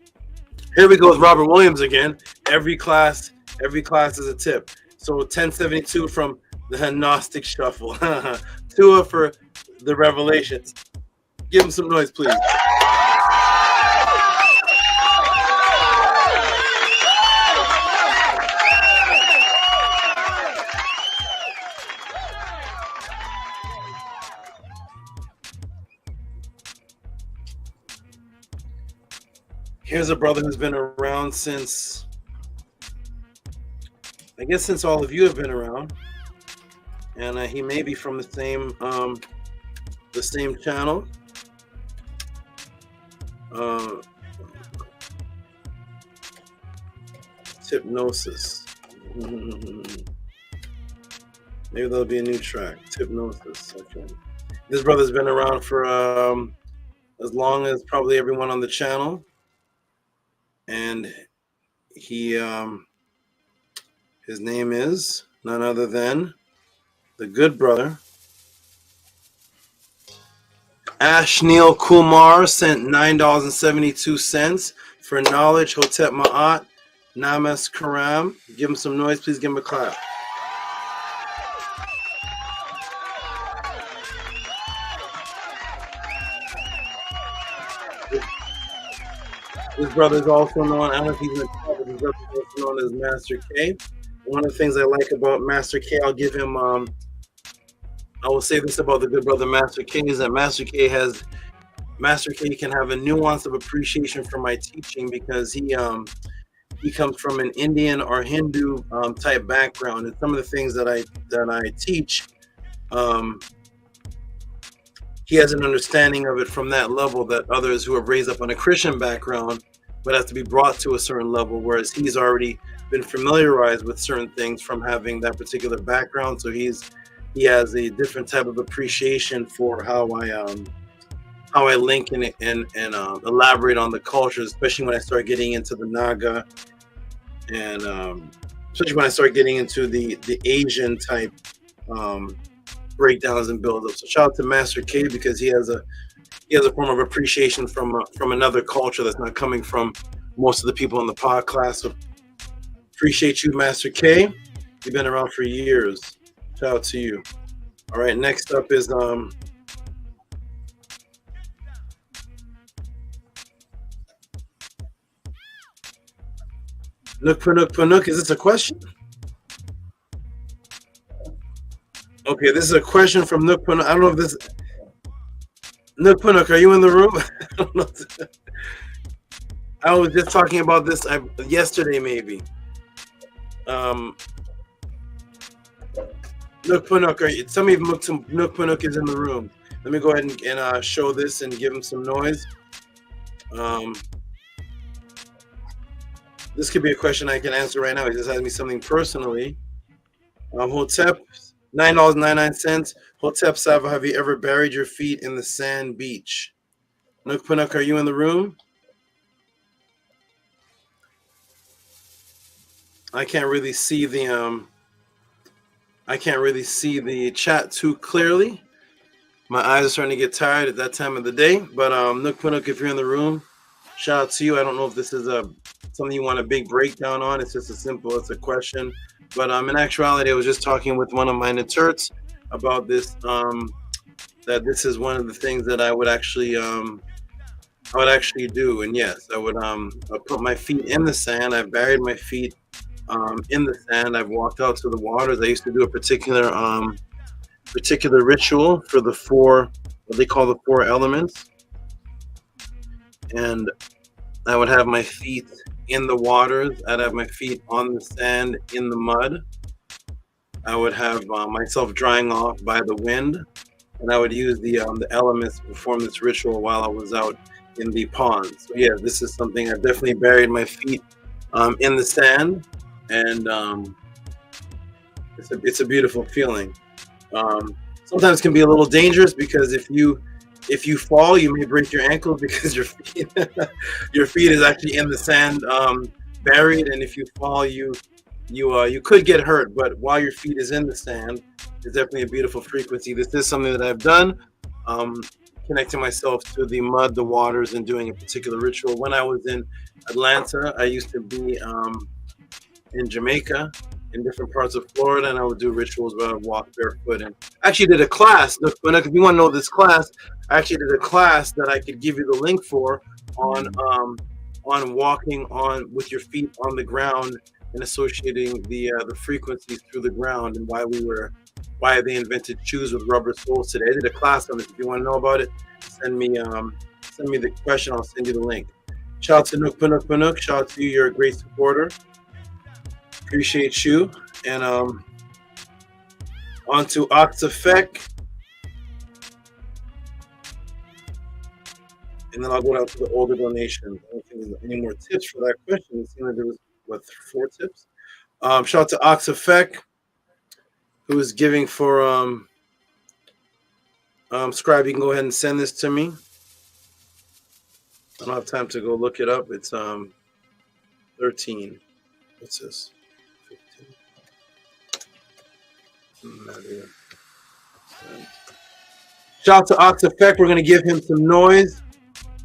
Here we go with Robert Williams again. Every class is a tip. So 1072 from the Gnostic Shuffle. Tua for the Revelations. Give him some noise, please. Here's a brother who's been around since, I guess, since all of you have been around, and he may be from the same channel. Hypnosis. Maybe there'll be a new track. Hypnosis. Okay. This brother's been around for as long as probably everyone on the channel. And he his name is none other than the good brother Ashneil Kumar. Sent $9.72 for knowledge. Hotep Ma'at Namas Karam. Give him some noise, please. Give him a clap. This brother is also known, I don't know if he's in the club, but his brother is also known as Master K. One of the things I like about Master K, I'll give him, I will say this about the good brother Master K, is that Master K can have a nuance of appreciation for my teaching because he comes from an Indian or Hindu type background, and some of the things that I teach, he has an understanding of it from that level that others who are raised up on a Christian background would have to be brought to a certain level, whereas he's already been familiarized with certain things from having that particular background. So he has a different type of appreciation for how I link and elaborate on the cultures, especially when I start getting into the Naga, and especially when I start getting into the Asian type breakdowns and build-ups. So shout out to Master K, because he has a form of appreciation from another culture that's not coming from most of the people in the podcast. So appreciate you, Master K. You've been around for years. Shout out to you. All right, next up is Nook Panuk. Is this a question? Okay, this is a question from Nook Panuk. I don't know if this Nook Panuk, are you in the room? I don't know. I was just talking about this yesterday, maybe. Nook Panuk, tell me if Nook Panuk is in the room. Let me go ahead and show this and give him some noise. This could be a question I can answer right now. He just asked me something personally. Hotep, $9.99. Hotep Sava, have you ever buried your feet in the sand beach? Nook Panuk, are you in the room? I can't really see the chat too clearly. My eyes are starting to get tired at that time of the day. But Nook Panuk, if you're in the room, shout out to you. I don't know if this is something you want a big breakdown on. It's just it's a question. But in actuality, I was just talking with one of my Naturts about this, that this is one of the things that I would actually do. And yes, I would put my feet in the sand. I've buried my feet in the sand. I've walked out to the waters. I used to do a particular ritual for the what they call the 4 elements. And I would have my feet in the waters. I'd have my feet on the sand in the mud. I would have myself drying off by the wind, and I would use the elements to perform this ritual while I was out in the pond. So yeah, this is something I've definitely buried my feet in the sand, and it's a beautiful feeling. Sometimes it can be a little dangerous because if you fall, you may break your ankle because your feet is actually in the sand, buried, and if you fall, you could get hurt. But while your feet is in the sand, it's definitely a beautiful frequency. This is something that I've done, connecting myself to the mud, the waters, and doing a particular ritual. When I was in Atlanta, I used to be in Jamaica, in different parts of Florida, and I would do rituals where I would walk barefoot. And I actually did a class. If you want to know this class, I actually did a class that I could give you the link for on walking on with your feet on the ground and associating the frequencies through the ground, and why they invented shoes with rubber soles today. I did a class on it. If you want to know about it, send me the question. I'll send you the link. Shout out to Nook Panuk. Shout out to you. You're a great supporter. Appreciate you. And on to Oxafek. And then I'll go down to the older donations. I don't think there's any more tips for that question. It seemed like there was 4 tips. Shout out to Oxafek, who is giving for Scribe. You can go ahead and send this to me. I don't have time to go look it up. It's 13. What's this? 15. Shout out to Oxafek. We're going to give him some noise.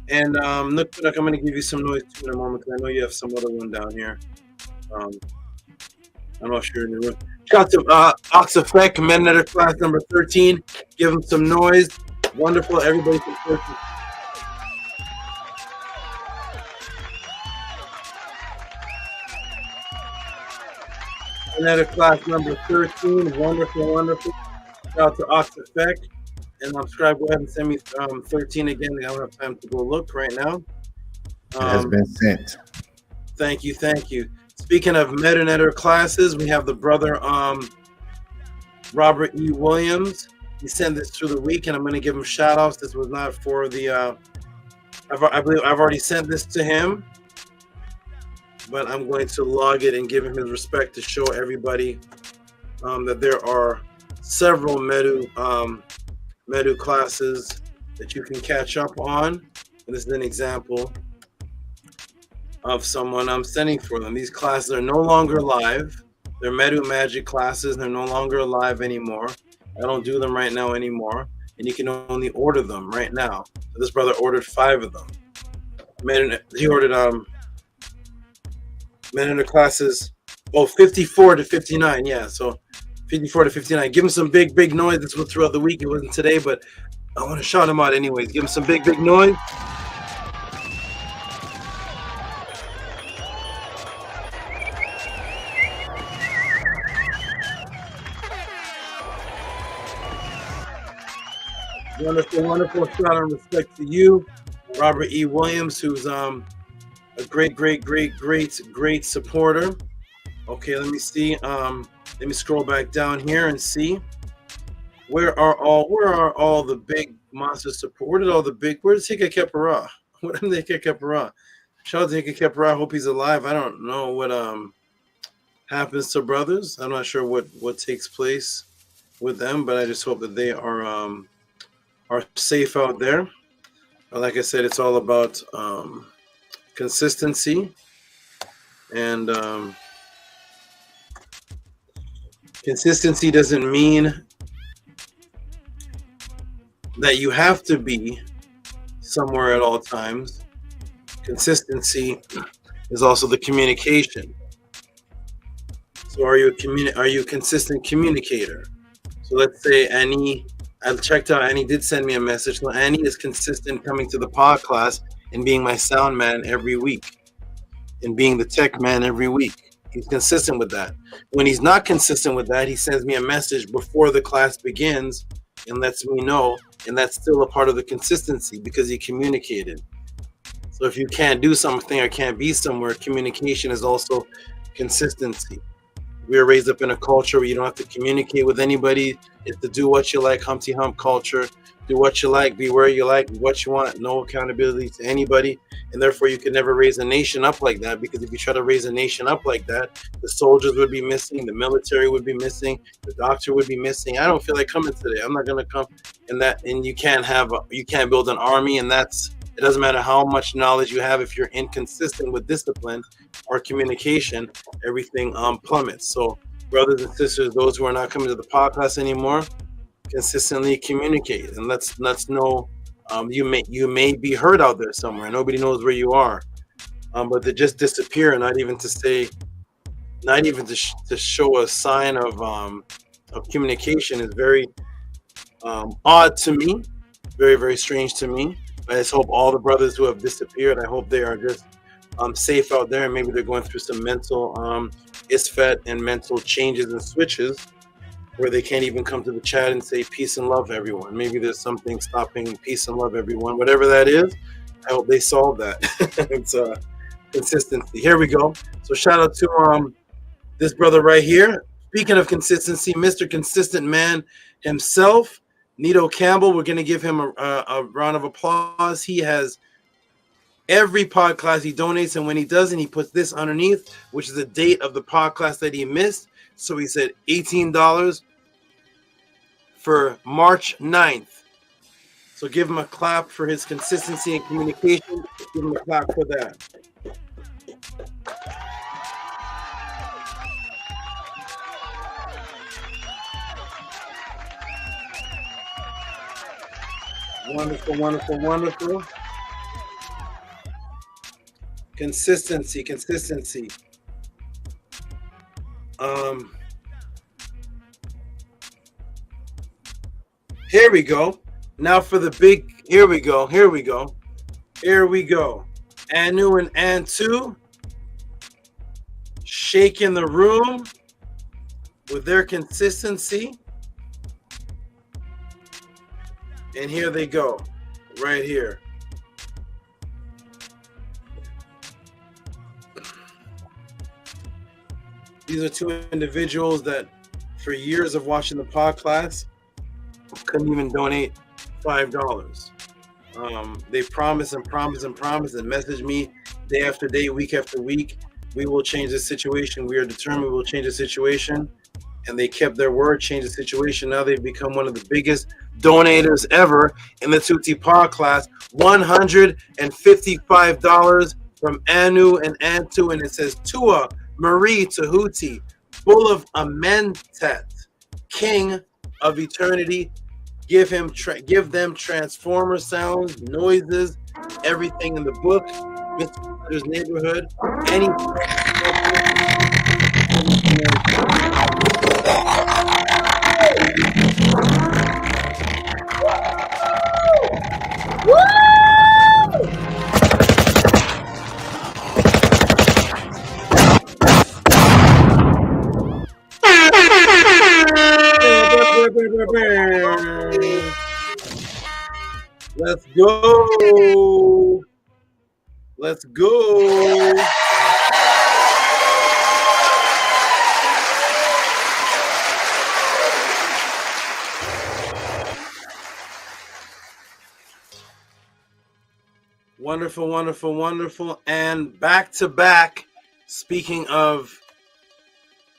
And Nook, I'm going to give you some noise too in a moment, because I know you have some other one down here. I'm not sure in the room. Shout out to Oxafek, Medinator class number 13. Give him some noise. Wonderful. Everybody support you. Medinator class number 13. Wonderful, wonderful. Shout out to Oxafek. And subscribe. Go ahead and send me 13 again. I don't have time to go look right now. It has been sent. Thank you. Speaking of Medinator classes, we have the brother Robert E. Williams. He sent this through the week, and I'm going to give him shout outs. This was not for the I believe I've already sent this to him, but I'm going to log it and give him his respect to show everybody that there are several Medu classes that you can catch up on. And this is an example of someone I'm sending for them. These classes are no longer live. They're Medu Magic classes. They're no longer live anymore. I don't do them right now anymore, and you can only order them right now. So this brother ordered 5 of them. He ordered men in the classes, 54 to 59, yeah. So 54 to 59. Give him some big noise. This was throughout the week. It wasn't today, but I want to shout him out anyways. Give him some big noise. Wonderful shout and respect to you, Robert E. Williams, who's a great supporter. Okay, let me see. Let me scroll back down here and see where are all the big monster support? Where's Hika Kepara? What happened to Hika Kepara? Shout out to Hika Kepara. Hope he's alive. I don't know what happens to brothers. I'm not sure what takes place with them, but I just hope that they are safe out there. Like I said, it's all about consistency, and consistency doesn't mean that you have to be somewhere at all times. Consistency is also the communication. So are you a consistent communicator? So let's say Annie, I checked out, Annie did send me a message. So Annie is consistent coming to the pod class and being my sound man every week and being the tech man every week. He's consistent with that. When he's not consistent with that, he sends me a message before the class begins and lets me know, and that's still a part of the consistency because he communicated. So if you can't do something or can't be somewhere, communication is also consistency. We were raised up in a culture where you don't have to communicate with anybody. It's to do what you like, Humpty Hump culture. Do what you like, be where you like, what you want, no accountability to anybody. And therefore, you can never raise a nation up like that, because if you try to raise a nation up like that, the soldiers would be missing, the military would be missing, the doctor would be missing. I don't feel like coming today. I'm not going to come. And you can't build an army, and it doesn't matter how much knowledge you have. If you're inconsistent with discipline or communication, everything plummets. So brothers and sisters, those who are not coming to the podcast anymore, consistently communicate, and let's know you may be heard out there somewhere. Nobody knows where you are, but to just disappear, not even to show a sign of communication is very odd to me, very, very strange to me. I just hope all the brothers who have disappeared, I hope they are just safe out there, and maybe they're going through some mental isfet and mental changes and switches where they can't even come to the chat and say peace and love everyone. Maybe there's something stopping peace and love everyone, whatever that is. I hope they solve that. It's consistency. Here we go. So shout out to this brother right here. Speaking of consistency, Mr. Consistent Man himself, Nito Campbell. We're going to give him a round of applause. He has every podcast he donates, and when he doesn't, he puts this underneath, which is the date of the podcast that he missed. So he said $18 for March 9th. So give him a clap for his consistency and communication. Give him a clap for that. Wonderful, wonderful, wonderful. Consistency. Here we go. Now for the big, here we go. Anu and Antu shaking the room with their consistency. And here they go, right here. These are two individuals that for years of watching the podcast couldn't even donate $5. They promise and message me day after day, week after week. We will change the situation. We are determined we will change the situation. And they kept their word, changed the situation. Now they've become one of the biggest donators ever in the Tehuti Podclass. $155 from Anu and Antu, and it says Tua Marie Tehuti, full of Amentet, King of eternity. Give them transformer sounds, noises, everything in the book, Mr. Potter's Neighborhood, any. Let's go. Let's go. Wonderful, wonderful, wonderful. And back to back, speaking of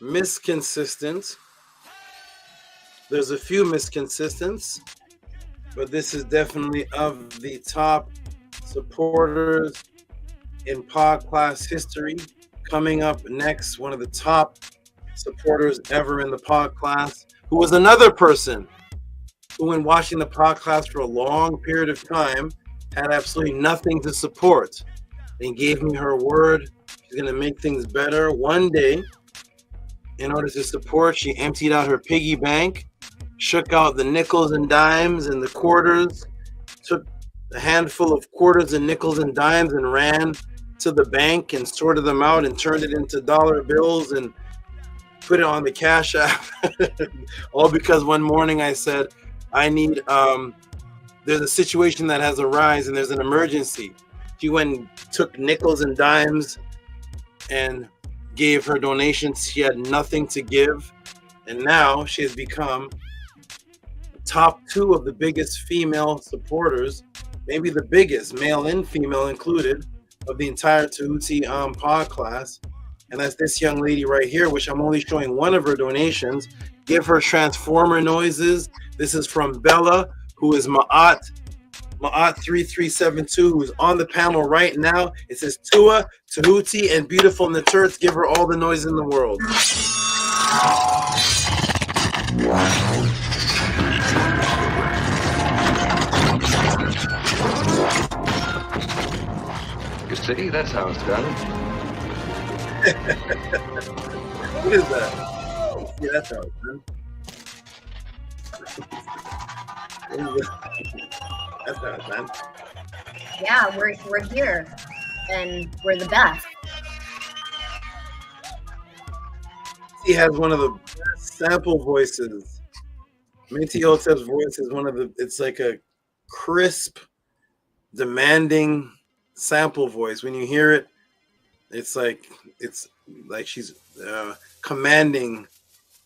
misconsistent, there's a few misconsistents, but this is definitely of the top supporters in Podclass history. Coming up next, one of the top supporters ever in the Podclass, who was another person who, when watching the Podclass for a long period of time, had absolutely nothing to support, and gave me her word she's going to make things better. One day, in order to support, she emptied out her piggy bank, shook out the nickels and dimes and the quarters, took a handful of quarters and nickels and dimes and ran to the bank and sorted them out and turned it into dollar bills and put it on the Cash App. All because one morning I said, I need, there's a situation that has arisen and there's an emergency. She went and took nickels and dimes and gave her donations. She had nothing to give. And now she has become top 2 of the biggest female supporters, maybe the biggest, male and female included, of the entire Tehuti Podclass. And that's this young lady right here, which I'm only showing one of her donations. Give her transformer noises. This is from Bella, who is Ma'at 3372, who's on the panel right now. It says Tua, Tehuti, and Beautiful Naturts. Give her all the noise in the world. You see, that's how it's done. What is that? Yeah, that's how it's done. That's how it's done. Yeah, we're here, and we're the best. He has one of the best sample voices. Minty Hotep's voice is one of the, it's like a crisp, demanding sample voice. When you hear it, it's like she's commanding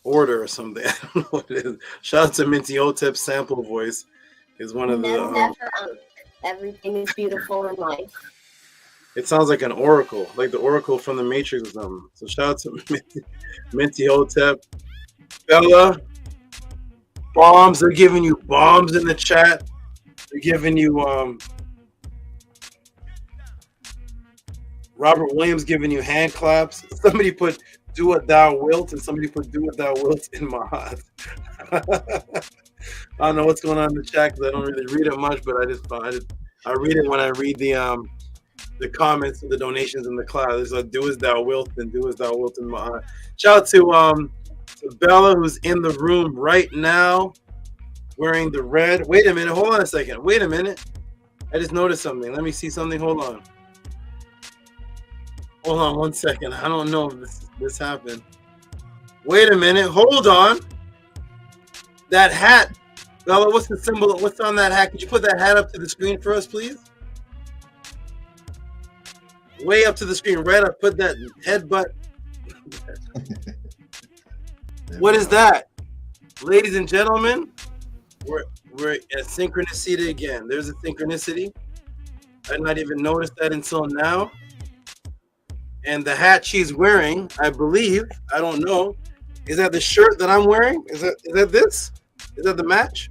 order or something. I don't know what it is. Shout out to Minty Hotep's sample voice. Is one of the everything is beautiful in life. It sounds like an oracle, like the oracle from the Matrix or something. So shout out to Minty Hotep. Bella, bombs. They're giving you bombs in the chat. They're giving you Robert Williams giving you hand claps. Somebody put "Do what thou wilt," and somebody put "Do what thou wilt" in my heart. I don't know what's going on in the chat because I don't really read it much, but I read it when I read the comments and the donations in the class. It's like "Do as thou wilt" and "Do as thou wilt" in my heart. Shout out to Bella, who's in the room right now, wearing the red. Wait a minute, hold on a second. Wait a minute, I just noticed something. Let me see something. Hold on. Hold on 1 second. I don't know if this happened. Wait a minute. Hold on. That hat. Bella, what's the symbol? What's on that hat? Could you put that hat up to the screen for us, please? Way up to the screen. Right up. Put that headbutt. What is that? Ladies and gentlemen, we're at synchronicity again. There's a synchronicity. I did not even notice that until now. And the hat she's wearing, I believe, I don't know, is that the shirt that I'm wearing? Is that this? Is that the match?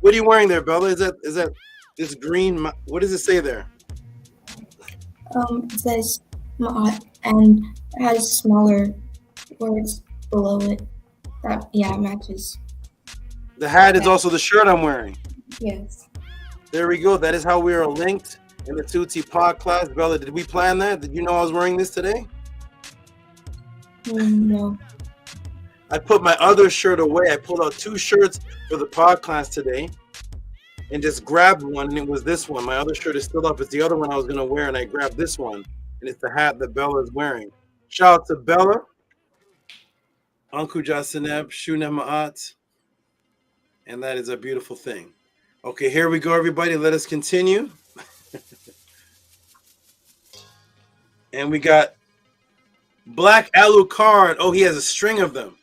What are you wearing there, Bella? Is that this green? What does it say there? It says Ma'at, and it has smaller words below it. That matches. The hat is also the shirt I'm wearing. Yes. There we go. That is how we are linked in the Tehuti Podclass. Bella, did we plan that? Did you know I was wearing this today? No. I put my other shirt away. I pulled out 2 shirts for the podcast today and just grabbed one, and it was this one. My other shirt is still up. It's the other one I was going to wear, and I grabbed this one, and it's the hat that Bella is wearing. Shout out to Bella. Anku Jasaneb, Shuna Ma'at. And that is a beautiful thing. Okay, here we go, everybody. Let us continue. And we got Black Alucard. Oh, he has a string of them.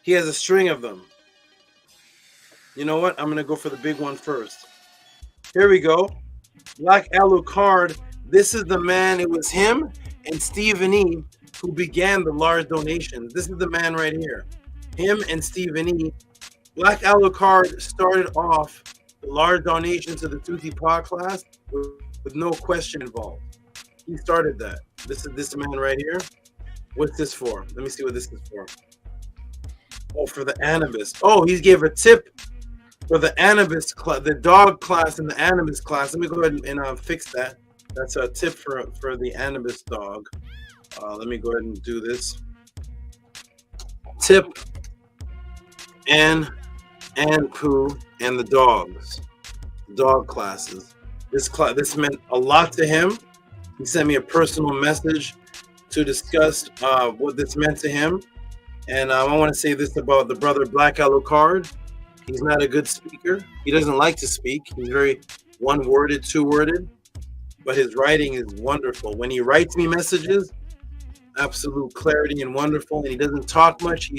He has a string of them. You know what? I'm going to go for the big one first. Here we go. Black Alucard. This is the man. It was him and Stephen E. who began the large donations. This is the man right here. Him and Stephen E. Black Alucard started off the large donations to the Tehuti Podclass with no question involved. He started that. This is this man right here. What's this for? Let me see what this is for. Oh, for the Anubis. Oh, he gave a tip for the Anubis class, the dog class and the Anubis class. Let me go ahead and fix that. That's a tip for the Anubis dog. Let me go ahead and do this. Tip and Pooh and the dogs, dog classes. This meant a lot to him. He sent me a personal message to discuss what this meant to him. And I want to say this about the brother Black Alucard. He's not a good speaker. He doesn't like to speak. He's very one-worded, two-worded. But his writing is wonderful. When he writes me messages, absolute clarity and wonderful. And he doesn't talk much.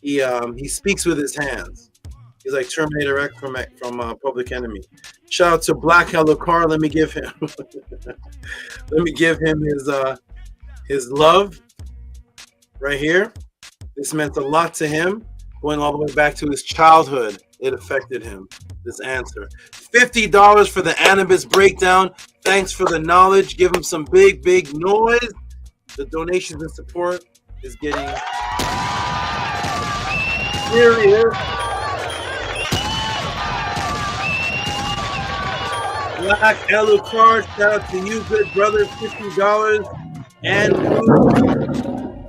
He speaks with his hands. He's like Terminator X from Public Enemy. Shout out to Black Alucard. Let me give him his love right here. This meant a lot to him, going all the way back to his childhood. It affected him, this answer. $50 for the Anubis breakdown. Thanks for the knowledge. Give him some big, big noise. The donations and support is getting... Here he is. Black Alucard, shout out to you, good brother. $50. And...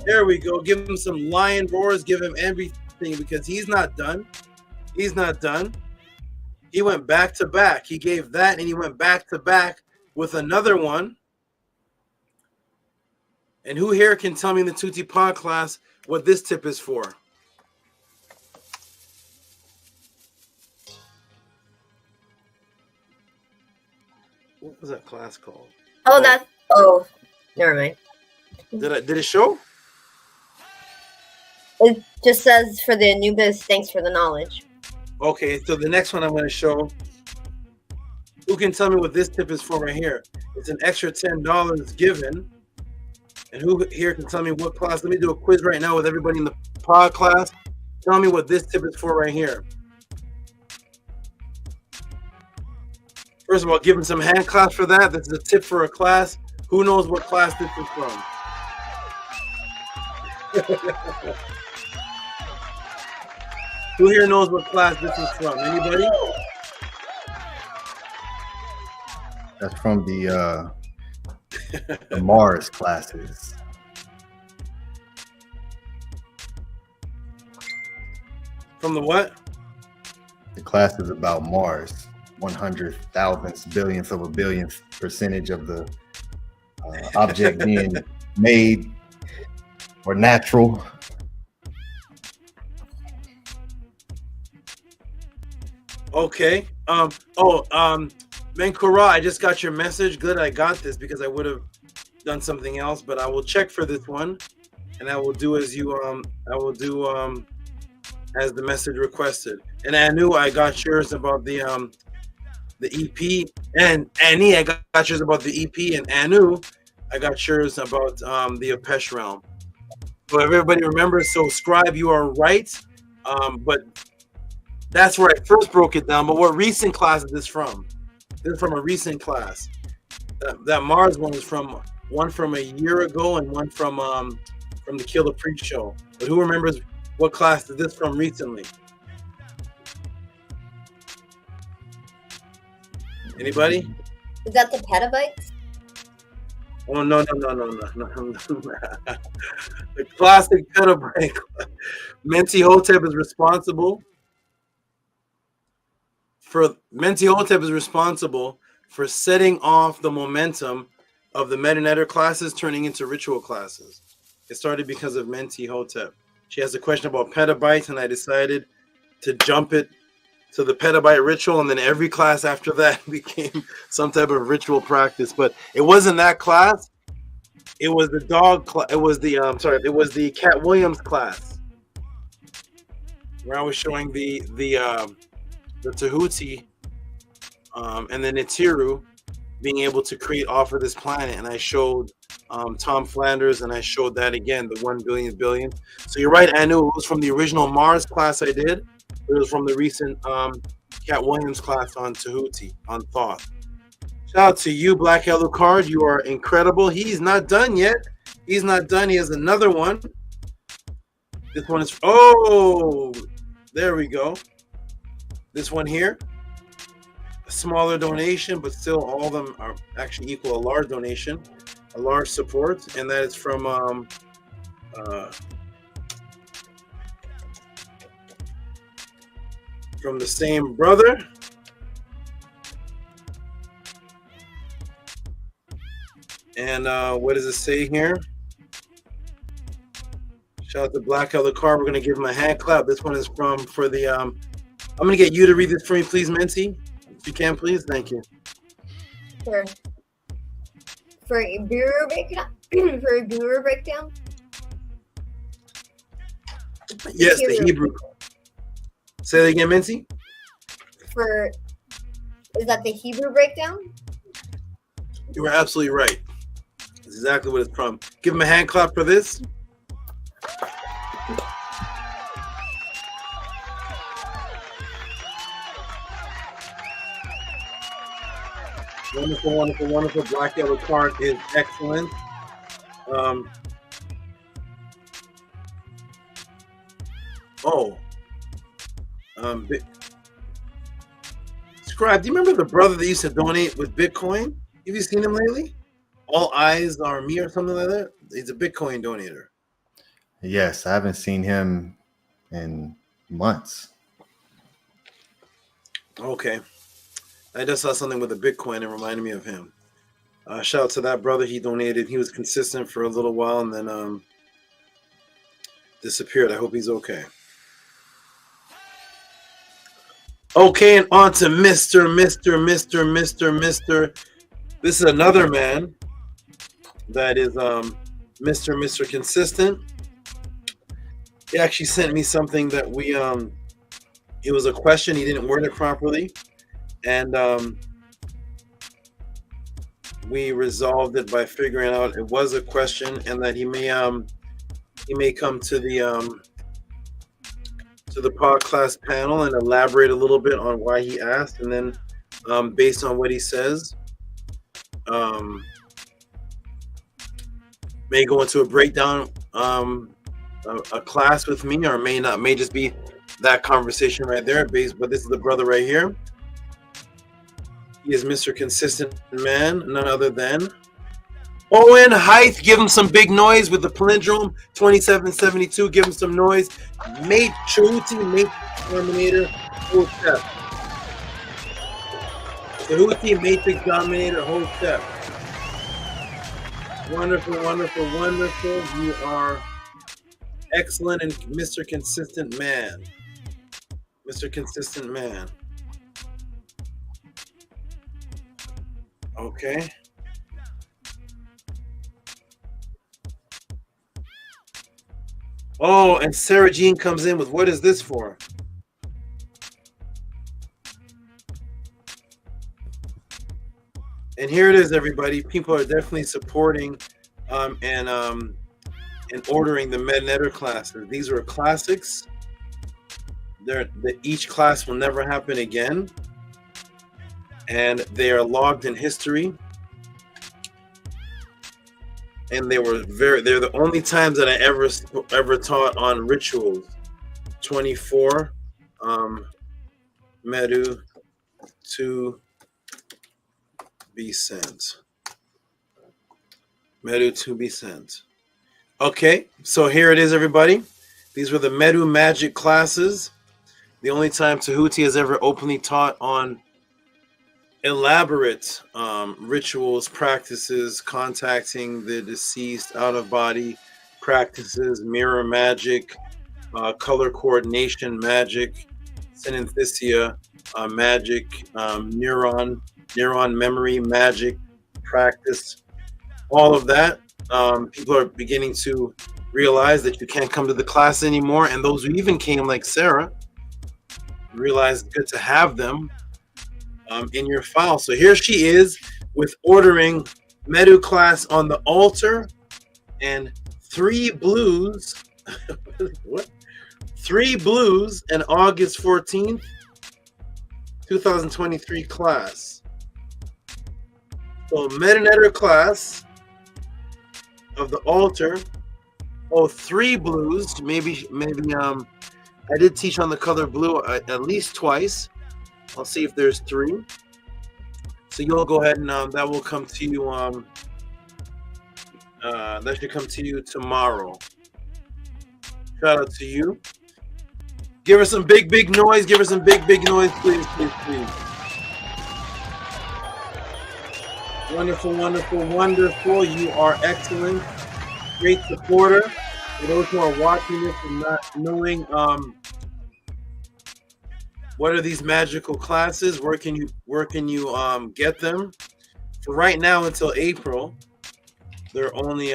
There we go. Give him some lion roars. Give him everything because he's not done. He's not done. He went back to back. He gave that and he went back to back with another one. And who here can tell me in the Tehuti Podclass what this tip is for? What was that class called? Oh, never mind. Did it show? It just says for the Anubis, thanks for the knowledge. Okay, so the next one I'm going to show. Who can tell me what this tip is for right here? It's an extra $10 given. And who here can tell me what class? Let me do a quiz right now with everybody in the pod class. Tell me what this tip is for right here. First of all, give them some hand claps for that. This is a tip for a class. Who knows what class this is from? Who here knows what class this is from? Anybody? That's from the Mars classes. From the what? The class is about Mars. 100,000th billionth of a billionth percentage of the object being made or natural. Okay. Menkura, I just got your message. Good, I got this because I would have done something else, but I will check for this one, and I will do as you as the message requested. And I knew I got yours about the EP, and Annie, I got yours about the EP, and Anu, I got yours about the Apesh realm. So everybody remember, so scribe, you are right, but that's where I first broke it down. But what recent class is this from? This is from a recent class. That Mars one is from a year ago and one from the Kill the Priest show. But who remembers what class is this from recently? Anybody? Is that the petabytes? Oh no. The classic petabyte. Menti Hotep is responsible for setting off the momentum of the Meta classes turning into ritual classes. It started because of Menti Hotep. She has a question about petabytes, and I decided to jump it to the petabyte ritual, and then every class after that became some type of ritual practice. But it wasn't that class. It was the dog class. It was the it was the Cat Williams class, where I was showing the Tehuti and the Nitiru being able to create off of this planet, and I showed Tom Flanders, and I showed that again, the 1 billion. So you're right, I knew it was from the original Mars class I did. It was from the recent Cat Williams class on Tehuti, on Thoth. Shout out to you, Black Yellow Card. You are incredible. He's not done yet. He's not done. He has another one. This one is, oh, there we go. This one here. A smaller donation, but still all of them are actually equal a large donation, a large support, and that is from the same brother. And what does it say here? Shout out to Black Color Car. We're gonna give him a hand clap. This one is I'm gonna get you to read this for me, please, Menti. If you can, please. Thank you. Sure. For a guru breakdown. Yes, the Hebrew. Say that again, Menti. Is that the Hebrew breakdown? You were absolutely right. That's exactly what it's from. Give him a hand clap for this. Wonderful, wonderful, wonderful. Black Yellow Card is excellent. Scribe, do you remember the brother that used to donate with Bitcoin? Have you seen him lately? All eyes are me or something like that? He's a Bitcoin donator. Yes, I haven't seen him in months. Okay. I just saw something with a Bitcoin and reminded me of him. Shout out to that brother. He donated. He was consistent for a little while and then disappeared. I hope he's okay. Okay, and on to Mr. This is another man that is Mr. Consistent. He actually sent me something that it was a question. He didn't word it properly. And we resolved it by figuring out it was a question, and that he may come to the podcast panel and elaborate a little bit on why he asked, and then based on what he says, may go into a breakdown, a class with me, or may just be that conversation right there. But this is the brother right here. He is Mr. Consistent Man, none other than Owen Height. Give him some big noise with the palindrome 2772. Give him some noise. Mate Tehuti, Mate Terminator, Hotep. Tehuti, Matrix Dominator, Hotep. Wonderful, wonderful, wonderful. You are excellent, and Mr. Consistent Man. Mr. Consistent Man. Okay. Oh, and Sarah Jean comes in with, what is this for? And here it is, everybody. People are definitely supporting and ordering the Med classes. These are classics. Each class will never happen again. And they are logged in history. And they're the only times that I ever taught on rituals. 24 Medu 2 be sent. Medu to be sent. Okay, so here it is, everybody. These were the Medu magic classes. The only time Tehuti has ever openly taught on elaborate rituals, practices, contacting the deceased, out-of-body practices, mirror magic, color coordination magic, synesthesia magic, neuron memory magic practice, all of that. People are beginning to realize that you can't come to the class anymore, and those who even came, like Sarah, realized it's good to have them in your file. So here she is with ordering Medu class on the altar and 3 blues. What? 3 blues and August 14th, 2023 class. So Medu class of the altar. Oh, 3 blues. Maybe I did teach on the color blue at least twice. I'll see if there's 3. So you'll go ahead and that will come to you. That should come to you tomorrow. Shout out to you. Give her some big noise. Give her some big noise, please. Wonderful. You are excellent. Great supporter. For those who are watching this and not knowing what are these magical classes, where can you get them? For right now until April, they're only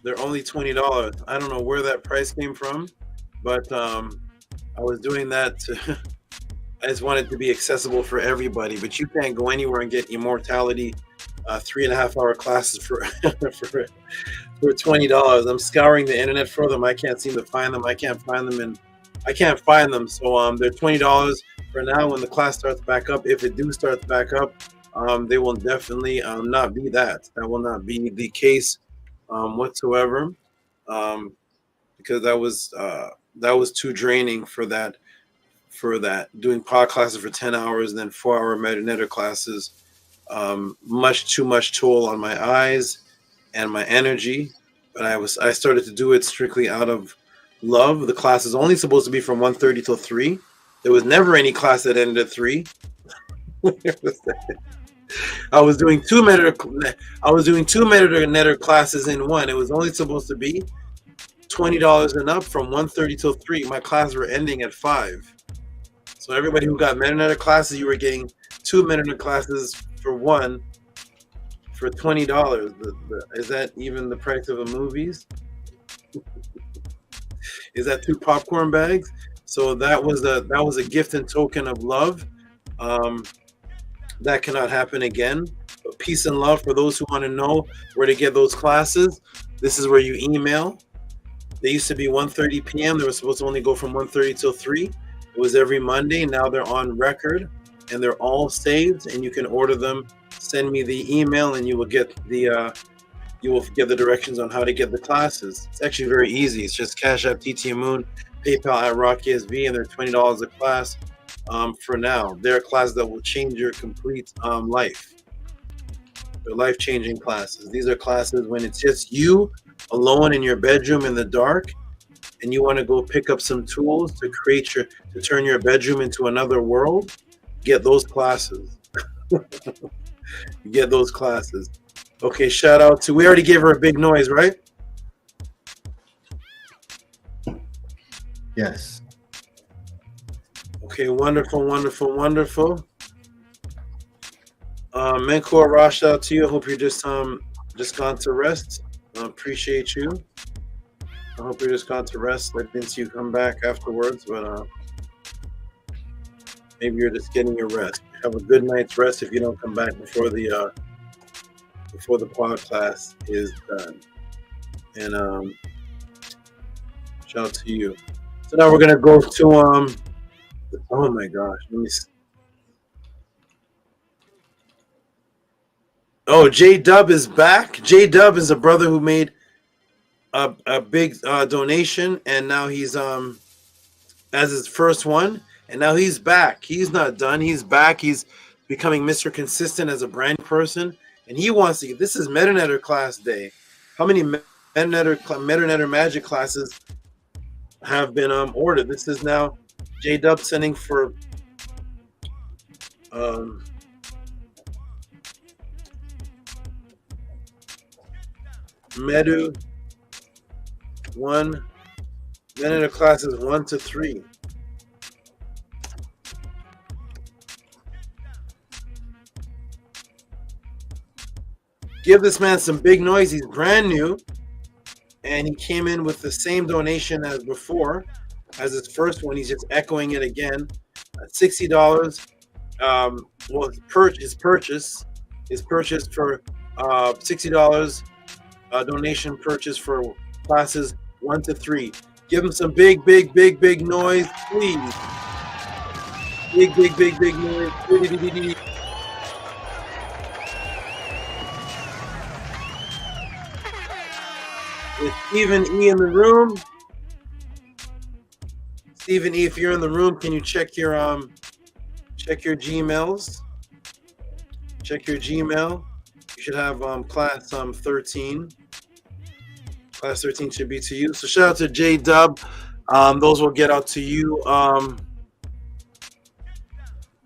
$20. I don't know where that price came from, but I was doing that to I just wanted to be accessible for everybody. But you can't go anywhere and get Immortality 3.5-hour classes for for $20. I'm scouring the internet for them. I can't seem to find them. I can't find them. So they're $20 for now. When the class starts back up, if it do starts back up, they will definitely not be that. That will not be the case whatsoever, because that was too draining for that. Doing pod classes for 10 hours and then 4-hour Medu classes, much too much toll on my eyes and my energy. But I started to do it strictly out of love. The class is only supposed to be from 1:30 till 3. There was never any class that ended at 3. I was doing two Medu classes in one. It was only supposed to be $20 and up from 1:30 till 3. My classes were ending at 5. So everybody who got Medu classes, you were getting 2 Medu classes for one for $20. Is that even the price of a movie's? Is that 2 popcorn bags? So that was a gift and token of love. That cannot happen again. But peace and love for those who want to know where to get those classes. This is where you email. They used to be 1:30 p.m. They were supposed to only go from 1:30 till 3. It was every Monday. Now they're on record and they're all saved, and you can order them. Send me the email and you will get the directions on how to get the classes. It's actually very easy. It's just Cash App, TT Moon, PayPal at RockSV, and they're $20 a class for now. They're classes that will change your complete life. They're life-changing classes. These are classes when it's just you alone in your bedroom in the dark, and you want to go pick up some tools to turn your bedroom into another world. Get those classes. You get those classes. Okay, shout out to, we already gave her a big noise, right? Yes. Okay, wonderful. Menkor, Rosh, shout out to you. I hope you're just gone to rest. Appreciate you. I hope you're just gone to rest. I didn't see you come back afterwards, but maybe you're just getting your rest. Have a good night's rest if you don't come back before the pod class is done. And shout out to you. So now we're gonna go to oh my gosh, let me see. Oh, JDUB is back. JDUB is a brother who made a big donation, and now he's as his first one, And now he's back. He's not done. He's back. He's becoming Mr. Consistent as a brand person. And he wants to. This is Metanetter class day. How many Metanetter magic classes have been ordered? This is now JDUB sending for Medu 1 Metanetter classes 1 to 3. Give this man some big noise. He's brand new. And he came in with the same donation as before, as his first one. He's just echoing it again. $60. Well, his purchase for $60. Donation purchase for classes 1 to 3. Give him some big noise, please. Big noise. With Stephen E in the room. Stephen E, if you're in the room, can you check your Gmails? Check your Gmail. You should have class 13. Class 13 should be to you. So shout out to JDUB. Those will get out to you.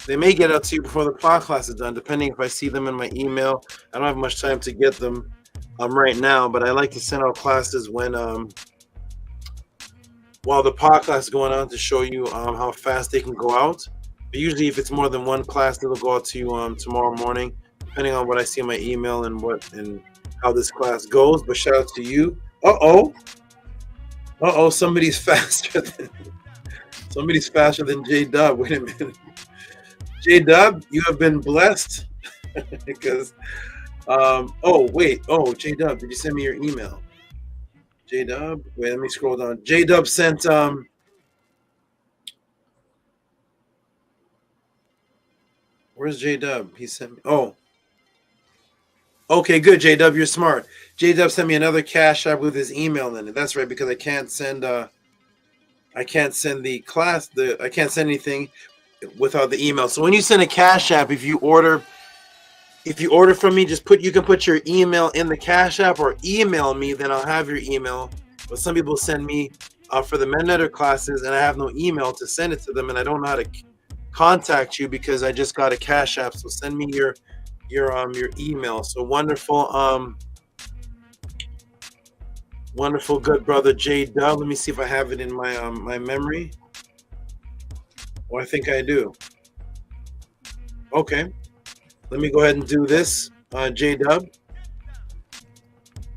They may get out to you before the podcast is done, depending if I see them in my email. I don't have much time to get them right now, but I like to send out classes when while the podcast is going on to show you how fast they can go out. But usually if it's more than one class, it'll go out to you tomorrow morning, depending on what I see in my email and how this class goes. But shout out to you. Somebody's faster than JDUB. Wait a minute. JDUB, you have been blessed because JDUB, did you send me your email? JDUB, wait, let me scroll down. JDUB sent where's JDUB? He sent me okay, good, JDUB, you're smart. JDUB sent me another Cash App with his email in it. That's right, because I can't send anything without the email. So when you send a Cash App, if you order from me, you can put your email in the Cash App or email me, then I'll have your email. But some people send me for the Metanetter classes and I have no email to send it to them, and I don't know how to contact you because I just got a Cash App. So send me your email. So wonderful, wonderful good brother JDUB. Let me see if I have it in my my memory. Oh, I think I do. Okay. Let me go ahead and do this. JDUB,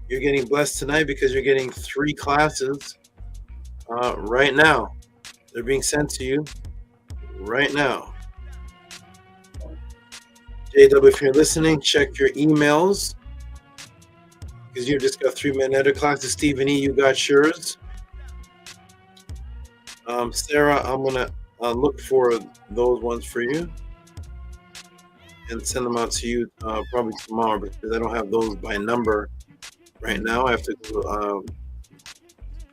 you're getting blessed tonight because you're getting 3 classes right now. They're being sent to you right now. JDUB, if you're listening, check your emails because you just got 3 Metanetter classes. Stephen E, you got yours. Sarah, I'm going to look for those ones for you and send them out to you probably tomorrow because I don't have those by number right now. I have to put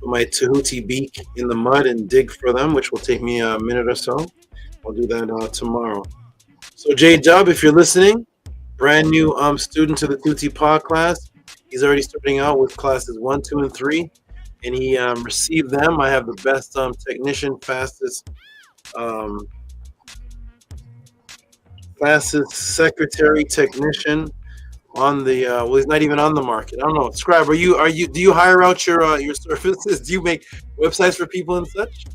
my Tehuti BEAK in the mud and dig for them, which will take me a minute or so. I'll do that tomorrow. So JDUB, if you're listening, brand new student to the Tehuti Podclass. He's already starting out with classes 1, 2, and 3, and he received them. I have the best technician, fastest secretary technician on the well, he's not even on the market. I don't know. Scribe, do you hire out your services? Do you make websites for people and such?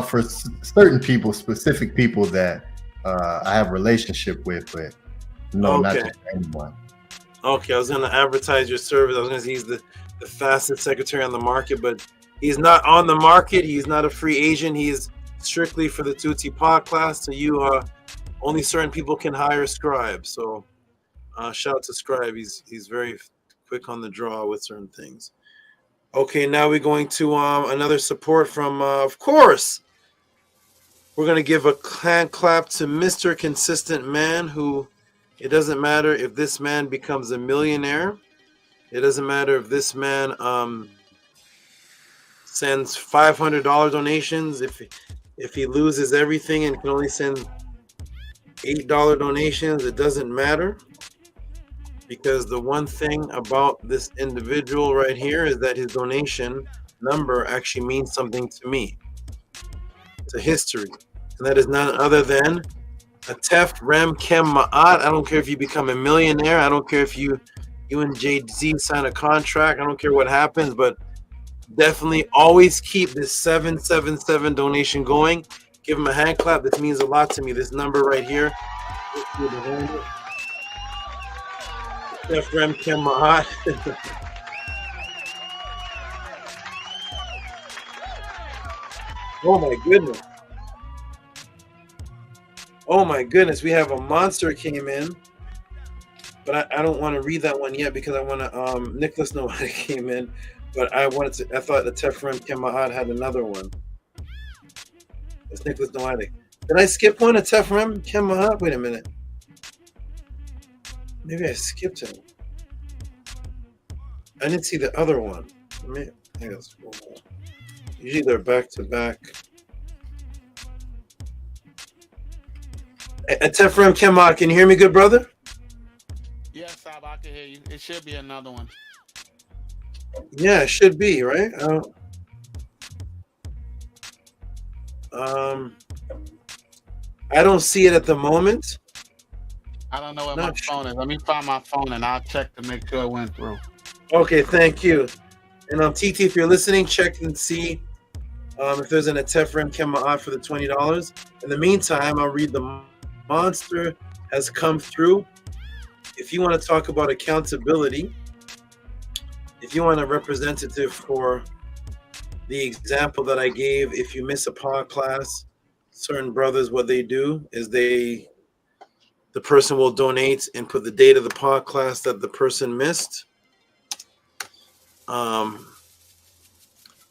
For certain people, specific people that I have a relationship with, but no, not just anyone. Okay, I was gonna advertise your service. I was gonna say he's the fastest secretary on the market, but he's not on the market. He's not a free agent. He's strictly for the Tehuti Podclass. So you only certain people can hire Scribe. So shout out to Scribe. He's very quick on the draw with certain things. Okay, now we're going to another support from, of course, we're going to give a hand clap to Mr. Consistent Man, who it doesn't matter if this man becomes a millionaire. It doesn't matter if this man sends $500 donations. If If he loses everything and can only send $8 donations, it doesn't matter, because the one thing about this individual right here is that his donation number actually means something to me. It's a history, and that is none other than a Tef Rem Kem Ma'at. I don't care if you become a millionaire. I don't care if you and Jay-Z sign a contract. I don't care what happens, but definitely always keep this 777 donation going. Give him a hand clap. This means a lot to me. This number right here. Tef Rem Kem Ma'at. Oh my goodness. Oh my goodness, we have a monster came in, but I don't want to read that one yet because I want to. Nicholas Noatic came in, but I thought the Tefrem Kema'at had another one. It's Nicholas Noatic. Did I skip one? A Tefrem Kema'at? Wait a minute. Maybe I skipped him. I didn't see the other one. I gotta scroll more. Usually they're back to back. Tefrem Kema'at, can you hear me, good brother? Yes, SABA, I can hear you. It should be another one. Yeah, it should be, right? I don't see it at the moment. I don't know where my phone is. Let me find my phone and I'll check to make sure it went through. Okay, thank you. And TT, if you're listening, check and see if there's an Tefrem Kema'at for the $20. In the meantime, I'll read the monster has come through. If you want to talk about accountability, if you want a representative for the example that I gave, if you miss a pod class, certain brothers, what they do is the person will donate and put the date of the pod class that the person missed.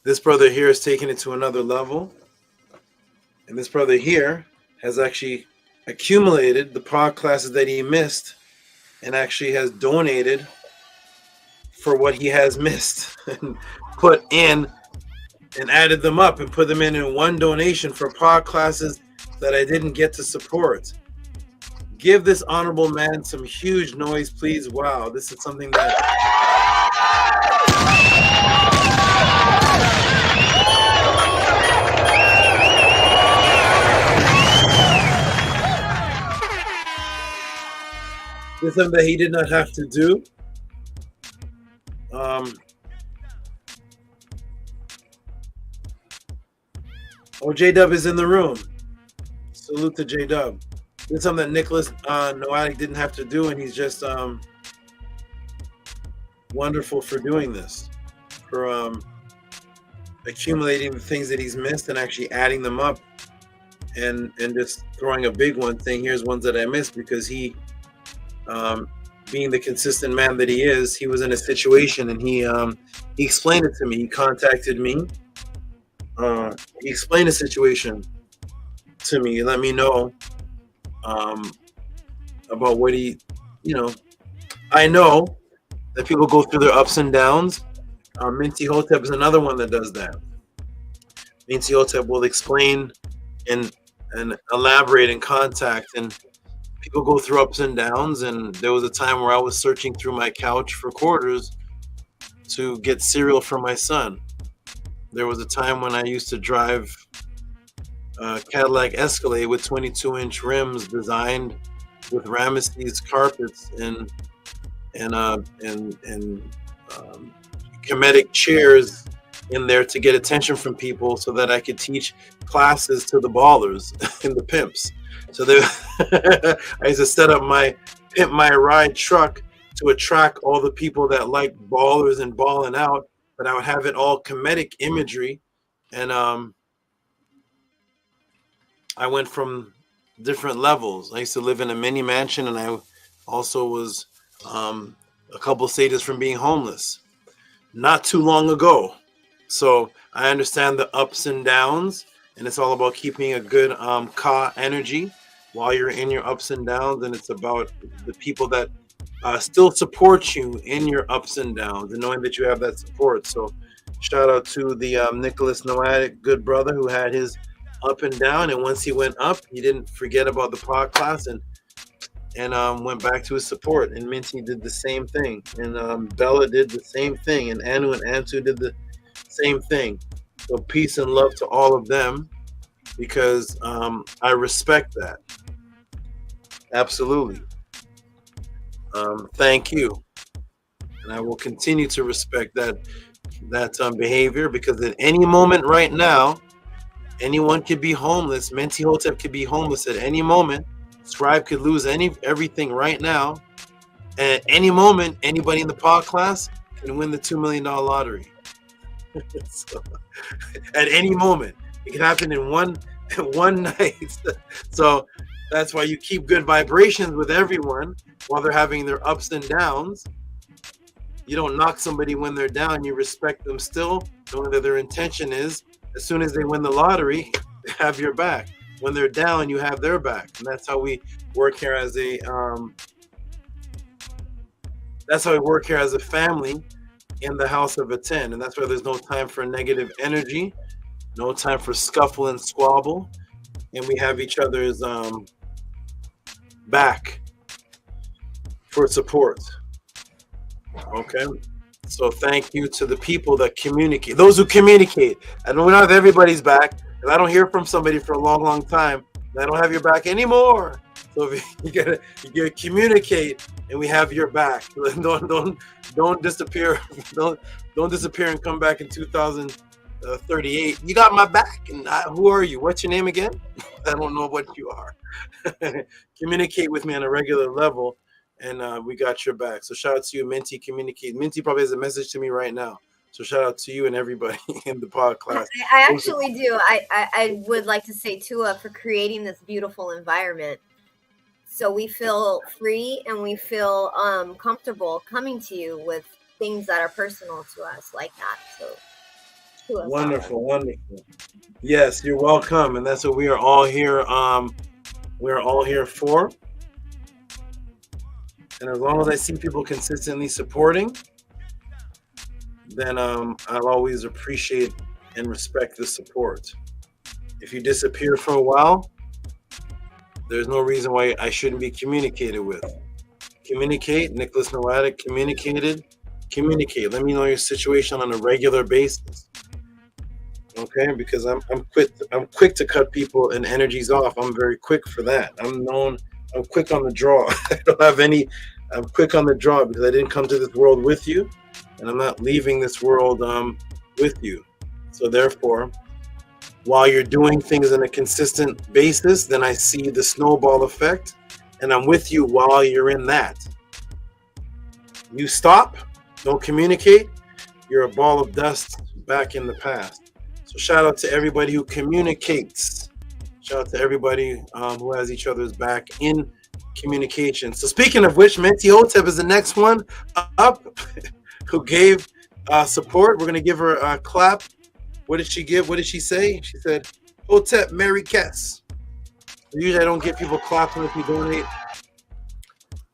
This brother here is taking it to another level. And this brother here has actually accumulated the pod classes that he missed and actually has donated for what he has missed and put in and added them up and put them in one donation for pod classes that I didn't get to support. Give this honorable man some huge noise, please. Wow, this is something that... It's something that he did not have to do. JDUB is in the room. Salute to JDUB. It's something that Nicholas Noatic didn't have to do, and he's just wonderful for doing this, for accumulating the things that he's missed and actually adding them up, and just throwing a big one, saying here's ones that I missed, because he, being the consistent man that he is, he was in a situation and he explained it to me. He contacted me. He explained the situation to me and let me know about what he, I know that people go through their ups and downs. Minty Hotep is another one that does that. Minty Hotep will explain and elaborate and contact, and people go through ups and downs. And there was a time where I was searching through my couch for quarters to get cereal for my son. There was a time when I used to drive Cadillac Escalade with 22-inch rims designed with Ramesses carpets and Kemetic chairs in there to get attention from people so that I could teach classes to the ballers and the pimps. So there, I used to set up my Pimp My Ride truck to attract all the people that like ballers and balling out, but I would have it all Kemetic imagery. And I went from different levels. I used to live in a mini mansion, and I also was a couple stages from being homeless not too long ago. So I understand the ups and downs, and it's all about keeping a good ka energy while you're in your ups and downs. And it's about the people that still support you in your ups and downs and knowing that you have that support. So shout out to the Nicholas Noatic, good brother, who had his up and down. And once he went up, he didn't forget about the podcast and went back to his support. And Minty did the same thing. And Bella did the same thing. And Anu and Antu did the same thing. So peace and love to all of them, because I respect that. Absolutely. Thank you. And I will continue to respect that behavior, because at any moment right now, anyone could be homeless. Menti Hotep could be homeless at any moment. Scribe could lose everything right now. And at any moment, anybody in the podcast can win the $2 million lottery. So, at any moment, it can happen in one night. So that's why you keep good vibrations with everyone while they're having their ups and downs. You don't knock somebody when they're down. You respect them still, knowing that their intention is, as soon as they win the lottery, they have your back. When they're down, you have their back. And that's how we work here as a family in the House of ATTON. And that's why there's no time for negative energy, no time for scuffle and squabble. And we have each other's back for support. Okay, so thank you to the people that communicate, those who communicate. I know not everybody's back. If I don't hear from somebody for a long time, I don't have your back anymore. So if you gotta communicate, and we have your back. Don't disappear. Don't disappear and come back in 2038. You got my back. And who are you? What's your name again? I don't know what you are. Communicate with me on a regular level. And we got your back. So shout out to you, Minty. Communicate. Minty probably has a message to me right now. So shout out to you and everybody in the podcast. I actually do. I would like to say Tua for creating this beautiful environment, so we feel free and we feel comfortable coming to you with things that are personal to us like that. So Tua, wonderful. Yes, you're welcome, and that's what we are all here. We're all here for. And as long as I see people consistently supporting, then I'll always appreciate and respect the support. If you disappear for a while, there's no reason why I shouldn't be communicated with. Communicate, Nicholas Nowadik communicated. Communicate. Let me know your situation on a regular basis. Okay, because I'm quick to cut people and energies off. I'm very quick for that. I'm quick on the draw. I'm quick on the draw because I didn't come to this world with you, and I'm not leaving this world with you. So therefore, while you're doing things on a consistent basis, then I see the snowball effect, and I'm with you while you're in that. You stop, don't communicate, you're a ball of dust back in the past. So shout out to everybody who communicates. Shout out to everybody who has each other's back in communication. So speaking of which, Menti Hotep is the next one up who gave support. We're going to give her a clap. What did she give? What did she say? She said, Hotep, Mary Kess. Usually I don't give people claps if you donate.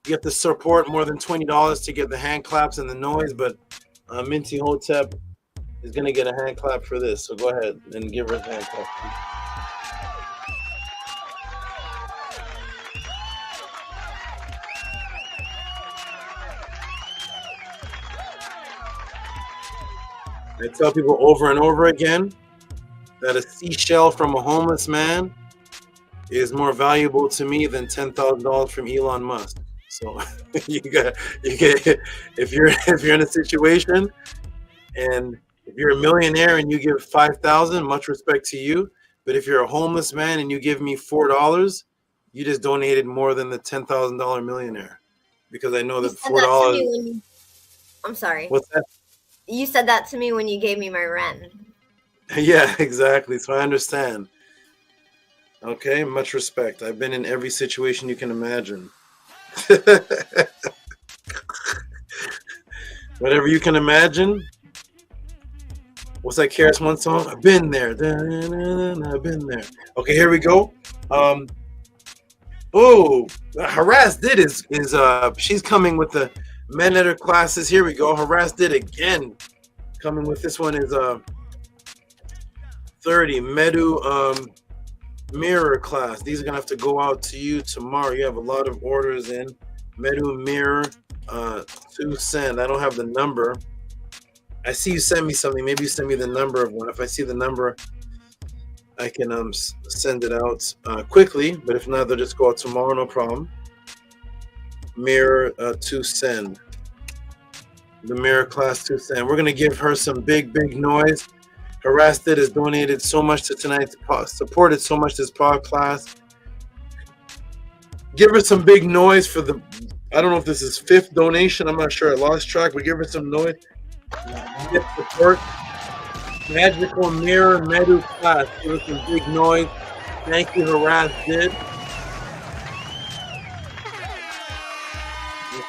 You have to support more than $20 to get the hand claps and the noise, but Menti Hotep is going to get a hand clap for this. So go ahead and give her a hand clap. I tell people over and over again that a seashell from a homeless man is more valuable to me than $10,000 from Elon Musk. So you get if you're in a situation and if you're a millionaire and you give $5,000, much respect to you. But if you're a homeless man and you give me $4, you just donated more than the $10,000 millionaire, because I know that $4. I'm sorry. What's that? You said that to me when you gave me my rent. Yeah, exactly. So I understand. Okay, much respect. I've been in every situation you can imagine. Whatever you can imagine. What's that KRS One song? I've been there. I've been there. Okay, here we go. HARAS did is she's coming with the men at her classes. Here we go. HARAS did again. Coming with this one is 30. Medu Mirror class. These are gonna have to go out to you tomorrow. You have a lot of orders in. Meru mirror to send. I don't have the number. I see you send me something. Maybe you send me the number of one. If I see the number, I can send it out quickly. But if not, they'll just go out tomorrow. No problem. Mirror to send. The mirror class to send. We're gonna give her some big noise. HARAS has donated so much to tonight's supported so much this podcast. Give her some big noise for the, I don't know if this is 5th donation. I'm not sure. I lost track, but give her some noise. Give support. Magical Mirror Medu class. Give her some big noise. Thank you, HARAS did.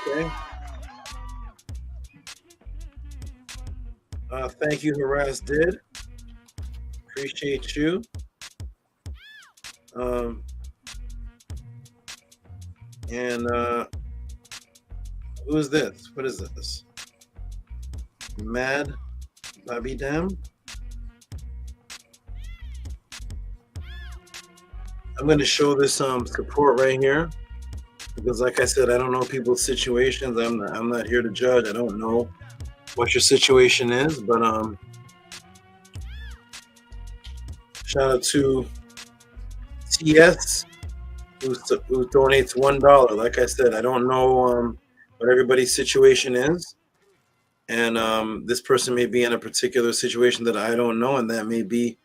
Okay. Thank you, HARAS did. Appreciate you. Who is this? What is this? Mad Bobby Dam. I'm going to show this support right here because, like I said, I don't know people's situations. I'm not here to judge. I don't know what your situation is, but shout out to TS who donates $1. Like I said, I don't know what everybody's situation is, and this person may be in a particular situation that I don't know, and that may be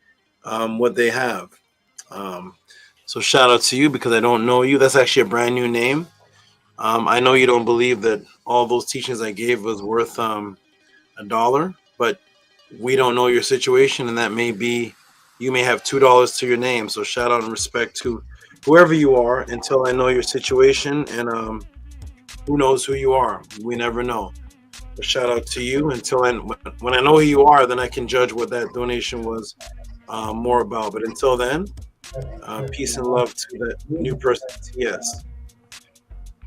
what they have. So shout out to you because I don't know you. That's actually a brand new name. I know you don't believe that all those teachings I gave was worth $1, but we don't know your situation, and that may be, you may have $2 to your name. So shout out and respect to whoever you are until I know your situation, and who knows who you are. We never know. But shout out to you until when I know who you are, then I can judge what that donation was more about. But until then, peace and love to that new person. Yes.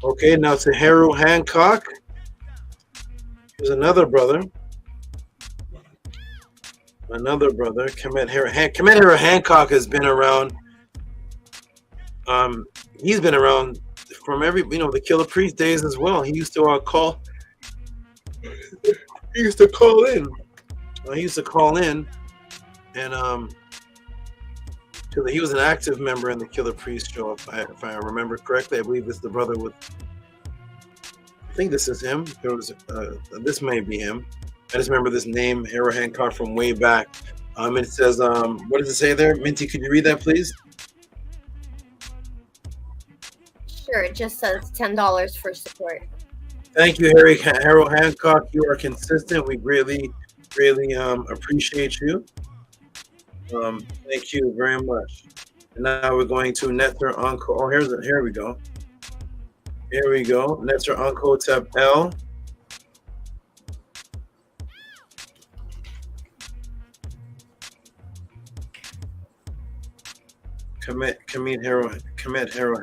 Okay, now to Haru Hancock. Here's another brother. Kemet Haru Hancock has been around. He's been around from the Killer Priest days as well. He used to call. He used to call in. And he was an active member in the Killer Priest show, if I remember correctly. I believe this is the brother with. I think this is him. This may be him. I just remember this name, Haru Hancock, from way back. And it says, what does it say there? Minty, could you read that, please? Sure, it just says $10 for support. Thank you, Haru Hancock. You are consistent. We greatly appreciate you. Thank you very much. And now we're going to Netzer Uncle. Oh, here we go. Here we go. Netzer Uncle Tab L. Kemet Haru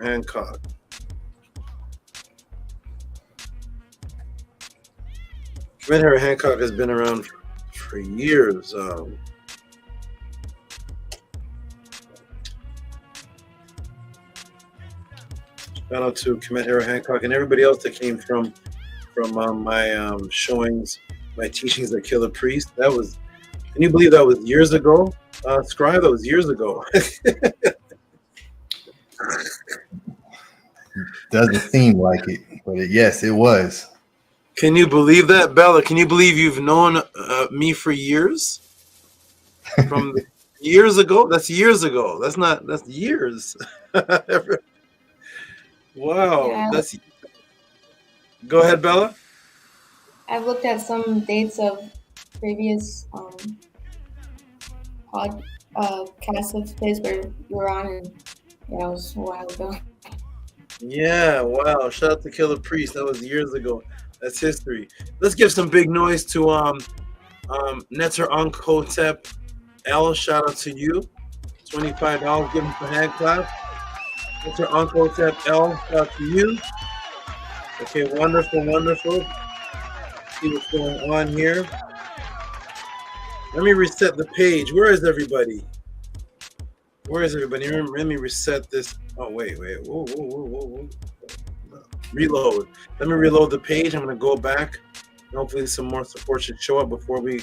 Hancock. Kemet Haru Hancock has been around for years. Shout out to Kemet Haru Hancock and everybody else that came from my showings, my teachings at Killer Priest. That was, can you believe that was years ago? Scribe, that was years ago. Doesn't seem like it, but yes, it was. Can you believe that, Bella? Can you believe you've known me for years? From years ago? That's years ago. That's years. Wow. Yeah. Go ahead, Bella. I've looked at some dates of previous podcasts of his where you were on, and yeah, it was a while ago. Yeah, wow. Shout out to Killer Priest. That was years ago. That's history. Let's give some big noise to Netzer Unkhotep L. Shout out to you. $25. Give him a hand clap. Netzer Unkhotep L. Shout out to you. Okay, wonderful, wonderful. See what's going on here. Let me reset the page. Where is everybody? Where is everybody? Let me reset this. Oh, wait. Whoa. Reload. Let me reload the page. I'm going to go back. Hopefully some more support should show up before we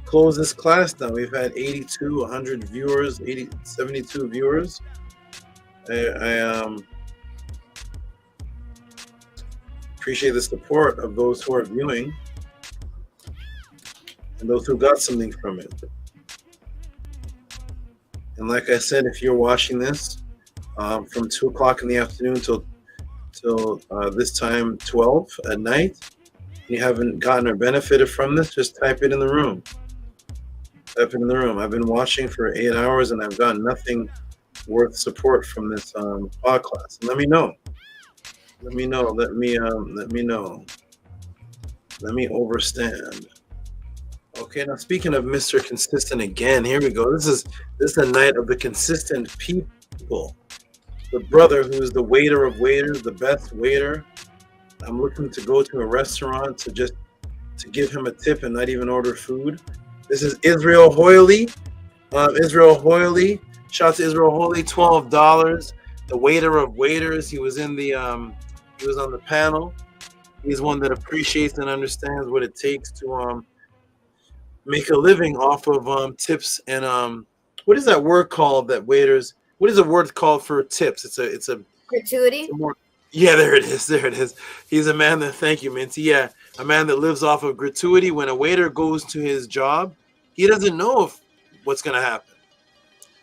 close this class down. We've had 82, 100 viewers, 72 viewers. I appreciate the support of those who are viewing and those who got something from it. And like I said, if you're watching this from 2 o'clock in the afternoon till this time 12 at night, and you haven't gotten or benefited from this, just type it in the room. Type it in the room. I've been watching for 8 hours and I've gotten nothing worth support from this podcast. Let me know. Let me know. Let me know. Let me overstand. Okay, now speaking of Mr. Consistent again, here we go. This is the night of the consistent people. The brother who is the waiter of waiters, the best waiter. I'm looking to go to a restaurant to give him a tip and not even order food. This is Israel Hoyley. Israel Hoyley. Shout out to Israel Hoyley, $12. The waiter of waiters. He was in the he was on the panel. He's one that appreciates and understands what it takes to make a living off of tips and what is that word called that waiters? What is a word called for tips? It's a gratuity. Yeah, there it is. He's a man that, thank you, Minty. Yeah, a man that lives off of gratuity. When a waiter goes to his job, he doesn't know what's going to happen.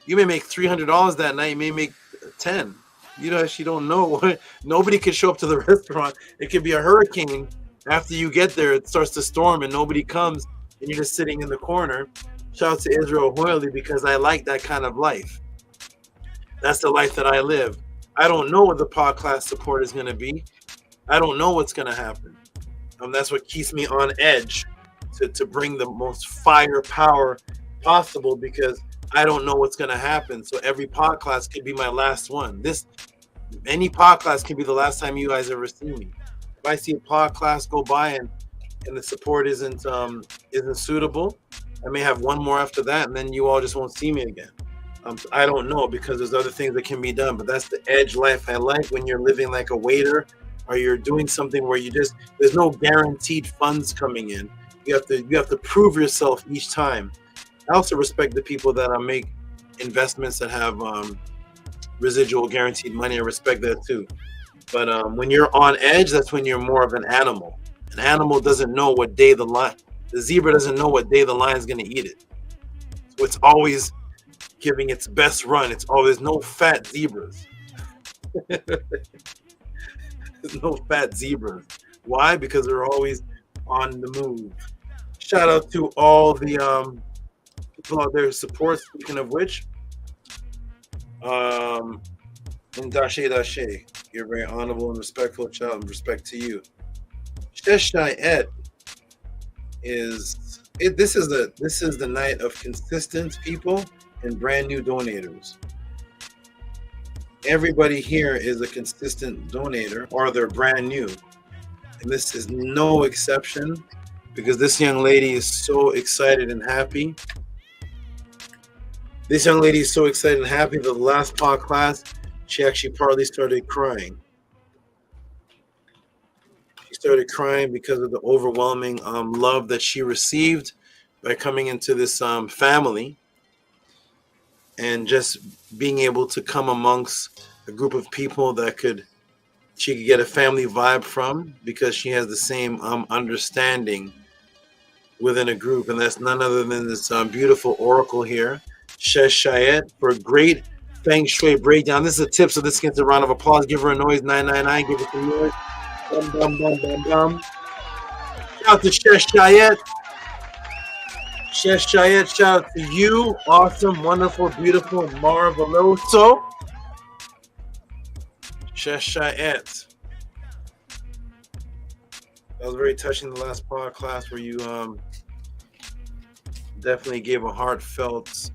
You may make $300 that night. You may make 10. You actually don't know. Nobody can show up to the restaurant. It could be a hurricane. After you get there, it starts to storm and nobody comes, and you're just sitting in the corner. Shout out to Israel Hoyley, because I like that kind of life. That's the life that I live. I don't know what the podcast support is going to be. I don't know what's going to happen. That's what keeps me on edge to bring the most firepower possible, because I don't know what's going to happen. So every podcast could be my last one. Any podcast could be the last time you guys ever see me. If I see a podcast go by and the support isn't suitable, I may have one more after that, and then you all just won't see me again. I don't know, because there's other things that can be done, but that's the edge life I like, when you're living like a waiter, or you're doing something where there's no guaranteed funds coming in. You have to prove yourself each time. I also respect the people that make investments that have residual guaranteed money. I respect that too. But when you're on edge, that's when you're more of an animal. An animal doesn't know what day the zebra doesn't know what day the lion's going to eat it. So it's always giving its best run. There's no fat zebras. There's no fat zebras. Why? Because they're always on the move. Shout out to all the people out there who support. Speaking of which, and Dashe, you're very honorable and respectful. Shout out and respect to you. Sheshayet this is the night of consistent people and brand new donators. Everybody here is a consistent donator, or they're brand new. And this is no exception, because this young lady is so excited and happy. This young lady is so excited and happy that the last podcast, she actually partly started crying. She started crying because of the overwhelming love that she received by coming into this family, and just being able to come amongst a group of people that she could get a family vibe from, because she has the same understanding within a group. And that's none other than this beautiful oracle here, Sheshayet, for a great Feng Shui breakdown. This is a tip, so this gets a round of applause. Give her a noise, 999. Give it some noise. Bum, bum, bum, bum, bum. Shout out to Sheshayet. Sheshayet, shout out to you. Awesome, wonderful, beautiful, marveloso. Sheshayet. That was very touching, the last podcast, where you definitely gave a heartfelt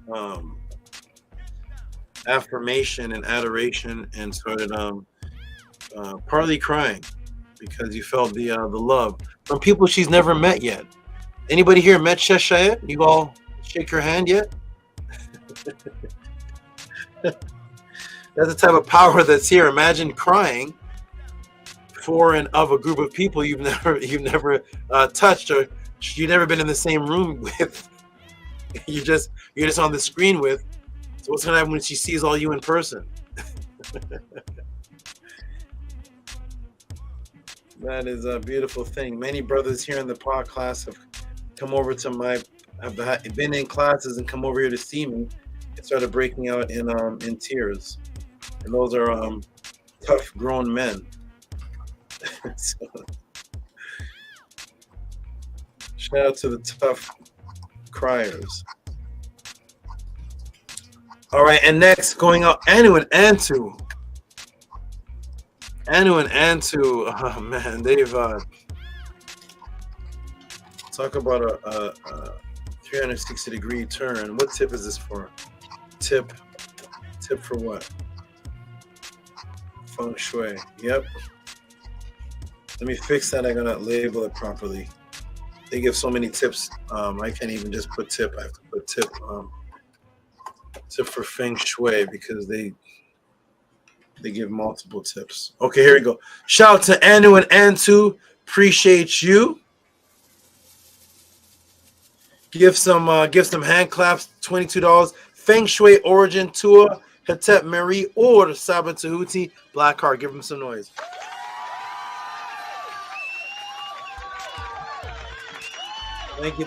affirmation and adoration, and started partly crying because you felt the love from people she's never met yet. Anybody here met Sheshayet? You all shake your hand yet? That's the type of power that's here. Imagine crying for and of a group of people you've never touched, or you've never been in the same room with. You're just on the screen with. So what's gonna happen when she sees all you in person? That is a beautiful thing. Many brothers here in the podcast have come over to have been in classes and come over here to see me and started breaking out in tears. And those are tough grown men. So, shout out to the tough criers. All right, and next going out, Anu and Antu. Oh man, they've talk about a 360-degree turn. What tip is this for? Tip for what? Feng Shui. Yep. Let me fix that. I'm gonna label it properly. They give so many tips. I can't even just put tip. I have to put tip. Tip for Feng Shui because they give multiple tips. Okay, here we go. Shout out to Anu and Antu. Appreciate you. Give some hand claps. $22. Feng Shui Origin Tour. Hetep Mary or SABA Tehuti Black Heart. Give them some noise. Thank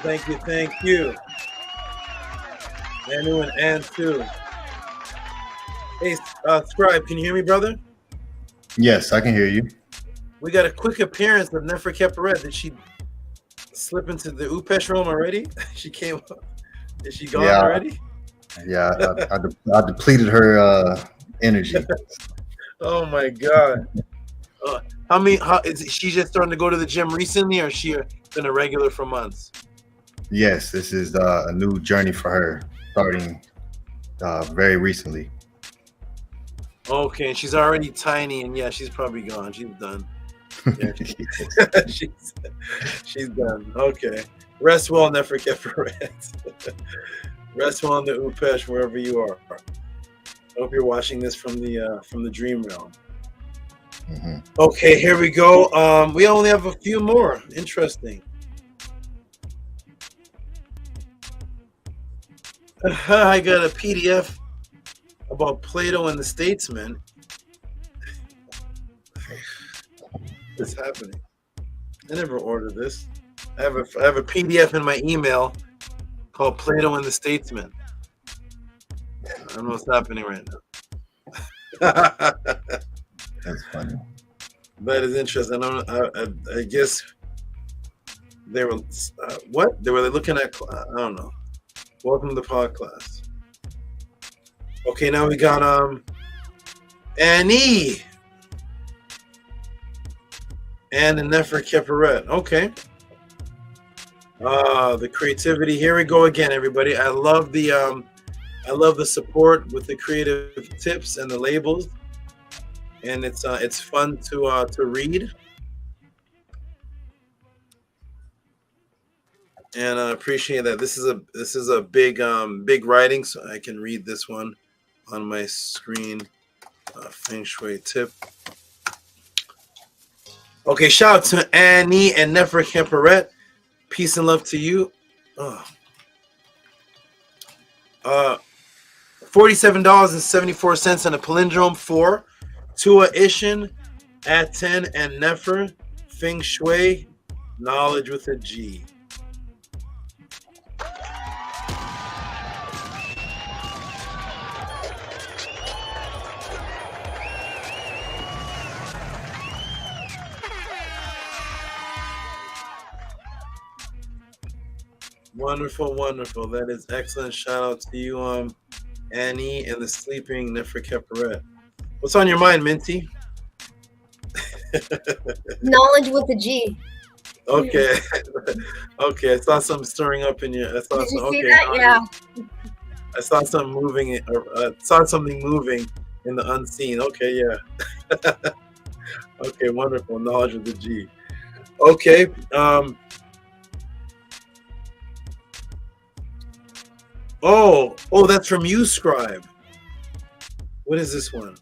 you. Anu and Antu. Hey, Scribe, can you hear me, brother? Yes, I can hear you. We got a quick appearance of Nefer Keperet. Did she slip into the Upesh room already? She came up. Is she gone already? Yeah, I depleted her energy. Oh my God. How is she just starting to go to the gym recently, or has she been a regular for months? Yes, this is a new journey for her, starting very recently. Okay, and she's already tiny, and yeah, she's probably gone. She's done. Yeah, she's done. Okay. Rest well, Nefer Keperet. Rest well in the Upesh, wherever you are. I hope you're watching this from the dream realm. Mm-hmm. Okay, here we go. We only have a few more. Interesting. I got a PDF about Plato and the Statesman. What's happening? I never ordered this. I have a PDF in my email called Plato and the Statesman. I don't know what's happening right now. That's funny. That is interesting. I guess they were what? They were looking at. I don't know. Welcome to the podcast. Okay, now we got Annie and the Nefer Keperet. Okay. The creativity. Here we go again, everybody. I love the support with the creative tips and the labels, and it's fun to read. And I appreciate that. This is a big writing, so I can read this one on my screen. Feng Shui tip. Okay, shout out to Annie and Nefer Keperet. Peace and love to you. $47.74 on a palindrome for Tua Ishin, ATTON, and Nefer Feng Shui knowledge with a G. Wonderful, wonderful. That is excellent. Shout out to you, Annie and the sleeping Nefer Keperet. What's on your mind, Minty? Knowledge with a G. Okay. Okay. I saw something stirring up in you. Did you see that? Yeah. I saw something moving. Saw something moving in the unseen. Okay. Yeah. Okay. Wonderful. Knowledge with a G. Okay. Oh, that's from you, Scribe. What is this one?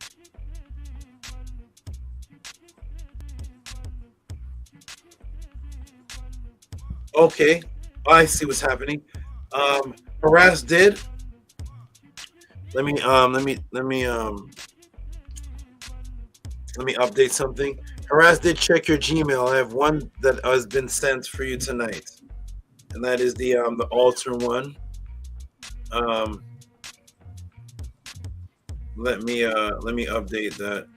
Okay, I see what's happening. HARAS did. Let me update something. HARAS did check your Gmail. I have one that has been sent for you tonight, and that is the altar one. Let me update that.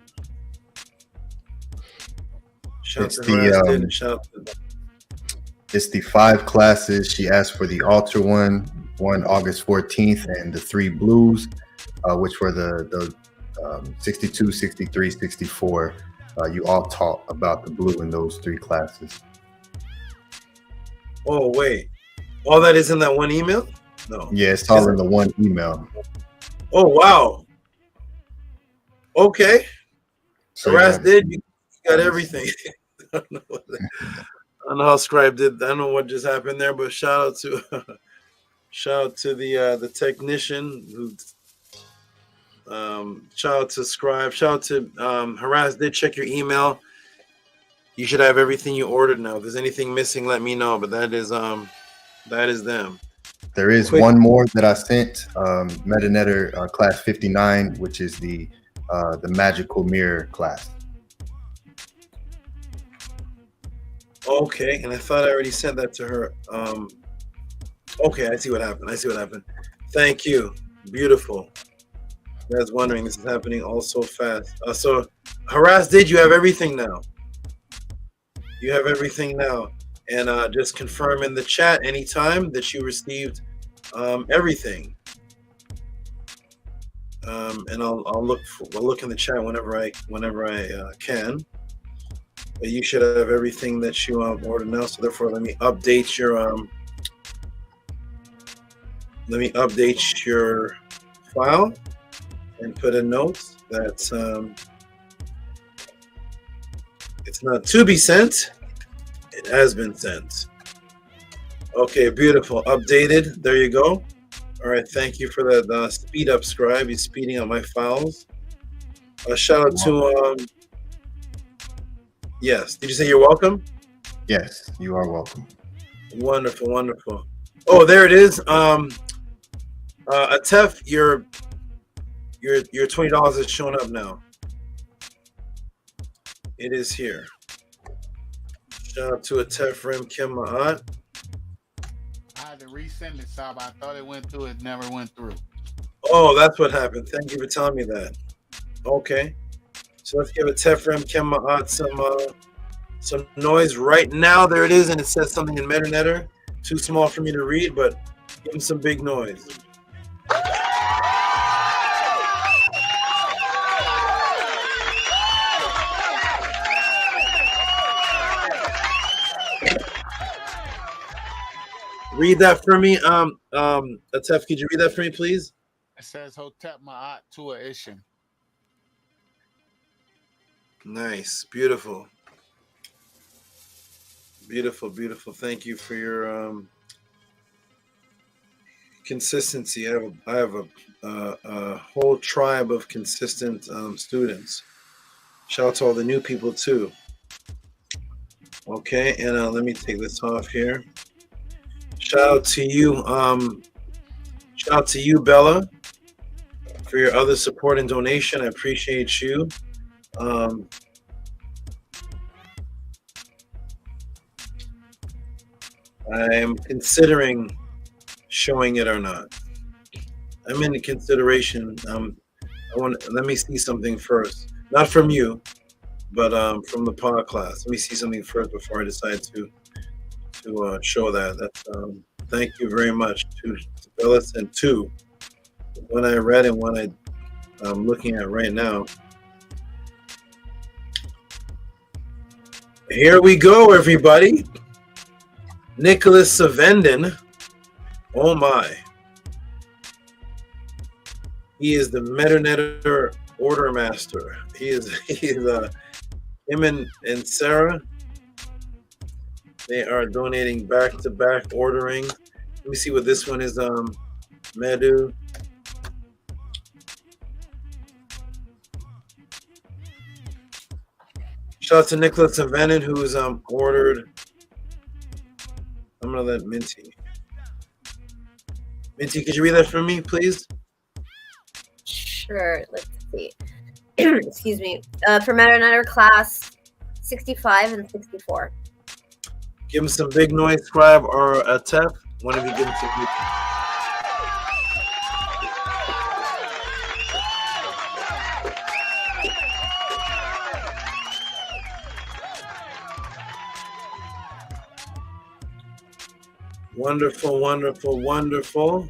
It's the 5 classes. She asked for the altar one August 14th, and the 3 blues, which were the 62, 63, 64. You all taught about the blue in those 3 classes. Oh wait, all that is in that one email? No. Yeah, it's all in the one email. Oh wow. Okay. So HARAS did. You got everything. I don't know how Scribe did. I don't know what just happened there, but shout out to the technician who. Shout out to Scribe. Shout out to HARAS did check your email. You should have everything you ordered now. If there's anything missing, let me know. But that is them. There is one more that I sent. Metanetter class 59, which is the magical mirror class. Okay, and I thought I already sent that to her. Okay, I see what happened. Thank you. Beautiful. You guys wondering, this is happening all so fast. So HARAS did. You have everything now. You have everything now, and just confirm in the chat anytime that you received everything. And I'll look in the chat whenever I can. But you should have everything that you ordered now. So therefore, let me update your file and put a note that it's not to be sent. It has been sent. Okay, beautiful. Updated. There you go. All right. Thank you for that speed up, Scribe. You're speeding up my files. Shout out to yes. Did you say you're welcome? Yes, you are welcome. Wonderful, wonderful. Oh, there it is. Atef, your $20 is showing up now. It is here. Shout out to Atef Rim Kim Ma'at. I had to resend it, Sab. I thought it went through. It never went through. Oh, that's what happened. Thank you for telling me that. Okay. So let's give Atef Rim Kim Ma'at some noise right now. There it is, and it says something in Metanetter. Too small for me to read, but give him some big noise. Read that for me. Atef, could you read that for me, please? It says Hotep Ma'at Tua Ishin. Nice. Beautiful. Beautiful, beautiful. Thank you for your consistency. I have a whole tribe of consistent students. Shout out to all the new people too. Okay, and let me take this off here. Shout out to you, Bella, for your other support and donation. I appreciate you. I'm considering showing it or not. I'm in consideration. Let me see something first. Not from you, but from the podcast. Let me see something first before I decide to show that. That's thank you very much to Phyllis and two. One I read and one I'm looking at right now. Here we go, everybody. Nicholas Savendin. Oh my. He is the Metanetter Order Master. He is him and Sarah. They are donating back-to-back ordering. Let me see what this one is. Medu. Shout out to Nicholas and Venon, who's ordered. I'm gonna let Minty. Minty, could you read that for me, please? Sure. Let's see. Excuse me. For Marinette class 65 and 64. Give him some big noise, Scribe or a tap. One of you give him some big. Wonderful, wonderful, wonderful.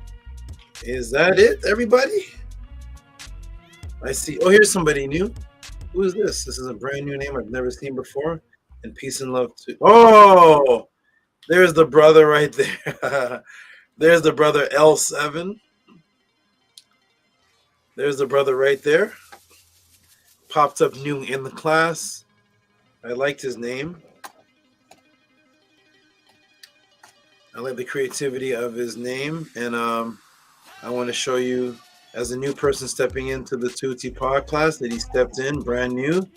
Is that it, everybody? I see. Oh, here's somebody new. Who is this? This is a brand new name I've never seen before. And peace and love to. Oh, there's the brother right there. There's the brother L7. There's the brother right there. Popped up new in the class. I liked his name. I like the creativity of his name. And I want to show you, as a new person stepping into the Tehuti Podclass, that he stepped in brand new.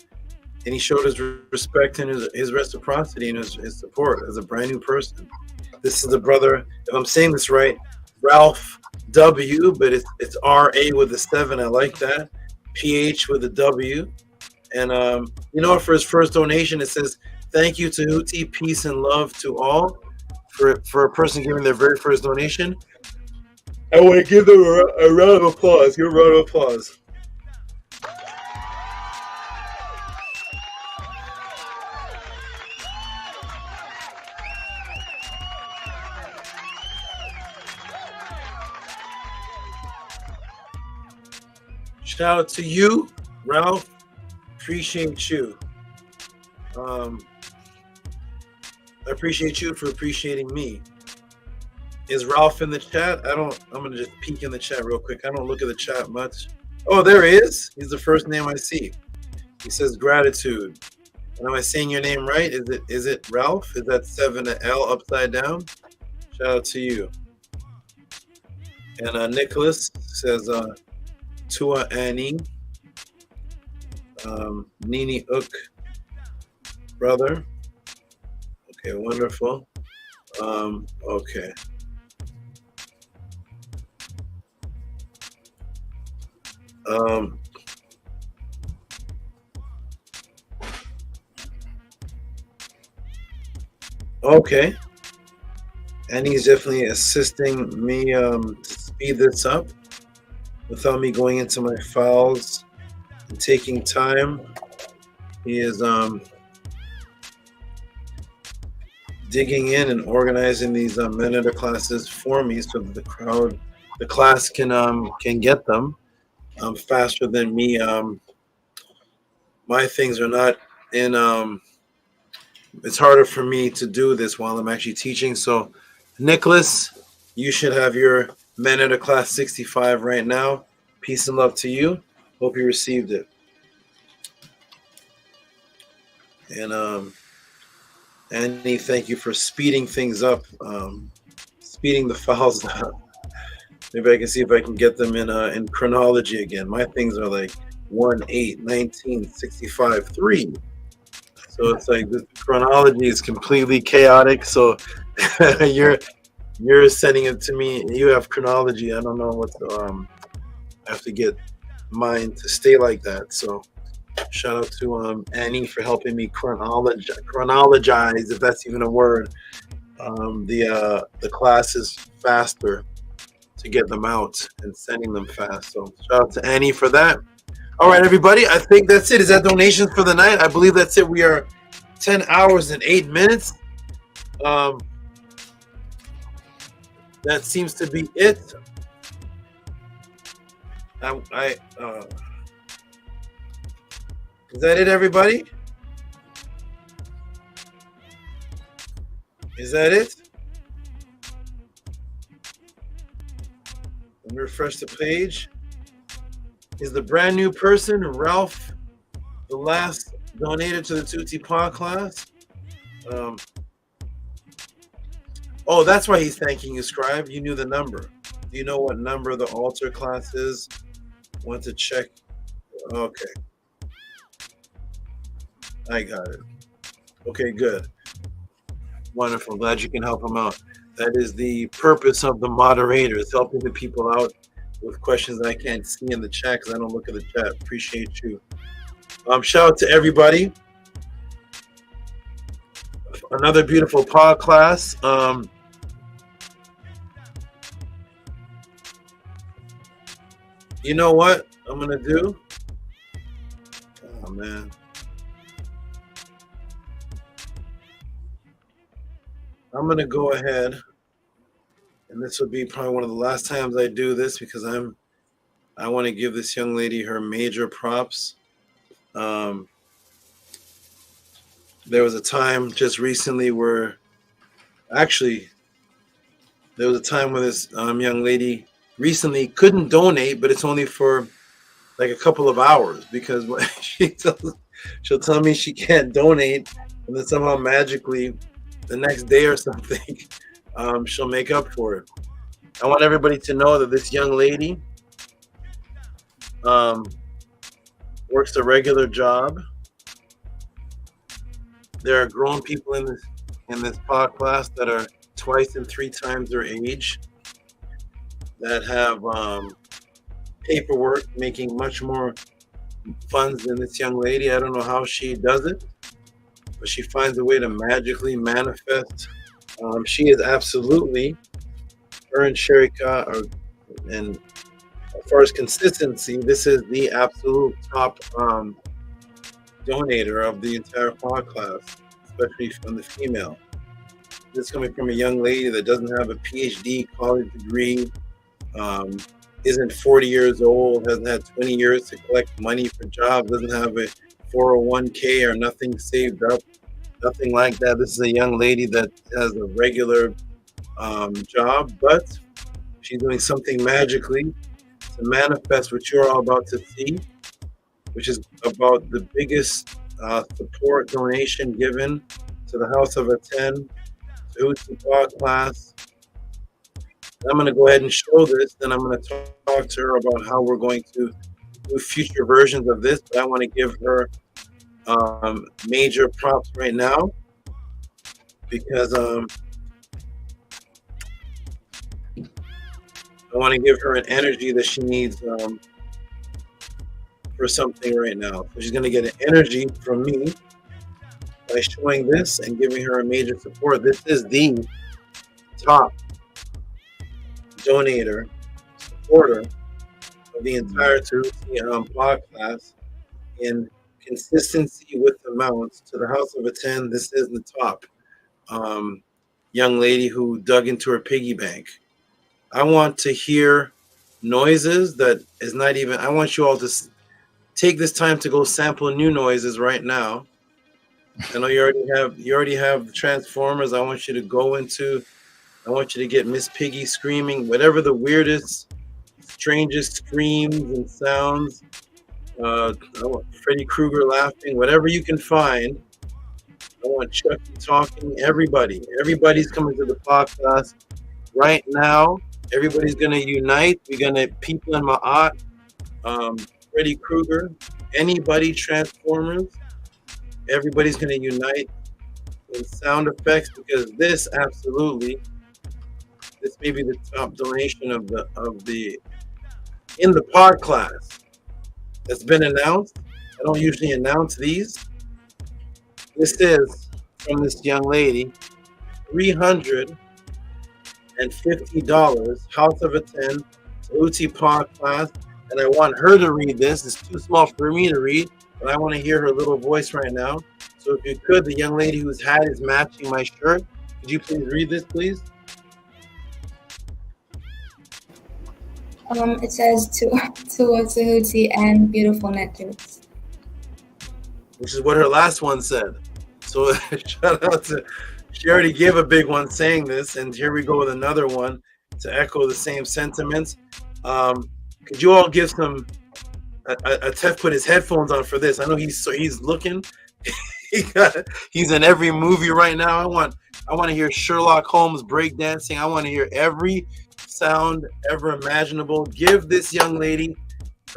And he showed his respect and his reciprocity and his support as a brand new person. This is the brother, if I'm saying this right, Ralph W, but it's R-A with a 7. I like that. P-H with a W. And you know, for his first donation, it says, "Thank you, Tehuti, peace and love to all." For a person giving their very first donation, I want to give them a round of applause. Give a round of applause. Shout out to you, Ralph. Appreciate you. I appreciate you for appreciating me. Is Ralph in the chat? I'm gonna just peek in the chat real quick. I don't look at the chat much. Oh, there he is. He's the first name I see. He says gratitude. And am I saying your name right? Is it Ralph? Is that 7 an L upside down? Shout out to you. And Nicholas says Tua Annie. Nini Ook, brother. Okay, wonderful. Okay. Okay. And he's definitely assisting me to speed this up without me going into my files and taking time. He is digging in and organizing these Mentor classes for me so that the class can get them faster than me. My things are not in. It's harder for me to do this while I'm actually teaching. So, Nicholas, you should have your Mentor class 65 right now. Peace and love to you. Hope you received it. And Annie, thank you for speeding things up, speeding the files down. Maybe I can see if I can get them in chronology again. My things are like 1, 8, 19, 65, 3. So it's like the chronology is completely chaotic. So you're sending it to me. You have chronology. I don't know what I have to get mine to stay like that. So shout out to Annie for helping me chronologize, if that's even a word, the classes faster to get them out and sending them fast. So shout out to Annie for that. All right, everybody, I think that's it. Is that donations for the night? I believe that's it. We are 10 hours and 8 minutes. That seems to be it. Is that it, everybody? Is that it? Let me refresh the page. Is the brand new person, Ralph, the last donated to the Tehuti Podclass? Oh, that's why he's thanking you, Scribe. You knew the number. Do you know what number the altar class is? Want to check? Okay. I got it. Okay, good. Wonderful. Glad you can help them out. That is the purpose of the moderators, helping the people out with questions that I can't see in the chat because I don't look at the chat. Appreciate you. Shout out to everybody. Another beautiful podcast. You know what I'm gonna do? Oh man. I'm gonna go ahead, and this will be probably one of the last times I do this because I want to give this young lady her major props. There was a time just recently where, actually, there was a time when this young lady recently couldn't donate, but it's only for like a couple of hours because she'll tell me she can't donate, and then somehow magically the next day or something she'll make up for it. I want everybody to know that this young lady works a regular job. There are grown people in this podcast that are twice and 3 times their age that have paperwork making much more funds than this young lady. I don't know how she does it, but she finds a way to magically manifest. She is absolutely, her and Sherika and as far as consistency, this is the absolute top donator of the entire podcast, especially from the female. This is coming from a young lady that doesn't have a PhD college degree, isn't 40 years old, hasn't had 20 years to collect money for jobs, doesn't have a 401k or nothing saved up, nothing like that. This is a young lady that has a regular job, but she's doing something magically to manifest what you're all about to see, which is about the biggest support donation given to the House of ATTON, Tehuti Podclass. I'm going to go ahead and show this, then I'm going to talk to her about how we're going to do future versions of this, but I want to give her major props right now because I want to give her an energy that she needs for something right now. So she's going to get an energy from me by showing this and giving her a major support. This is the top donator, supporter of the entire Tehuti podcast in consistency with amounts to the House of ATTON. This is the top young lady who dug into her piggy bank. I want to hear noises that is not even, I want you all to take this time to go sample new noises right now. I know you already have the Transformers. I want you to go into, I want you to get Miss Piggy screaming, whatever the weirdest, strangest screams and sounds. I want Freddy Krueger laughing, whatever you can find. I want Chucky talking. Everybody's coming to the podcast right now. Everybody's gonna unite. We're gonna people in Ma'at, Freddy Krueger, anybody, Transformers. Everybody's gonna unite in sound effects because this may be the top donation of the in the podcast that's been announced. I don't usually announce these. This is from this young lady, $350, House of ATTON, Tehuti Podclass, and I want her to read this. It's too small for me to read, but I want to hear her little voice right now. So if you could, the young lady whose hat is matching my shirt, could you please read this, please? It says to Tehuti and beautiful nectars. Which is what her last one said. So shout out to, she already gave a big one saying this, and here we go with another one to echo the same sentiments. Could you all give some, Tef put his headphones on for this. I know he's looking. He's in every movie right now. I want to hear Sherlock Holmes breakdancing. I want to hear every sound ever imaginable. Give this young lady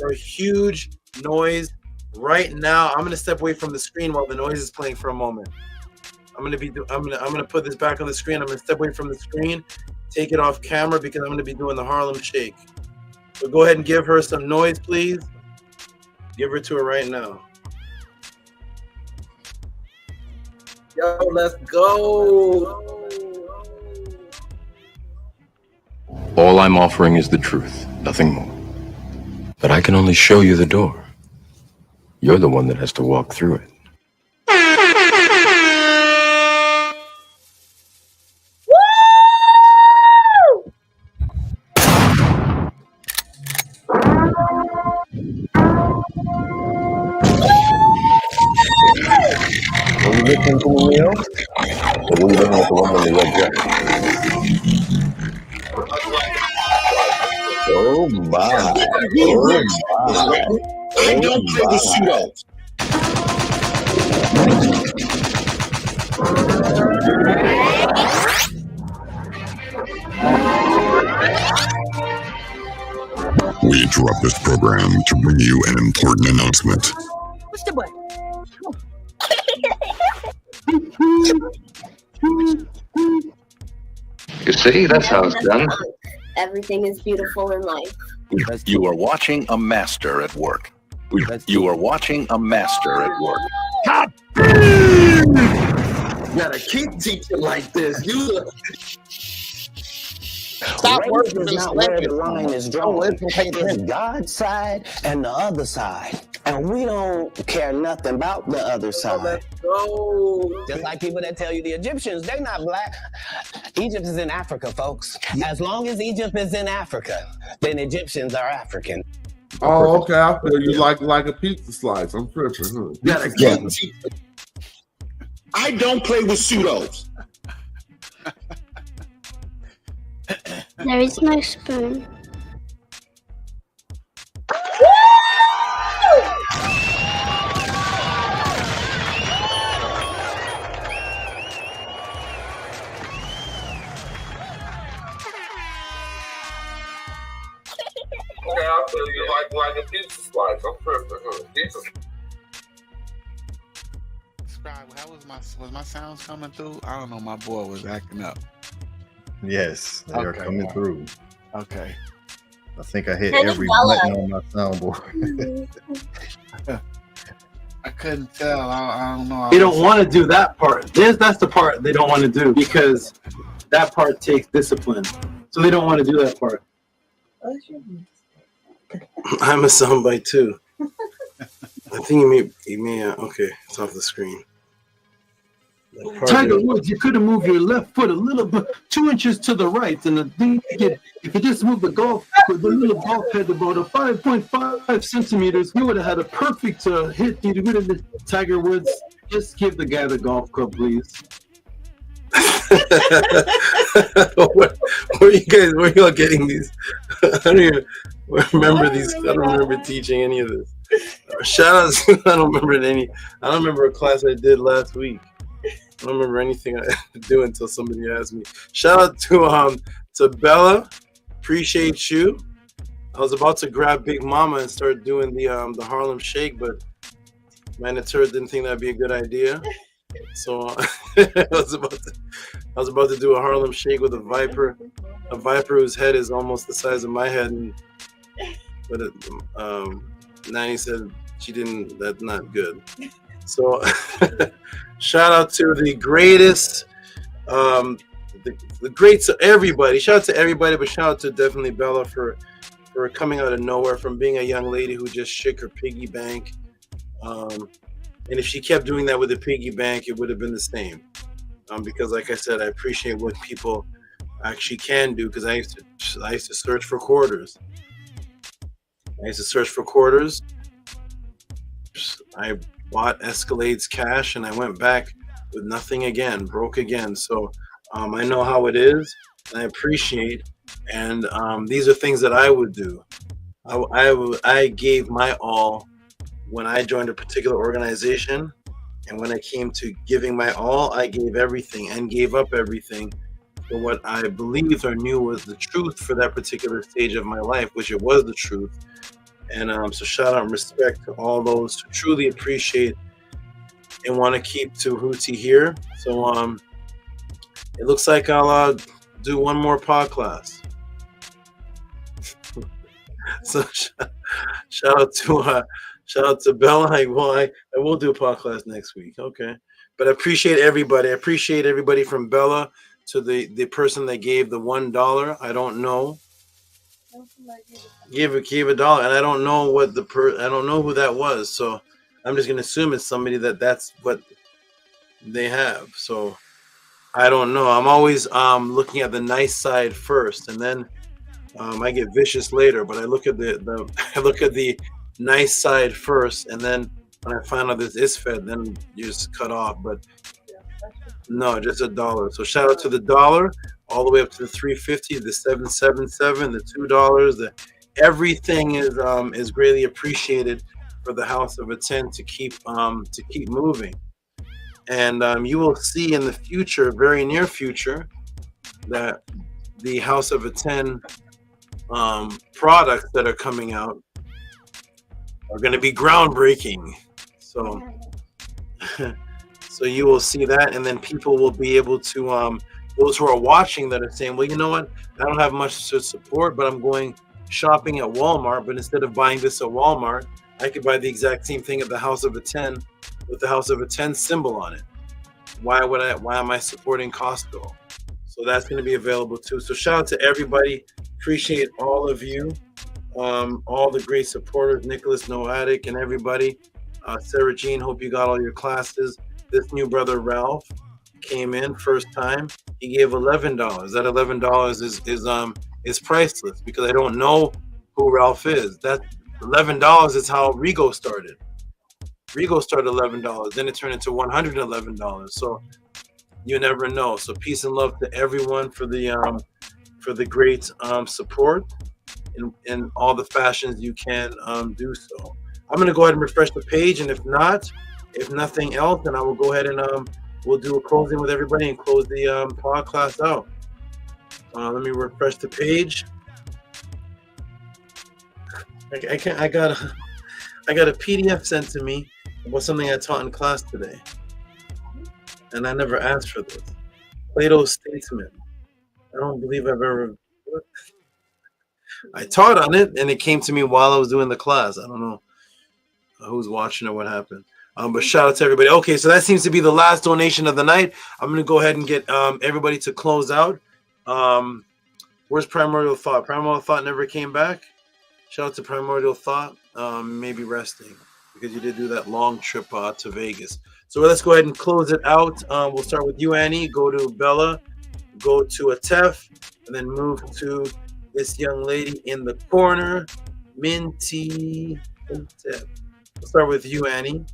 her huge noise right now. I'm gonna step away from the screen while the noise is playing for a moment. I'm gonna put this back on the screen. I'm gonna step away from the screen, take it off camera because I'm gonna be doing the Harlem Shake. So go ahead and give her some noise, please. Give her to her right now. Yo, let's go. All I'm offering is the truth, nothing more. But I can only show you the door. You're the one that has to walk through it. When you listen to me, or when you listen to the one on the red jacket? Oh my. Oh my. I don't play with pseudos. We interrupt this program to bring you an important announcement. What's the boy? You see, that's how it's done. Everything is beautiful in life. You are watching a master at work. You are watching a master at work. You gotta keep teaching like this. Stop working is not where the line is drawn. There's God's side and the other side. And we don't care nothing about the other side. Just like people that tell you the Egyptians, they're not black. Egypt is in Africa, folks. As long as Egypt is in Africa, then Egyptians are African. Oh, okay. I feel you like a pizza slice. I'm tripping, huh? You gotta keep teaching. I don't play with pseudos. There is no spoon. Okay, I feel you like a pizza slice. I'm tripping, huh? Jesus. Was my sounds coming through? I don't know. My boy was acting up. Yes, they are coming through. Okay. I think I hit every button on my soundboard. I couldn't tell. I don't know. They don't want to do that part. That's the part they don't want to do because that part takes discipline. So they don't want to do that part. I'm a soundbite too. I think you may. Okay, it's off the screen. Tiger Woods, you could have moved your left foot a little bit, 2 inches to the right, and if you just moved the little golf head about a 5.5 centimeters, you would have had a perfect hit. You would have Tiger Woods. Just give the guy the golf club, please. Where are you all getting these? I don't even remember these. I don't remember teaching any of this. Shout out to, I don't remember a class I did last week. I don't remember anything I had to do until somebody asked me. Shout out to Bella. Appreciate you. I was about to grab Big Mama and start doing the Harlem Shake, but Manatur didn't think that'd be a good idea. So I was about to do a Harlem Shake with a viper whose head is almost the size of my head, but Nanny said she didn't. That's not good. So shout out to the greatest, the greats of everybody. Shout out to everybody, but shout out to definitely Bella for coming out of nowhere, from being a young lady who just shook her piggy bank. And if she kept doing that with the piggy bank, it would have been the same. Because like I said, I appreciate what people actually can do, because I used to search for quarters. I bought Escalade's cash and I went back with nothing again, broke again. So I know how it is, and I appreciate. And these are things that I would do. I gave my all when I joined a particular organization, and when I came to giving my all, I gave everything and gave up everything for what I believed or knew was the truth for that particular stage of my life, which it was the truth. And so shout out and respect to all those who truly appreciate and want to keep Tehuti here. So it looks like I'll do one more podcast. So shout out to Bella. I will do a podcast next week. Okay, but I appreciate everybody. I appreciate everybody from Bella to the person that gave the $1. I don't know. Gave $1, and I don't know what I don't know who that was. So I'm just gonna assume it's somebody that's what they have. So I don't know. I'm always looking at the nice side first, and then I get vicious later. But I look at the nice side first, and then when I find out this is fed, then you just cut off. But no, just $1. So shout out to the $1, all the way up to the $3.50, the $7.77, the $2. Everything is greatly appreciated for the House of ATTON to keep moving. And you will see in the future, very near future, that the House of ATTON products that are coming out are going to be groundbreaking. So, so you will see that, and then people will be able to, those who are watching that are saying, well, you know what, I don't have much to support, but I'm going shopping at Walmart, but instead of buying this at Walmart, I could buy the exact same thing at the House of ATTON with the House of ATTON symbol on it. Why am I supporting Costco? So that's going to be available too. So shout out to everybody. Appreciate all of you. All the great supporters, Nicholas Noatic and everybody. Sarah Jean, hope you got all your classes. This new brother Ralph came in first time. He gave $11. That $11 is priceless because I don't know who Ralph is. That $11 is how Rigo started. Rigo started $11, then it turned into $111. So you never know. So peace and love to everyone for the great support in all the fashions you can do so. I'm gonna go ahead and refresh the page, and if nothing else, then I will go ahead and we'll do a closing with everybody and close the podcast out. Let me refresh the page. I got a PDF sent to me about something I taught in class today, and I never asked for this. Plato's Statesman. I don't believe I've ever. I taught on it, and it came to me while I was doing the class. I don't know who's watching or what happened. But shout out to everybody. Okay, so that seems to be the last donation of the night. I'm going to go ahead and get everybody to close out. Where's Primordial Thought? Primordial Thought never came back. Shout out to Primordial Thought. Maybe resting because you did do that long trip to Vegas. So let's go ahead and close it out. We'll start with you, Annie. Go to Bella. Go to Atef. And then move to this young lady in the corner, Minty. We'll start with you, Annie.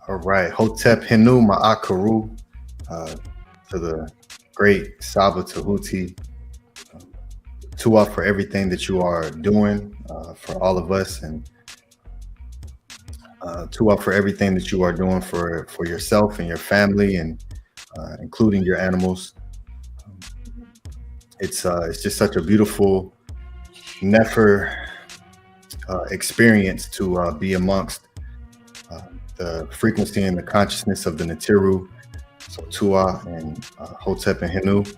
All right. Hotep Hinu Ma'akaru, to the great Saba Tehuti. Tua for everything that you are doing for all of us, and Tua for everything that you are doing for yourself and your family, and including your animals. It's just such a beautiful Nefer experience to be amongst the frequency and the consciousness of the Natiru. So Tua and Hotep and Hinu.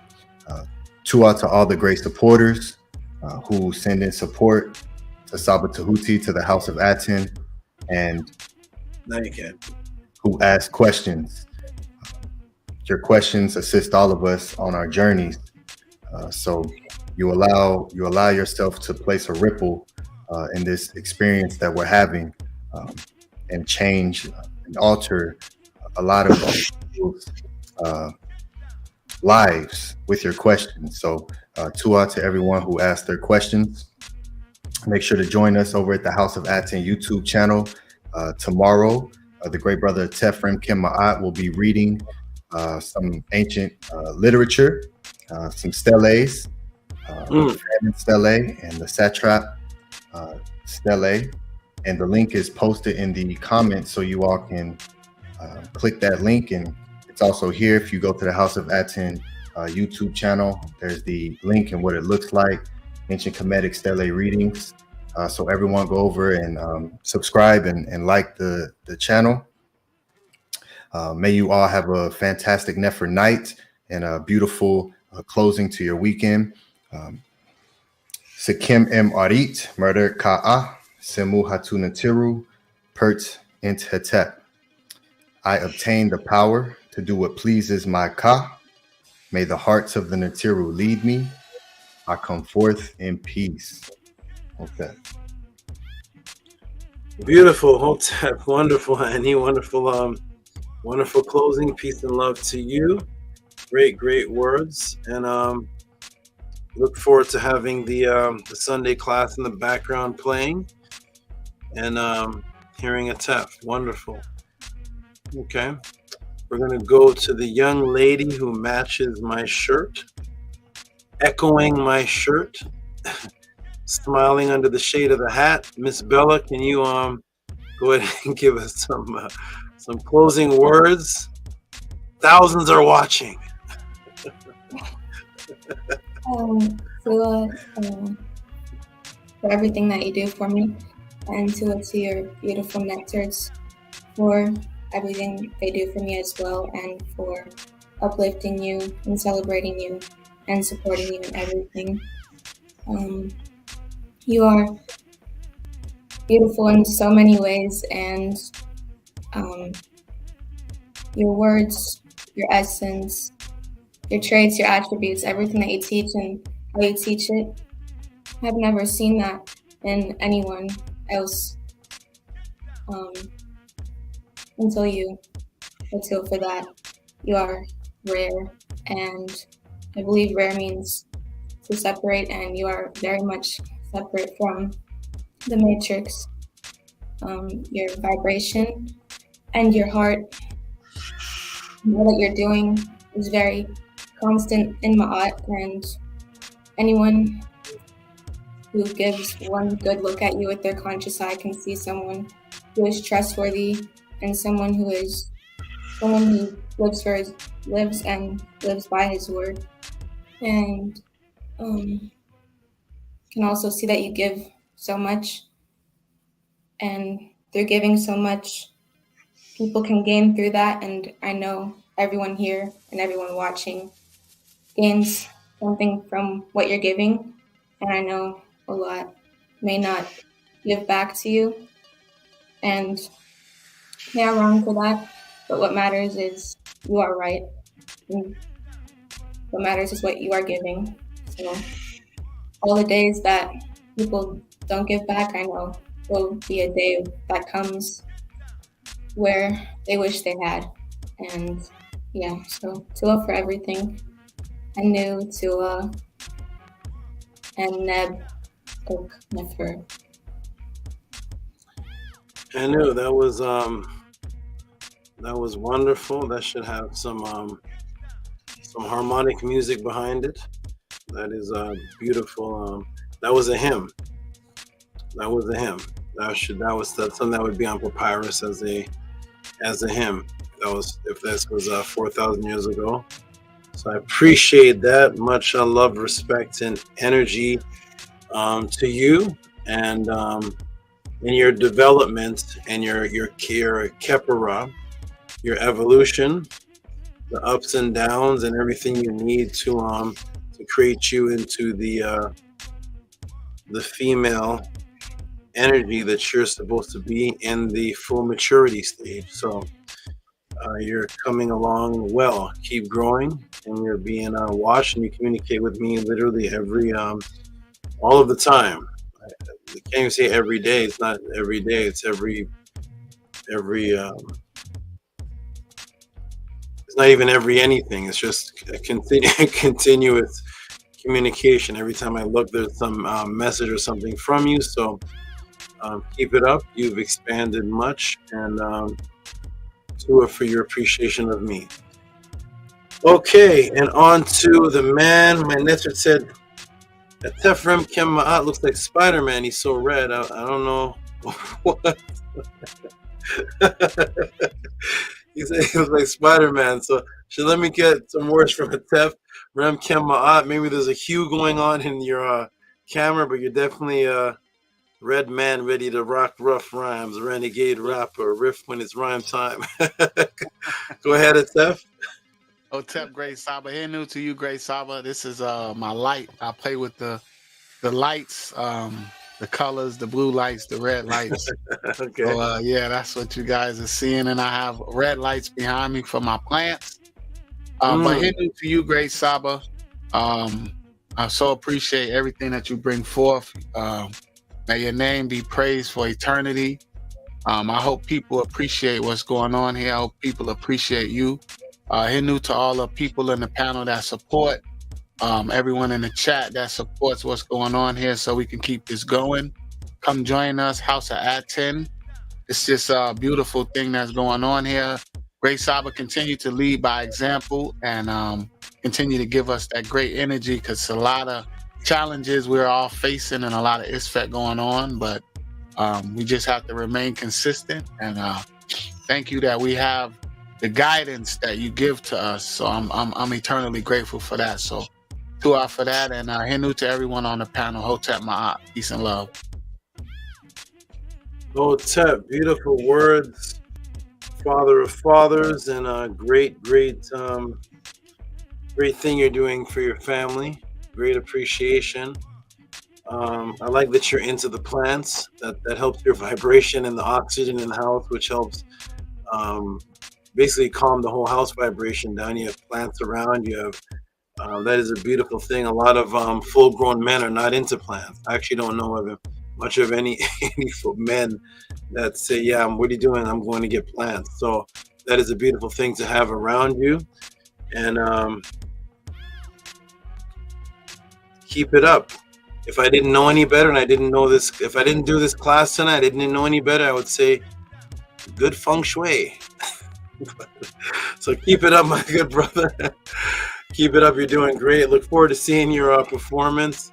Tua to all the great supporters who send in support to Saba Tehuti, to the House of ATTON, and now you can. Who ask questions. Your questions assist all of us on our journeys. So you allow yourself to place a ripple in this experience that we're having, and change and alter a lot of people's lives with your questions. So Tua to everyone who asked their questions. Make sure to join us over at the House of ATTON YouTube channel. Tomorrow, the great brother Tefrem Kim Ma'at will be reading some ancient literature, some steles, the Famine stele and the Satrap stele. And the link is posted in the comments, so you all can click that link. And it's also here if you go to the House of ATTON YouTube channel. There's the link and what it looks like. Ancient Kemetic Stele readings. So everyone go over and subscribe and like the channel. May you all have a fantastic Nefer night and a beautiful closing to your weekend. Sekim M. Arit, Murder Ka'a, Semu Hatunatiru, Pert Int Hetep. I obtain the power to do what pleases my Ka. May the hearts of the Natiru lead me. I come forth in peace. Okay. Beautiful, Hotep. Wonderful, Annie. Wonderful, wonderful closing. Peace and love to you. Great words. And look forward to having the Sunday class in the background playing and hearing a tef. Wonderful. Okay. We're going to go to the young lady who matches my shirt, echoing my shirt, smiling under the shade of the hat. Miss Bella, can you go ahead and give us some closing words? Thousands are watching. For everything that you do for me, and to your beautiful nectars for everything they do for me as well, and for uplifting you and celebrating you and supporting you in everything. You are beautiful in so many ways, and your words, your essence, your traits, your attributes, everything that you teach and how you teach it, I've never seen that in anyone else until for that. You are rare, and I believe rare means to separate, and you are very much separate from the matrix. Your vibration and your heart, all that you're doing is very constant in Ma'at, and anyone who gives one good look at you with their conscious eye can see someone who is trustworthy and someone who lives by his word, and can also see that you give so much, and through giving so much, people can gain through that. And I know everyone here and everyone watching gains something from what you're giving, and I know a lot may not give back to you, and they are wrong for that, but what matters is you are right, and what matters is what you are giving. So all the days that people don't give back, I know will be a day that comes where they wish they had. And yeah, so Tula for everything. I knew Tula and Neb Oak Nefer. I knew that was wonderful. That should have some harmonic music behind it. That is beautiful. That was a hymn. That's something that would be on papyrus as a hymn. If this was 4,000 years ago. So I appreciate that. Much love, respect, and energy to you, and in your development and your kepara, your evolution, the ups and downs, and everything you need to create you into the female energy that you're supposed to be in the full maturity stage. So you're coming along well. Keep growing, and you're being watched, and you communicate with me literally all of the time. I can't even say every day. It's not every day. It's every. It's not even every anything. It's just a continuous communication. Every time I look, there's some message or something from you. So keep it up. You've expanded much, and to it for your appreciation of me. Okay, and on to the man. My Netzer said, Tefrem Kema'at looks like Spider-Man. He's so red. I don't know what. He said he looks like Spider-Man. So let me get some words from Tef Rem Kema'at. Maybe there's a hue going on in your camera, but you're definitely a red man ready to rock rough rhymes, renegade rapper, riff when it's rhyme time. Go ahead, Steph. Hotep, Great Saba. Here new to you, Great Saba. This is my light. I play with the lights, the colors, the blue lights, the red lights. Okay. So yeah, that's what you guys are seeing. And I have red lights behind me for my plants. But here new to you, Great Saba. I so appreciate everything that you bring forth. May your name be praised for eternity. I hope people appreciate what's going on here. I hope people appreciate you. Here new to all the people in the panel that support, everyone in the chat that supports what's going on here so we can keep this going. Come join us, House of ATTON. It's just a beautiful thing that's going on here. Great Saba continue to lead by example and continue to give us that great energy, because it's a lot of challenges we're all facing and a lot of ISFET going on, but we just have to remain consistent. And thank you that we have the guidance that you give to us. So I'm eternally grateful for that. So dua for that, and hinu to everyone on the panel. Hotep Ma'at, peace and love. Hotep, beautiful words, father of fathers, and a great thing you're doing for your family. Great appreciation. I like that you're into the plants. That helps your vibration and the oxygen in the house, which helps basically calm the whole house vibration down. You have plants around. You have that is a beautiful thing. A lot of full-grown men are not into plants. I actually don't know of much of any men that say, "Yeah, what are you doing? I'm going to get plants." So that is a beautiful thing to have around you, and keep it up. If I didn't know any better and I didn't know this, if I didn't do this class tonight, I didn't know any better, I would say good feng shui. So keep it up, my good brother. Keep it up. You're doing great. Look forward to seeing your performance.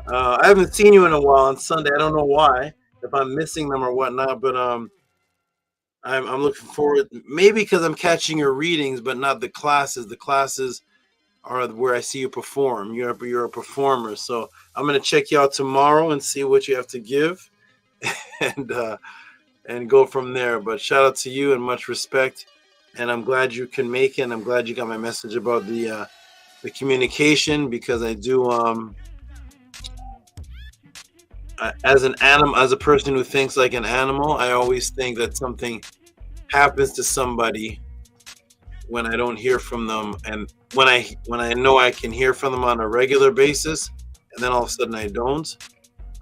I haven't seen you in a while on Sunday. I don't know why, if I'm missing them or whatnot, but I'm looking forward, maybe because I'm catching your readings, but not the classes. The classes are where I see you perform. You're a performer. So I'm going to check you out tomorrow and see what you have to give and go from there. But shout out to you and much respect. And I'm glad you can make it. And I'm glad you got my message about the communication, because I do, as a person who thinks like an animal, I always think that something happens to somebody when I don't hear from them, and when I know I can hear from them on a regular basis, and then all of a sudden I don't,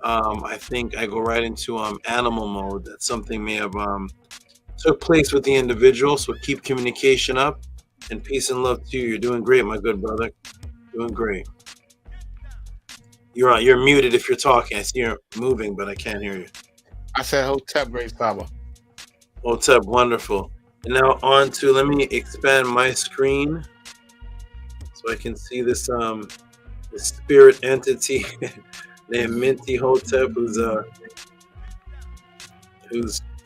I think I go right into animal mode. That something may have took place with the individual. So keep communication up, and peace and love to you. You're doing great, my good brother. Doing great. You're muted if you're talking. I see you're moving, but I can't hear you. I said Hotep, Great Saba. Hotep, wonderful. And now on to, let me expand my screen so I can see this the spirit entity named Minty Hotep, who's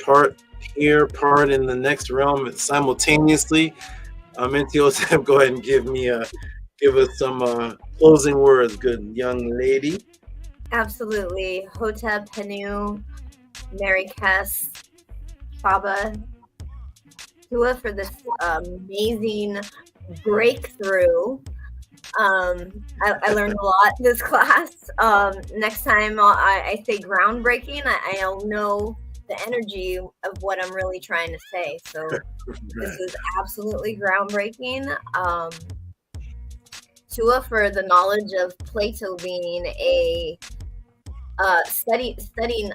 part here, part in the next realm simultaneously. Minty Hotep, go ahead and give us some closing words, good young lady. Absolutely. Hotep, Henu, Mary Kess, Saba, Tua for this amazing breakthrough. I learned a lot this class. Next time I say groundbreaking, I'll know the energy of what I'm really trying to say. So this is absolutely groundbreaking. Tua for the knowledge of Plato being a studying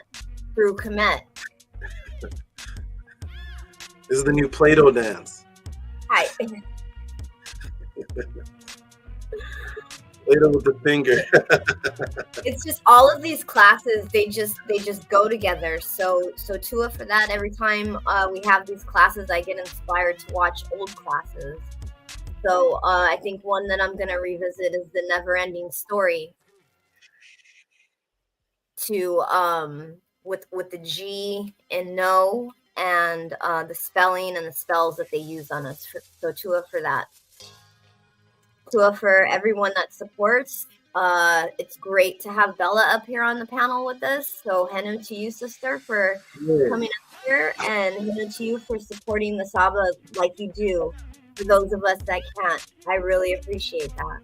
through Kemet. This is the new Plato dance. Hi. Plato with the finger. It's just all of these classes, they just go together. So Tua for that. Every time we have these classes, I get inspired to watch old classes. So I think one that I'm gonna revisit is the Never Ending Story. To with the G and no, and the spelling and the spells that they use on us. So Tua for that. Tua for everyone that supports. It's great to have Bella up here on the panel with us. So Henu to you, sister, for coming up here, and Henu to you for supporting the SABA like you do for those of us that can't. I really appreciate that.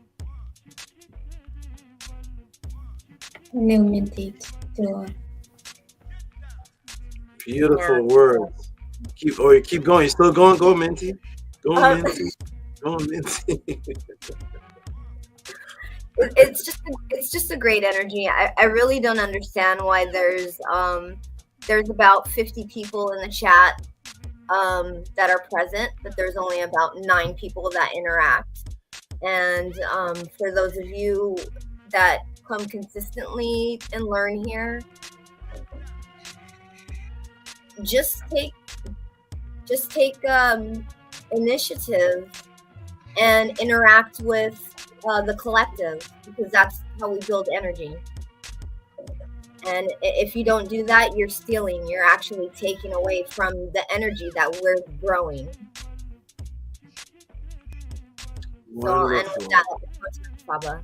Henu Minty to Beautiful words. Keep going. You're still going. Go, Minty. Go, Minty. Go, Minty. It's just a great energy. I really don't understand why there's about 50 people in the chat that are present, but there's only about 9 people that interact. And for those of you that come consistently and learn here, just take initiative and interact with the collective, because that's how we build energy. And if you don't do that, you're stealing. You're actually taking away from the energy that we're growing. So, and with that, Baba.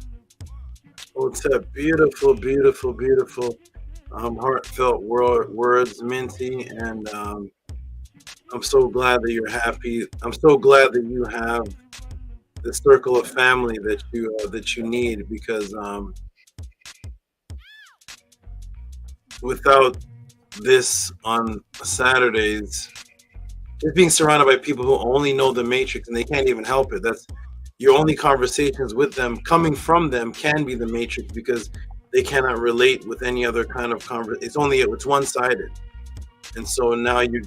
Oh, it's a beautiful, beautiful, beautiful, heartfelt words, Minty, and I'm so glad that you're happy. I'm so glad that you have the circle of family that you need, because without this on Saturdays, just being surrounded by people who only know the Matrix and they can't even help it. That's your only conversations with them coming from them can be the Matrix, because they cannot relate with any other kind of conversation. It's one-sided. And so now you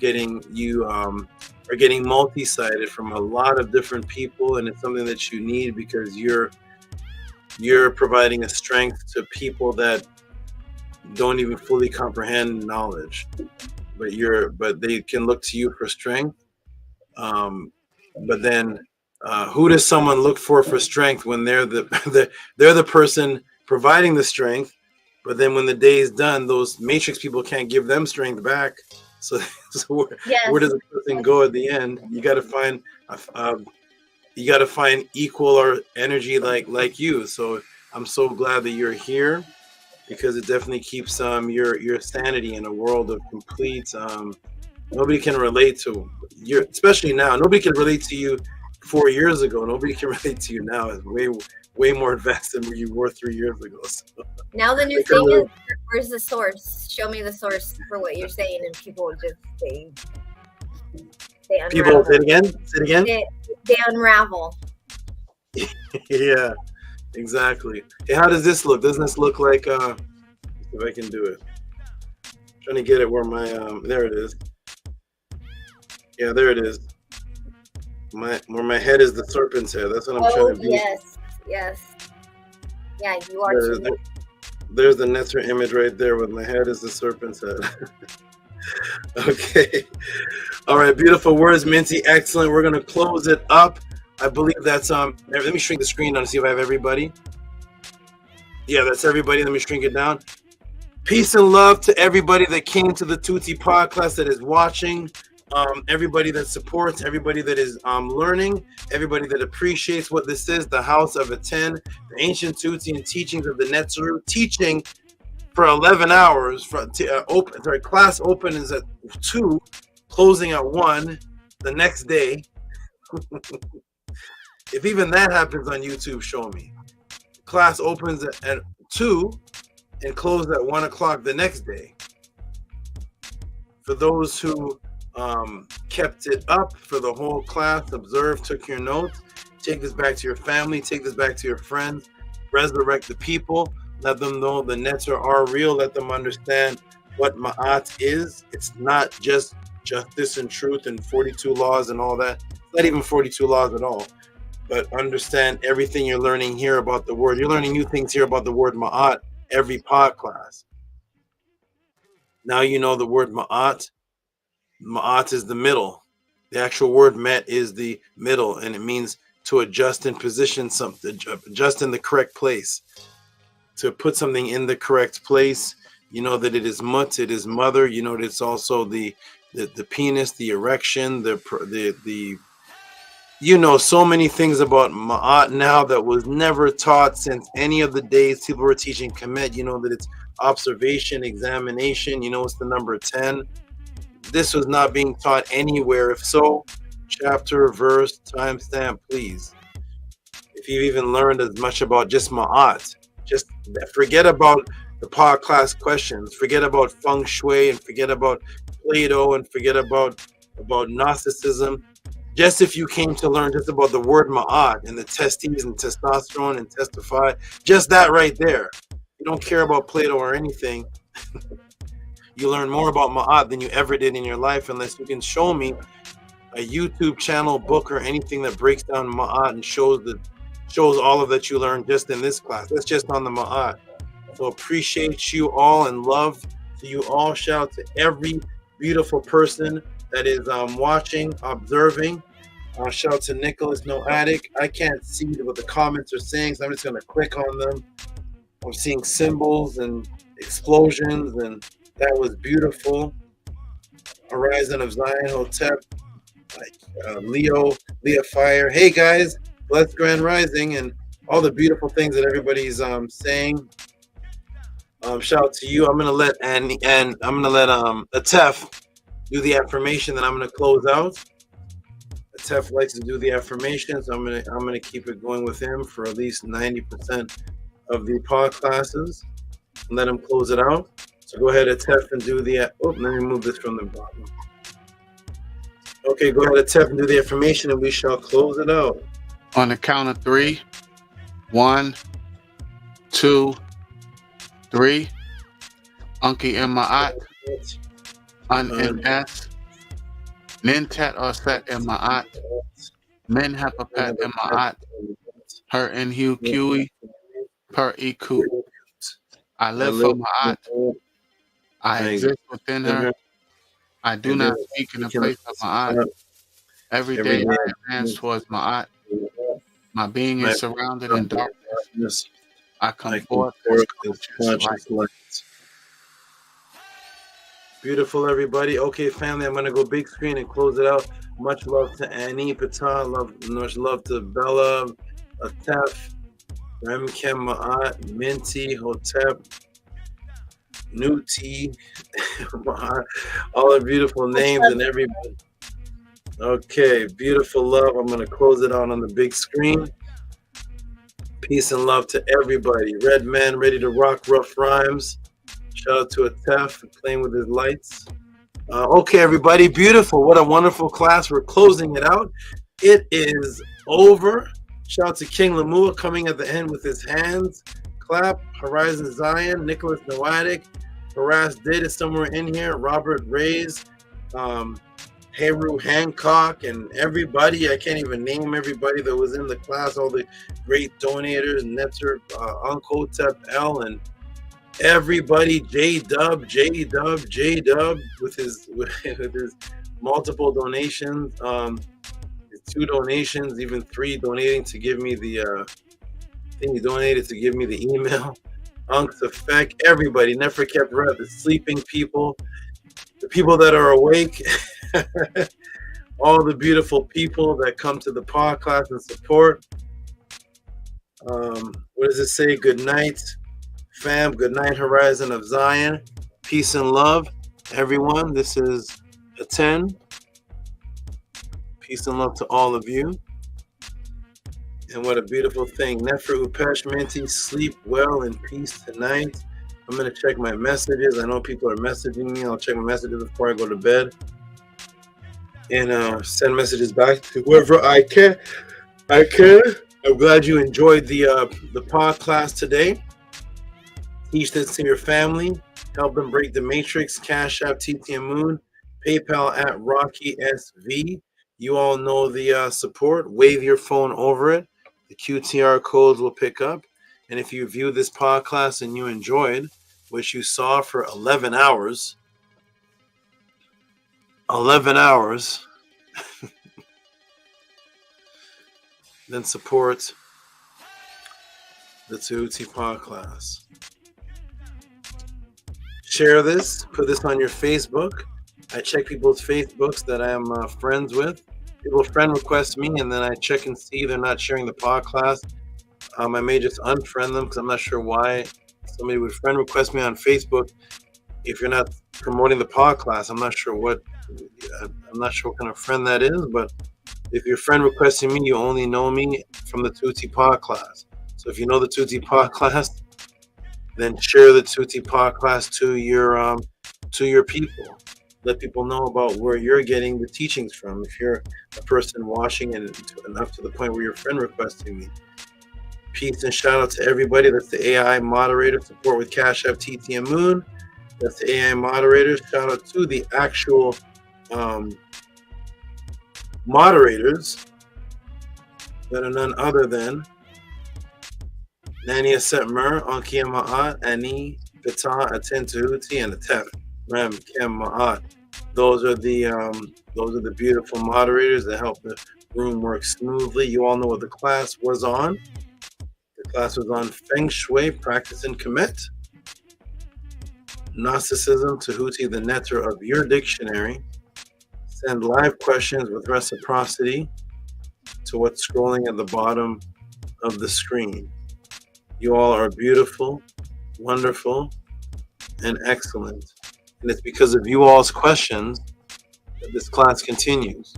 are getting multi-sided from a lot of different people, and it's something that you need, because you're providing a strength to people that don't even fully comprehend knowledge, but they can look to you for strength. But then who does someone look for strength when they're the person providing the strength? But then when the day is done, those Matrix people can't give them strength back. So where does the person go at the end? You got to find equal or energy like you. So I'm so glad that you're here, because it definitely keeps your sanity in a world of complete nobody can relate to you, especially now. Nobody can relate to you 4 years ago. Nobody can relate to you now. It's way more advanced than you were 3 years ago. So. Now the new thing is, where's the source? Show me the source for what you're saying, and people just they unravel. People, say it again. They unravel. Yeah, exactly. Hey, how does this look? Doesn't this look like? If I can do it. I'm trying to get it where my there it is. Yeah, there it is. Where my head is the serpent's head. That's what I'm trying to be. Yes. Yeah, you are. There's the Netra image right there, with my head is the serpent's head. Okay. All right, beautiful words, Minty. Excellent. We're gonna close it up. I believe that's let me shrink the screen down to see if I have everybody. Yeah, that's everybody. Let me shrink it down. Peace and love to everybody that came to the Tehuti Podclass, that is watching. Everybody that supports, everybody that is learning, everybody that appreciates what this is, the House of ATTON, the ancient Tehutian teachings of the Netzeru, teaching for 11 hours. Class open is at 2, closing at 1 the next day. If even that happens on YouTube, show me. Class opens at 2 and closes at 1 o'clock the next day. For those who kept it up for the whole class, observed, took your notes, take this back to your family, take this back to your friends, resurrect the people, let them know the nets are real, let them understand what Ma'at is. It's not just justice and truth and 42 laws and all that. It's not even 42 laws at all. But understand everything you're learning here about the word. You're learning new things here about the word Ma'at every podcast. Now you know the word Ma'at. Ma'at is the middle. The actual word met is the middle, and it means to adjust in position, something, adjust in the correct place. To put something in the correct place. You know that it is mut, it is mother. You know that it's also the penis, the erection, the You know so many things about Ma'at now that was never taught since any of the days people were teaching Kemet. You know that it's observation, examination. You know it's the number 10. This was not being taught anywhere. If so, chapter, verse, timestamp, please. If you've even learned as much about just Ma'at, just forget about the Podclass questions, forget about Feng Shui, and forget about Plato, and forget about Gnosticism. Just if you came to learn just about the word Ma'at and the testes and testosterone and testify, just that right there. You don't care about Plato or anything. You learn more about Ma'at than you ever did in your life, unless you can show me a YouTube channel, book, or anything that breaks down Ma'at and shows all of that you learned just in this class. That's just on the Ma'at. So appreciate you all and love to you all. Shout out to every beautiful person that is watching, observing. Shout out to Nicholas Noatic. I can't see what the comments are saying, so I'm just going to click on them. I'm seeing symbols and explosions, and that was beautiful. Horizon of Zion, Hotep, Leah Fire. Hey guys, blessed Grand Rising, and all the beautiful things that everybody's saying. Shout out to you. I'm gonna let Annie and I'm gonna let Atef do the affirmation, then I'm gonna close out. Atef likes to do the affirmation, so I'm gonna keep it going with him for at least 90% of the pod classes and let him close it out. So go ahead, Atef, and do the let me move this from the bottom. Okay, go ahead, Atef, and do the affirmation, and we shall close it out. On the count of 3. 1, 2, 3. Unki in Ma'at. Un in S. Nintet or set in Ma'at. Min hepapet in Ma'at. Her in Hu Kui. Per Iku. I live for Ma'at. I exist within her. I do not speak in the place of Ma'at. Every day I advance towards Ma'at. My being is surrounded in darkness. I come forth as conscious light. Beautiful, everybody. Okay, family, I'm going to go big screen and close it out. Much love to Annie Patan. Much love to Bella, Atef, Remkem Ma'at, Minty, Hotep, Nuti, all the beautiful names and everybody. Okay, beautiful love. I'm going to close it out on the big screen. Peace and love to everybody. Red Man ready to rock rough rhymes. Shout out to Atef playing with his lights. Okay, everybody, beautiful. What a wonderful class. We're closing it out. It is over. Shout out to King Lamua coming at the end with his hands. Clap. Horizon Zion, Nicholas Noatic, Haras Did is somewhere in here. Robert Reyes, Heru Hancock, and everybody. I can't even name everybody that was in the class. All the great donators, Netzer, Uncle Tep L, and everybody. JDUB with his multiple donations. His 2 donations, even 3 donating to give me the. I think he donated to give me the email. Unks Effect, everybody. Never kept right. The sleeping people, the people that are awake. All the beautiful people that come to the podcast and support. What does it say? Good night, fam. Good night, Horizon of Zion. Peace and love, everyone. This is a 10. Peace and love to all of you. And what a beautiful thing. Nefer Upesh Minty, sleep well in peace tonight. I'm going to check my messages. I know people are messaging me. I'll check my messages before I go to bed. And send messages back to whoever I can. I'm glad you enjoyed the pod class today. Teach this to your family. Help them break the matrix. Cash App, TTM Moon. PayPal at Rocky SV. You all know the support. Wave your phone over it. The QTR codes will pick up. And if you view this pod class and you enjoyed, which you saw for 11 hours, then support the Tehuti Podclass. Share this, put this on your Facebook. I check people's Facebooks that I am friends with. people friend request me and then I check and see they're not sharing the podcast, I may just unfriend them because I'm not sure why somebody would friend request me on Facebook if you're not promoting the podcast. I'm not sure what kind of friend that is, but if you're friend requesting me, you only know me from the Tehuti Podclass. So if you know the Tehuti Podclass, then share the Tehuti Podclass to your people. Let people know about where you're getting the teachings from. If you're a person watching and enough to the point where you're friend requesting me. Peace and shout out to everybody. That's the AI moderator. Support with Cash App, TT, and Moon. That's the AI moderators. Shout out to the actual moderators that are none other than Nania Setmer, Ankia Ma'at, Ani, Pita, Aten Tehuti, and Atef, Ram, Kem Ma'at. Those are the beautiful moderators that help the room work smoothly. You all know what the class was on. The class was on Feng Shui, practice in Kemet, Gnosticism, Tehuti, the netter of your dictionary. Send live questions with reciprocity to what's scrolling at the bottom of the screen. You all are beautiful, wonderful, and excellent. And it's because of you all's questions that this class continues.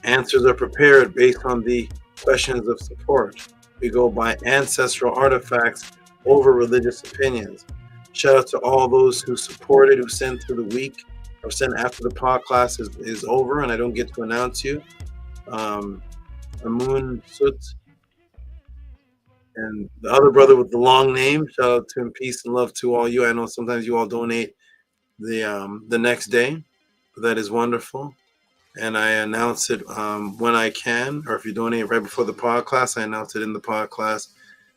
Answers are prepared based on the questions of support. We go by ancestral artifacts over religious opinions. Shout out to all those who supported, who sent through the week, or sent after the podcast is over and I don't get to announce you. Amun Sut and the other brother with the long name, shout out to him. Peace and love to all you. I know sometimes you all donate the next day, but that is wonderful. And I announce it when I can, or if you donate right before the podcast, I announce it in the podcast.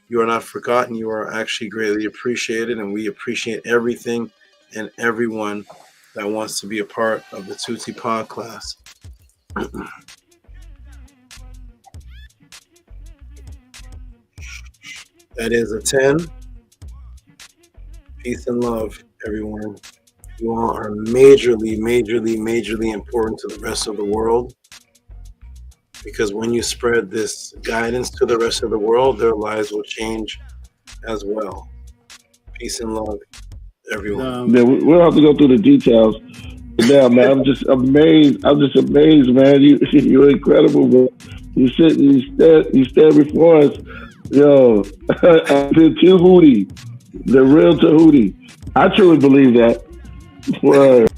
You are not forgotten. You are actually greatly appreciated, and we appreciate everything and everyone that wants to be a part of the Tehuti Podclass. That is a 10. Peace and love, everyone. You all are majorly, majorly, majorly important to the rest of the world. Because when you spread this guidance to the rest of the world, their lives will change as well. Peace and love, everyone. Yeah, we'll have to go through the details. Now, man, I'm just amazed. I'm just amazed, man. You're incredible, bro. You sit and you stand before us. Yo, the Tehuti, the real Tehuti. I truly believe that. Word.